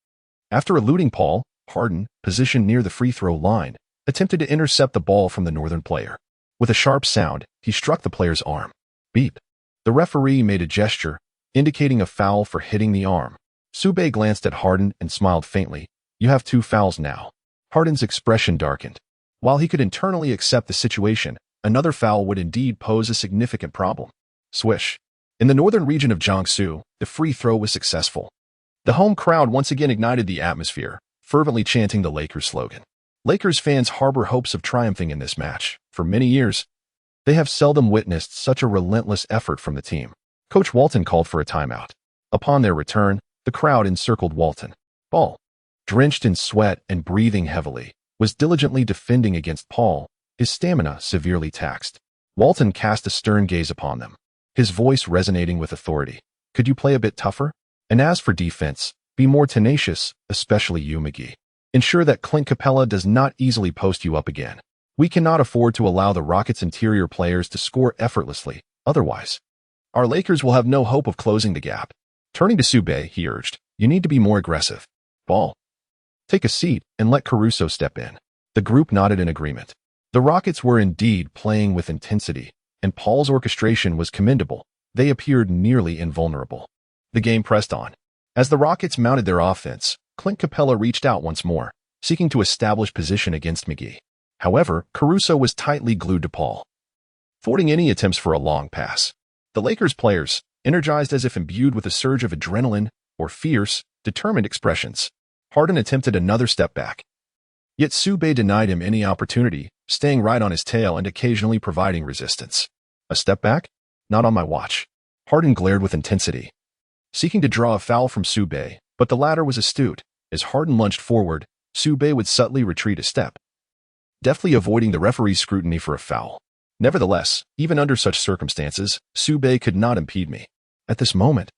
After eluding Paul, Harden, positioned near the free throw line, attempted to intercept the ball from the northern player. With a sharp sound, he struck the player's arm. Beep. The referee made a gesture, indicating a foul for hitting the arm. Su Bei glanced at Harden and smiled faintly. "You have 2 fouls now." Harden's expression darkened. While he could internally accept the situation, another foul would indeed pose a significant problem. Swish. In the northern region of Jiangsu, the free throw was successful. The home crowd once again ignited the atmosphere, fervently chanting the Lakers slogan. Lakers fans harbor hopes of triumphing in this match. For many years, they have seldom witnessed such a relentless effort from the team. Coach Walton called for a timeout. Upon their return, the crowd encircled Walton. Ball, drenched in sweat and breathing heavily, was diligently defending against Paul, his stamina severely taxed. Walton cast a stern gaze upon them, his voice resonating with authority. "Could you play a bit tougher? And as for defense, be more tenacious, especially you, McGee. Ensure that Clint Capella does not easily post you up again. We cannot afford to allow the Rockets' interior players to score effortlessly, otherwise our Lakers will have no hope of closing the gap." Turning to Su Bei, he urged, "You need to be more aggressive. Ball, take a seat and let Caruso step in." The group nodded in agreement. The Rockets were indeed playing with intensity, and Paul's orchestration was commendable. They appeared nearly invulnerable. The game pressed on. As the Rockets mounted their offense, Clint Capella reached out once more, seeking to establish position against McGee. However, Caruso was tightly glued to Paul, thwarting any attempts for a long pass. The Lakers players, energized as if imbued with a surge of adrenaline or fierce, determined expressions. Harden attempted another step back. Yet Su Bei denied him any opportunity, staying right on his tail and occasionally providing resistance. A step back? Not on my watch. Harden glared with intensity, seeking to draw a foul from Su Bei, but the latter was astute. As Harden lunged forward, Su Bei would subtly retreat a step, deftly avoiding the referee's scrutiny for a foul. Nevertheless, even under such circumstances, Su Bei could not impede me. At this moment,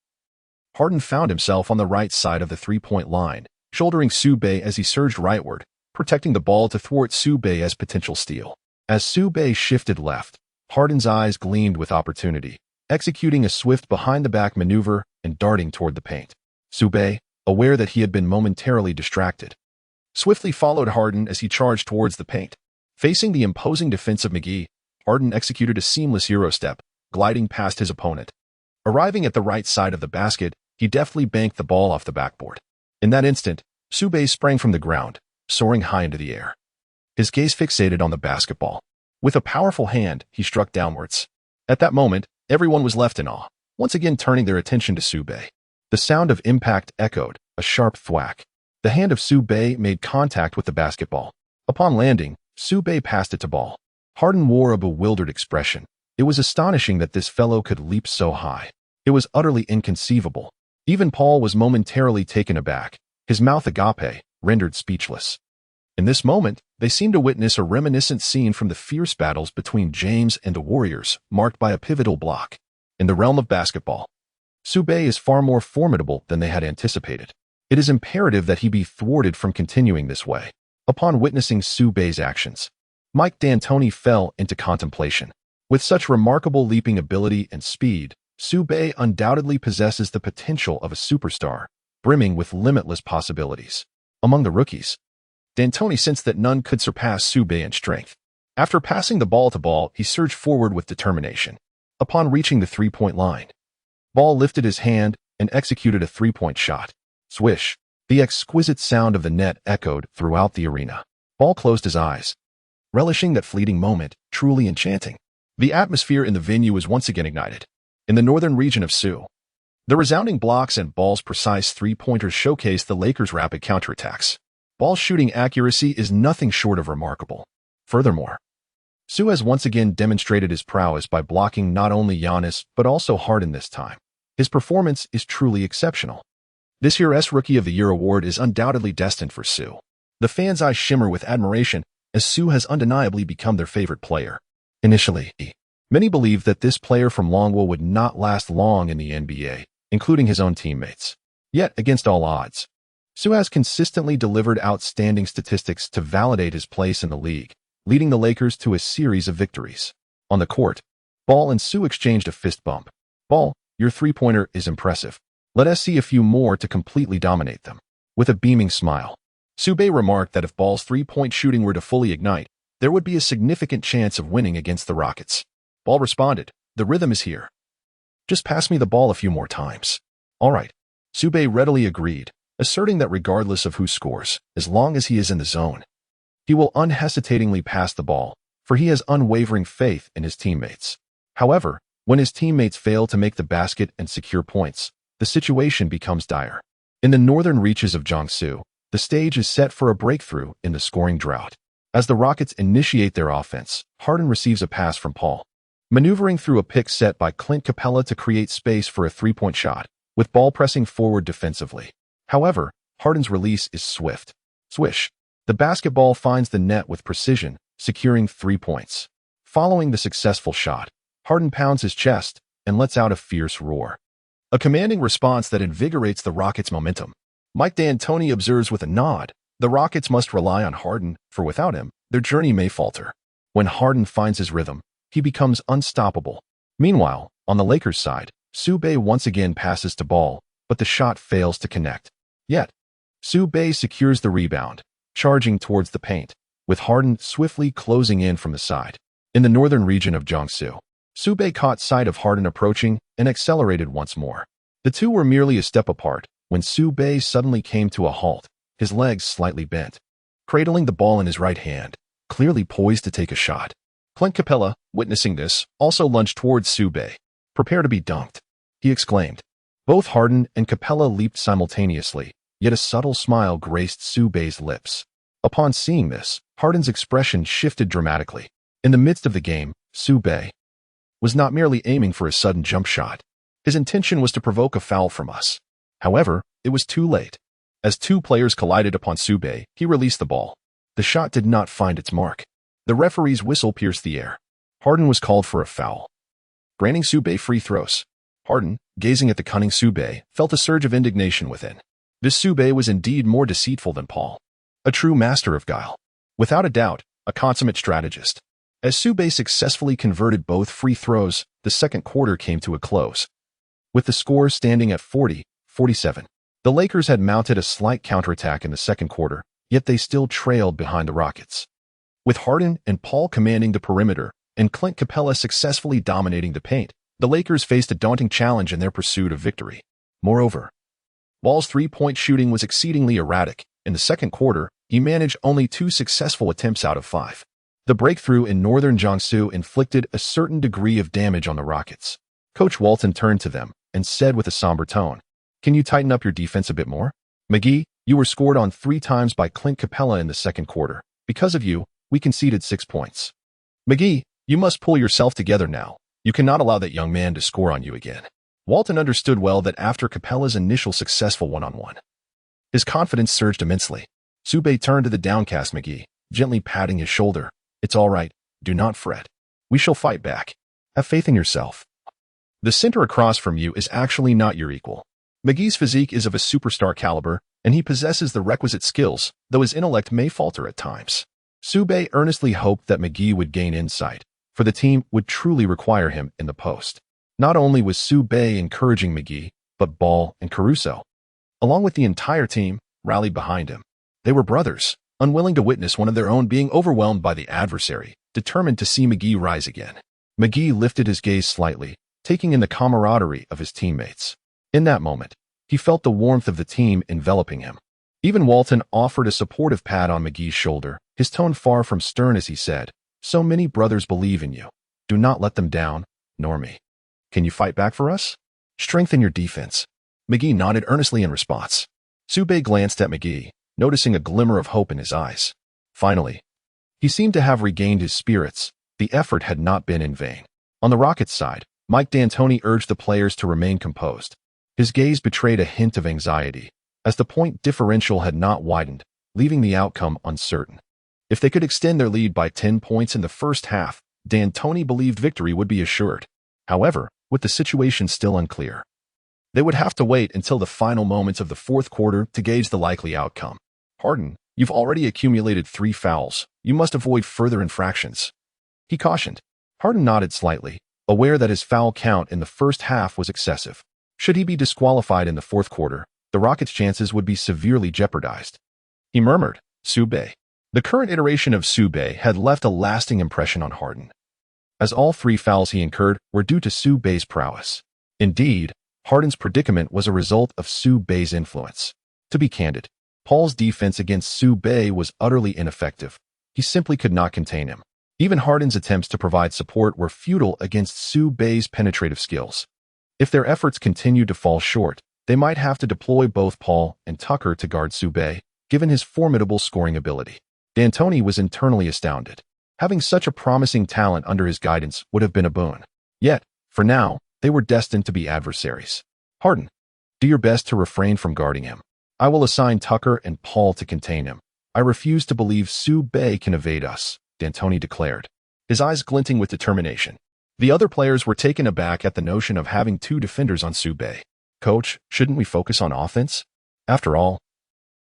Harden found himself on the right side of the three-point line, shouldering Su Bei as he surged rightward, protecting the ball to thwart Su Bei as potential steal. As Su Bei shifted left, Harden's eyes gleamed with opportunity, executing a swift behind-the-back maneuver and darting toward the paint. Su Bei, aware that he had been momentarily distracted, swiftly followed Harden as he charged towards the paint. Facing the imposing defense of McGee, Harden executed a seamless Eurostep, gliding past his opponent. Arriving at the right side of the basket, he deftly banked the ball off the backboard. In that instant, Su Bei sprang from the ground, soaring high into the air. His gaze fixated on the basketball. With a powerful hand, he struck downwards. At that moment, everyone was left in awe, once again turning their attention to Su Bei. The sound of impact echoed, a sharp thwack. The hand of Su Bei made contact with the basketball. Upon landing, Su Bei passed it to Ball. Harden wore a bewildered expression. It was astonishing that this fellow could leap so high. It was utterly inconceivable. Even Paul was momentarily taken aback, his mouth agape, rendered speechless. In this moment, they seemed to witness a reminiscent scene from the fierce battles between James and the Warriors, marked by a pivotal block. In the realm of basketball, Su Bei is far more formidable than they had anticipated. It is imperative that he be thwarted from continuing this way. Upon witnessing Su Bei's actions, Mike D'Antoni fell into contemplation. With such remarkable leaping ability and speed, Su Bei undoubtedly possesses the potential of a superstar, brimming with limitless possibilities. Among the rookies, D'Antoni sensed that none could surpass Su Bei in strength. After passing the ball to Ball, he surged forward with determination. Upon reaching the three-point line, Ball lifted his hand and executed a three-point shot. Swish! The exquisite sound of the net echoed throughout the arena. Ball closed his eyes, relishing that fleeting moment, truly enchanting. The atmosphere in the venue was once again ignited. In the northern region of Su, the resounding blocks and Ball's precise three-pointers showcased the Lakers' rapid counterattacks. Ball's shooting accuracy is nothing short of remarkable. Furthermore, Su has once again demonstrated his prowess by blocking not only Giannis but also Harden this time. His performance is truly exceptional. This year's Rookie of the Year award is undoubtedly destined for Su. The fans' eyes shimmer with admiration as Su has undeniably become their favorite player. Initially, many believed that this player from Long Guo would not last long in the NBA, including his own teammates. Yet, against all odds, Su has consistently delivered outstanding statistics to validate his place in the league, leading the Lakers to a series of victories. On the court, Ball and Su exchanged a fist bump. Ball, your three-pointer is impressive. Let us see a few more to completely dominate them. With a beaming smile, Su Bei remarked that if Ball's three-point shooting were to fully ignite, there would be a significant chance of winning against the Rockets. Ball responded, the rhythm is here. Just pass me the ball a few more times. All right. Su Bei readily agreed, asserting that regardless of who scores, as long as he is in the zone, he will unhesitatingly pass the ball, for he has unwavering faith in his teammates. However, when his teammates fail to make the basket and secure points, the situation becomes dire. In the northern reaches of Jiangsu, the stage is set for a breakthrough in the scoring drought. As the Rockets initiate their offense, Harden receives a pass from Paul, maneuvering through a pick set by Clint Capella to create space for a three-point shot, with Ball pressing forward defensively. However, Harden's release is swift. Swish! The basketball finds the net with precision, securing 3 points. Following the successful shot, Harden pounds his chest and lets out a fierce roar, a commanding response that invigorates the Rockets' momentum. Mike D'Antoni observes with a nod, the Rockets must rely on Harden, for without him, their journey may falter. When Harden finds his rhythm, he becomes unstoppable. Meanwhile, on the Lakers' side, Su Bei once again passes to Ball, but the shot fails to connect. Yet, Su Bei secures the rebound, charging towards the paint, with Harden swiftly closing in from the side. In the northern region of Jiangsu, Su Bei caught sight of Harden approaching and accelerated once more. The two were merely a step apart when Su Bei suddenly came to a halt, his legs slightly bent, cradling the ball in his right hand, clearly poised to take a shot. Clint Capella, witnessing this, also lunged towards Su Bei. Prepare to be dunked, he exclaimed. Both Harden and Capella leaped simultaneously, yet a subtle smile graced Su Bei's lips. Upon seeing this, Harden's expression shifted dramatically. In the midst of the game, Su Bei was not merely aiming for a sudden jump shot. His intention was to provoke a foul from us. However, it was too late. As two players collided upon Su Bei, he released the ball. The shot did not find its mark. The referee's whistle pierced the air. Harden was called for a foul, granting Su Bei free throws. Harden, gazing at the cunning Su Bei, felt a surge of indignation within. This Su Bei was indeed more deceitful than Paul. A true master of guile. Without a doubt, a consummate strategist. As Su Bei successfully converted both free throws, the second quarter came to a close, with the score standing at 40-47. The Lakers had mounted a slight counterattack in the second quarter, yet they still trailed behind the Rockets. With Harden and Paul commanding the perimeter, and Clint Capella successfully dominating the paint, the Lakers faced a daunting challenge in their pursuit of victory. Moreover, Wall's three-point shooting was exceedingly erratic. In the second quarter, he managed only 2 successful attempts out of 5. The breakthrough in northern Jiangsu inflicted a certain degree of damage on the Rockets. Coach Walton turned to them and said with a somber tone, "Can you tighten up your defense a bit more? McGee, you were scored on 3 times by Clint Capella in the second quarter. Because of you, we conceded 6 points. McGee, you must pull yourself together now. You cannot allow that young man to score on you again." Walton understood well that after Capella's initial successful one-on-one, his confidence surged immensely. Su Bei turned to the downcast McGee, gently patting his shoulder. "It's all right. Do not fret. We shall fight back. Have faith in yourself. The center across from you is actually not your equal." McGee's physique is of a superstar caliber, and he possesses the requisite skills, though his intellect may falter at times. Su Bei earnestly hoped that McGee would gain insight, for the team would truly require him in the post. Not only was Su Bei encouraging McGee, but Ball and Caruso, along with the entire team, rallied behind him. They were brothers, unwilling to witness one of their own being overwhelmed by the adversary, determined to see McGee rise again. McGee lifted his gaze slightly, taking in the camaraderie of his teammates. In that moment, he felt the warmth of the team enveloping him. Even Walton offered a supportive pat on McGee's shoulder, his tone far from stern as he said, "So many brothers believe in you. Do not let them down, nor me. Can you fight back for us? Strengthen your defense." McGee nodded earnestly in response. Su Bei glanced at McGee, noticing a glimmer of hope in his eyes. Finally, he seemed to have regained his spirits. The effort had not been in vain. On the Rockets' side, Mike D'Antoni urged the players to remain composed. His gaze betrayed a hint of anxiety, as the point differential had not widened, leaving the outcome uncertain. If they could extend their lead by 10 points in the first half, D'Antoni believed victory would be assured. However, with the situation still unclear, they would have to wait until the final moments of the fourth quarter to gauge the likely outcome. "Harden, you've already accumulated 3 fouls. You must avoid further infractions," he cautioned. Harden nodded slightly, aware that his foul count in the first half was excessive. Should he be disqualified in the fourth quarter, the Rockets' chances would be severely jeopardized. He murmured, "Su Bei." The current iteration of Su Bei had left a lasting impression on Harden, as all 3 fouls he incurred were due to Su Bei's prowess. Indeed, Harden's predicament was a result of Su Bei's influence. To be candid, Paul's defense against Su Bei was utterly ineffective. He simply could not contain him. Even Harden's attempts to provide support were futile against Su Bei's penetrative skills. If their efforts continued to fall short, they might have to deploy both Paul and Tucker to guard Su Bei, given his formidable scoring ability. D'Antoni was internally astounded. Having such a promising talent under his guidance would have been a boon. Yet, for now, they were destined to be adversaries. "Harden, do your best to refrain from guarding him. I will assign Tucker and Paul to contain him. I refuse to believe Su Bei can evade us," D'Antoni declared, his eyes glinting with determination. The other players were taken aback at the notion of having 2 defenders on Su Bei. "Coach, shouldn't we focus on offense? After all,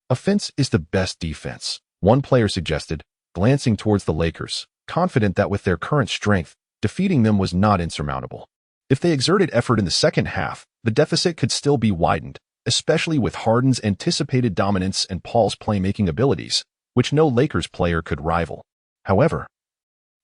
offense is the best defense," one player suggested, glancing towards the Lakers, confident that with their current strength, defeating them was not insurmountable. If they exerted effort in the second half, the deficit could still be widened, especially with Harden's anticipated dominance and Paul's playmaking abilities, which no Lakers player could rival. However,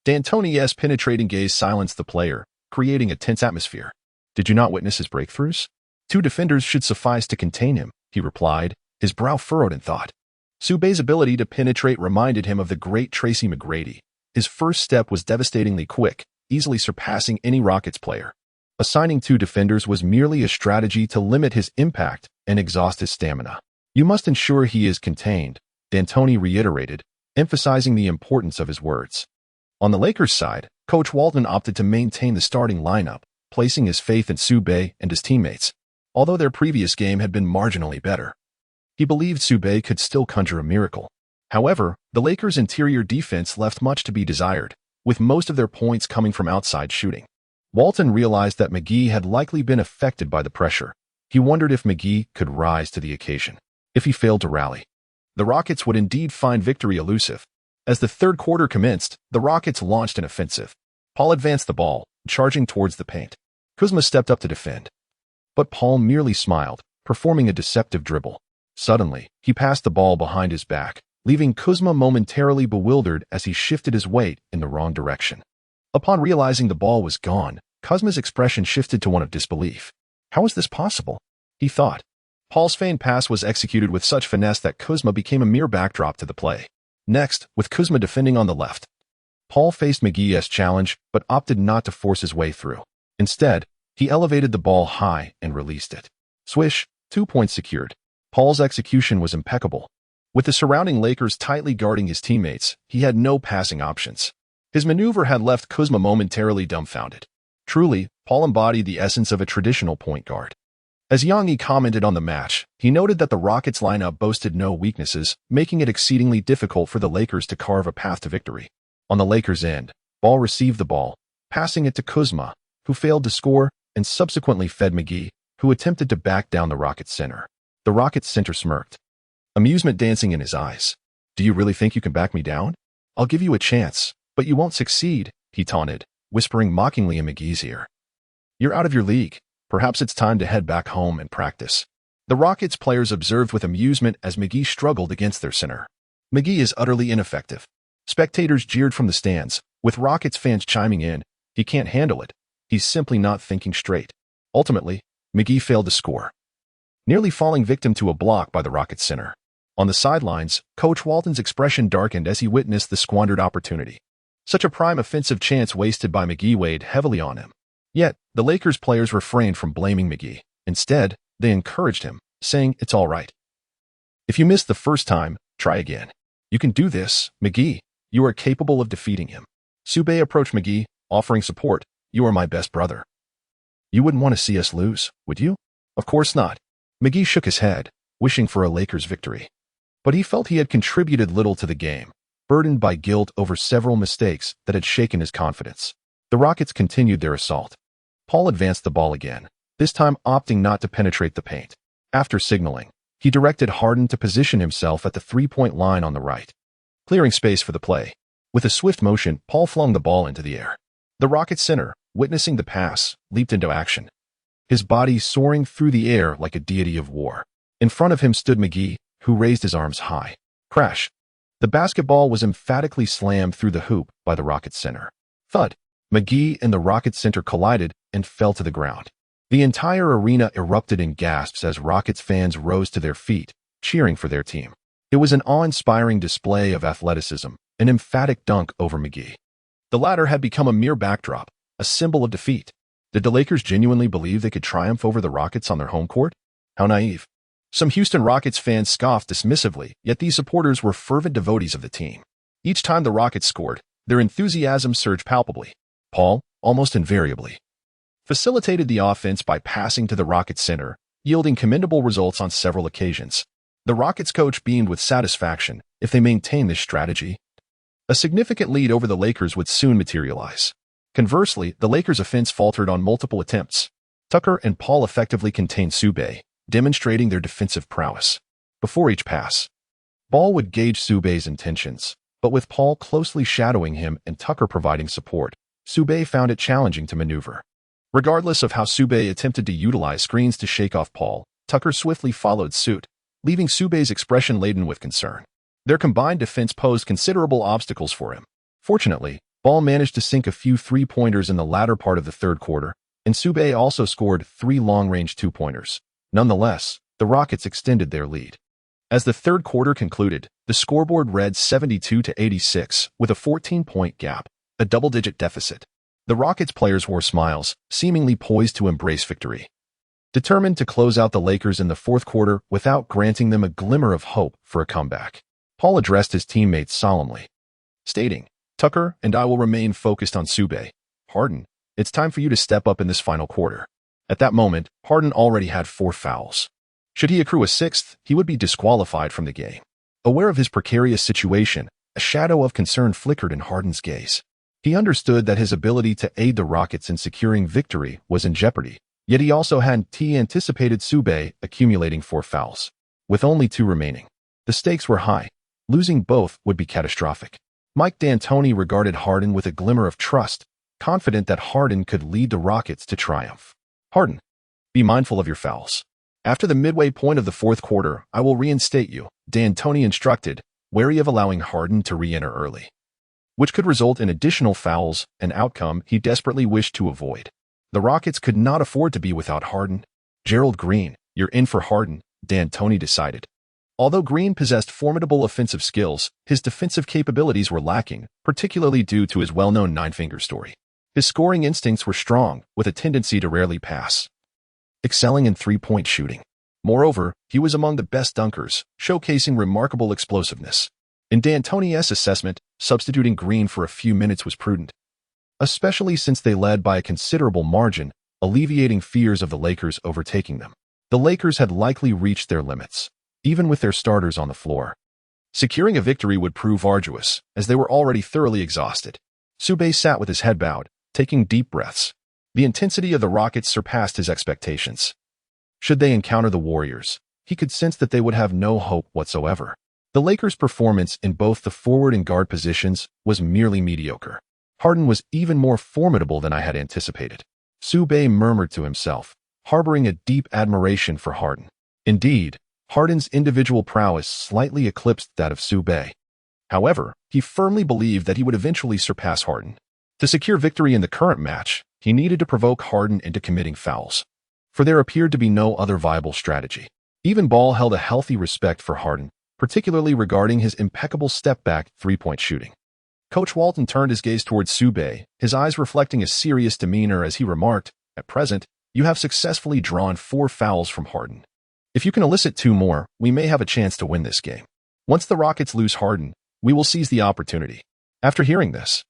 D'Antoni's penetrating gaze silenced the player, creating a tense atmosphere. "Did you not witness his breakthroughs? 2 defenders should suffice to contain him," he replied, his brow furrowed in thought. Su Bei's ability to penetrate reminded him of the great Tracy McGrady. His first step was devastatingly quick, easily surpassing any Rockets player. Assigning two defenders was merely a strategy to limit his impact and exhaust his stamina. You must ensure he is contained, D'Antoni reiterated, emphasizing the importance of his words. On the Lakers' side, Coach Walton opted to maintain the starting lineup, placing his faith in Su Bei and his teammates, although their previous game had been marginally better. He believed Su Bei could still conjure a miracle. However, the Lakers' interior defense left much to be desired, with most of their points coming from outside shooting. Walton realized that McGee had likely been affected by the pressure. He wondered if McGee could rise to the occasion. If he failed to rally, the Rockets would indeed find victory elusive. As the third quarter commenced, the Rockets launched an offensive. Paul advanced the ball, charging towards the paint. Kuzma stepped up to defend. But Paul merely smiled, performing a deceptive dribble. Suddenly, he passed the ball behind his back, leaving Kuzma momentarily bewildered as he shifted his weight in the wrong direction. Upon realizing the ball was gone, Kuzma's expression shifted to one of disbelief. How was this possible? He thought. Paul's feigned pass was executed with such finesse that Kuzma became a mere backdrop to the play. Next, with Kuzma defending on the left, Paul faced McGee's challenge but opted not to force his way through. Instead, he elevated the ball high and released it. Swish, 2 points secured. Paul's execution was impeccable. With the surrounding Lakers tightly guarding his teammates, he had no passing options. His maneuver had left Kuzma momentarily dumbfounded. Truly, Paul embodied the essence of a traditional point guard. As Yangi commented on the match, he noted that the Rockets lineup boasted no weaknesses, making it exceedingly difficult for the Lakers to carve a path to victory. On the Lakers' end, Ball received the ball, passing it to Kuzma, who failed to score, and subsequently fed McGee, who attempted to back down the Rockets center. The Rockets center smirked, amusement dancing in his eyes. "Do you really think you can back me down? I'll give you a chance, but you won't succeed," he taunted, whispering mockingly in McGee's ear. "You're out of your league. Perhaps it's time to head back home and practice." The Rockets players observed with amusement as McGee struggled against their center. "McGee is utterly ineffective." Spectators jeered from the stands, with Rockets fans chiming in, "He can't handle it. He's simply not thinking straight." Ultimately, McGee failed to score, nearly falling victim to a block by the Rockets center. On the sidelines, Coach Walton's expression darkened as he witnessed the squandered opportunity. Such a prime offensive chance wasted by McGee weighed heavily on him. Yet, the Lakers players refrained from blaming McGee. Instead, they encouraged him, saying, "It's all right. If you missed the first time, try again. You can do this, McGee. You are capable of defeating him." Su Bei approached McGee, offering support. "You are my best brother. You wouldn't want to see us lose, would you?" "Of course not." McGee shook his head, wishing for a Lakers victory. But he felt he had contributed little to the game, burdened by guilt over several mistakes that had shaken his confidence. The Rockets continued their assault. Paul advanced the ball again, this time opting not to penetrate the paint. After signaling, he directed Harden to position himself at the three-point line on the right, clearing space for the play. With a swift motion, Paul flung the ball into the air. The Rockets center, witnessing the pass, leaped into action, his body soaring through the air like a deity of war. In front of him stood McGee, who raised his arms high. Crash! The basketball was emphatically slammed through the hoop by the Rockets center. Thud! McGee and the Rockets center collided and fell to the ground. The entire arena erupted in gasps as Rockets fans rose to their feet, cheering for their team. It was an awe-inspiring display of athleticism, an emphatic dunk over McGee. The latter had become a mere backdrop, a symbol of defeat. Did the Lakers genuinely believe they could triumph over the Rockets on their home court? How naive. Some Houston Rockets fans scoffed dismissively, yet these supporters were fervent devotees of the team. Each time the Rockets scored, their enthusiasm surged palpably. Paul, almost invariably, facilitated the offense by passing to the Rockets center, yielding commendable results on several occasions. The Rockets coach beamed with satisfaction. If they maintained this strategy, a significant lead over the Lakers would soon materialize. Conversely, the Lakers' offense faltered on multiple attempts. Tucker and Paul effectively contained Su Bei, demonstrating their defensive prowess. Before each pass, Ball would gauge Su Bei's intentions, but with Paul closely shadowing him and Tucker providing support, Su Bei found it challenging to maneuver. Regardless of how Su Bei attempted to utilize screens to shake off Paul, Tucker swiftly followed suit, leaving Su Bei's expression laden with concern. Their combined defense posed considerable obstacles for him. Fortunately, Ball managed to sink a few three-pointers in the latter part of the third quarter, and Su Bei also scored 3 long-range two-pointers. Nonetheless, the Rockets extended their lead. As the third quarter concluded, the scoreboard read 72-86 with a 14-point gap, a double-digit deficit. The Rockets players wore smiles, seemingly poised to embrace victory. Determined to close out the Lakers in the fourth quarter without granting them a glimmer of hope for a comeback, Paul addressed his teammates solemnly, stating, "Tucker and I will remain focused on Su Bei. Harden, it's time for you to step up in this final quarter." At that moment, Harden already had 4 fouls. Should he accrue a 6th, he would be disqualified from the game. Aware of his precarious situation, a shadow of concern flickered in Harden's gaze. He understood that his ability to aid the Rockets in securing victory was in jeopardy, yet he also hadn't anticipated Su Bei accumulating 4 fouls. With only 2 remaining, the stakes were high. Losing both would be catastrophic. Mike D'Antoni regarded Harden with a glimmer of trust, confident that Harden could lead the Rockets to triumph. "Harden, be mindful of your fouls. After the midway point of the fourth quarter, I will reinstate you," D'Antoni instructed, wary of allowing Harden to re-enter early, which could result in additional fouls, an outcome he desperately wished to avoid. The Rockets could not afford to be without Harden. "Gerald Green, you're in for Harden," D'Antoni decided. Although Green possessed formidable offensive skills, his defensive capabilities were lacking, particularly due to his well-known nine-finger story. His scoring instincts were strong, with a tendency to rarely pass, excelling in three-point shooting. Moreover, he was among the best dunkers, showcasing remarkable explosiveness. In D'Antoni's assessment, substituting Green for a few minutes was prudent, especially since they led by a considerable margin, alleviating fears of the Lakers overtaking them. The Lakers had likely reached their limits, even with their starters on the floor. Securing a victory would prove arduous, as they were already thoroughly exhausted. Su Bei sat with his head bowed, taking deep breaths. The intensity of the Rockets surpassed his expectations. Should they encounter the Warriors, he could sense that they would have no hope whatsoever. The Lakers' performance in both the forward and guard positions was merely mediocre. Harden was even more formidable than I had anticipated, Su Bei murmured to himself, harboring a deep admiration for Harden. Indeed, Harden's individual prowess slightly eclipsed that of Su Bei. However, he firmly believed that he would eventually surpass Harden. To secure victory in the current match, he needed to provoke Harden into committing fouls, for there appeared to be no other viable strategy. Even Ball held a healthy respect for Harden, particularly regarding his impeccable step-back three-point shooting. Coach Walton turned his gaze towards Su Bei, his eyes reflecting a serious demeanor as he remarked, "At present, you have successfully drawn 4 fouls from Harden. If you can elicit 2 more, we may have a chance to win this game. Once the Rockets lose Harden, we will seize the opportunity." After hearing this,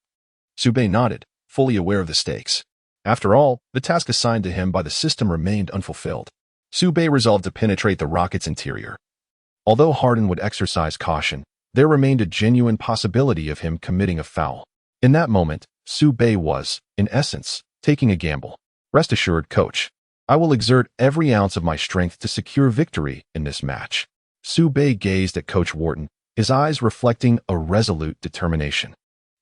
Su Bei nodded, fully aware of the stakes. After all, the task assigned to him by the system remained unfulfilled. Su Bei resolved to penetrate the Rockets' interior. Although Harden would exercise caution, there remained a genuine possibility of him committing a foul. In that moment, Su Bei was, in essence, taking a gamble. "Rest assured, coach, I will exert every ounce of my strength to secure victory in this match." Su Bei gazed at Coach Walton, his eyes reflecting a resolute determination.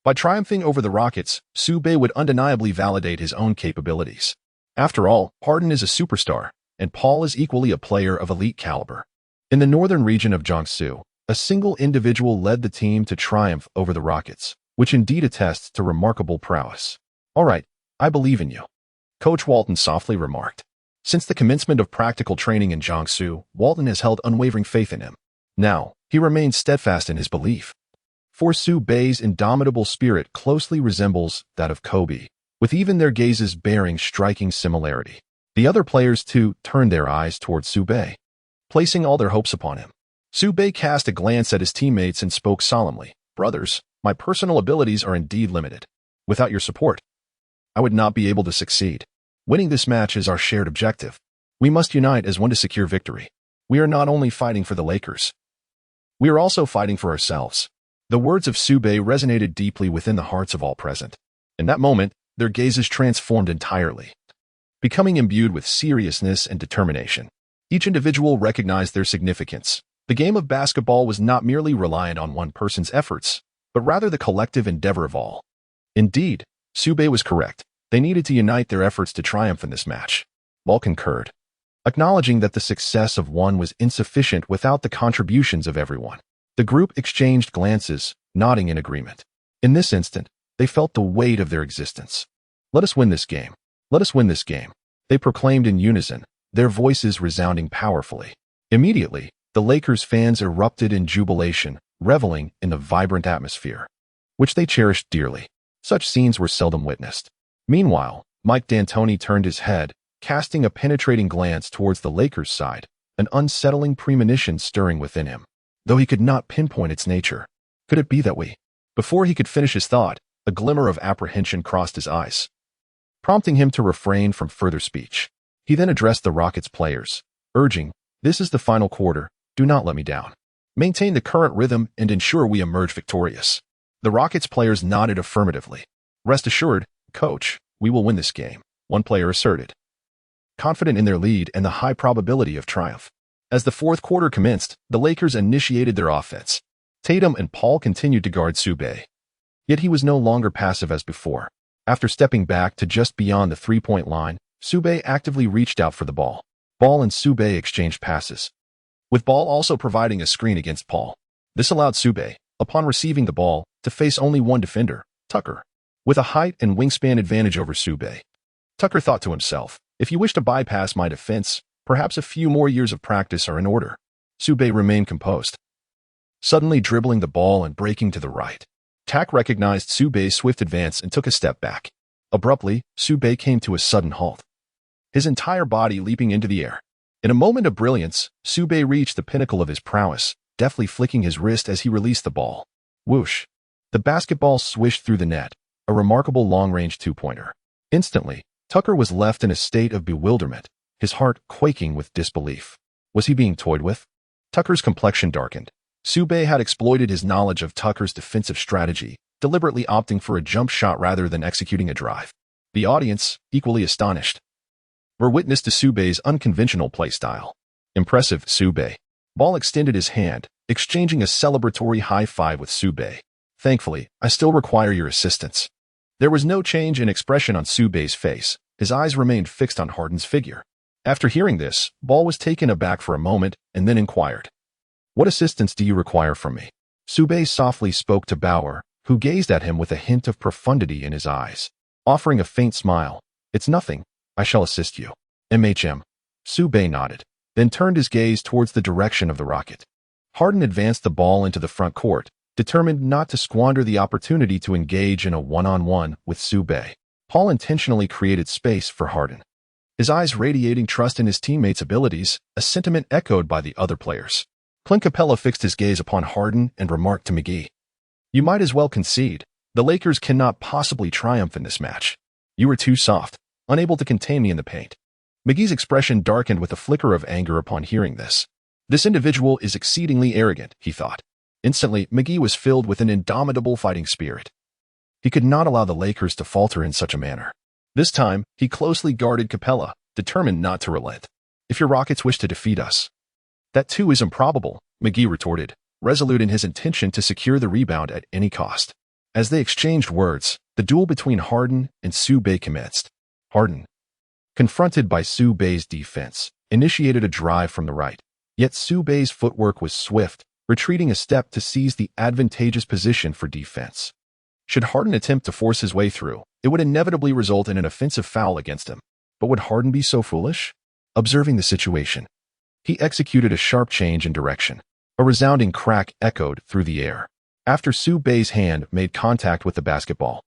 By triumphing over the Rockets, Su Bei would undeniably validate his own capabilities. After all, Harden is a superstar, and Paul is equally a player of elite caliber. In the northern region of Jiangsu, a single individual led the team to triumph over the Rockets, which indeed attests to remarkable prowess. "All right, I believe in you," Coach Walton softly remarked. Since the commencement of practical training in Jiangsu, Walton has held unwavering faith in him. Now, he remains steadfast in his belief. For Su Bei's indomitable spirit closely resembles that of Kobe, with even their gazes bearing striking similarity. The other players, too, turned their eyes towards Su Bei, placing all their hopes upon him. Su Bei cast a glance at his teammates and spoke solemnly, "Brothers, my personal abilities are indeed limited. Without your support, I would not be able to succeed. Winning this match is our shared objective. We must unite as one to secure victory. We are not only fighting for the Lakers, we are also fighting for ourselves." The words of Su Bei resonated deeply within the hearts of all present. In that moment, their gazes transformed entirely, becoming imbued with seriousness and determination. Each individual recognized their significance. The game of basketball was not merely reliant on one person's efforts, but rather the collective endeavor of all. Indeed, Su Bei was correct. They needed to unite their efforts to triumph in this match. All concurred, acknowledging that the success of one was insufficient without the contributions of everyone. The group exchanged glances, nodding in agreement. In this instant, they felt the weight of their existence. "Let us win this game. Let us win this game," they proclaimed in unison, their voices resounding powerfully. Immediately, the Lakers fans erupted in jubilation, reveling in the vibrant atmosphere, which they cherished dearly. Such scenes were seldom witnessed. Meanwhile, Mike D'Antoni turned his head, casting a penetrating glance towards the Lakers' side, an unsettling premonition stirring within him, though he could not pinpoint its nature. Could it be that we? Before he could finish his thought, a glimmer of apprehension crossed his eyes, prompting him to refrain from further speech. He then addressed the Rockets players, urging, "This is the final quarter, do not let me down. Maintain the current rhythm and ensure we emerge victorious." The Rockets players nodded affirmatively. "Rest assured, coach, we will win this game," one player asserted, confident in their lead and the high probability of triumph. As the fourth quarter commenced, the Lakers initiated their offense. Tatum and Paul continued to guard Su Bei. Yet he was no longer passive as before. After stepping back to just beyond the three-point line, Su Bei actively reached out for the ball. Ball and Su Bei exchanged passes, with Ball also providing a screen against Paul. This allowed Su Bei, upon receiving the ball, to face only one defender, Tucker, with a height and wingspan advantage over Su Bei. Tucker thought to himself, "If you wish to bypass my defense, perhaps a few more years of practice are in order." Su Bei remained composed, suddenly dribbling the ball and breaking to the right. Tak recognized Su Bei's swift advance and took a step back. Abruptly, Su Bei came to a sudden halt, his entire body leaping into the air. In a moment of brilliance, Su Bei reached the pinnacle of his prowess, deftly flicking his wrist as he released the ball. Whoosh! The basketball swished through the net, a remarkable long-range two-pointer. Instantly, Tucker was left in a state of bewilderment, his heart quaking with disbelief. Was he being toyed with? Tucker's complexion darkened. Su Bei had exploited his knowledge of Tucker's defensive strategy, deliberately opting for a jump shot rather than executing a drive. The audience, equally astonished, were witness to Su Bei's unconventional play style. Impressive, Su Bei. Ball extended his hand, exchanging a celebratory high five with Su Bei. "Thankfully, I still require your assistance." There was no change in expression on Su Bei's face. His eyes remained fixed on Harden's figure. After hearing this, Ball was taken aback for a moment and then inquired, "What assistance do you require from me?" Su Bei softly spoke to Bauer, who gazed at him with a hint of profundity in his eyes. Offering a faint smile, "It's nothing. I shall assist you." "MHM." Su Bei nodded, then turned his gaze towards the direction of the Rocket. Harden advanced the ball into the front court, determined not to squander the opportunity to engage in a one-on-one with Su Bei. Paul intentionally created space for Harden, his eyes radiating trust in his teammates' abilities, a sentiment echoed by the other players. Clint Capella fixed his gaze upon Harden and remarked to McGee, "You might as well concede. The Lakers cannot possibly triumph in this match. You were too soft, unable to contain me in the paint." McGee's expression darkened with a flicker of anger upon hearing this. This individual is exceedingly arrogant, he thought. Instantly, McGee was filled with an indomitable fighting spirit. He could not allow the Lakers to falter in such a manner. This time, he closely guarded Capella, determined not to relent. "If your Rockets wish to defeat us, that too is improbable," McGee retorted, resolute in his intention to secure the rebound at any cost. As they exchanged words, the duel between Harden and Su Bei commenced. Harden, confronted by Su Bei's defense, initiated a drive from the right. Yet Su Bei's footwork was swift, retreating a step to seize the advantageous position for defense. Should Harden attempt to force his way through, it would inevitably result in an offensive foul against him. But would Harden be so foolish? Observing the situation, he executed a sharp change in direction. A resounding crack echoed through the air after Su Bei's hand made contact with the basketball.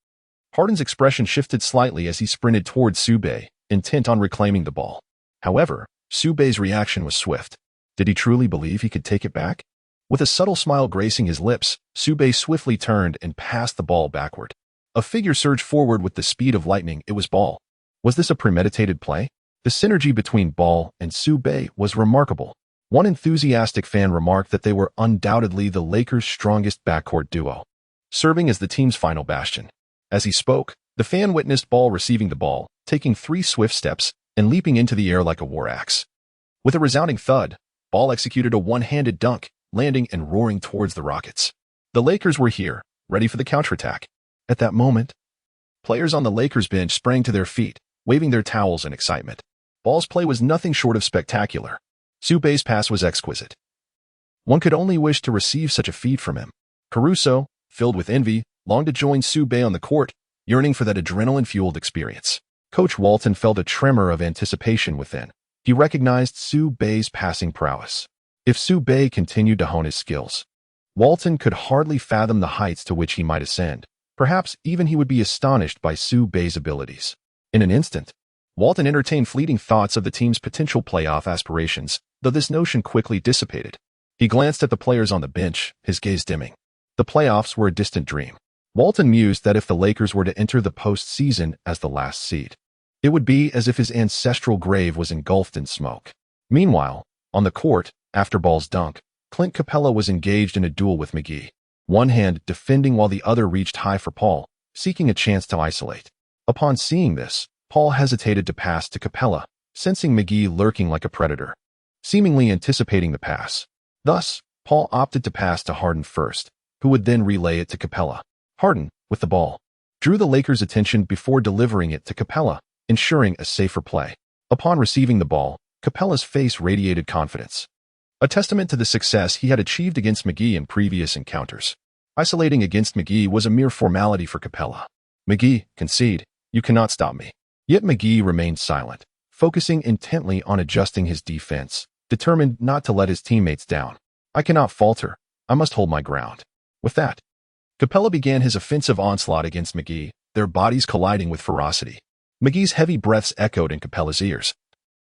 Harden's expression shifted slightly as he sprinted towards Su Bei, intent on reclaiming the ball. However, Su Bei's reaction was swift. Did he truly believe he could take it back? With a subtle smile gracing his lips, Su Bei swiftly turned and passed the ball backward. A figure surged forward with the speed of lightning. It was Ball. Was this a premeditated play? The synergy between Ball and Su Bei was remarkable. One enthusiastic fan remarked that they were undoubtedly the Lakers' strongest backcourt duo, serving as the team's final bastion. As he spoke, the fan witnessed Ball receiving the ball, taking 3 swift steps, and leaping into the air like a war axe. With a resounding thud, Ball executed a one-handed dunk, landing and roaring towards the Rockets. The Lakers were here, ready for the counterattack. At that moment, players on the Lakers bench sprang to their feet, waving their towels in excitement. Ball's play was nothing short of spectacular. Su Bei's pass was exquisite. One could only wish to receive such a feed from him. Caruso, filled with envy, longed to join Su Bei on the court, yearning for that adrenaline-fueled experience. Coach Walton felt a tremor of anticipation within. He recognized Su Bei's passing prowess. If Su Bei continued to hone his skills, Walton could hardly fathom the heights to which he might ascend. Perhaps even he would be astonished by Su Bei's abilities. In an instant, Walton entertained fleeting thoughts of the team's potential playoff aspirations, though this notion quickly dissipated. He glanced at the players on the bench, his gaze dimming. The playoffs were a distant dream. Walton mused that if the Lakers were to enter the postseason as the last seed, it would be as if his ancestral grave was engulfed in smoke. Meanwhile, on the court, after Ball's dunk, Clint Capella was engaged in a duel with McGee, one hand defending while the other reached high for Paul, seeking a chance to isolate. Upon seeing this, Paul hesitated to pass to Capella, sensing McGee lurking like a predator, seemingly anticipating the pass. Thus, Paul opted to pass to Harden first, who would then relay it to Capella. Harden, with the ball, drew the Lakers' attention before delivering it to Capella, ensuring a safer play. Upon receiving the ball, Capella's face radiated confidence, a testament to the success he had achieved against McGee in previous encounters. Isolating against McGee was a mere formality for Capella. McGee, concede, you cannot stop me. Yet McGee remained silent, focusing intently on adjusting his defense, determined not to let his teammates down. I cannot falter. I must hold my ground. With that, Capella began his offensive onslaught against McGee, their bodies colliding with ferocity. McGee's heavy breaths echoed in Capella's ears.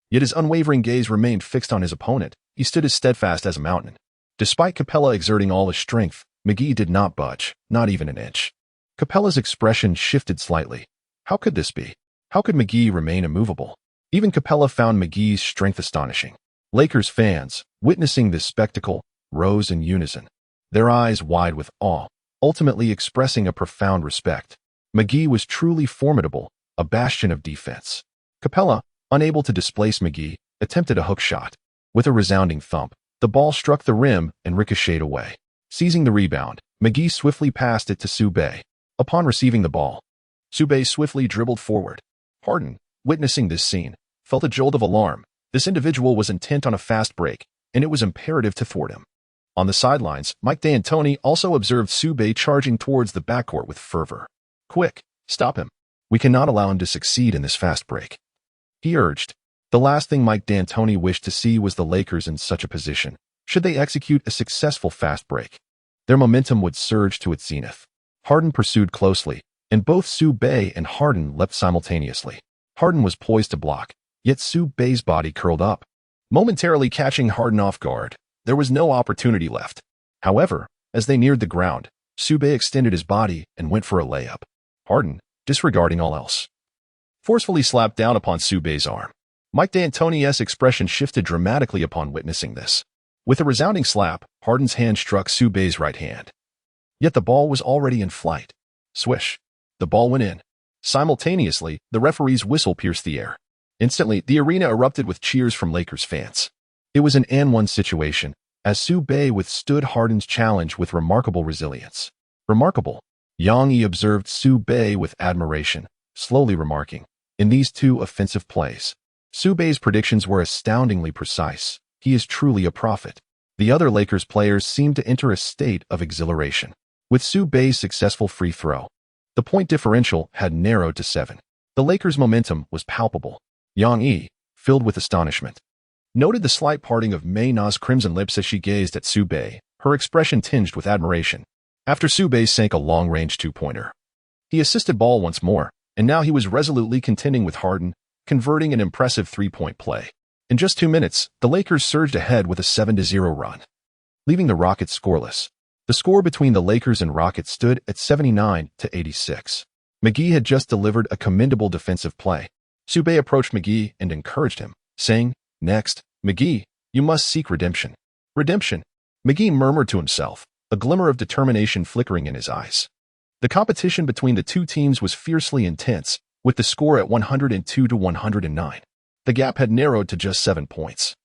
Yet his unwavering gaze remained fixed on his opponent. He stood as steadfast as a mountain. Despite Capella exerting all his strength, McGee did not budge, not even an inch. Capella's expression shifted slightly. How could this be? How could McGee remain immovable? Even Capella found McGee's strength astonishing. Lakers fans, witnessing this spectacle, rose in unison, their eyes wide with awe, ultimately expressing a profound respect. McGee was truly formidable, a bastion of defense. Capella, unable to displace McGee, attempted a hook shot. With a resounding thump, the ball struck the rim and ricocheted away. Seizing the rebound, McGee swiftly passed it to Su Bei. Upon receiving the ball, Su Bei swiftly dribbled forward. Harden, witnessing this scene, felt a jolt of alarm. This individual was intent on a fast break, and it was imperative to thwart him. On the sidelines, Mike D'Antoni also observed Su Bei charging towards the backcourt with fervor. Quick, stop him. We cannot allow him to succeed in this fast break, he urged. The last thing Mike D'Antoni wished to see was the Lakers in such a position, should they execute a successful fast break. Their momentum would surge to its zenith. Harden pursued closely, and both Su Bei and Harden leapt simultaneously. Harden was poised to block, yet Su Bei's body curled up, momentarily catching Harden off guard. There was no opportunity left. However, as they neared the ground, Su Bei extended his body and went for a layup. Harden, disregarding all else, forcefully slapped down upon Su Bei's arm. Mike D'Antoni's expression shifted dramatically upon witnessing this. With a resounding slap, Harden's hand struck Su Bei's right hand. Yet the ball was already in flight. Swish. The ball went in. Simultaneously, the referee's whistle pierced the air. Instantly, the arena erupted with cheers from Lakers fans. It was an and-one situation, as Su Bei withstood Harden's challenge with remarkable resilience. Remarkable. Yang Yi observed Su Bei with admiration, slowly remarking, in these two offensive plays, Su Bei's predictions were astoundingly precise. He is truly a prophet. The other Lakers players seemed to enter a state of exhilaration. With Su Bei's successful free throw, the point differential had narrowed to 7. The Lakers' momentum was palpable. Yang Yi, filled with astonishment, noted the slight parting of Mei Na's crimson lips as she gazed at Su Bei, her expression tinged with admiration. After Su Bei sank a long-range two-pointer, he assisted Ball once more, and now he was resolutely contending with Harden, converting an impressive three-point play. In just 2 minutes, the Lakers surged ahead with a 7-0 run, leaving the Rockets scoreless. The score between the Lakers and Rockets stood at 79-86. McGee had just delivered a commendable defensive play. Su Bei approached McGee and encouraged him, saying, "Next, McGee, you must seek redemption." Redemption? McGee murmured to himself, a glimmer of determination flickering in his eyes. The competition between the two teams was fiercely intense, with the score at 102-109. The gap had narrowed to just 7 points.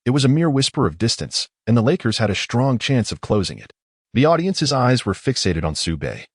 It was a mere whisper of distance, and the Lakers had a strong chance of closing it. The audience's eyes were fixated on Su Bei,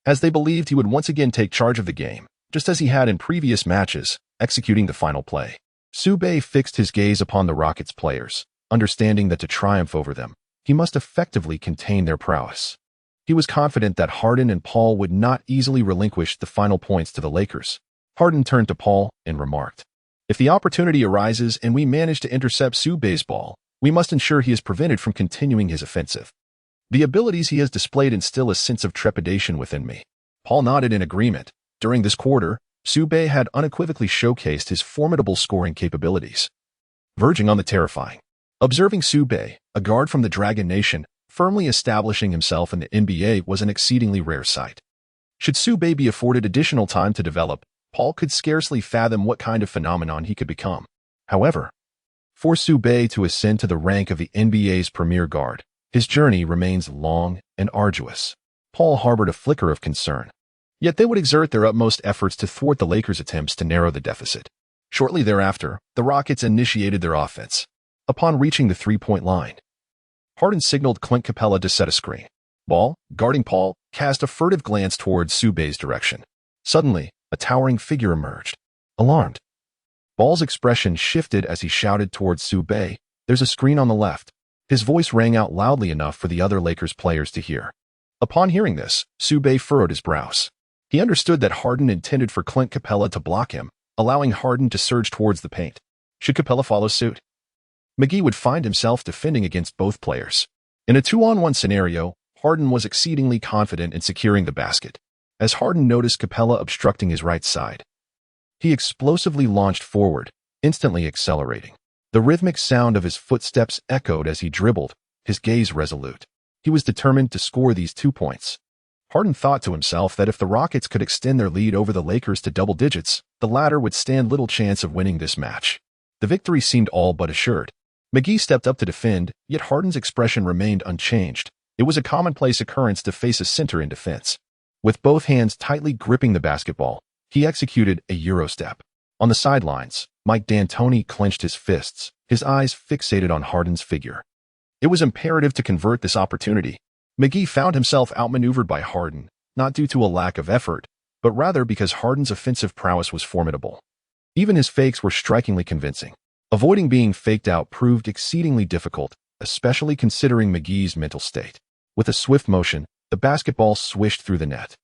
as they believed he would once again take charge of the game, just as he had in previous matches, executing the final play. Su Bei fixed his gaze upon the Rockets players, understanding that to triumph over them, he must effectively contain their prowess. He was confident that Harden and Paul would not easily relinquish the final points to the Lakers. Harden turned to Paul and remarked, "If the opportunity arises and we manage to intercept Su Bei's ball, we must ensure he is prevented from continuing his offensive. The abilities he has displayed instill a sense of trepidation within me." Paul nodded in agreement. During this quarter, Su Bei had unequivocally showcased his formidable scoring capabilities, verging on the terrifying. Observing Su Bei, a guard from the Dragon Nation, firmly establishing himself in the NBA was an exceedingly rare sight. Should Su Bei be afforded additional time to develop, Paul could scarcely fathom what kind of phenomenon he could become. However, for Su Bei to ascend to the rank of the NBA's premier guard, his journey remains long and arduous. Paul harbored a flicker of concern. Yet they would exert their utmost efforts to thwart the Lakers' attempts to narrow the deficit. Shortly thereafter, the Rockets initiated their offense. Upon reaching the three-point line, Harden signaled Clint Capella to set a screen. Ball, guarding Paul, cast a furtive glance towards Su Bei's direction. Suddenly, a towering figure emerged. Alarmed, Ball's expression shifted as he shouted towards Su Bei, "There's a screen on the left." His voice rang out loudly enough for the other Lakers players to hear. Upon hearing this, Su Bei furrowed his brows. He understood that Harden intended for Clint Capella to block him, allowing Harden to surge towards the paint. Should Capella follow suit, McGee would find himself defending against both players. In a 2-on-1 scenario, Harden was exceedingly confident in securing the basket. As Harden noticed Capella obstructing his right side, he explosively launched forward, instantly accelerating. The rhythmic sound of his footsteps echoed as he dribbled, his gaze resolute. He was determined to score these 2 points. Harden thought to himself that if the Rockets could extend their lead over the Lakers to double digits, the latter would stand little chance of winning this match. The victory seemed all but assured. McGee stepped up to defend, yet Harden's expression remained unchanged. It was a commonplace occurrence to face a center in defense. With both hands tightly gripping the basketball, he executed a Eurostep. On the sidelines, Mike D'Antoni clenched his fists, his eyes fixated on Harden's figure. It was imperative to convert this opportunity. McGee found himself outmaneuvered by Harden, not due to a lack of effort, but rather because Harden's offensive prowess was formidable. Even his fakes were strikingly convincing. Avoiding being faked out proved exceedingly difficult, especially considering McGee's mental state. With a swift motion, the basketball swished through the net.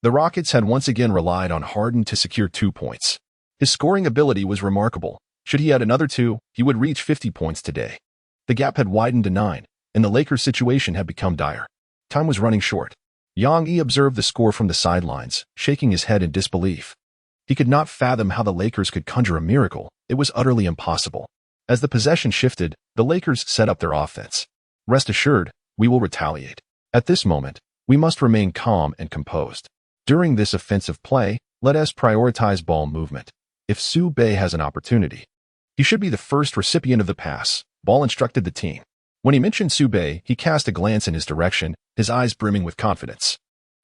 The Rockets had once again relied on Harden to secure 2 points. His scoring ability was remarkable. Should he add another 2, he would reach 50 points today. The gap had widened to 9, and the Lakers' situation had become dire. Time was running short. Yang Yi observed the score from the sidelines, shaking his head in disbelief. He could not fathom how the Lakers could conjure a miracle. It was utterly impossible. As the possession shifted, the Lakers set up their offense. Rest assured, we will retaliate. At this moment, we must remain calm and composed. During this offensive play, let us prioritize ball movement. If Su Bei has an opportunity, he should be the first recipient of the pass, Ball instructed the team. When he mentioned Su Bei, he cast a glance in his direction, his eyes brimming with confidence.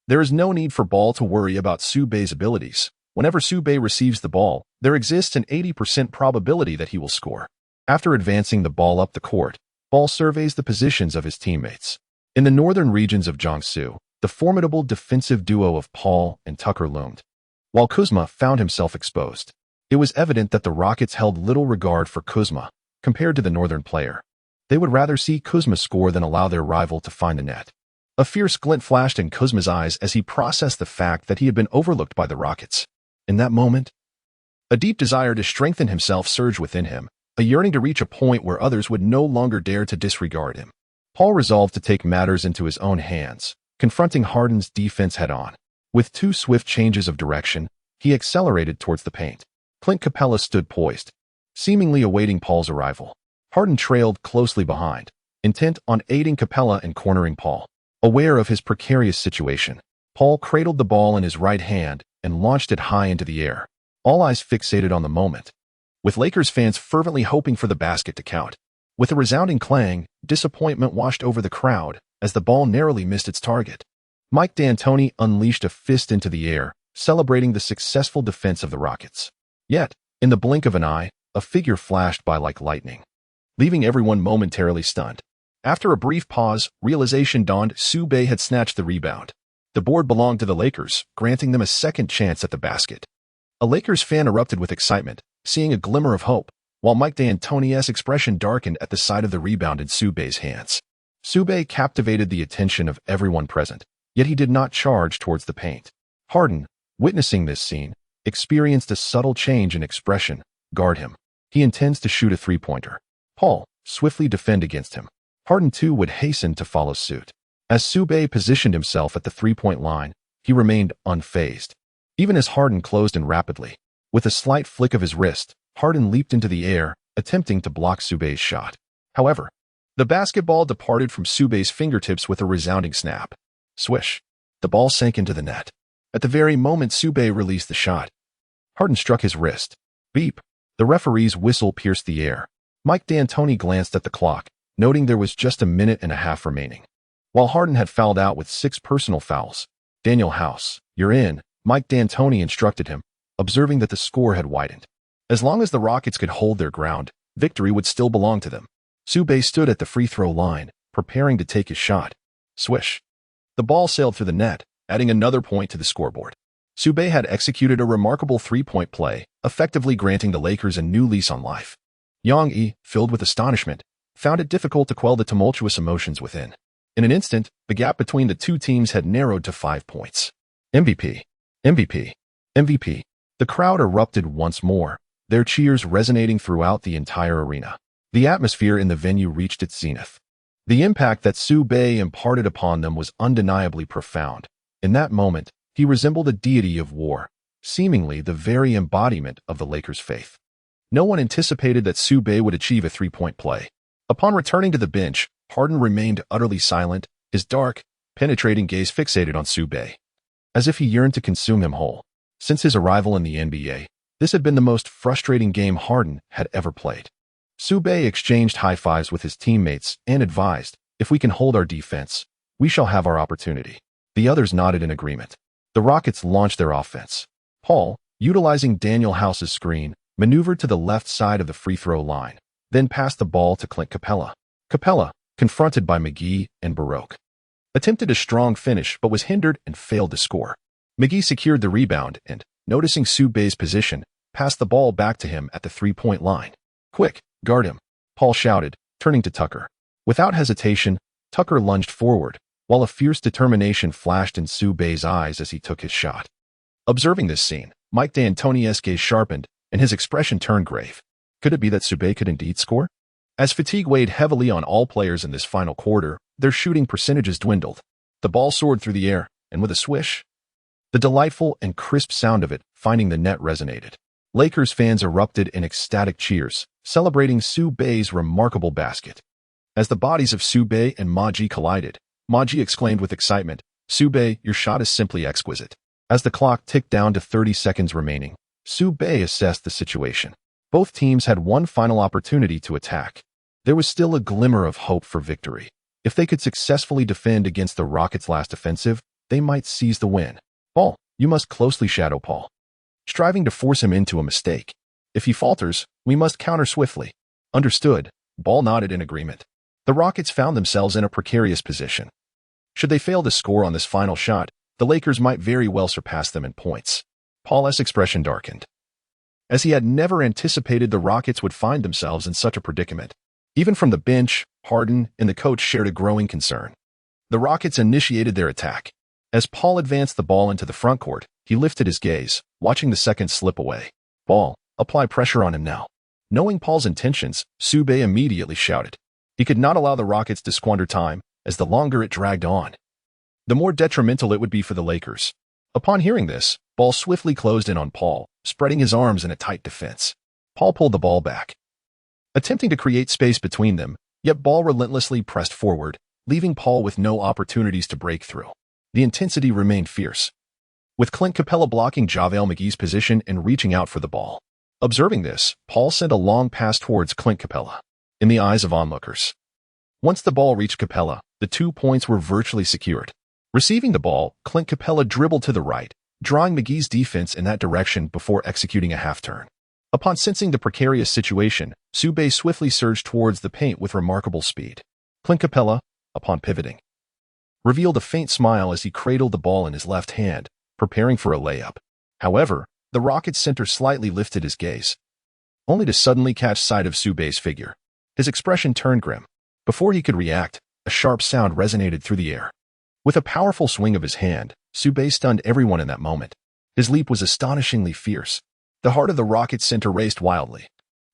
There is no need for Ball to worry about Su Bei's abilities. Whenever Su Bei receives the ball, there exists an 80% probability that he will score. After advancing the ball up the court, Ball surveys the positions of his teammates. In the northern regions of Jiangsu, the formidable defensive duo of Paul and Tucker loomed, while Kuzma found himself exposed. It was evident that the Rockets held little regard for Kuzma compared to the northern player. They would rather see Kuzma score than allow their rival to find the net. A fierce glint flashed in Kuzma's eyes as he processed the fact that he had been overlooked by the Rockets. In that moment, a deep desire to strengthen himself surged within him, a yearning to reach a point where others would no longer dare to disregard him. Paul resolved to take matters into his own hands, confronting Harden's defense head-on. With 2 swift changes of direction, he accelerated towards the paint. Clint Capella stood poised, seemingly awaiting Paul's arrival. Harden trailed closely behind, intent on aiding Capella and cornering Paul. Aware of his precarious situation, Paul cradled the ball in his right hand and launched it high into the air, all eyes fixated on the moment, with Lakers fans fervently hoping for the basket to count. With a resounding clang, disappointment washed over the crowd as the ball narrowly missed its target. Mike D'Antoni unleashed a fist into the air, celebrating the successful defense of the Rockets. Yet, in the blink of an eye, a figure flashed by like lightning, leaving everyone momentarily stunned. After a brief pause, realization dawned: Su Bei had snatched the rebound. The board belonged to the Lakers, granting them a second chance at the basket. A Lakers fan erupted with excitement, seeing a glimmer of hope, while Mike D'Antoni's expression darkened at the sight of the rebound in Su Bei's hands. Su Bei captivated the attention of everyone present, yet he did not charge towards the paint. Harden, witnessing this scene, experienced a subtle change in expression. Guard him. He intends to shoot a three-pointer. Paul, swiftly defend against him. Harden too would hasten to follow suit. As Su Bei positioned himself at the three-point line, he remained unfazed. Even as Harden closed in rapidly, with a slight flick of his wrist, Harden leaped into the air, attempting to block Su Bei's shot. However, the basketball departed from Su Bei's fingertips with a resounding snap. Swish. The ball sank into the net. At the very moment Su Bei released the shot, Harden struck his wrist. Beep. The referee's whistle pierced the air. Mike D'Antoni glanced at the clock, noting there was just a minute and a half remaining. While Harden had fouled out with 6 personal fouls, "Daniel House, you're in," Mike D'Antoni instructed him, observing that the score had widened. As long as the Rockets could hold their ground, victory would still belong to them. Su Bei stood at the free throw line, preparing to take his shot. Swish. The ball sailed through the net, adding another point to the scoreboard. Su Bei had executed a remarkable three-point play, effectively granting the Lakers a new lease on life. Yang Yi, filled with astonishment, found it difficult to quell the tumultuous emotions within. In an instant, the gap between the two teams had narrowed to 5 points. MVP. MVP. MVP. The crowd erupted once more, their cheers resonating throughout the entire arena. The atmosphere in the venue reached its zenith. The impact that Su Bei imparted upon them was undeniably profound. In that moment, he resembled a deity of war, seemingly the very embodiment of the Lakers' faith. No one anticipated that Su Bei would achieve a three-point play. Upon returning to the bench, Harden remained utterly silent, his dark, penetrating gaze fixated on Su Bei, as if he yearned to consume him whole. Since his arrival in the NBA, this had been the most frustrating game Harden had ever played. Su Bei exchanged high-fives with his teammates and advised, "If we can hold our defense, we shall have our opportunity." The others nodded in agreement. The Rockets launched their offense. Paul, utilizing Daniel House's screen, maneuvered to the left side of the free throw line, then passed the ball to Clint Capella. Capella, confronted by McGee and Baroque, attempted a strong finish but was hindered and failed to score. McGee secured the rebound and, noticing Su Bei's position, passed the ball back to him at the three-point line. "Quick, guard him," Paul shouted, turning to Tucker. Without hesitation, Tucker lunged forward, while a fierce determination flashed in Su Bei's eyes as he took his shot. Observing this scene, Mike D'Antoni's gaze sharpened, and his expression turned grave. Could it be that Su Bei could indeed score? As fatigue weighed heavily on all players in this final quarter, their shooting percentages dwindled. The ball soared through the air, and with a swish, the delightful and crisp sound of it finding the net resonated. Lakers fans erupted in ecstatic cheers, celebrating Su Bei's remarkable basket. As the bodies of Su Bei and Maji collided, Maji exclaimed with excitement, "Su Bei, your shot is simply exquisite." As the clock ticked down to 30 seconds remaining, Su Bei assessed the situation. Both teams had one final opportunity to attack. There was still a glimmer of hope for victory. If they could successfully defend against the Rockets' last offensive, they might seize the win. "Paul, you must closely shadow Paul," striving to force him into a mistake. "If he falters, we must counter swiftly." "Understood." Ball nodded in agreement. The Rockets found themselves in a precarious position. Should they fail to score on this final shot, the Lakers might very well surpass them in points. Paul's expression darkened, as he had never anticipated the Rockets would find themselves in such a predicament. Even from the bench, Harden and the coach shared a growing concern. The Rockets initiated their attack. As Paul advanced the ball into the front court, he lifted his gaze, watching the seconds slip away. "Ball, apply pressure on him now." Knowing Paul's intentions, Su Bei immediately shouted. He could not allow the Rockets to squander time, as the longer it dragged on, the more detrimental it would be for the Lakers. Upon hearing this, Ball swiftly closed in on Paul, spreading his arms in a tight defense. Paul pulled the ball back, attempting to create space between them, yet Ball relentlessly pressed forward, leaving Paul with no opportunities to break through. The intensity remained fierce, with Clint Capella blocking JaVale McGee's position and reaching out for the ball. Observing this, Paul sent a long pass towards Clint Capella. In the eyes of onlookers, once the ball reached Capella, the 2 points were virtually secured. Receiving the ball, Clint Capella dribbled to the right, drawing McGee's defense in that direction before executing a half-turn. Upon sensing the precarious situation, Su Bei swiftly surged towards the paint with remarkable speed. Clint Capella, upon pivoting, revealed a faint smile as he cradled the ball in his left hand, preparing for a layup. However, the Rockets center slightly lifted his gaze, only to suddenly catch sight of Su Bei's figure. His expression turned grim. Before he could react, a sharp sound resonated through the air. With a powerful swing of his hand, Su Bei stunned everyone in that moment. His leap was astonishingly fierce. The heart of the Rockets center raced wildly,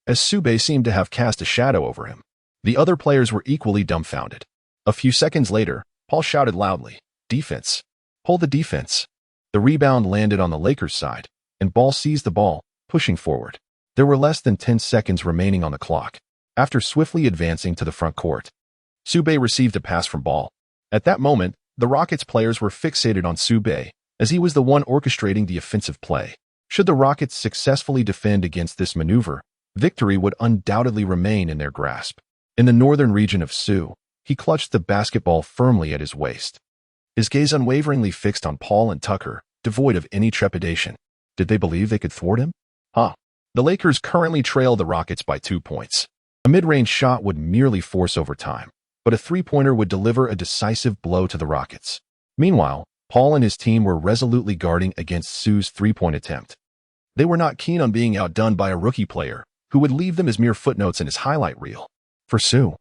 as Su Bei seemed to have cast a shadow over him. The other players were equally dumbfounded. A few seconds later, Paul shouted loudly, "Defense! Hold the defense!" The rebound landed on the Lakers' side, and Ball seized the ball, pushing forward. There were less than 10 seconds remaining on the clock. After swiftly advancing to the front court, Su Bei received a pass from Ball. At that moment, the Rockets players were fixated on Su Bei, as he was the one orchestrating the offensive play. Should the Rockets successfully defend against this maneuver, victory would undoubtedly remain in their grasp. In the northern region of Su, he clutched the basketball firmly at his waist. His gaze unwaveringly fixed on Paul and Tucker, devoid of any trepidation. Did they believe they could thwart him? The Lakers currently trail the Rockets by 2 points. A mid-range shot would merely force overtime, but a three-pointer would deliver a decisive blow to the Rockets. Meanwhile, Paul and his team were resolutely guarding against Su's three-point attempt. They were not keen on being outdone by a rookie player, who would leave them as mere footnotes in his highlight reel. For Su,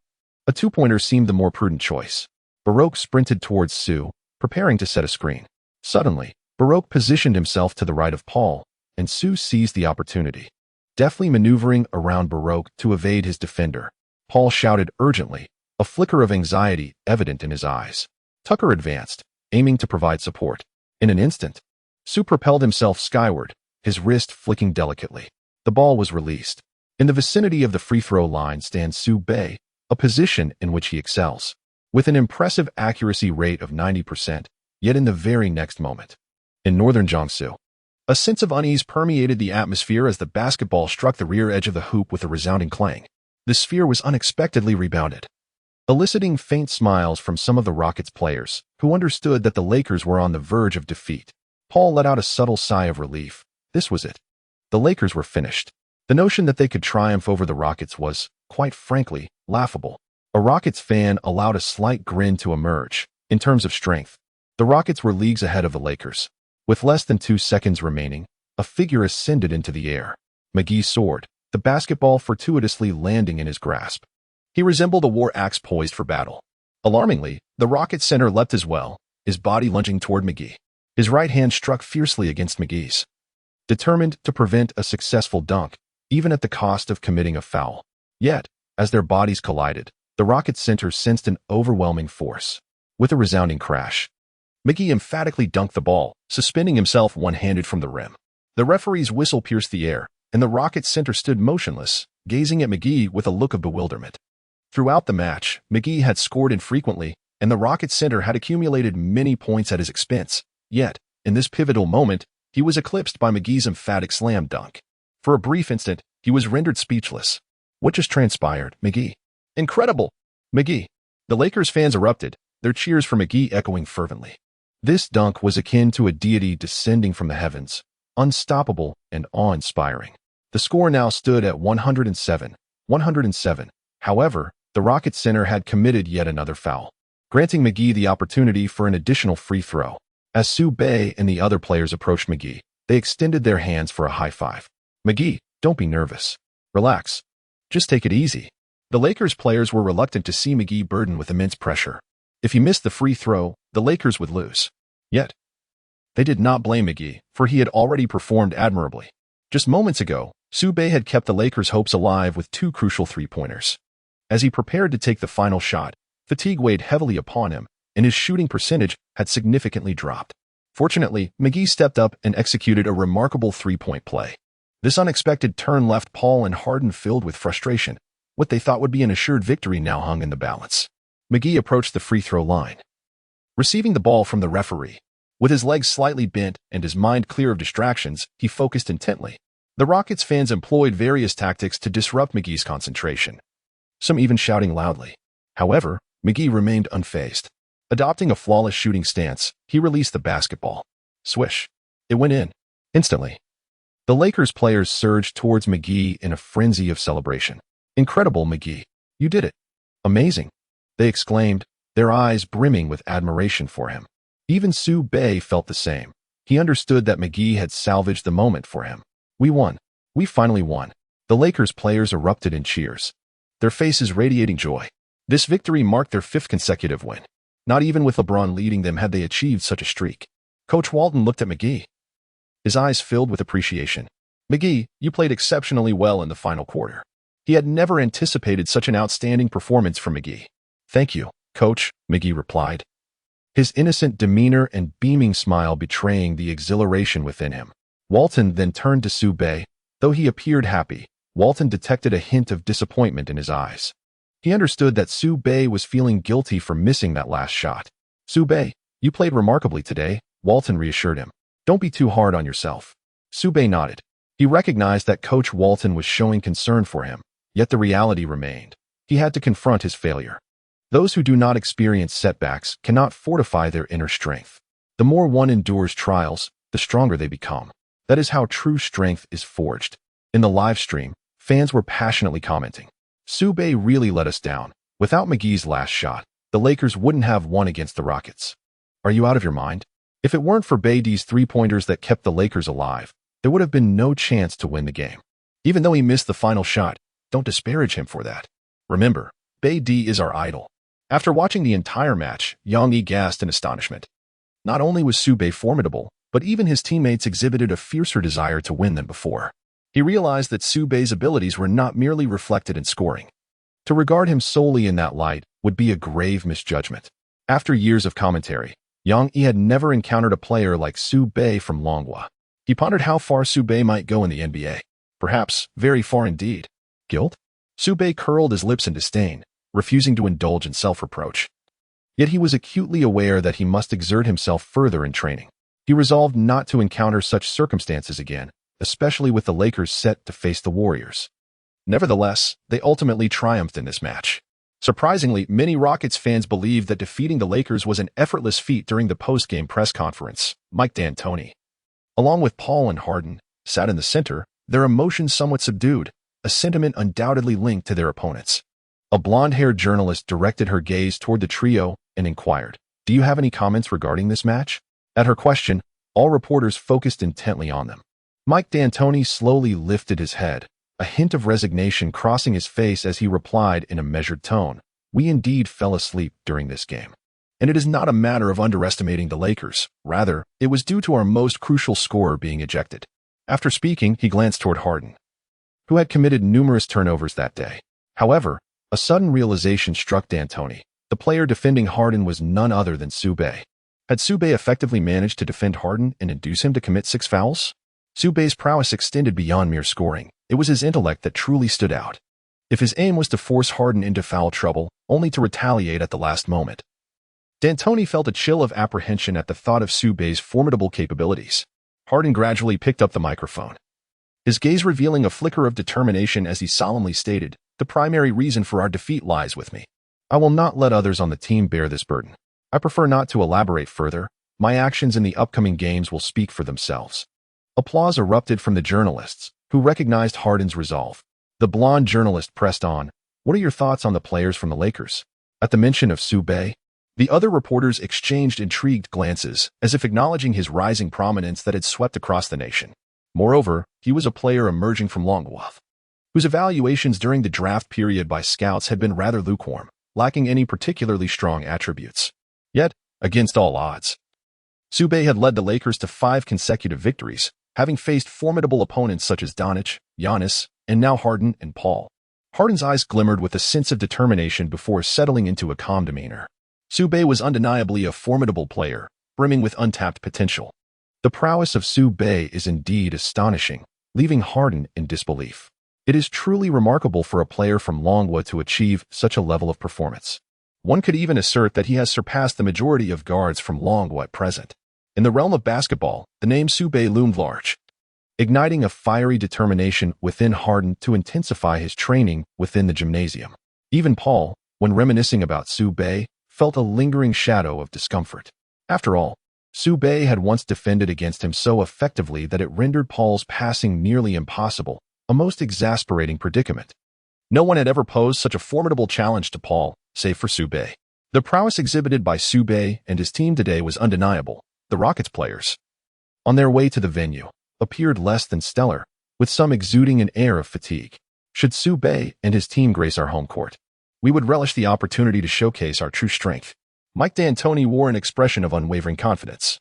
a two-pointer seemed the more prudent choice. Baroque sprinted towards Su, preparing to set a screen. Suddenly, Baroque positioned himself to the right of Paul, and Su seized the opportunity. Deftly maneuvering around Baroque to evade his defender, Paul shouted urgently, a flicker of anxiety evident in his eyes. Tucker advanced, aiming to provide support. In an instant, Su propelled himself skyward, his wrist flicking delicately. The ball was released. In the vicinity of the free throw line stands Su Bei, a position in which he excels. With an impressive accuracy rate of 90%, yet in the very next moment. In northern Jiangsu, a sense of unease permeated the atmosphere as the basketball struck the rear edge of the hoop with a resounding clang. The sphere was unexpectedly rebounded, eliciting faint smiles from some of the Rockets players, who understood that the Lakers were on the verge of defeat. Paul let out a subtle sigh of relief. This was it. The Lakers were finished. The notion that they could triumph over the Rockets was, quite frankly, laughable. A Rockets fan allowed a slight grin to emerge. In terms of strength, the Rockets were leagues ahead of the Lakers. With less than 2 seconds remaining, a figure ascended into the air. McGee soared, the basketball fortuitously landing in his grasp. He resembled a war axe poised for battle. Alarmingly, the Rockets center leapt as well, his body lunging toward McGee. His right hand struck fiercely against McGee's, determined to prevent a successful dunk, even at the cost of committing a foul. Yet, as their bodies collided, the Rockets center sensed an overwhelming force. With a resounding crash, McGee emphatically dunked the ball, suspending himself one-handed from the rim. The referee's whistle pierced the air, and the Rockets center stood motionless, gazing at McGee with a look of bewilderment. Throughout the match, McGee had scored infrequently, and the Rockets center had accumulated many points at his expense. Yet, in this pivotal moment, he was eclipsed by McGee's emphatic slam dunk. For a brief instant, he was rendered speechless. What just transpired, McGee? Incredible! McGee! The Lakers fans erupted, their cheers for McGee echoing fervently. This dunk was akin to a deity descending from the heavens, unstoppable and awe-inspiring. The score now stood at 107. However, the Rockets center had committed yet another foul, granting McGee the opportunity for an additional free throw. As Su Bei and the other players approached McGee, they extended their hands for a high five. McGee, don't be nervous. Relax. Just take it easy. The Lakers players were reluctant to see McGee burdened with immense pressure. If he missed the free throw, the Lakers would lose. Yet, they did not blame McGee, for he had already performed admirably. Just moments ago, Su Bei had kept the Lakers' hopes alive with 2 crucial three-pointers. As he prepared to take the final shot, fatigue weighed heavily upon him, and his shooting percentage had significantly dropped. Fortunately, McGee stepped up and executed a remarkable three-point play. This unexpected turn left Paul and Harden filled with frustration. What they thought would be an assured victory now hung in the balance. McGee approached the free throw line, receiving the ball from the referee. With his legs slightly bent and his mind clear of distractions, he focused intently. The Rockets fans employed various tactics to disrupt McGee's concentration, some even shouting loudly. However, McGee remained unfazed. Adopting a flawless shooting stance, he released the basketball. Swish. It went in. Instantly. The Lakers players surged towards McGee in a frenzy of celebration. Incredible, McGee. You did it. Amazing. They exclaimed, their eyes brimming with admiration for him. Even Su Bei felt the same. He understood that McGee had salvaged the moment for him. We won. We finally won. The Lakers players erupted in cheers, their faces radiating joy. This victory marked their 5th consecutive win. Not even with LeBron leading them had they achieved such a streak. Coach Walton looked at McGee, his eyes filled with appreciation. McGee, you played exceptionally well in the final quarter. He had never anticipated such an outstanding performance from McGee. Thank you, Coach, McGee replied. his innocent demeanor and beaming smile betraying the exhilaration within him. Walton then turned to Su Bei. Though he appeared happy, Walton detected a hint of disappointment in his eyes. He understood that Su Bei was feeling guilty for missing that last shot. "Su Bei, you played remarkably today," Walton reassured him. "Don't be too hard on yourself." Su Bei nodded. He recognized that Coach Walton was showing concern for him, yet the reality remained. He had to confront his failure. Those who do not experience setbacks cannot fortify their inner strength. The more one endures trials, the stronger they become. That is how true strength is forged. In the live stream, fans were passionately commenting, "Su Bei really let us down. Without McGee's last shot, the Lakers wouldn't have won against the Rockets." Are you out of your mind? If it weren't for Bei's three-pointers that kept the Lakers alive, there would have been no chance to win the game. Even though he missed the final shot, don't disparage him for that. Remember, Bei is our idol. After watching the entire match, Yang Yi gasped in astonishment. Not only was Su Bei formidable, but even his teammates exhibited a fiercer desire to win than before. He realized that Su Bei's abilities were not merely reflected in scoring. To regard him solely in that light would be a grave misjudgment. After years of commentary, Yang Yi had never encountered a player like Su Bei from Long Guo. He pondered how far Su Bei might go in the NBA. Perhaps very far indeed. Guilt? Su Bei curled his lips in disdain, refusing to indulge in self-reproach. Yet he was acutely aware that he must exert himself further in training. He resolved not to encounter such circumstances again, especially with the Lakers set to face the Warriors. Nevertheless, they ultimately triumphed in this match. Surprisingly, many Rockets fans believed that defeating the Lakers was an effortless feat during the post-game press conference. Mike D'Antoni, along with Paul and Harden, sat in the center, their emotions somewhat subdued, a sentiment undoubtedly linked to their opponents. A blonde-haired journalist directed her gaze toward the trio and inquired, "Do you have any comments regarding this match?" At her question, all reporters focused intently on them. Mike D'Antoni slowly lifted his head, a hint of resignation crossing his face as he replied in a measured tone, "We indeed fell asleep during this game. And it is not a matter of underestimating the Lakers. Rather, it was due to our most crucial scorer being ejected." After speaking, he glanced toward Harden, who had committed numerous turnovers that day. However, a sudden realization struck D'Antoni. The player defending Harden was none other than Su Bei. Had Su Bei effectively managed to defend Harden and induce him to commit 6 fouls? Su Bei's prowess extended beyond mere scoring. It was his intellect that truly stood out. If his aim was to force Harden into foul trouble, only to retaliate at the last moment. D'Antoni felt a chill of apprehension at the thought of Su Bei's formidable capabilities. Harden gradually picked up the microphone, his gaze revealing a flicker of determination as he solemnly stated, "The primary reason for our defeat lies with me. I will not let others on the team bear this burden. I prefer not to elaborate further. My actions in the upcoming games will speak for themselves." Applause erupted from the journalists, who recognized Harden's resolve. The blonde journalist pressed on, "What are your thoughts on the players from the Lakers?" At the mention of Su Bei, the other reporters exchanged intrigued glances, as if acknowledging his rising prominence that had swept across the nation. Moreover, he was a player emerging from Long Guo, whose evaluations during the draft period by scouts had been rather lukewarm, lacking any particularly strong attributes. Yet, against all odds, Su Bei had led the Lakers to 5 consecutive victories, having faced formidable opponents such as Doncic, Giannis, and now Harden and Paul. Harden's eyes glimmered with a sense of determination before settling into a calm demeanor. Su Bei was undeniably a formidable player, brimming with untapped potential. The prowess of Su Bei is indeed astonishing, leaving Harden in disbelief. It is truly remarkable for a player from Long Guo to achieve such a level of performance. One could even assert that he has surpassed the majority of guards from Long Guo at present. In the realm of basketball, the name Su Bei loomed large, igniting a fiery determination within Harden to intensify his training within the gymnasium. Even Paul, when reminiscing about Su Bei, felt a lingering shadow of discomfort. After all, Su Bei had once defended against him so effectively that it rendered Paul's passing nearly impossible, a most exasperating predicament. No one had ever posed such a formidable challenge to Paul, save for Su Bei. The prowess exhibited by Su Bei and his team today was undeniable. The Rockets players, on their way to the venue, appeared less than stellar, with some exuding an air of fatigue. Should Su Bei and his team grace our home court, we would relish the opportunity to showcase our true strength. Mike D'Antoni wore an expression of unwavering confidence,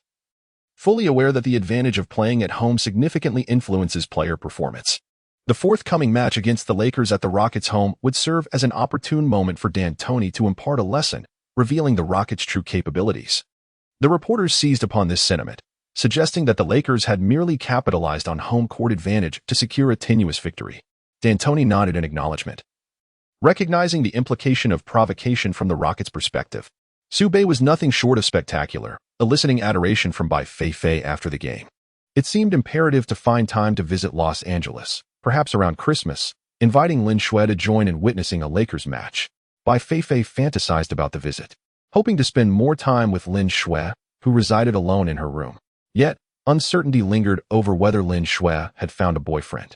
fully aware that the advantage of playing at home significantly influences player performance. The forthcoming match against the Lakers at the Rockets' home would serve as an opportune moment for D'Antoni to impart a lesson, revealing the Rockets' true capabilities. The reporters seized upon this sentiment, suggesting that the Lakers had merely capitalized on home court advantage to secure a tenuous victory. D'Antoni nodded in acknowledgement, recognizing the implication of provocation from the Rockets' perspective. Su Bei was nothing short of spectacular, eliciting adoration from Bai Fei after the game. It seemed imperative to find time to visit Los Angeles, perhaps around Christmas, inviting Lin Shui to join in witnessing a Lakers match. Bai Fei fantasized about the visit, hoping to spend more time with Lin Shui, who resided alone in her room. Yet, uncertainty lingered over whether Lin Shui had found a boyfriend.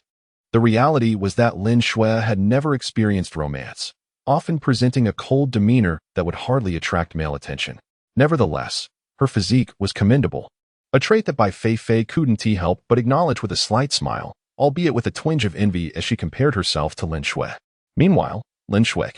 The reality was that Lin Shui had never experienced romance, often presenting a cold demeanor that would hardly attract male attention. Nevertheless, her physique was commendable, a trait that Bai Fei couldn't help but acknowledge with a slight smile, albeit with a twinge of envy as she compared herself to Lin Shui. Meanwhile, Lin Shui,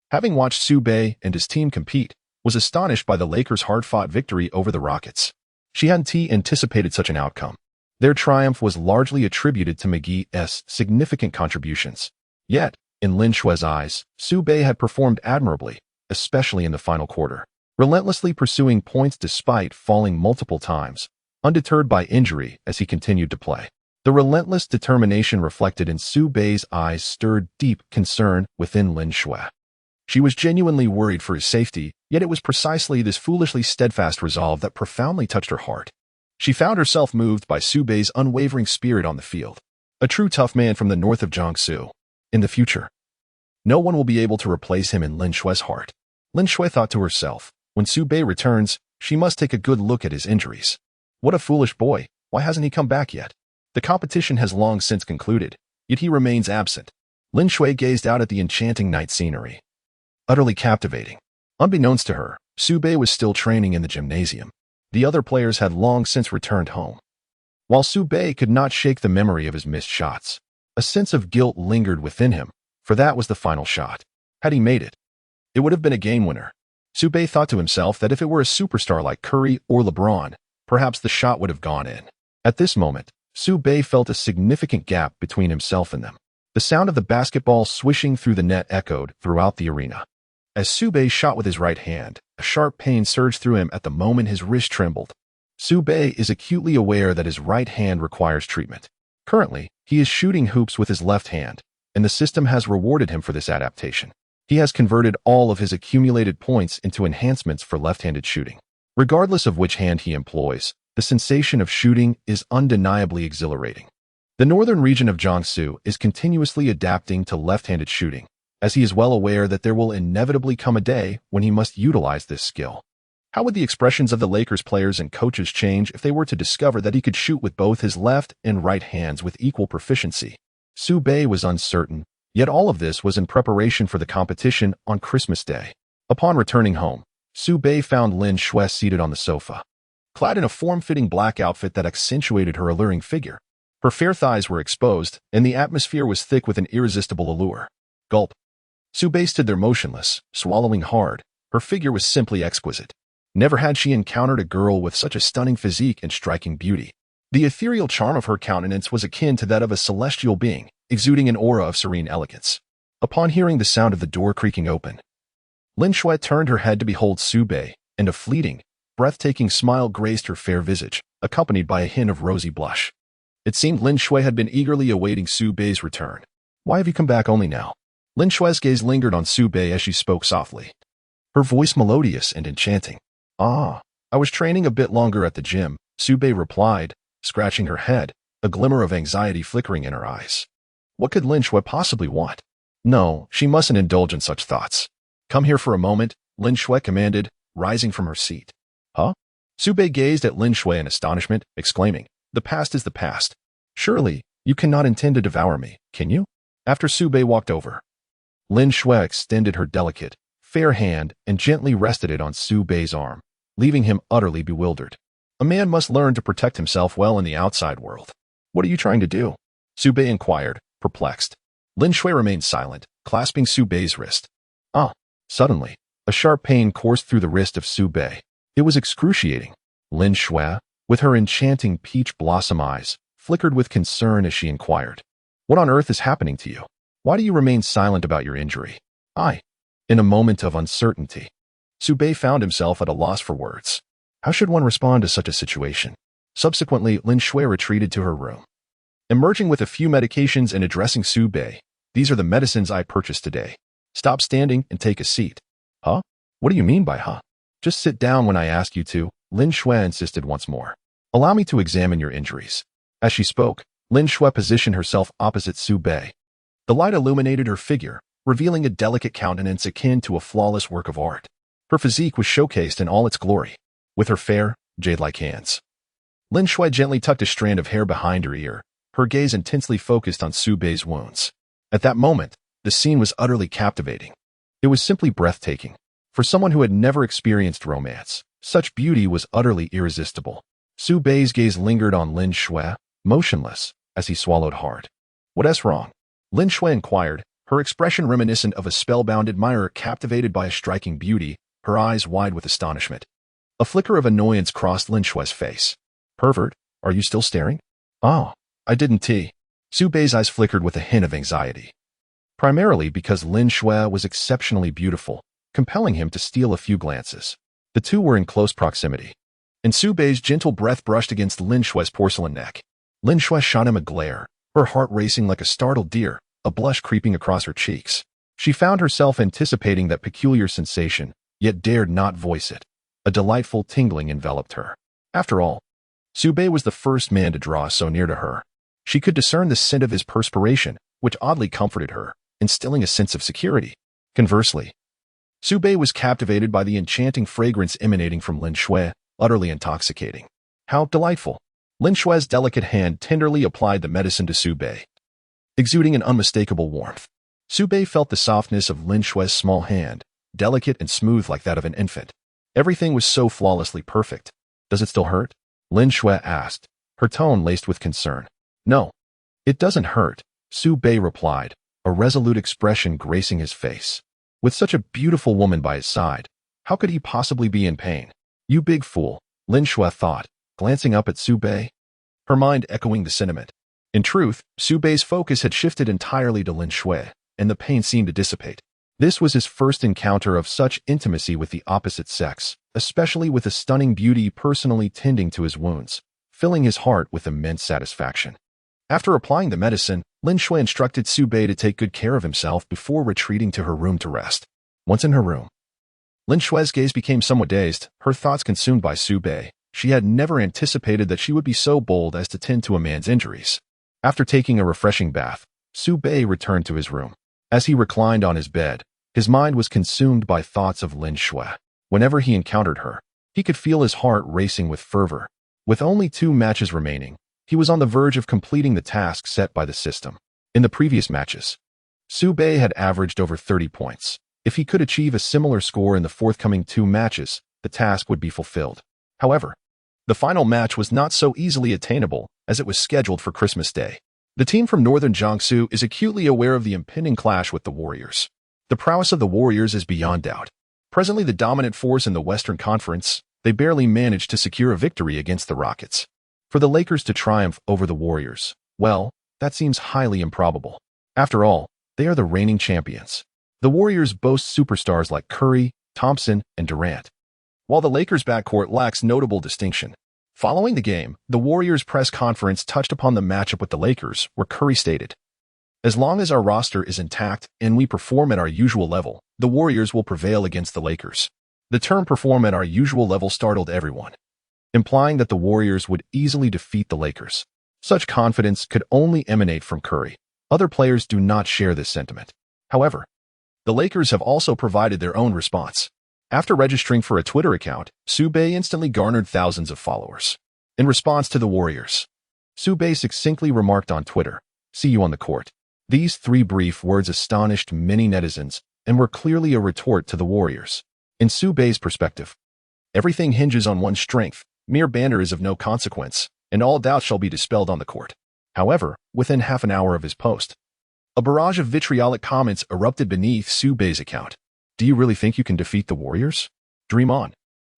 having watched Su Bei and his team compete, was astonished by the Lakers' hard-fought victory over the Rockets. She hadn't anticipated such an outcome. Their triumph was largely attributed to McGee's significant contributions. Yet, in Lin Shui's eyes, Su Bei had performed admirably, especially in the final quarter, relentlessly pursuing points despite falling multiple times, undeterred by injury as he continued to play. The relentless determination reflected in Su Bei's eyes stirred deep concern within Lin Shui. She was genuinely worried for his safety, yet it was precisely this foolishly steadfast resolve that profoundly touched her heart. She found herself moved by Su Bei's unwavering spirit on the field. A true tough man from the north of Jiangsu. In the future, no one will be able to replace him in Lin Shui's heart. Lin Shui thought to herself, when Su Bei returns, she must take a good look at his injuries. What a foolish boy, why hasn't he come back yet? The competition has long since concluded, yet he remains absent. Lin Shui gazed out at the enchanting night scenery, utterly captivating. Unbeknownst to her, Su Bei was still training in the gymnasium. The other players had long since returned home. While Su Bei could not shake the memory of his missed shots, a sense of guilt lingered within him, for that was the final shot. Had he made it, it would have been a game winner. Su Bei thought to himself that if it were a superstar like Curry or LeBron, perhaps the shot would have gone in. At this moment, Su Bei felt a significant gap between himself and them. The sound of the basketball swishing through the net echoed throughout the arena. As Su Bei shot with his right hand, a sharp pain surged through him at the moment his wrist trembled. Su Bei is acutely aware that his right hand requires treatment. Currently, he is shooting hoops with his left hand, and the system has rewarded him for this adaptation. He has converted all of his accumulated points into enhancements for left-handed shooting. Regardless of which hand he employs, the sensation of shooting is undeniably exhilarating. The northern region of Jiangsu is continuously adapting to left-handed shooting, as he is well aware that there will inevitably come a day when he must utilize this skill. How would the expressions of the Lakers players and coaches change if they were to discover that he could shoot with both his left and right hands with equal proficiency? Su Bei was uncertain, yet all of this was in preparation for the competition on Christmas Day. Upon returning home, Su Bei found Lin Shui seated on the sofa, clad in a form-fitting black outfit that accentuated her alluring figure. Her fair thighs were exposed, and the atmosphere was thick with an irresistible allure. Gulp. Su Bei stood there motionless, swallowing hard. Her figure was simply exquisite. Never had she encountered a girl with such a stunning physique and striking beauty. The ethereal charm of her countenance was akin to that of a celestial being, exuding an aura of serene elegance. Upon hearing the sound of the door creaking open, Lin Shui turned her head to behold Su Bei, and a fleeting, breathtaking smile graced her fair visage, accompanied by a hint of rosy blush. It seemed Lin Shui had been eagerly awaiting Su Bei's return. Why have you come back only now? Lin Shui's gaze lingered on Su Bei as she spoke softly, her voice melodious and enchanting. I was training a bit longer at the gym, Su Bei replied, scratching her head, a glimmer of anxiety flickering in her eyes. What could Lin Shui possibly want? No, she mustn't indulge in such thoughts. Come here for a moment, Lin Shui commanded, rising from her seat. Huh? Su Bei gazed at Lin Shui in astonishment, exclaiming, the past is the past. Surely, you cannot intend to devour me, can you? After Su Bei walked over, Lin Shui extended her delicate, fair hand and gently rested it on Su Bei's arm, leaving him utterly bewildered. A man must learn to protect himself well in the outside world. What are you trying to do? Su Bei inquired, perplexed. Lin Shui remained silent, clasping Su Bei's wrist. Suddenly, a sharp pain coursed through the wrist of Su Bei. It was excruciating. Lin Shui, with her enchanting peach blossom eyes, flickered with concern as she inquired, what on earth is happening to you? Why do you remain silent about your injury? In a moment of uncertainty, Su Bei found himself at a loss for words. How should one respond to such a situation? Subsequently, Lin Shui retreated to her room. Emerging with a few medications and addressing Su Bei, "These are the medicines I purchased today. Stop standing and take a seat." "Huh? What do you mean by huh?" "Just sit down when I ask you to," Lin Shui insisted once more. "Allow me to examine your injuries." As she spoke, Lin Shui positioned herself opposite Su Bei. The light illuminated her figure, revealing a delicate countenance akin to a flawless work of art. Her physique was showcased in all its glory, with her fair, jade-like hands. Lin Shui gently tucked a strand of hair behind her ear, her gaze intensely focused on Su Bei's wounds. At that moment, the scene was utterly captivating. It was simply breathtaking. For someone who had never experienced romance, such beauty was utterly irresistible. Su Bei's gaze lingered on Lin Shui, motionless, as he swallowed hard. "What's wrong?" Lin Shui inquired, her expression reminiscent of a spellbound admirer captivated by a striking beauty, her eyes wide with astonishment. A flicker of annoyance crossed Lin Shui's face. "Pervert, are you still staring?" "Oh, I didn't." Su Bei's eyes flickered with a hint of anxiety. Primarily because Lin Shui was exceptionally beautiful, compelling him to steal a few glances. The two were in close proximity, and Su Bei's gentle breath brushed against Lin Shui's porcelain neck. Lin Shui shot him a glare, her heart racing like a startled deer, a blush creeping across her cheeks. She found herself anticipating that peculiar sensation, yet dared not voice it. A delightful tingling enveloped her. After all, Su Bei was the first man to draw so near to her. She could discern the scent of his perspiration, which oddly comforted her, instilling a sense of security. Conversely, Su Bei was captivated by the enchanting fragrance emanating from Lin Shui, utterly intoxicating. How delightful! Lin Shui's delicate hand tenderly applied the medicine to Su Bei, exuding an unmistakable warmth. Su Bei felt the softness of Lin Shui's small hand, delicate and smooth like that of an infant. Everything was so flawlessly perfect. "Does it still hurt?" Lin Shui asked, her tone laced with concern. "No, it doesn't hurt," Su Bei replied, a resolute expression gracing his face. With such a beautiful woman by his side, how could he possibly be in pain? "You big fool," Lin Shui thought, glancing up at Su Bei, her mind echoing the sentiment. In truth, Su Bei's focus had shifted entirely to Lin Shui, and the pain seemed to dissipate. This was his first encounter of such intimacy with the opposite sex, especially with a stunning beauty personally tending to his wounds, filling his heart with immense satisfaction. After applying the medicine, Lin Shui instructed Su Bei to take good care of himself before retreating to her room to rest. Once in her room, Lin Shui's gaze became somewhat dazed, her thoughts consumed by Su Bei. She had never anticipated that she would be so bold as to tend to a man's injuries. After taking a refreshing bath, Su Bei returned to his room. As he reclined on his bed, his mind was consumed by thoughts of Lin Shui. Whenever he encountered her, he could feel his heart racing with fervor. With only 2 matches remaining, he was on the verge of completing the task set by the system. In the previous matches, Su Bei had averaged over 30 points. If he could achieve a similar score in the forthcoming 2 matches, the task would be fulfilled. However, the final match was not so easily attainable, as it was scheduled for Christmas Day. The team from northern Jiangsu is acutely aware of the impending clash with the Warriors. The prowess of the Warriors is beyond doubt. Presently the dominant force in the Western Conference, they barely managed to secure a victory against the Rockets. For the Lakers to triumph over the Warriors, well, that seems highly improbable. After all, they are the reigning champions. The Warriors boast superstars like Curry, Thompson, and Durant, while the Lakers' backcourt lacks notable distinction. Following the game, the Warriors' press conference touched upon the matchup with the Lakers, where Curry stated, "As long as our roster is intact and we perform at our usual level, the Warriors will prevail against the Lakers." The term "perform at our usual level" startled everyone, implying that the Warriors would easily defeat the Lakers. Such confidence could only emanate from Curry. Other players do not share this sentiment. However, the Lakers have also provided their own response. After registering for a Twitter account, Su Bei instantly garnered thousands of followers. In response to the Warriors, Su Bei succinctly remarked on Twitter, "See you on the court." These 3 brief words astonished many netizens and were clearly a retort to the Warriors. In Su Bei's perspective, everything hinges on one's strength, mere banter is of no consequence, and all doubt shall be dispelled on the court. However, within half an hour of his post, a barrage of vitriolic comments erupted beneath Su Bei's account. "Do you really think you can defeat the Warriors? Dream on.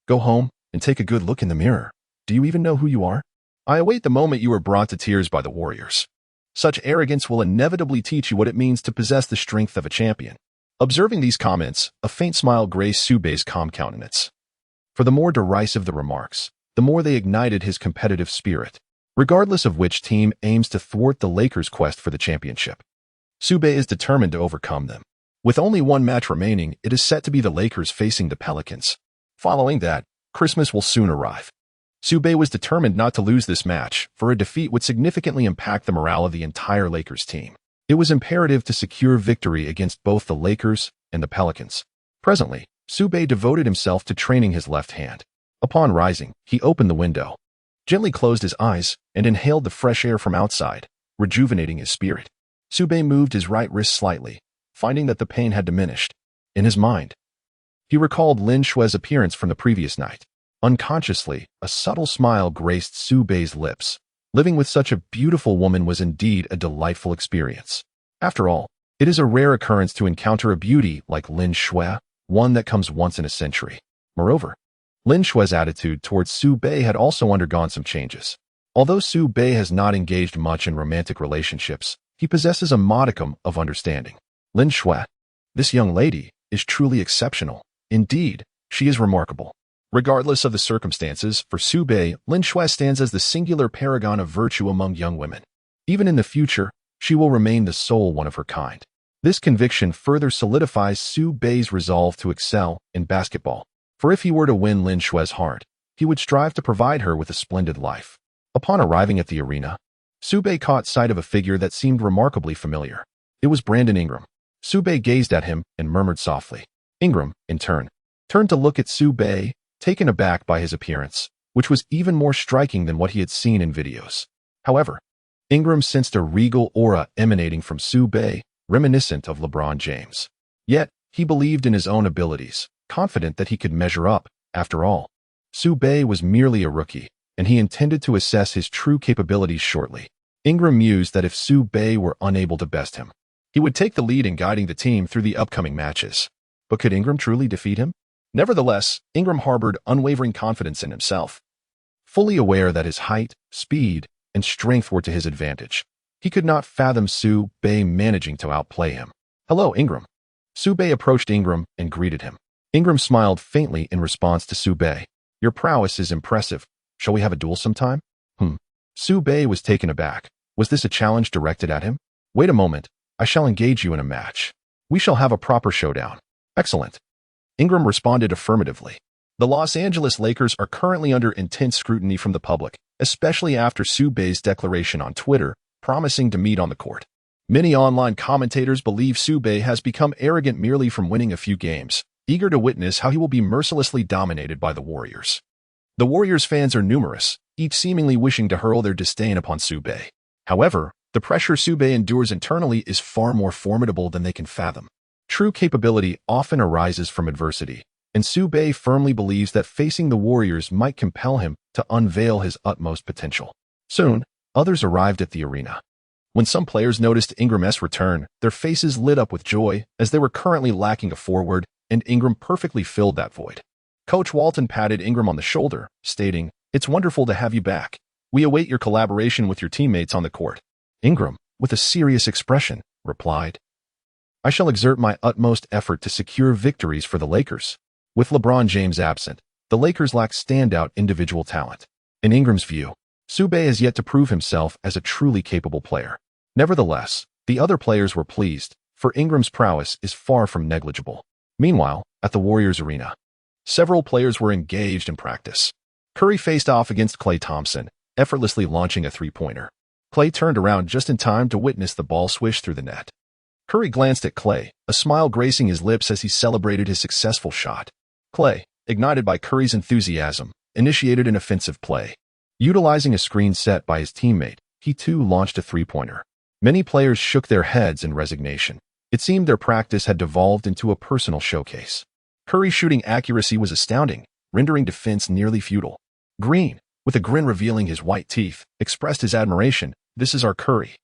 Go home and take a good look in the mirror. Do you even know who you are? I await the moment you are brought to tears by the Warriors. Such arrogance will inevitably teach you what it means to possess the strength of a champion." Observing these comments, a faint smile graced Su Bei's calm countenance. For the more derisive the remarks, the more they ignited his competitive spirit, regardless of which team aims to thwart the Lakers' quest for the championship. Su Bei is determined to overcome them. With only one match remaining, it is set to be the Lakers facing the Pelicans. Following that, Christmas will soon arrive. Su Bei was determined not to lose this match, for a defeat would significantly impact the morale of the entire Lakers team. It was imperative to secure victory against both the Lakers and the Pelicans. Presently, Su Bei devoted himself to training his left hand. Upon rising, he opened the window, gently closed his eyes, and inhaled the fresh air from outside, rejuvenating his spirit. Su Bei moved his right wrist slightly, finding that the pain had diminished. In his mind, he recalled Lin Shue's appearance from the previous night. Unconsciously, a subtle smile graced Su Bei's lips. Living with such a beautiful woman was indeed a delightful experience. After all, it is a rare occurrence to encounter a beauty like Lin Shu, one that comes once in a century. Moreover, Lin Shue's attitude towards Su Bei had also undergone some changes. Although Su Bei has not engaged much in romantic relationships, he possesses a modicum of understanding. Lin Shu, this young lady, is truly exceptional. Indeed, she is remarkable. Regardless of the circumstances, for Su Bei, Lin Shu stands as the singular paragon of virtue among young women. Even in the future, she will remain the sole one of her kind. This conviction further solidifies Su Bei's resolve to excel in basketball. For if he were to win Lin Shue's heart, he would strive to provide her with a splendid life. Upon arriving at the arena, Su Bei caught sight of a figure that seemed remarkably familiar. It was Brandon Ingram. Su Bei gazed at him and murmured softly. Ingram, in turn, turned to look at Su Bei, taken aback by his appearance, which was even more striking than what he had seen in videos. However, Ingram sensed a regal aura emanating from Su Bei, reminiscent of LeBron James. Yet, he believed in his own abilities, confident that he could measure up. After all, Su Bei was merely a rookie, and he intended to assess his true capabilities shortly. Ingram mused that if Su Bei were unable to best him, he would take the lead in guiding the team through the upcoming matches. But could Ingram truly defeat him? Nevertheless, Ingram harbored unwavering confidence in himself. Fully aware that his height, speed, and strength were to his advantage, he could not fathom Su Bei managing to outplay him. Hello, Ingram. Su Bei approached Ingram and greeted him. Ingram smiled faintly in response to Su Bei. Your prowess is impressive. Shall we have a duel sometime? Su Bei was taken aback. Was this a challenge directed at him? Wait a moment. I shall engage you in a match. We shall have a proper showdown. Excellent. Ingram responded affirmatively. The Los Angeles Lakers are currently under intense scrutiny from the public, especially after Su Bei's declaration on Twitter, promising to meet on the court. Many online commentators believe Su Bei has become arrogant merely from winning a few games, eager to witness how he will be mercilessly dominated by the Warriors. The Warriors fans are numerous, each seemingly wishing to hurl their disdain upon Su Bei. However, the pressure Su Bei endures internally is far more formidable than they can fathom. True capability often arises from adversity, and Su Bei firmly believes that facing the Warriors might compel him to unveil his utmost potential. Soon, others arrived at the arena. When some players noticed Ingram's return, their faces lit up with joy, as they were currently lacking a forward, and Ingram perfectly filled that void. Coach Walton patted Ingram on the shoulder, stating, "It's wonderful to have you back. We await your collaboration with your teammates on the court." Ingram, with a serious expression, replied, "I shall exert my utmost effort to secure victories for the Lakers." With LeBron James absent, the Lakers lack standout individual talent. In Ingram's view, Su Bei has yet to prove himself as a truly capable player. Nevertheless, the other players were pleased, for Ingram's prowess is far from negligible. Meanwhile, at the Warriors arena, several players were engaged in practice. Curry faced off against Klay Thompson, effortlessly launching a three-pointer. Klay turned around just in time to witness the ball swish through the net. Curry glanced at Klay, a smile gracing his lips as he celebrated his successful shot. Klay, ignited by Curry's enthusiasm, initiated an offensive play. Utilizing a screen set by his teammate, he too launched a three-pointer. Many players shook their heads in resignation. It seemed their practice had devolved into a personal showcase. Curry's shooting accuracy was astounding, rendering defense nearly futile. Green, with a grin revealing his white teeth, expressed his admiration. "This is our Curry.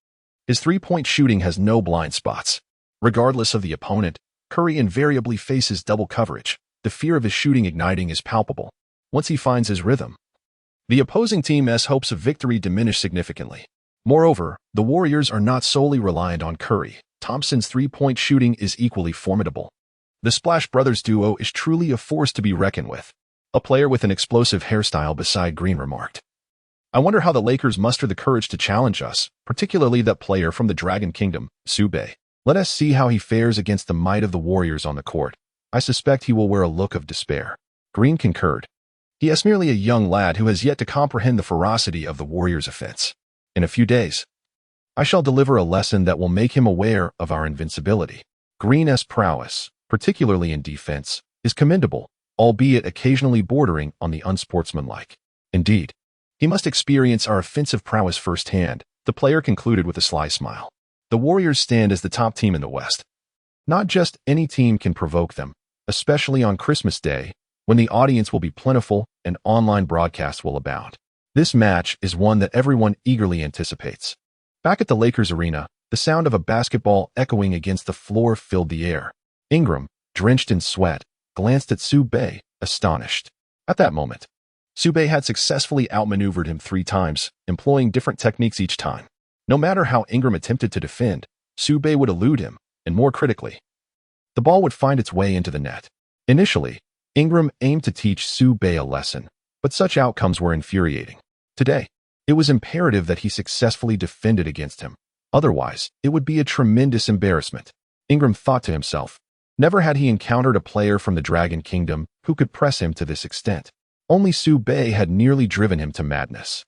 His three-point shooting has no blind spots." Regardless of the opponent, Curry invariably faces double coverage. The fear of his shooting igniting is palpable. Once he finds his rhythm, the opposing team's hopes of victory diminish significantly. Moreover, the Warriors are not solely reliant on Curry. Thompson's three-point shooting is equally formidable. The Splash Brothers duo is truly a force to be reckoned with. A player with an explosive hairstyle beside Green remarked. I wonder how the Lakers muster the courage to challenge us, particularly that player from the Dragon Kingdom, Su Bei. Let us see how he fares against the might of the Warriors on the court. I suspect he will wear a look of despair. Green concurred. He is merely a young lad who has yet to comprehend the ferocity of the Warriors' offense. In a few days, I shall deliver a lesson that will make him aware of our invincibility. Green's prowess, particularly in defense, is commendable, albeit occasionally bordering on the unsportsmanlike. Indeed, he must experience our offensive prowess firsthand, the player concluded with a sly smile. The Warriors stand as the top team in the West. Not just any team can provoke them, especially on Christmas Day, when the audience will be plentiful and online broadcasts will abound. This match is one that everyone eagerly anticipates. Back at the Lakers arena, the sound of a basketball echoing against the floor filled the air. Ingram, drenched in sweat, glanced at Su Bei, astonished. At that moment, Su Bei had successfully outmaneuvered him 3 times, employing different techniques each time. No matter how Ingram attempted to defend, Su Bei would elude him, and more critically, the ball would find its way into the net. Initially, Ingram aimed to teach Su Bei a lesson, but such outcomes were infuriating. Today, it was imperative that he successfully defended against him. Otherwise, it would be a tremendous embarrassment. Ingram thought to himself. Never had he encountered a player from the Dragon Kingdom who could press him to this extent. Only Su Bei had nearly driven him to madness.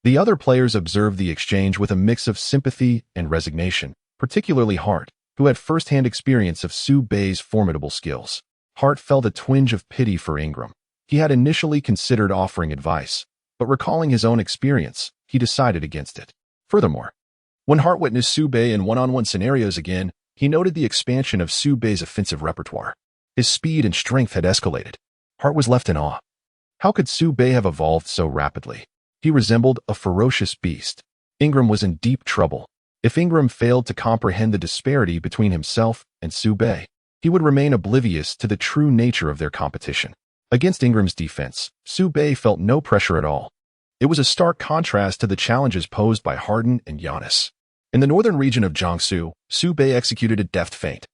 The other players observed the exchange with a mix of sympathy and resignation, particularly Hart, who had first-hand experience of Su Bei's formidable skills. Hart felt a twinge of pity for Ingram. He had initially considered offering advice, but recalling his own experience, he decided against it. Furthermore, when Hart witnessed Su Bei in one-on-one scenarios again, he noted the expansion of Su Bei's offensive repertoire. His speed and strength had escalated. Hart was left in awe. How could Su Bei have evolved so rapidly? He resembled a ferocious beast. Ingram was in deep trouble. If Ingram failed to comprehend the disparity between himself and Su Bei, he would remain oblivious to the true nature of their competition. Against Ingram's defense, Su Bei felt no pressure at all. It was a stark contrast to the challenges posed by Harden and Giannis. In the northern region of Jiangsu, Su Bei executed a deft feint,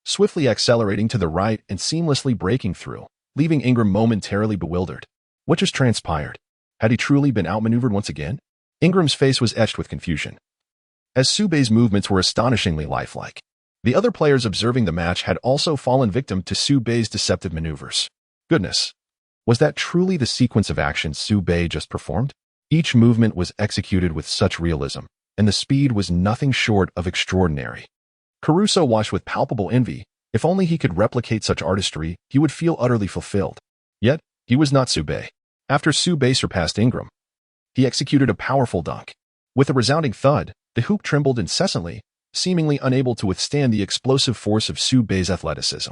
swiftly accelerating to the right and seamlessly breaking through, leaving Ingram momentarily bewildered. What just transpired? Had he truly been outmaneuvered once again? Ingram's face was etched with confusion, as Su Bei's movements were astonishingly lifelike. The other players observing the match had also fallen victim to Su Bei's deceptive maneuvers. Goodness, was that truly the sequence of actions Su Bei just performed? Each movement was executed with such realism, and the speed was nothing short of extraordinary. Caruso watched with palpable envy. If only he could replicate such artistry, he would feel utterly fulfilled. Yet, he was not Su Bei. After Su Bei surpassed Ingram, he executed a powerful dunk. With a resounding thud, the hoop trembled incessantly, seemingly unable to withstand the explosive force of Su Bei's athleticism.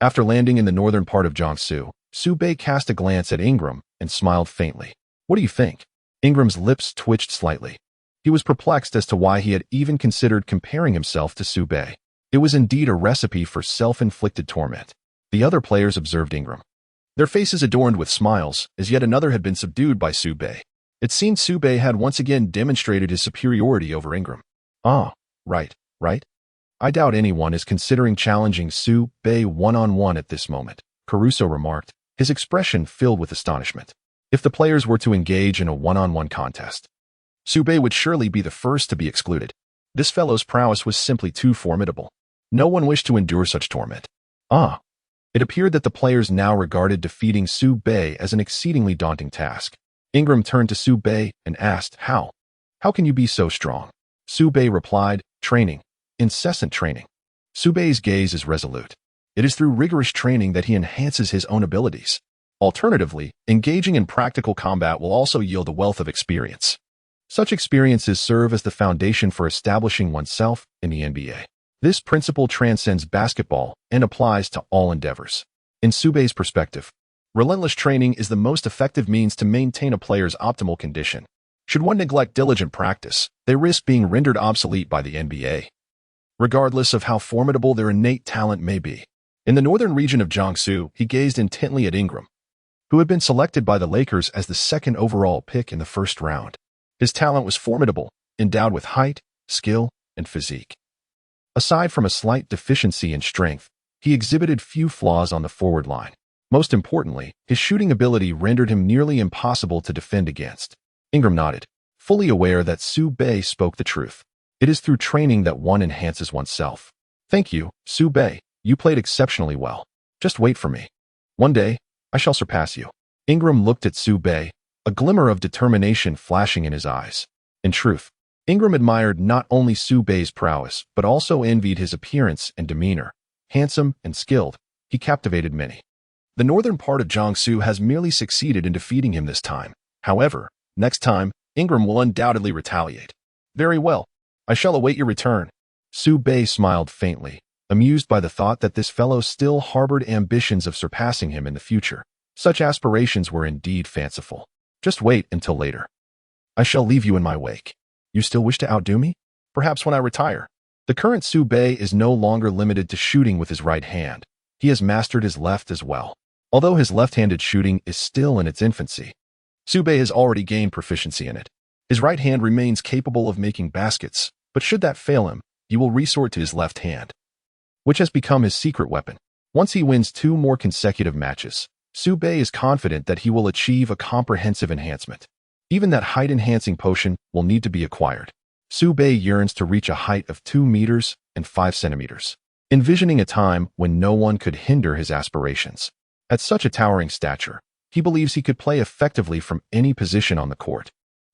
After landing in the northern part of Jiangsu, Su Bei cast a glance at Ingram and smiled faintly. What do you think? Ingram's lips twitched slightly. He was perplexed as to why he had even considered comparing himself to Su Bei. It was indeed a recipe for self-inflicted torment. The other players observed Ingram, their faces adorned with smiles, as yet another had been subdued by Su Bei. It seemed Su Bei had once again demonstrated his superiority over Ingram. Ah, right. I doubt anyone is considering challenging Su Bei one-on-one at this moment, Caruso remarked, his expression filled with astonishment. If the players were to engage in a one-on-one contest, Su Bei would surely be the first to be excluded. This fellow's prowess was simply too formidable. No one wished to endure such torment. It appeared that the players now regarded defeating Su Bei as an exceedingly daunting task. Ingram turned to Su Bei and asked, How can you be so strong? Su Bei replied, Training. Incessant training. Su Bei's gaze is resolute. It is through rigorous training that he enhances his own abilities. Alternatively, engaging in practical combat will also yield a wealth of experience. Such experiences serve as the foundation for establishing oneself in the NBA. This principle transcends basketball and applies to all endeavors. In Su Bei's perspective, relentless training is the most effective means to maintain a player's optimal condition. Should one neglect diligent practice, they risk being rendered obsolete by the NBA, regardless of how formidable their innate talent may be. In the northern region of Jiangsu, he gazed intently at Ingram, who had been selected by the Lakers as the second overall pick in the first round. His talent was formidable, endowed with height, skill, and physique. Aside from a slight deficiency in strength, he exhibited few flaws on the forward line. Most importantly, his shooting ability rendered him nearly impossible to defend against. Ingram nodded, fully aware that Su Bei spoke the truth. It is through training that one enhances oneself. Thank you, Su Bei. You played exceptionally well. Just wait for me. One day, I shall surpass you. Ingram looked at Su Bei, a glimmer of determination flashing in his eyes. In truth, Ingram admired not only Su Bei's prowess, but also envied his appearance and demeanor. Handsome and skilled, he captivated many. The northern part of Jiangsu has merely succeeded in defeating him this time. However, next time, Ingram will undoubtedly retaliate. Very well. I shall await your return. Su Bei smiled faintly, amused by the thought that this fellow still harbored ambitions of surpassing him in the future. Such aspirations were indeed fanciful. Just wait until later. I shall leave you in my wake. You still wish to outdo me? Perhaps when I retire. The current Su Bei is no longer limited to shooting with his right hand. He has mastered his left as well. Although his left-handed shooting is still in its infancy, Su Bei has already gained proficiency in it. His right hand remains capable of making baskets, but should that fail him, he will resort to his left hand, which has become his secret weapon. Once he wins 2 more consecutive matches, Su Bei is confident that he will achieve a comprehensive enhancement. Even that height-enhancing potion will need to be acquired. Su Bei yearns to reach a height of 2 meters and 5 centimeters, envisioning a time when no one could hinder his aspirations. At such a towering stature, he believes he could play effectively from any position on the court.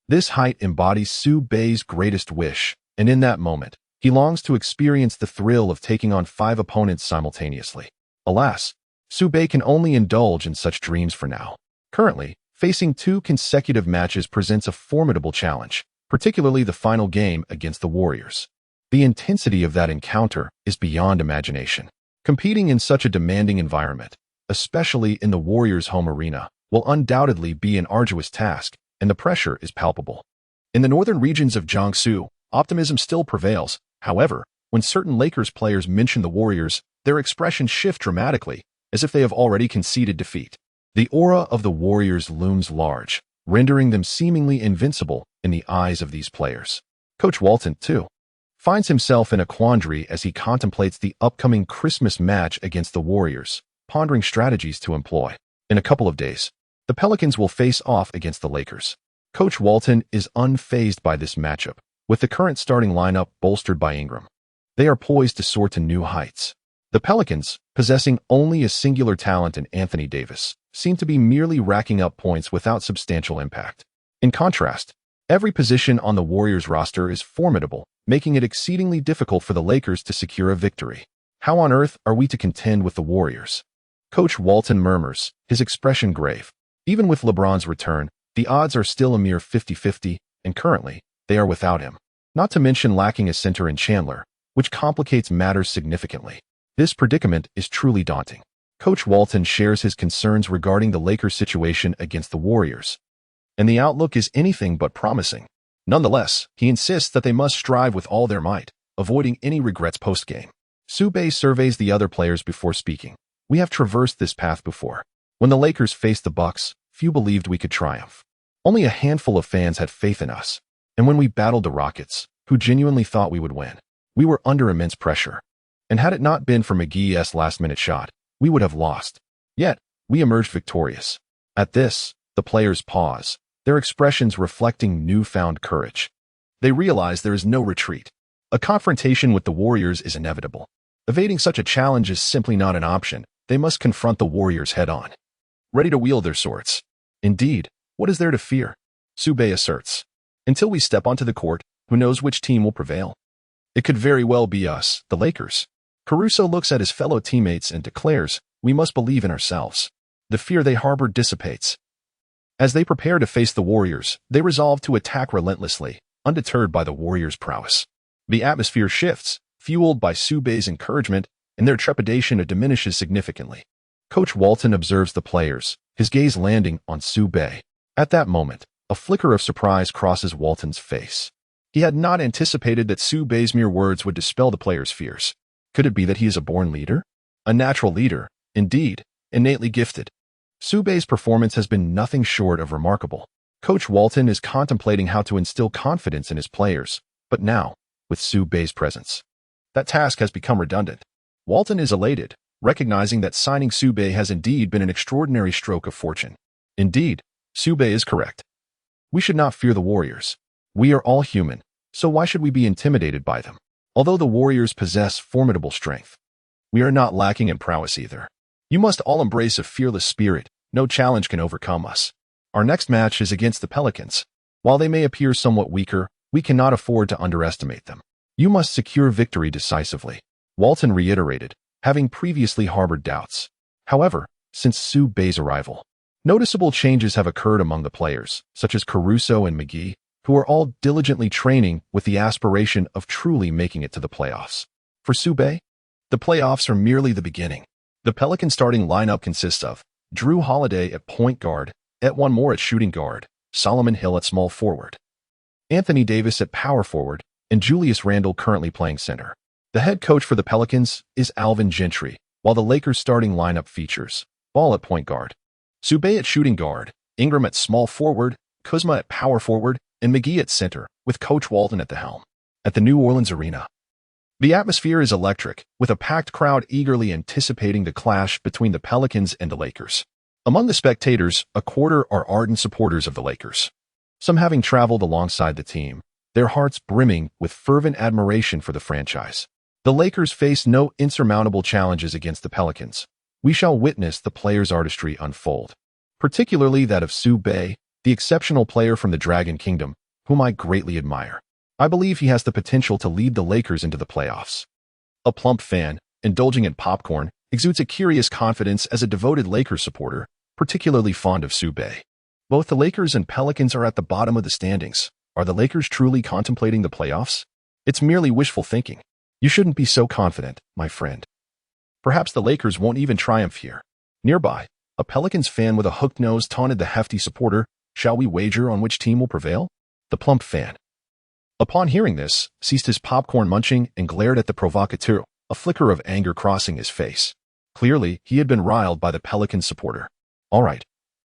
This height embodies Su Bei's greatest wish, and in that moment, he longs to experience the thrill of taking on 5 opponents simultaneously. Alas, Su Bei can only indulge in such dreams for now. Currently, facing 2 consecutive matches presents a formidable challenge, particularly the final game against the Warriors. The intensity of that encounter is beyond imagination. Competing in such a demanding environment, especially in the Warriors' home arena, will undoubtedly be an arduous task, and the pressure is palpable. In the northern regions of Jiangsu, optimism still prevails. However, when certain Lakers players mention the Warriors, their expressions shift dramatically, as if they have already conceded defeat. The aura of the Warriors looms large, rendering them seemingly invincible in the eyes of these players. Coach Walton, too, finds himself in a quandary as he contemplates the upcoming Christmas match against the Warriors, pondering strategies to employ. In a couple of days, the Pelicans will face off against the Lakers. Coach Walton is unfazed by this matchup, with the current starting lineup bolstered by Ingram. They are poised to soar to new heights. The Pelicans, possessing only a singular talent in Anthony Davis, seem to be merely racking up points without substantial impact. In contrast, every position on the Warriors roster is formidable, making it exceedingly difficult for the Lakers to secure a victory. How on earth are we to contend with the Warriors? Coach Walton murmurs, his expression grave. Even with LeBron's return, the odds are still a mere 50-50, and currently, they are without him. Not to mention lacking a center in Chandler, which complicates matters significantly. This predicament is truly daunting. Coach Walton shares his concerns regarding the Lakers' situation against the Warriors, and the outlook is anything but promising. Nonetheless, he insists that they must strive with all their might, avoiding any regrets post-game. Su Bei surveys the other players before speaking. We have traversed this path before. When the Lakers faced the Bucks, few believed we could triumph. Only a handful of fans had faith in us. And when we battled the Rockets, who genuinely thought we would win, we were under immense pressure. And had it not been for McGee's last-minute shot, we would have lost. Yet, we emerged victorious. At this, the players pause, their expressions reflecting newfound courage. They realize there is no retreat. A confrontation with the Warriors is inevitable. Evading such a challenge is simply not an option. They must confront the Warriors head-on, ready to wield their swords. Indeed, what is there to fear? Su Bei asserts. Until we step onto the court, who knows which team will prevail? It could very well be us, the Lakers. Caruso looks at his fellow teammates and declares, we must believe in ourselves. The fear they harbor dissipates. As they prepare to face the Warriors, they resolve to attack relentlessly, undeterred by the Warriors' prowess. The atmosphere shifts, fueled by Su Bei's encouragement, and their trepidation diminishes significantly. Coach Walton observes the players, his gaze landing on Su Bei. At that moment, a flicker of surprise crosses Walton's face. He had not anticipated that Su Bei's mere words would dispel the players' fears. Could it be that he is a born leader? A natural leader, indeed, innately gifted. Su Bei's performance has been nothing short of remarkable. Coach Walton is contemplating how to instill confidence in his players, but now, with Su Bei's presence, that task has become redundant. Walton is elated, recognizing that signing Su Bei has indeed been an extraordinary stroke of fortune. Indeed, Su Bei is correct. We should not fear the Warriors. We are all human, so why should we be intimidated by them? Although the Warriors possess formidable strength, we are not lacking in prowess either. You must all embrace a fearless spirit. No challenge can overcome us. Our next match is against the Pelicans. While they may appear somewhat weaker, we cannot afford to underestimate them. You must secure victory decisively, Walton reiterated, having previously harbored doubts. However, since Su Bei's arrival, noticeable changes have occurred among the players, such as Caruso and McGee, who are all diligently training with the aspiration of truly making it to the playoffs. For Su Bei, the playoffs are merely the beginning. The Pelican starting lineup consists of Drew Holiday at point guard, Etwan Moore at shooting guard, Solomon Hill at small forward, Anthony Davis at power forward, and Julius Randle currently playing center. The head coach for the Pelicans is Alvin Gentry, while the Lakers starting lineup features Ball at point guard, Su Bei at shooting guard, Ingram at small forward, Kuzma at power forward, and McGee at center, with Coach Walton at the helm. At the New Orleans Arena, the atmosphere is electric, with a packed crowd eagerly anticipating the clash between the Pelicans and the Lakers. Among the spectators, a quarter are ardent supporters of the Lakers, some having traveled alongside the team, their hearts brimming with fervent admiration for the franchise. The Lakers face no insurmountable challenges against the Pelicans. We shall witness the players' artistry unfold, particularly that of Su Bei, the exceptional player from the Dragon Kingdom, whom I greatly admire. I believe he has the potential to lead the Lakers into the playoffs. A plump fan, indulging in popcorn, exudes a curious confidence as a devoted Lakers supporter, particularly fond of Su Bei. Both the Lakers and Pelicans are at the bottom of the standings. Are the Lakers truly contemplating the playoffs? It's merely wishful thinking. You shouldn't be so confident, my friend. Perhaps the Lakers won't even triumph here. Nearby, a Pelicans fan with a hooked nose taunted the hefty supporter, "Shall we wager on which team will prevail?" The plump fan, upon hearing this, ceased his popcorn munching and glared at the provocateur, a flicker of anger crossing his face. Clearly, he had been riled by the Pelicans supporter. All right.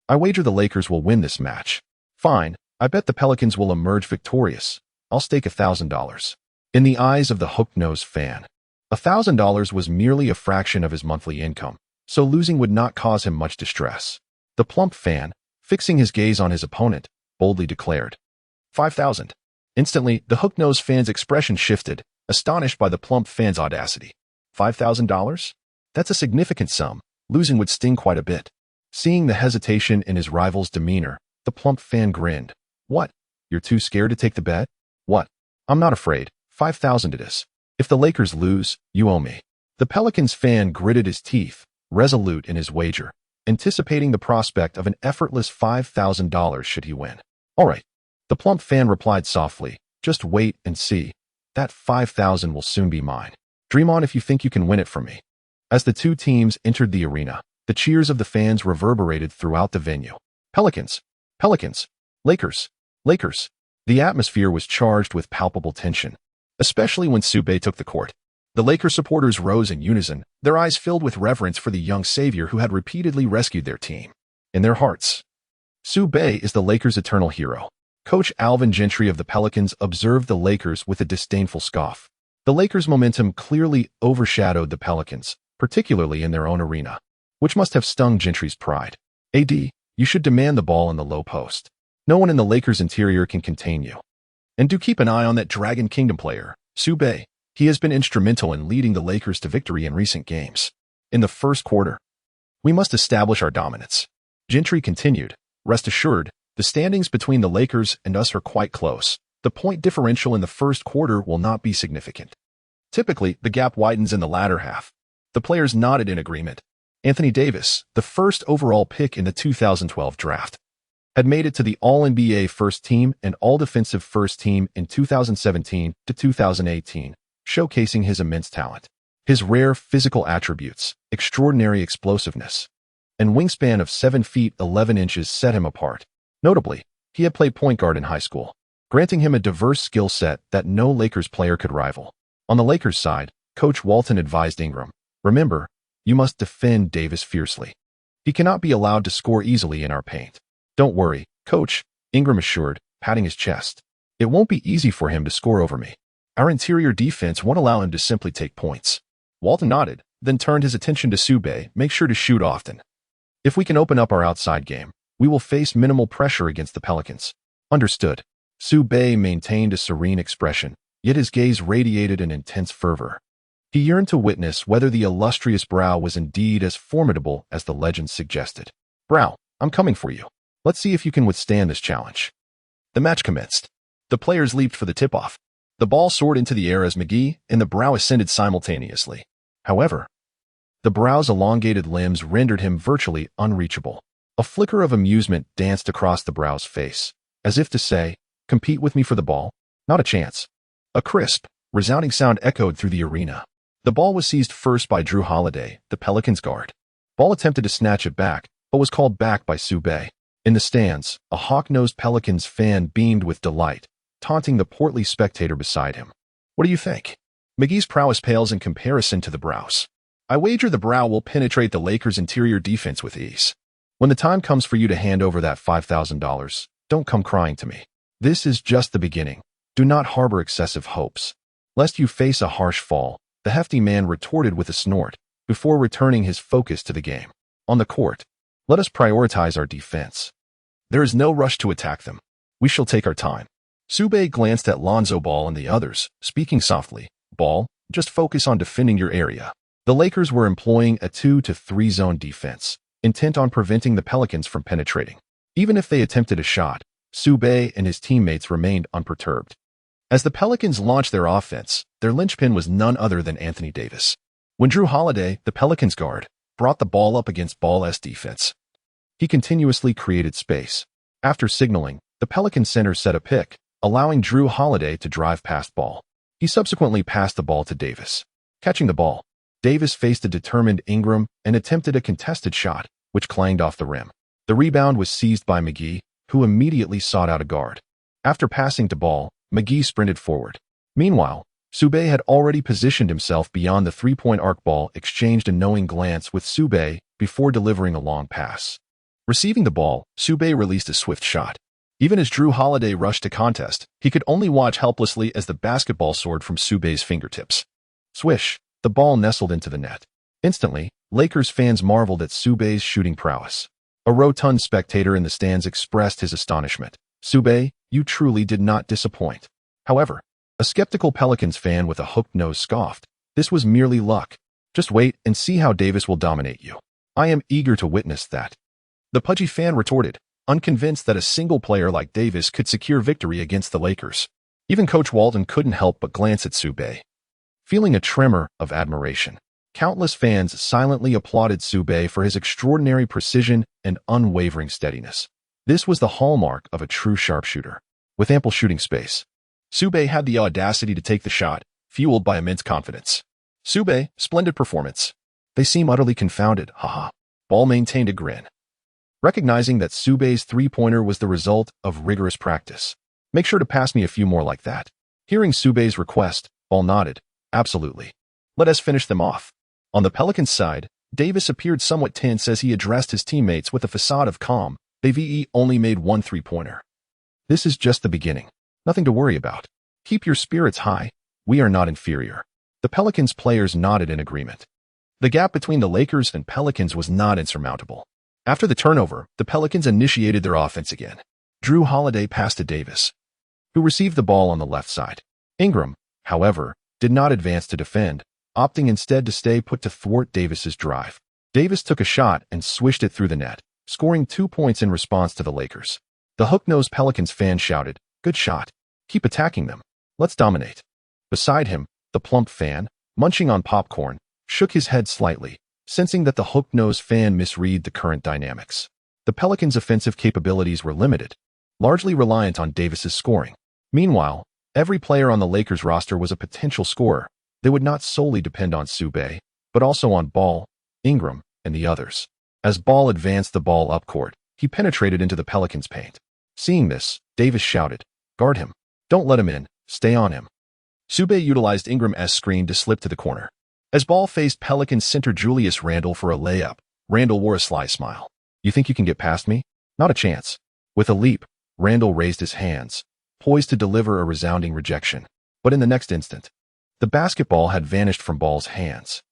I wager the Lakers will win this match. Fine, I bet the Pelicans will emerge victorious. I'll stake $1,000. In the eyes of the hooked-nosed fan, $1,000 was merely a fraction of his monthly income, so losing would not cause him much distress. The plump fan, fixing his gaze on his opponent, boldly declared, $5,000. Instantly, the hook-nosed fan's expression shifted, astonished by the plump fan's audacity. $5,000? That's a significant sum. Losing would sting quite a bit. Seeing the hesitation in his rival's demeanor, the plump fan grinned. What? You're too scared to take the bet? What? I'm not afraid. 5,000 it is. If the Lakers lose, you owe me. The Pelicans fan gritted his teeth, resolute in his wager, anticipating the prospect of an effortless $5,000 should he win. All right. The plump fan replied softly, just wait and see. That 5,000 will soon be mine. Dream on if you think you can win it from me. As the two teams entered the arena, the cheers of the fans reverberated throughout the venue. Pelicans, Pelicans, Lakers, Lakers. The atmosphere was charged with palpable tension, especially when Su Bei took the court. The Lakers supporters rose in unison, their eyes filled with reverence for the young savior who had repeatedly rescued their team. In their hearts, Su Bei is the Lakers' eternal hero. Coach Alvin Gentry of the Pelicans observed the Lakers with a disdainful scoff. The Lakers' momentum clearly overshadowed the Pelicans, particularly in their own arena, which must have stung Gentry's pride. AD, you should demand the ball in the low post. No one in the Lakers' interior can contain you. And do keep an eye on that Dragon Kingdom player, Su Bei. He has been instrumental in leading the Lakers to victory in recent games. In the first quarter, we must establish our dominance. Gentry continued, rest assured, the standings between the Lakers and us are quite close. The point differential in the first quarter will not be significant. Typically, the gap widens in the latter half. The players nodded in agreement. Anthony Davis, the first overall pick in the 2012 draft, had made it to the All-NBA first team and All-Defensive first team in 2017 to 2018, showcasing his immense talent. His rare physical attributes, extraordinary explosiveness, and wingspan of 7 feet 11 inches set him apart. Notably, he had played point guard in high school, granting him a diverse skill set that no Lakers player could rival. On the Lakers side, Coach Walton advised Ingram, remember, you must defend Davis fiercely. He cannot be allowed to score easily in our paint. Don't worry, Coach, Ingram assured, patting his chest. It won't be easy for him to score over me. Our interior defense won't allow him to simply take points. Walton nodded, then turned his attention to Su Bei. Make sure to shoot often. If we can open up our outside game, we will face minimal pressure against the Pelicans. Understood. Su Bei maintained a serene expression, yet his gaze radiated an intense fervor. He yearned to witness whether the illustrious Brow was indeed as formidable as the legends suggested. Brow, I'm coming for you. Let's see if you can withstand this challenge. The match commenced. The players leaped for the tip-off. The ball soared into the air as McGee and the Brow ascended simultaneously. However, the Brow's elongated limbs rendered him virtually unreachable. A flicker of amusement danced across the Brow's face, as if to say, compete with me for the ball? Not a chance. A crisp, resounding sound echoed through the arena. The ball was seized first by Jrue Holiday, the Pelicans guard. Ball attempted to snatch it back, but was called back by Su Bei. In the stands, a hawk-nosed Pelicans fan beamed with delight, taunting the portly spectator beside him. What do you think? McGee's prowess pales in comparison to the Brow's. I wager the Brow will penetrate the Lakers' interior defense with ease. When the time comes for you to hand over that $5,000, don't come crying to me. This is just the beginning. Do not harbor excessive hopes. Lest you face a harsh fall, the hefty man retorted with a snort, before returning his focus to the game. On the court, let us prioritize our defense. There is no rush to attack them. We shall take our time. Su Bei glanced at Lonzo Ball and the others, speaking softly. Ball, just focus on defending your area. The Lakers were employing a 2 to 3 zone defense, intent on preventing the Pelicans from penetrating. Even if they attempted a shot, Su Bei and his teammates remained unperturbed. As the Pelicans launched their offense, their linchpin was none other than Anthony Davis. When Jrue Holiday, the Pelicans guard, brought the ball up against Ball's defense, he continuously created space. After signaling, the Pelicans center set a pick, allowing Jrue Holiday to drive past Ball. He subsequently passed the ball to Davis. Catching the ball, Davis faced a determined Ingram and attempted a contested shot, which clanged off the rim. The rebound was seized by McGee, who immediately sought out a guard. After passing to Ball, McGee sprinted forward. Meanwhile, Su Bei had already positioned himself beyond the three-point arc. Ball exchanged a knowing glance with Su Bei before delivering a long pass. Receiving the ball, Su Bei released a swift shot. Even as Jrue Holiday rushed to contest, he could only watch helplessly as the basketball soared from Su Bei's fingertips. Swish, the ball nestled into the net. Instantly, Lakers fans marveled at Su Bei's shooting prowess. A rotund spectator in the stands expressed his astonishment. Su Bei, you truly did not disappoint. However, a skeptical Pelicans fan with a hooked nose scoffed. This was merely luck. Just wait and see how Davis will dominate you. I am eager to witness that. The pudgy fan retorted, unconvinced that a single player like Davis could secure victory against the Lakers. Even Coach Walton couldn't help but glance at Su Bei, feeling a tremor of admiration. Countless fans silently applauded Su Bei for his extraordinary precision and unwavering steadiness. This was the hallmark of a true sharpshooter. With ample shooting space, Su Bei had the audacity to take the shot, fueled by immense confidence. Su Bei, splendid performance. They seem utterly confounded, haha. Ball maintained a grin, recognizing that Su Bei's three-pointer was the result of rigorous practice. Make sure to pass me a few more like that. Hearing Su Bei's request, Ball nodded. Absolutely. Let us finish them off. On the Pelicans' side, Davis appeared somewhat tense as he addressed his teammates with a facade of calm. They only made one three-pointer. This is just the beginning. Nothing to worry about. Keep your spirits high. We are not inferior. The Pelicans players nodded in agreement. The gap between the Lakers and Pelicans was not insurmountable. After the turnover, the Pelicans initiated their offense again. Jrue Holiday passed to Davis, who received the ball on the left side. Ingram, however, did not advance to defend, opting instead to stay put to thwart Davis's drive. Davis took a shot and swished it through the net, scoring 2 points in response to the Lakers. The hook-nosed Pelicans fan shouted, "Good shot. Keep attacking them. Let's dominate." Beside him, the plump fan, munching on popcorn, shook his head slightly, sensing that the hook-nosed fan misread the current dynamics. The Pelicans' offensive capabilities were limited, largely reliant on Davis's scoring. Meanwhile, every player on the Lakers roster was a potential scorer. They would not solely depend on Su Bei, but also on Ball, Ingram, and the others. As Ball advanced the ball up court, he penetrated into the Pelicans' paint. Seeing this, Davis shouted, "Guard him. Don't let him in. Stay on him." Su Bei utilized Ingram's screen to slip to the corner. As Ball faced Pelicans center Julius Randle for a layup, Randle wore a sly smile. "You think you can get past me? Not a chance." With a leap, Randle raised his hands, poised to deliver a resounding rejection. But in the next instant, the basketball had vanished from Ball's hands.